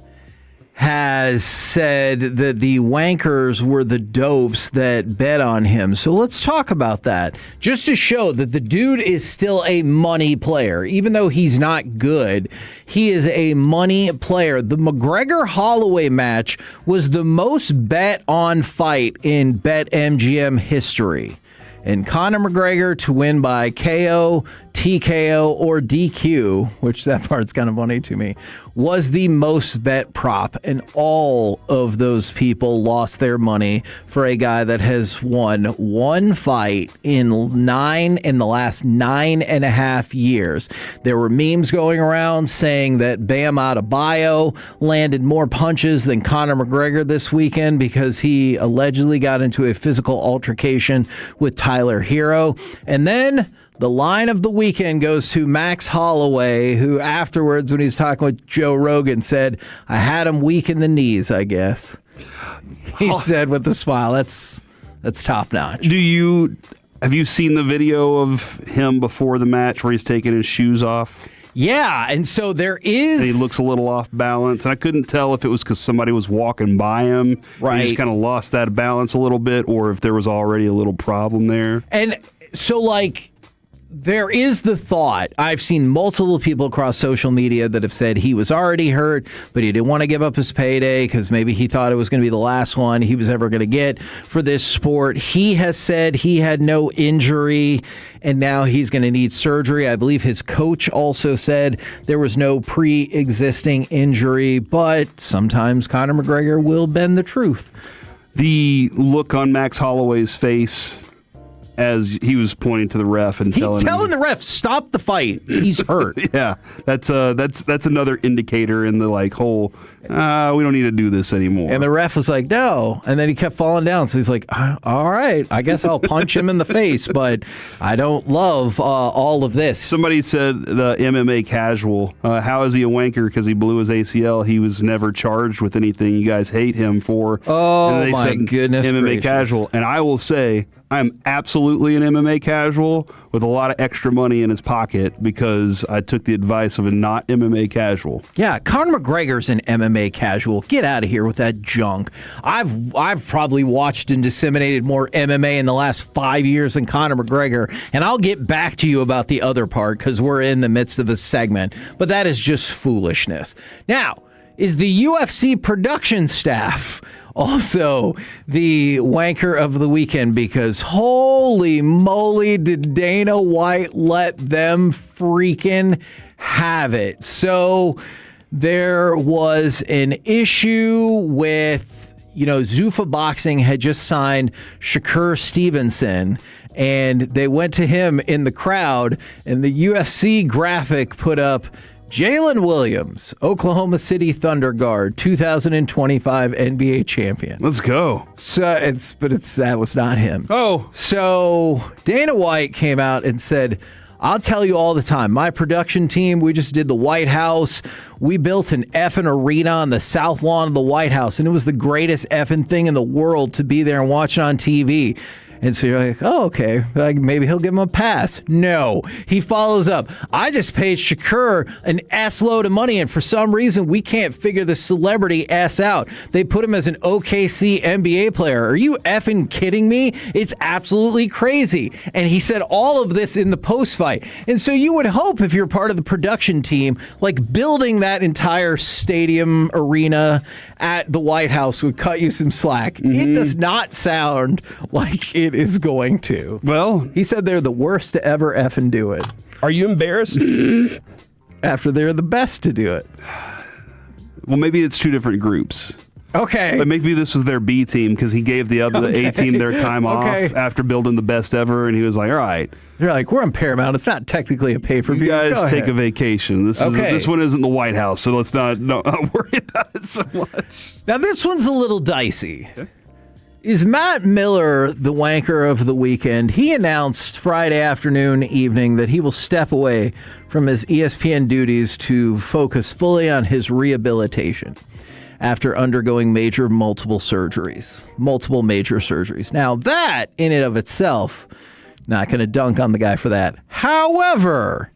has said that the wankers were the dopes that bet on him. So let's talk about that. Just to show that the dude is still a money player. Even though he's not good, he is a money player. The McGregor-Holloway match was the most bet on fight in BetMGM history. And Conor McGregor to win by KO, TKO, or DQ, which that part's kind of funny to me, was the most bet prop. And all of those people lost their money for a guy that has won one fight in the last 9.5 years. There were memes going around saying that Bam Adebayo landed more punches than Conor McGregor this weekend because he allegedly got into a physical altercation with Tyler Hero. And then the line of the weekend goes to Max Holloway, who afterwards, when he was talking with Joe Rogan, said, I had him weak in the knees, I guess. He said with a smile. That's top notch. Have you seen the video of him before the match where he's taking his shoes off? Yeah, and so there is... And he looks a little off balance. And I couldn't tell if it was because somebody was walking by him. Right. And he just kind of lost that balance a little bit, or if there was already a little problem there. And so, there is the thought, I've seen multiple people across social media that have said he was already hurt, but he didn't want to give up his payday because maybe he thought it was going to be the last one he was ever going to get for this sport. He has said he had no injury, and now he's going to need surgery. I believe his coach also said there was no pre-existing injury, but sometimes Conor McGregor will bend the truth. The look on Max Holloway's face as he was pointing to the ref and He's telling telling the ref, stop the fight. He's hurt. Yeah, that's another indicator in the whole. We don't need to do this anymore. And the ref was like, no. And then he kept falling down. So he's like, all right, I guess I'll punch him in the face, but I don't love all of this. Somebody said the MMA casual. How is he a wanker because he blew his ACL? He was never charged with anything. You guys hate him for. Oh, my goodness MMA gracious. casual. And I will say, I'm absolutely an MMA casual with a lot of extra money in his pocket because I took the advice of a not MMA casual. Yeah, Conor McGregor's an MMA casual. Get out of here with that junk. I've probably watched and disseminated more MMA in the last 5 years than Conor McGregor, and I'll get back to you about the other part because we're in the midst of a segment, but that is just foolishness. Now, is the UFC production staff also the wanker of the weekend? Because holy moly, did Dana White let them freaking have it. So there was an issue with, Zuffa Boxing had just signed Shakur Stevenson, and they went to him in the crowd, and the UFC graphic put up Jalen Williams, Oklahoma City Thunder guard, 2025 NBA champion. Let's go. So that was not him. Oh. So Dana White came out and said, I'll tell you all the time, my production team, we just did the White House. We built an effing arena on the south lawn of the White House, and it was the greatest effing thing in the world to be there and watch it on TV. And so you're like, oh, okay, maybe he'll give him a pass. No. He follows up. I just paid Shakur an S-load of money, and for some reason, we can't figure the celebrity S out. They put him as an OKC NBA player. Are you effing kidding me? It's absolutely crazy. And he said all of this in the post-fight. And so you would hope if you're part of the production team, building that entire stadium arena at the White House would cut you some slack. Mm-hmm. It does not sound like it is going to. Well, he said they're the worst to ever effing do it. Are you embarrassed? After they're the best to do it. Well, maybe it's two different groups. Okay. But maybe this was their B team because he gave the other A team their time off after building the best ever, and he was like, all right. They're like, we're on Paramount. It's not technically a pay-per-view. You guys take a vacation. This one isn't the White House, so let's not worry about it so much. Now, this one's a little dicey. Okay. Is Matt Miller the wanker of the weekend? He announced Friday afternoon, evening that he will step away from his ESPN duties to focus fully on his rehabilitation after undergoing multiple major surgeries. Now, that in and of itself, not going to dunk on the guy for that. However,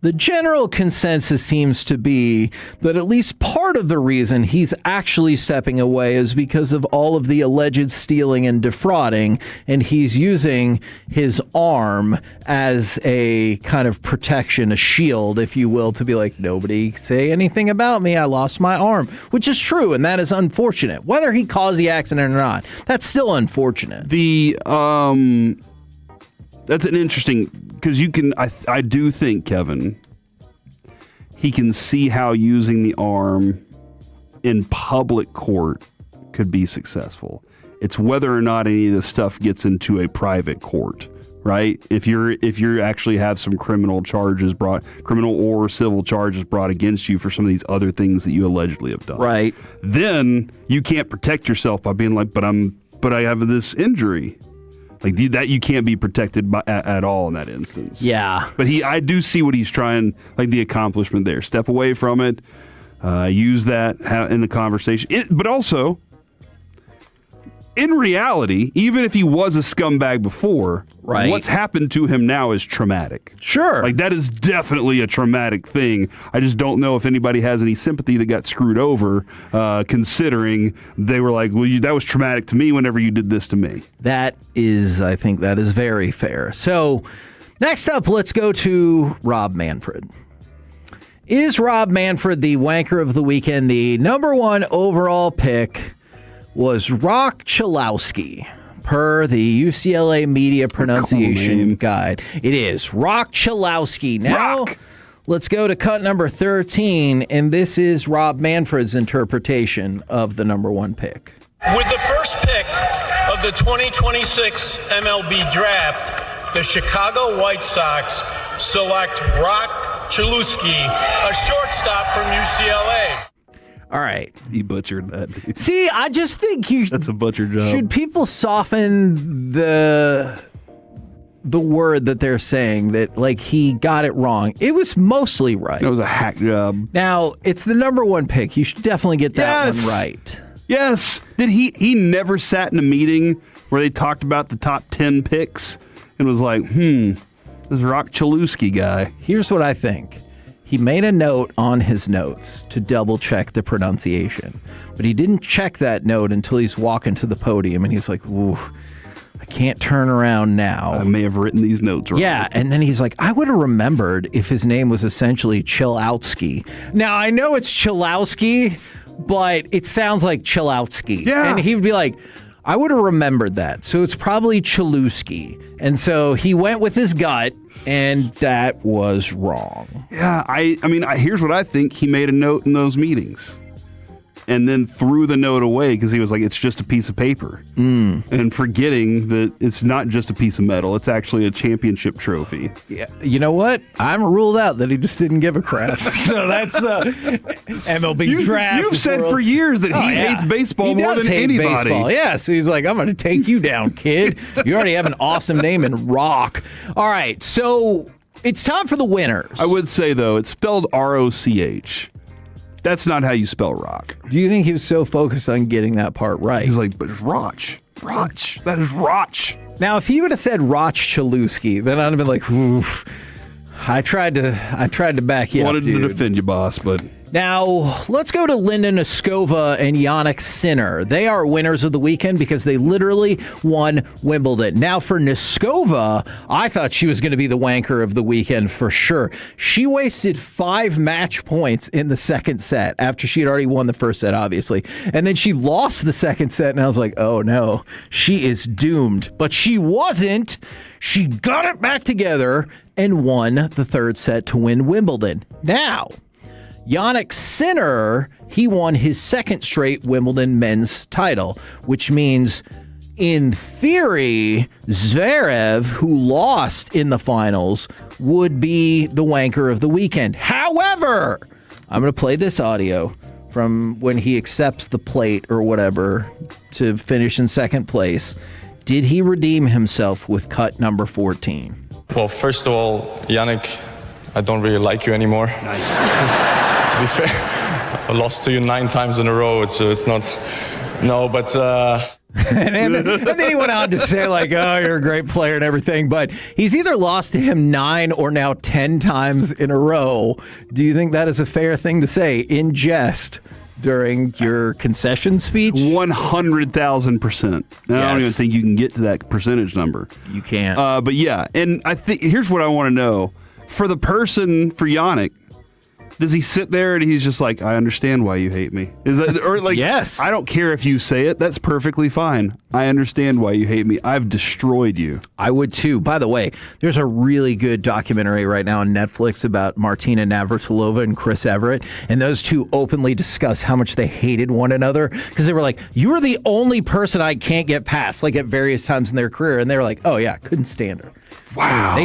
the general consensus seems to be that at least part of the reason he's actually stepping away is because of all of the alleged stealing and defrauding, and he's using his arm as a kind of protection, a shield, if you will, to be like, nobody say anything about me, I lost my arm, which is true, and that is unfortunate. Whether he caused the accident or not, that's still unfortunate. That's an interesting, because I do think, Kevin, he can see how using the arm in public court could be successful. It's whether or not any of this stuff gets into a private court, right? If you actually have some criminal or civil charges brought against you for some of these other things that you allegedly have done, right? Then you can't protect yourself by being like, but I have this injury. Like that, you can't be protected at all in that instance. Yeah. But I do see what he's trying, like the accomplishment there. Step away from it, use that in the conversation. But also, in reality, even if he was a scumbag before, right, what's happened to him now is traumatic. Sure. Like that is definitely a traumatic thing. I just don't know if anybody has any sympathy that got screwed over, considering they were like, well, that was traumatic to me whenever you did this to me. I think that is very fair. So next up, let's go to Rob Manfred. Is Rob Manfred the wanker of the weekend? The number one overall pick was Rock Chalowski, per the UCLA Media Pronunciation Guide. It is Rock Chalowski. Now, let's go to cut number 13, and this is Rob Manfred's interpretation of the number one pick. With the first pick of the 2026 MLB Draft, the Chicago White Sox select Rock Chalewski, a shortstop from UCLA. All right. He butchered that. See, I just think that's a butcher job. Should people soften the word that they're saying that, like, he got it wrong? It was mostly right. It was a hack job. Now, it's the number one pick. You should definitely get that one right. Yes. Did he never sat in a meeting where they talked about the top 10 picks and was like, this Rock Chalewski guy. Here's what I think. He made a note on his notes to double check the pronunciation, but he didn't check that note until he's walking to the podium, and he's like, ooh, I can't turn around now. I may have written these notes wrong. Yeah, and then he's like, I would have remembered if his name was essentially Chilowski. Now, I know it's Chilowski, but it sounds like Chilowski. Yeah. And he would be like, I would have remembered that. So it's probably Chalewski. And so he went with his gut, and that was wrong. Yeah, I mean, here's what I think. He made a note in those meetings and then threw the note away because he was like, it's just a piece of paper. And forgetting that it's not just a piece of metal. It's actually a championship trophy. Yeah, you know what? I'm ruled out that he just didn't give a crap. So that's MLB draft. You've said for years that he hates baseball more than anybody. Baseball. Yeah, so he's like, I'm going to take you down, kid. You already have an awesome name in rock. All right, so it's time for the winners. I would say, though, it's spelled R-O-C-H. That's not how you spell rock. Do you think he was so focused on getting that part right? He's like, but it's Roch. That is Roch. Now, if he would have said Roch Chalewski, then I'd have been like, oof. I tried to back you Wanted up, dude. to defend you, boss, but... Now, let's go to Linda Noskova and Yannick Sinner. They are winners of the weekend because they literally won Wimbledon. Now, for Noskova, I thought she was going to be the wanker of the weekend for sure. She wasted 5 match points in the second set after she had already won the first set, obviously. And then she lost the second set, and I was like, oh no, she is doomed. But she wasn't. She got it back together and won the third set to win Wimbledon. Now, Yannick Sinner, he won his second straight Wimbledon men's title, which means, in theory, Zverev, who lost in the finals, would be the wanker of the weekend. However, I'm going to play this audio from when he accepts the plate or whatever to finish in second place. Did he redeem himself with cut number 14? Well, first of all, Yannick, I don't really like you anymore. Nice. To be fair, I lost to you 9 times in a row, so it's not... No, but... and then he went on to say, like, oh, you're a great player and everything, but he's either lost to him 9 or now 10 times in a row. Do you think that is a fair thing to say in jest during your concession speech? 100,000%. I don't even think you can get to that percentage number. You can't. But yeah, and I think here's what I want to know. For Yannick, does he sit there and he's just like, I understand why you hate me? Is that, or like, yes. I don't care if you say it. That's perfectly fine. I understand why you hate me. I've destroyed you. I would too. By the way, there's a really good documentary right now on Netflix about Martina Navratilova and Chris Everett. And those two openly discuss how much they hated one another because they were like, you're the only person I can't get past, like at various times in their career. And they were like, oh yeah, couldn't stand her. Wow.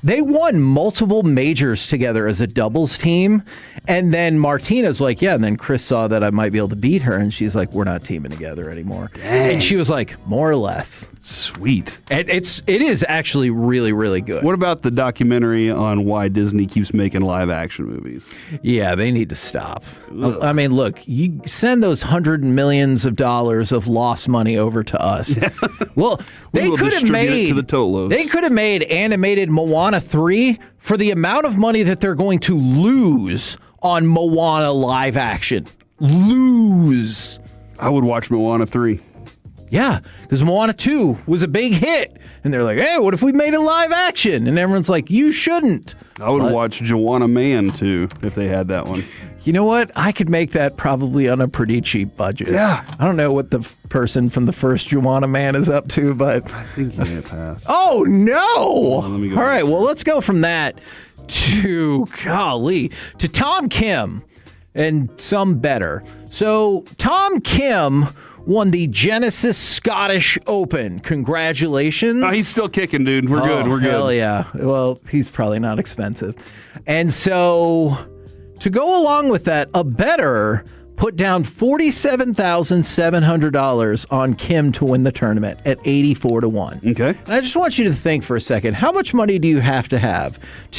They won multiple majors together as a doubles team. And then Martina's like, yeah. And then Chris saw that I might be able to beat her. And she's like, we're not teaming together anymore. Dang. And she was like, more or less. Sweet. It is actually really, really good. What about the documentary on why Disney keeps making live action movies? Yeah, they need to stop. Ugh. I mean, look, you send those hundreds of millions of dollars of lost money over to us. Well, they could have made it to the Tolos. They could have made animated Moana 3 for the amount of money that they're going to lose on Moana live action. Lose. I would watch Moana 3. Yeah, because Moana 2 was a big hit. And they're like, hey, what if we made it live action? And everyone's like, you shouldn't. I would watch Joanna Man, too, if they had that one. You know what? I could make that probably on a pretty cheap budget. Yeah. I don't know what the person from the first Joanna Man is up to, but... I think he may have passed. Oh, no! Let me go. All right, well, let's go from that to Tom Kim and some better. So Tom Kim won the Genesis Scottish Open. Congratulations. Oh, he's still kicking, dude. We're good. We're good. Hell yeah. Well, he's probably not expensive. And so, to go along with that, a bettor put down $47,700 on Kim to win the tournament at 84-1. Okay. And I just want you to think for a second, how much money do you have to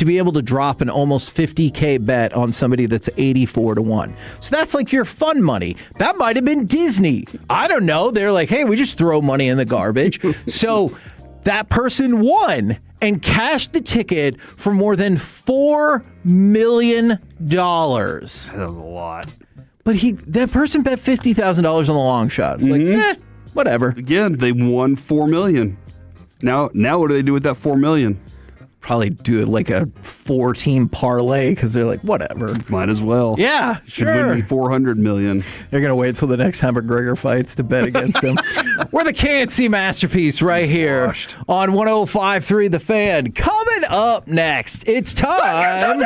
be able to drop an almost 50K bet on somebody that's 84-1? So that's like your fun money. That might have been Disney. I don't know. They're like, hey, we just throw money in the garbage. So that person won and cashed the ticket for more than $4 million. That was a lot. But that person bet $50,000 on the long shot. It's like, whatever. Again, they won $4 million. Now what do they do with that $4 million? Probably do it like a 4-team parlay because they're like, whatever. Might as well. Yeah, Should sure. win me $400 million. They're going to wait till the next time McGregor fights to bet against him. We're the KNC Masterpiece right here on 105.3 The Fan. Coming up next, it's time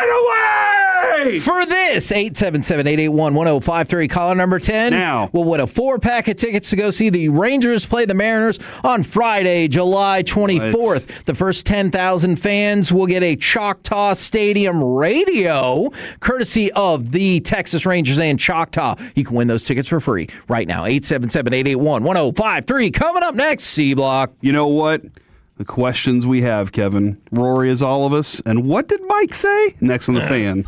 for this 877-881-1053. Caller number 10. Now. We'll win a 4-pack of tickets to go see the Rangers play the Mariners on Friday, July 24th. The first 10,000 fans will get a Choctaw Stadium radio, courtesy of the Texas Rangers and Choctaw. You can win those tickets for free right now. 877-881-1053. Coming up next, C-Block. You know what? The questions we have, Kevin. Rory is all of us. And what did Mike say? Next on The Fan.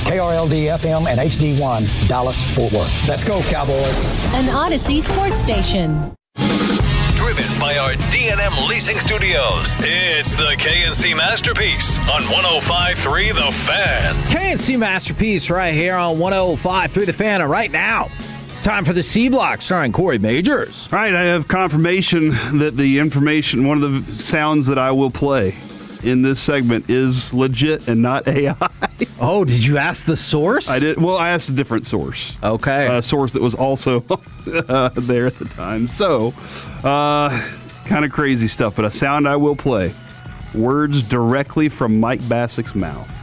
KRLD-FM and HD1, Dallas-Fort Worth. Let's go, Cowboys. An Odyssey sports station. Driven by our D&M Leasing Studios, it's the KNC Masterpiece on 105.3 The Fan. KNC Masterpiece right here on 105.3 The Fan. And right now, time for the C Block starring Corey Majors. All right, I have confirmation that the information, one of the sounds that I will play in this segment is legit and not AI. Oh, did you ask the source? I did. Well, I asked a different source. Okay. A source that was also there at the time. So, kind of crazy stuff, but a sound I will play. Words directly from Mike Bassick's mouth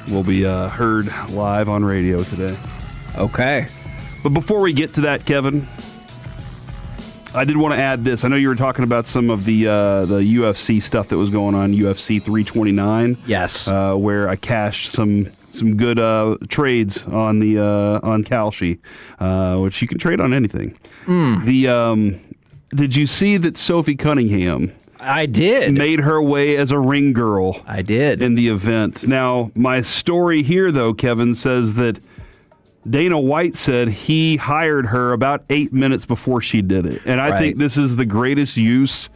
will be heard live on radio today. Okay. But before we get to that, Kevin, I did want to add this. I know you were talking about some of the UFC stuff that was going on, UFC 329. Yes. Where I cashed some good trades on the on Kalshi, which you can trade on anything. Did you see that Sophie Cunningham? I did. Made her way as a ring girl. I did. In the event. Now, my story here, though, Kevin, says that Dana White said he hired her about 8 minutes before she did it. And I think this is the greatest use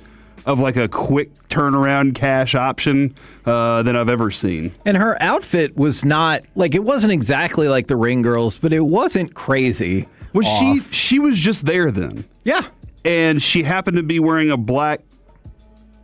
of like a quick turnaround cash option that I've ever seen. And her outfit was not, like, it wasn't exactly like the ring girls, but it wasn't crazy. Was she was just there then. Yeah. And she happened to be wearing a black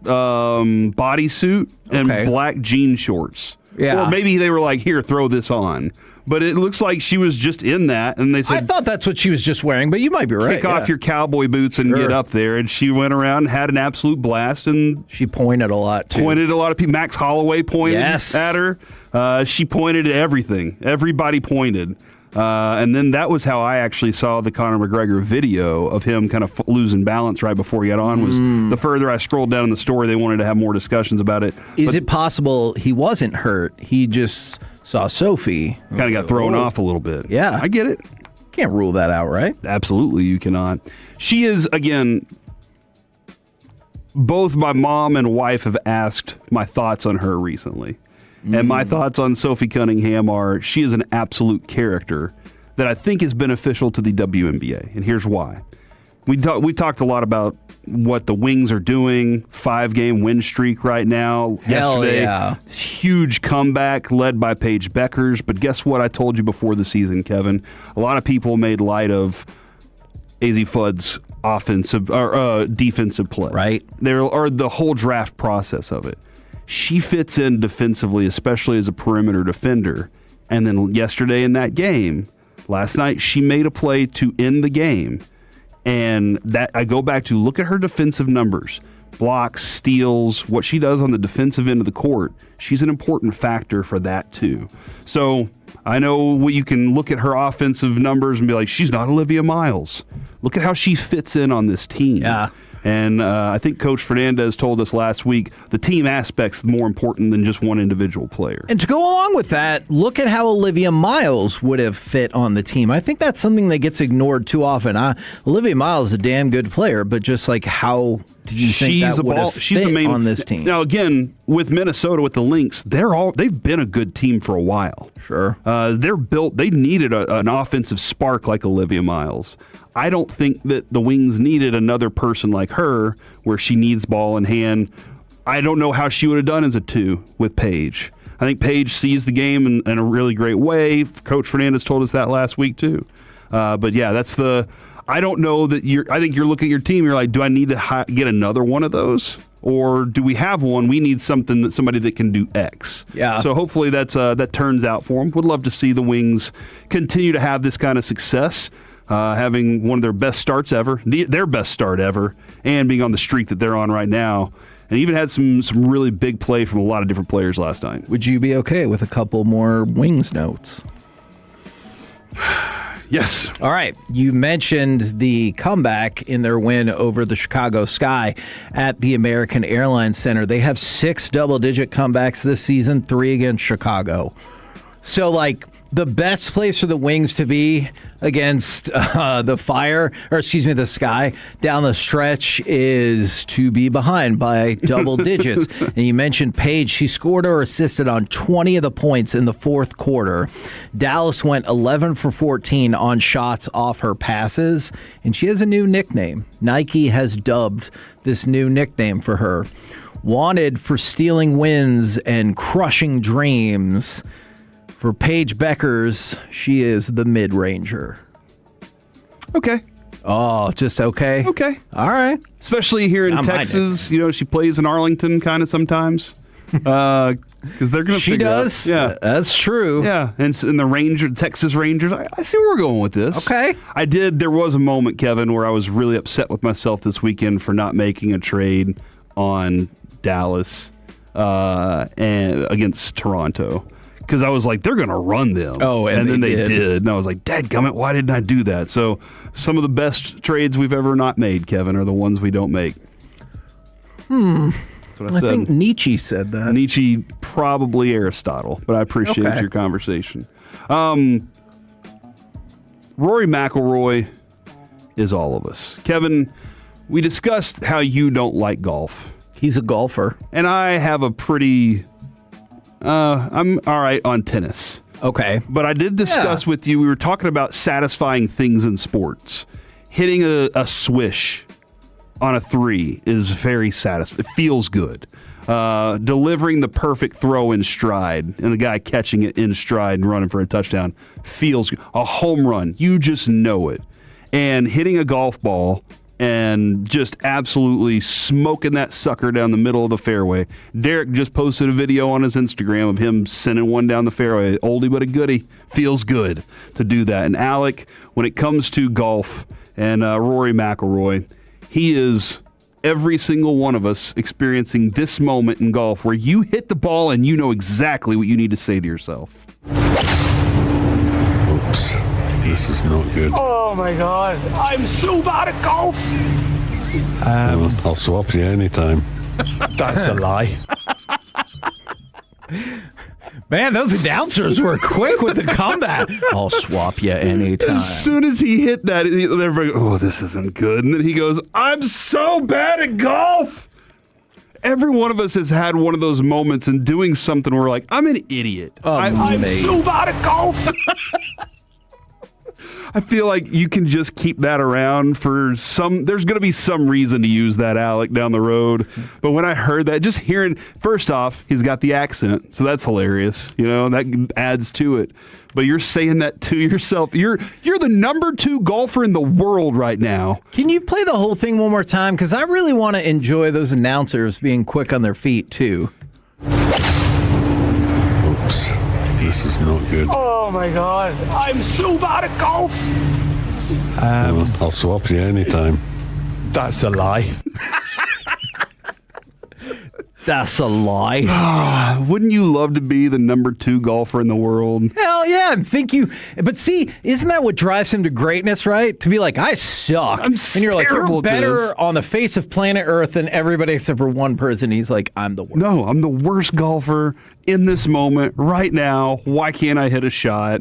bodysuit and black jean shorts. Yeah. Or maybe they were like, here, throw this on. But it looks like she was just in that, and they said... I thought that's what she was just wearing, but you might be right. Kick off your cowboy boots and get up there. And she went around and had an absolute blast. And she pointed a lot, too. Pointed a lot of people. Max Holloway pointed at her. She pointed at everything. Everybody pointed. And then that was how I actually saw the Conor McGregor video of him kind of losing balance right before he got on. Was the further I scrolled down in the story, they wanted to have more discussions about it. Is it possible he wasn't hurt? He just saw Sophie. Kind of got thrown off a little bit. Yeah. I get it. Can't rule that out, right? Absolutely, you cannot. She is, again, both my mom and wife have asked my thoughts on her recently. And my thoughts on Sophie Cunningham are she is an absolute character that I think is beneficial to the WNBA. And here's why. We talked a lot about what the Wings are doing, 5-game win streak right now. Hell yesterday, yeah. Huge comeback led by Paige Beckers. But guess what I told you before the season, Kevin? A lot of people made light of AZ Fudd's offensive or defensive play. Right. Or the whole draft process of it. She fits in defensively, especially as a perimeter defender. And then yesterday in that game, last night, she made a play to end the game. And that I go back to look at her defensive numbers, blocks, steals, what she does on the defensive end of the court. She's an important factor for that too. So I know you can look at her offensive numbers and be like, she's not Olivia Miles. Look at how she fits in on this team. Yeah. And I think Coach Fernandez told us last week the team aspect's more important than just one individual player. And to go along with that, look at how Olivia Miles would have fit on the team. I think that's something that gets ignored too often. Olivia Miles is a damn good player, but just like how do you think that would have fit on this team? Now, again, with Minnesota, with the Lynx, they've been a good team for a while. Sure. They're built. They needed an offensive spark like Olivia Miles. I don't think that the Wings needed another person like her where she needs ball in hand. I don't know how she would have done as a 2 with Paige. I think Paige sees the game in a really great way. Coach Fernandez told us that last week too. But yeah, I don't know that I think you're looking at your team, you're like, do I need to get another one of those? Or do we have one? We need somebody that can do X. Yeah. So hopefully that turns out for them. Would love to see the Wings continue to have this kind of success. Having one of their best starts ever, their best start ever, and being on the streak that they're on right now. And even had some really big play from a lot of different players last night. Would you be okay with a couple more Wings notes? Yes. All right. You mentioned the comeback in their win over the Chicago Sky at the American Airlines Center. They have 6 double-digit comebacks this season, 3 against Chicago. So, like, The best place for the Wings to be against the Sky down the stretch is to be behind by double digits. And you mentioned Paige. She scored or assisted on 20 of the points in the fourth quarter. Dallas went 11 for 14 on shots off her passes. And she has a new nickname. Nike has dubbed this new nickname for her. Wanted for stealing wins and crushing dreams. For Paige Beckers, she is the mid-ranger. Okay. Oh, just okay? Okay. All right. Especially here in Texas. You know, she plays in Arlington kind of sometimes. Because they're going to She does? Yeah. That's true. Yeah. And the Texas Rangers, I see where we're going with this. Okay. There was a moment, Kevin, where I was really upset with myself this weekend for not making a trade on Dallas and against Toronto. Because I was like, they're going to run them. Oh, and then they did. And I was like, dadgummit, why didn't I do that? So some of the best trades we've ever not made, Kevin, are the ones we don't make. That's what I said. think Nietzsche said that. Nietzsche, probably Aristotle, but I appreciate your conversation. Rory McIlroy is all of us. Kevin, we discussed how you don't like golf. He's a golfer. And I have a pretty... I'm all right on tennis. Okay. But I did discuss with you, we were talking about satisfying things in sports. Hitting a swish on a 3 is very satisfying. It feels good. Delivering the perfect throw in stride and the guy catching it in stride and running for a touchdown feels good. A home run, you just know it. And hitting a golf ball and just absolutely smoking that sucker down the middle of the fairway. Derek just posted a video on his Instagram of him sending one down the fairway. Oldie but a goodie. Feels good to do that. And Alec, when it comes to golf and Rory McIlroy, he is every single one of us experiencing this moment in golf where you hit the ball and you know exactly what you need to say to yourself. Oops. This is not good. Oh my God, I'm so bad at golf. I'll swap you anytime. That's a lie. Man, those announcers were quick with the comeback. I'll swap you anytime. As soon as he hit that, everybody, oh, this isn't good. And then he goes, I'm so bad at golf. Every one of us has had one of those moments in doing something where we're like, I'm an idiot. I'm so bad at golf. I feel like you can just keep that around for there's going to be some reason to use that, Alec, down the road. But when I heard that, just hearing, first off, he's got the accent, so that's hilarious. You know, that adds to it. But you're saying that to yourself. You're the number 2 golfer in the world right now. Can you play the whole thing one more time? Because I really want to enjoy those announcers being quick on their feet, too. Oops. This is not good. Oh my God, I'm so bad at golf. I'll swap you anytime. That's a lie. That's a lie. Wouldn't you love to be the number 2 golfer in the world? Hell yeah. But see, isn't that what drives him to greatness, right? To be like, I suck. And you're like, you're better on the face of planet Earth than everybody except for one person. He's like, I'm the worst. No, I'm the worst golfer in this moment right now. Why can't I hit a shot?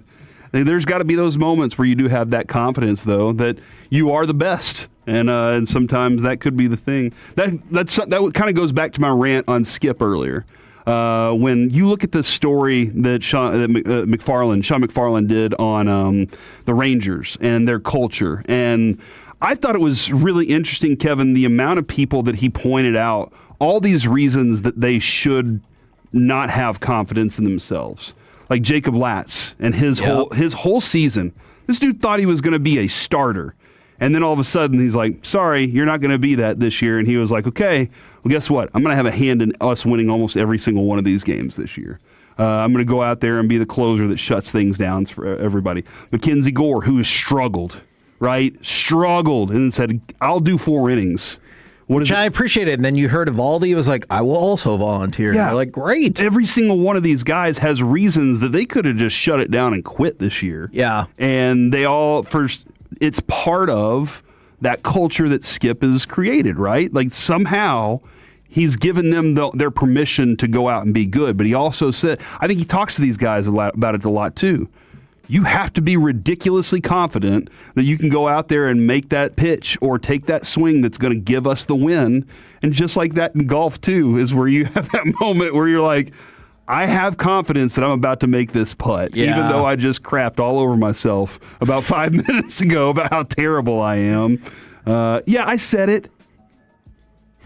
And there's got to be those moments where you do have that confidence, though, that you are the best. And sometimes that could be the thing. That kind of goes back to my rant on Skip earlier. When you look at the story that Sean McFarland did on the Rangers and their culture, and I thought it was really interesting, Kevin, the amount of people that he pointed out, all these reasons that they should not have confidence in themselves. Like Jacob Latz and his whole season. This dude thought he was going to be a starter. And then all of a sudden, he's like, sorry, you're not going to be that this year. And he was like, okay, well, guess what? I'm going to have a hand in us winning almost every single one of these games this year. I'm going to go out there and be the closer that shuts things down for everybody. Mackenzie Gore, who has struggled, right? Struggled and said, I'll do 4 innings. Which I appreciate it. And then you heard Evaldi was like, I will also volunteer. Yeah. You're like, great. Every single one of these guys has reasons that they could have just shut it down and quit this year. Yeah. And they all first... It's part of that culture that Skip has created, right? Like somehow he's given them their permission to go out and be good. But he also said, I think he talks to these guys about it a lot too. you have to be ridiculously confident that you can go out there and make that pitch or take that swing that's going to give us the win. And just like that in golf, too, is where you have that moment where you're like, I have confidence that I'm about to make this putt, even though I just crapped all over myself about 5 minutes ago about how terrible I am. I said it.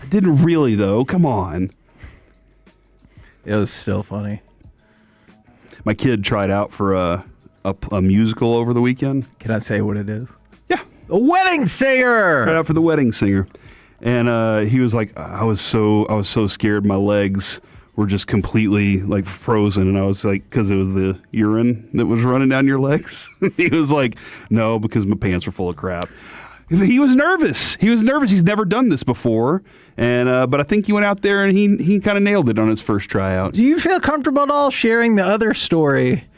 I didn't really, though. Come on. It was still funny. My kid tried out for a musical over the weekend. Can I say what it is? Yeah. A Wedding Singer! Tried out for The Wedding Singer. And he was like, I was so scared my legs were just completely like frozen. And I was like, because it was the urine that was running down your legs. He was like, no, because my pants were full of crap. He was nervous. He's never done this before. And but I think he went out there and he kind of nailed it on his first tryout. Do you feel comfortable at all sharing the other story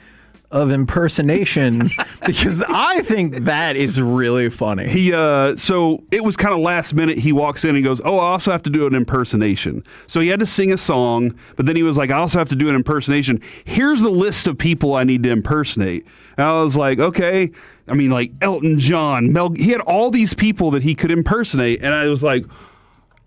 of impersonation? Because I think that is really funny. So it was kind of last minute. He walks in and he goes, oh, I also have to do an impersonation. So he had to sing a song, but then he was like, I also have to do an impersonation. Here's the list of people I need to impersonate. And I was like, okay. I mean, like Elton John, he had all these people that he could impersonate. And I was like,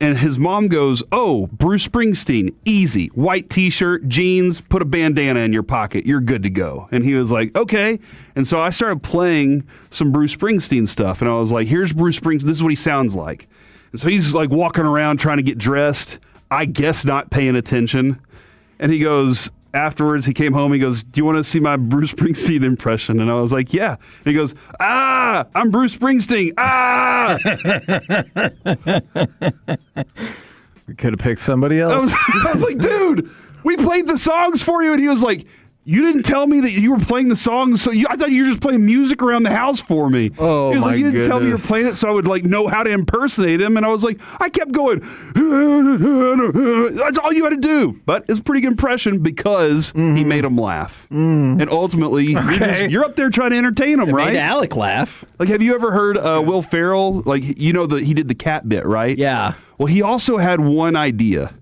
and his mom goes, oh, Bruce Springsteen, easy. White T-shirt, jeans, put a bandana in your pocket. You're good to go. And he was like, okay. And so I started playing some Bruce Springsteen stuff. And I was like, here's Bruce Springsteen. This is what he sounds like. And so he's like walking around trying to get dressed, I guess not paying attention. And he goes, afterwards, he came home. He goes, do you want to see my Bruce Springsteen impression? And I was like, yeah. And he goes, I'm Bruce Springsteen. We could have picked somebody else. I was like, dude, we played the songs for you. And he was like, you didn't tell me that you were playing the songs. So I thought you were just playing music around the house for me. Oh, he was my like, you didn't tell me you were goodness. playing it so I would like know how to impersonate him. And I was like, I kept going. That's all you had to do. But it's a pretty good impression because he made him laugh. And ultimately, you're up there trying to entertain him, right? Made Alec laugh. Like, have you ever heard Will Ferrell? Like, you know he did the cat bit, right? Yeah. Well, he also had one idea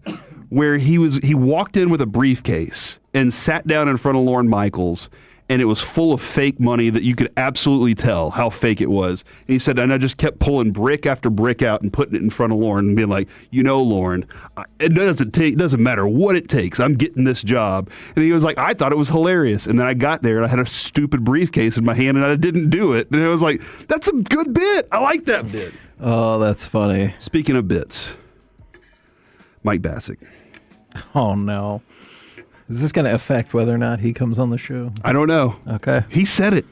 where he walked in with a briefcase and sat down in front of Lorne Michaels, and it was full of fake money that you could absolutely tell how fake it was. And he said, and I just kept pulling brick after brick out and putting it in front of Lorne and being like, Lorne, it doesn't matter what it takes. I'm getting this job. And he was like, I thought it was hilarious. And then I got there and I had a stupid briefcase in my hand and I didn't do it. And it was like, that's a good bit. I like that bit. Oh, that's funny. Speaking of bits, Mike Bassick. Oh, no. Is this going to affect whether or not he comes on the show? I don't know. Okay. He said it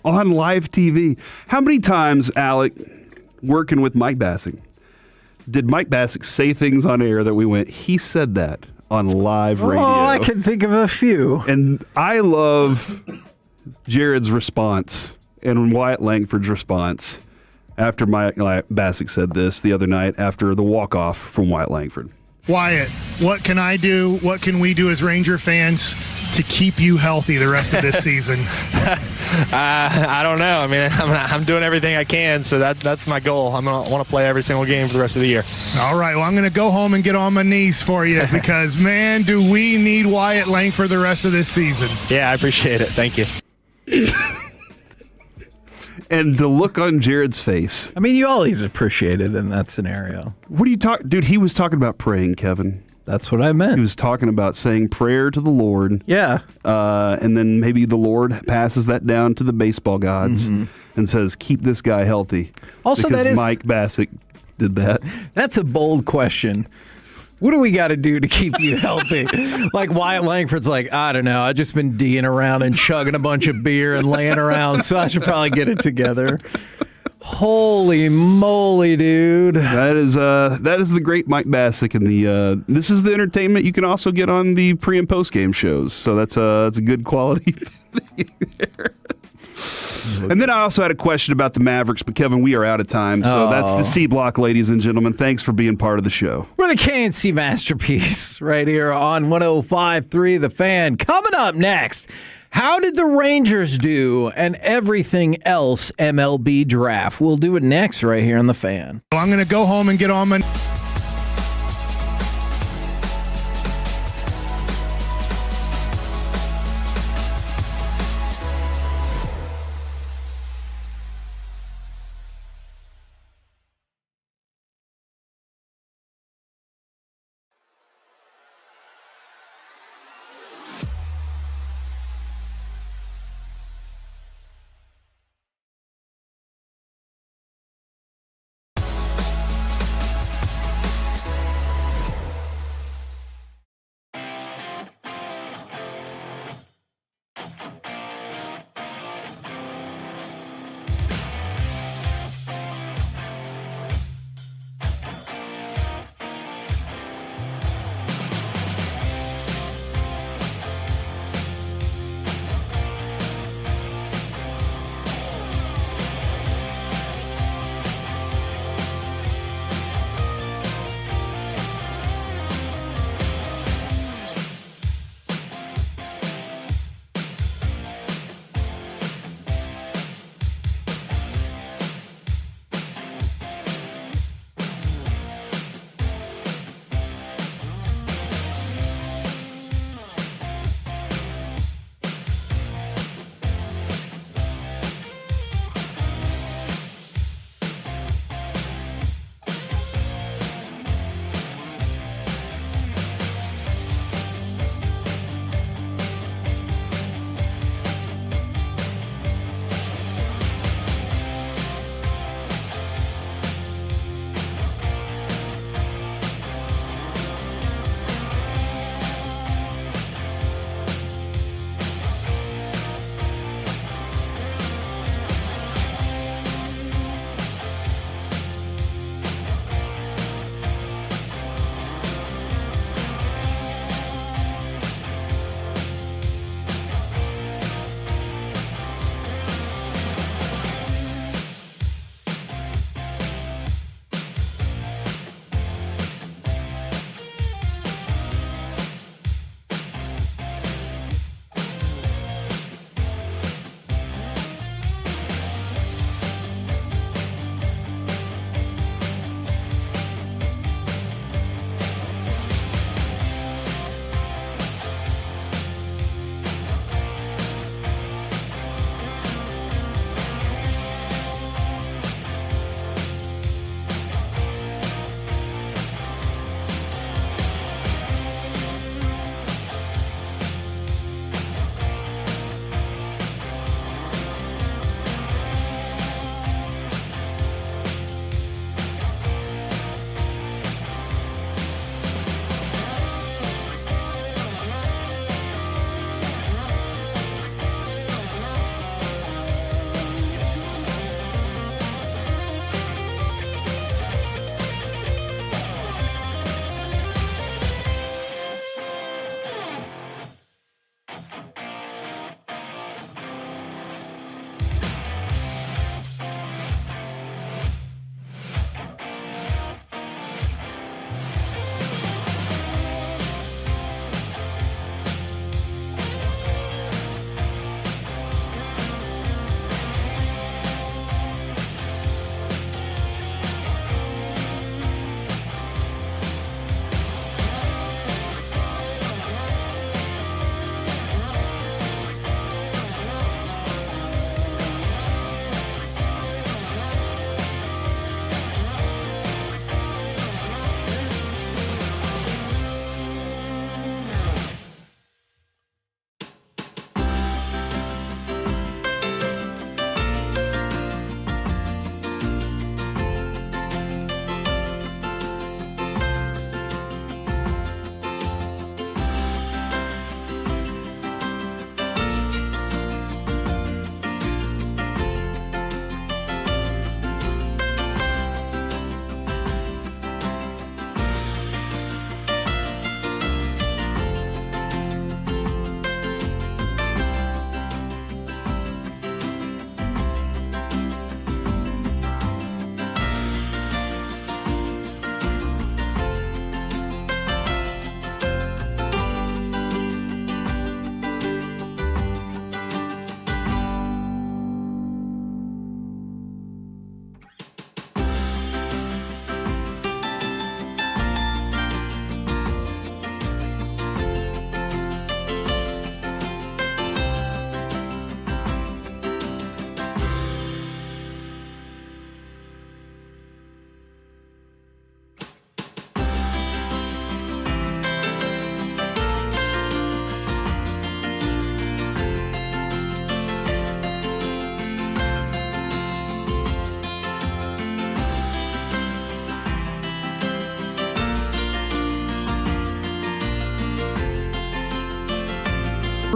on live TV. How many times, Alec, working with Mike Bassick, did Mike Bassick say things on air that we went, he said that on live radio? Oh, I can think of a few. And I love Jared's response and Wyatt Langford's response after Mike Bassick said this the other night after the walk-off from Wyatt Langford. Wyatt, what can I do? What can we do as Ranger fans to keep you healthy the rest of this season? I don't know. I mean, I'm doing everything I can, so that's my goal. I want to play every single game for the rest of the year. All right, well, I'm going to go home and get on my knees for you because, man, do we need Wyatt Langford the rest of this season. Yeah, I appreciate it. Thank you. And the look on Jared's face. I mean, you always appreciate it in that scenario. What are you talking? Dude, he was talking about praying, Kevin. That's what I meant. He was talking about saying prayer to the Lord. Yeah. And then maybe the Lord passes that down to the baseball gods and says, keep this guy healthy. Also, because that is Mike Bassick did that. That's a bold question. What do we got to do to keep you healthy? Like Wyatt Langford's like, I don't know. I've just been D'ing around and chugging a bunch of beer and laying around, so I should probably get it together. Holy moly, dude. That is the great Mike Bassick, and this is the entertainment you can also get on the pre and post game shows. So that's a good quality thing there. And then I also had a question about the Mavericks, but Kevin, we are out of time. So that's the C Block, ladies and gentlemen. Thanks for being part of the show. We're the KNC Masterpiece right here on 105.3 The Fan. Coming up next, how did the Rangers do and everything else MLB draft? We'll do it next right here on The Fan. Well, I'm going to go home and get on my...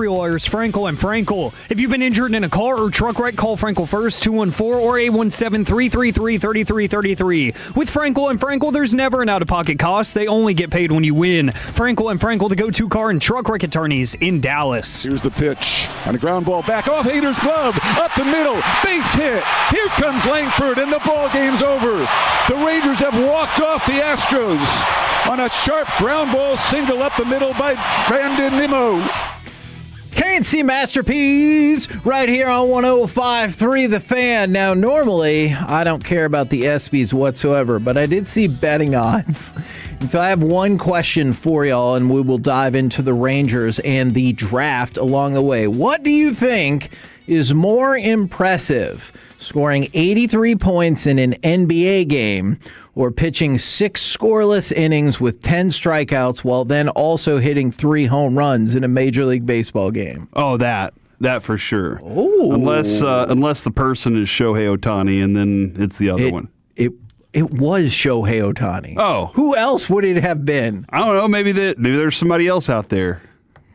Lawyers, Frankel and Frankel. If you've been injured in a car or truck wreck, call Frankel first, 214 or 817-333-3333. With Frankel and Frankel, there's never an out-of-pocket cost. They only get paid when you win. Frankel and Frankel, the go-to car and truck wreck attorneys in Dallas. Here's the pitch. And a ground ball back off Hader's glove. Up the middle. Base hit. Here comes Langford, and the ball game's over. The Rangers have walked off the Astros on a sharp ground ball single up the middle by Brandon Nimmo. KNC Masterpiece right here on 105.3 The Fan. Now, normally, I don't care about the ESPYs whatsoever, but I did see betting odds. And so I have one question for y'all, and we will dive into the Rangers and the draft along the way. What do you think is more impressive, scoring 83 points in an NBA game or pitching 6 scoreless innings with 10 strikeouts while then also hitting 3 home runs in a Major League Baseball game? Oh, that for sure. Ooh. Unless the person is Shohei Ohtani, and then it's the other one. It was Shohei Ohtani. Oh. Who else would it have been? I don't know. Maybe there's somebody else out there.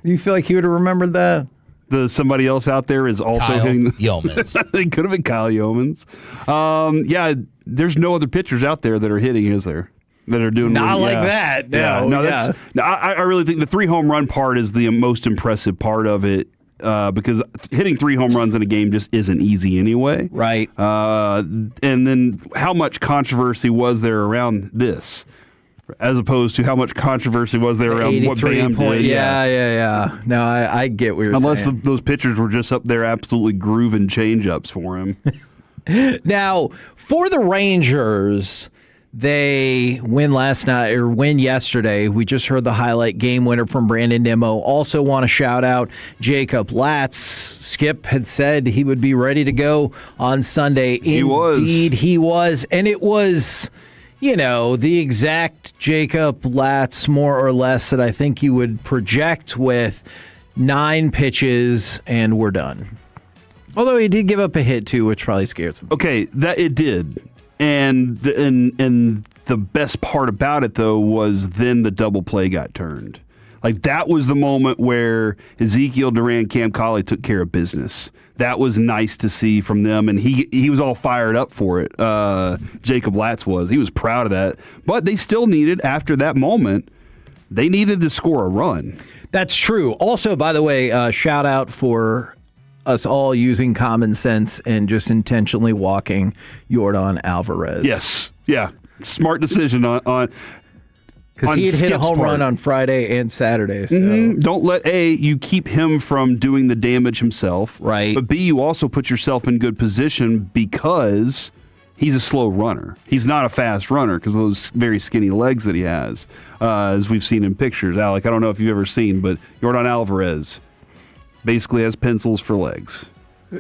You feel like he would have remembered that? Somebody else out there is also Kyle hitting. Yeomans. It could have been Kyle Yeomans. Yeah, there's no other pitchers out there that are hitting, is there? That are doing not like that. No, I really think the 3 home run part is the most impressive part of it. Because hitting 3 home runs in a game just isn't easy anyway. Right. And then how much controversy was there around this, as opposed to how much controversy was there around what Bam did? Yeah. No, I get what you're saying. Unless those pitchers were just up there absolutely grooving change-ups for him. Now, for the Rangers, they win yesterday. We just heard the highlight game winner from Brandon Nimmo. Also want to shout out Jacob Latz. Skip had said he would be ready to go on Sunday. Indeed, he was. And it was, the exact Jacob Latz, more or less, that I think you would project with 9 pitches and we're done. Although he did give up a hit, too, which probably scared some people. Okay, that it did. And the best part about it, though, was then the double play got turned. Like, that was the moment where Ezekiel Duran, Cam Colley took care of business. That was nice to see from them, and he was all fired up for it. Jacob Latz was. He was proud of that. But they still needed, after that moment, they needed to score a run. That's true. Also, by the way, shout out for us all using common sense and just intentionally walking Yordan Alvarez. Yes. Yeah. Smart decision on because he had hit a home run on Friday and Saturday. So. Don't let you keep him from doing the damage himself. Right. But B, you also put yourself in good position because he's a slow runner. He's not a fast runner because of those very skinny legs that he has, as we've seen in pictures. Alec, I don't know if you've ever seen, but Yordan Alvarez basically has pencils for legs.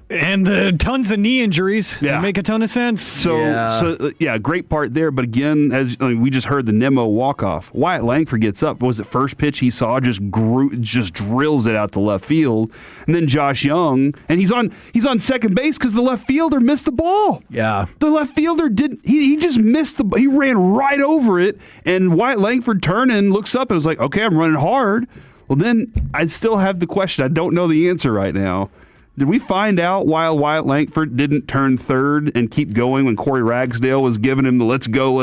And the tons of knee injuries. Yeah. That make a ton of sense. So great part there. But again, as we just heard the Nimmo walk-off, Wyatt Langford gets up. Was it first pitch he saw? Just drills it out to left field. And then Josh Young, and he's on second base because the left fielder missed the ball. Yeah. The left fielder he just missed he ran right over it. And Wyatt Langford turning, looks up and was like, okay, I'm running hard. Well, then I still have the question. I don't know the answer right now. Did we find out why Wyatt Langford didn't turn third and keep going when Corey Ragsdale was giving him the let's go?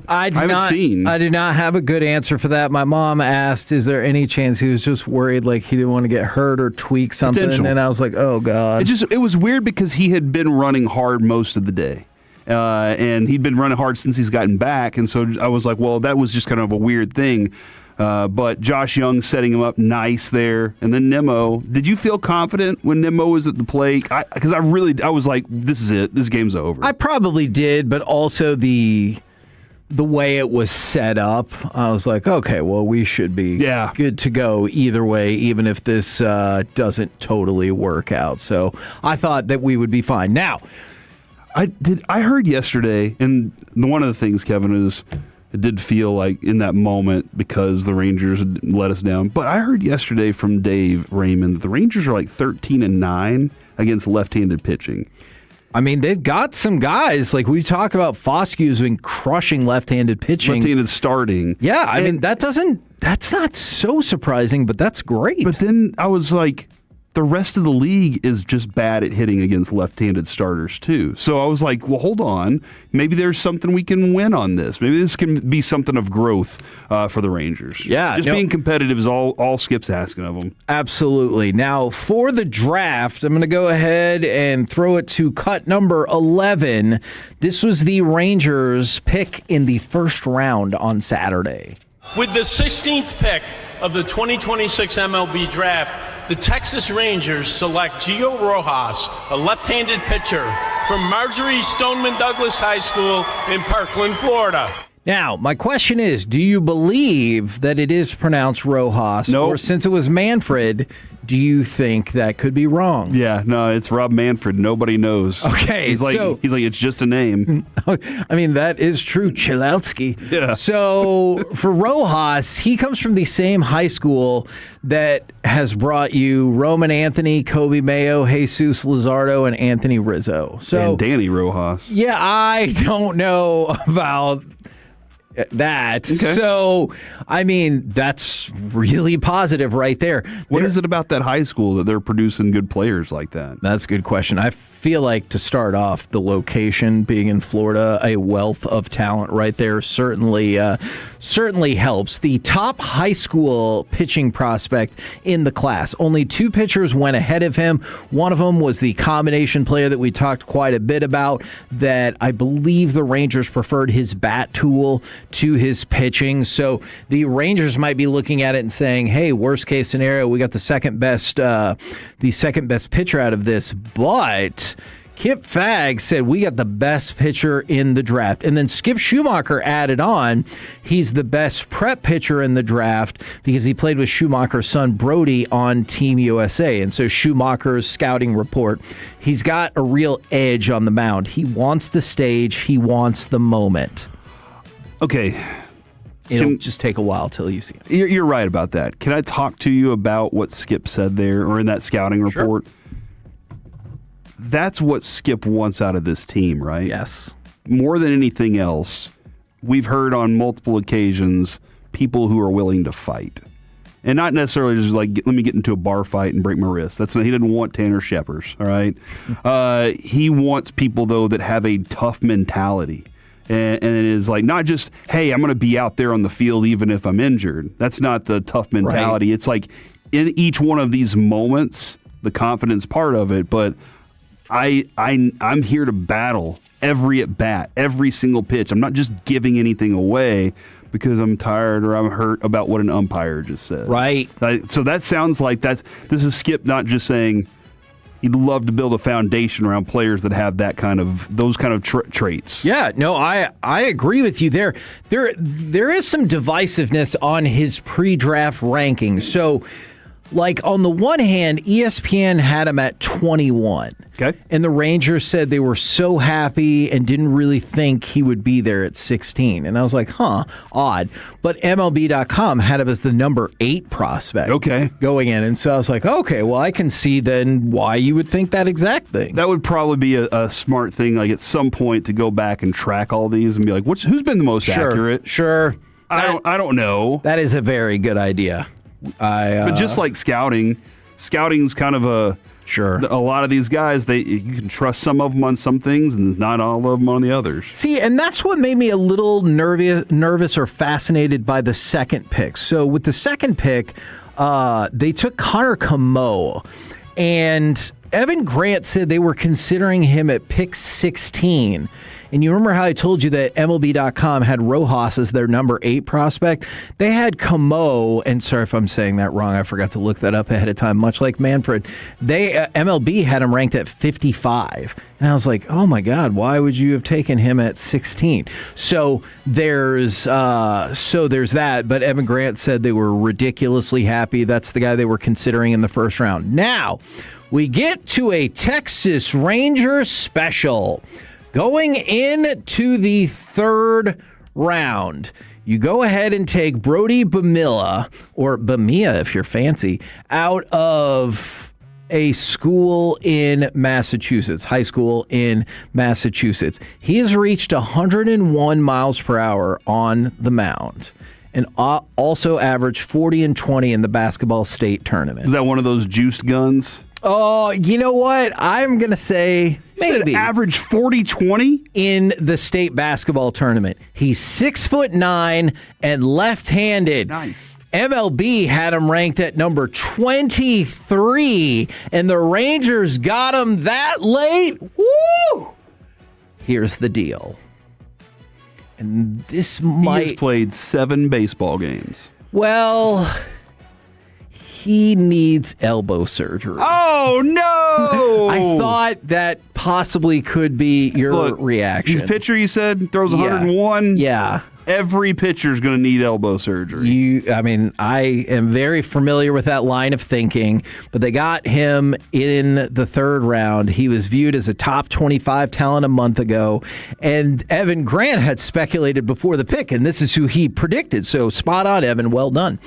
I haven't seen. I do not have a good answer for that. My mom asked, is there any chance he was just worried like he didn't want to get hurt or tweak something? Potential. And I was like, oh, God. It was weird because he had been running hard most of the day. And he'd been running hard since he's gotten back. And so I was like, well, that was just kind of a weird thing. But Josh Young setting him up nice there. And then Nimmo. Did you feel confident when Nimmo was at the plate? Because I was like, this is it. This game's over. I probably did, but also the way it was set up, I was like, okay, well, we should be good to go either way, even if this doesn't totally work out. So I thought that we would be fine. Now, I heard yesterday, and one of the things, Kevin, is it did feel like in that moment because the Rangers had let us down. But I heard yesterday from Dave Raymond that the Rangers are like 13-9 against left-handed pitching. I mean, they've got some guys. Like we talk about, Foskew's been crushing left-handed pitching. Left-handed starting. Yeah, I mean, that's not so surprising, but that's great. But then I was like, the rest of the league is just bad at hitting against left-handed starters too. So I was like, well, hold on. Maybe there's something we can win on this. Maybe this can be something of growth for the Rangers. Yeah. Just being competitive is all Skip's asking of them. Absolutely. Now, for the draft, I'm going to go ahead and throw it to cut number 11. This was the Rangers' pick in the first round on Saturday. With the 16th pick of the 2026 MLB Draft, the Texas Rangers select Gio Rojas, a left-handed pitcher from Marjorie Stoneman Douglas High School in Parkland, Florida. Now, my question is, do you believe that it is pronounced Rojas? No. Or since it was Manfred, do you think that could be wrong? Yeah, no, it's Rob Manfred. Nobody knows. Okay, he's like, it's just a name. I mean, that is true, Cholowski. Yeah. So for Rojas, he comes from the same high school that has brought you Roman Anthony, Kobe Mayo, Jesus Luzardo, and Anthony Rizzo. And Danny Rojas. Yeah, I don't know about that. Okay. So, I mean, that's really positive right there. What is it about that high school that they're producing good players like that? That's a good question. I feel like, to start off, the location being in Florida, a wealth of talent right there certainly helps. The top high school pitching prospect in the class. Only 2 pitchers went ahead of him. One of them was the combination player that we talked quite a bit about, that I believe the Rangers preferred his bat tool to his pitching. So the Rangers might be looking at it and saying, hey, worst case scenario, we got the second best pitcher out of this. But Kip Fagg said we got the best pitcher in the draft. And then Skip Schumacher added on, he's the best prep pitcher in the draft because he played with Schumacher's son Brody on Team USA. And so Schumacher's scouting report, he's got a real edge on the mound. He wants the stage. He wants the moment. Okay. It'll just take a while till you see him. You're right about that. Can I talk to you about what Skip said there, or in that scouting report? Sure. That's what Skip wants out of this team, right? Yes. More than anything else, we've heard on multiple occasions people who are willing to fight. And not necessarily just like, let me get into a bar fight and break my wrist. He didn't want Tanner Scheppers, all right? He wants people, though, that have a tough mentality. And it is like, not just, hey, I'm going to be out there on the field even if I'm injured. That's not the tough mentality. Right. It's like in each one of these moments, the confidence part of it. But I'm here to battle every at bat, every single pitch. I'm not just giving anything away because I'm tired or I'm hurt about what an umpire just said. Right. So that sounds like this is Skip not just saying he'd love to build a foundation around players that have those kind of traits. Yeah, no, I agree with you there. There is some divisiveness on his pre-draft rankings. So, like, on the one hand, ESPN had him at 21. Okay. And the Rangers said they were so happy and didn't really think he would be there at 16. And I was like, odd. But MLB.com had him as the number 8 prospect. Okay. Going in. And so I was like, okay, well, I can see then why you would think that exact thing. That would probably be a smart thing, like at some point, to go back and track all these and be like, who's been the most accurate? Sure. I don't know. That is a very good idea. But just like scouting's kind of a... Sure. A lot of these guys, you can trust some of them on some things and not all of them on the others. See, and that's what made me a little nervous or fascinated by the second pick. So with the second pick, they took Connor Camo, and Evan Grant said they were considering him at pick 16. And you remember how I told you that MLB.com had Rojas as their number 8 prospect? They had Camo, and sorry if I'm saying that wrong, I forgot to look that up ahead of time, much like Manfred. MLB had him ranked at 55. And I was like, oh my God, why would you have taken him at 16? So there's that, but Evan Grant said they were ridiculously happy. That's the guy they were considering in the first round. Now, we get to a Texas Rangers special. Going into the third round, you go ahead and take Brody Bamilla, or Bamia if you're fancy, out of a school in Massachusetts, high school in Massachusetts. He has reached 101 miles per hour on the mound and also averaged 40 and 20 in the basketball state tournament. Is that one of those juiced guns? Oh, you know what? I'm going to say maybe. Average 40-20? In the state basketball tournament. He's 6'9" and left-handed. Nice. MLB had him ranked at number 23, and the Rangers got him that late. Woo! Here's the deal. And this might... He has played 7 baseball games. Well, he needs elbow surgery. Oh, no! I thought that possibly could be your reaction. He's pitcher, you said, throws 101? Yeah. Every pitcher's going to need elbow surgery. I am very familiar with that line of thinking, but they got him in the 3rd round. He was viewed as a top 25 talent a month ago, and Evan Grant had speculated before the pick, and this is who he predicted. So spot on, Evan. Well done.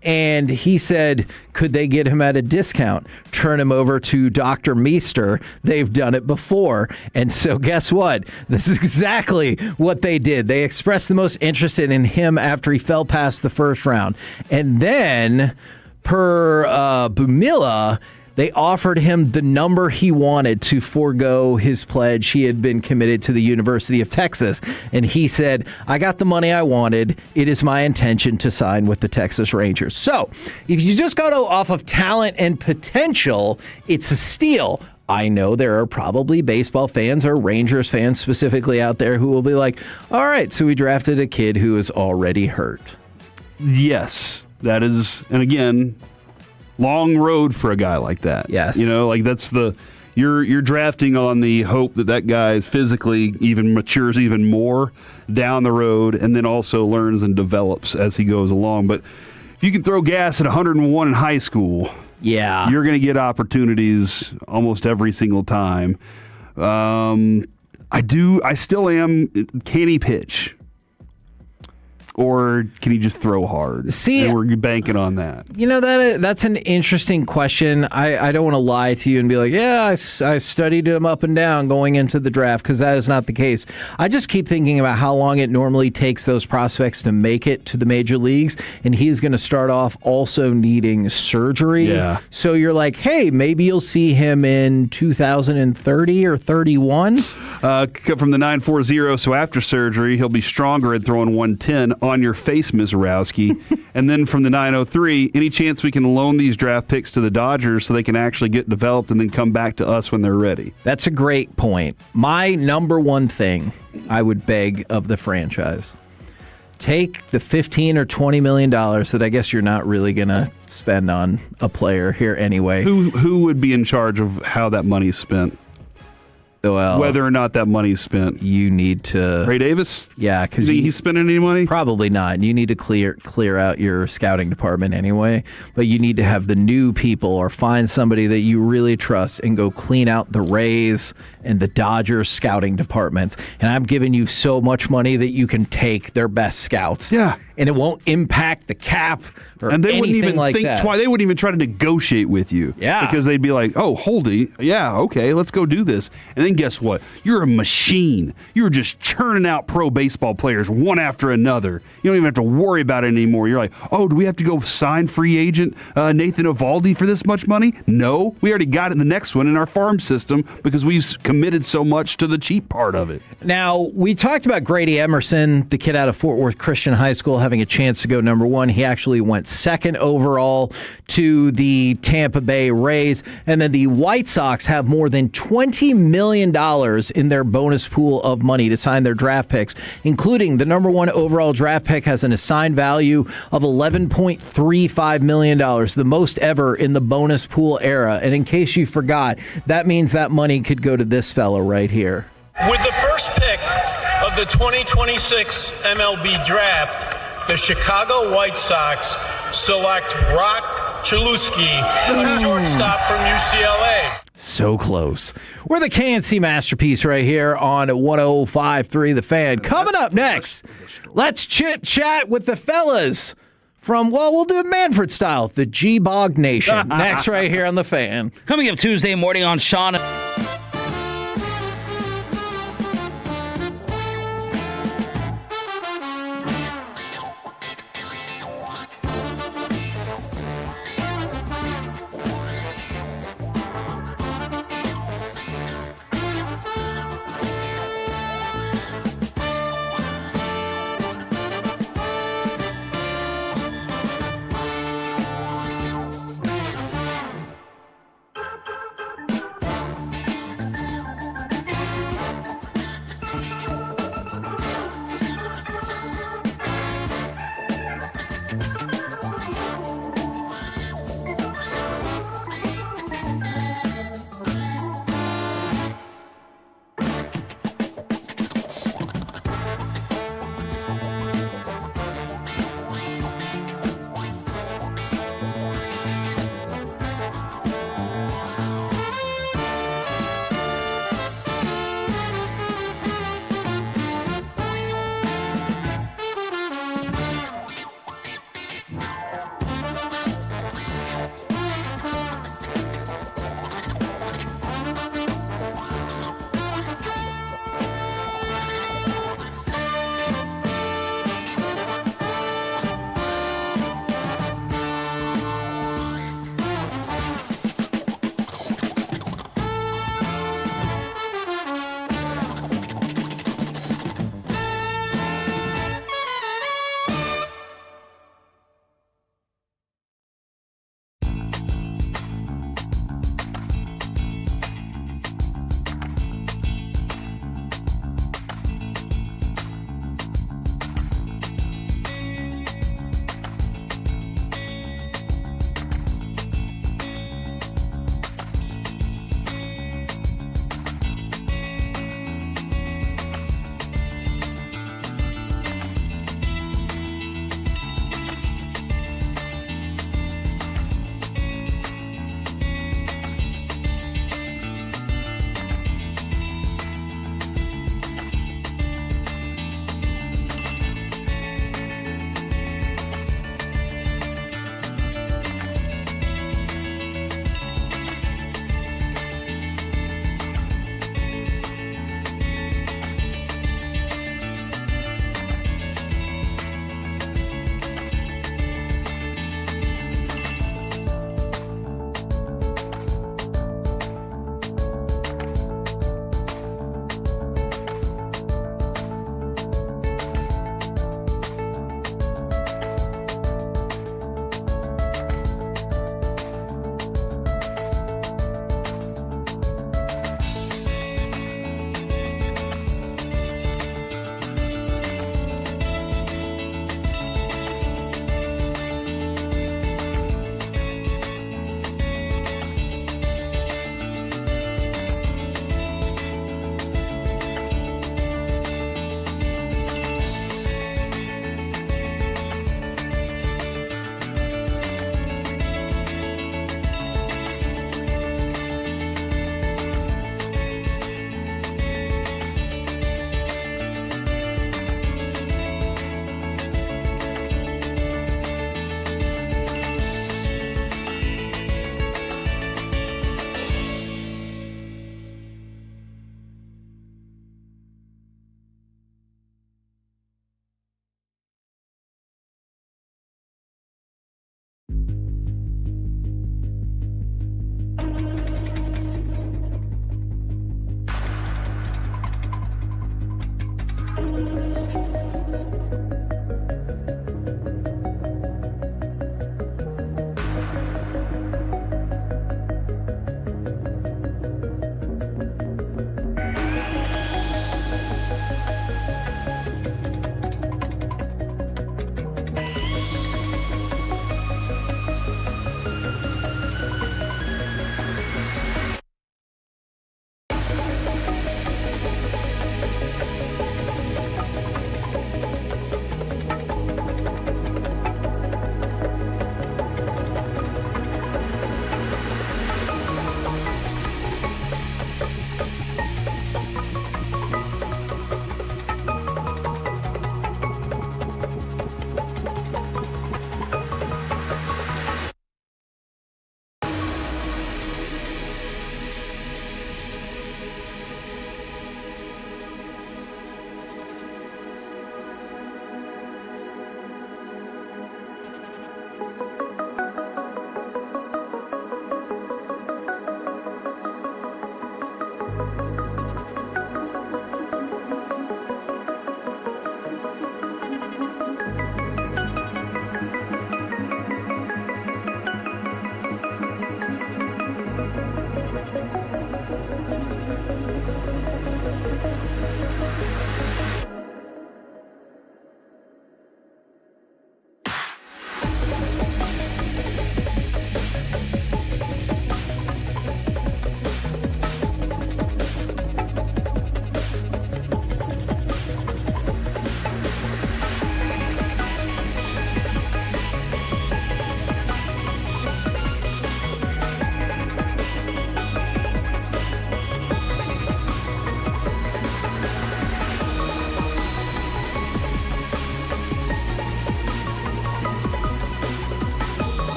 And he said, could they get him at a discount? Turn him over to Dr. Meester. They've done it before. And so guess what? This is exactly what they did. They expressed the most interest in him after he fell past the 1st round. And then, per Bumila, they offered him the number he wanted to forego his pledge. He had been committed to the University of Texas. And he said, I got the money I wanted. It is my intention to sign with the Texas Rangers. So if you just go off of talent and potential, it's a steal. I know there are probably baseball fans or Rangers fans specifically out there who will be like, all right, so we drafted a kid who is already hurt. Yes, that is, and again, long road for a guy like that. Yes. That's you're drafting on the hope that guy is physically even matures even more down the road, and then also learns and develops as he goes along. But if you can throw gas at 101 in high school, you're going to get opportunities almost every single time. I still am. Can he pitch? Or can he just throw hard? See, and we're banking on that. That's an interesting question. I don't want to lie to you and be like, I studied him up and down going into the draft, because that is not the case. I just keep thinking about how long it normally takes those prospects to make it to the major leagues, and he's going to start off also needing surgery. Yeah. So you're like, hey, maybe you'll see him in 2030 or 31. From the 940, so after surgery, he'll be stronger at throwing 110 on your face, Ms. Orowski. And then from the 903, any chance we can loan these draft picks to the Dodgers so they can actually get developed and then come back to us when they're ready? That's a great point. My number one thing I would beg of the franchise, take the $15 or $20 million that I guess you're not really going to spend on a player here anyway. Who would be in charge of how that money's spent? Well, whether or not that money's spent, you need to. Ray Davis? Yeah, because he's spending any money? Probably not. You need to clear out your scouting department anyway. But you need to have the new people, or find somebody that you really trust and go clean out the Rays and the Dodgers scouting departments. And I'm giving you so much money that you can take their best scouts. Yeah. And it won't impact the cap or and they anything wouldn't even like think that. They wouldn't even try to negotiate with you. Yeah. Because they'd be like, oh, Holdy, yeah, okay, let's go do this. And then guess what? You're a machine. You're just churning out pro baseball players one after another. You don't even have to worry about it anymore. You're like, oh, do we have to go sign free agent Nathan Eovaldi for this much money? No. We already got it in the next one in our farm system because we've committed so much to the cheap part of it. Now, we talked about Grady Emerson, the kid out of Fort Worth Christian High School, having a chance to go number one. He actually went second overall to the Tampa Bay Rays. And then the White Sox have more than $20 million in their bonus pool of money to sign their draft picks, including the number one overall draft pick has an assigned value of $11.35 million, the most ever in the bonus pool era. And in case you forgot, that means that money could go to this fellow right here. With the first pick of the 2026 MLB draft, the Chicago White Sox select Rock Chalewski, a shortstop from UCLA. So close. We're the KNC Masterpiece right here on 105.3 The Fan. Coming up next, let's chit-chat with the fellas from, well, we'll do it Manfred style, the G-Bog Nation. Next right here on The Fan. Coming up Tuesday morning on Sean.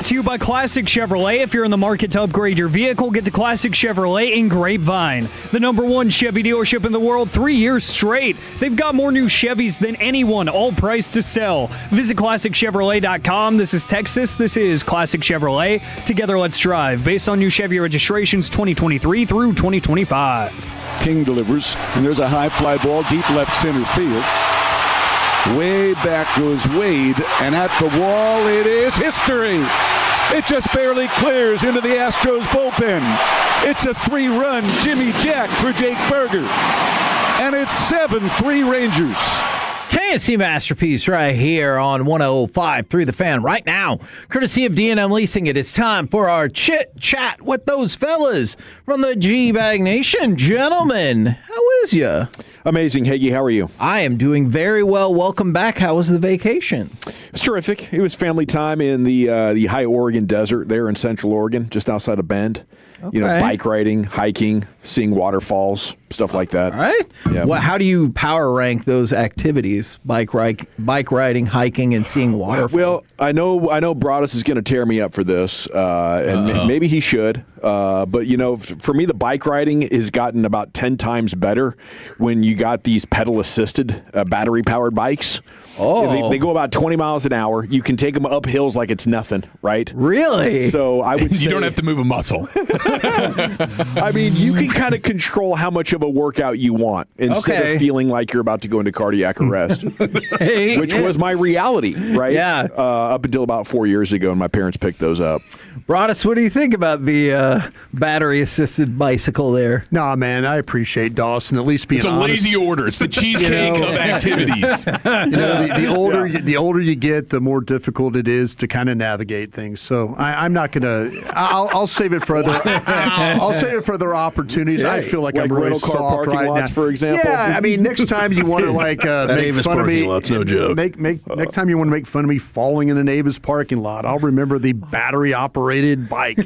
To you by Classic Chevrolet. If you're in the market to upgrade your vehicle, get to Classic Chevrolet in Grapevine. The #1 Chevy dealership in the world 3 years straight. They've got more new Chevys than anyone, all priced to sell. Visit ClassicChevrolet.com. This is Texas. This is Classic Chevrolet. Together, let's drive. Based on new Chevy registrations 2023 through 2025. King delivers, and there's a high fly ball deep left center field. Way back goes Wade, and at the wall it is history. It just barely clears into the Astros bullpen. It's a 3-run Jimmy Jack for Jake Berger. And it's 7-3 Rangers. KNC Masterpiece right here on 105.3 The Fan right now. Courtesy of D&M Leasing, it is time for our chit-chat with those fellas from the G-Bag Nation. Gentlemen, how is ya? Amazing, Hagee. How are you? I am doing very well. Welcome back. How was the vacation? It's terrific. It was family time in the high Oregon desert there in Central Oregon, just outside of Bend. Okay. You know, bike riding, hiking, seeing waterfalls, stuff like that. All right. Yeah. Well, how do you power rank those activities? Bike riding, hiking, and seeing waterfalls. Well, I know Broadus is going to tear me up for this, and maybe he should. But, you know, for me, the bike riding has gotten about 10 times better when you got these pedal-assisted, battery-powered bikes. Oh. They go about 20 miles an hour. You can take them up hills like it's nothing, right? Really? So I would say... You don't have to move a muscle. I mean, you can kind of control how much of a workout you want instead of feeling like you're about to go into cardiac arrest, which was my reality, right? Yeah. Up until about 4 years ago, and my parents picked those up. Broadus, what do you think about the battery-assisted bicycle there? Nah, man, I appreciate Dawson at least being honest. It's a lazy order. It's the cheesecake of activities. The older you get, the more difficult it is to kind of navigate things. So I'm not gonna. I'll save it for other. I'll save it for other opportunities. Yeah, I feel like I'm rental really car soft parking right lots, now. for example. Yeah, I mean, next time you want to make Avis fun of me, parking lot's no joke. Next time you want to make fun of me falling in an Avis parking lot, I'll remember the battery-operated bike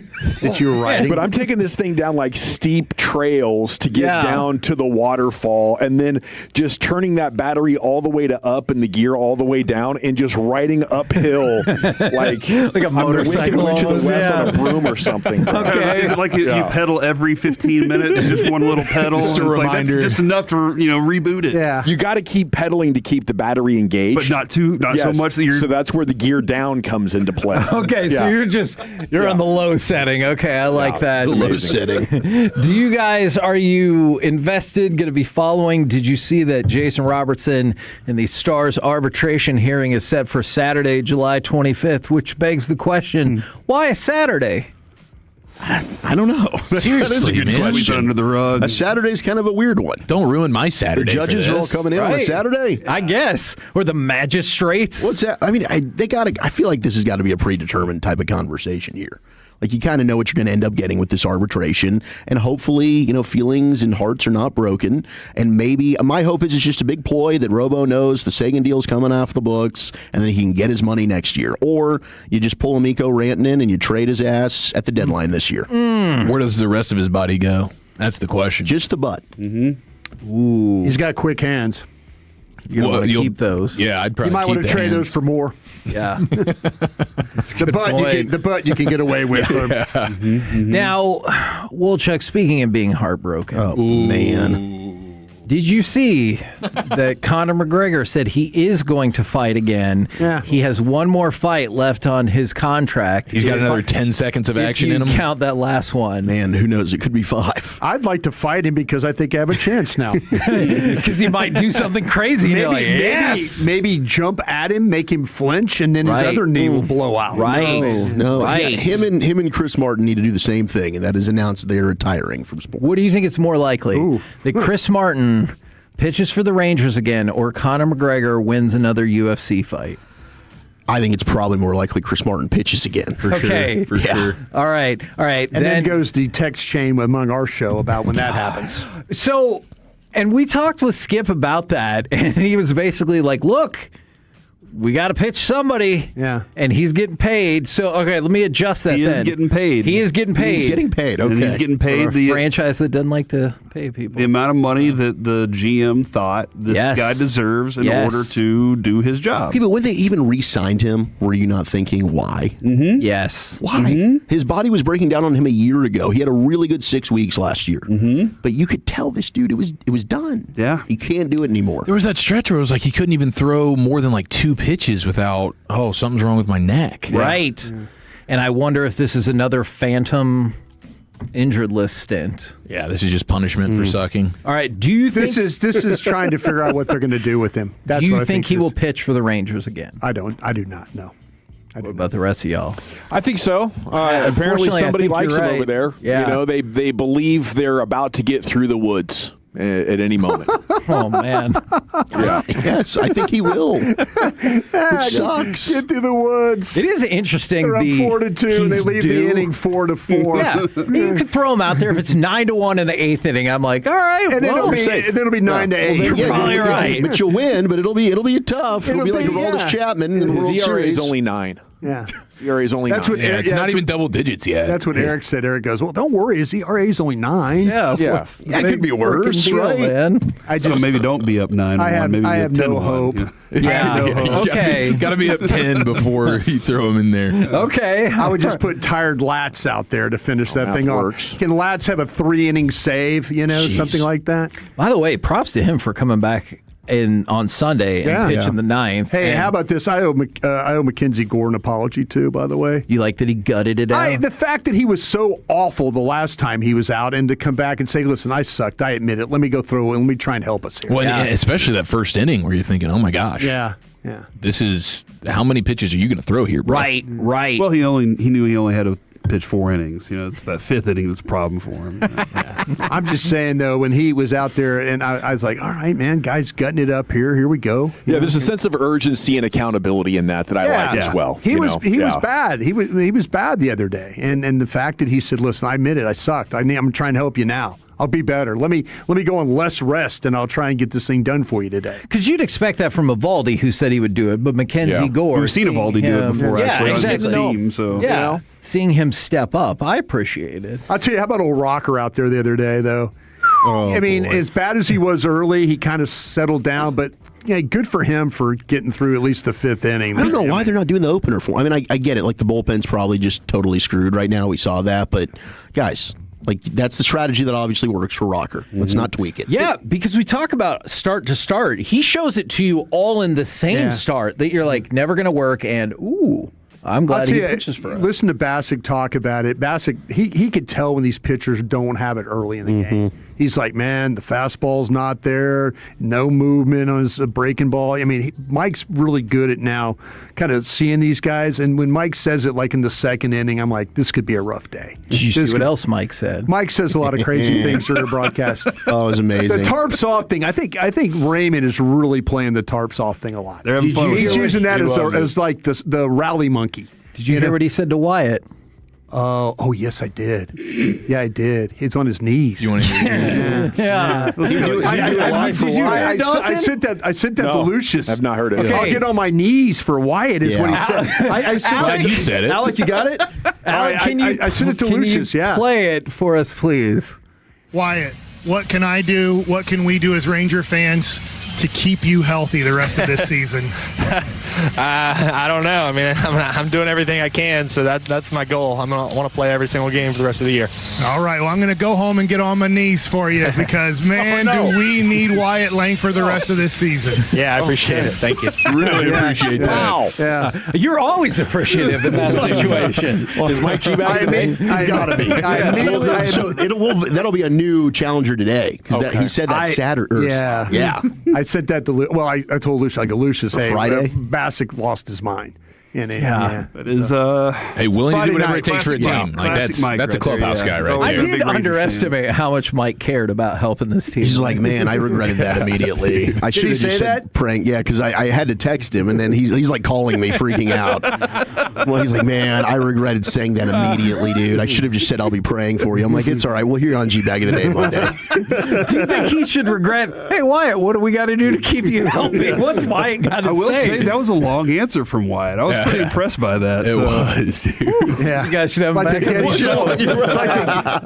that you were riding. But I'm taking this thing down like steep trails to get down to the waterfall, and then just turning that battery all the way to up and the gear all the way down, and just riding uphill like a motorcycle I'm the Wicked Witch of the West on a broom or something. Okay. Is it like you pedal every 15 minutes, just one little pedal? Just a and it's reminder. Like, that's just enough to reboot it. Yeah. You got to keep pedaling to keep the battery engaged, But not so much that you're. So that's where the gear down comes into play. Okay, so you're on the low setting. Okay, I like that. The low setting. Do you guys, are you invested, going to be following? Did you see that Jason Robertson in the Stars arbitration hearing is set for Saturday, July 25th, which begs the question, why a Saturday? I don't know. Seriously, that is a good man. question. Under the rug. A Saturday's kind of a weird one. Don't ruin my Saturday. The judges for are all this. coming in on a Saturday. I guess. Or the magistrates. What's that? I mean, I feel like this has got to be a predetermined type of conversation here. Like, you kind of know what you're going to end up getting with this arbitration, and hopefully, feelings and hearts are not broken. And maybe my hope is it's just a big ploy that Robo knows the Sagan deal's coming off the books, and then he can get his money next year. Or you just pull Amico ranting in and you trade his ass at the deadline this year. Where does the rest of his body go? That's the question. Just the butt. Ooh. He's got quick hands. You're going to want to keep those. Yeah, I'd probably You might keep want to trade those for more. Yeah. The butt you can get away with. Now, Wolchuk, speaking of being heartbroken. Oh, man. Did you see that Conor McGregor said he is going to fight again? Yeah. He has one more fight left on his contract. He's got another 10 seconds of action in him. Count that last one. Man, who knows? It could be 5. I'd like to fight him because I think I have a chance now. Because he might do something crazy. And you're like, yes. Maybe jump at him, make him flinch, and then his other knee will blow out. Right. No. Right. Yeah, him and Chris Martin need to do the same thing, and that is announce they're retiring from sports. What do you think it's more likely? That Chris Martin pitches for the Rangers again, or Conor McGregor wins another UFC fight? I think it's probably more likely Chris Martin pitches again. For sure. All right. And then goes the text chain among our show about when that happens. So, and we talked with Skip about that, and he was basically like, look, we got to pitch somebody. Yeah. And he's getting paid. So, okay, let me adjust that He then. is getting paid. He is getting paid. He's getting paid. Okay. And he's getting paid For a the franchise that doesn't like to pay people. the amount of money that the GM thought this guy deserves in order to do his job. Okay, but when they even re-signed him, were you not thinking why? Mm-hmm. Yes. Why? His body was breaking down on him a year ago. He had a really good 6 weeks last year. But you could tell this dude, it was done. Yeah. He can't do it anymore. There was that stretch where it was like he couldn't even throw more than like 2 pitches without, something's wrong with my neck. Right. And I wonder if this is another phantom injured list stint. Yeah, this is just punishment for sucking. All right. Do you think This is trying to figure out what they're going to do with him. That's do you what I think he this- will pitch for the Rangers again? I do not know. What about the rest of y'all? I think so. Apparently, unfortunately, I somebody think likes you're him right. over there. Yeah. They believe they're about to get through the woods at any moment. Oh man. Yeah. Yes, I think he will. Which sucks. Get through the woods. It is interesting. They're up 4-2, and they he's leave due. the inning 4-4. Yeah, you could throw him out there if it's 9-1 in the 8th inning. I'm like, all right, And then well, it'll be 9-8. You're probably right. But you'll win. But it'll be tough. It'll be like Aroldis Chapman in the World His ERA is Series. only 9. Yeah. His ERA is only That's 9. what Yeah, Eric- it's yeah, not that's even what- double digits yet. That's what Eric said. Eric goes, well, don't worry. His ERA is only 9. Yeah, Yeah. what's the Yeah, it big could be frickin' worse, deal, right? man? I So just maybe don't be up 9-1. I have maybe be I up have no 10-1. hope. Yeah. I have no hope. Okay. Got to be up 10 before you throw him in there. Okay. I would just put tired Latz out there to finish that math thing works. off. Can Latz have a 3-inning save? Something like that. By the way, props to him for coming back on Sunday and pitching the 9th. Hey, And how about this? I owe Mackenzie Gore an apology too. By the way, you like that he gutted it out? the fact that he was so awful the last time he was out, and to come back and say, "Listen, I sucked. I admit it. Let me go through and let me try and help us here." Well, and especially that first inning where you're thinking, oh my gosh. Yeah. This is, how many pitches are you going to throw here, bro? Right. Well, he knew he only had to pitch 4 innings. It's that 5th inning that's a problem for him. I'm just saying though, when he was out there, and I was like, "All right, man, guys, gutting it up here. Here we go." Yeah, there's a sense of urgency and accountability in that I like as well. He was bad. He was bad the other day, and the fact that he said, "Listen, I admit it. I sucked. I'm trying to help you now. I'll be better. Let me go on less rest, and I'll try and get this thing done for you today." Because you'd expect that from Evaldi, who said he would do it, but Mackenzie Gore. We've seen Evaldi do it before, actually, on his team. So. Yeah, seeing him step up, I appreciate it. I'll tell you, how about old Rocker out there the other day, though? I mean, as bad as he was early, he kind of settled down, but yeah, good for him for getting through at least the 5th inning. I don't know why they're not doing the opener for him. I mean, I get it. Like, the bullpen's probably just totally screwed right now. We saw that. But, guys, like, that's the strategy that obviously works for Rocker. Let's not tweak it. Yeah, because we talk about start to start. He shows it to you all in the same start that you're like, never going to work, and ooh. I'm glad I'll tell he you, pitches for us. Listen to Bassick talk about it. Bassick, he could tell when these pitchers don't have it early in the game. He's like, man, the fastball's not there, no movement on his breaking ball. I mean, Mike's really good at now kind of seeing these guys. And when Mike says it, like in the second inning, I'm like, this could be a rough day. Did you see what else Mike said? Mike says a lot of crazy things during the broadcast. Oh, it was amazing. The tarps off thing. I think Raymond is really playing the tarps off thing a lot. He's using that as like the rally monkey. Did you hear what he said to Wyatt? Oh, yes, I did. Yeah, I did. He's on his knees. You want to hear Yeah. I sent that to Lucius. I've not heard it. Okay. I'll get on my knees for Wyatt is what he said. Glad you said it. Alec, you got it? Alec, I sent it to Lucius, yeah. Play it for us, please. Wyatt, what can I do? What can we do as Ranger fans to keep you healthy the rest of this season? I don't know. I mean, I'm doing everything I can, so that's my goal. I want to play every single game for the rest of the year. All right, well, I'm going to go home and get on my knees for you because, man, do we need Wyatt Langford the rest of this season. Yeah, I appreciate it. Thank you. Really appreciate that. Wow. Yeah. You're always appreciative in that situation. Is Mike G back today? He's got to be. That'll be a new challenger today because he said that Saturday. Yeah. I said that to I told Lucius, I go, Lucius, hey, Friday? Bassick lost his mind. That is hey, willing to do whatever it takes for a team. Like that's a clubhouse guy right I there. did underestimate how much Mike cared about helping this team. He's like, man, I regretted that immediately. I should have just said prank. Yeah, because I had to text him, and then he's like calling me, freaking out. Well, he's like, man, I regretted saying that immediately, dude. I should have just said I'll be praying for you. I'm like, it's all right. We'll hear you on G-Bag of the Day Monday. Do you think he should regret, hey, Wyatt, what do we got to do to keep you healthy? What's Wyatt got to say? I will say that was a long answer from Wyatt. I was pretty impressed by that. It was, dude. Yeah. You guys should have him like back.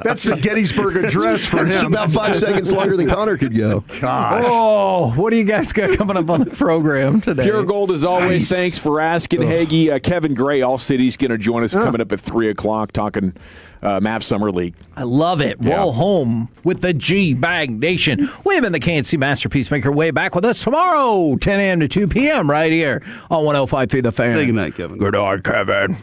that's the Gettysburg Address for That's him. about 5 seconds longer than Connor could go. Gosh. Oh, what do you guys got coming up on the program today? Pure Gold, as always. Thanks for asking, Hagee. Kevin Gray, All City's going to join us coming up at 3 o'clock talking Mavs Summer League. I love it. Roll home with the G-Bag Nation. We have been the KNC Masterpiece Maker. Way back with us tomorrow, 10 a.m. to 2 p.m. right here on 105.3 The Fan. Say goodnight, Kevin. Good night, Kevin.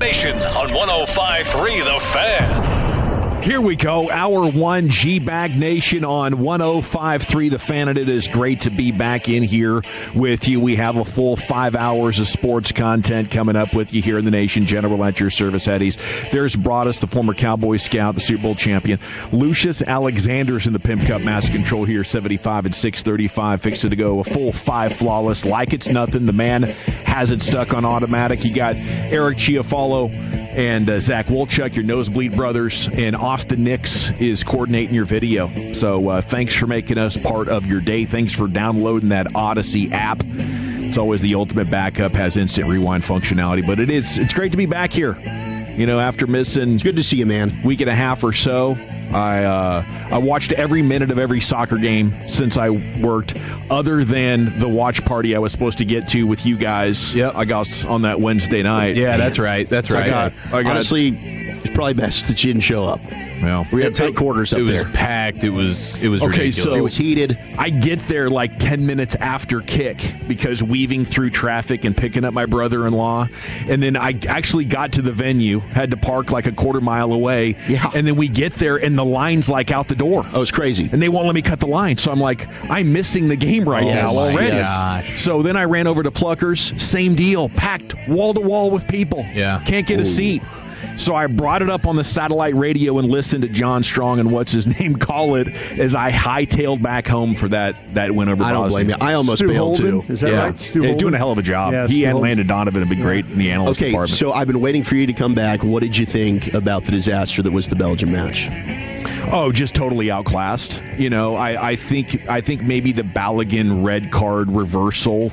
Nation on 105.3 The Fan. Here we go. Hour 1, G-Bag Nation on 105.3 The Fan, and it is great to be back in here with you. We have a full 5 hours of sports content coming up with you here in the Nation. General at your service, Eddie's. There's Broadus, the former Cowboy scout, the Super Bowl champion. Lucius Alexander's in the Pimp Cup Mass Control here, 75 and 635. Fixing to go a full 5 flawless like it's nothing. The man has it stuck on automatic. You got Eric Chiafalo and Zach Wolchuk, your Nosebleed brothers, and Austin Nix is coordinating your video. So thanks for making us part of your day. Thanks for downloading that Odyssey app. It's always the ultimate backup, has instant rewind functionality, but it's great to be back here. You know, after missing, it's good to see you, man. Week and a half or so, I watched every minute of every soccer game since I worked, other than the watch party I was supposed to get to with you guys. Yep. I got on that Wednesday night. Yeah, that's right. That's so right. Honestly, it's probably best that you didn't show up. Well, we had tight quarters up there. It was packed. It was okay, ridiculous. So it was heated. I get there like 10 minutes after kick because weaving through traffic and picking up my brother-in-law. And then I actually got to the venue, had to park like a quarter mile away. Yeah. And then we get there and the line's like out the door. Oh, it's crazy. And they won't let me cut the line. So I'm like, I'm missing the game right now already. Gosh. So then I ran over to Pluckers. Same deal. Packed wall to wall with people. Yeah. Can't get a seat. So I brought it up on the satellite radio and listened to John Strong and what's his name call it as I hightailed back home for that win over Boston. I don't blame you. I almost Stu bailed Holden? too. Is that right? Stu Holden? Doing a hell of a job. Yeah, he Stu and Holden. Landon Donovan have been great in the analyst Okay, department. so I've been waiting for you to come back. What did you think about the disaster that was the Belgium match? Oh, just totally outclassed. You know, I think maybe the Balogun red card reversal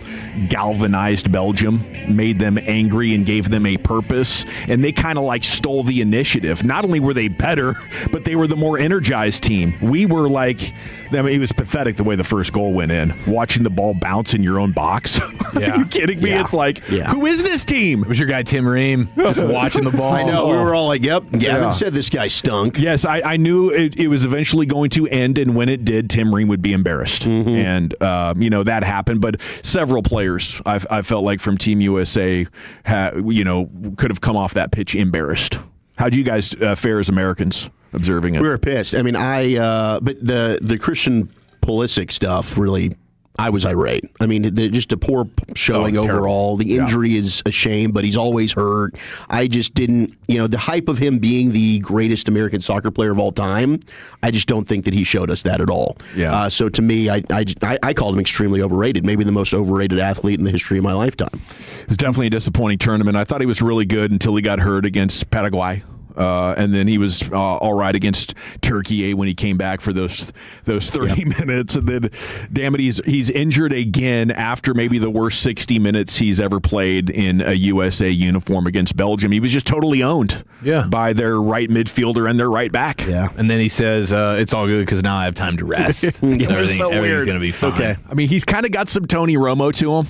galvanized Belgium, made them angry and gave them a purpose, and they kind of like stole the initiative. Not only were they better, but they were the more energized team. We were like, I mean, it was pathetic the way the first goal went in. Watching the ball bounce in your own box. Yeah. Are you kidding me? Yeah. It's like, who is this team? It was your guy Tim Ream just watching the ball. I know. We were all like, yep, Gavin said this guy stunk. Yes, I knew it was eventually going to end, and when it did, Tim Ream would be embarrassed. And, that happened. But several players, I felt like from Team USA, could have come off that pitch embarrassed. How do you guys fare as Americans observing it? We were pissed. I mean, but the Christian Pulisic stuff really, I was irate. I mean, just a poor showing overall. The injury is a shame, but he's always hurt. I just didn't, the hype of him being the greatest American soccer player of all time, I just don't think that he showed us that at all. Yeah. So to me, I called him extremely overrated, maybe the most overrated athlete in the history of my lifetime. It was definitely a disappointing tournament. I thought he was really good until he got hurt against Paraguay. And then he was all right against Turkey when he came back for those 30 minutes. And then, damn it, he's injured again after maybe the worst 60 minutes he's ever played in a USA uniform against Belgium. He was just totally owned by their right midfielder and their right back. Yeah. And then he says, it's all good because now I have time to rest. Everything's going to be fine. Okay. I mean, he's kind of got some Tony Romo to him.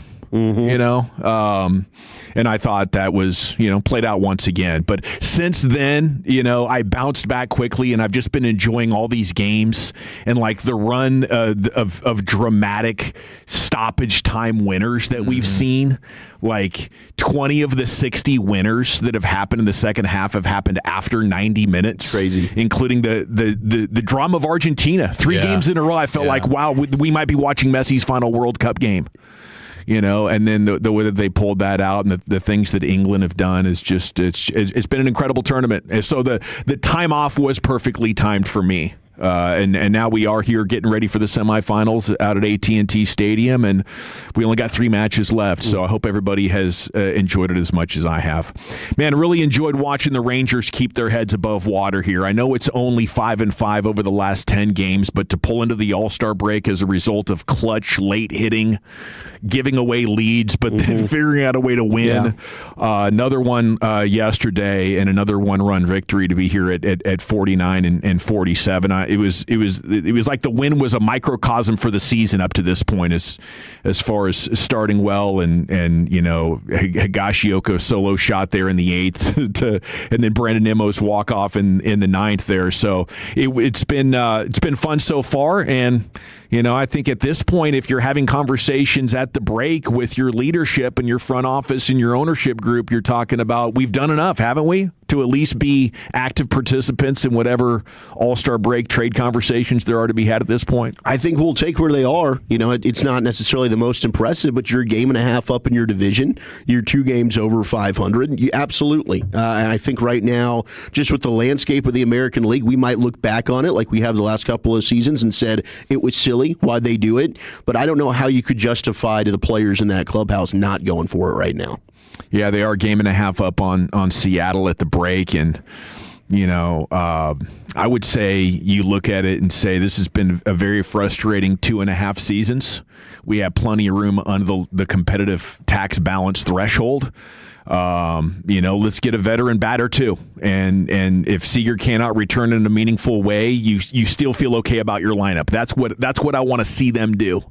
And I thought that was, played out once again. But since then, I bounced back quickly, and I've just been enjoying all these games and like the run of dramatic stoppage time winners that we've seen. Like 20 of the 60 winners that have happened in the second half have happened after 90 minutes. Crazy. Including the drama of Argentina. 3 games in a row. I felt like, wow, we might be watching Messi's final World Cup game. And then the way that they pulled that out and the things that England have done is just it's been an incredible tournament. And so the time off was perfectly timed for me. And now we are here getting ready for the semifinals out at AT&T Stadium, and we only got 3 matches left, so I hope everybody has enjoyed it as much as I have. Man, I really enjoyed watching the Rangers keep their heads above water here. I know it's only 5-5 over the last 10 games, but to pull into the All-Star break as a result of clutch late hitting, giving away leads, but then figuring out a way to win. Another one yesterday and another one-run victory to be here at 49 and 47. it was like the win was a microcosm for the season up to this point, as far as starting well and Higashioka solo shot there in the 8th and then Brandon Nimmo's walk off in the 9th there. So it's been fun so far, and I think at this point, if you're having conversations at the break with your leadership and your front office and your ownership group, you're talking about we've done enough, haven't we, to at least be active participants in whatever All-Star break trade conversations there are to be had at this point. I think we'll take where they are. It's not necessarily the most impressive, but you're a game and a half up in your division. You're 2 games over 500. Absolutely. I think right now, just with the landscape of the American League, we might look back on it like we have the last couple of seasons and said it was silly why they do it. But I don't know how you could justify to the players in that clubhouse not going for it right now. Yeah, they are a game and a half up on Seattle at the break, and I would say you look at it and say this has been a very frustrating 2.5 seasons. We have plenty of room under the competitive tax balance threshold. Let's get a veteran batter too, and if Seager cannot return in a meaningful way, you still feel okay about your lineup. That's what I want to see them do.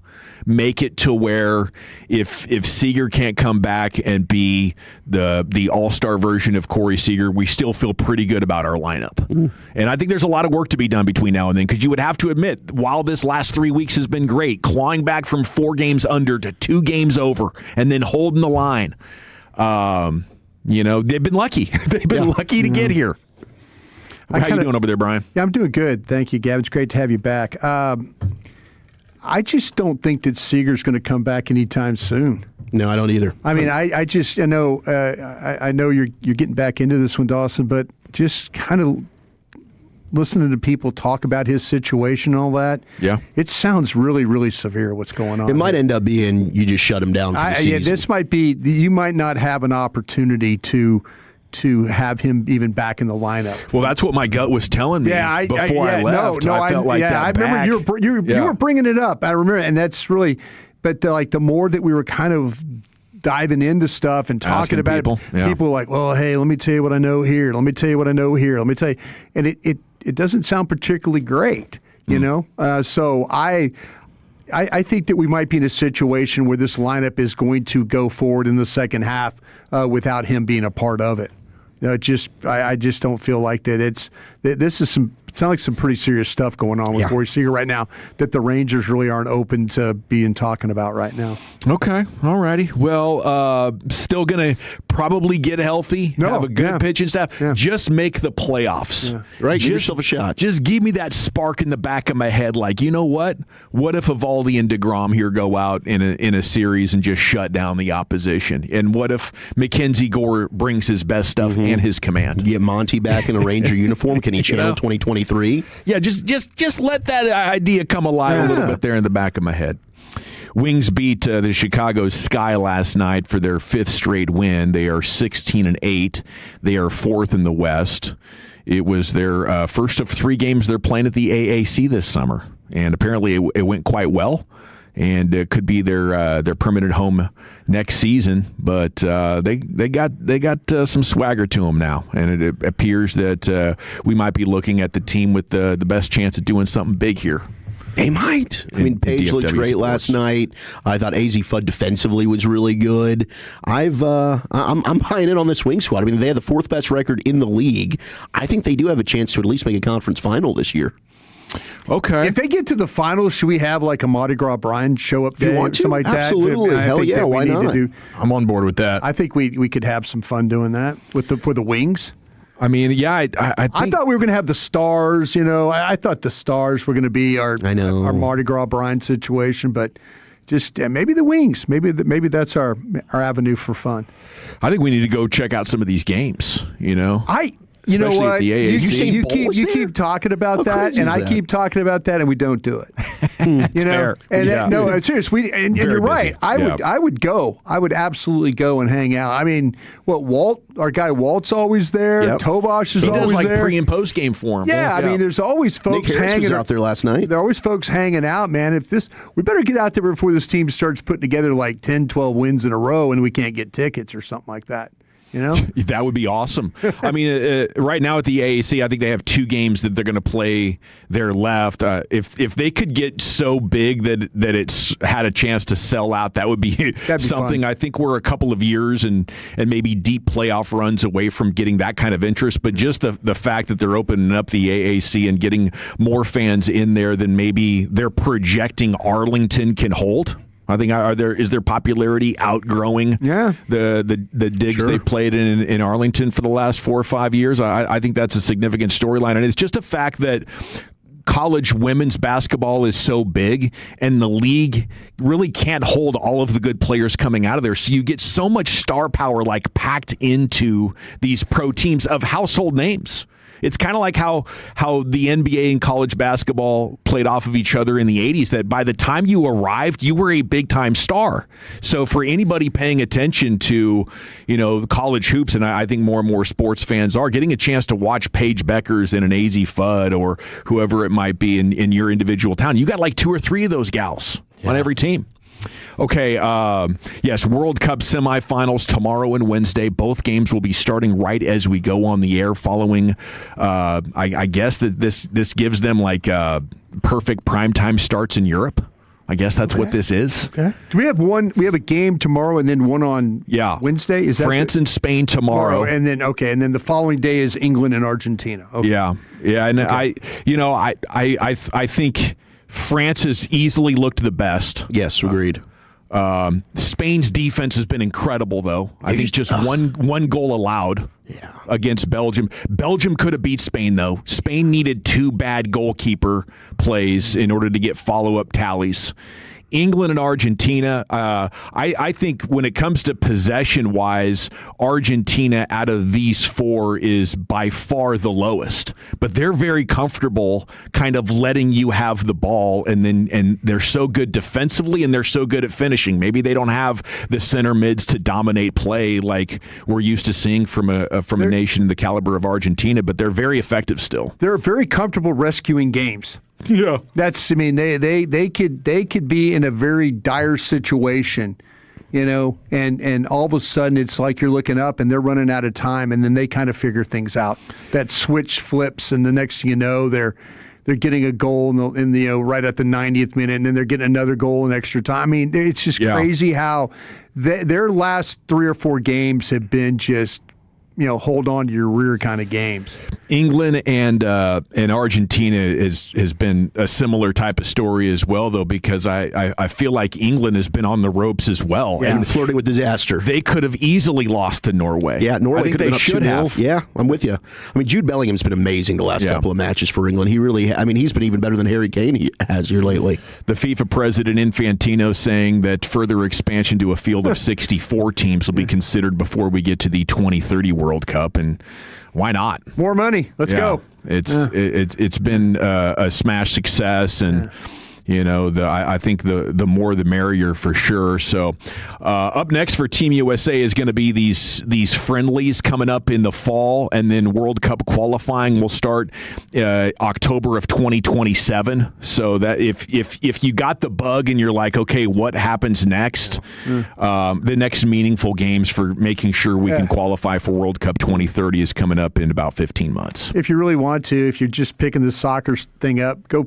Make it to where if Seager can't come back and be the all-star version of Corey Seager, we still feel pretty good about our lineup. And I think there's a lot of work to be done between now and then, because you would have to admit, while this last 3 weeks has been great, clawing back from 4 games under to 2 games over and then holding the line, they've been lucky. They've been lucky to get here. How you doing over there, Brian? Yeah, I'm doing good. Thank you, Gavin. It's great to have you back. I just don't think that Seager's going to come back anytime soon. No, I don't either. I mean, I know you're getting back into this one, Dawson, but just kind of listening to people talk about his situation and all that, it sounds really, really severe what's going on. It might end up being you just shut him down for the season. Yeah, this might be, you might not have an opportunity to have him even back in the lineup. Well, that's what my gut was telling me before I left. I felt like that I remember you were bringing it up. I remember, and that's really, but the more that we were kind of diving into stuff and talking about people, people were like, well, hey, let me tell you what I know here. Let me tell you what I know here. Let me tell you. And it doesn't sound particularly great, So I think that we might be in a situation where this lineup is going to go forward in the second half without him being a part of it. I just don't feel like that. This is sounds like some pretty serious stuff going on with Corey Seager right now that the Rangers really aren't open to being talking about right now. Okay, all righty. Well, still going to probably get healthy, have a good pitching staff. Yeah. Just make the playoffs. Yeah. Right, give yourself a shot. Just give me that spark in the back of my head. Like, you know what? What if Eovaldi and DeGrom here go out in a series and just shut down the opposition? And what if Mackenzie Gore brings his best stuff and his command? Get Monty back in a Ranger uniform. Can he channel 2023? Yeah, just let that idea come alive a little bit there in the back of my head. Wings beat the Chicago Sky last night for their 5th straight win. They are 16-8. They are 4th in the West. It was their first of 3 games they're playing at the AAC this summer, and apparently it went quite well. And it could be their permanent home next season, but they got some swagger to them now, and it appears that we might be looking at the team with the best chance at doing something big here. They might. I mean, Page looked great last night. I thought AZ Fudd defensively was really good. I'm buying in on this wing squad. I mean, they have the 4th best record in the league. I think they do have a chance to at least make a conference final this year. Okay. If they get to the finals, should we have like a Mardi Gras Brian show up day or something like that? Absolutely. Hell yeah, why not? I'm on board with that. I think we could have some fun doing that for the Wings. I mean, yeah, I think... I thought we were going to have the Stars, I thought the Stars were going to be our Mardi Gras Brian situation, but just maybe the Wings. Maybe that's our avenue for fun. I think we need to go check out some of these games, You know what? You keep talking about that, and I keep talking about that, and we don't do it. Fair. And no, seriously, and you're right. I would go. I would absolutely go and hang out. I mean, our guy Walt's always there. Yep. Tobosh is always there. He does like pre and post game for him. Yeah, I mean, there's always folks hanging out there last night. There are always folks hanging out, man. We better get out there before this team starts putting together like 10, 12 wins in a row, and we can't get tickets or something like that. You know, that would be awesome. I mean, right now at the AAC, I think they have 2 games that they're going to play there left. If they could get so big that it's had a chance to sell out, that would be something. Fun. I think we're a couple of years and maybe deep playoff runs away from getting that kind of interest. But just the fact that they're opening up the AAC and getting more fans in there than maybe they're projecting Arlington can hold. I think is their popularity outgrowing the digs they've played in Arlington for the last 4 or 5 years? I think that's a significant storyline, and it's just a fact that college women's basketball is so big, and the league really can't hold all of the good players coming out of there. So you get so much star power like packed into these pro teams of household names. It's kind of like how the NBA and college basketball played off of each other in the 80s, that by the time you arrived, you were a big-time star. So for anybody paying attention to, college hoops, and I think more and more sports fans are, getting a chance to watch Paige Beckers and an AZ Fudd or whoever it might be in your individual town, you got like 2 or 3 of those gals on every team. Okay, yes, World Cup semifinals tomorrow and Wednesday. Both games will be starting right as we go on the air following, I guess that this gives them like perfect primetime starts in Europe. I guess that's what this is. Okay. Do we have one? We have a game tomorrow and then one on Wednesday? Is that France and Spain tomorrow. And then the following day is England and Argentina. Okay. Yeah, and I think France has easily looked the best. Yes, agreed. Spain's defense has been incredible, though. I think just one goal allowed against Belgium. Belgium could have beat Spain, though. Spain needed 2 bad goalkeeper plays in order to get follow-up tallies. England and Argentina, I think when it comes to possession-wise, Argentina out of these 4 is by far the lowest. But they're very comfortable kind of letting you have the ball, and they're so good defensively, and they're so good at finishing. Maybe they don't have the center mids to dominate play like we're used to seeing from a nation the caliber of Argentina, but they're very effective still. They're very comfortable rescuing games. Yeah, they could be in a very dire situation, and all of a sudden it's like you're looking up and they're running out of time, and then they kind of figure things out. That switch flips, and the next thing you know, they're getting a goal in the right at the 90th minute, and then they're getting another goal in extra time. I mean, it's just crazy how their last 3 or 4 games have been just hold on to your rear kind of games. England and Argentina has been a similar type of story as well, though, because I feel like England has been on the ropes as well. Yeah, and flirting with disaster. They could have easily lost to Norway. Yeah, Norway could have been up 2-0. Should have. Yeah, I'm with you. I mean, Jude Bellingham's been amazing the last couple of matches for England. He really, he's been even better than Harry Kane has here lately. The FIFA president Infantino saying that further expansion to a field of 64 teams will be considered before we get to the 2030 World Cup, and why not? More money. Let's go. It's been a smash success, and I think the more the merrier for sure. So up next for Team USA is going to be these friendlies coming up in the fall, and then World Cup qualifying will start October of 2027. So that if you got the bug and you're like, okay, what happens next? The next meaningful games for making sure we can qualify for World Cup 2030 is coming up in about 15 months. If you really want to, if you're just picking the soccer thing up, go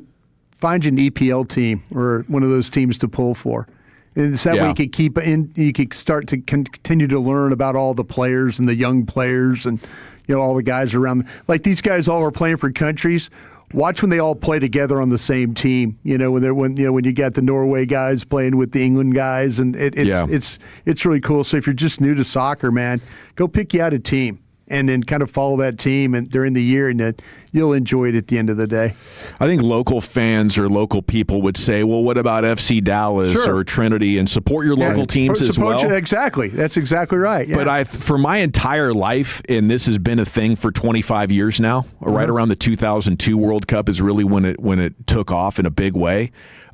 find you an EPL team or one of those teams to pull for. And it's that way you could start to continue to learn about all the players and the young players and all the guys around. Like these guys all are playing for countries. Watch when they all play together on the same team. When you got the Norway guys playing with the England guys, and it's really cool. So if you're just new to soccer, man, go pick you out a team and then kind of follow that team and during the year, and then you'll enjoy it at the end of the day. I think local fans or local people would say, well, what about FC Dallas or Trinity, and support your local teams as well. Exactly. That's exactly right. Yeah. But for my entire life, and this has been a thing for 25 years now, right around the 2002 World Cup is really when it took off in a big way.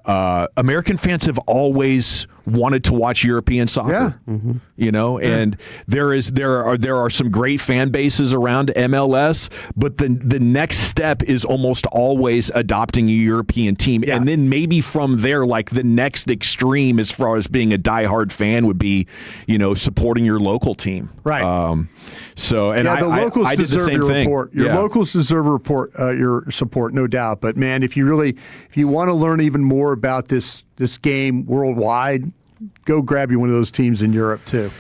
American fans have always wanted to watch European soccer. Yeah. And there are some great fan bases around MLS, but the next step is almost always adopting a European team. Yeah. And then maybe from there, like the next extreme as far as being a diehard fan would be, supporting your local team. Right. The locals I did the same thing. Report. Your locals deserve your support, no doubt. But man, if you want to learn even more about this game worldwide, go grab you one of those teams in Europe too.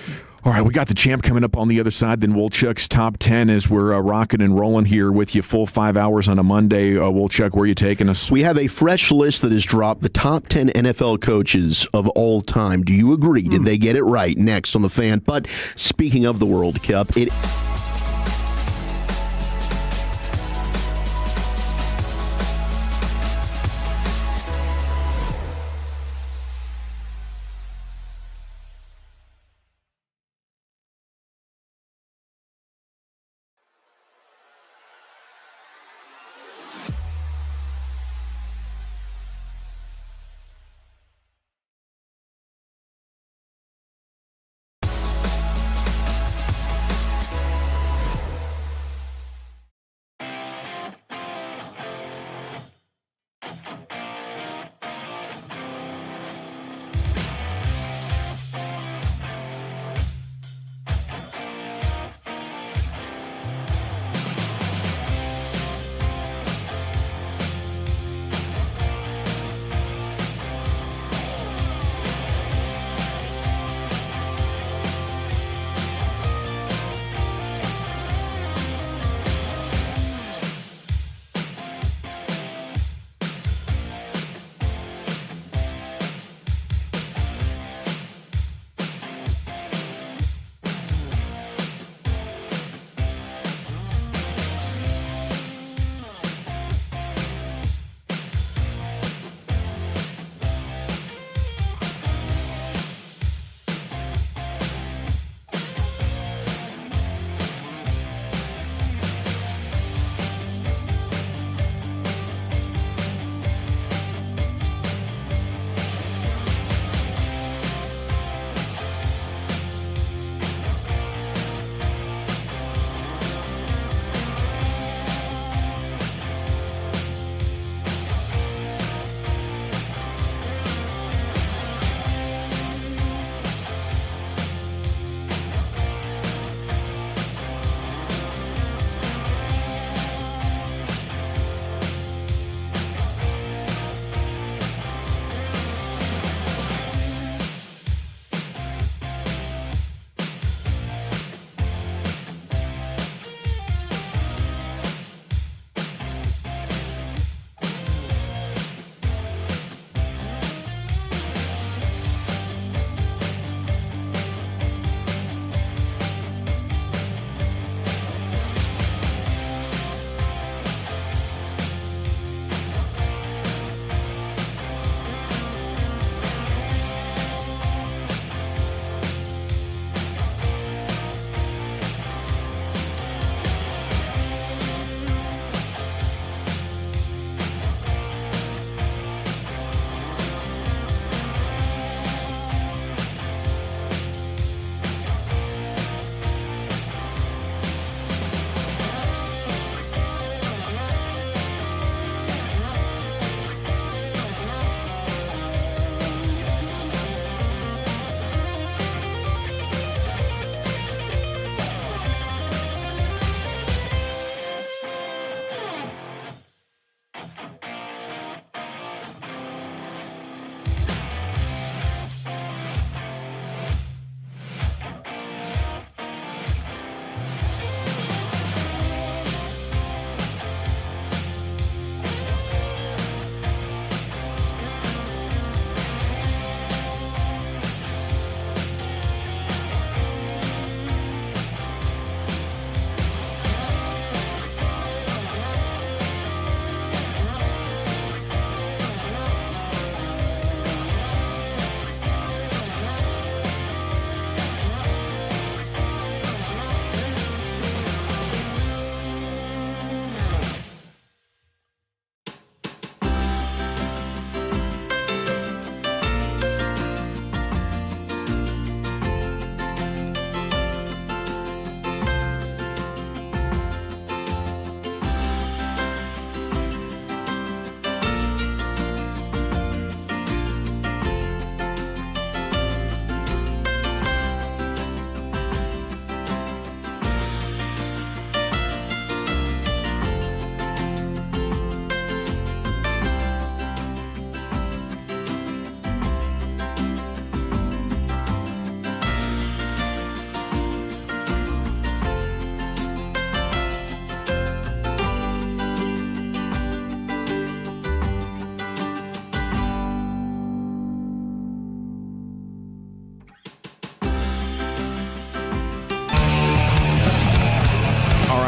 All right, we got the champ coming up on the other side. Then Wolchuk's top 10 as we're rocking and rolling here with you full 5 hours on a Monday. Wolchuk, where are you taking us? We have a fresh list that has dropped, the top 10 NFL coaches of all time. Do you agree? Did they get it right? Next on The Fan. But speaking of the World Cup,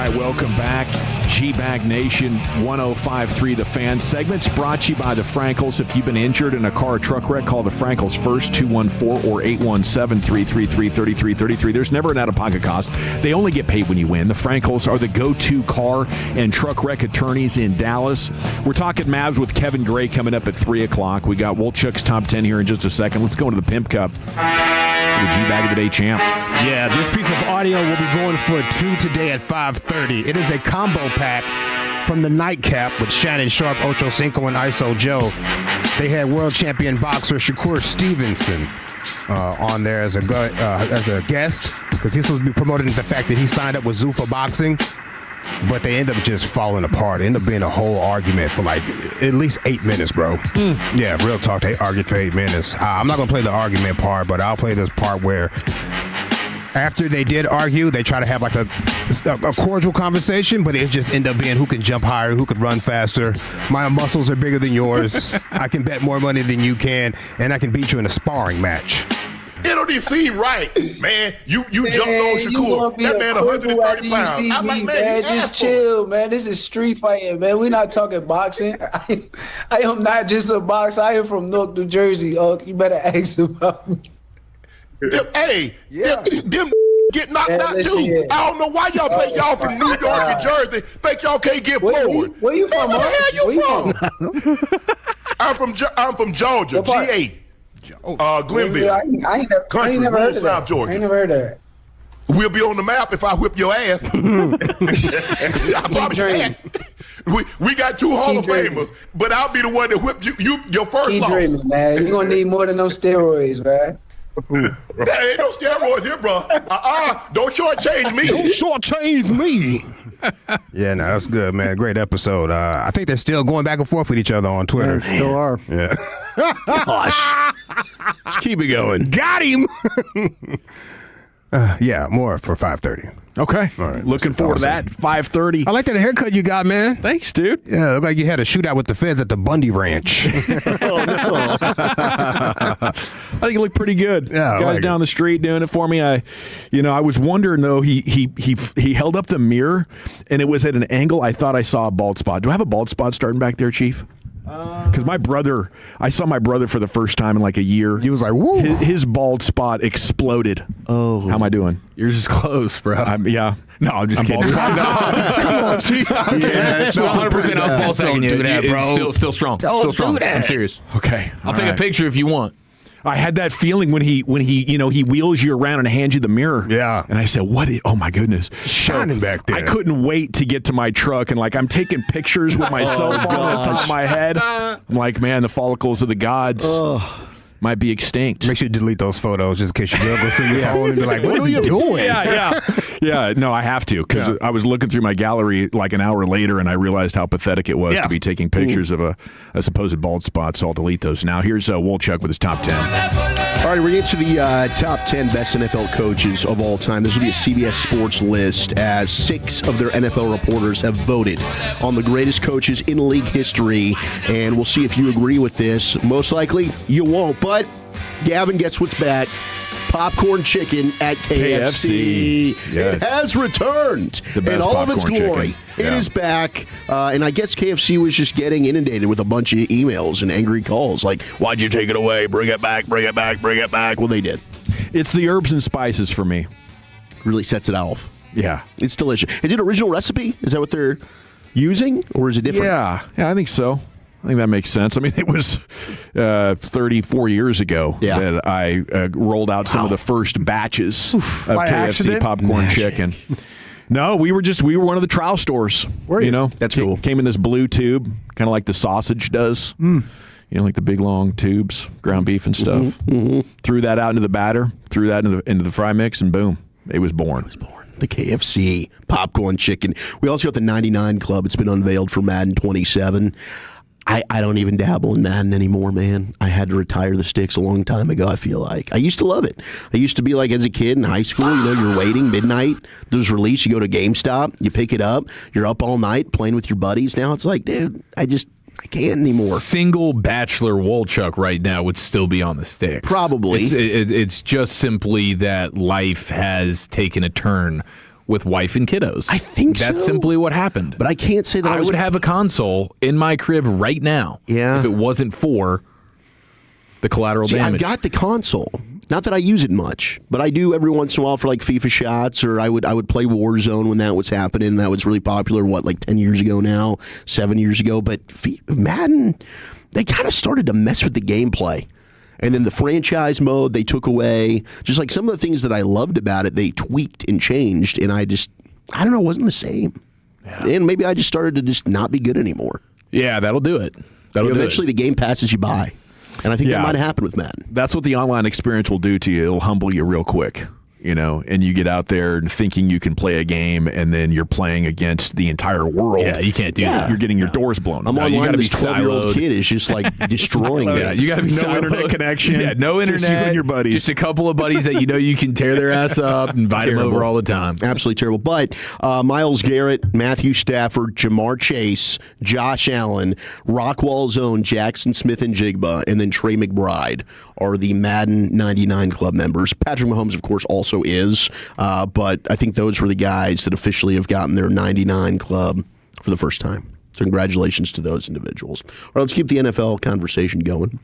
right, welcome back. G-Bag Nation, 105.3 The Fan. Segment's brought to you by the Frankels. If you've been injured in a car or truck wreck, call the Frankels first, 214 or 817-333-3333. There's never an out-of-pocket cost. They only get paid when you win. The Frankels are the go-to car and truck wreck attorneys in Dallas. We're talking Mavs with Kevin Gray coming up at 3 o'clock. We got Wolchuk's Top 10 here in just a second. Let's go into the Pimp Cup. The G-Bag of the Day champ. Yeah, this piece of audio will be going for 2 today at 5:30. It is a combo pack from the Nightcap with Shannon Sharp, Ocho Cinco, and ISO Joe. They had world champion boxer Shakur Stevenson on there as a guest, because he's supposed to be promoting the fact that he signed up with Zuffa Boxing. But they end up just falling apart. It ended up being a whole argument for like at least 8 minutes, bro. Yeah, real talk. They argued for 8 minutes. I'm not going to play the argument part, but I'll play this part where after they did argue, they try to have like a cordial conversation, but it just ended up being who can jump higher, who could run faster. My muscles are bigger than yours. I can bet more money than you can, and I can beat you in a sparring match. It don't even seem right, man. You jumped on Shakur. That man 130 pounds. I'm like, man, just chill, man. This is street fighting, man. We're not talking boxing. I am not just a boxer. I am from Newark, New Jersey. Oh, you better ask about me. Them get knocked out too. Yeah. I don't know why y'all think y'all from New York and Jersey think y'all can't get forward. Where you from? Where you from? I'm from Georgia. GA. Glenville. I ain't never heard of South that. Georgia. I ain't never heard of that. We'll be on the map if I whip your ass. I promise you that. We got 2 Hall of Famers, but I'll be the one that whipped you your first Keep loss. dreaming, man. You're gonna need more than those steroids, man. There ain't no steroids here, bro. Don't shortchange me. Don't shortchange me. Yeah, no, that's good, man. Great episode. I think they're still going back and forth with each other on Twitter. They still are. Yeah. Gosh. Just keep it going. Got him. Yeah, more for 5:30. Okay. All right. Looking forward to that. 5:30. I like that haircut you got, man. Thanks, dude. Yeah, looked like you had a shootout with the feds at the Bundy Ranch. Oh, no. I think it looked pretty good. Yeah, Guys down the street doing it for me. I was wondering though. He held up the mirror, and it was at an angle. I thought I saw a bald spot. Do I have a bald spot starting back there, Chief? Because I saw my brother for the first time in like a year. He was like, woo. His bald spot exploded. Oh. How am I doing? Yours is close, bro. Yeah. No, I'm just kidding. Come on, Chief. Yeah, it's 100%. I was ball second you. Do that, bro. Still strong. Still strong. Do that. I'm serious. Okay. I'll take a picture if you want. I had that feeling when he wheels you around and hands you the mirror. Yeah. And I said, oh my goodness. Shining back there. I couldn't wait to get to my truck, and like I'm taking pictures with my cell phone on top of my head. I'm like, man, the follicles of the gods might be extinct. Make sure you delete those photos just in case your girl goes through your phone and be like, what are you doing? Yeah, no, I have to, because I was looking through my gallery like an hour later, and I realized how pathetic it was to be taking pictures of a supposed bald spot, so I'll delete those. Now, here's Wolchuk with his top 10. All right, we're getting to the top 10 best NFL coaches of all time. This will be a CBS Sports list, as 6 of their NFL reporters have voted on the greatest coaches in league history, and we'll see if you agree with this. Most likely, you won't, but Gavin, guess what's back? Popcorn chicken at KFC. Yes. It has returned in all of its glory. It is back, and I guess KFC was just getting inundated with a bunch of emails and angry calls like, why'd you take it away? Bring it back, bring it back, bring it back. Well, they did. It's the herbs and spices for me. Really sets it off. Yeah. It's delicious. Is it original recipe? Is that what they're using, or is it different? Yeah, I think so. I think that makes sense. I mean, it was 34 years ago that I rolled out some of the first batches of KFC accident? popcorn chicken. No, we were one of the trial stores. Were you? That's cool. Came in this blue tube, kind of like the sausage does. You know, like the big long tubes, ground beef and stuff. Threw that out into the batter, threw that into the fry mix, and boom, it was born. The KFC popcorn chicken. We also got the 99 Club. It's been unveiled for Madden 27. I don't even dabble in Madden anymore, man. I had to retire the sticks a long time ago, I feel like. I used to love it. I used to be like, as a kid in high school, you're waiting midnight. Those release, you go to GameStop, you pick it up, you're up all night playing with your buddies. Now it's like, dude, I can't anymore. Single bachelor Wolchuk right now would still be on the sticks. Probably. It's just simply that life has taken a turn with wife and kiddos. I think that's so. simply what happened. But I can't say that I would have a console in my crib right now. Yeah. If it wasn't for the collateral damage. I've got the console. Not that I use it much, but I do every once in a while for like FIFA shots, or I would play Warzone when that was happening. That was really popular. Like 10 years ago now, 7 years ago. But Madden, they kind of started to mess with the gameplay. And then the franchise mode they took away. Just like some of the things that I loved about it, they tweaked and changed. And I don't know, it wasn't the same. Yeah. And maybe I just started to just not be good anymore. Yeah, that'll do it. Eventually the game passes you by. And I think that might happen with Madden. That's what the online experience will do to you. It'll humble you real quick. And you get out there and thinking you can play a game, and then you're playing against the entire world. Yeah, you can't do that. You're getting your doors blown. I'm online, this 12-year-old kid is just like destroying me. Yeah, you got to be no internet connection. Yeah, no internet. Just you and your buddies. Just a couple of buddies that you can tear their ass up and invite them over all the time. Absolutely terrible. But Myles Garrett, Matthew Stafford, Jamar Chase, Josh Allen, Rockwall's own Jackson Smith-Njigba, and then Trey McBride are the Madden 99 club members. Patrick Mahomes, of course, also is, but I think those were the guys that officially have gotten their 99 club for the first time. So congratulations to those individuals. All right, let's keep the NFL conversation going.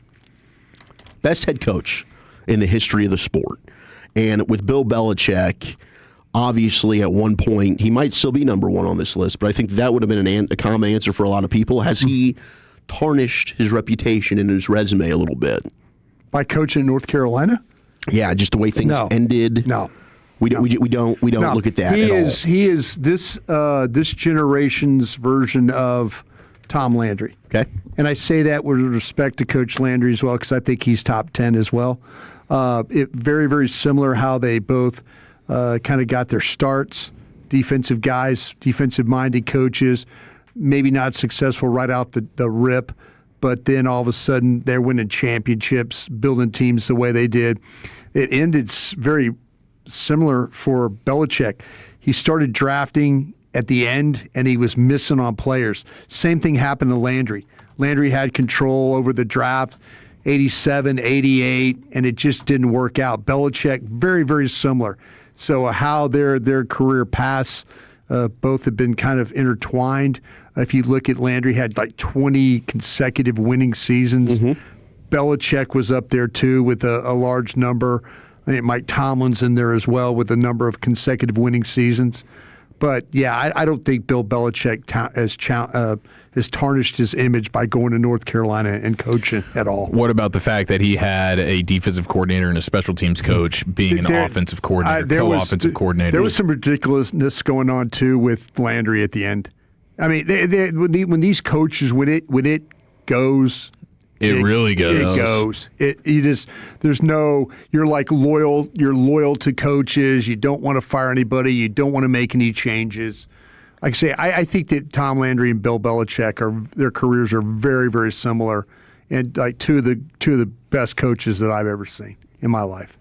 Best head coach in the history of the sport. And with Bill Belichick, obviously at one point, he might still be number one on this list, but I think that would have been a common answer for a lot of people. Has he tarnished his reputation and his resume a little bit? By coaching in North Carolina? Yeah, just the way things ended. No. We don't look at that he at is, all. He is this generation's version of Tom Landry. Okay. And I say that with respect to Coach Landry as well, because I think he's top 10 as well. Very, very similar how they both kind of got their starts. Defensive guys, defensive-minded coaches, maybe not successful right out the rip, but then all of a sudden they're winning championships, building teams the way they did. It ended very similar for Belichick. He started drafting at the end, and he was missing on players. Same thing happened to Landry. Landry had control over the draft, 87, 88, and it just didn't work out. Belichick, very, very similar. So how their career paths both have been kind of intertwined. If you look at Landry, had like 20 consecutive winning seasons. Mm-hmm. Belichick was up there too with a large number. I think Mike Tomlin's in there as well with a number of consecutive winning seasons. But yeah, I don't think Bill Belichick has tarnished his image by going to North Carolina and coaching at all. What about the fact that he had a defensive coordinator and a special teams coach being an offensive coordinator, co-offensive coordinator? There was some ridiculousness going on too with Landry at the end. I mean, when these coaches, when it goes. It really goes. It goes. You're like loyal. You're loyal to coaches. You don't want to fire anybody. You don't want to make any changes. Like I say, I think that Tom Landry and Bill Belichick their careers are very, very similar, and like two of the best coaches that I've ever seen in my life.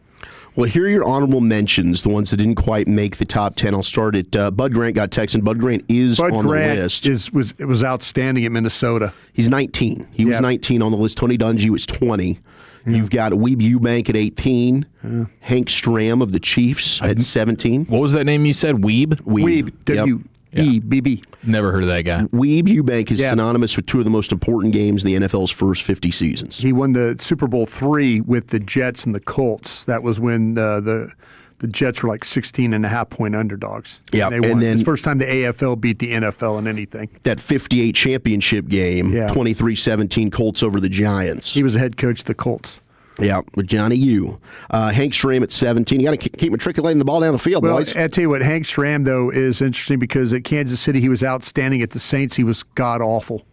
Well, here are your honorable mentions, the ones that didn't quite make the top 10. I'll start at Bud Grant got Texan. Bud Grant is on the list. Was outstanding at Minnesota. He's 19. He was 19 on the list. Tony Dungy was 20. Yeah. You've got Weeb Eubank at 18. Yeah. Hank Stram of the Chiefs at 17. What was that name you said? Weeb? Weeb. W-E-B-B. Never heard of that guy. Weeb Eubank is synonymous with two of the most important games in the NFL's first 50 seasons. He won the Super Bowl III with the Jets and the Colts. That was when the Jets were like 16.5-point underdogs. Yeah, and then it's the first time the AFL beat the NFL in anything. That 58 championship game, 23-17 Colts over the Giants. He was the head coach of the Colts. Yeah, with Johnny U. Hank Stram at 17. You got to keep matriculating the ball down the field, boys. I'll tell you what, Hank Stram, though, is interesting because at Kansas City he was outstanding. At the Saints he was god-awful.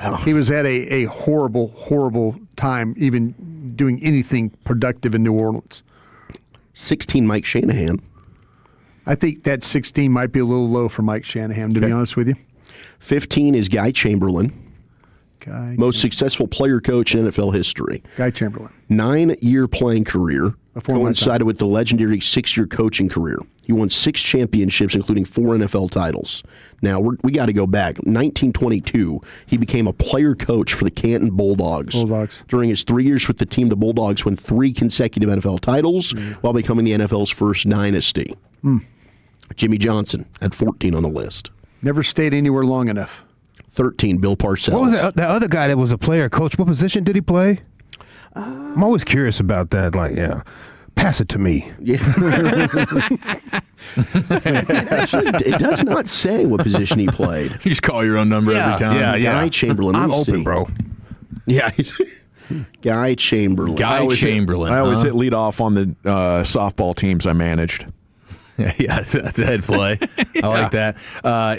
Oh. He was at a horrible, horrible time even doing anything productive in New Orleans. 16, Mike Shanahan. I think that 16 might be a little low for Mike Shanahan, to be honest with you. 15 is Guy Chamberlain. Most successful player coach in NFL history. Guy Chamberlain. 9-year playing career. Coincided with the legendary 6-year coaching career. He won 6 championships, including 4 NFL titles. Now, we got to go back. 1922, he became a player coach for the Canton Bulldogs. During his 3 years with the team, the Bulldogs won 3 consecutive NFL titles while becoming the NFL's first dynasty. Jimmy Johnson at 14 on the list. Never stayed anywhere long enough. 13, Bill Parcells. What was that other guy that was a player coach? What position did he play? I'm always curious about that. Like, yeah, pass it to me. Yeah. Actually, it does not say what position he played. You just call your own number every time. Yeah. Guy Chamberlain. I'm Let me open, see. bro. Yeah. Guy Chamberlain. Chamberlain. I always hit lead off on the softball teams I managed. Yeah, that's a head play. I like that.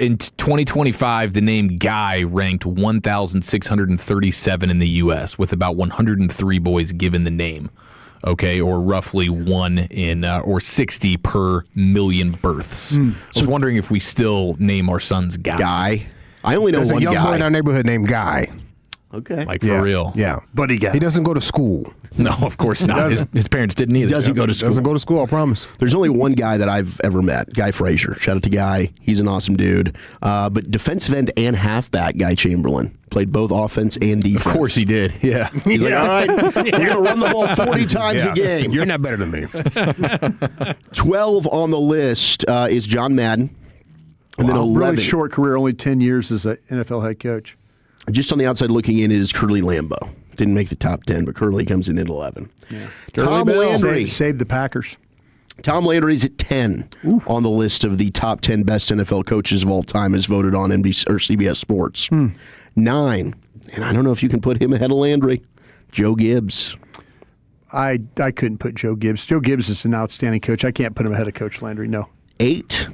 In 2025, the name Guy ranked 1,637 in the U.S., with about 103 boys given the name. Okay, or roughly 1 in or 60 per million births. So I was wondering if we still name our sons Guy. Guy. I only know There's one a young guy. boy in our neighborhood named Guy. Okay. Like for real. Yeah. Buddy guy. He doesn't go to school. No, of course not. His parents didn't either. He doesn't go to school. Doesn't go to school, I promise. There's only one guy that I've ever met, Guy Frazier. Shout out to Guy. He's an awesome dude. But defensive end and halfback, Guy Chamberlain. Played both offense and defense. Of course he did, yeah. He's like, all right, we're going to run the ball 40 times a game. You're not better than me. 12 on the list is John Madden. And then 11. Really short career, only 10 years as an NFL head coach. Just on the outside looking in is Curly Lambeau. Didn't make the top 10, but Curly comes in at 11. Yeah. Tom Landry. Saved the Packers. Tom Landry's at 10 on the list of the top 10 best NFL coaches of all time as voted on NBC or CBS Sports. 9, and I don't know if you can put him ahead of Landry, Joe Gibbs. I couldn't put Joe Gibbs. Joe Gibbs is an outstanding coach. I can't put him ahead of Coach Landry, no. 8,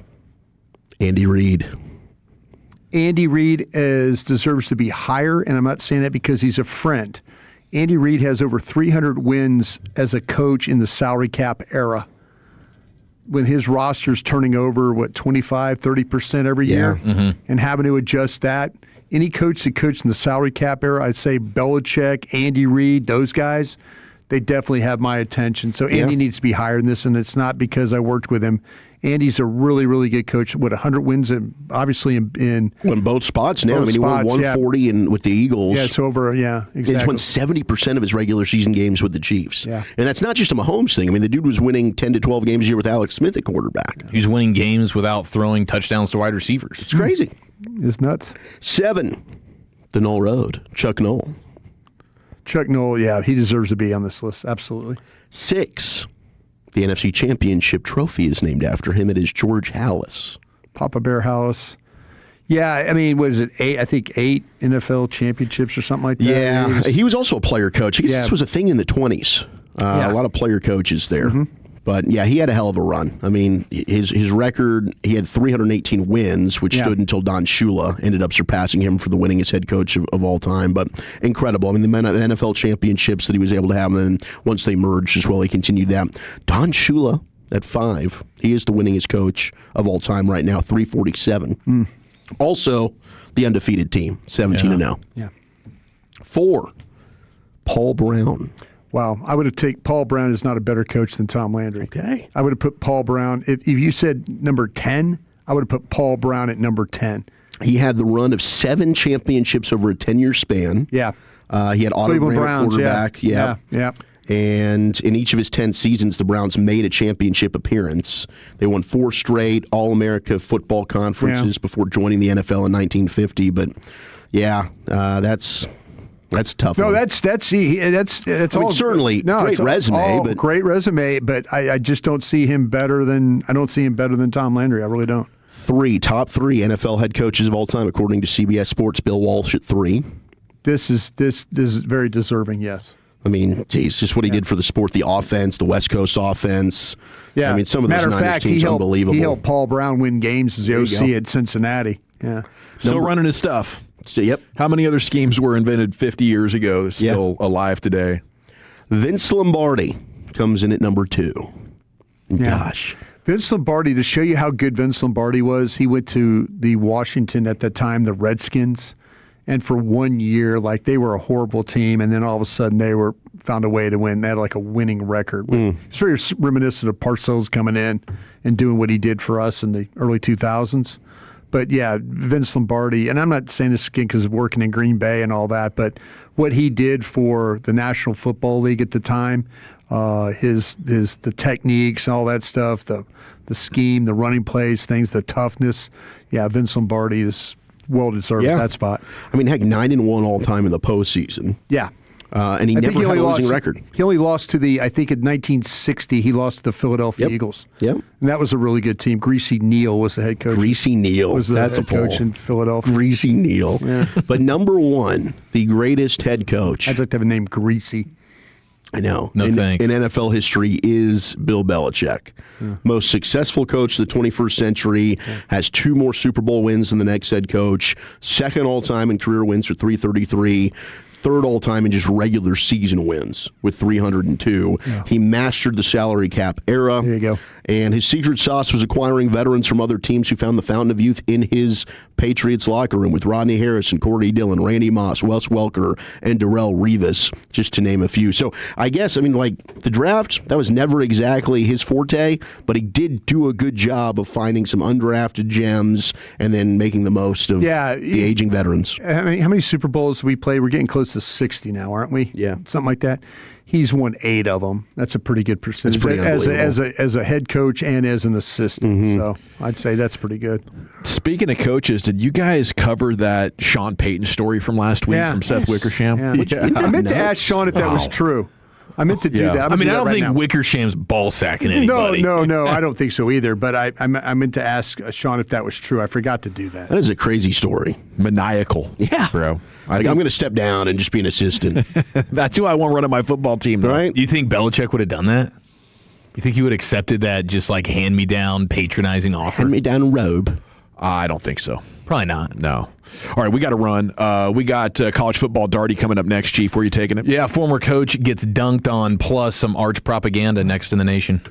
Andy Reid. Andy Reid deserves to be higher, and I'm not saying that because he's a friend. Andy Reid has over 300 wins as a coach in the salary cap era. When his roster's turning over, 25, 30% every year, and having to adjust that. Any coach that coached in the salary cap era, I'd say Belichick, Andy Reid, those guys, they definitely have my attention. So Andy needs to be higher than this, and it's not because I worked with him. Andy's a really, really good coach. 100 wins, obviously in both spots now. He won 140 with the Eagles. Yeah, it's over. Yeah, exactly. He's won 70% of his regular season games with the Chiefs. Yeah. And that's not just a Mahomes thing. I mean, the dude was winning 10 to 12 games a year with Alex Smith at quarterback. He's winning games without throwing touchdowns to wide receivers. It's crazy. It's nuts. 7, the Knoll Road, Chuck Knoll. Chuck Knoll, yeah, he deserves to be on this list. Absolutely. 6, the NFC Championship trophy is named after him. It is George Halas. Papa Bear Halas. Yeah, I mean, was it 8? I think 8 NFL championships or something like that. Yeah, he was also a player coach. I guess this was a thing in the 20s. A lot of player coaches there. But, yeah, he had a hell of a run. I mean, his record, he had 318 wins, which stood until Don Shula ended up surpassing him for the winningest head coach of all time. But incredible. I mean, the NFL championships that he was able to have, and then once they merged as well, he continued that. Don Shula at 5. He is the winningest coach of all time right now, 347. Also, the undefeated team, 17-0. Yeah. 4, Paul Brown. Wow, I would have taken Paul Brown is not a better coach than Tom Landry. Okay. I would have put Paul Brown, if you said number 10, I would have put Paul Brown at number 10. He had the run of 7 championships over a 10-year span. Yeah. He had Otto Graham at quarterback. Yeah. And in each of his 10 seasons, the Browns made a championship appearance. They won 4 straight All-America football conferences before joining the NFL in 1950. But, that's tough. No, one. that's all certainly great resume, but great resume. But I just don't see him better than Tom Landry. I really don't. 3, top 3 NFL head coaches of all time, according to CBS Sports. Bill Walsh at 3. This is very deserving. Yes. I mean, geez, just what he did for the sport, the offense, the West Coast offense. Yeah. I mean, some of those Matter of Niners fact, teams unbelievable. He helped Paul Brown win games as the OC at Cincinnati. Yeah. Still running his stuff. Yep. How many other schemes were invented 50 years ago still alive today? Vince Lombardi comes in at number 2. Gosh. Vince Lombardi, to show you how good Vince Lombardi was, he went to the Washington at the time, the Redskins, and for 1 year, they were a horrible team, and then all of a sudden they found a way to win. They had a winning record. It's very reminiscent of Parcells coming in and doing what he did for us in the early 2000s. But, yeah, Vince Lombardi, and I'm not saying this again because of working in Green Bay and all that, but what he did for the National Football League at the time, the techniques and all that stuff, the scheme, the running plays, things, the toughness. Yeah, Vince Lombardi is well deserved at that spot. I mean, heck, 9-1 all time in the postseason. Yeah. And he never had a losing record. He only lost to I think in 1960, he lost to the Philadelphia Eagles. Yep. And that was a really good team. Greasy Neal was the head coach. Greasy Neal. That's a coach in Philadelphia. Greasy Neal. Yeah. But number one, the greatest head coach. I'd like to have a name Greasy. I know. No thanks. In NFL history is Bill Belichick. Yeah. Most successful coach of the 21st century, has 2 more Super Bowl wins than the next head coach, second all-time in career wins with 333, third all-time in just regular season wins with 302. Yeah. He mastered the salary cap era. There you go. And his secret sauce was acquiring veterans from other teams who found the fountain of youth in his Patriots locker room with Rodney Harrison, Cordy Dillon, Randy Moss, Wes Welker, and Darrelle Revis, just to name a few. So I guess, the draft, that was never exactly his forte, but he did do a good job of finding some undrafted gems and then making the most of the aging veterans. How many Super Bowls have we played? We're getting close to 60 now, aren't we? Yeah. Something like that. He's won 8 of them. That's a pretty good percentage. That's pretty unbelievable. As a head coach and as an assistant. So I'd say that's pretty good. Speaking of coaches, did you guys cover that Sean Payton story from last week from Seth Wickersham? Yeah. I meant to ask Sean if that was true. I meant to do that. I don't think Wickersham's ball sacking anybody. No, I don't think so either. But I meant to ask Sean if that was true. I forgot to do that. That is a crazy story. Maniacal. Yeah. Bro. I'm going to step down and just be an assistant. That's who I want running my football team, though. Right? Do you think Belichick would have done that? You think he would have accepted that just hand-me-down, patronizing offer? Hand-me-down robe. I don't think so. Probably not. No. All right, we got to run. We got college football Darty coming up next, Chief. Where are you taking it? Yeah, former coach gets dunked on, plus some arch propaganda next in the nation.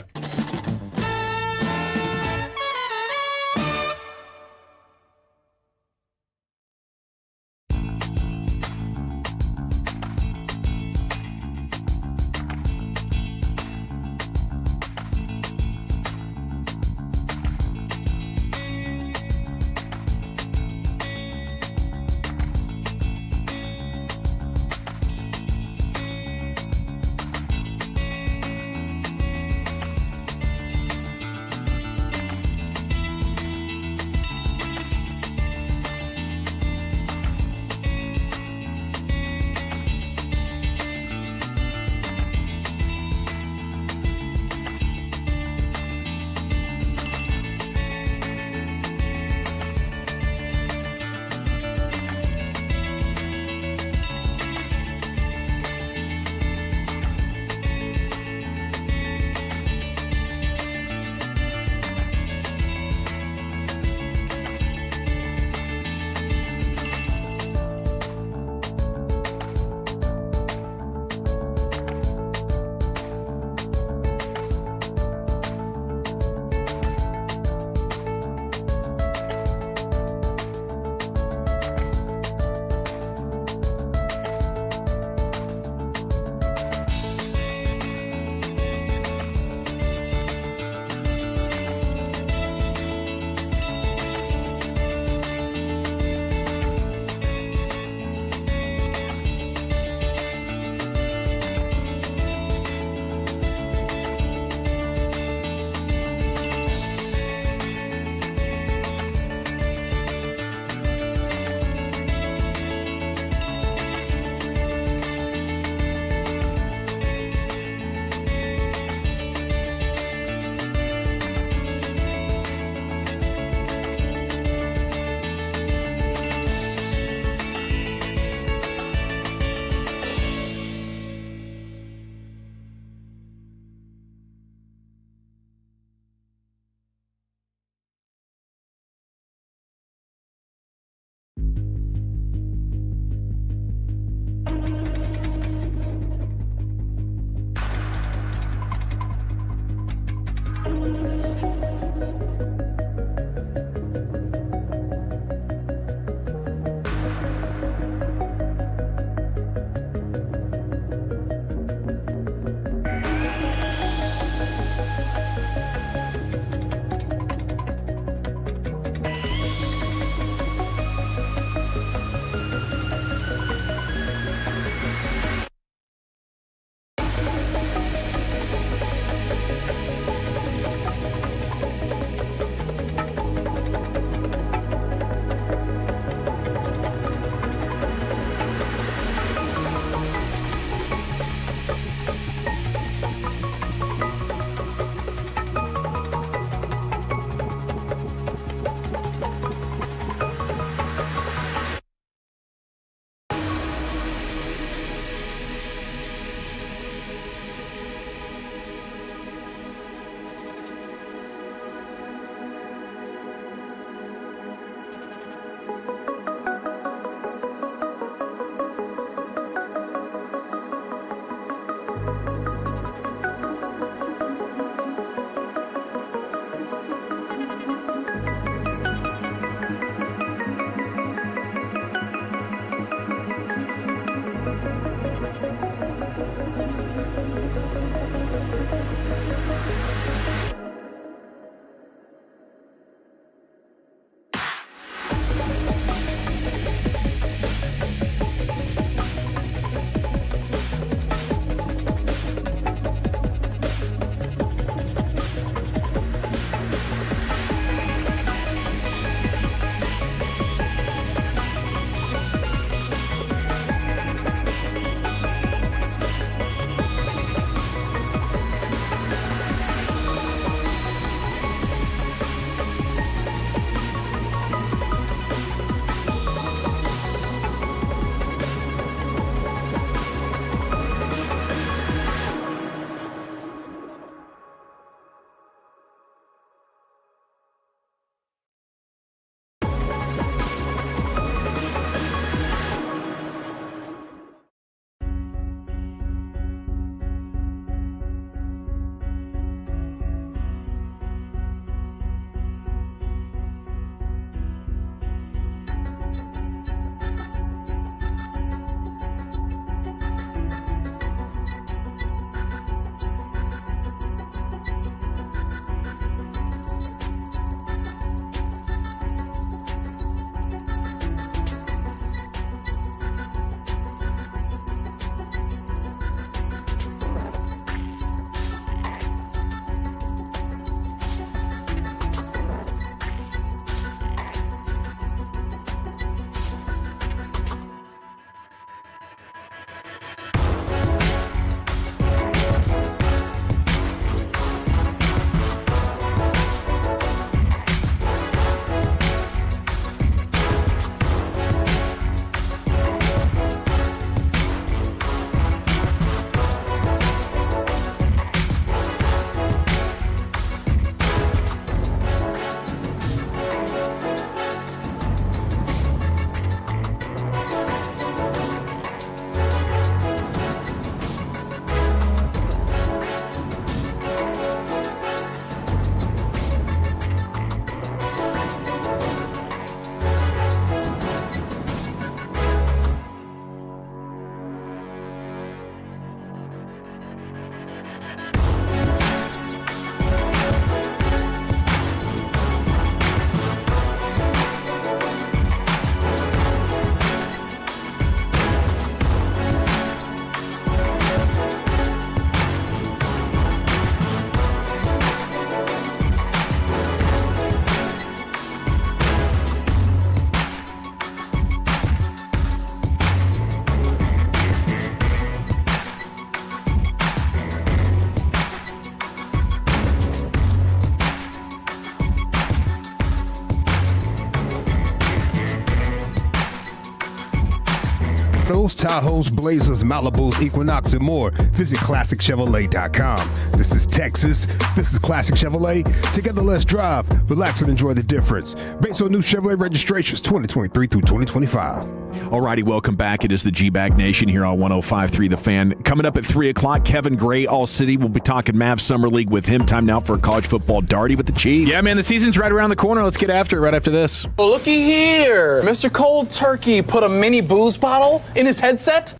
Camaros, Tahoes, Blazers, Malibus, Equinox, and more. Visit ClassicChevrolet.com. This is Texas. This is Classic Chevrolet. Together, let's drive, relax, and enjoy the difference. Based on new Chevrolet registrations 2023 through 2025. Alrighty, welcome back. It is the G-Bag Nation here on 105.3 The Fan. Coming up at 3 o'clock, Kevin Gray, All City. We'll be talking Mavs Summer League with him. Time now for college football. Darty with the Chief. Yeah, man, the season's right around the corner. Let's get after it right after this. Well, looky here. Mr. Cold Turkey put a mini booze bottle in his headset.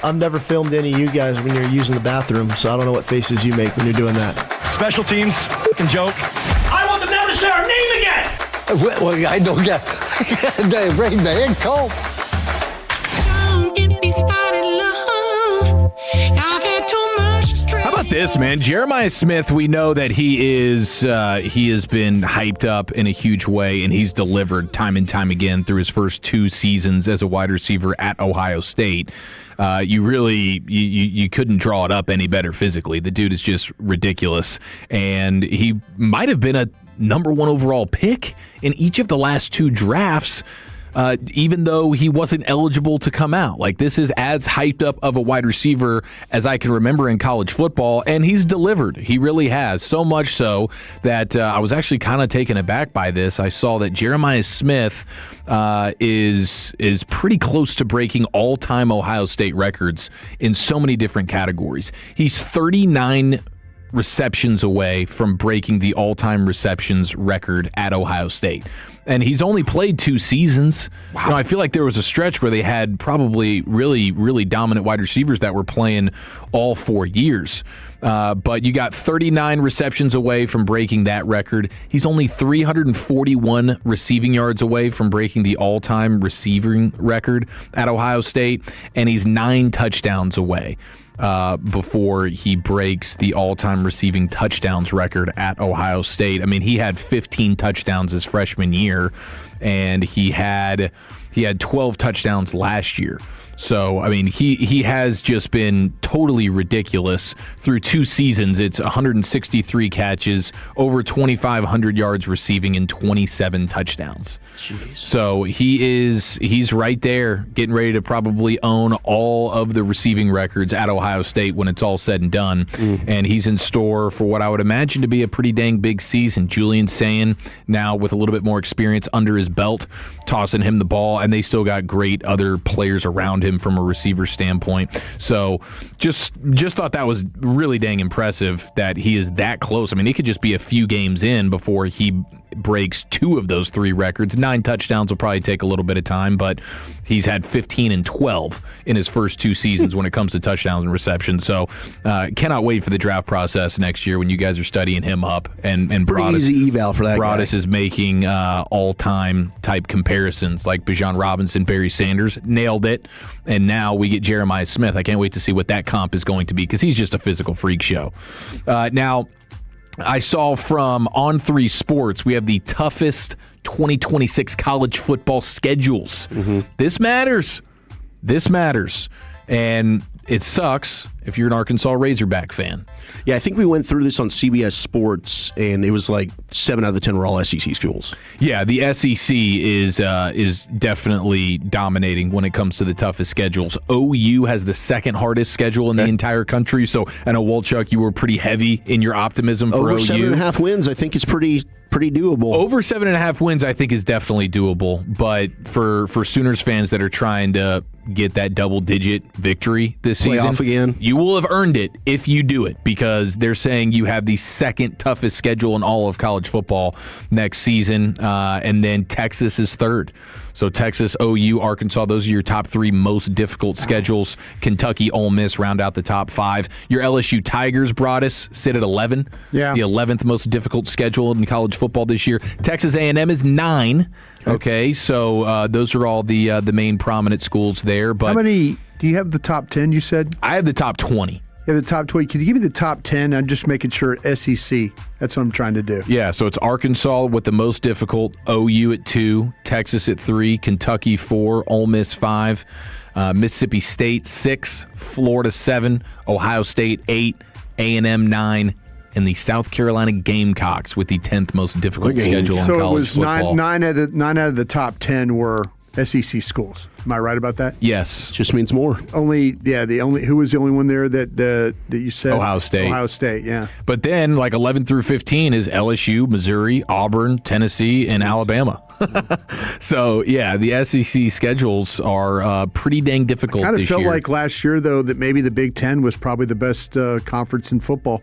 I've never filmed any of you guys when you're using the bathroom, so I don't know what faces you make when you're doing that. Special teams, fucking joke. I want them never to say our name again. Well, I don't get. They bring the head cold. How about this, man? Jeremiah Smith, we know that he has been hyped up in a huge way, and he's delivered time and time again through his first 2 seasons as a wide receiver at Ohio State. You couldn't draw it up any better physically. The dude is just ridiculous, and he might have been a number 1 overall pick in each of the last 2 drafts. Even though he wasn't eligible to come out. Like, this is as hyped up of a wide receiver as I can remember in college football, and he's delivered. He really has. So much so that I was actually kind of taken aback by this. I saw that Jeremiah Smith is pretty close to breaking all-time Ohio State records in so many different categories. He's 39 receptions away from breaking the all-time receptions record at Ohio State. And he's only played 2 seasons. Wow. You know, I feel like there was a stretch where they had probably really, really dominant wide receivers that were playing all 4 years. But you got 39 receptions away from breaking that record. He's only 341 receiving yards away from breaking the all-time receiving record at Ohio State. And he's 9 touchdowns away before he breaks the all-time receiving touchdowns record at Ohio State. I mean, he had 15 touchdowns his freshman year, and he had 12 touchdowns last year. So, I mean, he has just been totally ridiculous. Through 2 seasons, it's 163 catches, over 2,500 yards receiving, and 27 touchdowns. Jeez. So he's right there, getting ready to probably own all of the receiving records at Ohio State when it's all said and done. And he's in store for what I would imagine to be a pretty dang big season. Julian Sayin, now with a little bit more experience under his belt, tossing him the ball, and they still got great other players around him from a receiver standpoint. So just thought that was really dang impressive that he is that close. I mean, he could just be a few games in before he breaks 2 of those 3 records. 9 touchdowns will probably take a little bit of time, but he's had 15 and 12 in his first 2 seasons when it comes to touchdowns and receptions. So cannot wait for the draft process next year when you guys are studying him up. And pretty easy eval for that Broadus guy. is making all-time type comparisons like Bijan Robinson, Barry Sanders, nailed it. And now we get Jeremiah Smith. I can't wait to see what that comp is going to be because he's just a physical freak show. Now, I saw from On3 Sports, we have the toughest 2026 college football schedules. This matters. And it sucks if you're an Arkansas Razorback fan. Yeah, I think we went through this on CBS Sports, and it was like 7 out of the 10 were all SEC schools. Yeah, the SEC is definitely dominating when it comes to the toughest schedules. OU has the second hardest schedule in the entire country. So, I know, Wolchuk, you were pretty heavy in your optimism for Over OU. 7.5 wins, I think it's pretty doable. Over 7.5 wins, I think, is definitely doable. But for Sooners fans that are trying to get that double-digit victory this season, playoff again, you will have earned it if you do it, because they're saying you have the second toughest schedule in all of college football next season, and then Texas is third. So Texas, OU, Arkansas, those are your top 3 most difficult schedules. Kentucky, Ole Miss round out the top 5. Your LSU Tigers, Broadus, sit at 11. Yeah. The 11th most difficult schedule in college football this year. Texas A&M is 9. Okay, so those are all the main prominent schools there. But how many do you have? The top 10? You said I have the top 20. Yeah, the top 20. Can you give me the top 10? I'm just making sure SEC. That's what I'm trying to do. Yeah, so it's Arkansas with the most difficult, OU at 2, Texas at 3, Kentucky 4, Ole Miss 5, Mississippi State 6, Florida 7, Ohio State 8, A&M 9, and the South Carolina Gamecocks with the 10th most difficult schedule in college football. So it was 9 out of the top 10 were SEC schools. Am I right about that? Yes. Just means more. Who was the only one there that you said? Ohio State. Ohio State, yeah. But then, like 11 through 15 is LSU, Missouri, Auburn, Tennessee, and Alabama. So, yeah, the SEC schedules are pretty dang difficult Kind of this felt year. like last year, though, that maybe the Big Ten was probably the best conference in football.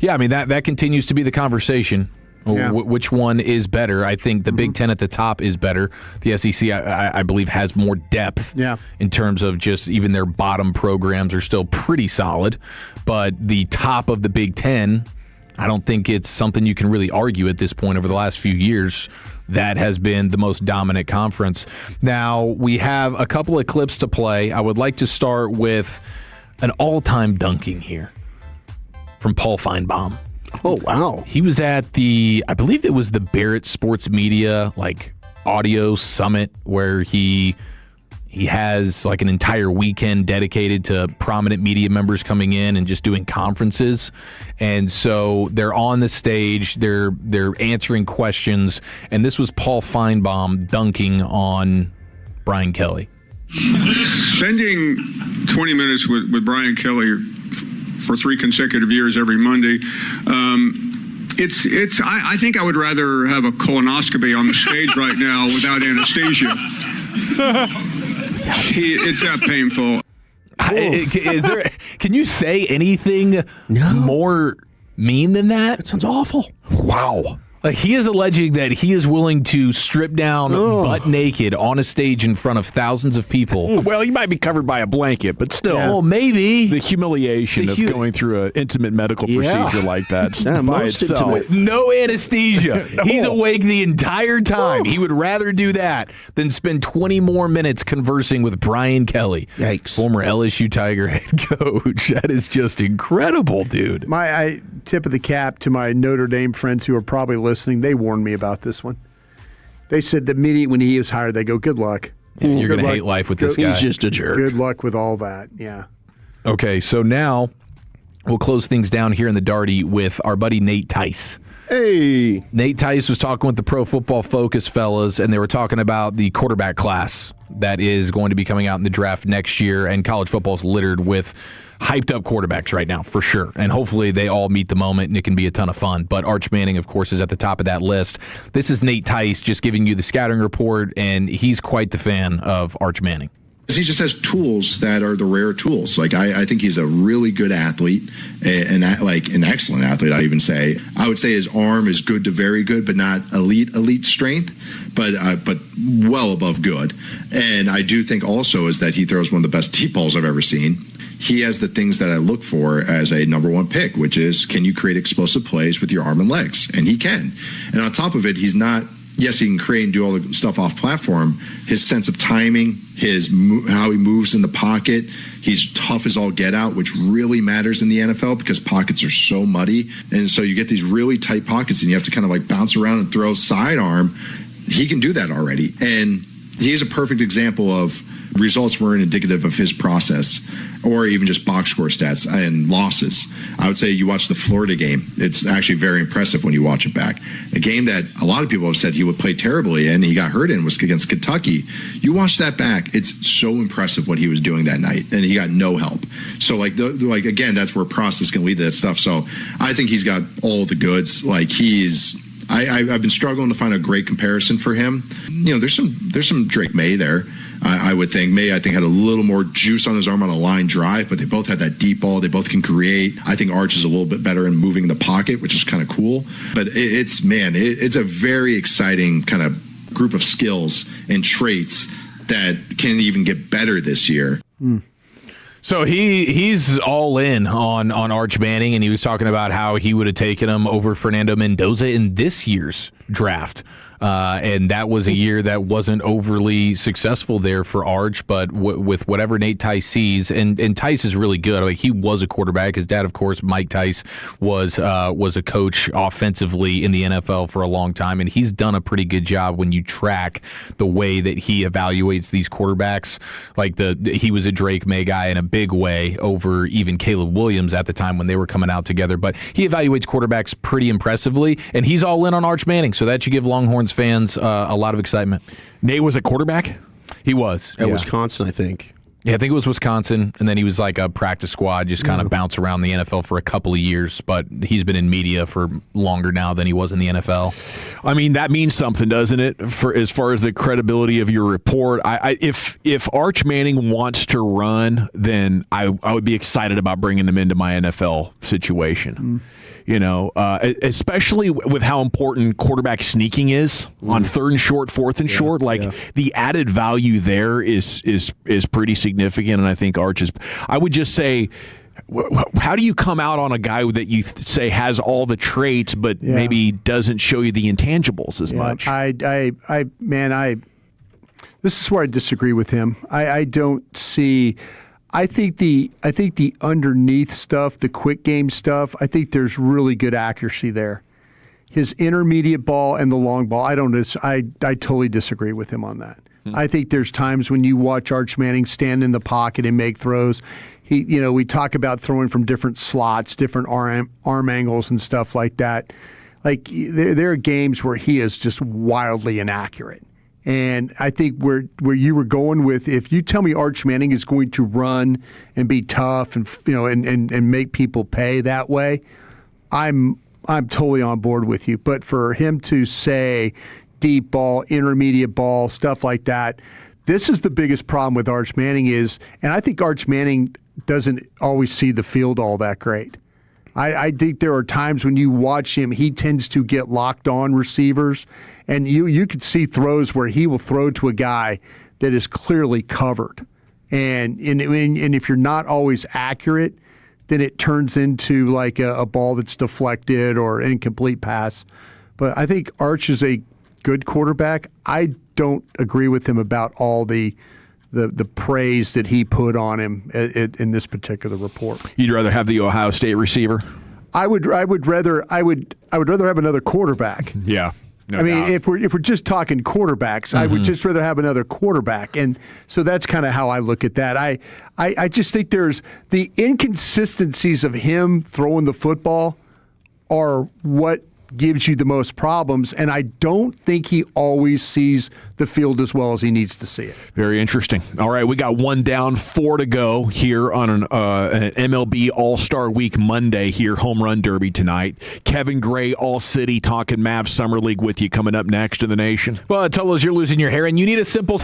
Yeah, I mean, that continues to be the conversation. Yeah. Which one is better? I think the Big Ten at the top is better. The SEC, I believe, has more depth in terms of just even their bottom programs are still pretty solid. But the top of the Big Ten, I don't think it's something you can really argue at this point. Over the last few years, that has been the most dominant conference. Now, we have a couple of clips to play. I would like to start with an all-time dunking here from Paul Feinbaum. Oh, wow. He was at I believe it was the Barrett Sports Media, audio summit where he has an entire weekend dedicated to prominent media members coming in and just doing conferences. And so they're on the stage, they're answering questions, and this was Paul Feinbaum dunking on Brian Kelly. Spending 20 minutes with Brian Kelly for 3 consecutive years every Monday. I think I would rather have a colonoscopy on the stage right now without anesthesia. It's that painful. Can you say anything more mean than that? That sounds awful. Wow. He is alleging that he is willing to strip down butt naked on a stage in front of thousands of people. Well, he might be covered by a blanket, but still. Well, maybe. The humiliation of going through an intimate medical procedure like that by itself. With no anesthesia. No. He's awake the entire time. He would rather do that than spend 20 more minutes conversing with Brian Kelly. Yikes. Former LSU Tiger head coach. That is just incredible, dude. My tip of the cap to my Notre Dame friends who are probably listening. They warned me about this one. They said the minute when he was hired, they go, good luck. Yeah, you're going to hate life with this guy. He's just a jerk. Good luck with all that, yeah. Okay, so now we'll close things down here in the Darty with our buddy Nate Tice. Hey. Nate Tice was talking with the Pro Football Focus fellas, and they were talking about the quarterback class that is going to be coming out in the draft next year, and college football is littered with hyped up quarterbacks right now, for sure. And hopefully they all meet the moment and it can be a ton of fun. But Arch Manning, of course, is at the top of that list. This is Nate Tice just giving you the scouting report, and he's quite the fan of Arch Manning. He just has tools that are the rare tools. I think he's a really good athlete, and an excellent athlete, I even say. I would say his arm is good to very good, but not elite strength, but well above good. And I do think also is that he throws one of the best deep balls I've ever seen. He has the things that I look for as a number one pick, which is, can you create explosive plays with your arm and legs? And he can. And on top of it, he's not, yes, he can create and do all the stuff off platform. His sense of timing, how he moves in the pocket, he's tough as all get out, which really matters in the NFL because pockets are so muddy. And so you get these really tight pockets and you have to kind of bounce around and throw sidearm. He can do that already. And he's a perfect example of results weren't indicative of his process or even just box score stats and losses. I would say you watch the Florida game. It's actually very impressive when you watch it back. A game that a lot of people have said he would play terribly in, he got hurt in, was against Kentucky. You watch that back, it's so impressive what he was doing that night, and he got no help. So, again, that's where process can lead to that stuff. So I think he's got all the goods. I've been struggling to find a great comparison for him. There's some Drake May there. I would think May, had a little more juice on his arm on a line drive, but they both had that deep ball. They both can create. I think Arch is a little bit better in moving the pocket, which is kind of cool. But it's a very exciting kind of group of skills and traits that can even get better this year. So he's all in on Arch Manning, and he was talking about how he would have taken him over Fernando Mendoza in this year's draft. And that was a year that wasn't overly successful there for Arch, but with whatever Nate Tice sees, and Tice is really good. He was a quarterback. His dad, of course, Mike Tice, was a coach offensively in the NFL for a long time, and he's done a pretty good job when you track the way that he evaluates these quarterbacks. He was a Drake May guy in a big way over even Caleb Williams at the time when they were coming out together, but he evaluates quarterbacks pretty impressively, and he's all in on Arch Manning, so that should give Longhorns fans a lot of excitement. Nate was a quarterback? He was. At Wisconsin, I think. Yeah, I think it was Wisconsin, and then he was like a practice squad, just kind of bounce around the NFL for a couple of years, but he's been in media for longer now than he was in the NFL. I mean, that means something, doesn't it, for as far as the credibility of your report? If Arch Manning wants to run, then I would be excited about bringing him into my NFL situation. You know, especially with how important quarterback sneaking is on 3rd and short, 4th and short. The added value there is pretty significant, and I think Arch is. I would just say, how do you come out on a guy that you say has all the traits, but maybe doesn't show you the intangibles as much? This is where I disagree with him. I don't see. I think the underneath stuff, the quick game stuff, I think there's really good accuracy there. His intermediate ball and the long ball, I totally disagree with him on that. I think there's times when you watch Arch Manning stand in the pocket and make throws. We talk about throwing from different slots, different arm angles and stuff like that. Like there are games where he is just wildly inaccurate. And I think where you were going with, if you tell me Arch Manning is going to run and be tough and and make people pay that way, I'm totally on board with you. But for him to say deep ball, intermediate ball, stuff like that, this is the biggest problem with Arch Manning and I think Arch Manning doesn't always see the field all that great. I think there are times when you watch him, he tends to get locked on receivers, and you could see throws where he will throw to a guy that is clearly covered. And if you're not always accurate, then it turns into like a ball that's deflected or incomplete pass. But I think Arch is a good quarterback. I don't agree with him about all the praise that he put on him in this particular report. You'd rather have the Ohio State receiver? I would rather have another quarterback. Yeah. No doubt. If we're just talking quarterbacks, I would just rather have another quarterback. And so that's kind of how I look at that. I just think there's the inconsistencies of him throwing the football are what gives you the most problems, and I don't think he always sees the field as well as he needs to see it. Very interesting. All right, we got 1 down, 4 to go here on an MLB All-Star Week Monday here, Home Run Derby tonight. Kevin Gray, All City, talking Mavs Summer League with you coming up next in the nation. Well, tell us you're losing your hair, and you need a simple...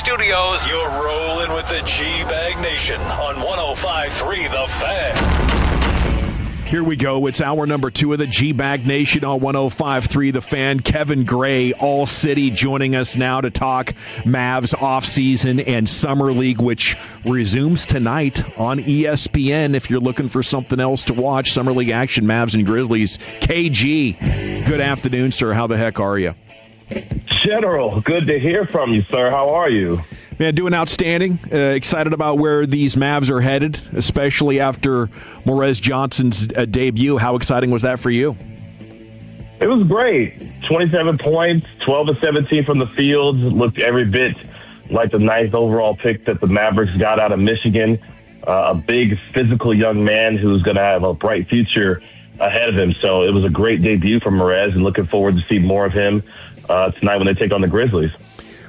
Studios. You're rolling with the G-Bag Nation on 105.3 The Fan. Here we go. It's hour number 2 of the G-Bag Nation on 105.3 The Fan. Kevin Gray, All City, joining us now to talk Mavs offseason and Summer League, which resumes tonight on ESPN. If you're looking for something else to watch, Summer League action, Mavs and Grizzlies. KG, good afternoon, sir. How the heck are you? General, good to hear from you, sir. How are you? Man, doing outstanding. Excited about where these Mavs are headed, especially after Morez Johnson's debut. How exciting was that for you? It was great. 27 points, 12 of 17 from the field. Looked every bit like the 9th overall pick that the Mavericks got out of Michigan. A big, physical young man who's going to have a bright future ahead of him. So it was a great debut from Morez, and looking forward to see more of him tonight when they take on the Grizzlies.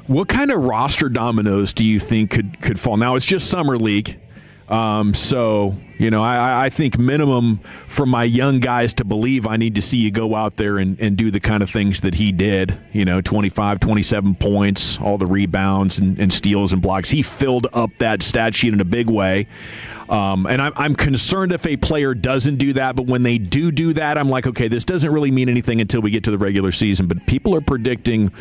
What kind of roster dominoes do you think could fall? Now, it's just Summer League. So, I think minimum for my young guys to believe, I need to see you go out there and do the kind of things that he did. 25, 27 points, all the rebounds and steals and blocks. He filled up that stat sheet in a big way. And I'm concerned if a player doesn't do that, but when they do that, I'm like, okay, this doesn't really mean anything until we get to the regular season. But people are predicting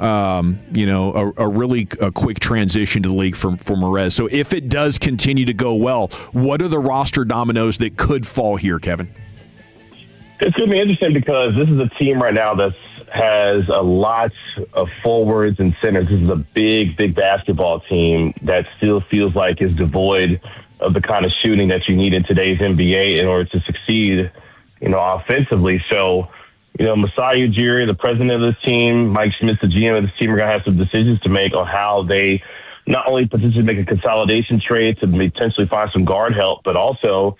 a really quick transition to the league for Morez. So if it does continue to go well, what are the roster dominoes that could fall here, Kevin? It's going to be interesting because this is a team right now that has a lot of forwards and centers. This is a big, big basketball team that still feels like is devoid of the kind of shooting that you need in today's NBA in order to succeed, offensively. So, Masai Ujiri, the president of this team, Mike Schmitz, the GM of this team, are going to have some decisions to make on how they not only potentially make a consolidation trade to potentially find some guard help, but also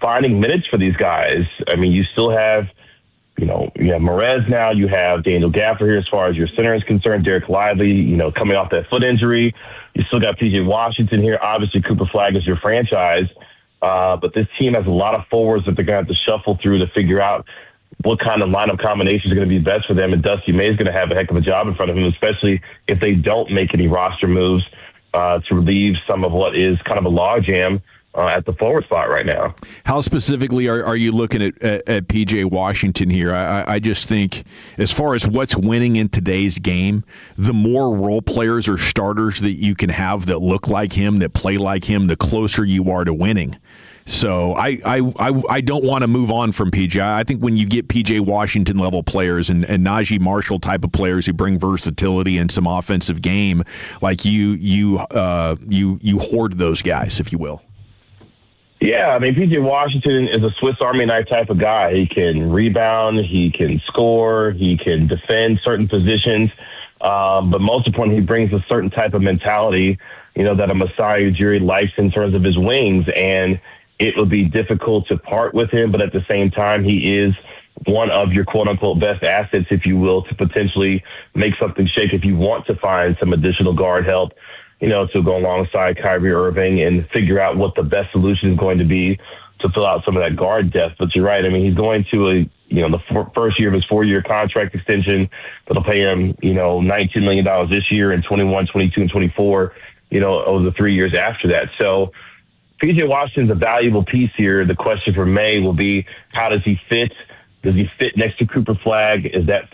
finding minutes for these guys. I mean, you still have, you have Morez now, you have Daniel Gafford here as far as your center is concerned, Derek Lively, coming off that foot injury. You still got PJ Washington here. Obviously, Cooper Flagg is your franchise. But this team has a lot of forwards that they're going to have to shuffle through to figure out what kind of lineup combinations are going to be best for them. And Dusty May is going to have a heck of a job in front of him, especially if they don't make any roster moves to relieve some of what is kind of a logjam at the forward spot right now. How specifically are you looking at P.J. Washington here? I just think as far as what's winning in today's game, the more role players or starters that you can have that look like him, that play like him, the closer you are to winning. So I don't want to move on from PJ. I think when you get PJ Washington level players and Najee Marshall type of players who bring versatility and some offensive game, like you hoard those guys, if you will. Yeah, I mean, PJ Washington is a Swiss Army knife type of guy. He can rebound, he can score, he can defend certain positions, but most importantly, he brings a certain type of mentality, that a Masai Ujiri likes in terms of his wings, and it would be difficult to part with him, but at the same time, he is one of your quote-unquote best assets, if you will, to potentially make something shake if you want to find some additional guard help, to go alongside Kyrie Irving and figure out what the best solution is going to be to fill out some of that guard depth. But you're right. I mean, he's going to the first year of his 4-year contract extension that'll pay him, $19 million this year and 21, 22, and 24, over the 3 years after that. So PJ Washington's a valuable piece here. The question for May will be, how does he fit? Does he fit next to Cooper Flagg? Is that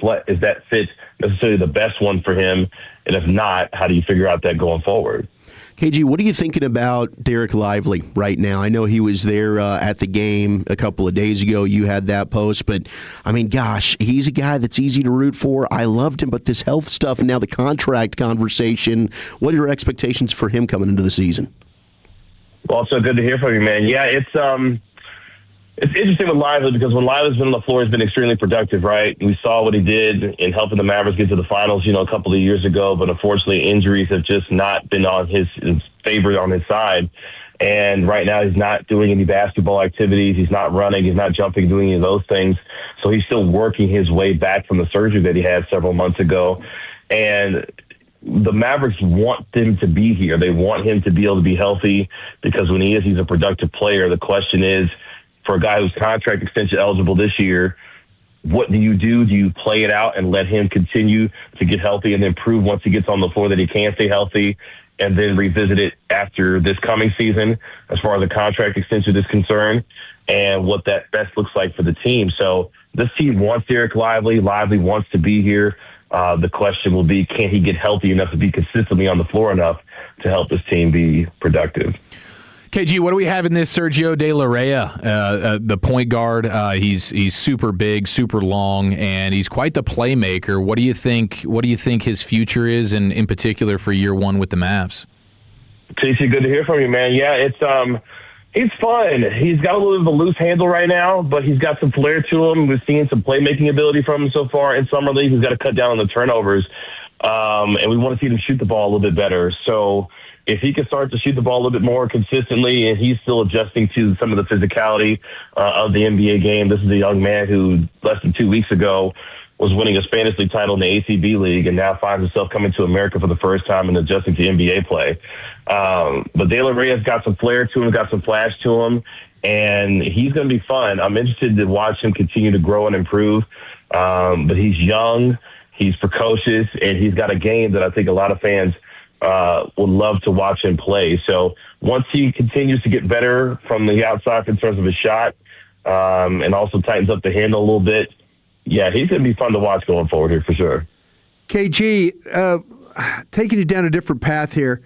fit necessarily the best one for him? And if not, how do you figure out that going forward? KG, what are you thinking about Derek Lively right now? I know he was there at the game a couple of days ago. You had that post, but I mean, gosh, he's a guy that's easy to root for. I loved him, but this health stuff and now the contract conversation, what are your expectations for him coming into the season? Well, so good to hear from you, man. Yeah, it's interesting with Lively because when Lively's been on the floor, he's been extremely productive, right? We saw what he did in helping the Mavericks get to the finals, a couple of years ago, but unfortunately injuries have just not been on his favor on his side. And right now he's not doing any basketball activities. He's not running. He's not jumping, doing any of those things. So he's still working his way back from the surgery that he had several months ago. And the Mavericks want him to be here. They want him to be able to be healthy because when he is, he's a productive player. The question is, for a guy who's contract extension eligible this year, what do you do? Do you play it out and let him continue to get healthy and then prove once he gets on the floor that he can stay healthy, and then revisit it after this coming season as far as the contract extension is concerned and what that best looks like for the team? So this team wants Derek Lively. Lively wants to be here. The question will be, can he get healthy enough to be consistently on the floor enough to help this team be productive? KG, what do we have in this Sergio De La Reyes, the point guard? He's super big, super long, and he's quite the playmaker. What do you think? What do you think his future is, and in particular for year one with the Mavs? TC, good to hear from you, man. Yeah, he's fun. He's got a little bit of a loose handle right now, but he's got some flair to him. We've seen some playmaking ability from him so far in summer league. He's got to cut down on the turnovers, and we want to see him shoot the ball a little bit better. So if he can start to shoot the ball a little bit more consistently, and he's still adjusting to some of the physicality of the NBA game. This is a young man who less than 2 weeks ago was winning a Spanish League title in the ACB League and now finds himself coming to America for the first time and adjusting to NBA play. But De La Reyes got some flair to him, got some flash to him, and he's going to be fun. I'm interested to watch him continue to grow and improve. But he's young, he's precocious, and he's got a game that I think a lot of fans would love to watch him play. So once he continues to get better from the outside in terms of his shot, and also tightens up the handle a little bit, yeah, he's going to be fun to watch going forward here for sure. KG, taking you down a different path here,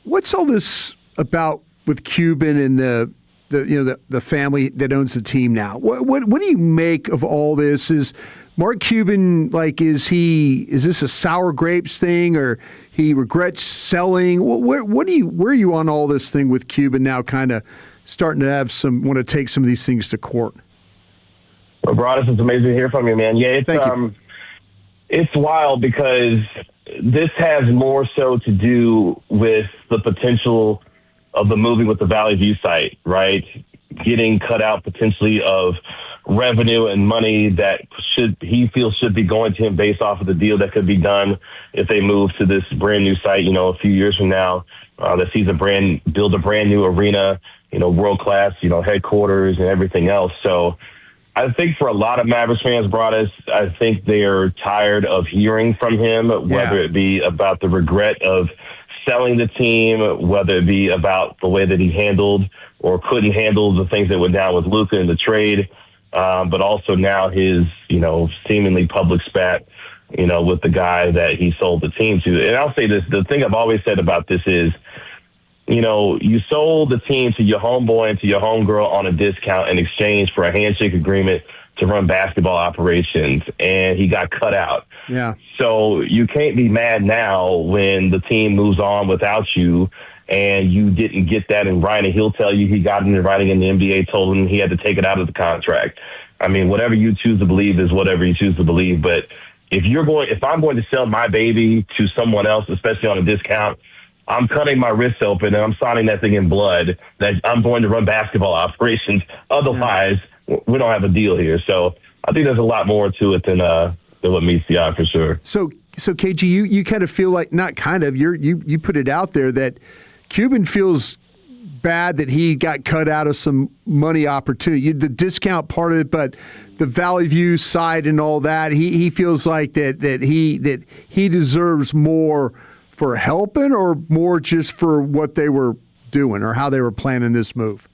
what's all this about with Cuban and the family that owns the team now? What do you make of all this? Is Mark Cuban, is this a sour grapes thing, or he regrets selling? Where are you on all this thing with Cuban now, kind of starting to want to take some of these things to court? Well, Broadus, it's amazing to hear from you, man. Yeah, it's wild because this has more so to do with the potential of the moving with the Valley View site, right? Getting cut out potentially of revenue and money that he feels should be going to him based off of the deal that could be done if they move to this brand new site, a few years from now, that sees build a brand new arena, world-class, headquarters and everything else. So I think for a lot of Mavericks fans, Broadus, I think they are tired of hearing from him, whether it be about the regret of selling the team, whether it be about the way that he handled or couldn't handle the things that went down with Luka in the trade, but also now his, seemingly public spat, with the guy that he sold the team to. And I'll say this, the thing I've always said about this is, you sold the team to your homeboy and to your homegirl on a discount in exchange for a handshake agreement to run basketball operations, and he got cut out. Yeah. So you can't be mad now when the team moves on without you and you didn't get that in writing. He'll tell you he got it in writing and the NBA told him he had to take it out of the contract. I mean, whatever you choose to believe is whatever you choose to believe. But if I'm going to sell my baby to someone else, especially on a discount, I'm cutting my wrists open and I'm signing that thing in blood that I'm going to run basketball operations. Otherwise, we don't have a deal here. So I think there's a lot more to it than what meets the eye for sure. So KG, you kind of feel like, not kind of, you put it out there that Cuban feels bad that he got cut out of some money opportunity, the discount part of it, but the Valley View side and all that, he feels like that he deserves more for helping, or more just for what they were doing or how they were planning this move?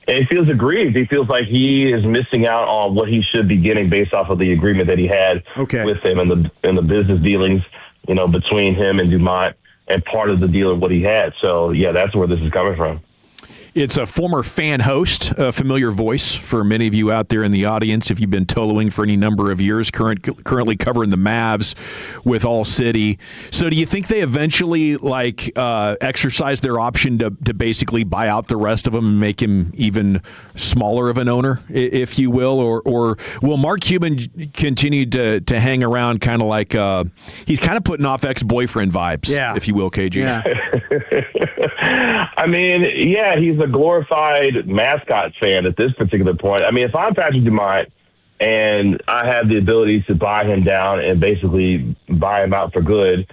And he feels aggrieved. He feels like he is missing out on what he should be getting based off of the agreement that he had with him and the business dealings, between him and Dumont, and part of the deal of what he had. So, yeah, that's where this is coming from. It's a former fan host, a familiar voice for many of you out there in the audience. If you've been toloing for any number of years, currently covering the Mavs with All City. So do you think they eventually exercise their option to basically buy out the rest of them and make him even smaller of an owner, if you will? Or will Mark Cuban continue to hang around kind of like he's kind of putting off ex-boyfriend vibes, if you will, KG? Yeah. I mean, yeah, he's a glorified mascot fan at this particular point. I mean, if I'm Patrick Dumont and I have the ability to buy him down and basically buy him out for good,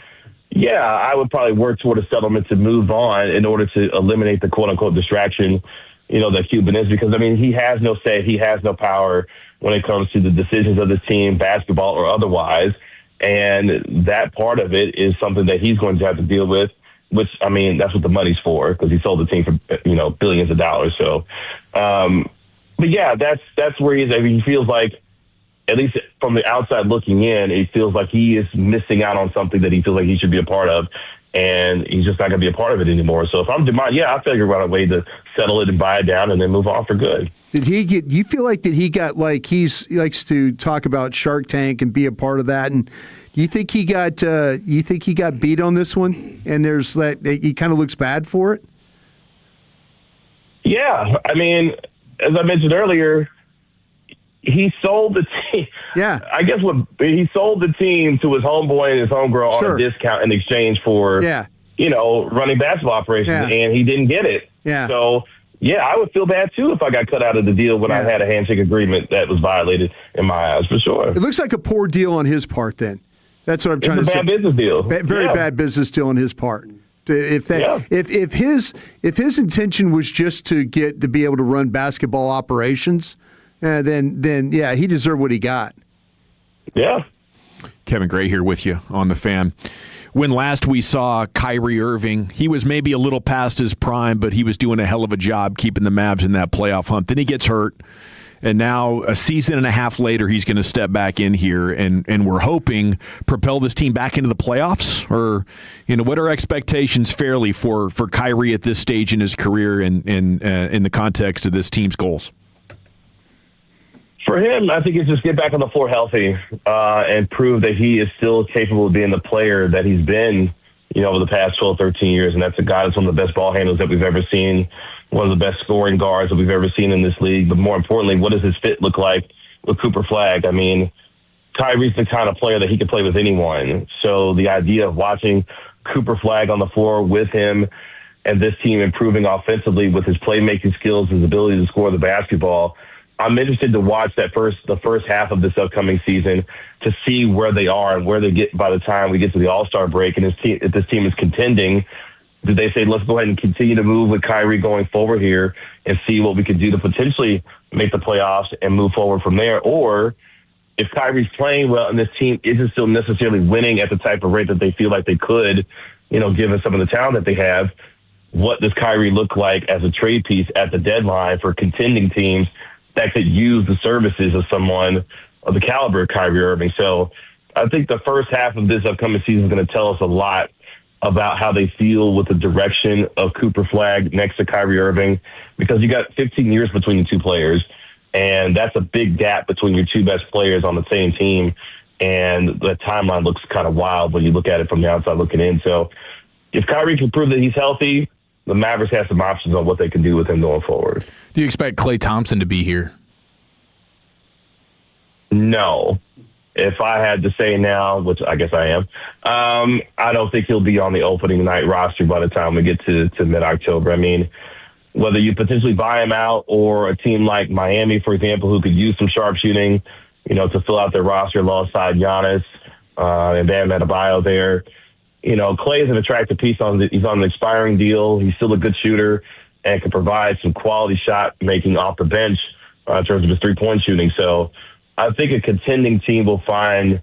yeah, I would probably work toward a settlement to move on in order to eliminate the quote-unquote distraction that Cuban is, because, I mean, he has no say. He has no power when it comes to the decisions of the team, basketball or otherwise. And that part of it is something that he's going to have to deal with, which, I mean, that's what the money's for, because he sold the team for, billions of dollars. So, but yeah, that's where he is. I mean, he feels like, at least from the outside looking in, it feels like he is missing out on something that he feels like he should be a part of, and he's just not going to be a part of it anymore. So if I'm DeMond, I figure out a way to settle it and buy it down and then move on for good. Did you feel like he likes to talk about Shark Tank and be a part of that? And do you think he got beat on this one? And there's he kind of looks bad for it? Yeah. I mean, as I mentioned earlier, he sold the team. Yeah. I guess he sold the team to his homeboy and his homegirl on a discount in exchange for, running basketball operations, and he didn't get it. Yeah. So, I would feel bad too if I got cut out of the deal when I had a handshake agreement that was violated in my eyes, for sure. It looks like a poor deal on his part then. That's what I'm trying to say. It's a bad business deal. Very bad business deal on his part. If his intention was just to be able to run basketball operations, then he deserved what he got. Yeah. Kevin Gray here with you on the Fan. When last we saw Kyrie Irving, he was maybe a little past his prime, but he was doing a hell of a job keeping the Mavs in that playoff hunt. Then he gets hurt, and now a season and a half later, he's going to step back in here, and we're hoping propel this team back into the playoffs. Or, what are expectations fairly for Kyrie at this stage in his career and in the context of this team's goals? For him, I think it's just get back on the floor healthy and prove that he is still capable of being the player that he's been, over the past 12, 13 years. And that's a guy that's one of the best ball handlers that we've ever seen, one of the best scoring guards that we've ever seen in this league. But more importantly, what does his fit look like with Cooper Flagg? I mean, Kyrie's the kind of player that he can play with anyone. So the idea of watching Cooper Flagg on the floor with him and this team improving offensively with his playmaking skills, his ability to score the basketball, I'm interested to watch the first half of this upcoming season to see where they are and where they get by the time we get to the All-Star break. And if this team is contending, do they say, let's go ahead and continue to move with Kyrie going forward here and see what we can do to potentially make the playoffs and move forward from there? Or if Kyrie's playing well and this team isn't still necessarily winning at the type of rate that they feel like they could, given some of the talent that they have, what does Kyrie look like as a trade piece at the deadline for contending teams that could use the services of someone of the caliber of Kyrie Irving? So I think the first half of this upcoming season is going to tell us a lot about how they feel with the direction of Cooper Flagg next to Kyrie Irving, because you got 15 years between the two players, and that's a big gap between your two best players on the same team. And the timeline looks kind of wild when you look at it from the outside looking in. So if Kyrie can prove that he's healthy, the Mavericks have some options on what they can do with him going forward. Do you expect Klay Thompson to be here? No. If I had to say now, which I guess I am, I don't think he'll be on the opening night roster by the time we get to mid-October. I mean, whether you potentially buy him out or a team like Miami, for example, who could use some sharpshooting, to fill out their roster alongside Giannis and Bam Adebayo there. Klay is an attractive piece. He's on an expiring deal. He's still a good shooter and can provide some quality shot making off the bench in terms of his three-point shooting. So I think a contending team will find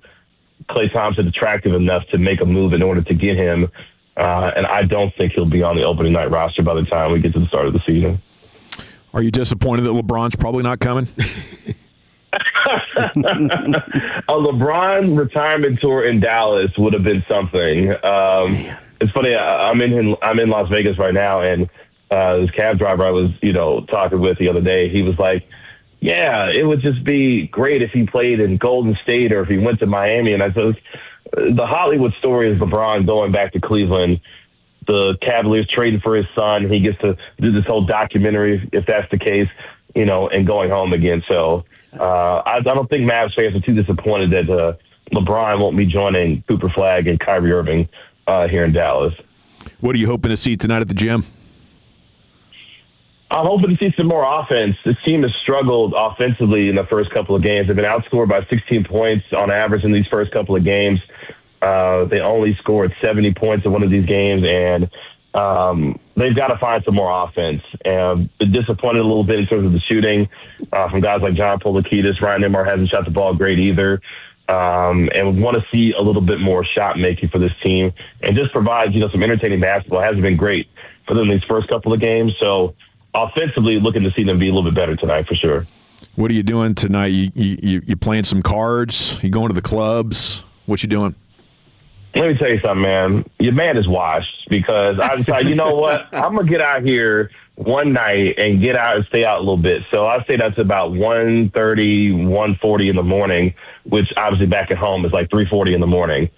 Klay Thompson attractive enough to make a move in order to get him. And I don't think he'll be on the opening night roster by the time we get to the start of the season. Are you disappointed that LeBron's probably not coming? A LeBron retirement tour in Dallas would have been something. It's funny. I'm in Las Vegas right now, and this cab driver I was talking with the other day, he was like, "Yeah, it would just be great if he played in Golden State or if he went to Miami." And I said, the Hollywood story is LeBron going back to Cleveland. The Cavaliers trading for his son. He gets to do this whole documentary, if that's the case, and going home again. So I don't think Mavs fans are too disappointed that LeBron won't be joining Cooper Flagg and Kyrie Irving here in Dallas. What are you hoping to see tonight at the gym? I'm hoping to see some more offense. This team has struggled offensively in the first couple of games. They've been outscored by 16 points on average in these first couple of games. They only scored 70 points in one of these games, and they've got to find some more offense. And been disappointed a little bit in terms of the shooting from guys like John Polikitis. Ryan Nimmo hasn't shot the ball great either. And we want to see a little bit more shot making for this team and just provide, some entertaining basketball. It hasn't been great for them these first couple of games. So offensively, looking to see them be a little bit better tonight for sure. What are you doing tonight? You playing some cards? You going to the clubs? What you doing? Let me tell you something, man. Your man is washed because I decided, you know what? I'm going to get out here one night and get out and stay out a little bit. So I stayed out to about 1:30, 1:40 in the morning, which obviously back at home is like 3:40 in the morning.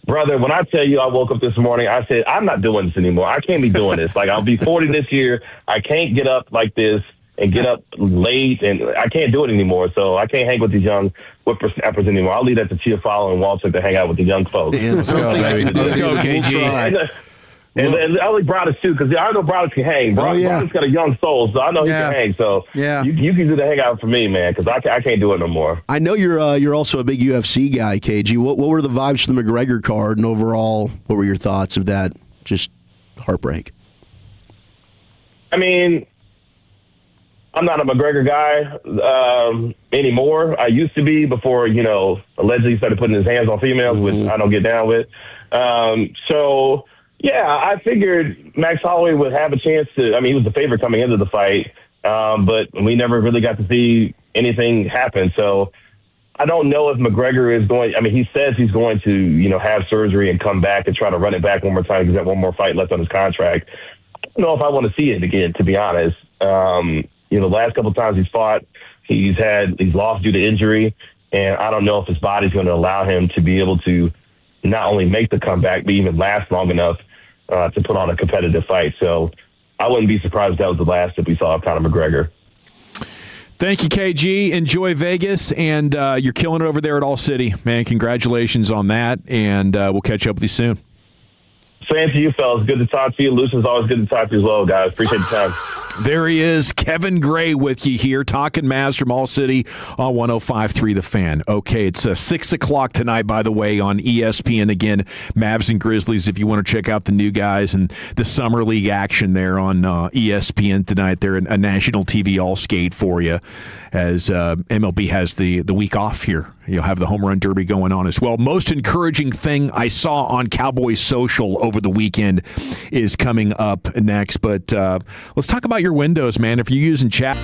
Brother, when I tell you I woke up this morning, I said, I'm not doing this anymore. I can't be doing this. Like, I'll be 40 this year. I can't get up like this and get up late, and I can't do it anymore. So I can't hang with these young whippersnappers anymore. I'll leave that to Chiafalo and Walter to hang out with the young folks. Yeah, let's go, baby. Let's go, KG. And I like Broadus, too, because I know Broadus can hang. Broadus got a young soul, so I know he can hang. So you can do the hangout for me, man, because I can't do it no more. I know you're also a big UFC guy, KG. What were the vibes for the McGregor card, and overall, what were your thoughts of that? Just heartbreak. I mean, I'm not a McGregor guy anymore. I used to be before, allegedly started putting his hands on females, which I don't get down with. So, yeah, I figured Max Holloway would have a chance to. I mean, he was the favorite coming into the fight, but we never really got to see anything happen. So I don't know if McGregor is going. I mean, he says he's going to, have surgery and come back and try to run it back one more time. He's got one more fight left on his contract. I don't know if I want to see it again, to be honest. The last couple of times he's fought, he's lost due to injury, and I don't know if his body's going to allow him to be able to not only make the comeback, but even last long enough to put on a competitive fight. So I wouldn't be surprised if that was the last that we saw of Conor McGregor. Thank you, KG. Enjoy Vegas, and you're killing it over there at All City, man. Congratulations on that, and we'll catch up with you soon. Same to you, fellas. Good to talk to you. Lucian's always good to talk to you as well, guys. Appreciate the time. There he is, Kevin Gray with you here, talking Mavs from All City on 105.3 The Fan. Okay, it's 6 o'clock tonight, by the way, on ESPN. Again, Mavs and Grizzlies, if you want to check out the new guys and the Summer League action there on ESPN tonight. They're a national TV all-skate for you as MLB has the week off here. You'll have the home run derby going on as well. Most encouraging thing I saw on Cowboys Social over the weekend is coming up next. But let's talk about your windows, man. If you're using chat.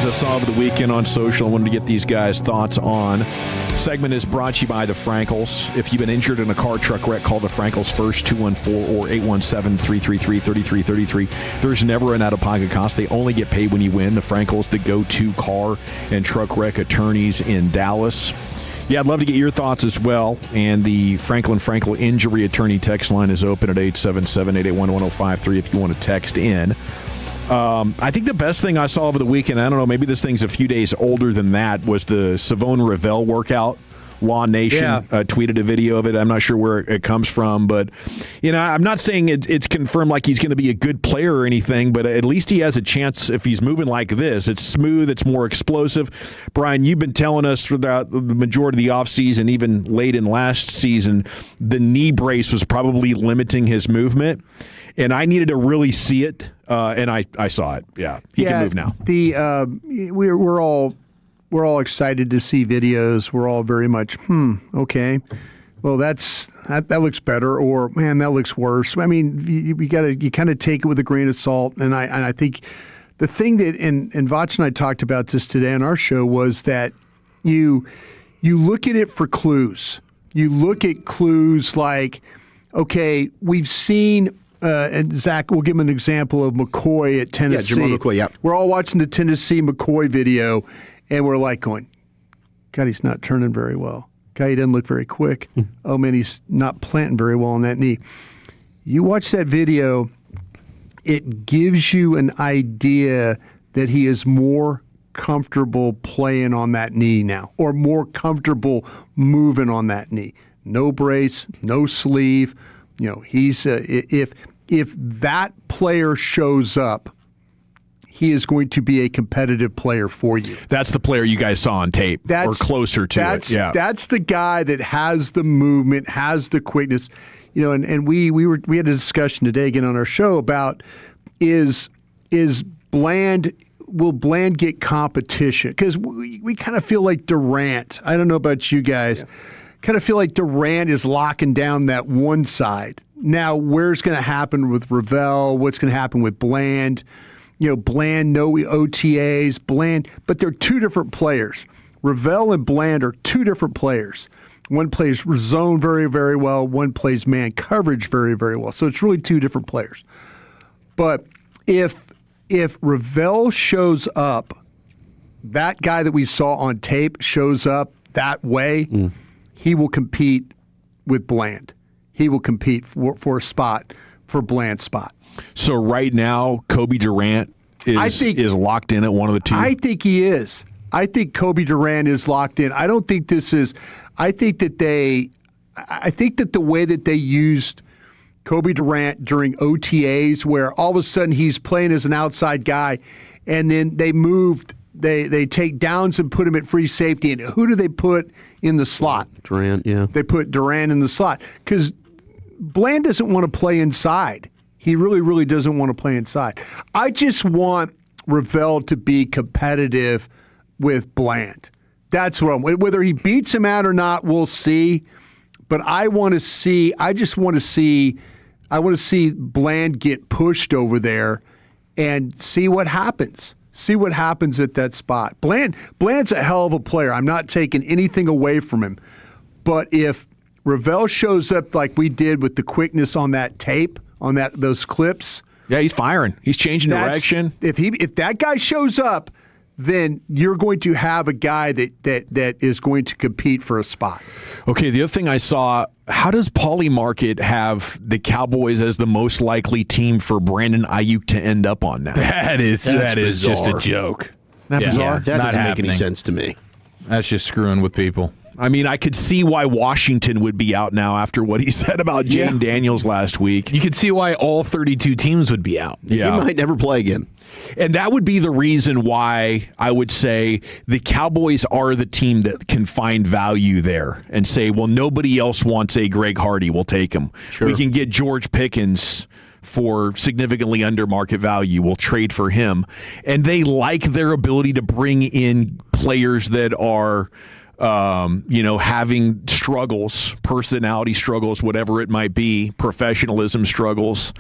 I saw over the weekend on social. I wanted to get these guys' thoughts on. Segment is brought to you by the Frankels. If you've been injured in a car truck wreck, call the Frankels first, 214 or 817-333-3333. There's never an out-of-pocket cost. They only get paid when you win. The Frankels, the go-to car and truck wreck attorneys in Dallas. Yeah, I'd love to get your thoughts as well. And the Franklin Frankel Injury Attorney text line is open at 877-881-1053 if you want to text in. I think the best thing I saw over the weekend, I don't know, maybe this thing's a few days older than that, was the Savone Ravel workout. Law Nation tweeted a video of it. I'm not sure where it comes from, but I'm not saying it's confirmed like he's going to be a good player or anything, but at least he has a chance if he's moving like this. It's smooth. It's more explosive. Brian, you've been telling us throughout the majority of the offseason, even late in last season, the knee brace was probably limiting his movement, and I needed to really see it, and I saw it. Yeah, he can move now. We're all excited to see videos. We're all very much, okay. Well, that looks better, or man, that looks worse. I mean, you kind of take it with a grain of salt. And I think the thing that and Vach and I talked about this today on our show was that you look at it for clues. You look at clues like, okay, we've seen. And Zach, we'll give him an example of McCoy at Tennessee. Yeah, Jamal McCoy. Yeah, we're all watching the Tennessee McCoy video. And we're like going, God, he's not turning very well. God, he doesn't look very quick. Oh, man, he's not planting very well on that knee. You watch that video, it gives you an idea that he is more comfortable playing on that knee now, or more comfortable moving on that knee. No brace, no sleeve. He's if that player shows up, he is going to be a competitive player for you. That's the player you guys saw on tape, or closer to it. Yeah, that's the guy that has the movement, has the quickness. And we had a discussion today again on our show about is Bland. Will Bland get competition? Because we kind of feel like Durant. I don't know about you guys. Kind of feel like Durant is locking down that one side. Now, where's going to happen with Ravel? What's going to happen with Bland? Bland, no OTAs, Bland, but they're two different players. Ravel and Bland are two different players. One plays zone very, very well. One plays man coverage very, very well. So it's really two different players. But if Ravel shows up, that guy that we saw on tape shows up that way, he will compete with Bland. He will compete for a spot, for Bland's spot. So right now, Kobe Durant is locked in at one of the two? I think he is. I think Kobe Durant is locked in. I don't think this is – I think that the way that they used Kobe Durant during OTAs, where all of a sudden he's playing as an outside guy, and then they moved – they take downs and put him at free safety. And who do they put in the slot? Durant, yeah. They put Durant in the slot because Bland doesn't want to play inside. He really, really doesn't want to play inside. I just want Ravel to be competitive with Bland. That's what whether he beats him out or not, we'll see. But I want to see Bland get pushed over there and see what happens. See what happens at that spot. Bland's a hell of a player. I'm not taking anything away from him. But if Ravel shows up like we did with the quickness on that tape, on those clips. Yeah, he's firing. He's changing direction. If that guy shows up, then you're going to have a guy that is going to compete for a spot. Okay, the other thing I saw, how does Paulie Market have the Cowboys as the most likely team for Brandon Ayuk to end up on now? That is just a joke. Not bizarre? That doesn't make any sense to me. That's just screwing with people. I mean, I could see why Washington would be out now after what he said about Jane Daniels last week. You could see why all 32 teams would be out. Yeah. He might never play again. And that would be the reason why I would say the Cowboys are the team that can find value there and say, well, nobody else wants a Greg Hardy. We'll take him. Sure. We can get George Pickens for significantly under market value. We'll trade for him. And they like their ability to bring in players that are having struggles, personality struggles, whatever it might be, professionalism struggles.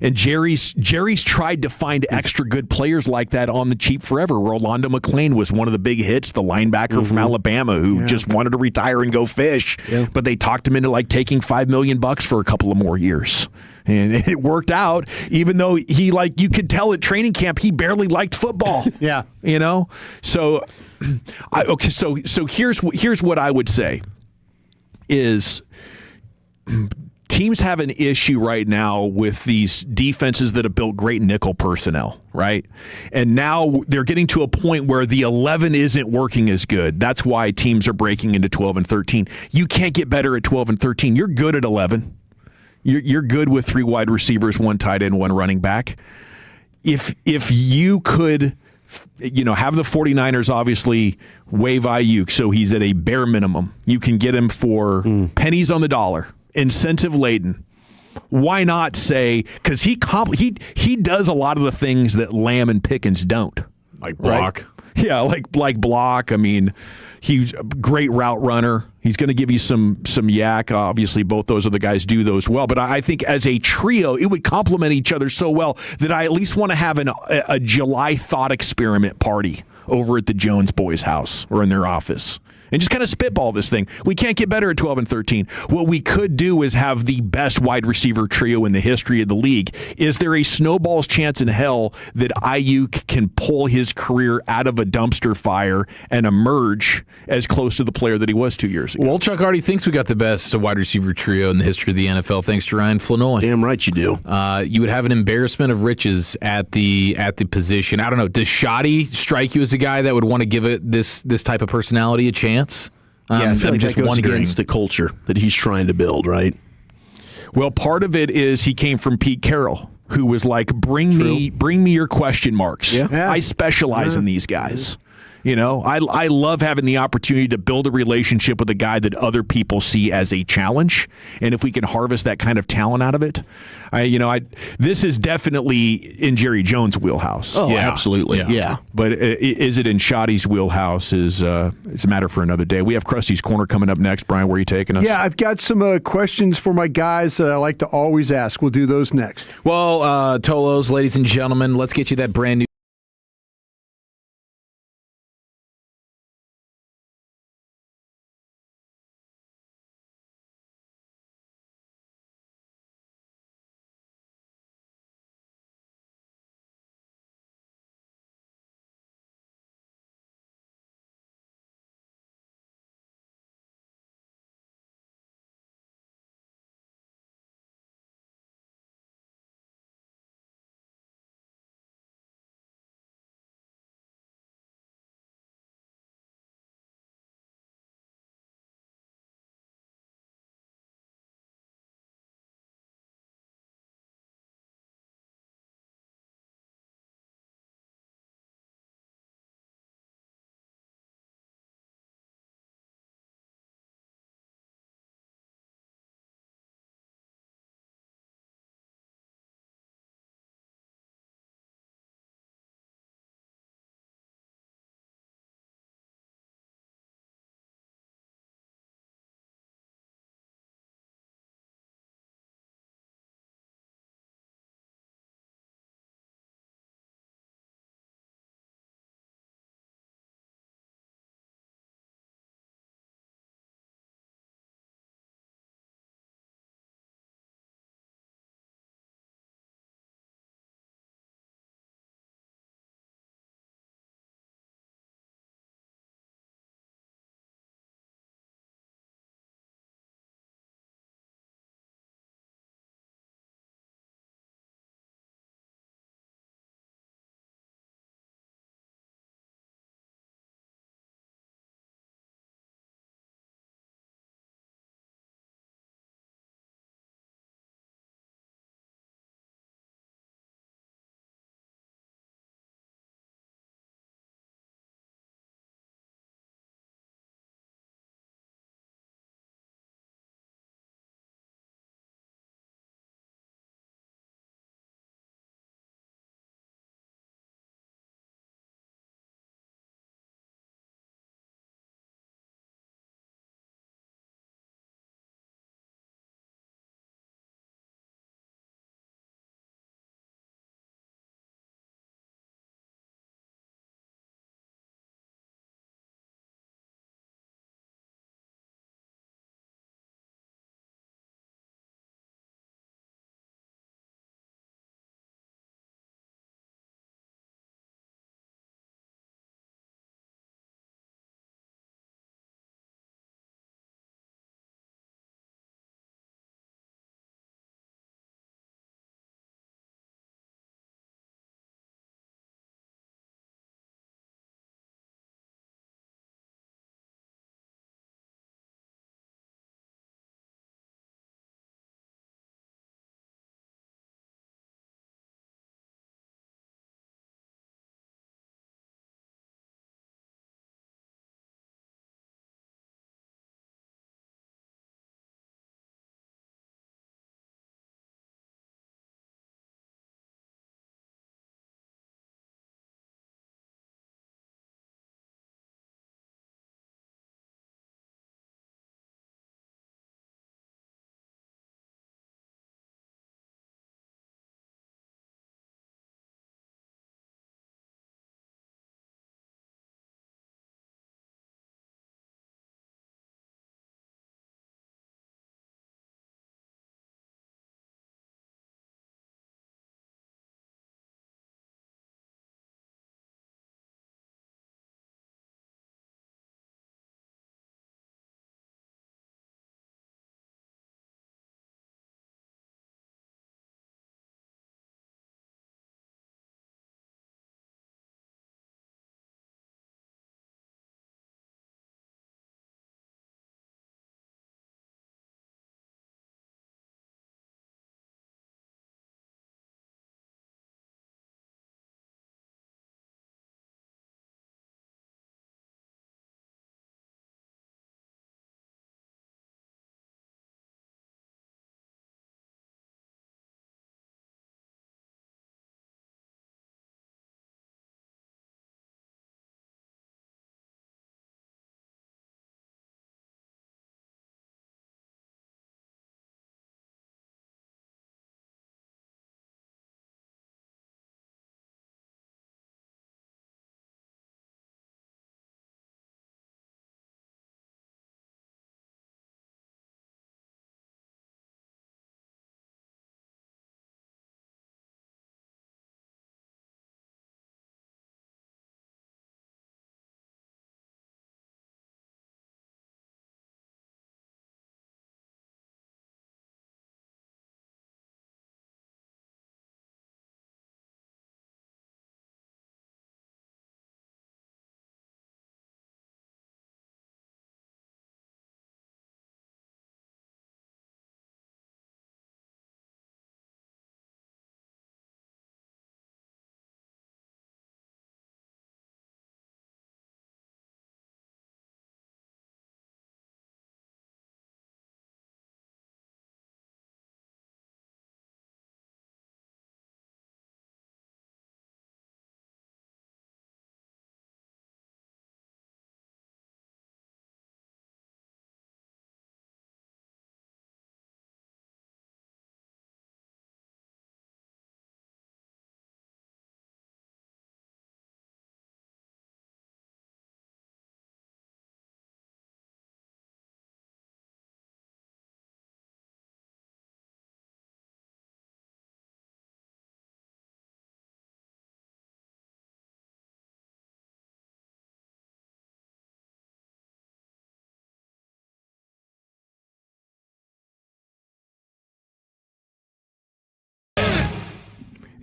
And Jerry's tried to find extra good players like that on the cheap forever. Rolando McClain was one of the big hits, the linebacker from Alabama who just wanted to retire and go fish. Yeah. But they talked him into taking $5 million for a couple of more years. And it worked out, even though he you could tell at training camp he barely liked football. Yeah. So So here's what I would say is teams have an issue right now with these defenses that have built great nickel personnel, right? And now they're getting to a point where the 11 isn't working as good. That's why teams are breaking into 12 and 13. You can't get better at 12 and 13. You're good at 11. You're good with 3 wide receivers, 1 tight end, 1 running back. If you could have the 49ers obviously waive Ayuk, so he's at a bare minimum. You can get him for pennies on the dollar, incentive laden. Why not say, because he does a lot of the things that Lamb and Pickens don't, like block. Right? Yeah, like block. I mean, he's a great route runner. He's going to give you some yak. Obviously, both those other guys do those well. But I think as a trio, it would complement each other so well that I at least want to have a July thought experiment party over at the Jones boys' house or in their office. And just kind of spitball this thing. We can't get better at 12 and 13. What we could do is have the best wide receiver trio in the history of the league. Is there a snowball's chance in hell that Ayuk can pull his career out of a dumpster fire and emerge as close to the player that he was 2 years ago? Chuck already thinks we got the best wide receiver trio in the history of the NFL, thanks to Ryan Flanoy. Damn right you do. You would have an embarrassment of riches at the position. I don't know. Does Shoddy strike you as a guy that would want to give it this type of personality a chance? Yeah, I feel like just that goes wondering. against the culture that he's trying to build, right? Well, part of it is he came from Pete Carroll, who was like, bring me your question marks. Yeah. I specialize in these guys. I love having the opportunity to build a relationship with a guy that other people see as a challenge. And if we can harvest that kind of talent out of it, this is definitely in Jerry Jones' wheelhouse. Oh, absolutely. Yeah. But is it in Shoddy's wheelhouse it's a matter for another day. We have Krusty's Corner coming up next. Brian, where are you taking us? Yeah, I've got some questions for my guys that I like to always ask. We'll do those next. Well, Tolos, ladies and gentlemen, let's get you that brand new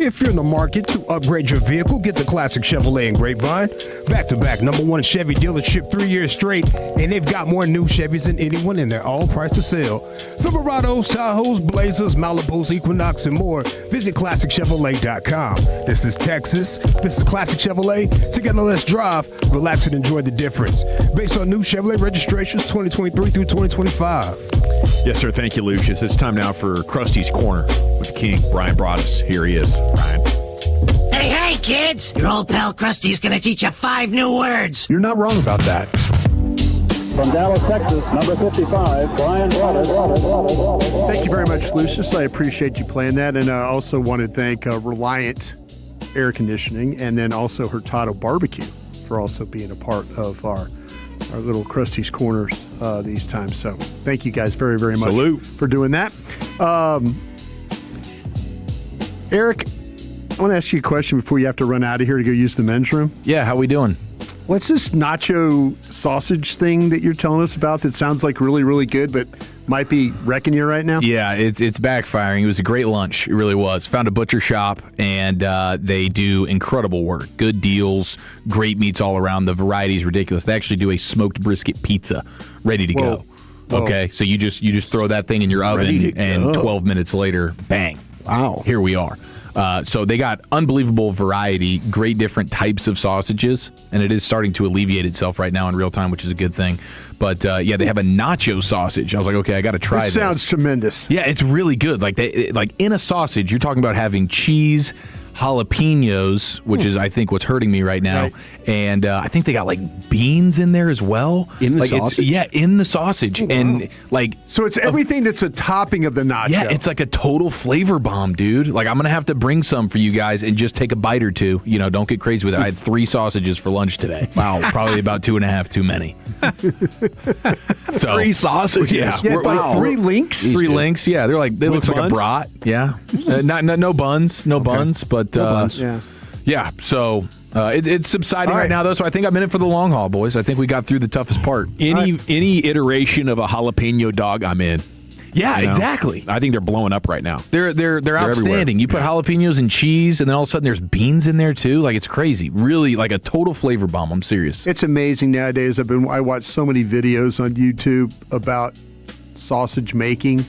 If you're in the market to upgrade your vehicle, get the classic Chevrolet and Grapevine. Back-to-back #1 Chevy dealership 3 years straight, and they've got more new Chevys than anyone, and they're all priced to sell. Silverados, Tahoes, Blazers, Malibus, Equinox, and more. Visit ClassicChevrolet.com. This is Texas. This is Classic Chevrolet. Together, let's drive, relax, and enjoy the difference. Based on new Chevrolet registrations 2023 through 2025. Yes, sir. Thank you, Lucius. It's time now for Krusty's Corner with the King, Brian Broaddus. Here he is. Brian. Hey, kids! Your old pal Krusty's gonna teach you 5 new words. You're not wrong about that. From Dallas, Texas, number 55, Brian Broaddus. Thank you very much, Lucius. I appreciate you playing that. And I also want to thank Reliant Air Conditioning and then also Hurtado Barbecue for also being a part of our little Krusty's Corners these times. So thank you guys very, very much for doing that. Eric, I want to ask you a question before you have to run out of here to go use the men's room. Yeah, how we doing? What's this nacho sausage thing that you're telling us about that sounds like really, really good, but might be wrecking you right now? Yeah, it's backfiring. It was a great lunch. It really was. Found a butcher shop, and they do incredible work. Good deals, great meats all around. The variety is ridiculous. They actually do a smoked brisket pizza ready to go. Okay, so you just throw that thing in your oven, and 12 minutes later, bang. Wow. Here we are. So they got unbelievable variety, great different types of sausages, and it is starting to alleviate itself right now in real time, which is a good thing. But yeah, they have a nacho sausage. I was like, okay, I got to try this. Sounds tremendous. Yeah, it's really good. Like in a sausage, you're talking about having cheese, jalapenos, which is I think what's hurting me right now, and I think they got like beans in there as well. In the sausage? Yeah, in the sausage, and like so it's everything that's a topping of the nacho. Yeah, it's like a total flavor bomb, dude. Like I'm gonna have to bring some for you guys and just take a bite or two. You know, don't get crazy with it. I had 3 sausages for lunch today. Wow, probably about 2.5 too many. So 3 sausages. Yeah, wow. 3 links. 3 links. Yeah, they're like looks like a brat. Yeah, no buns, buns, but yeah. So it's subsiding right now, though. So I think I'm in it for the long haul, boys. I think we got through the toughest part. Any iteration of a jalapeno dog, I'm in. Yeah, exactly. I think they're blowing up right now. They're outstanding. Everywhere. You put jalapenos and cheese, and then all of a sudden there's beans in there too. Like it's crazy. Really, like a total flavor bomb. I'm serious. It's amazing nowadays. I watch so many videos on YouTube about sausage making.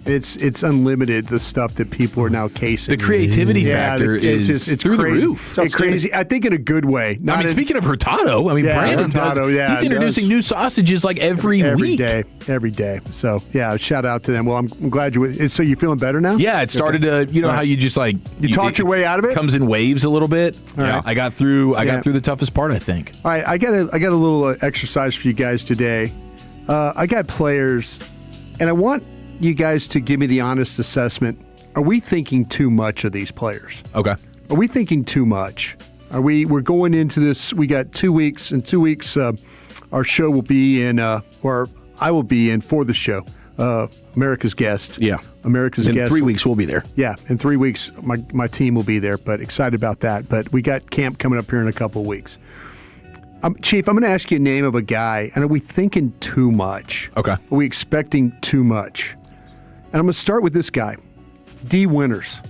It's unlimited, the stuff that people are now casing. The creativity factor is through crazy. the roof. It's crazy. I think in a good way. Speaking of Hurtado, Brandon he's introducing new sausages like every week. Every day. So, yeah, shout out to them. Well, I'm glad so you feeling better now? Yeah, it started to, how you just like... You talked your way out of it? Comes in waves a little bit. Yeah. I got through the toughest part, I think. All right, I got a little exercise for you guys today. I got players, and I want you guys to give me the honest assessment. Are we thinking too much of these players? Okay. Are we thinking too much? We're going into this, we got 2 weeks. In 2 weeks, our show will be in, or I will be in for the show, America's Guest. Yeah. America's Guest. In 3 weeks, we'll be there. Yeah, in 3 weeks, my team will be there, but excited about that. But we got camp coming up here in a couple of weeks. Chief, I'm going to ask you a name of a guy, and are we thinking too much? Okay. Are we expecting too much? And I'm going to start with this guy, D. Winters.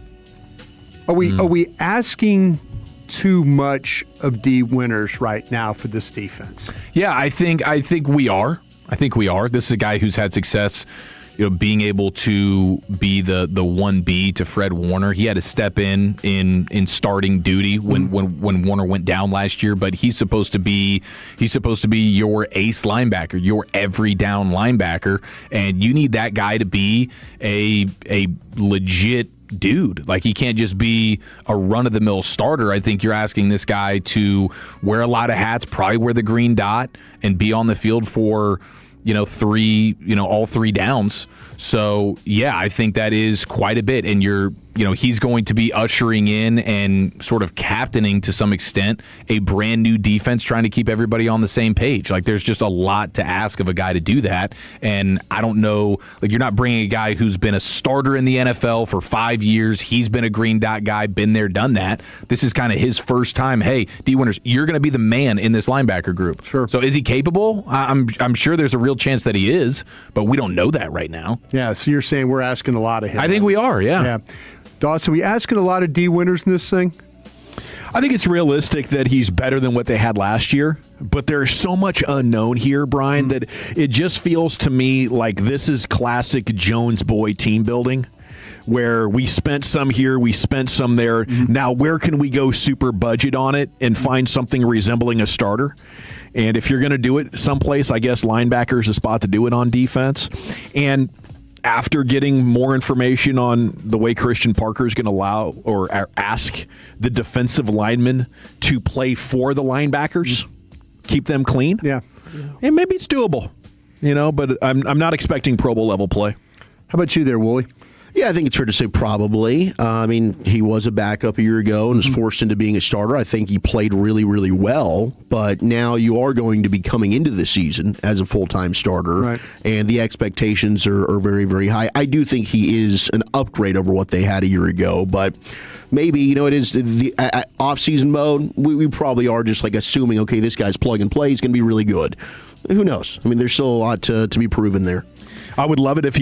Are we asking too much of D. Winters right now for this defense? Yeah, I think we are. This is a guy who's had success, being able to be the 1B to Fred Warner. He had to step in starting duty when Warner went down last year, but he's supposed to be your ace linebacker, your every down linebacker, and you need that guy to be a legit dude. Like, he can't just be a run-of-the-mill starter. I think you're asking this guy to wear a lot of hats, probably wear the green dot, and be on the field for all 3 downs. So, yeah, I think that is quite a bit. And he's going to be ushering in and sort of captaining to some extent a brand new defense, trying to keep everybody on the same page. Like, there's just a lot to ask of a guy to do that. And I don't know, like, you're not bringing a guy who's been a starter in the NFL for 5 years. He's been a green dot guy, been there, done that. This is kind of his first time. Hey, D. Winters, you're going to be the man in this linebacker group. Sure. So is he capable? I'm sure there's a real chance that he is, but we don't know that right now. Yeah, so you're saying we're asking a lot of him. I think we are, yeah. Dawson, we asking a lot of D winners in this thing? I think it's realistic that he's better than what they had last year, but there's so much unknown here, Brian, that it just feels to me like this is classic Jones boy team building, where we spent some here, we spent some there. Now, where can we go super budget on it and find something resembling a starter? And if you're going to do it someplace, I guess linebacker is the spot to do it on defense. And after getting more information on the way Christian Parker is going to allow or ask the defensive linemen to play for the linebackers, keep them clean. Yeah. And maybe it's doable, but I'm not expecting Pro Bowl level play. How about you there, Wooly? Yeah, I think it's fair to say probably. He was a backup a year ago and was forced into being a starter. I think he played really, really well, but now you are going to be coming into the season as a full-time starter, right, and the expectations are very, very high. I do think he is an upgrade over what they had a year ago, but maybe, it is the off-season mode. We probably are just like assuming, okay, this guy's plug and play. He's going to be really good. Who knows? There's still a lot to be proven there. I would love it if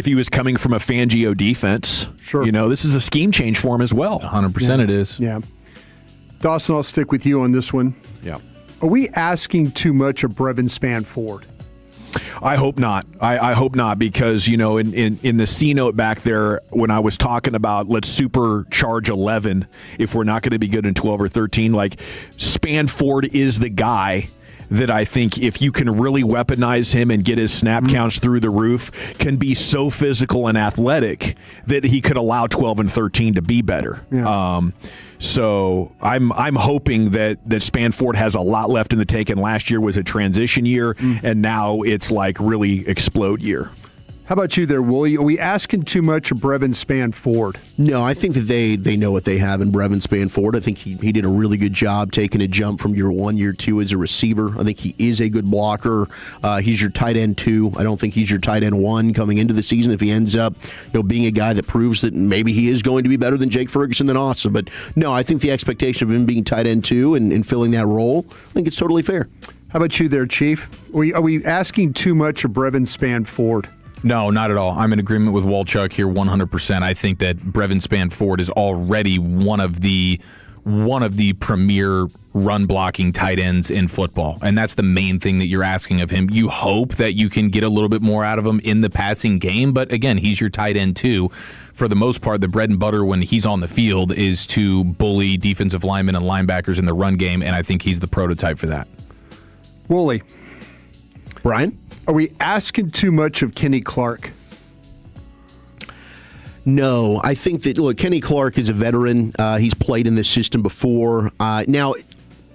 he was coming from a Fangio defense. Sure. This is a scheme change for him as well. 100% it is. Yeah. Dawson, I'll stick with you on this one. Yeah. Are we asking too much of Brevin Spanford? I hope not. I hope not, because, in the C note back there, when I was talking about let's supercharge 11 if we're not going to be good in 12 or 13, like Spanford is the guy that I think if you can really weaponize him and get his snap counts through the roof, can be so physical and athletic that he could allow 12 and 13 to be better. Yeah. So I'm hoping that Spanford has a lot left in the tank, and last year was a transition year, and now it's like really explode year. How about you there, Wooly? Are we asking too much of Brevin Spanford? No, I think that they know what they have in Brevin Spanford. I think he did a really good job taking a jump from year 1, year 2 as a receiver. I think he is a good blocker. He's your tight end 2. I don't think he's your tight end 1 coming into the season. If he ends up being a guy that proves that maybe he is going to be better than Jake Ferguson, then awesome. But no, I think the expectation of him being tight end 2 and filling that role, I think it's totally fair. How about you there, Chief? Are we asking too much of Brevin Spanford? No, not at all. I'm in agreement with Walchuk here 100%. I think that Brevin Spanford is already one of the premier run blocking tight ends in football. And that's the main thing that you're asking of him. You hope that you can get a little bit more out of him in the passing game, but again, he's your tight end too. For the most part, the bread and butter when he's on the field is to bully defensive linemen and linebackers in the run game, and I think he's the prototype for that. Wooly. Brian? Are we asking too much of Kenny Clark? No, I think that, look, Kenny Clark is a veteran. He's played in this system before. Now,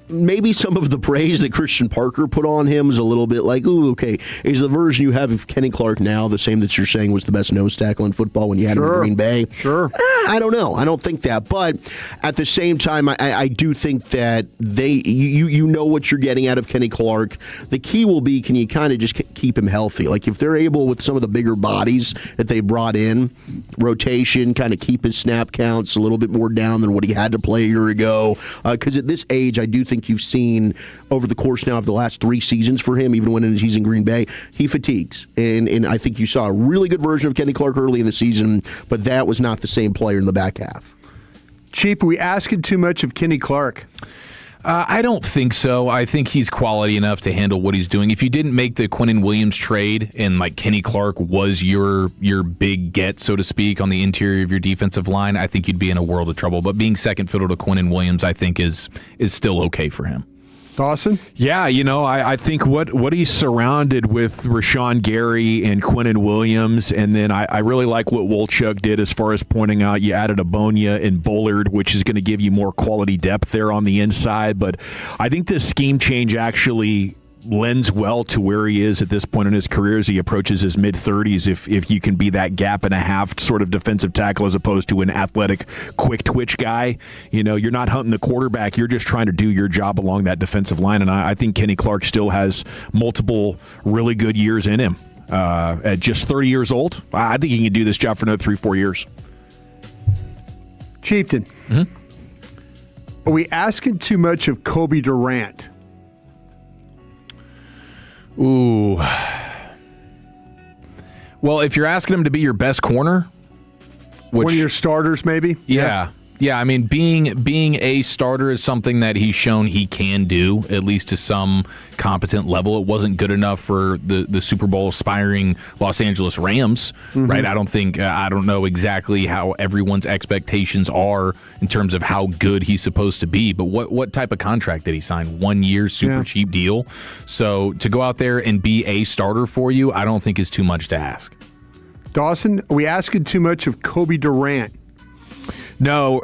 maybe some of the praise that Christian Parker put on him is a little bit like, ooh, okay, is the version you have of Kenny Clark now the same that you're saying was the best nose tackle in football when you had him in Green Bay? Sure. I don't know. I don't think that. But at the same time, I do think that you know what you're getting out of Kenny Clark. The key will be, can you kind of just keep him healthy? Like if they're able with some of the bigger bodies that they brought in, rotation, kind of keep his snap counts a little bit more down than what he had to play a year ago. Because at this age, I do think you've seen over the course now of the last 3 seasons for him, even when he's in Green Bay, he fatigues. And I think you saw a really good version of Kenny Clark early in the season, but that was not the same player in the back half. Chief, are we asking too much of Kenny Clark? I don't think so. I think he's quality enough to handle what he's doing. If you didn't make the Quinnen Williams trade and like Kenny Clark was your big get, so to speak, on the interior of your defensive line, I think you'd be in a world of trouble. But being second fiddle to Quinnen Williams, I think is still okay for him. Dawson? Yeah, I think what he's surrounded with Rashawn Gary and Quinnen Williams, and then I really like what Wolchuk did as far as pointing out you added Abonia and Bullard, which is going to give you more quality depth there on the inside. But I think this scheme change actually lends well to where he is at this point in his career as he approaches his mid-30s. If you can be that gap and a half sort of defensive tackle as opposed to an athletic, quick twitch guy, you're not hunting the quarterback. You're just trying to do your job along that defensive line. And I think Kenny Clark still has multiple really good years in him. At just 30 years old, I think he can do this job for another 3-4 years. Chieftain, are we asking too much of Kobe Durant? Ooh. Well, if you're asking him to be your best corner, One of your starters, maybe? Yeah. Yeah, I mean, being a starter is something that he's shown he can do, at least to some competent level. It wasn't good enough for the Super Bowl aspiring Los Angeles Rams, right? I don't know exactly how everyone's expectations are in terms of how good he's supposed to be, but what type of contract did he sign? 1 year, super cheap deal? So to go out there and be a starter for you, I don't think is too much to ask. Dawson, are we asking too much of Kobe Durant? No,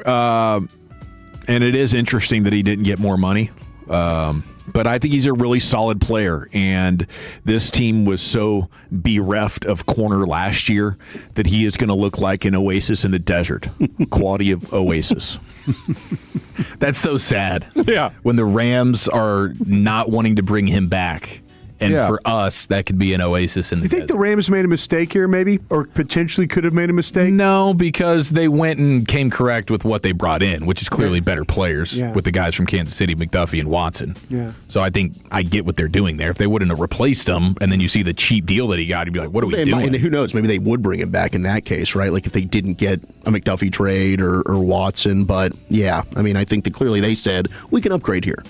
and it is interesting that he didn't get more money. But I think he's a really solid player, and this team was so bereft of corner last year that he is going to look like an oasis in the desert. Quality of oasis. That's so sad. Yeah. When the Rams are not wanting to bring him back. And for us, that could be an oasis in the desert. You think the Rams made a mistake here, maybe? Or potentially could have made a mistake? No, because they went and came correct with what they brought in, which is clearly better players with the guys from Kansas City, McDuffie and Watson. Yeah. So I think I get what they're doing there. If they wouldn't have replaced him, and then you see the cheap deal that he got, you'd be like, what are we doing? And who knows? Maybe they would bring him back in that case, right? Like if they didn't get a McDuffie trade or Watson. But, yeah, I mean, I think that clearly they said, we can upgrade here.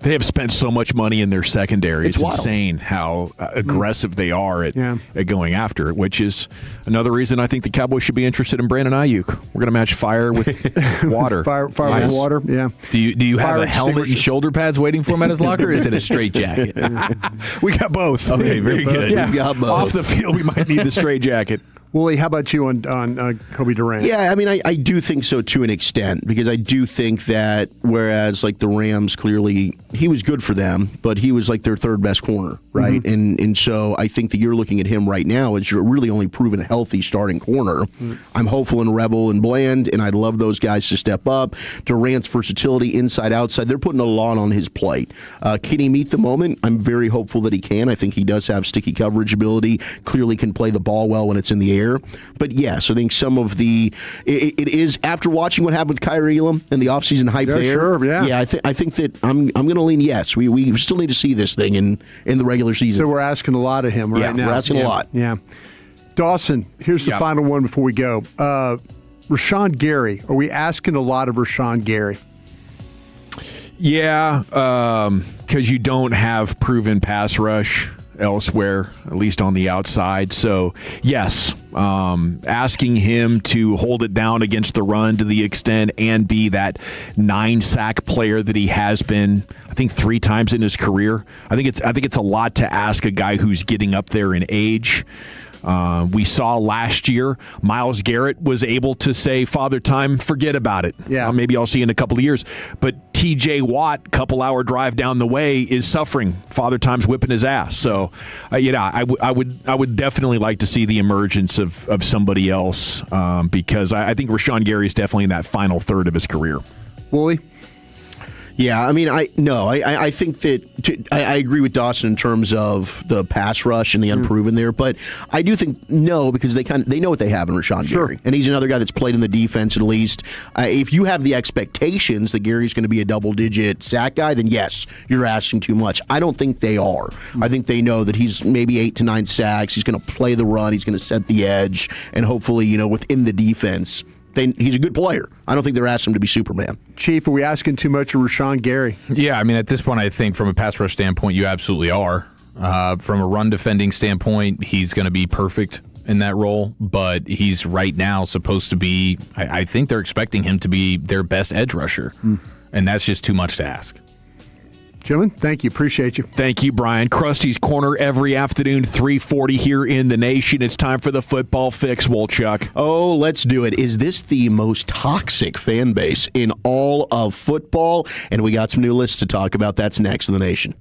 They have spent so much money in their secondary. It's wild. insane how aggressive they are at going after it, which is another reason I think the Cowboys should be interested in Brandon Ayuk. We're going to match fire with water. Fire with water, yeah. Do you have a helmet and shoulder pads waiting for him at his locker, or is it a straight jacket? We got both. Okay, very good. Yeah. We got both. Off the field, we might need the straight jacket. Wooly, how about you on Kobe Durant? Yeah, I mean, I do think so to an extent, because I do think that whereas like the Rams, clearly he was good for them, but he was like their third best corner, right? And so I think that you're looking at him right now as you're really only proven a healthy starting corner. I'm hopeful in Rebel and Bland, and I'd love those guys to step up. Durant's versatility inside, outside, they're putting a lot on his plate. Can he meet the moment? I'm very hopeful that he can. I think he does have sticky coverage ability, clearly can play the ball well when it's in the air. But yes, I think some of it is, after watching what happened with Kyrie Elam and the offseason hype there. Sure, yeah. I think that I'm going to lean yes. We still need to see this thing in the regular season. So we're asking a lot of him right now. We're asking a lot. Yeah. Dawson, here's the final one before we go. Rashawn Gary. Are we asking a lot of Rashawn Gary? Yeah, because you don't have proven pass rush elsewhere, at least on the outside. So, yes, asking him to hold it down against the run to the extent and be that 9-sack player that he has been, I think 3 times in his career. I think it's a lot to ask a guy who's getting up there in age. We saw last year, Myles Garrett was able to say, Father Time, forget about it. Yeah. Maybe I'll see you in a couple of years. But TJ Watt, couple-hour drive down the way, is suffering. Father Time's whipping his ass. So, I would definitely like to see the emergence of somebody else because I think Rashawn Gary is definitely in that final third of his career. Wooly? Yeah, I mean, I think that I agree with Dawson in terms of the pass rush and the unproven there, but I do think no, because they know what they have in Rashawn Gary, and he's another guy that's played in the defense at least. If you have the expectations that Gary's going to be a double-digit sack guy, then yes, you're asking too much. I don't think they are. I think they know that he's maybe 8 to 9 sacks. He's going to play the run. He's going to set the edge, and hopefully, within the defense. He's a good player. I don't think they're asking him to be Superman. Chief, are we asking too much of Rashawn Gary? Yeah, I mean, at this point, I think from a pass rush standpoint, you absolutely are. From a run defending standpoint, he's going to be perfect in that role, but he's right now supposed to be, I think they're expecting him to be their best edge rusher, and that's just too much to ask. Gentlemen, thank you. Appreciate you. Thank you, Brian. Krusty's Corner every afternoon, 3:40 here in the nation. It's time for the football fix, Wolchuk. Oh, let's do it. Is this the most toxic fan base in all of football? And we got some new lists to talk about. That's next in the nation.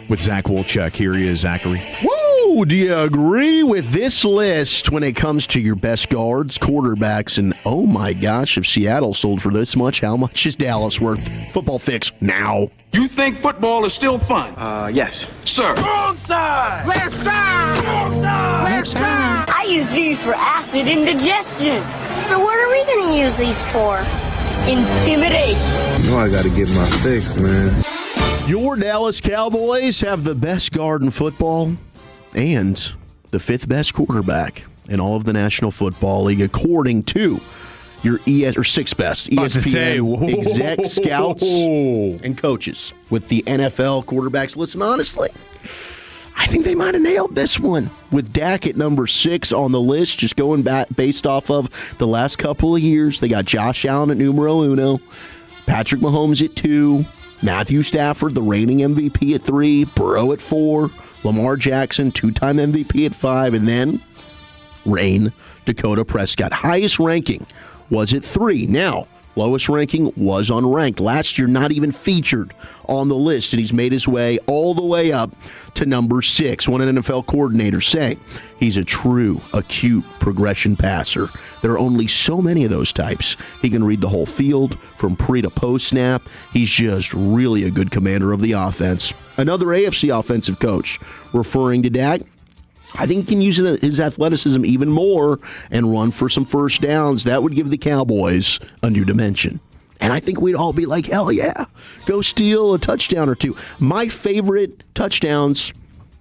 with Zach Wolchuk. Here he is, Zachary. Woo! Do you agree with this list when it comes to your best guards, quarterbacks, and oh my gosh, if Seattle sold for this much, how much is Dallas worth? Football Fix now. You think football is still fun? Yes. Sir. Wrong side! Left side! Wrong side! Left side! I use these for acid indigestion. So what are we going to use these for? Intimidation. You know I got to get my fix, man. Your Dallas Cowboys have the best guard in football and the 5th best quarterback in all of the National Football League, according to your or 6th best ESPN exec scouts and coaches with the NFL quarterbacks. Listen, honestly, I think they might have nailed this one with Dak at number 6 on the list, just going back based off of the last couple of years. They got Josh Allen at numero uno, Patrick Mahomes at 2, Matthew Stafford, the reigning MVP, at 3, Burrow at 4, Lamar Jackson, 2-time MVP at 5, and then Dakota Prescott. Highest ranking was at 3. Now, lowest ranking was unranked. Last year, not even featured on the list, and he's made his way all the way up to number 6. One NFL coordinator saying he's a true, acute progression passer. There are only so many of those types. He can read the whole field from pre to post snap. He's just really a good commander of the offense. Another AFC offensive coach referring to Dak, I think he can use his athleticism even more and run for some first downs. That would give the Cowboys a new dimension. And I think we'd all be like, hell yeah, go steal a touchdown or two. My favorite touchdowns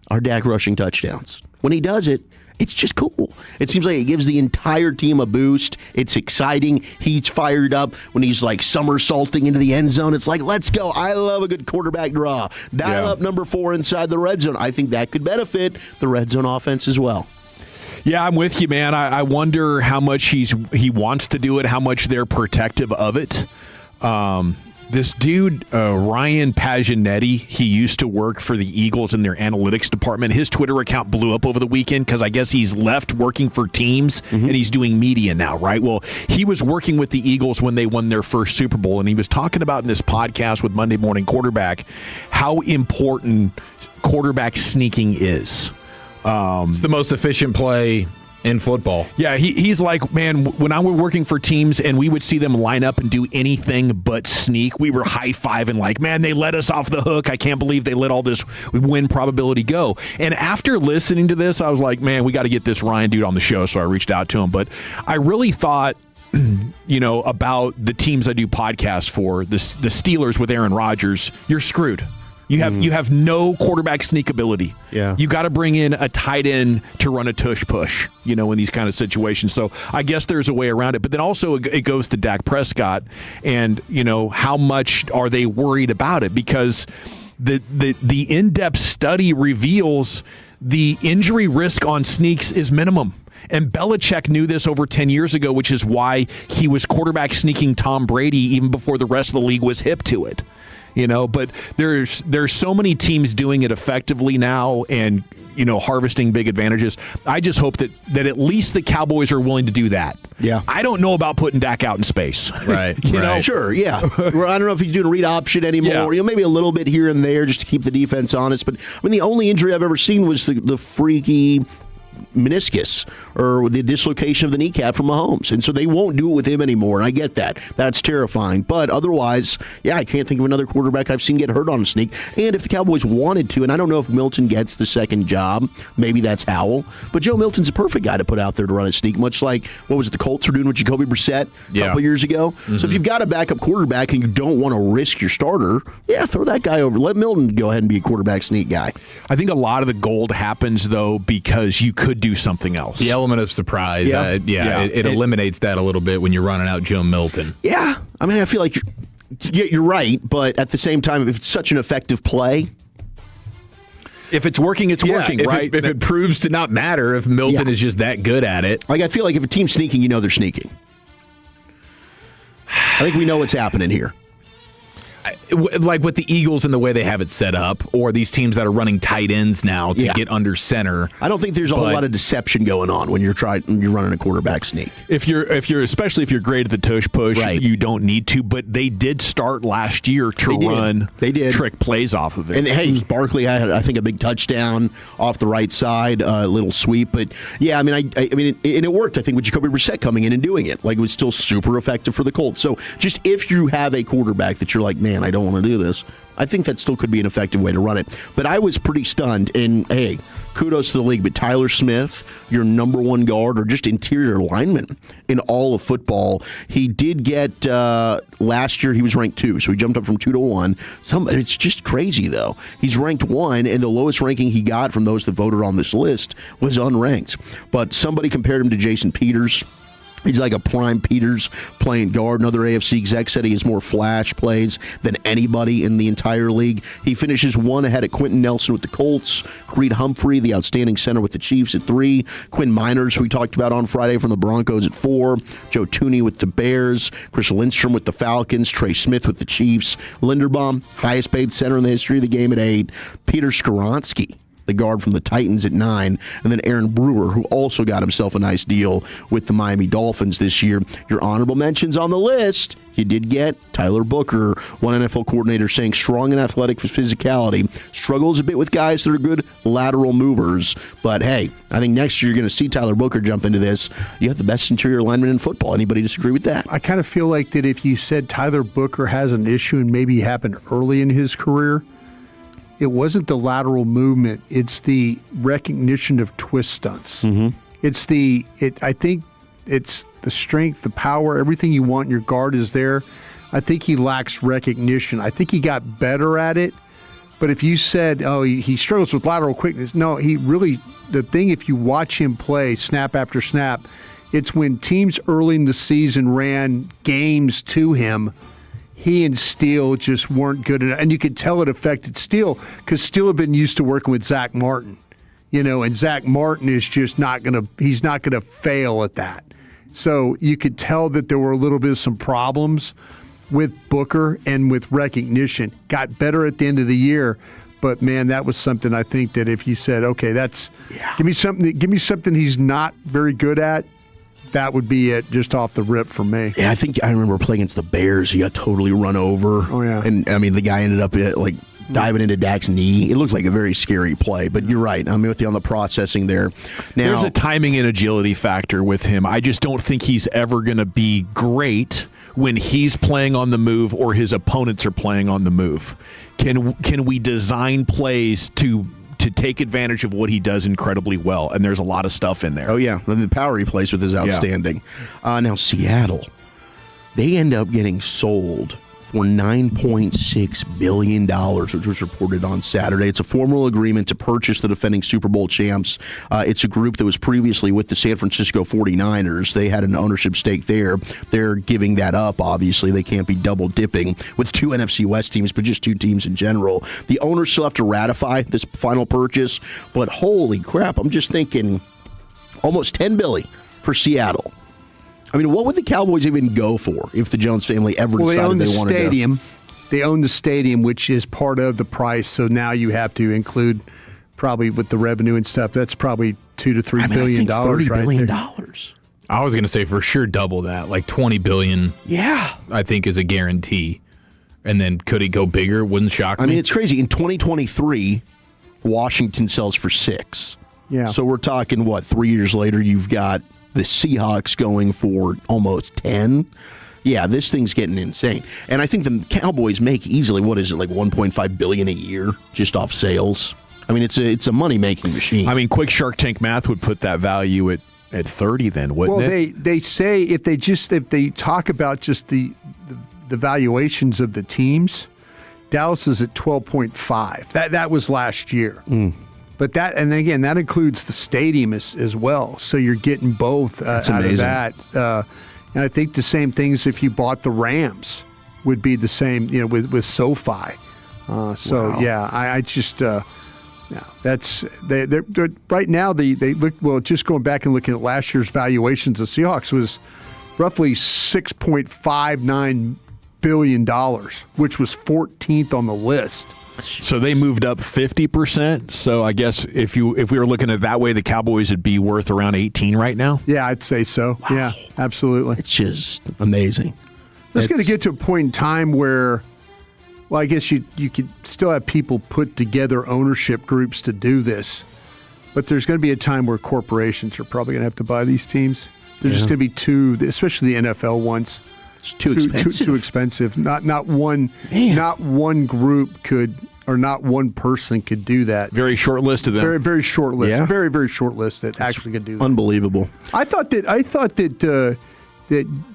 are Dak rushing touchdowns. When he does it, it's just cool. It seems like it gives the entire team a boost. It's exciting. He's fired up when he's like somersaulting into the end zone. It's like, let's go. I love a good quarterback draw. Dial up number 4 inside the red zone. I think that could benefit the red zone offense as well. Yeah, I'm with you, man. I wonder how much he wants to do it, how much they're protective of it. This dude, Ryan Paginetti, he used to work for the Eagles in their analytics department. His Twitter account blew up over the weekend because I guess he's left working for teams and he's doing media now, right? Well, he was working with the Eagles when they won their first Super Bowl, and he was talking about in this podcast with Monday Morning Quarterback how important quarterback sneaking is. It's the most efficient play in football. Yeah, he's like, man, when I was working for teams and we would see them line up and do anything but sneak, we were high-fiving like, man, they let us off the hook. I can't believe they let all this win probability go. And after listening to this, I was like, man, we got to get this Ryan dude on the show, so I reached out to him. But I really thought, about the teams I do podcasts for, the Steelers with Aaron Rodgers, you're screwed. You have no quarterback sneak ability. Yeah. You got to bring in a tight end to run a tush push, in these kind of situations. So I guess there's a way around it. But then also it goes to Dak Prescott and, how much are they worried about it? Because the in-depth study reveals the injury risk on sneaks is minimum. And Belichick knew this over 10 years ago, which is why he was quarterback sneaking Tom Brady even before the rest of the league was hip to it. But there's so many teams doing it effectively now and, harvesting big advantages. I just hope that at least the Cowboys are willing to do that. Yeah. I don't know about putting Dak out in space. Right. Sure, yeah. Well, I don't know if he's doing a read option anymore. Yeah. Maybe a little bit here and there just to keep the defense honest. But, the only injury I've ever seen was the freaky meniscus or the dislocation of the kneecap from Mahomes. And so they won't do it with him anymore. And I get that. That's terrifying. But otherwise, I can't think of another quarterback I've seen get hurt on a sneak. And if the Cowboys wanted to, and I don't know if Milton gets the second job, maybe that's Howell. But Joe Milton's a perfect guy to put out there to run a sneak, much like, the Colts were doing with Jacoby Brissett a couple years ago. Mm-hmm. So if you've got a backup quarterback and you don't want to risk your starter, throw that guy over. Let Milton go ahead and be a quarterback sneak guy. I think a lot of the gold happens, though, because you could do something else. The element of surprise, it eliminates that a little bit when you're running out Joe Milton. Yeah, I feel like you're right, but at the same time, if it's such an effective play, if it's working, it's working, right? If it proves to not matter, if Milton is just that good at it. I feel like if a team's sneaking, they're sneaking. I think we know what's happening here. like with the Eagles and the way they have it set up, or these teams that are running tight ends now to Yeah. get under center. I don't think there's a whole lot of deception going on when you're running a quarterback sneak. If you're especially if you're great at the tush push, you don't need to. But they did start last year to run trick plays off of it. And hey, Barkley had, I think, a big touchdown off the right side, a little sweep. But yeah, I mean, and it worked. I think with Jacoby Brissett coming in and doing it, like it was still super effective for the Colts. So just if you have a quarterback that you're like, man, I don't want to do this, I think that still could be an effective way to run it. But I was pretty stunned, and hey, kudos to the league. But Tyler Smith, your number one guard or just interior lineman in all of football, he did get last year he was ranked 2, so he jumped up from 2 to 1. It's just crazy though. He's ranked 1, and the lowest ranking he got from those that voted on this list was unranked. But somebody compared him to Jason Peters. He's like a prime Peters playing guard. Another AFC exec said he has more flash plays than anybody in the entire league. He finishes 1 ahead of Quentin Nelson with the Colts, Creed Humphrey, the outstanding center with the Chiefs, at 3, Quinn Miners, who we talked about on Friday from the Broncos, at 4, Joe Tooney with the Bears, Chris Lindstrom with the Falcons, Trey Smith with the Chiefs, Linderbaum, highest paid center in the history of the game, at 8, Peter Skoronski, the guard from the Titans, at 9, and then Aaron Brewer, who also got himself a nice deal with the Miami Dolphins this year. Your honorable mentions on the list, you did get Tyler Booker, one NFL coordinator saying strong and athletic physicality, struggles a bit with guys that are good lateral movers, but hey, I think next year you're going to see Tyler Booker jump into this. You have the best interior lineman in football. Anybody disagree with that? I kind of feel like that if you said Tyler Booker has an issue and maybe it happened early in his career, it wasn't the lateral movement. It's the recognition of twist stunts. Mm-hmm. I think it's the strength, the power, everything you want in your guard is there. I think he lacks recognition. I think he got better at it. But if you said, oh, he struggles with lateral quickness, no, he really, the thing, if you watch him play snap after snap, it's when teams early in the season ran games to him, he and Steele just weren't good enough. And you could tell it affected Steele because Steele had been used to working with Zach Martin, and Zach Martin is just he's not going to fail at that. So you could tell that there were a little bit of some problems with Booker and with recognition. Got better at the end of the year. But man, that was something I think that if you said, okay, give me something he's not very good at, that would be it, just off the rip for me. Yeah, I think I remember playing against the Bears. He got totally run over. Oh, yeah. And, I mean, the guy ended up, diving into Dak's knee. It looked like a very scary play, but you're right. I'm with you on the processing there. Now, there's a timing and agility factor with him. I just don't think he's ever going to be great when he's playing on the move or his opponents are playing on the move. Can we design plays to take advantage of what he does incredibly well? And there's a lot of stuff in there. Oh, yeah. The power he plays with is outstanding. Yeah. Now, Seattle, they end up getting sold for $9.6 billion, which was reported on Saturday. It's a formal agreement to purchase the defending Super Bowl champs. It's a group that was previously with the San Francisco 49ers. They had an ownership stake there. They're giving that up, obviously. They can't be double dipping with 2 NFC West teams, but just 2 teams in general. The owners still have to ratify this final purchase, but holy crap, I'm just thinking almost $10 billion for Seattle. I mean, what would the Cowboys even go for if the Jones family ever decided they wanted to? They own the stadium, which is part of the price. So now you have to include, probably with the revenue and stuff, that's probably $2 to $3 billion. $30 billion. I was going to say for sure double that, like $20 billion. Yeah, I think is a guarantee. And then could it go bigger? Wouldn't shock me. I mean, it's crazy. In 2023, Washington sells for $6. Yeah. So we're talking 3 years later? You've got the Seahawks going for almost 10. Yeah, this thing's getting insane. And I think the Cowboys make easily, like $1.5 billion a year just off sales. I mean, it's a money-making machine. I mean, quick Shark Tank math would put that value at 30 then, wouldn't it? Well, they say if they talk about just the valuations of the teams, Dallas is at 12.5. That was last year. But that includes the stadium as well. So you're getting both out of that. And I think the same things if you bought the Rams would be the same, with SoFi. Yeah, I just that's they're right now. They look just going back and looking at last year's valuations of Seahawks was roughly $6.59 billion, which was 14th on the list. So they moved up 50%. So I guess if we were looking at it that way, the Cowboys would be worth around 18 right now. Yeah, I'd say so. Wow. Yeah, absolutely. It's just amazing. It's going to get to a point in time where, well, I guess you could still have people put together ownership groups to do this, but there's going to be a time where corporations are probably going to have to buy these teams. There's just going to be too, especially the NFL ones. It's too expensive. Too expensive. Not one group could, or not one person could do that. Very short list of them. Very, very short list. Yeah. Very, very short list that actually could do that. Unbelievable. I thought that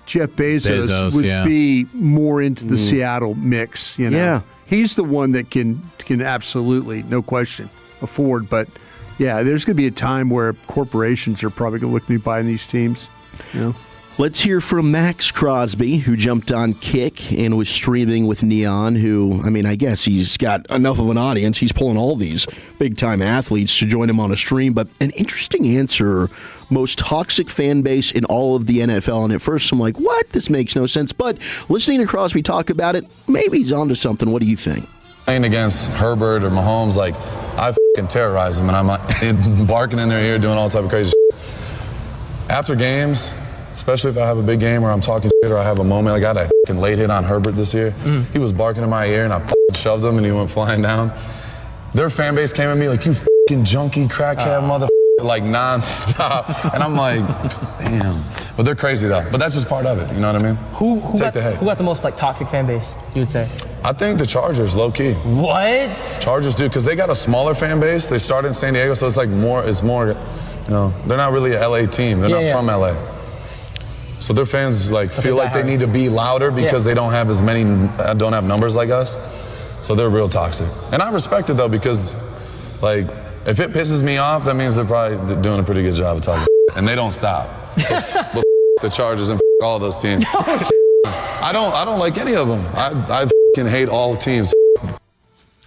Jeff Bezos would be more into the Seattle mix. Yeah. He's the one that can absolutely, no question, afford. But yeah, there's going to be a time where corporations are probably going to look at me buying these teams. Let's hear from Max Crosby, who jumped on Kick and was streaming with Neon, who, I mean, I guess he's got enough of an audience. He's pulling all these big-time athletes to join him on a stream. But an interesting answer, most toxic fan base in all of the NFL. And at first I'm like, what? This makes no sense. But listening to Crosby talk about it, maybe he's onto something. What do you think? Playing against Herbert or Mahomes, like, I f***ing terrorize them, and I'm barking in their ear, doing all type of crazy shit. After games, especially if I have a big game or I'm talking shit or I have a moment. Like I had a f***ing late hit on Herbert this year. He was barking in my ear and I f***ing shoved him and he went flying down. Their fan base came at me like, you f***ing junkie crackhead motherfucker, like nonstop. And I'm like, damn. But they're crazy though. But that's just part of it, you know what I mean? Who got the most like toxic fan base, you would say? I think the Chargers, low key. What? Chargers do, because they got a smaller fan base. They started in San Diego, so it's more, you know, they're not really a LA team. They're not from LA. So their fans like feel like they need to be louder because they don't have as many, don't have numbers like us. So they're real toxic. And I respect it though, because like if it pisses me off, that means they're probably doing a pretty good job of talking. And they don't stop. But the Chargers and all those teams. I don't like any of them. I can hate all teams.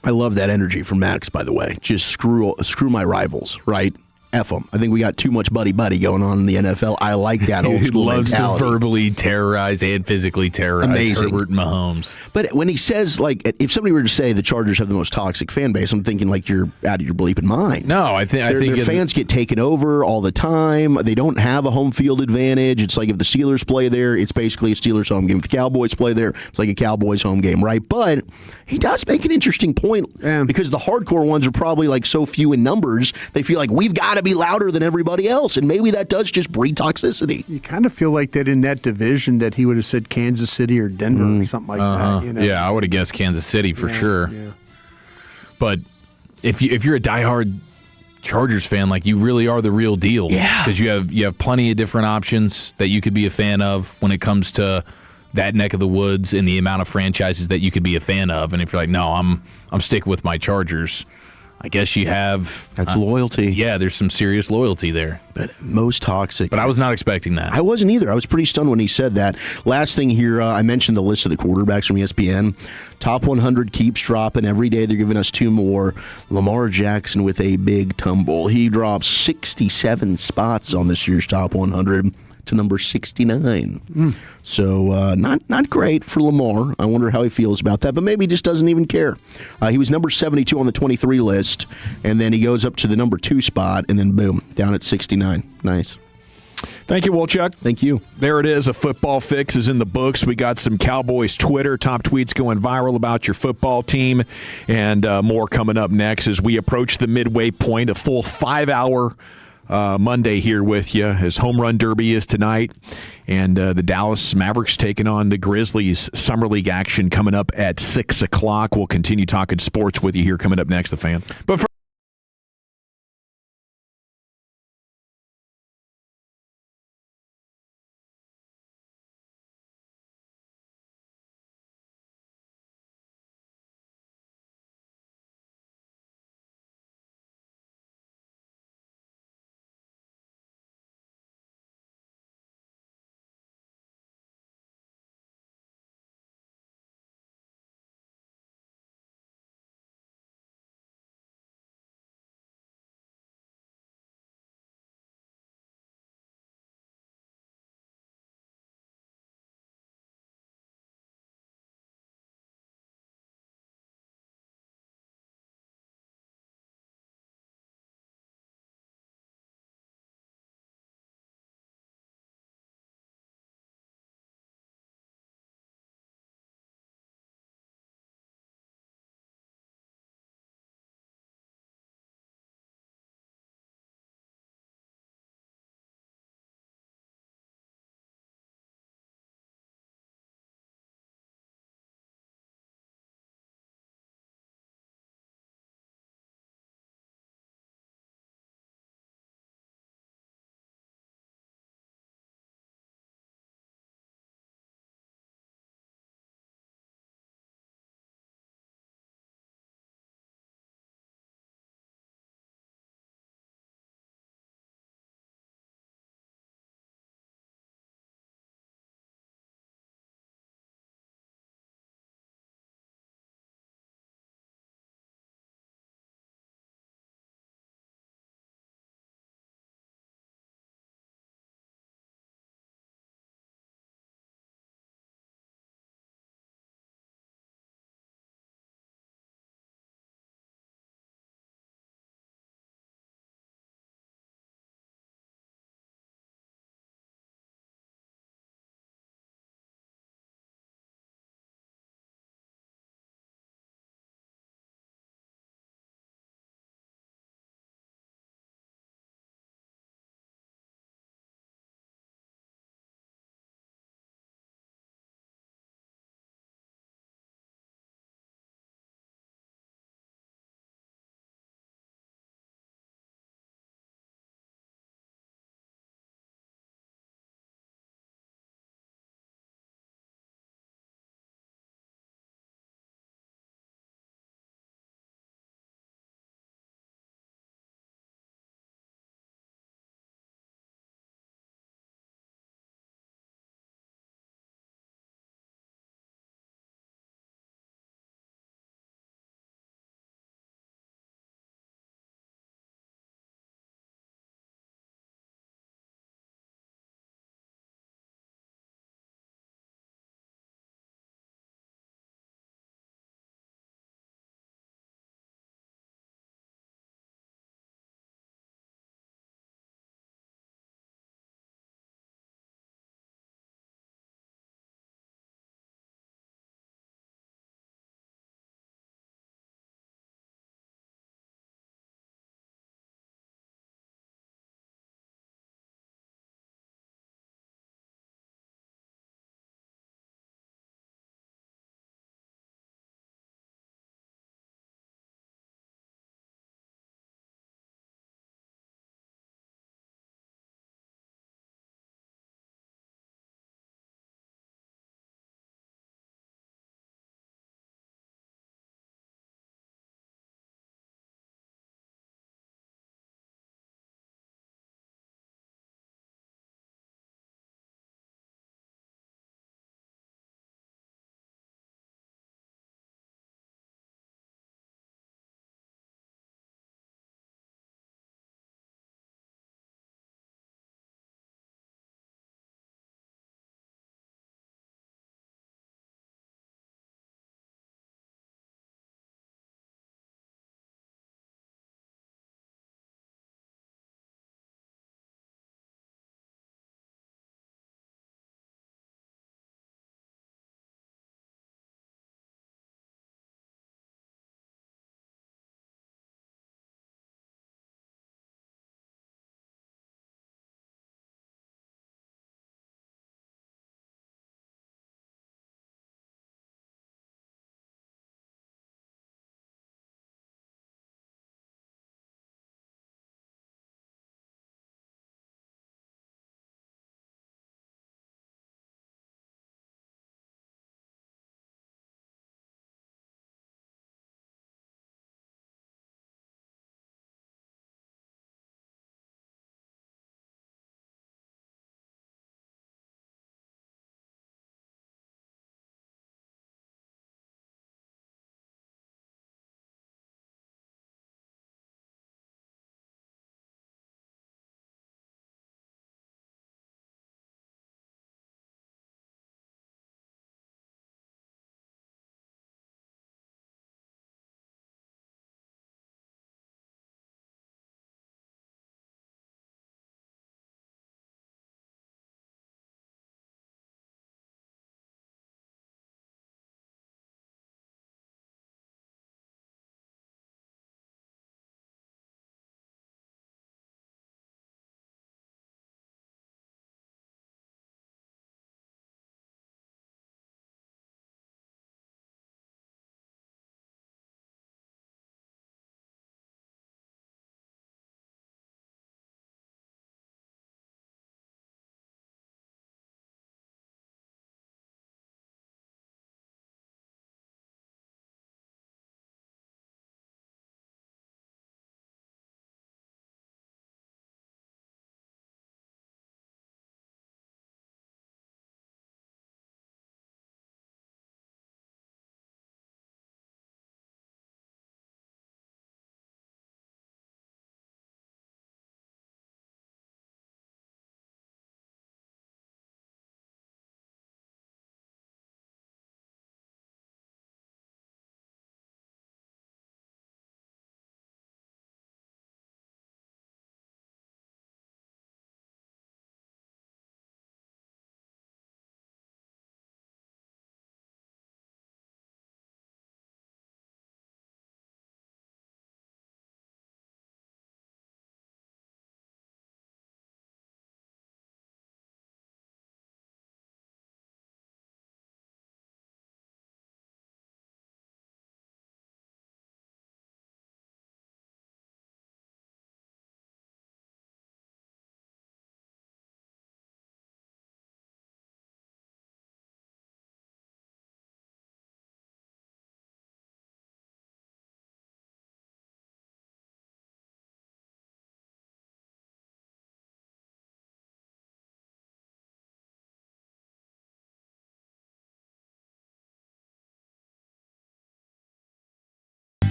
I love that energy from Max, by the way. Just screw my rivals, right? F them. I think we got too much buddy-buddy going on in the NFL. I like that old school loves mentality. to verbally terrorize and physically terrorize Amazing. Herbert and Mahomes. But when he says, like, if somebody were to say the Chargers have the most toxic fan base, I'm thinking, like, you're out of your bleeping mind. No, I think their fans get taken over all the time. They don't have a home field advantage. It's like if the Steelers play there, it's basically a Steelers home game. If the Cowboys play there, it's like a Cowboys home game, right? But he does make an interesting point because the hardcore ones are probably, like, so few in numbers, they feel like we've got to be louder than everybody else, and maybe that does just breed toxicity. You kind of feel like that in that division that he would have said Kansas City or Denver or something like that. You know? Yeah, I would have guessed Kansas City for sure. Yeah. But if you're a diehard Chargers fan, like you really are the real deal. Yeah. Because you have plenty of different options that you could be a fan of when it comes to that neck of the woods and the amount of franchises that you could be a fan of. And if you're like, no, I'm sticking with my Chargers, I guess you have... That's loyalty. Yeah, there's some serious loyalty there. But most toxic. But I was not expecting that. I wasn't either. I was pretty stunned when he said that. Last thing here, I mentioned the list of the quarterbacks from ESPN. Top 100 keeps dropping. Every day they're giving us two more. Lamar Jackson with a big tumble. He drops 67 spots on this year's top 100 to number 69. So not great for Lamar. I wonder how he feels about that, but maybe he just doesn't even care. He was number 72 on the 23 list, and then he goes up to the number 2 spot, and then boom, down at 69. Nice. Thank you, Wolchuk. Thank you. There it is. A football fix is in the books. We got some Cowboys Twitter top tweets going viral about your football team, and more coming up next as we approach the midway point. A full 5-hour Monday here with you as Home Run Derby is tonight, and the Dallas Mavericks taking on the Grizzlies. Summer League action coming up at 6 o'clock. We'll continue talking sports with you here coming up next, The Fan. But for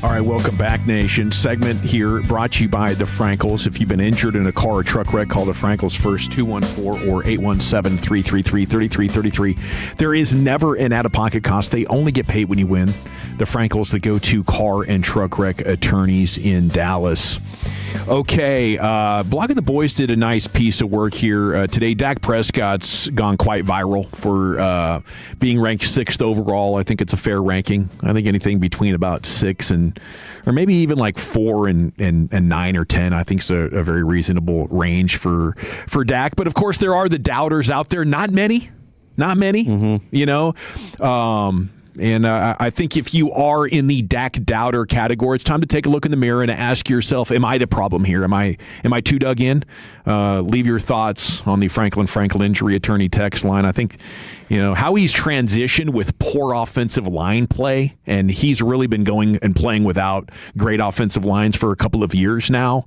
All right, welcome back, Nation. Segment here brought to you by the Frankels. If you've been injured in a car or truck wreck, call the Frankels first, 214 or 817-333-3333. There is never an out-of-pocket cost. They only get paid when you win. The Frankels, the go-to car and truck wreck attorneys in Dallas. Okay, Blogging the Boys did a nice piece of work here today. Dak Prescott's gone quite viral for being ranked 6th overall. I think it's a fair ranking. I think anything between about 6 or maybe even like 4 and 9 or 10, I think is a very reasonable range for Dak. But of course, there are the doubters out there. Not many. You know. And I think if you are in the Dak doubter category, it's time to take a look in the mirror and ask yourself, am I the problem here? Am I too dug in? Leave your thoughts on the Franklin injury attorney text line. I think, you know, how he's transitioned with poor offensive line play, and he's really been going and playing without great offensive lines for a couple of years now.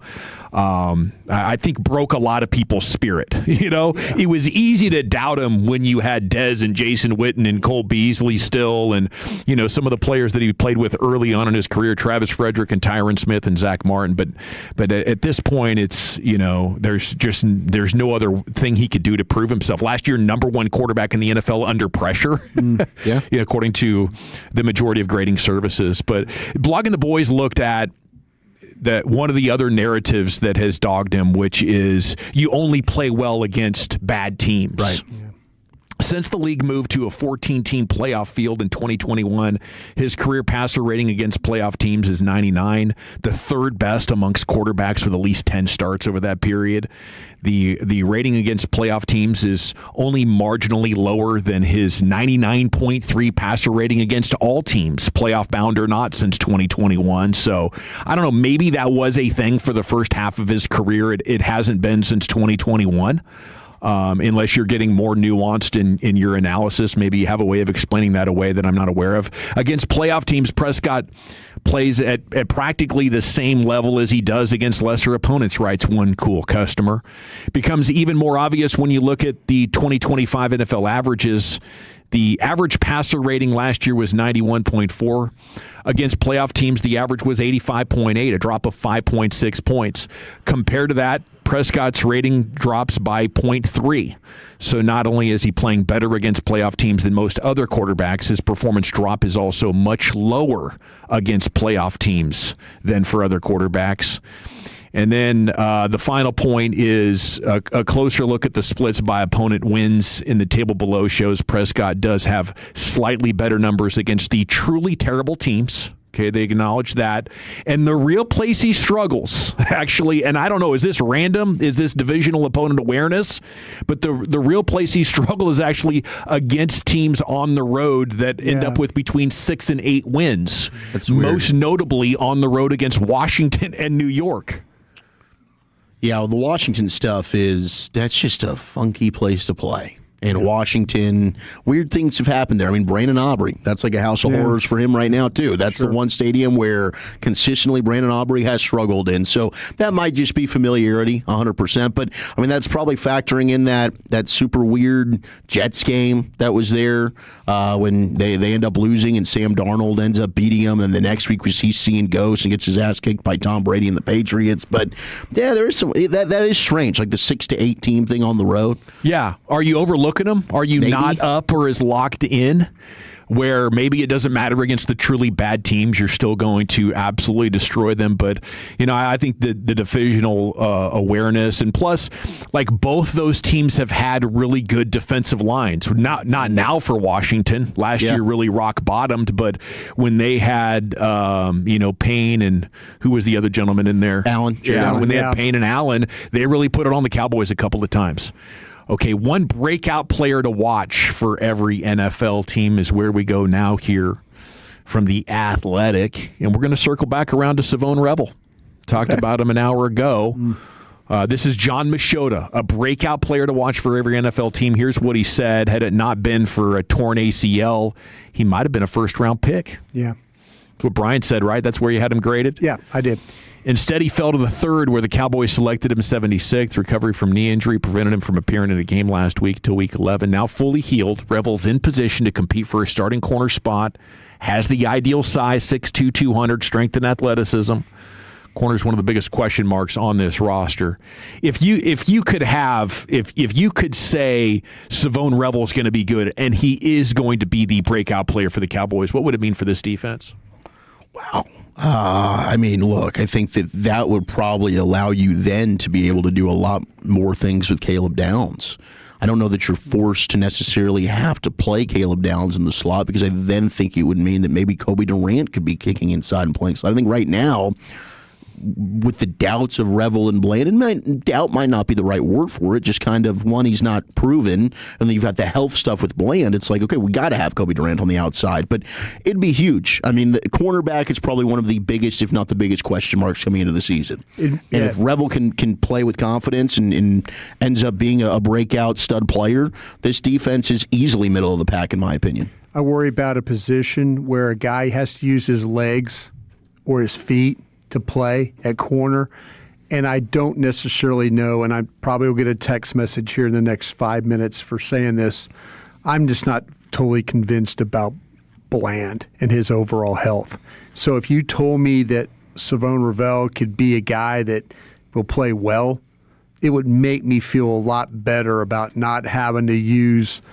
I think broke a lot of people's spirit. You know, It was easy to doubt him when you had Dez and Jason Witten and Cole Beasley still, and you know some of the players that he played with early on in his career, Travis Frederick and Tyron Smith and Zach Martin. But at this point, it's, you know, there's no other thing he could do to prove himself. Last year, #1 quarterback in the NFL under pressure, according to the majority of grading services. But Blogging the Boys looked at that one of the other narratives that has dogged him, which is you only play well against bad teams. Right. Yeah. Since the league moved to a 14-team playoff field in 2021, his career passer rating against playoff teams is 99, the third best amongst quarterbacks with at least 10 starts over that period. The rating against playoff teams is only marginally lower than his 99.3 passer rating against all teams, playoff bound or not, since 2021. So I don't know, maybe that was a thing for the first half of his career. It hasn't been since 2021. Unless you're getting more nuanced in your analysis. Maybe you have a way of explaining that away that I'm not aware of. Against playoff teams, Prescott plays at practically the same level as he does against lesser opponents, writes one cool customer. Becomes even more obvious when you look at the 2025 NFL averages. The average passer rating last year was 91.4. Against playoff teams, the average was 85.8, a drop of 5.6 points. Compared to that, Prescott's rating drops by 0.3. So not only is he playing better against playoff teams than most other quarterbacks, his performance drop is also much lower against playoff teams than for other quarterbacks. And then the final point is a closer look at the splits by opponent wins in the table below shows Prescott does have slightly better numbers against the truly terrible teams. Okay, they acknowledge that. And the real place he struggles, actually, and I don't know, is this random? Is this divisional opponent awareness? But the real place he struggles is actually against teams on the road that end up with between 6 and 8 wins. That's weird. Most notably on the road against Washington and New York. Yeah, well, the Washington stuff that's just a funky place to play. In Washington, weird things have happened there. I mean, Brandon Aubrey, that's like a house of horrors for him right now, too. That's the one stadium where consistently Brandon Aubrey has struggled in. So that might just be familiarity, 100%. But, I mean, that's probably factoring in that super weird Jets game that was there when they end up losing and Sam Darnold ends up beating them. And the next week he's seeing ghosts and gets his ass kicked by Tom Brady and the Patriots. But, yeah, there is some that is strange, like the 6 to 8 team thing on the road. Yeah. Are you overlooking them? Are you not up or as locked in where maybe it doesn't matter against the truly bad teams? You're still going to absolutely destroy them. But, you know, I think the divisional awareness, and plus, like, both those teams have had really good defensive lines. Not now for Washington. Last year really rock bottomed, but when they had, Payne and who was the other gentleman in there? Allen. When they had Payne and Allen, they really put it on the Cowboys a couple of times. Okay, one breakout player to watch for every NFL team is where we go now here from The Athletic. And we're going to circle back around to Savone Rebel. Talked about him an hour ago. This is John Machota, a breakout player to watch for every NFL team. Here's what he said. Had it not been for a torn ACL, he might have been a first-round pick. Yeah. That's what Brian said, right? That's where you had him graded? Yeah, I did. Instead, he fell to the third, where the Cowboys selected him 76th. Recovery from knee injury prevented him from appearing in a game last week till week 11. Now fully healed, Revel's in position to compete for a starting corner spot. Has the ideal size, 6'2", 200, strength and athleticism. Corner's one of the biggest question marks on this roster. If you could say Savone Revel's going to be good and he is going to be the breakout player for the Cowboys, what would it mean for this defense? Wow. I mean, look, I think that would probably allow you then to be able to do a lot more things with Caleb Downs. I don't know that you're forced to necessarily have to play Caleb Downs in the slot, because I then think it would mean that maybe Kobe Durant could be kicking inside and playing slot. I think right now, with the doubts of Revel and Bland, and doubt might not be the right word for it, just kind of, one, he's not proven, and then you've got the health stuff with Bland. It's like, okay, we got to have Kobe Durant on the outside, but it'd be huge. I mean, the cornerback is probably one of the biggest, if not the biggest, question marks coming into the season. And if Revel can play with confidence and ends up being a breakout stud player, this defense is easily middle of the pack, in my opinion. I worry about a position where a guy has to use his legs or his feet to play at corner, and I don't necessarily know, and I probably will get a text message here in the next 5 minutes for saying this, I'm just not totally convinced about Bland and his overall health. So if you told me that Savone Revel could be a guy that will play well, it would make me feel a lot better about not having to use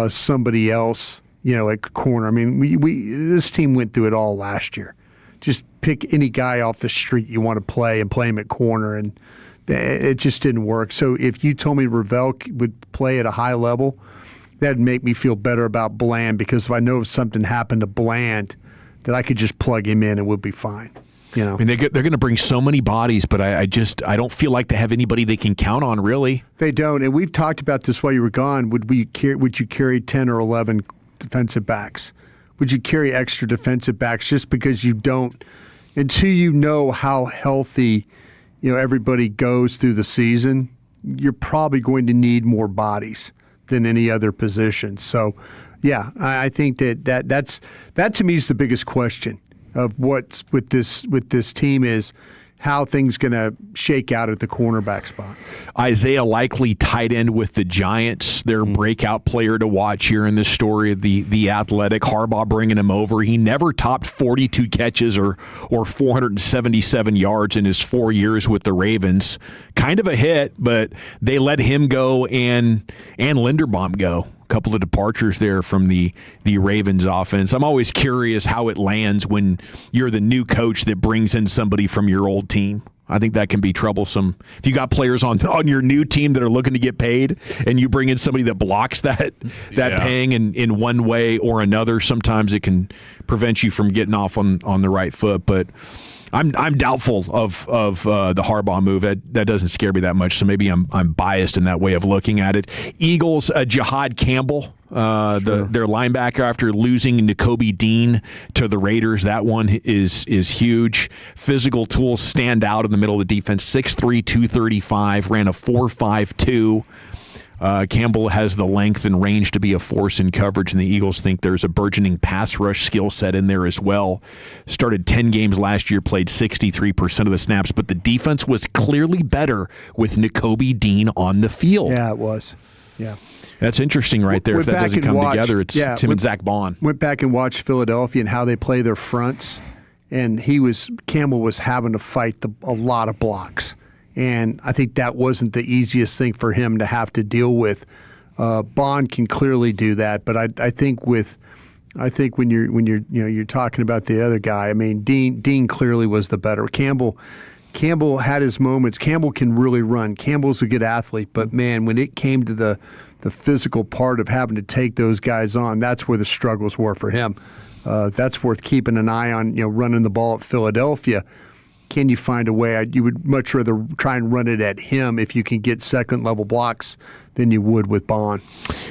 somebody else, at corner. I mean, this team went through it all last year. Just pick any guy off the street you want to play and play him at corner, and it just didn't work. So if you told me Revel would play at a high level, that'd make me feel better about Bland, because if I know if something happened to Bland, that I could just plug him in and we'll be fine. I mean, they're going to bring so many bodies, but I don't feel like they have anybody they can count on, really. They don't, and we've talked about this while you were gone. Would you carry 10 or 11 defensive backs? Would you carry extra defensive backs just because you don't, until you know how healthy, everybody goes through the season, you're probably going to need more bodies than any other position. So, yeah, I think that to me is the biggest question of what's with this team is how things going to shake out at the cornerback spot. Isaiah Likely, tight end with the Giants, their breakout player to watch here in this story of the Athletic. Harbaugh bringing him over. He never topped 42 catches or 477 yards in his 4 years with the Ravens. Kind of a hit, but they let him go and Linderbaum go. Couple of departures there from the Ravens offense. I'm always curious how it lands when you're the new coach that brings in somebody from your old team. I think that can be troublesome. If you got players on your new team that are looking to get paid and you bring in somebody that blocks that paying in one way or another, sometimes it can prevent you from getting off on the right foot. But I'm doubtful of the Harbaugh move. That doesn't scare me that much, so maybe I'm biased in that way of looking at it. Eagles, Jahad Campbell, their linebacker, after losing Nakobe Dean to the Raiders. That one is huge. Physical tools stand out in the middle of the defense. 6'3", 235, ran a 4.52. Campbell has the length and range to be a force in coverage, and the Eagles think there's a burgeoning pass rush skill set in there as well. Started 10 games last year, played 63% of the snaps, but the defense was clearly better with Nakobe Dean on the field. Yeah, it was. Yeah. That's interesting right there. If that doesn't come together, it's Tim and Zach Bond. Went back and watched Philadelphia and how they play their fronts, and Campbell was having to fight a lot of blocks. And I think that wasn't the easiest thing for him to have to deal with. Bond can clearly do that, but I think when you're talking about the other guy, I mean, Dean clearly was the better. Campbell had his moments. Campbell can really run. Campbell's a good athlete, but man, when it came to the physical part of having to take those guys on, that's where the struggles were for him. That's worth keeping an eye on. Running the ball at Philadelphia. Can you find a way? You would much rather try and run it at him if you can get second-level blocks than you would with Bond.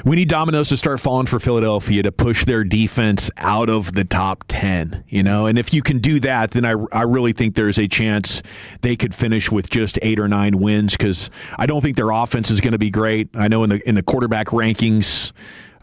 We need dominoes to start falling for Philadelphia to push their defense out of the top 10, And if you can do that, then I really think there's a chance they could finish with just 8 or 9 wins, because I don't think their offense is going to be great. I know in the quarterback rankings,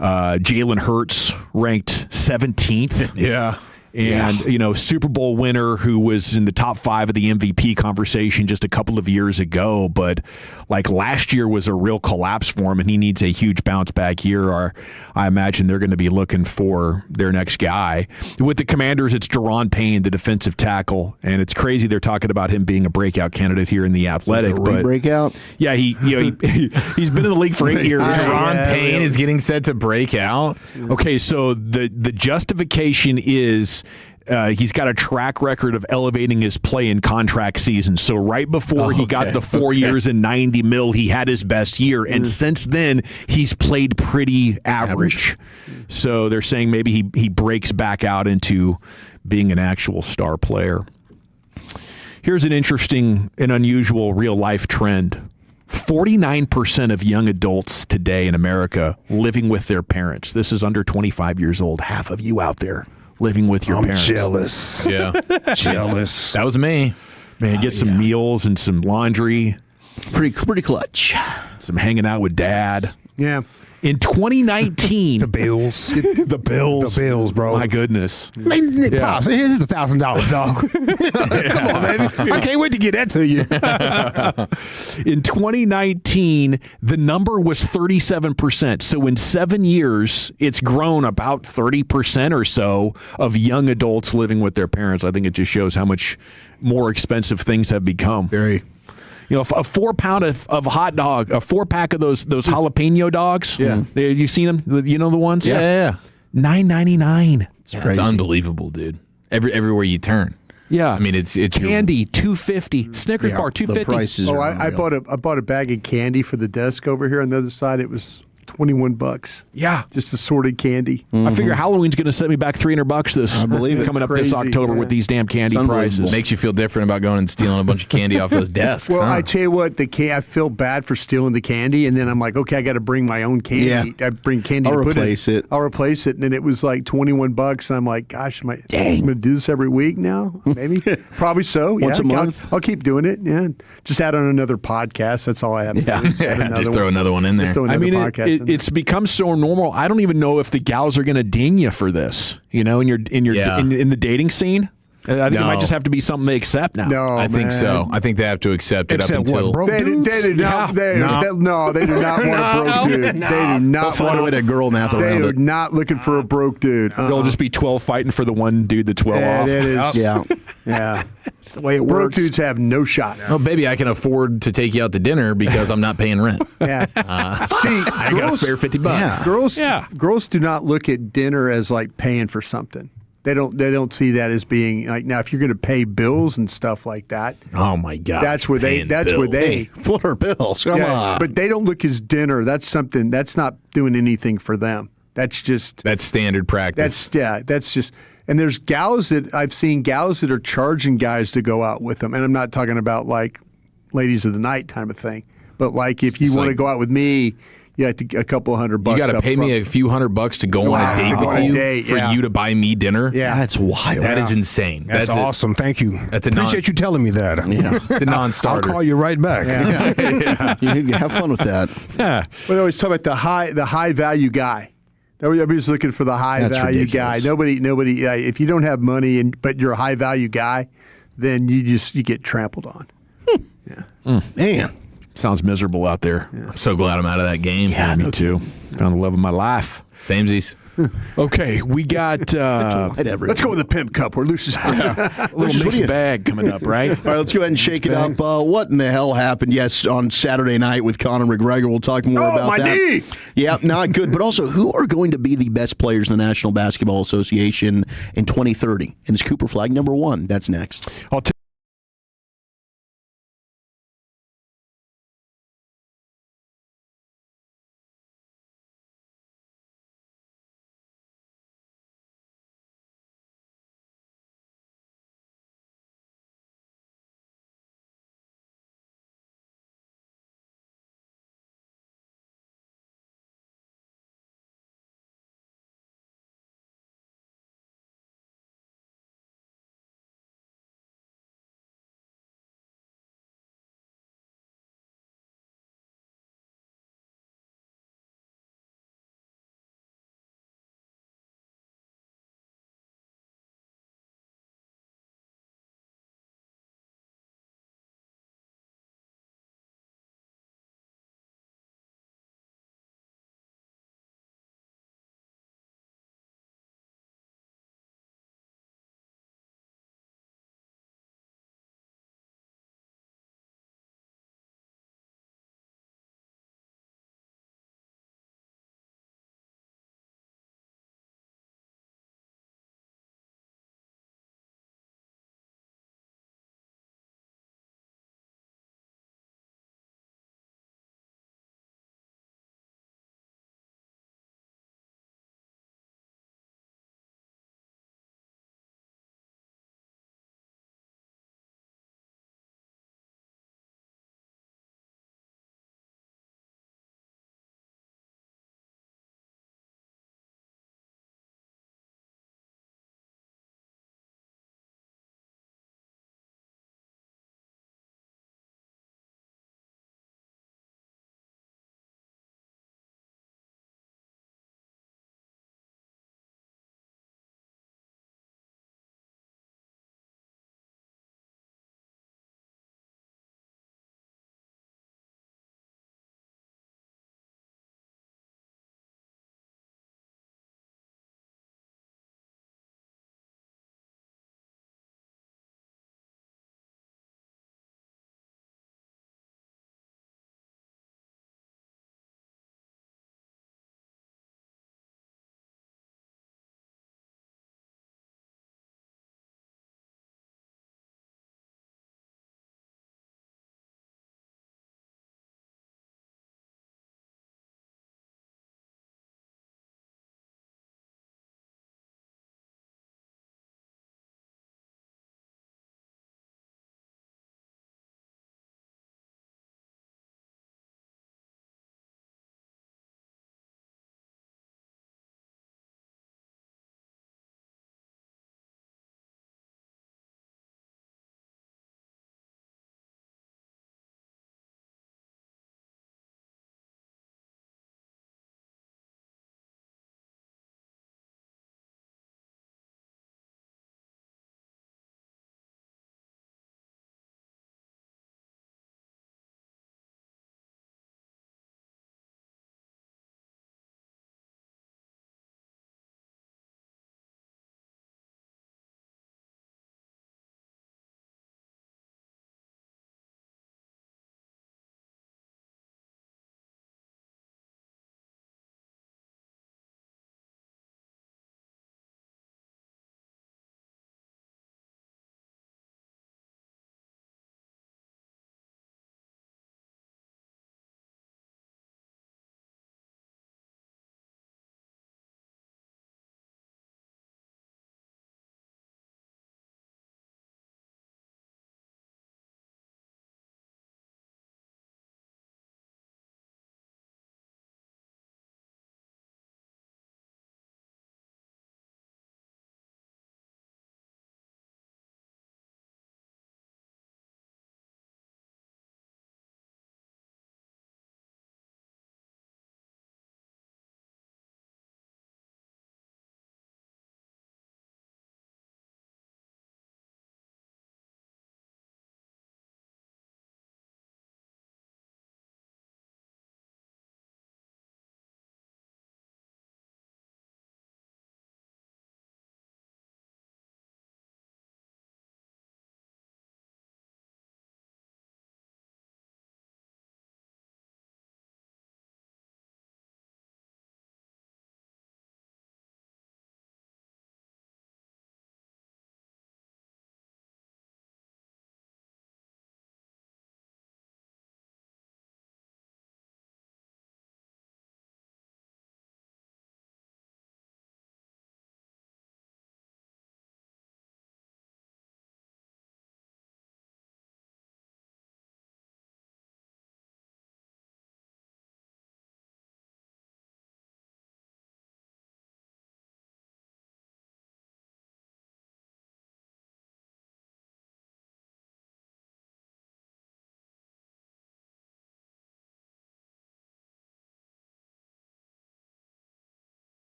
Jalen Hurts ranked 17th. Yeah. And, Super Bowl winner who was in the top 5 of the MVP conversation just a couple of years ago. But like last year was a real collapse for him, and he needs a huge bounce back year. Or I imagine they're going to be looking for their next guy. With the Commanders, it's Daron Payne, the defensive tackle. And it's crazy they're talking about him being a breakout candidate here in the Athletic. But breakout? Yeah, he's been in the league for 8 years. Daron Payne is getting set to break out. Okay, so the justification is he's got a track record of elevating his play in contract seasons. So right before he got the 4 years and $90 million, he had his best year. And since then, he's played pretty average. So they're saying maybe he breaks back out into being an actual star player. Here's an interesting and unusual real-life trend. 49% of young adults today in America living with their parents. This is under 25 years old. Half of you out there living with your parents. I'm jealous. Yeah. Jealous. That was me. Man, get some meals and some laundry. Pretty clutch. Some hanging out with dad. Yeah. In 2019, the bills. The bills, bro. My goodness. Pops, here's $1,000, dog. Come on, baby. I can't wait to get that to you. In 2019, the number was 37%. So in 7 years, it's grown about 30% or so of young adults living with their parents. I think it just shows how much more expensive things have become. Very. A 4 pound of hot dog, a 4-pack of those jalapeno dogs. Yeah. You've seen them? You know the ones? Yeah. $9.99. It's unbelievable, dude. Everywhere you turn. Yeah. I mean, it's candy, $2.50. Snickers bar, $2.50. The prices are I bought a bag of candy for the desk over here on the other side. It was $21. Yeah. Just assorted candy. I figure Halloween's going to set me back $300 this. I believe it. Coming up this Crazy, October with these damn candy prices. Makes you feel different about going and stealing a bunch of candy off those desks. Well, huh? I tell you what, I feel bad for stealing the candy, and then I'm like, okay, I got to bring my own candy. Yeah. I bring candy. I'll to put replace it. I'll replace it, and then it was like $21, and I'm like, gosh, I'm going to do this every week now? Maybe, probably so. Once a month. I'll keep doing it. Yeah, just add on another podcast. That's all I have to do. Just throw another one in there. Just throw another podcast in there. It's become so normal. I don't even know if the gals are going to ding you for this. In the dating scene. I think it might just have to be something they accept now. No, I think so. I think they have to accept it Except up until what, broke They do not. They do not want a broke dude. They do not Find a way to girl math They around are it. not looking for a broke dude. There'll just be 12 fighting for the one dude that's well off. That is, Yeah. yeah. That's the way it Broke works. dudes have no shot. Oh, baby, I can afford to take you out to dinner because I'm not paying rent. Yeah. See, I got a spare $50. Girls, girls do not look at dinner as like paying for something. They don't see that as being like, now if you're going to pay bills and stuff like that. Oh my God. That's where they. What are bills? Come on. But they don't look as dinner. That's something. That's not doing anything for them. That's standard practice. That's just. And there's gals that I've seen that are charging guys to go out with them, and I'm not talking about like ladies of the night kind of thing, but like if you want to go out with me. Yeah, a couple $100. You got to pay me a few $100 to go on a date with you for you to buy me dinner. Yeah, that's wild. That is insane. That's awesome. Thank you. Appreciate you telling me that. Yeah. It's a non-starter. I'll call you right back. Yeah. You have fun with that. Yeah. But I always talk about the high value guy. Everybody's looking for the high value guy. Nobody. If you don't have money but you're a high value guy, then you get trampled on. Yeah. Man. Sounds miserable out there. Yeah. I'm so glad I'm out of that game. Yeah, me too. Found the love of my life. Samesies. Okay, we got. Let's go with the Pimp Cup where Lucius. Little mixed bag coming up, right? All right, let's go ahead and shake it up. What in the hell happened? Yes, on Saturday night with Conor McGregor. We'll talk more about that. Knee. Yeah, not good. But also, who are going to be the best players in the National Basketball Association in 2030? And is Cooper Flag number 1? That's next. I'll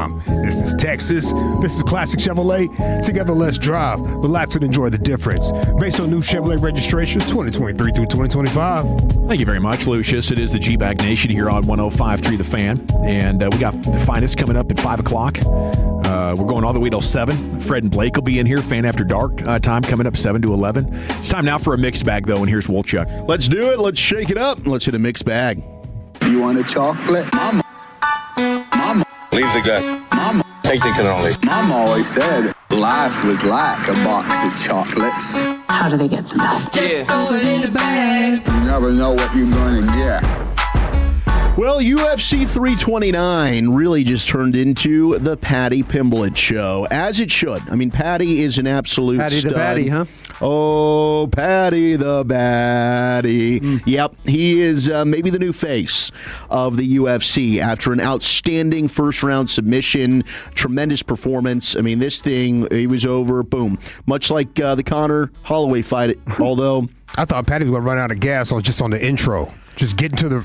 time. This is Texas. This is Classic Chevrolet. Together, let's drive, relax, and enjoy the difference. Based on new Chevrolet registrations 2023 through 2025. Thank you very much, Lucius. It is the G-Bag Nation here on 105.3 The Fan. And we got the finest coming up at 5 o'clock. We're going all the way till 7. Fred and Blake will be in here. Fan After Dark time coming up 7 to 11. It's time now for a mixed bag, though, and here's Wolchuk. Let's do it. Let's shake it up. Let's hit a mixed bag. You want a chocolate? Mama. Mama. Leave the gun. Mama. Take the cannoli. Mama always said life was like a box of chocolates. How do they get to that? Just throw it in the bag. You never know what you're going to get. Well, UFC 329 really just turned into the Patty Pimblett show, as it should. I mean, Patty is an absolute Patty stud. the Batty, huh? Oh, Patty the Batty. Yep, he is maybe the new face of the UFC after an outstanding first-round submission, tremendous performance. I mean, this thing, he was over, boom. Much like the Conor Holloway fight, although... I thought Patty was going to run out of gas just on the intro. Just get into the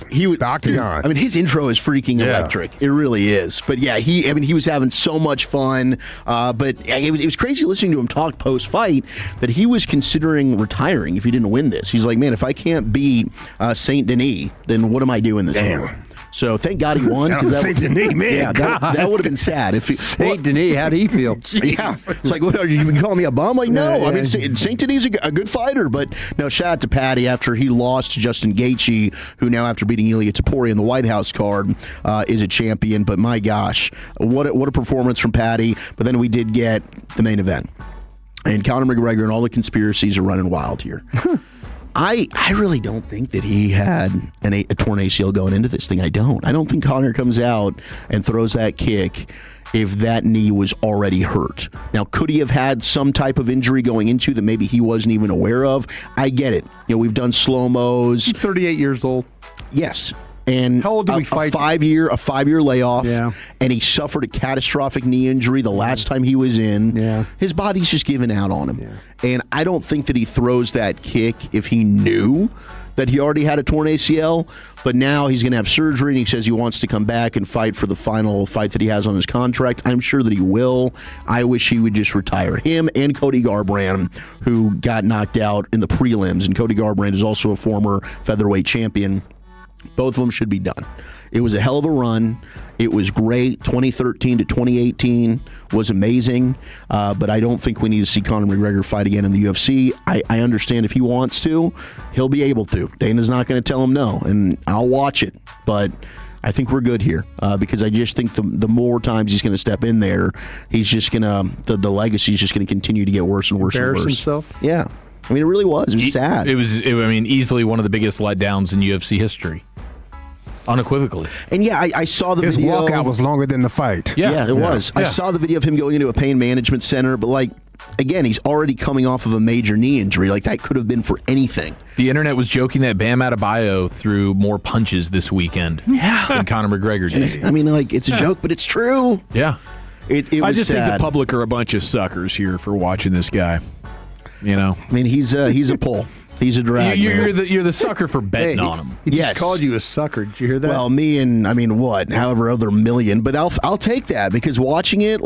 octagon. Dude, I mean, his intro is freaking electric. It really is. But yeah, he was having so much fun. But it was crazy listening to him talk post-fight that he was considering retiring if he didn't win this. He's like, man, if I can't beat Saint Denis, then what am I doing this for? So thank God he won. Saint Denis, man. Yeah, that would have been sad. If Saint Denis, how do he feel? Yeah, it's like, what are you calling me a bum? Like, no. I mean, Saint Denis is a good fighter, but no. Shout out to Patty after he lost to Justin Gaethje, who now after beating Ilia Topuria in the White House card is a champion. But my gosh, what a performance from Patty! But then we did get the main event, and Conor McGregor and all the conspiracies are running wild here. I really don't think that he had a torn ACL going into this thing. I don't think Conor comes out and throws that kick if that knee was already hurt. Now, could he have had some type of injury going into that maybe he wasn't even aware of? I get it. You know, we've done slow-mos. He's 38 years old. Yes. And how old did we fight? A 5-year layoff. Yeah. And he suffered a catastrophic knee injury the last time he was in. Yeah. His body's just giving out on him. Yeah. And I don't think that he throws that kick if he knew that he already had a torn ACL. But now he's going to have surgery, and he says he wants to come back and fight for the final fight that he has on his contract. I'm sure that he will. I wish he would just retire. Him and Cody Garbrandt, who got knocked out in the prelims. And Cody Garbrandt is also a former featherweight champion. Both of them should be done. It was a hell of a run. It was great. 2013 to 2018 was amazing. But I don't think we need to see Conor McGregor fight again in the UFC. I understand if he wants to, he'll be able to. Dana's not going to tell him no, and I'll watch it. But I think we're good here because I just think the more times he's going to step in there, he's just going to the legacy is just going to continue to get worse and worse and worse. Embarrass himself? Yeah. I mean, it really was. It was sad. It was, easily one of the biggest letdowns in UFC history. Unequivocally. And yeah, I saw the His video. His walkout was longer than the fight. Yeah, it was. Yeah. I saw the video of him going into a pain management center, but again, he's already coming off of a major knee injury. That could have been for anything. The internet was joking that Bam Adebayo threw more punches this weekend than Conor McGregor did. I mean, it's a joke, but it's true. Yeah. It was I just sad. think the public are a bunch of suckers here for watching this guy. You know, I mean, he's a pull. He's a drag. You're the sucker for betting on him. He just called you a sucker. Did you hear that? Well, me and however other million, but I'll take that because watching it,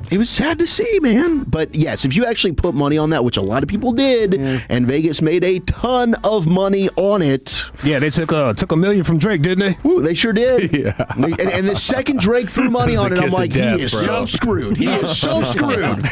it was sad to see, man. But yes, if you actually put money on that, which a lot of people did, and Vegas made a ton of money on it. Yeah, they took $1 million from Drake, didn't they? Ooh, they sure did. Yeah. And the second Drake threw money on it, I'm like, he is so screwed. He is so screwed.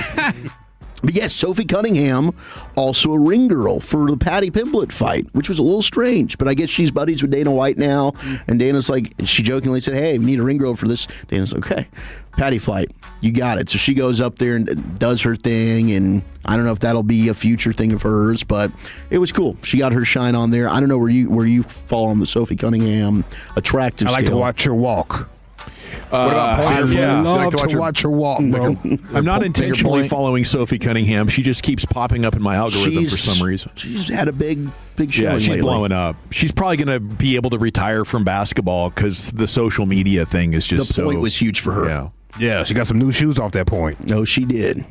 But yes, Sophie Cunningham, also a ring girl for the Patty Pimblett fight, which was a little strange. But I guess she's buddies with Dana White now. And Dana's she jokingly said, hey, we need a ring girl for this. Dana's okay, Patty fight, you got it. So she goes up there and does her thing. And I don't know if that'll be a future thing of hers, but it was cool. She got her shine on there. I don't know where you fall on the Sophie Cunningham attractive I like scale. To watch her walk. What about pointer? I love to watch her walk, bro. I'm not intentionally following Sophie Cunningham. She just keeps popping up in my algorithm for some reason. She's had a big showing Yeah, she's lately. blowing up. She's probably going to be able to retire from basketball because the social media thing is just The point was huge for her. Yeah. Yeah, she got some new shoes off that point. No, she did.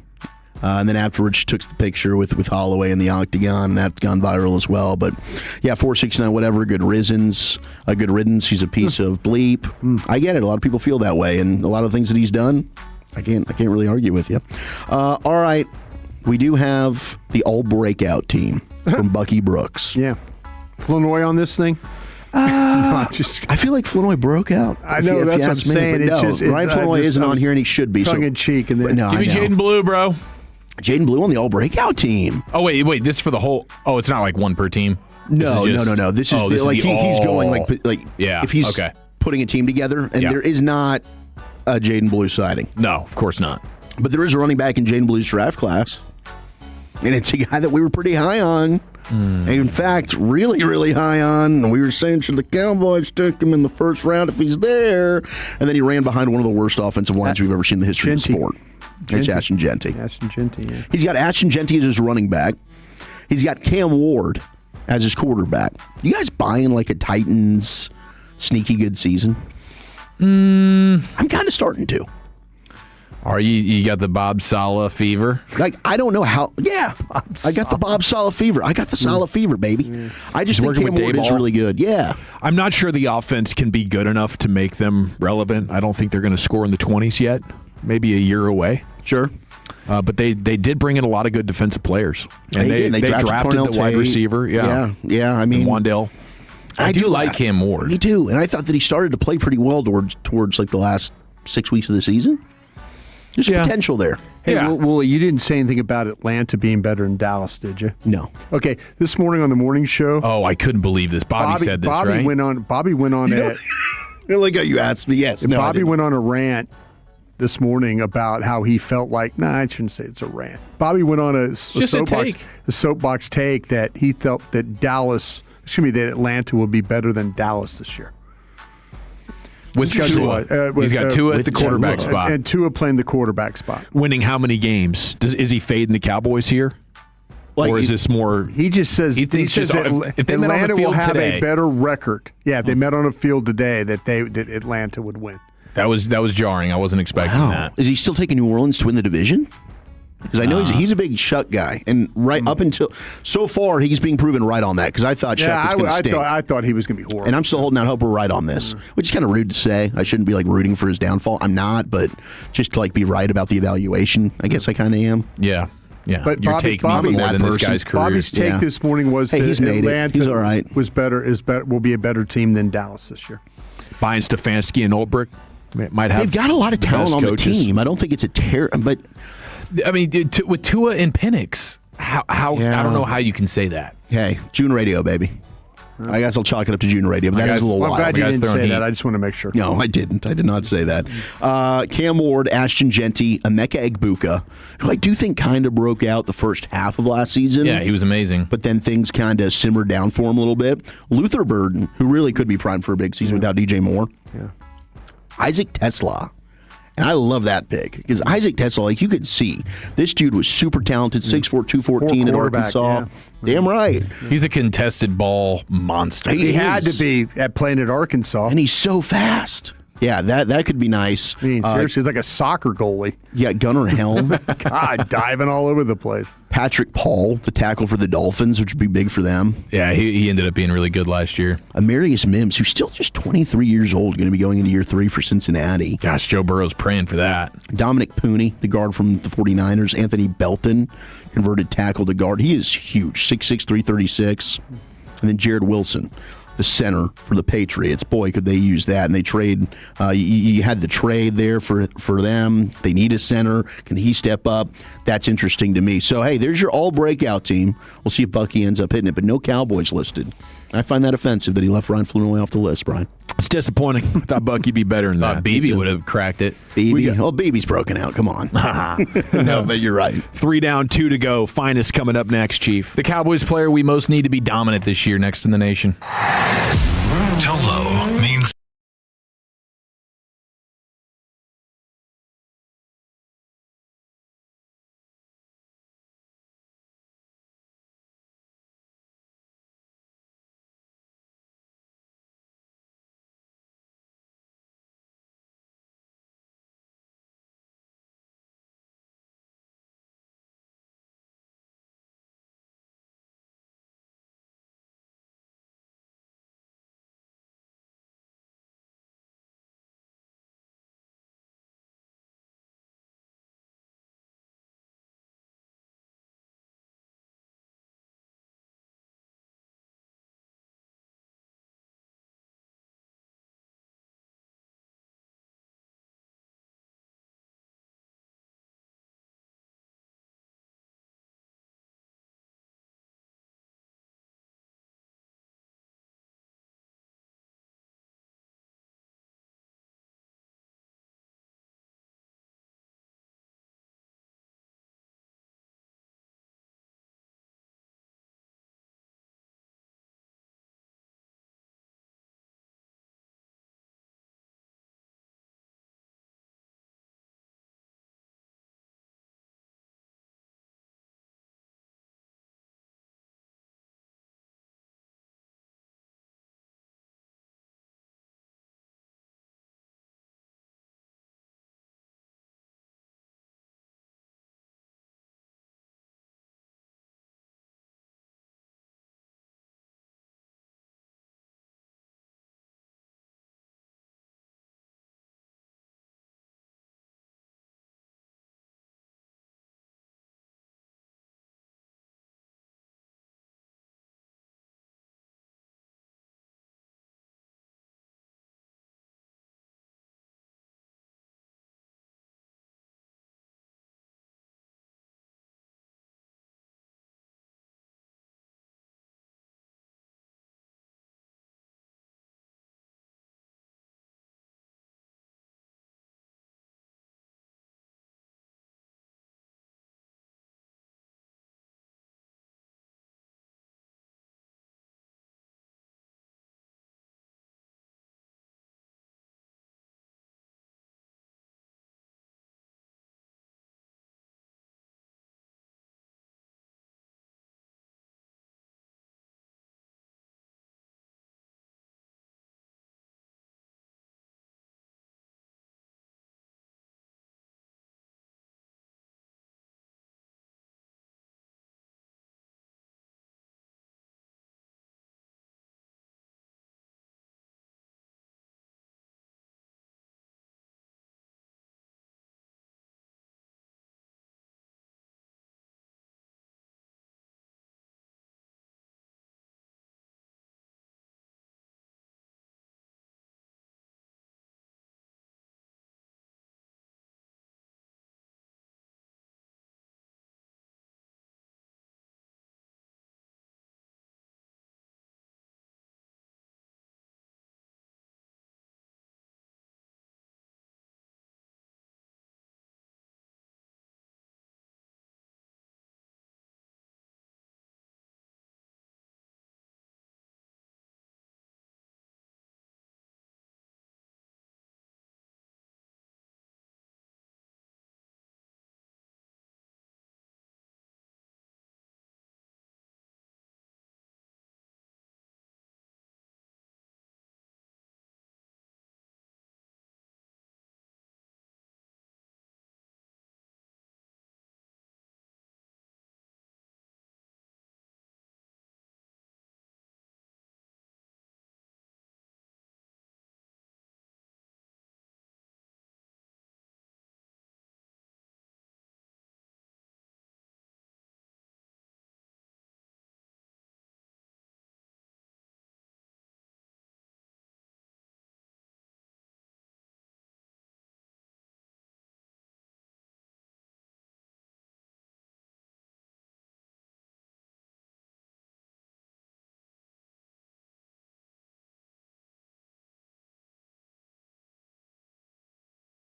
And then afterwards, she took the picture with Holloway in the octagon, and that's gone viral as well. But yeah, 469, whatever. Good riddance. He's a piece of bleep. I get it. A lot of people feel that way, and a lot of things that he's done, I can't really argue with you. All right, we do have the all breakout team from Bucky Brooks. Yeah, Flournoy on this thing. I feel like Flournoy broke out. I know, that's what I'm saying. Ryan Flournoy isn't on here, and he should be. Tongue in cheek. And then, give me Jaden Blue, bro. Jaden Blue on the all breakout team. Oh wait, this is for the whole. Oh, it's not like one per team. No. This is like he's going like yeah. If he's putting a team together, and there is not a Jaden Blue sighting. No, of course not. But there is a running back in Jaden Blue's draft class, and it's a guy that we were pretty high on. In fact, really, really high on. We were saying, should the Cowboys take him in the first round if he's there? And then he ran behind one of the worst offensive lines we've ever seen in the history of the sport. It's Ashton Jeanty. Yeah. He's got Ashton Jeanty as his running back. He's got Cam Ward as his quarterback. You guys buying like a Titans sneaky good season? I'm kind of starting to. Are you got the Bob Saleh fever? Like, I don't know how. Yeah, I got the Bob Saleh fever. I got the Saleh fever, baby. I just think Cam Ward is really good. Yeah. I'm not sure the offense can be good enough to make them relevant. I don't think they're going to score in the 20s yet. Maybe a year away. Sure. But they did bring in a lot of good defensive players. And they drafted the wide receiver. Yeah. I mean, Wandale. I do like Cam Ward. Me too. And I thought that he started to play pretty well towards like the last 6 weeks of the season. There's potential there. Hey, well, you didn't say anything about Atlanta being better than Dallas, did you? No. Okay, this morning on the morning show. Oh, I couldn't believe this. Bobby said this, right? Bobby went on I like how you asked me. Yes. No, Bobby went on a rant this morning about how he felt like, I shouldn't say it's a rant. Bobby went on a soapbox take that he felt that that Atlanta will be better than Dallas this year. With Tua. He's got Tua at the quarterback spot. And Tua playing the quarterback spot. Winning how many games? Is he fading the Cowboys here? Or is this more... He just says, if they Atlanta will have today, a better record. Yeah, if they met on a field today, that Atlanta would win. That was jarring. I wasn't expecting that. Is he still taking New Orleans to win the division? Because I know he's a big Shuck guy, and up until so far he's being proven right on that. Because I thought Shuck was going to stink. I thought he was going to be horrible, and I'm still holding out hope we're right on this, which is kind of rude to say. I shouldn't be like rooting for his downfall. I'm not, but just to like be right about the evaluation, I guess I kind of am. Yeah. But your take means more than this guy's career. Bobby's take this morning was that he's made Atlanta He's all right. will be a better team than Dallas this year. Buying Stefanski and Ulbrich might have. They've got a lot of talent on the team. I don't think it's a terrible, but. I mean, with Tua and Penix, how I don't know how you can say that. Hey, June radio, baby. I guess I'll chalk it up to June radio, but that is a little wild. I'm glad you didn't say that. I just want to make sure. No, I didn't. I did not say that. Cam Ward, Ashton Jeanty, Emeka Egbuka, who I do think kind of broke out the first half of last season. Yeah, he was amazing. But then things kind of simmered down for him a little bit. Luther Burden, who really could be primed for a big season without DJ Moore. Yeah. Isaac Tesla. And I love that pick because Isaac Tesla, like you could see, this dude was super talented, 6'4", 214 at Arkansas. Yeah. Damn right. He's a contested ball monster. He had to be playing at Arkansas. And he's so fast. Yeah, that could be nice. I mean, seriously, he's like a soccer goalie. Yeah, Gunnar Helm. God, diving all over the place. Patrick Paul, the tackle for the Dolphins, which would be big for them. Yeah, he ended up being really good last year. Amarius Mims, who's still just 23 years old, going to be going into year 3 for Cincinnati. Gosh, Joe Burrow's praying for that. Dominic Pooney, the guard from the 49ers. Anthony Belton, converted tackle to guard. He is huge, 6'6", 336. And then Jared Wilson, the center for the Patriots. Boy, could they use that. And they trade. You had the trade there for them. They need a center. Can he step up? That's interesting to me. So, hey, there's your all-breakout team. We'll see if Bucky ends up hitting it, but no Cowboys listed. I find that offensive that he left Ryan Flournoy off the list, Brian. It's disappointing. I thought Bucky'd be better than that. Beebe would have cracked it. Beebe's broken out. Come on. No, but you're right. 3 down, 2 to go. Finest coming up next, Chief. The Cowboys player we most need to be dominant this year, next in the nation. Tolo means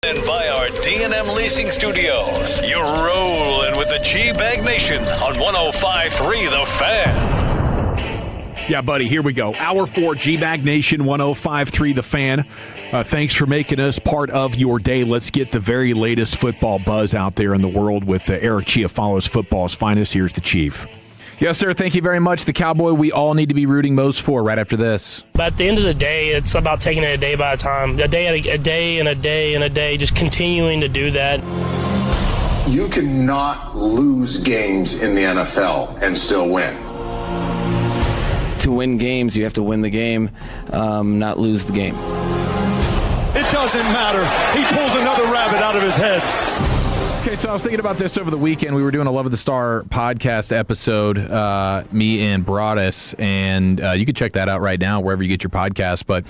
And by our D&M Leasing Studios, you're rolling with the G-Bag Nation on 105.3 The Fan. Yeah, buddy, here we go. Hour 4, G-Bag Nation, 105.3 The Fan. Thanks for making us part of your day. Let's get the very latest football buzz out there in the world with Eric Chiafalo's Football's Finest. Here's the Chief. Yes, sir. Thank you very much. The Cowboy we all need to be rooting most for right after this. But at the end of the day, it's about taking it a day by a time, a day and a day, just continuing to do that. You cannot lose games in the NFL and still win. To win games, you have to win the game, not lose the game. It doesn't matter. He pulls another rabbit out of his head. Okay, so I was thinking about this over the weekend. We were doing a Love of the Star podcast episode, me and Broadus, and you can check that out right now wherever you get your podcast. But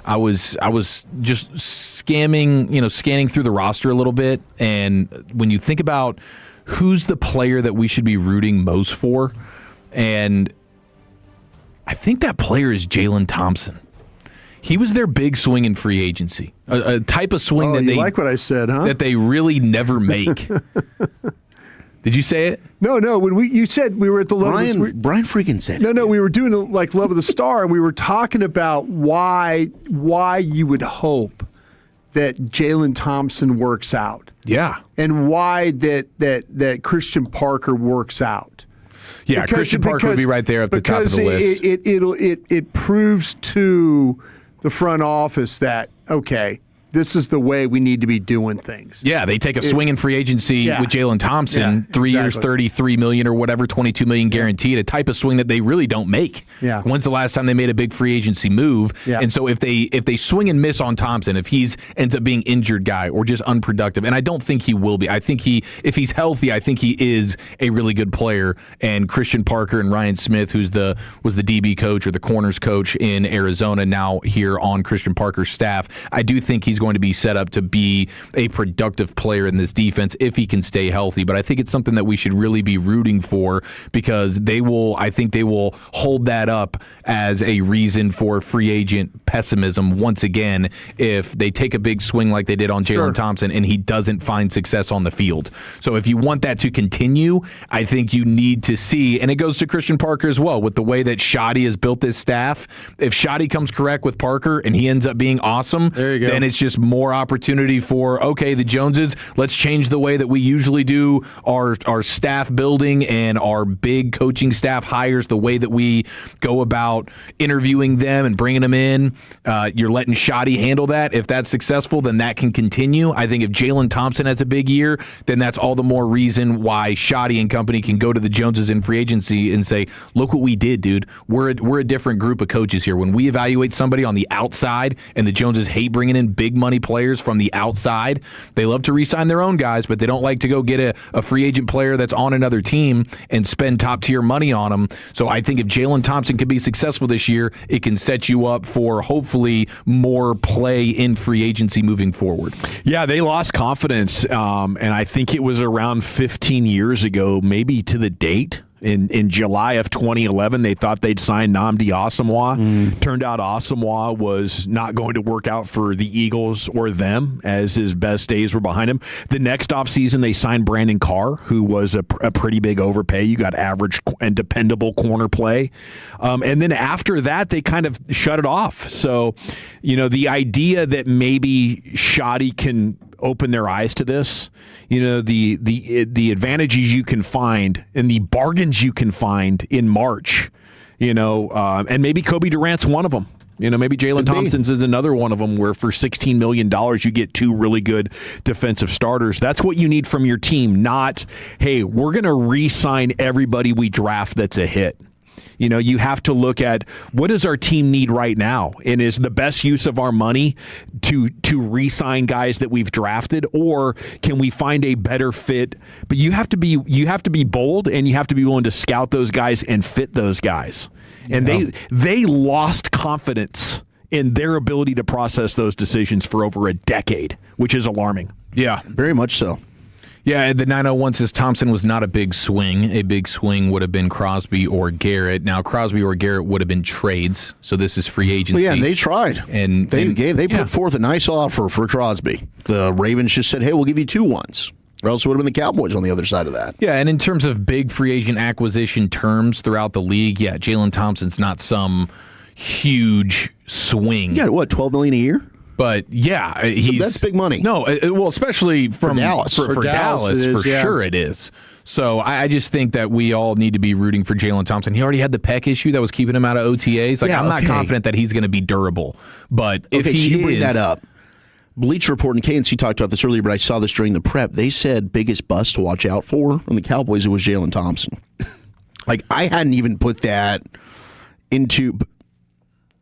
I was just scanning through the roster a little bit, and when you think about who's the player that we should be rooting most for, and I think that player is Jalen Thompson. He was their big swing in free agency, a type of swing that they like what I said, huh? That they really never make. Did you say it? No. When you said we were at the Love Brian freaking said it. No. We were doing like Love of the Star, and we were talking about why you would hope that Jalen Thompson works out. Yeah, and why that Christian Parker works out. Yeah, Christian Parker would be right there at the top of the list. It proves to the front office that, okay, this is the way we need to be doing things. Yeah, they take a swing in free agency with Jalen Thompson, 3 years, $33 million or whatever, $22 million guaranteed, a type of swing that they really don't make. Yeah. When's the last time they made a big free agency move? Yeah. And so if they swing and miss on Thompson, if he's ends up being injured guy or just unproductive, and I don't think he will be. I think if he's healthy, I think he is a really good player. And Christian Parker and Ryan Smith, was the DB coach or the corners coach in Arizona, now here on Christian Parker's staff, I do think he's going to be set up to be a productive player in this defense if he can stay healthy. But I think it's something that we should really be rooting for, because I think they will hold that up as a reason for free agent pessimism once again if they take a big swing like they did on Jalen Thompson and he doesn't find success on the field. So if you want that to continue, I think you need to see, and it goes to Christian Parker as well, with the way that Shoddy has built this staff. If Shoddy comes correct with Parker and he ends up being awesome, then it's just more opportunity for, okay, the Joneses, let's change the way that we usually do our staff building and our big coaching staff hires, the way that we go about interviewing them and bringing them in. You're letting Shoddy handle that. If that's successful, then that can continue. I think if Jalen Thompson has a big year, then that's all the more reason why Shoddy and company can go to the Joneses in free agency and say, look what we did, dude. We're a different group of coaches here. When we evaluate somebody on the outside, and the Joneses hate bringing in big money players from the outside. They love to re-sign their own guys, but they don't like to go get a free agent player that's on another team and spend top-tier money on them. So I think if Jalen Thompson can be successful this year, it can set you up for hopefully more play in free agency moving forward. Yeah, they lost confidence, and I think it was around 15 years ago, maybe to the date. In July of 2011, they thought they'd sign Nnamdi Asomugha. Turned out Asomugha was not going to work out for the Eagles or them, as his best days were behind him. The next offseason, they signed Brandon Carr, who was a pretty big overpay. You got average and dependable corner play. And then after that, they kind of shut it off. So, the idea that maybe Shoddy can open their eyes to this, the advantages you can find and the bargains you can find in March, and maybe Kobe Durant's one of them. Maybe Jalen Thompson's is another one of them, where for $16 million you get 2 really good defensive starters. That's what you need from your team, not, hey, we're going to re-sign everybody we draft that's a hit. You have to look at, what does our team need right now? And is the best use of our money to re-sign guys that we've drafted, or can we find a better fit? But you have to be bold, and you have to be willing to scout those guys and fit those guys. And they lost confidence in their ability to process those decisions for over a decade, which is alarming. Yeah, very much so. Yeah, the 901 says Thompson was not a big swing. A big swing would have been Crosby or Garrett. Now, Crosby or Garrett would have been trades, so this is free agency. Well, yeah, they tried. And they put forth a nice offer for Crosby. The Ravens just said, hey, we'll give you 2 ones. Or else it would have been the Cowboys on the other side of that. Yeah, and in terms of big free agent acquisition terms throughout the league, yeah, Jalen Thompson's not some huge swing. Yeah, what, $12 million a year? But yeah, that's big money. No, well, especially from Dallas. For Dallas, for sure it is. So I just think that we all need to be rooting for Jalen Thompson. He already had the pec issue that was keeping him out of OTAs. I'm not confident that he's going to be durable. But if he so you is, bring that up. Bleacher Report and KNC talked about this earlier, but I saw this during the prep. They said biggest bust to watch out for on the Cowboys, it was Jalen Thompson. Like, I hadn't even put that into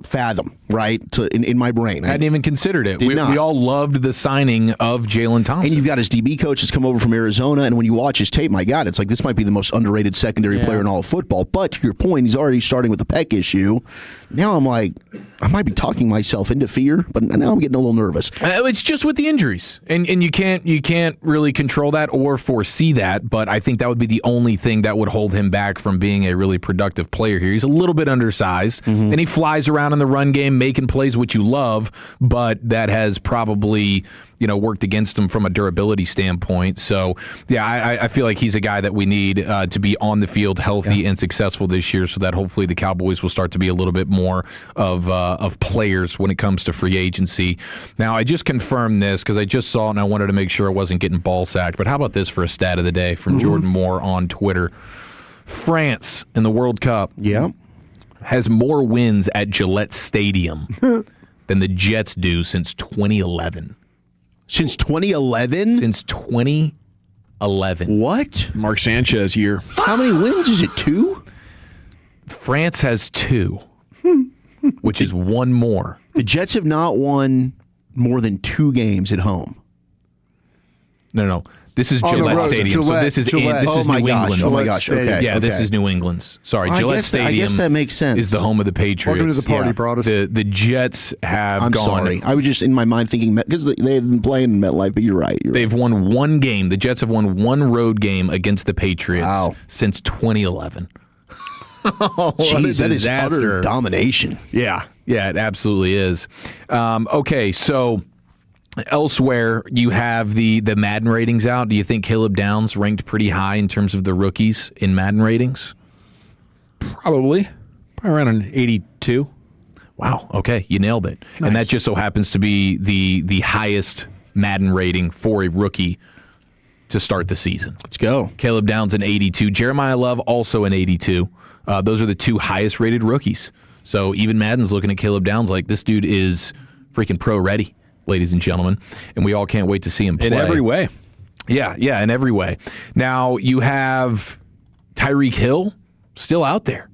fathom, right, in my brain. I hadn't even considered it. We all loved the signing of Jalen Thompson. And you've got his DB coach that's come over from Arizona, and when you watch his tape, my God, it's like this might be the most underrated secondary player in all of football. But to your point, he's already starting with the pec issue. Now I'm like, I might be talking myself into fear, but now I'm getting a little nervous. It's just with the injuries, and you can't really control that or foresee that. But I think that would be the only thing that would hold him back from being a really productive player here. He's a little bit undersized, and he flies around in the run game, making plays which you love, but that has probably worked against him from a durability standpoint. So, yeah, I feel like he's a guy that we need to be on the field healthy and successful this year so that hopefully the Cowboys will start to be a little bit more of players when it comes to free agency. Now, I just confirmed this because I just saw it and I wanted to make sure I wasn't getting ball sacked. But how about this for a stat of the day from Jordan Moore on Twitter? France in the World Cup has more wins at Gillette Stadium than the Jets do since 2011. Since 2011? Since 2011. What? Mark Sanchez year. How many wins? Is it 2? France has 2, which is 1 more. The Jets have not won more than 2 games at home. No. This is Gillette Stadium. So this is New England's. Oh my gosh. Okay. Yeah, this is New England's. Sorry, Gillette Stadium. I guess that makes sense. Is the home of the Patriots. Welcome to the party, Broadus. The Jets have I'm gone. sorry. I was just in my mind thinking because they've been playing in MetLife, but you're right. They've won 1 game. The Jets have won 1 road game against the Patriots since 2011. Jeez, that is utter domination. Yeah, it absolutely is. Okay, so elsewhere, you have the Madden ratings out. Do you think Caleb Downs ranked pretty high in terms of the rookies in Madden ratings? Probably around an 82. Wow, okay, you nailed it. Nice. And that just so happens to be the highest Madden rating for a rookie to start the season. Let's go. Caleb Downs an 82. Jeremiah Love also an 82. Those are the 2 highest rated rookies. So even Madden's looking at Caleb Downs like this dude is freaking pro ready, ladies and gentlemen. And we all can't wait to see him play. In every way. Yeah, in every way. Now you have Tyreek Hill still out there,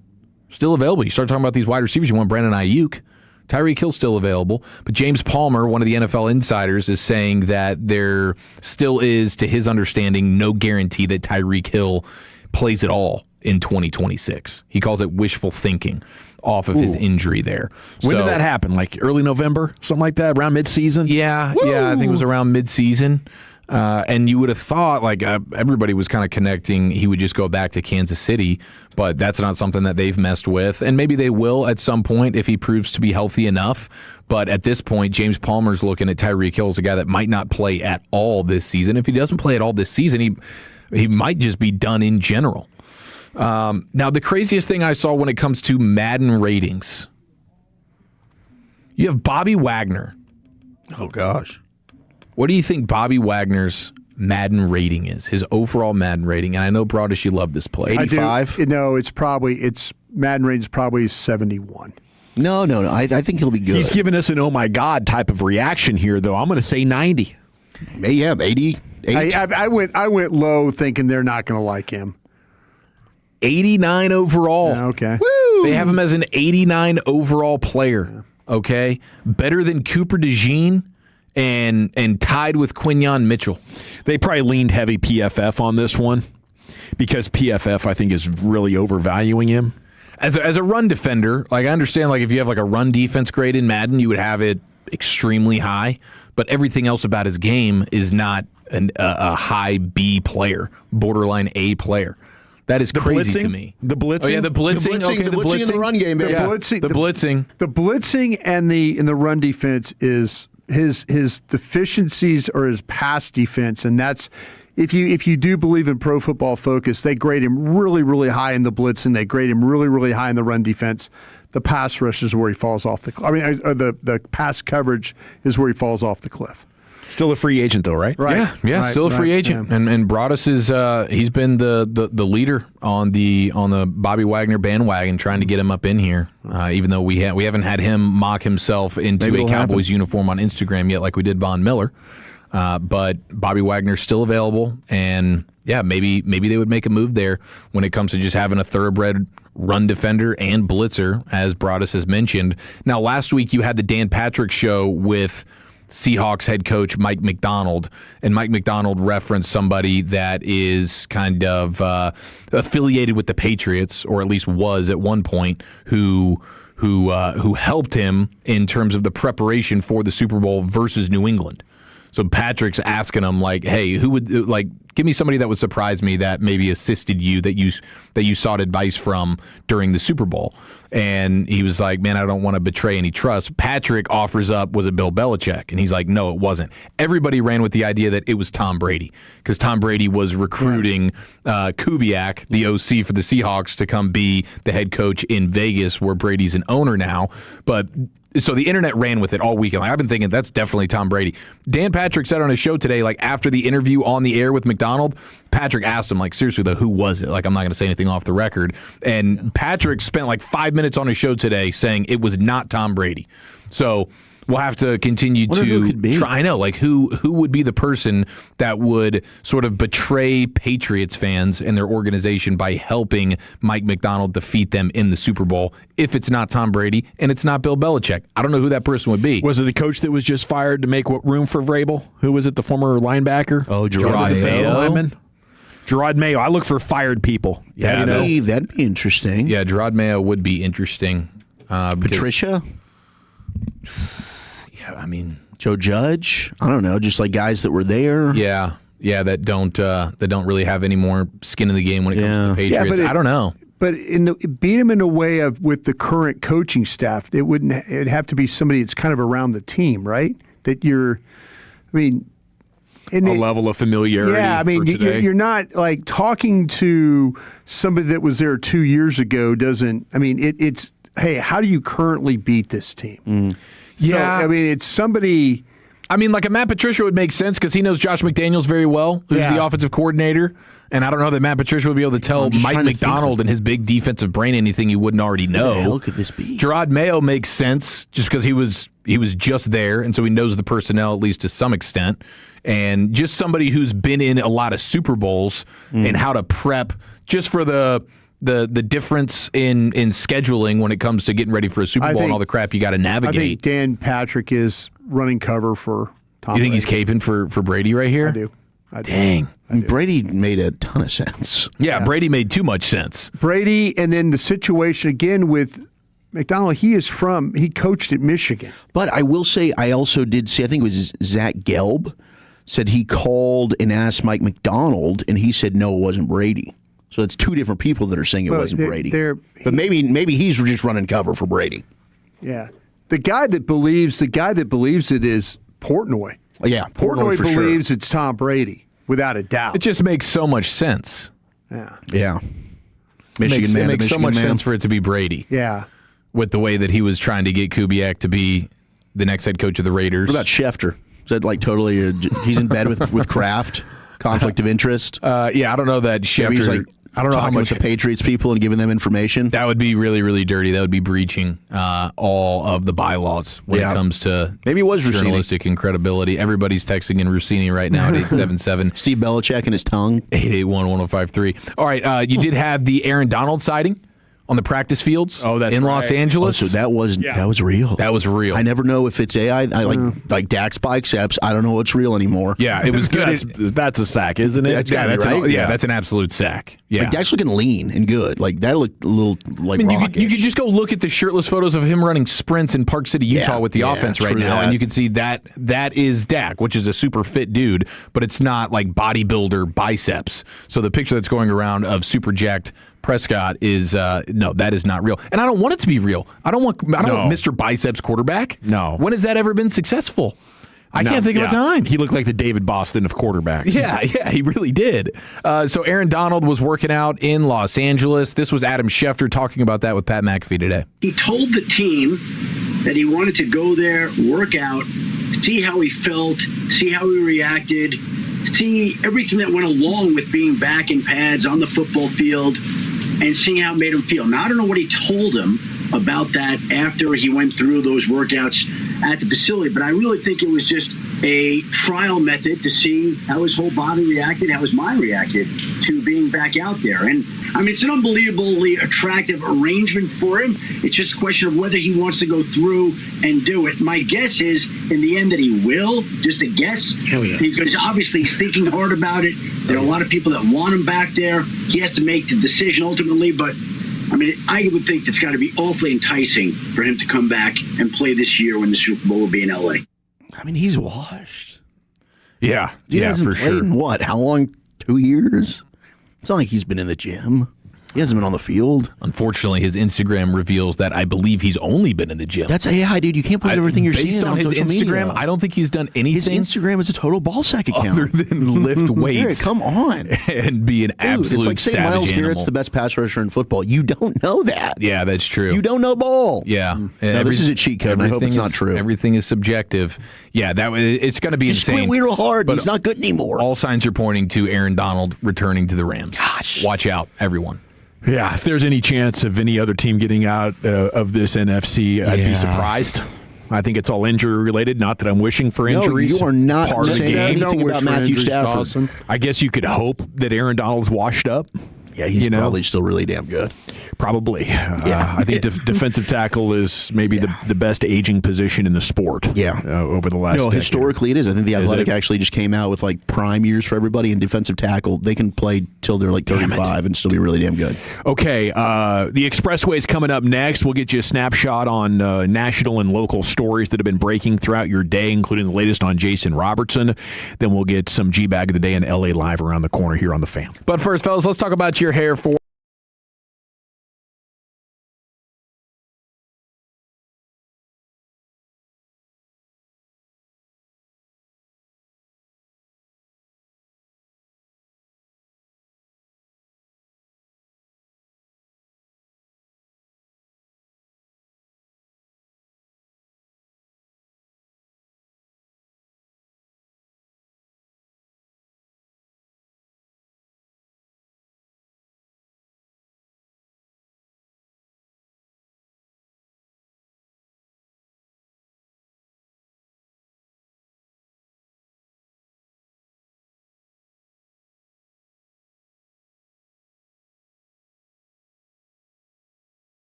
still available. You start talking about these wide receivers. You want Brandon Ayuk. Tyreek Hill's still available. But James Palmer, one of the NFL insiders, is saying that there still is, to his understanding, no guarantee that Tyreek Hill plays at all in 2026. He calls it wishful thinking off of his injury there. When did that happen? Like early November? Something like that? Around midseason? Yeah, I think it was around midseason. And you would have thought, everybody was kind of connecting, he would just go back to Kansas City, but that's not something that they've messed with. And maybe they will at some point if he proves to be healthy enough. But at this point, James Palmer's looking at Tyreek Hill as a guy that might not play at all this season. If he doesn't play at all this season, he might just be done in general. Now, the craziest thing I saw when it comes to Madden ratings, you have Bobby Wagner. Oh, gosh. What do you think Bobby Wagner's Madden rating is? His overall Madden rating? And I know, Broadish, you love this play. 85? No, it's Madden rating is probably 71. No. I think he'll be good. He's giving us an oh my God type of reaction here, though. I'm going to say 90. Yeah, 80. I went low thinking they're not going to like him. 89 overall. Yeah, okay. Woo! They have him as an 89 overall player. Okay? Better than Cooper DeJean and tied with Quinyon Mitchell. They probably leaned heavy PFF on this one because PFF, I think, is really overvaluing him. As a run defender, I understand if you have a run defense grade in Madden, you would have it extremely high, but everything else about his game is not a high B player, borderline A player. That is crazy to me. The blitzing? Oh, yeah, the blitzing. The blitzing in the run game, baby. The blitzing. The blitzing and in the run defense is his deficiencies or his pass defense, and that's if you do believe in Pro Football Focus, they grade him really, really high in the blitzing. They grade him really, really high in the run defense. The pass rush is where he falls off the cliff. I mean, the pass coverage is where he falls off the cliff. Still a free agent, though, right? Right. Yeah, right, still a free agent. Yeah. And Broadus is he's been the leader on the Bobby Wagner bandwagon, trying to get him up in here. Even though we haven't had him mock himself into a Cowboys uniform on Instagram yet, like we did Von Miller. But Bobby Wagner's still available, and yeah, maybe they would make a move there when it comes to just having a thoroughbred run defender and blitzer, as Broadus has mentioned. Now, last week you had the Dan Patrick show with Seahawks head coach Mike Macdonald, and Mike Macdonald referenced somebody that is kind of affiliated with the Patriots, or at least was at one point, who helped him in terms of the preparation for the Super Bowl versus New England. So Patrick's asking him, like, hey, who would, like, give me somebody that would surprise me that maybe assisted you, that you sought advice from during the Super Bowl. And he was like, man, I don't want to betray any trust. Patrick offers up, was it Bill Belichick? And he's like, no, it wasn't. Everybody ran with the idea that it was Tom Brady, because Tom Brady was recruiting Kubiak, the OC for the Seahawks, to come be the head coach in Vegas, where Brady's an owner now. But so the internet ran with it all weekend. Like, I've been thinking that's definitely Tom Brady. Dan Patrick said on his show today, like after the interview on the air with McDonald, Patrick asked him, like, seriously though, who was it? Like, I'm not going to say anything off the record. And Patrick spent like 5 minutes on his show today saying it was not Tom Brady. So we'll have to continue to try. I know, like, who would be the person that would sort of betray Patriots fans and their organization by helping Mike Macdonald defeat them in the Super Bowl if it's not Tom Brady and it's not Bill Belichick? I don't know who that person would be. Was it the coach that was just fired to make room for Vrabel? Who was it, the former linebacker? Oh, Gerard Mayo. Gerard Mayo. I look for fired people. Yeah, that'd be interesting. Yeah, Gerard Mayo would be interesting. Patricia? Yeah, I mean, Joe Judge. I don't know, just like guys that were there. Yeah, that don't really have any more skin in the game when it comes to the Patriots. Yeah, I don't know. But beat him in a way of with the current coaching staff. It'd have to be somebody that's kind of around the team, right? That you're, I mean, a level of familiarity. Yeah, I mean, you're not like talking to somebody that was there 2 years ago. Doesn't, I mean, it's hey, how do you currently beat this team? Yeah, so, I mean, it's somebody. I mean, like a Matt Patricia would make sense because he knows Josh McDaniels very well, who's the offensive coordinator. And I don't know that Matt Patricia would be able to tell Mike Macdonald and his big defensive brain anything he wouldn't already know. What the hell could this be? Gerard Mayo makes sense just because he was just there, and so he knows the personnel at least to some extent. And just somebody who's been in a lot of Super Bowls and how to prep just for the difference in scheduling when it comes to getting ready for a Super Bowl and all the crap you got to navigate. I think Dan Patrick is running cover for Tom You think Brady. he's caping for Brady right here? I do. Dang. Brady made a ton of sense. Yeah, Brady made too much sense. Brady, and then the situation again with McDonald, he coached at Michigan. But I will say, I also did see, I think it was Zach Gelb, said he called and asked Mike Macdonald, and he said no, it wasn't Brady. So it's two different people that are saying it wasn't Brady. But maybe he's just running cover for Brady. Yeah. The guy that believes it is Portnoy. Yeah, Portnoy for believes sure. it's Tom Brady, without a doubt. It just makes so much sense. Yeah. It makes so much sense for it to be Brady. Yeah. With the way that he was trying to get Kubiak to be the next head coach of the Raiders. What about Schefter? Is that like totally he's in bed with Kraft? Conflict of interest? Yeah, I don't know that Schefter. He's like, I don't know how much with the Patriots people and giving them information. That would be really, really dirty. That would be breaching all of the bylaws when it comes to maybe it was journalistic and credibility. Everybody's texting in Rossini right now at 877. Steve Belichick and his tongue. 881-1053. All right, you did have the Aaron Donald sighting on the practice fields in Los right. Angeles. Oh, so that was real. That was real. I never know if it's AI. Like Dak's biceps. I don't know what's real anymore. Yeah, it was good. That's a sack, isn't it? That's an absolute sack. Yeah, like Dak's looking lean and good. Like that looked a little like. I mean, you could just go look at the shirtless photos of him running sprints in Park City, Utah, with the offense right now, and you can see that is Dak, which is a super fit dude, but it's not like bodybuilder biceps. So the picture that's going around of super jacked Prescott is no, that is not real, and I don't want it to be real. I don't want Mr. Biceps quarterback. No, when has that ever been successful? I can't think of a time. He looked like the David Boston of quarterback. Yeah, he really did. So Aaron Donald was working out in Los Angeles. This was Adam Schefter talking about that with Pat McAfee today. He told the team that he wanted to go there, work out, see how he felt, see how he reacted, see everything that went along with being back in pads on the football field, and seeing how it made him feel. Now, I don't know what he told him about that after he went through those workouts at the facility, but I really think it was just a trial method to see how his whole body reacted, how his mind reacted to being back out there. And I mean, it's an unbelievably attractive arrangement for him. It's just a question of whether he wants to go through and do it. My guess is in the end that he will, just a guess. Hell yeah. Because obviously he's thinking hard about it. There are a lot of people that want him back there. He has to make the decision ultimately, but I mean, I would think it's got to be awfully enticing for him to come back and play this year when the Super Bowl will be in L.A. I mean, he's washed. Yeah, He hasn't played in what? How long? 2 years? It's not like he's been in the gym. He hasn't been on the field. Unfortunately, his Instagram reveals that I believe he's only been in the gym. That's AI, dude. You can't believe everything you're seeing Based on his social Instagram, media. I don't think he's done anything. His Instagram is a total ball sack account. Other than lift weights. Come on. And be an absolute It's like saying savage Myles animal. Garrett's the best pass rusher in football. You don't know that. Yeah, that's true. You don't know ball. Yeah. No, this is a cheat code, and I hope it's not true. Everything is subjective. Yeah, it's going to be Just insane. squint real hard. But He's not good anymore. All signs are pointing to Aaron Donald returning to the Rams. Gosh. Watch out, everyone. Yeah, if there's any chance of any other team getting out of this NFC, I'd be surprised. I think it's all injury related. Not that I'm wishing for injuries. No, you are not part of the saying game. anything about Matthew Stafford. I guess you could hope that Aaron Donald's washed up. Yeah, he's probably still really damn good. Probably. I think defensive tackle is maybe the best aging position in the sport. Yeah. Over the last decade. Historically it is. I think the Athletic actually just came out with like prime years for everybody, and defensive tackle, they can play till they're like 35 and still be really damn good. Okay, the Expressway is coming up next. We'll get you a snapshot on national and local stories that have been breaking throughout your day, including the latest on Jason Robertson. Then we'll get some G-Bag of the Day and LA Live around the corner here on The Fan. But first, fellas, let's talk about your hair for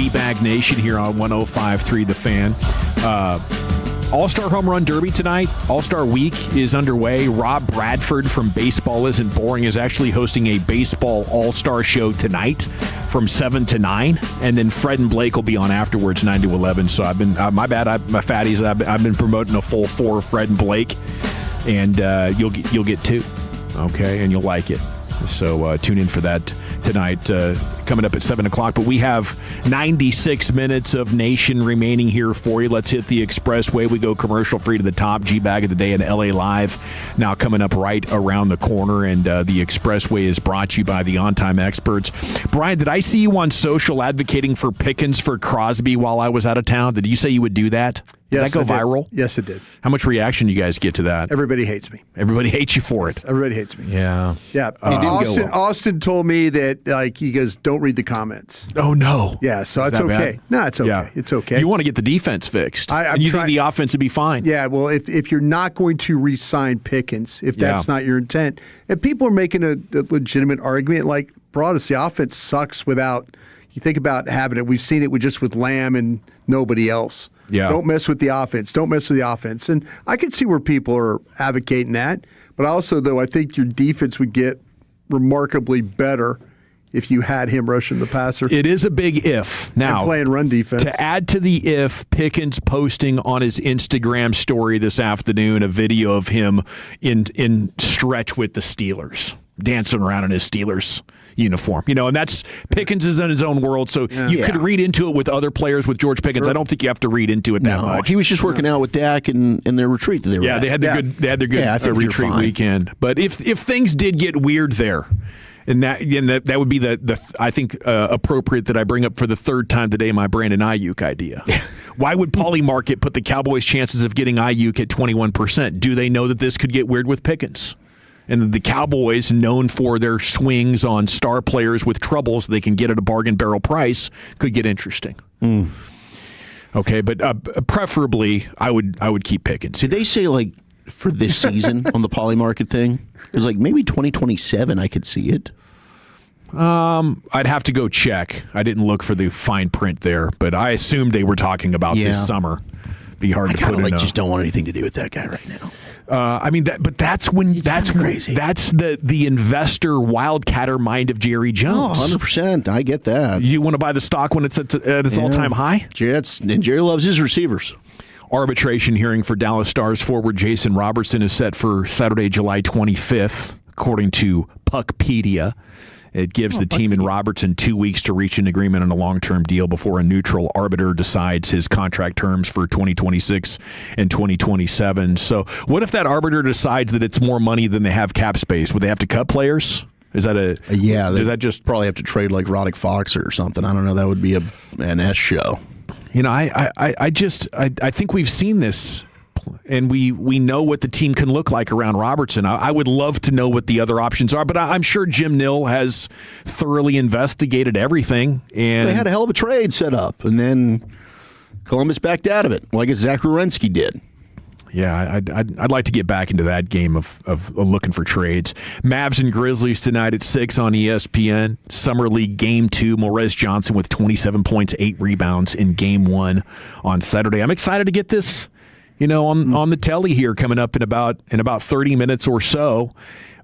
G-Bag Nation here on 105.3 The Fan. All-Star Home Run Derby tonight. All-Star Week is underway. Rob Bradford from Baseball Isn't Boring is actually hosting a baseball all-star show tonight from 7 to 9, and then Fred and Blake will be on afterwards, 9 to 11. So I've been, my bad, my fatties, I've been promoting a full 4 of Fred and Blake, and you'll get 2, okay, and you'll like it. So tune in for that tonight, coming up at 7 o'clock. But we have 96 minutes of Nation remaining here for you. Let's hit the expressway. We go commercial free to the top. G-Bag of the Day and LA Live now coming up right around the corner. And the expressway is brought to you by the On-Time Experts. Brian, did I see you on social advocating for Pickens for Crosby while I was out of town? Did you say you would do that? Did that go viral? Yes, it did. How much reaction you guys get to that? Everybody hates me. Everybody hates you for it. Everybody hates me. Yeah. Yeah. It didn't go well. Austin told me that, he goes, don't read the comments. Oh, no. Yeah, so it's okay. No, it's okay. Yeah. It's okay. You want to get the defense fixed. And you think the offense would be fine. Yeah, well, if you're not going to re-sign Pickens, if that's not your intent, and people are making a legitimate argument, like, Broadus, the offense sucks without, you think about having it. We've seen it with Lamb and nobody else. Yeah. Don't mess with the offense. Don't mess with the offense. And I can see where people are advocating that. But also, though, I think your defense would get remarkably better if you had him rushing the passer. It is a big if. Now, and playing run defense. To add to the if, Pickens posting on his Instagram story this afternoon a video of him in stretch with the Steelers, dancing around in his Steelers uniform. And that's Pickens is in his own world, so you could read into it with other players with George Pickens. I don't think you have to read into it that much. He was just working out with Dak in their retreat that they were at. They had their good retreat weekend. But if things did get weird there, and that would be the I think appropriate that I bring up for the third time today my Brandon Ayuk idea. Why would Pauly Market put the Cowboys' chances of getting Ayuk at 21%? Do they know that this could get weird with Pickens? And the Cowboys, known for their swings on star players with troubles they can get at a bargain barrel price, could get interesting. Okay, but preferably, I would keep Pickens. Did they say, for this season on the Pauly Market thing? It was maybe 2027 I could see it. I'd have to go check. I didn't look for the fine print there, but I assumed they were talking about this summer. Be hard to put in. I just don't want anything to do with that guy right now. That's crazy. That's the investor wildcatter mind of Jerry Jones. 100%. I get that. You want to buy the stock when it's at its all-time high? And Jerry loves his receivers. Arbitration hearing for Dallas Stars forward Jason Robertson is set for Saturday, July 25th, according to Puckpedia. It gives the team and Robertson 2 weeks to reach an agreement on a long-term deal before a neutral arbiter decides his contract terms for 2026 and 2027. So what if that arbiter decides that it's more money than they have cap space? Would they have to cut players? Is that does that just probably have to trade like Roddick Fox or something? I don't know. That would be an S show. I think we've seen this. And we know what the team can look like around Robertson. I would love to know what the other options are, but I'm sure Jim Nill has thoroughly investigated everything. And they had a hell of a trade set up, and then Columbus backed out of it, like Zach Werenski did. Yeah, I'd like to get back into that game of looking for trades. Mavs and Grizzlies tonight at 6 on ESPN. Summer League Game 2, Morez Johnson with 27 points, 8 rebounds in Game 1 on Saturday. I'm excited to get this on the telly here coming up in about 30 minutes or so.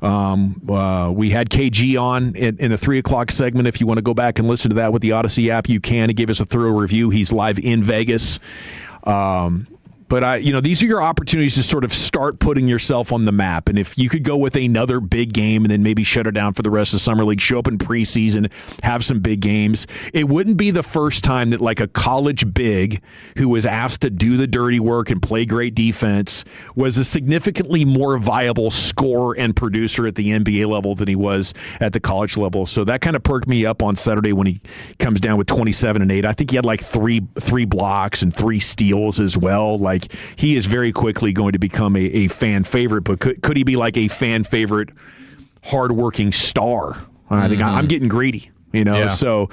We had KG on in the 3 o'clock segment. If you want to go back and listen to that with the Odyssey app, you can. He gave us a thorough review. He's live in Vegas. But these are your opportunities to sort of start putting yourself on the map. And if you could go with another big game and then maybe shut it down for the rest of Summer League, show up in preseason, have some big games, it wouldn't be the first time that like a college big who was asked to do the dirty work and play great defense was a significantly more viable scorer and producer at the NBA level than he was at the college level. So that kind of perked me up on Saturday when he comes down with 27 and 8. I think he had like three blocks and 3 steals as well. Like, he is very quickly going to become a fan favorite, but could he be like a fan favorite, hardworking star? I think I'm getting gready, Yeah. So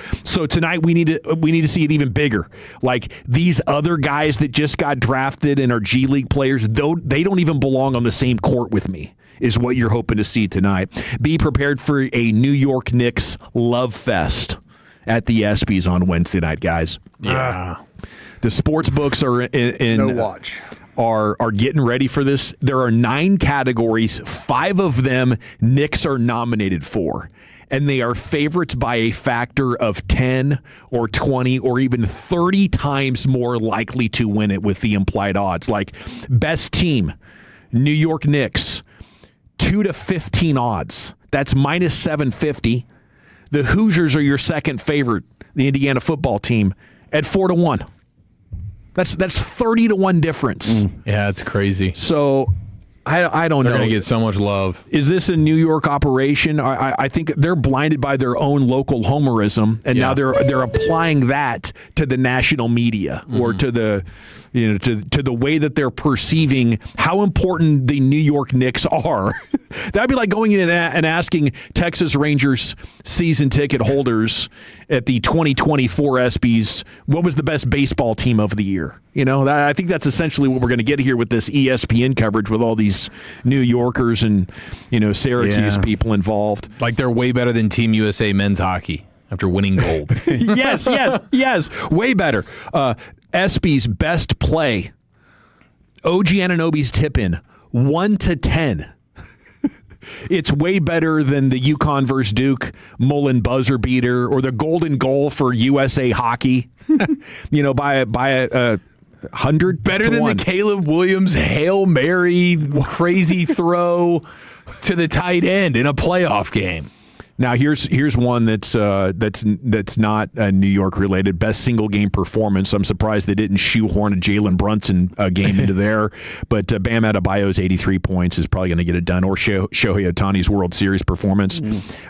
tonight we need to see it even bigger. Like these other guys that just got drafted and are G League players, though they don't even belong on the same court with me, is what you're hoping to see tonight. Be prepared for a New York Knicks love fest at the ESPYs on Wednesday night, guys. Yeah. The sports books are are getting ready for this. There are 9 categories. 5 of them Knicks are nominated for. And they are favorites by a factor of 10 or 20 or even 30 times more likely to win it with the implied odds. Like best team, New York Knicks, 2 to 15 odds. That's minus 750. The Hoosiers are your second favorite, the Indiana football team, at 4 to 1. That's 30 to 1 difference. Yeah, it's crazy. So I don't know. They're going to get so much love. Is this a New York operation? I think they're blinded by their own local homerism, and now they're applying that to the national media or to the to the way that they're perceiving how important the New York Knicks are. That'd be like going in and asking Texas Rangers season ticket holders at the 2024 ESPYs what was the best baseball team of the year. I think that's essentially what we're going to get here with this ESPN coverage with all these New Yorkers and Syracuse people involved. Like they're way better than Team USA men's hockey after winning gold. yes, way better. ESPY's best play. OG Anunoby's tip-in, 1 to 10. It's way better than the UConn versus Duke Mullen buzzer beater or the golden goal for USA hockey. By a 100 better than 1. the Caleb Williams Hail Mary crazy throw to the tight end in a playoff game. Now here's one that's not New York related. Best single game performance. I'm surprised they didn't shoehorn a Jalen Brunson game into there. But Bam Adebayo's 83 points is probably going to get it done. Or Shohei Ohtani's World Series performance.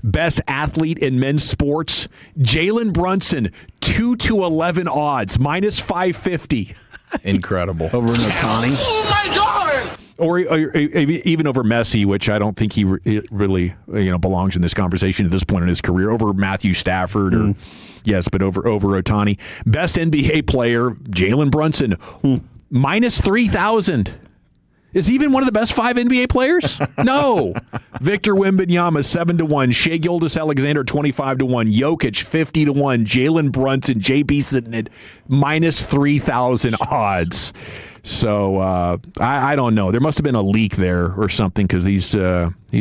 Best athlete in men's sports. Jalen Brunson, 2 to 11 odds, minus 550. Incredible. Over Ohtani. Oh my God! Or even over Messi, which I don't think he really belongs in this conversation at this point in his career. Over Matthew Stafford, but over Ohtani. Best NBA player, Jalen Brunson, minus 3,000. Is he even one of the best 5 NBA players? No. Victor Wembanyama, 7 to 1. Shai Gilgeous-Alexander, 25 to 1. Jokic, 50 to 1. Jalen Brunson, JB sitting at minus 3,000 odds. So I don't know. There must have been a leak there or something because these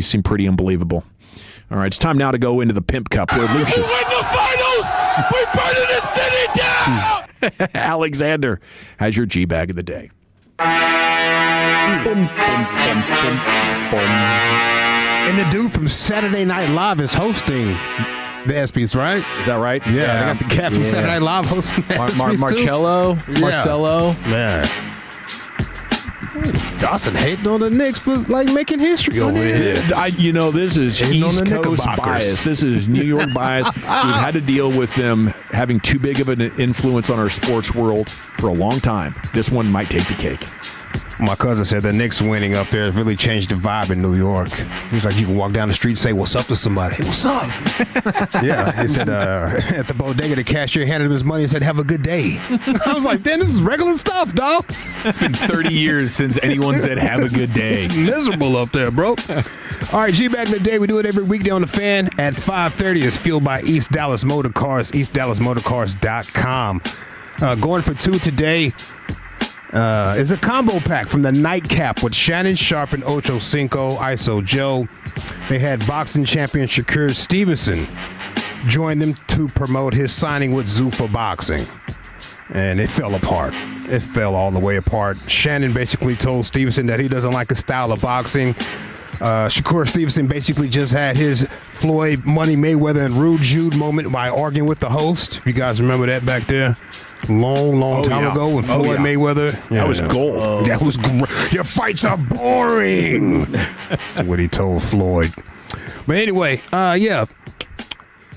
seem pretty unbelievable. All right, it's time now to go into the Pimp Cup. Where Lucius. We win the finals! We're burning the city down! Alexander has your G-Bag of the day. And the dude from Saturday Night Live is hosting the ESPYs, right? Is that right? Yeah, I got the cat from Saturday Night Live hosting the ESPYs Marcello? Man. Dawson hating on the Knicks for making history over here. This is East Coast bias. This is New York bias. We've had to deal with them having too big of an influence on our sports world for a long time. This one might take the cake. My cousin said the Knicks winning up there has really changed the vibe in New York. He was like, you can walk down the street and say, what's up to somebody. Hey, what's up? Yeah. He said, at the bodega, the cashier handed him his money and said, have a good day. I was like, damn, this is regular stuff, dog. It's been 30 years since anyone said, have a good day. Miserable up there, bro. All right, G-Bag of the day. We do it every weekday on The Fan at 5:30. It's fueled by East Dallas Motor Cars, eastdallasmotorcars.com. Going for 2 today. Is a combo pack from the Nightcap with Shannon Sharpe and Ocho Cinco, ISO Joe. They had boxing champion Shakur Stevenson join them to promote his signing with Zuffa Boxing. And it fell apart. It fell all the way apart. Shannon basically told Stevenson that he doesn't like his style of boxing. Shakur Stevenson basically just had his Floyd Money Mayweather and Rude Jude moment by arguing with the host. If you guys remember that back there. Long time ago when Floyd Mayweather. Yeah, that was gold. That was great. Your fights are boring. That's what he told Floyd. But anyway,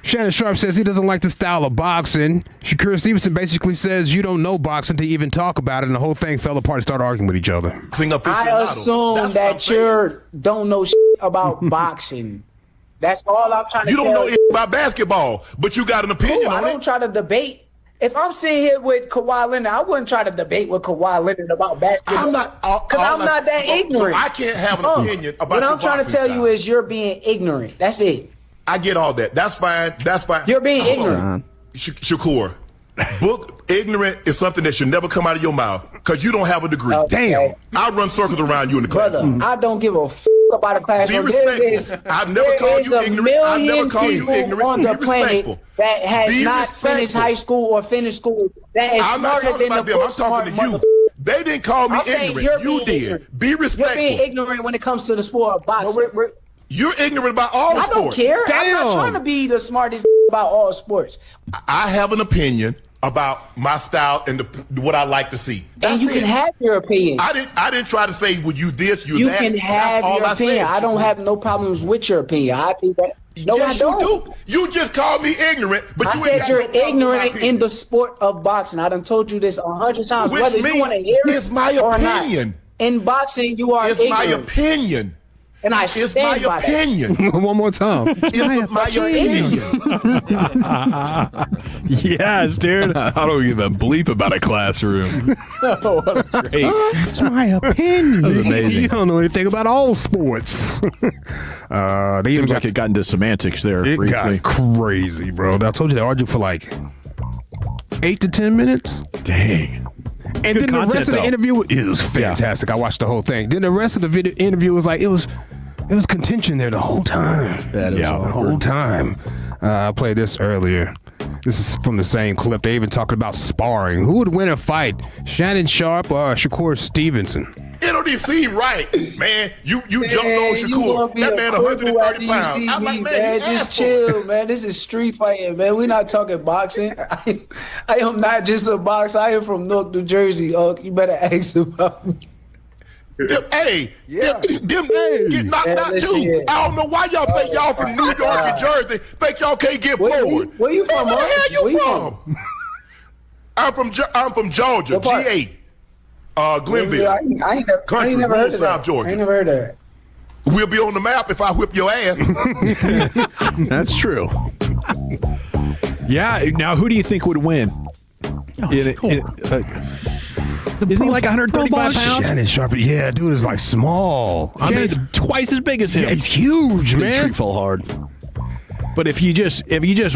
Shannon Sharpe says he doesn't like the style of boxing. Shakur Stevenson basically says you don't know boxing to even talk about it, and the whole thing fell apart and started arguing with each other. I assume that you don't know shit about boxing. That's all I'm trying to tell you. You don't know about basketball, but you got an opinion on it. I don't try to debate. If I'm sitting here with Kawhi Leonard, I wouldn't try to debate with Kawhi Leonard about basketball. I'm not that ignorant. So I can't have an opinion about what I'm trying to tell you is you're being ignorant. That's it. I get all that. That's fine. You're being ignorant. Shakur, book ignorant is something that should never come out of your mouth because you don't have a degree. Damn. I run circles around you in the class. Brother, I don't give a about a classroom. Be respectful. I've never called you ignorant. I've never called you ignorant. On the planet that has not finished high school or finished school that is smarter than the book smart mother. They didn't call me ignorant. You did. Ignorant. Be respectful. You're being ignorant when it comes to the sport of boxing. You're ignorant about all sports. I don't care. I'm not trying to be the smartest about all sports. I have an opinion about my style and what I like to see. And you can have your opinion. I didn't try to say, would you this, you that. You can have your opinion. I don't have no problems with your opinion. I think that. No, yes, I don't. You just called me ignorant, but I said you're ignorant in the sport of boxing. I done told you this 100 times. Which whether you want to hear it or opinion. not. In boxing, you are ignorant. It's my opinion. And I stand by that. One more time. It's my opinion. Yes, dude. I don't give a bleep about a classroom. What great. It's my opinion. That was amazing. You don't know anything about all sports. Seems like it got into semantics there It briefly. got crazy, bro. I told you they argued for like 8 to 10 minutes. Dang. And Good then the content, rest of the though. interview, it was fantastic. I watched the whole thing. Then the rest of the interview was like, it was contention there the whole time. The whole time. I played this earlier. This is from the same clip. They even talking about sparring. Who would win a fight, Shannon Sharp or Shakur Stevenson? It don't even seem right, man. You jumped on Shakur. That man 130 pounds. I'm like, man, just chill, man. This is street fighting, man. We're not talking boxing. I am not just a boxer. I am from Newark, New Jersey. You better ask about me. Them get knocked out too. I don't know why y'all think y'all from New York and Jersey think y'all can't get forward. Where you from? Where the hell you from? I'm from Georgia, GA. Glenville. I ain't never heard of that. South Georgia. I ain't never heard of that. We'll be on the map if I whip your ass. That's true. Yeah. Now, who do you think would win? Isn't he like 135 pounds? Shannon Sharp, yeah, dude is like small. Shannon's twice as big as him. Yeah, he's huge, man. Tree fall hard. But if you just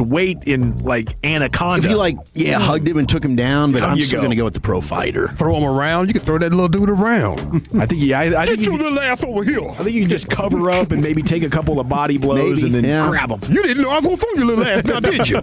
wait in like Anaconda, if you hugged him and took him down, but I'm still gonna go with the pro fighter. Throw him around. You can throw that little dude around. I think I think get your little ass over here. I think you can just cover up and maybe take a couple of body blows and then grab him. You didn't know I was gonna throw your little ass down, did you?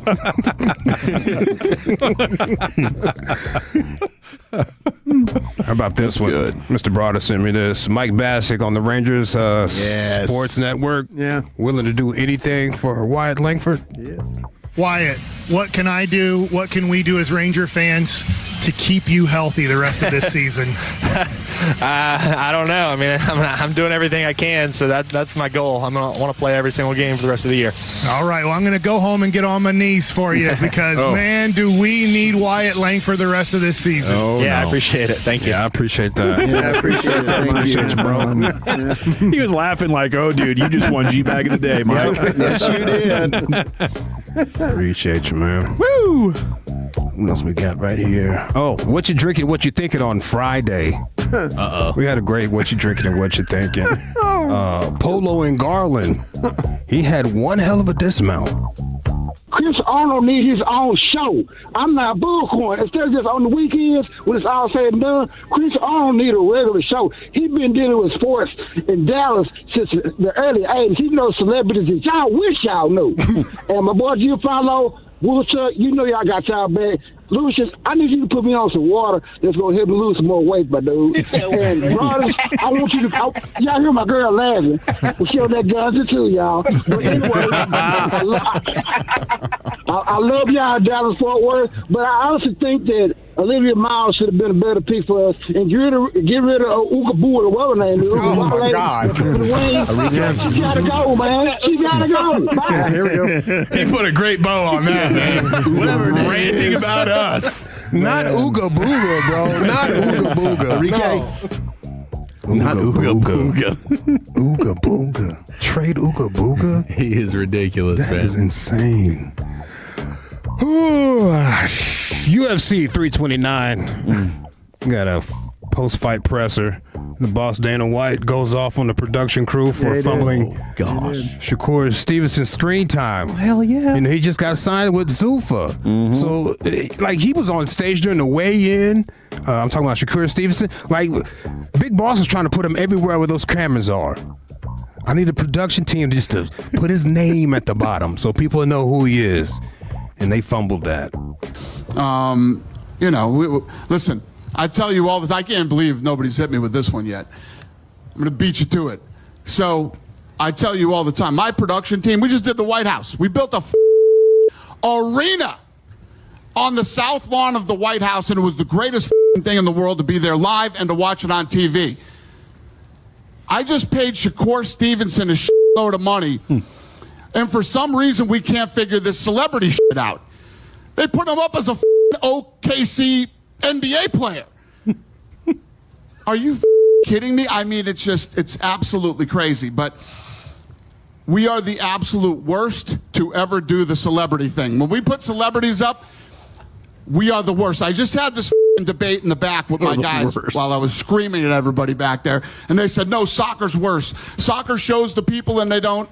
How about this one? Good. Mr. Broder sent me this. Mike Bassick on the Rangers Sports Network. Yeah. Willing to do anything for Wyatt Langford? Yes. Wyatt, what can I do? What can we do as Ranger fans to keep you healthy the rest of this season? I don't know. I mean, I'm doing everything I can, so that's my goal. I'm gonna want to play every single game for the rest of the year. All right. Well, I'm going to go home and get on my knees for you because, man, do we need Wyatt Langford the rest of this season? I appreciate it. Thank you. Yeah, I appreciate that. I appreciate it. Appreciate you, bro. He was laughing like, "Oh, dude, you just won G-Bag of the day, Mike." Yes, you did. Appreciate you, man. Woo! What else we got right here? Oh, what you drinking, what you thinking on Friday? We had a great what you drinking and what you thinking. Polo and Garland. He had one hell of a dismount. Chris Arnold needs his own show. I'm not bullcorn. Instead of just on the weekends, when it's all said and done, Chris Arnold needs a regular show. He's been dealing with sports in Dallas since the early 80s. He knows celebrities that y'all wish y'all knew. And my boy Gianfranco, Woodchuck, you know y'all got y'all back. Lucius, I need you to put me on some water that's going to help me lose some more weight, my dude. And brothers, I want you to, y'all hear my girl laughing. We'll kill that gun too, y'all. But anyway, I love y'all, Dallas Fort Worth, but I honestly think that Olivia Miles should have been a better pick for us and get rid of Ooga-Boo or whatever her name is. Oh, my God. She gotta go, man. She gotta go. Bye. Yeah, here we go. He put a great bow on that, man. Whatever it is. Ranting about us. Not Ooga-Booga, bro. Not Ooga-Booga. Not Ooga-Booga. Ooga-Booga. Trade Ooga-Booga? He is ridiculous, That man. is insane. UFC 329. Got a post-fight presser. The boss, Dana White, goes off on the production crew for fumbling Shakur Stevenson's screen time. Oh, hell yeah. And he just got signed with Zuffa. Mm-hmm. So, like, he was on stage during the weigh-in. I'm talking about Shakur Stevenson. Like, Big Boss is trying to put him everywhere where those cameras are. I need a production team just to put his name at the bottom so people know who he is. And they fumbled that. Listen, I tell you all the time, I can't believe nobody's hit me with this one yet. I'm going to beat you to it. So I tell you all the time, my production team, we just did the White House. We built a arena on the south lawn of the White House, and it was the greatest thing in the world to be there live and to watch it on TV. I just paid Shakur Stevenson a load of money, and for some reason we can't figure this celebrity shit out. They put him up as a OKC NBA player. Are you kidding me? I mean, it's absolutely crazy. But we are the absolute worst to ever do the celebrity thing. When we put celebrities up, we are the worst. I just had this debate in the back with my guys while I was screaming at everybody back there, and they said, no, soccer's worse. Soccer shows the people and they don't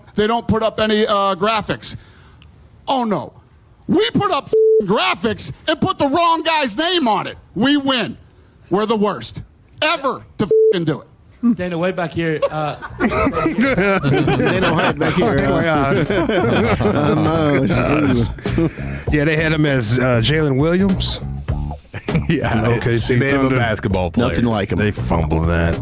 put up any graphics. Oh, no. We put up graphics and put the wrong guy's name on it. We win. We're the worst ever to do it. Dana White back here. Dana White back here. Yeah, they had him as Jalen Williams. Yeah, okay. They made him a basketball player. Nothing like him. They fumbled that.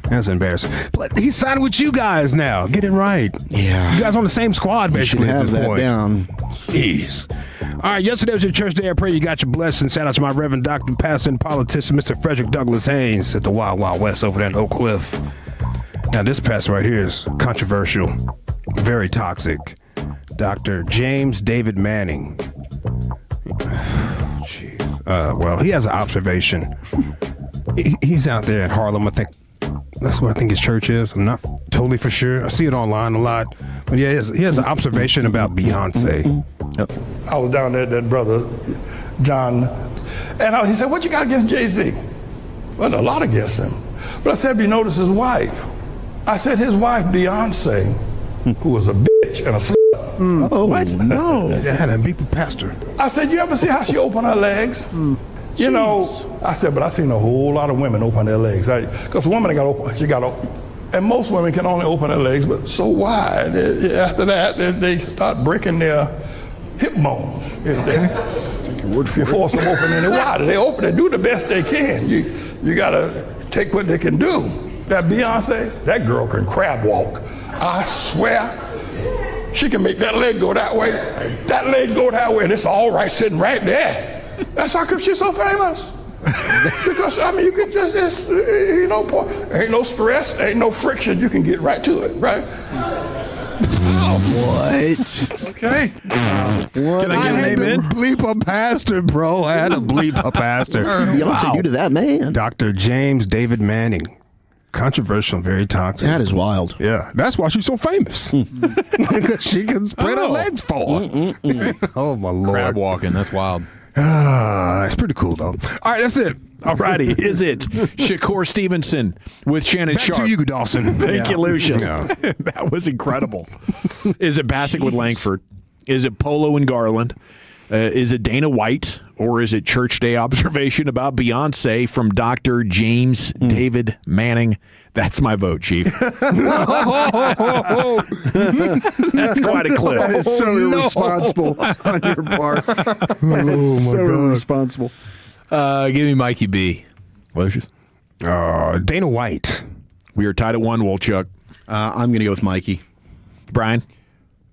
That's embarrassing. But he's signed with you guys now. Get it right. Yeah. You guys on the same squad basically at this point. Down. Jeez. All right, yesterday was your church day. I pray you got your blessing. Shout out to my Reverend Dr. Pastor and politician, Mr. Frederick Douglass Haynes at the Wild Wild West over there in Oak Cliff. Now, this pastor right here is controversial, very toxic. Dr. James David Manning. Jeez. Well, he has an observation. He's out there in Harlem, I think. That's what I think his church is. I'm not totally for sure. I see it online a lot. But yeah, he has an observation about Beyonce. I was down there, that brother, John, and he said, what you got against Jay-Z? Well, a lot against him. But I said, have you noticed his wife? I said, his wife, Beyonce, who was a bitch and a slut. Oh, what? No. I had a big pastor. I said, you ever see how she opened her legs? You know, I said, but I seen a whole lot of women open their legs. Because a woman got open, she got open. And most women can only open their legs, but so wide. After that, they start breaking their hip bones. You force them open any wider. They open, they do the best they can. You got to take what they can do. That Beyonce, that girl can crab walk. I swear. She can make that leg go that way, that leg go that way, and it's all right sitting right there. That's how come she's so famous. Because, I mean, you can just, ain't no stress, ain't no friction. You can get right to it, right? What? Okay. Can I had to bleep a pastor, bro. I had to bleep a pastor. Beyonce, you to that man. Dr. James David Manning. Controversial, very toxic. That is wild. Yeah, that's why she's so famous. Because she can spread her legs forward. Oh, my Lord. Crab walking, that's wild. It's pretty cool, though. All right, that's it. All righty. Is it Shakur Stevenson with Shannon Back Sharp? to you, Dawson. Thank you, Lucius. Yeah. That was incredible. Is it Bassick with Langford? Is it Polo and Garland? Is it Dana White? Or is it Church Day observation about Beyonce from Dr. James David Manning? That's my vote, Chief. That's quite a clip. That is so irresponsible on your part. So irresponsible. Give me Mikey B. Lucius? Dana White. We are tied at 1, Wolchuk. I'm going to go with Mikey. Brian?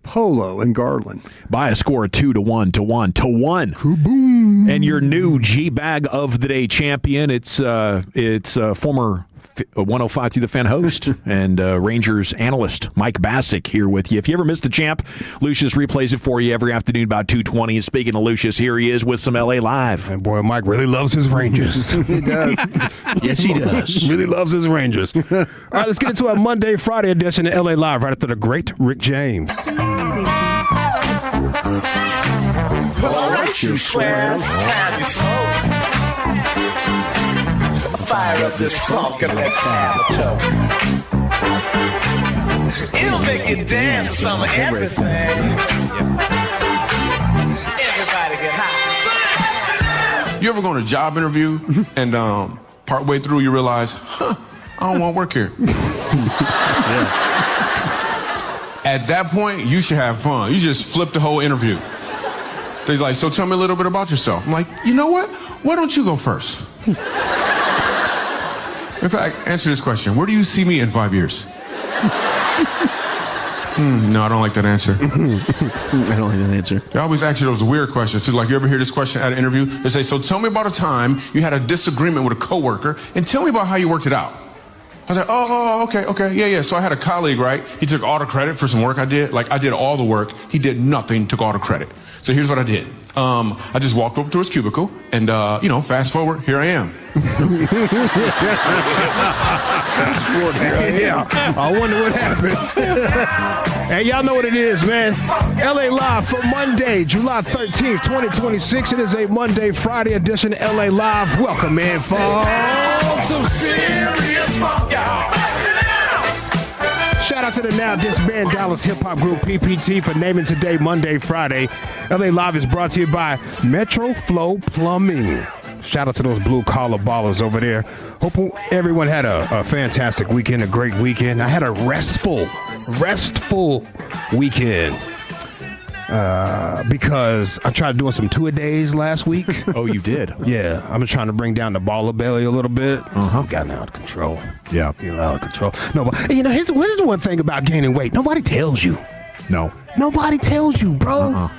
Polo and Garland. By a score of 2-1 to 1. Kaboom. And your new G-Bag of the Day champion, it's former 105 through the Fan host and Rangers analyst Mike Bassick here with you. If you ever missed the champ, Lucius replays it for you every afternoon about 2:20. And speaking of Lucius, here he is with some LA Live. And boy, Mike really loves his Rangers. He does. Yes, he does. Really loves his Rangers. All right, let's get into a Monday, Friday edition of LA Live right after the great Rick James. All right, you square, it's time to smoke. fire up this funk and let's have a toke. It'll make you dance to some of everything. Everybody get high. You ever go on a job interview and partway through you realize, I don't want to work here. At that point, you should have fun. You just flip the whole interview. They're like, so tell me a little bit about yourself. I'm like, you know what? Why don't you go first? In fact, answer this question. Where do you see me in 5 years? No, I don't like that answer. I don't like that answer. They always ask you those weird questions, too. Like, you ever hear this question at an interview? They say, so tell me about a time you had a disagreement with a coworker and tell me about how you worked it out. I was like, okay, yeah. So I had a colleague, right? He took all the credit for some work I did. Like, I did all the work. He did nothing, took all the credit. So here's what I did. I just walked over to his cubicle and, fast forward, here I am. Yeah, I wonder what happened. Hey, y'all know what it is, man. LA Live for Monday, July 13th, 2026. It is a Monday, Friday edition of LA Live. Welcome, man, folks. So serious funk, y'all. Shout out to the now disbanded Dallas hip-hop group PPT for naming today Monday, Friday. LA Live is brought to you by Metro Flow Plumbing. Shout out to those blue-collar ballers over there. Hope everyone had a fantastic weekend, a great weekend. I had a restful weekend because I tried doing some two-a-days last week. Oh, you did? Yeah. I'm trying to bring down the baller belly a little bit. Uh-huh. Gotten out of control. Yeah. Feeling out of control. No, but, here's the one thing about gaining weight. Nobody tells you. No. Nobody tells you, bro.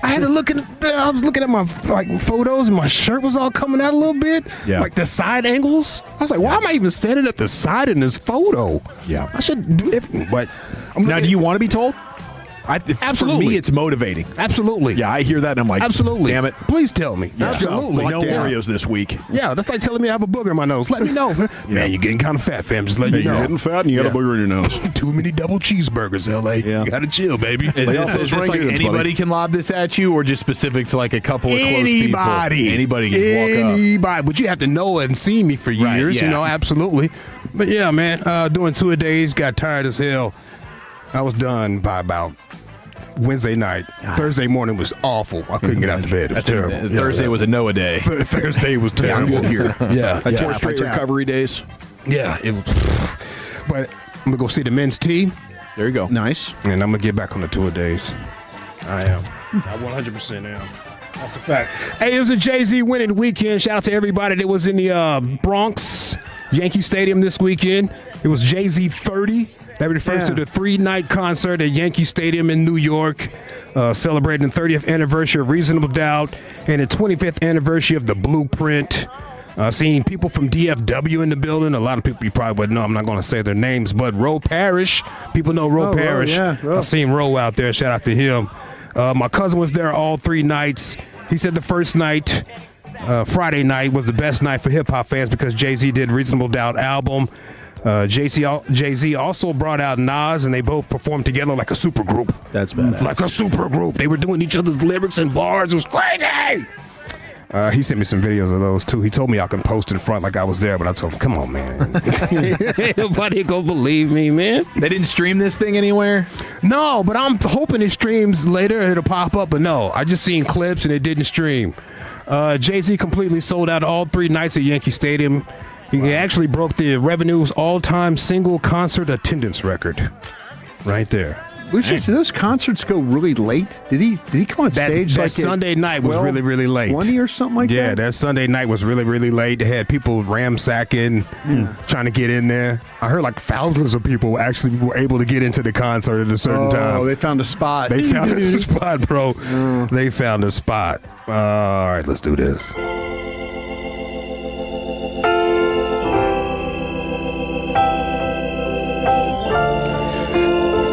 I had to look at. I was looking at my photos, and my shirt was all coming out a little bit. Yeah. Like the side angles. I was like, why am I even standing at the side in this photo? Yeah. I should do different. But now, do you want to be told? Absolutely. For me, it's motivating. Absolutely. Yeah, I hear that and I'm like, absolutely. Damn it. Please tell me. Yeah. Absolutely. No Oreos this week. Yeah, that's like telling me I have a booger in my nose. Let me know. Man, you're getting kind of fat, fam. Just let you know. You're getting fat and you got a booger in your nose. Too many double cheeseburgers, LA. You gotta chill, baby. Is this like anybody can lob this at you or just specific to like a couple of close people? Anybody can walk up. But you have to know and see me for years, absolutely. But yeah, man, doing two-a-days, got tired as hell. I was done by about Wednesday night. Thursday morning was awful. I couldn't get out of bed. It was terrible. Thursday was a Noah day. Thursday was terrible. I'm good here. Yeah. 4 straight recovery days. Yeah. It was. But I'm going to go see the men's team. There you go. Nice. And I'm going to get back on the tour-a-days. I am. I 100% am. That's a fact. Hey, it was a Jay-Z winning weekend. Shout out to everybody that was in the Bronx Yankee Stadium this weekend. It was Jay-Z 30. That refers to the 3-night concert at Yankee Stadium in New York, celebrating the 30th anniversary of Reasonable Doubt and the 25th anniversary of The Blueprint. Seeing people from DFW in the building. A lot of people you probably wouldn't know. I'm not going to say their names, but Ro Parrish. People know Ro Parrish. I seen Ro out there. Shout out to him. My cousin was there all 3 nights. He said the first night, Friday night, was the best night for hip-hop fans because Jay-Z did Reasonable Doubt album. Jay-Z also brought out Nas, and they both performed together like a super group. That's badass. Like a super group. They were doing each other's lyrics and bars. It was crazy. He sent me some videos of those, too. He told me I can post in front like I was there, but I told him, come on, man. Nobody gonna believe me, man. They didn't stream this thing anywhere? No, but I'm hoping it streams later. It'll pop up, but no. I just seen clips, and it didn't stream. Jay-Z completely sold out all 3 nights at Yankee Stadium. He actually broke the Revenue's all-time single concert attendance record. Right there. Lucius, do those concerts go really late? Did he come on stage that like Sunday night was really, really late. 20 or something like that? Yeah, that Sunday night was really, really late. They had people ransacking, trying to get in there. I heard like thousands of people actually were able to get into the concert at a certain time. Oh, they found a spot. They found a spot, bro. They found a spot. All right, let's do this.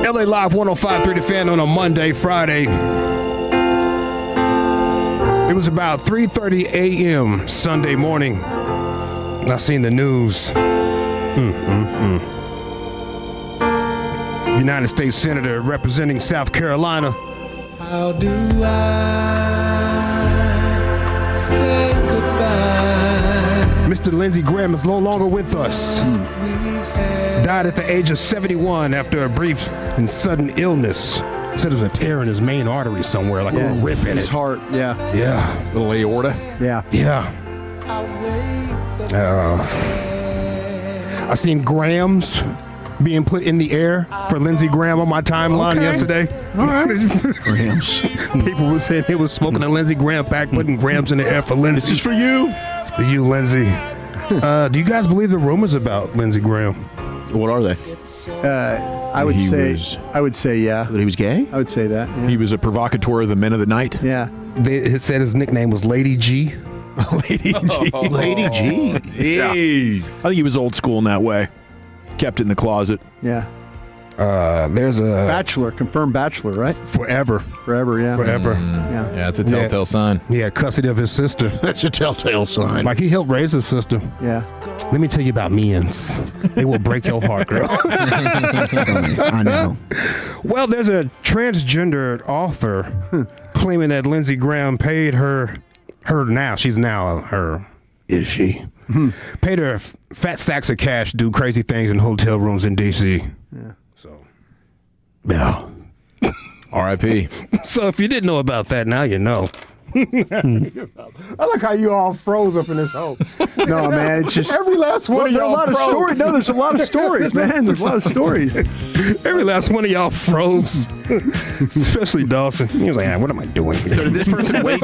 LA Live 105.3 The Fan on a Monday, Friday. It was about 3:30 a.m. Sunday morning. I seen the news. United States Senator representing South Carolina. How do I say goodbye? Mr. Lindsey Graham is no longer with us. Died at the age of 71 after a brief and sudden illness. Said it was a tear in his main artery somewhere, like a little rip in his it. heart, yeah. Yeah. Little aorta. Yeah. Yeah. I seen grams being put in the air for Lindsey Graham on my timeline yesterday. All right. Grams. People were saying they was smoking a Lindsey Graham pack, putting grams in the air for Lindsey. This is for you. It's for you, Lindsey. Do you guys believe the rumors about Lindsey Graham? What are they? I would say yeah. That he was gay? I would say that. Yeah. He was a provocateur of the men of the night. Yeah. It said his nickname was Lady G. Lady G. Lady G. Jeez. I think he was old school in that way. Kept it in the closet. Yeah. There's a Bachelor, confirmed bachelor, right? Forever. Forever, yeah. Forever. Yeah. Yeah, it's a telltale sign. He had custody of his sister. That's a telltale sign. Like he helped raise his sister. Yeah. Let me tell you about men's. They will break your heart, girl. I know. Well, there's a transgender author claiming that Lindsey Graham paid her now. She's now her. Is she? Paid her fat stacks of cash to do crazy things in hotel rooms in D.C. Yeah. So, yeah. R.I.P. So if you didn't know about that, now you know. I like how you all froze up in this hole. No, man, it's just every last one of there's a y'all lot of froze. stories. No, there's a lot of stories, man. There's a lot of stories. Every last one of y'all froze. Especially Dawson. He was like, what am I doing here? So did this person wake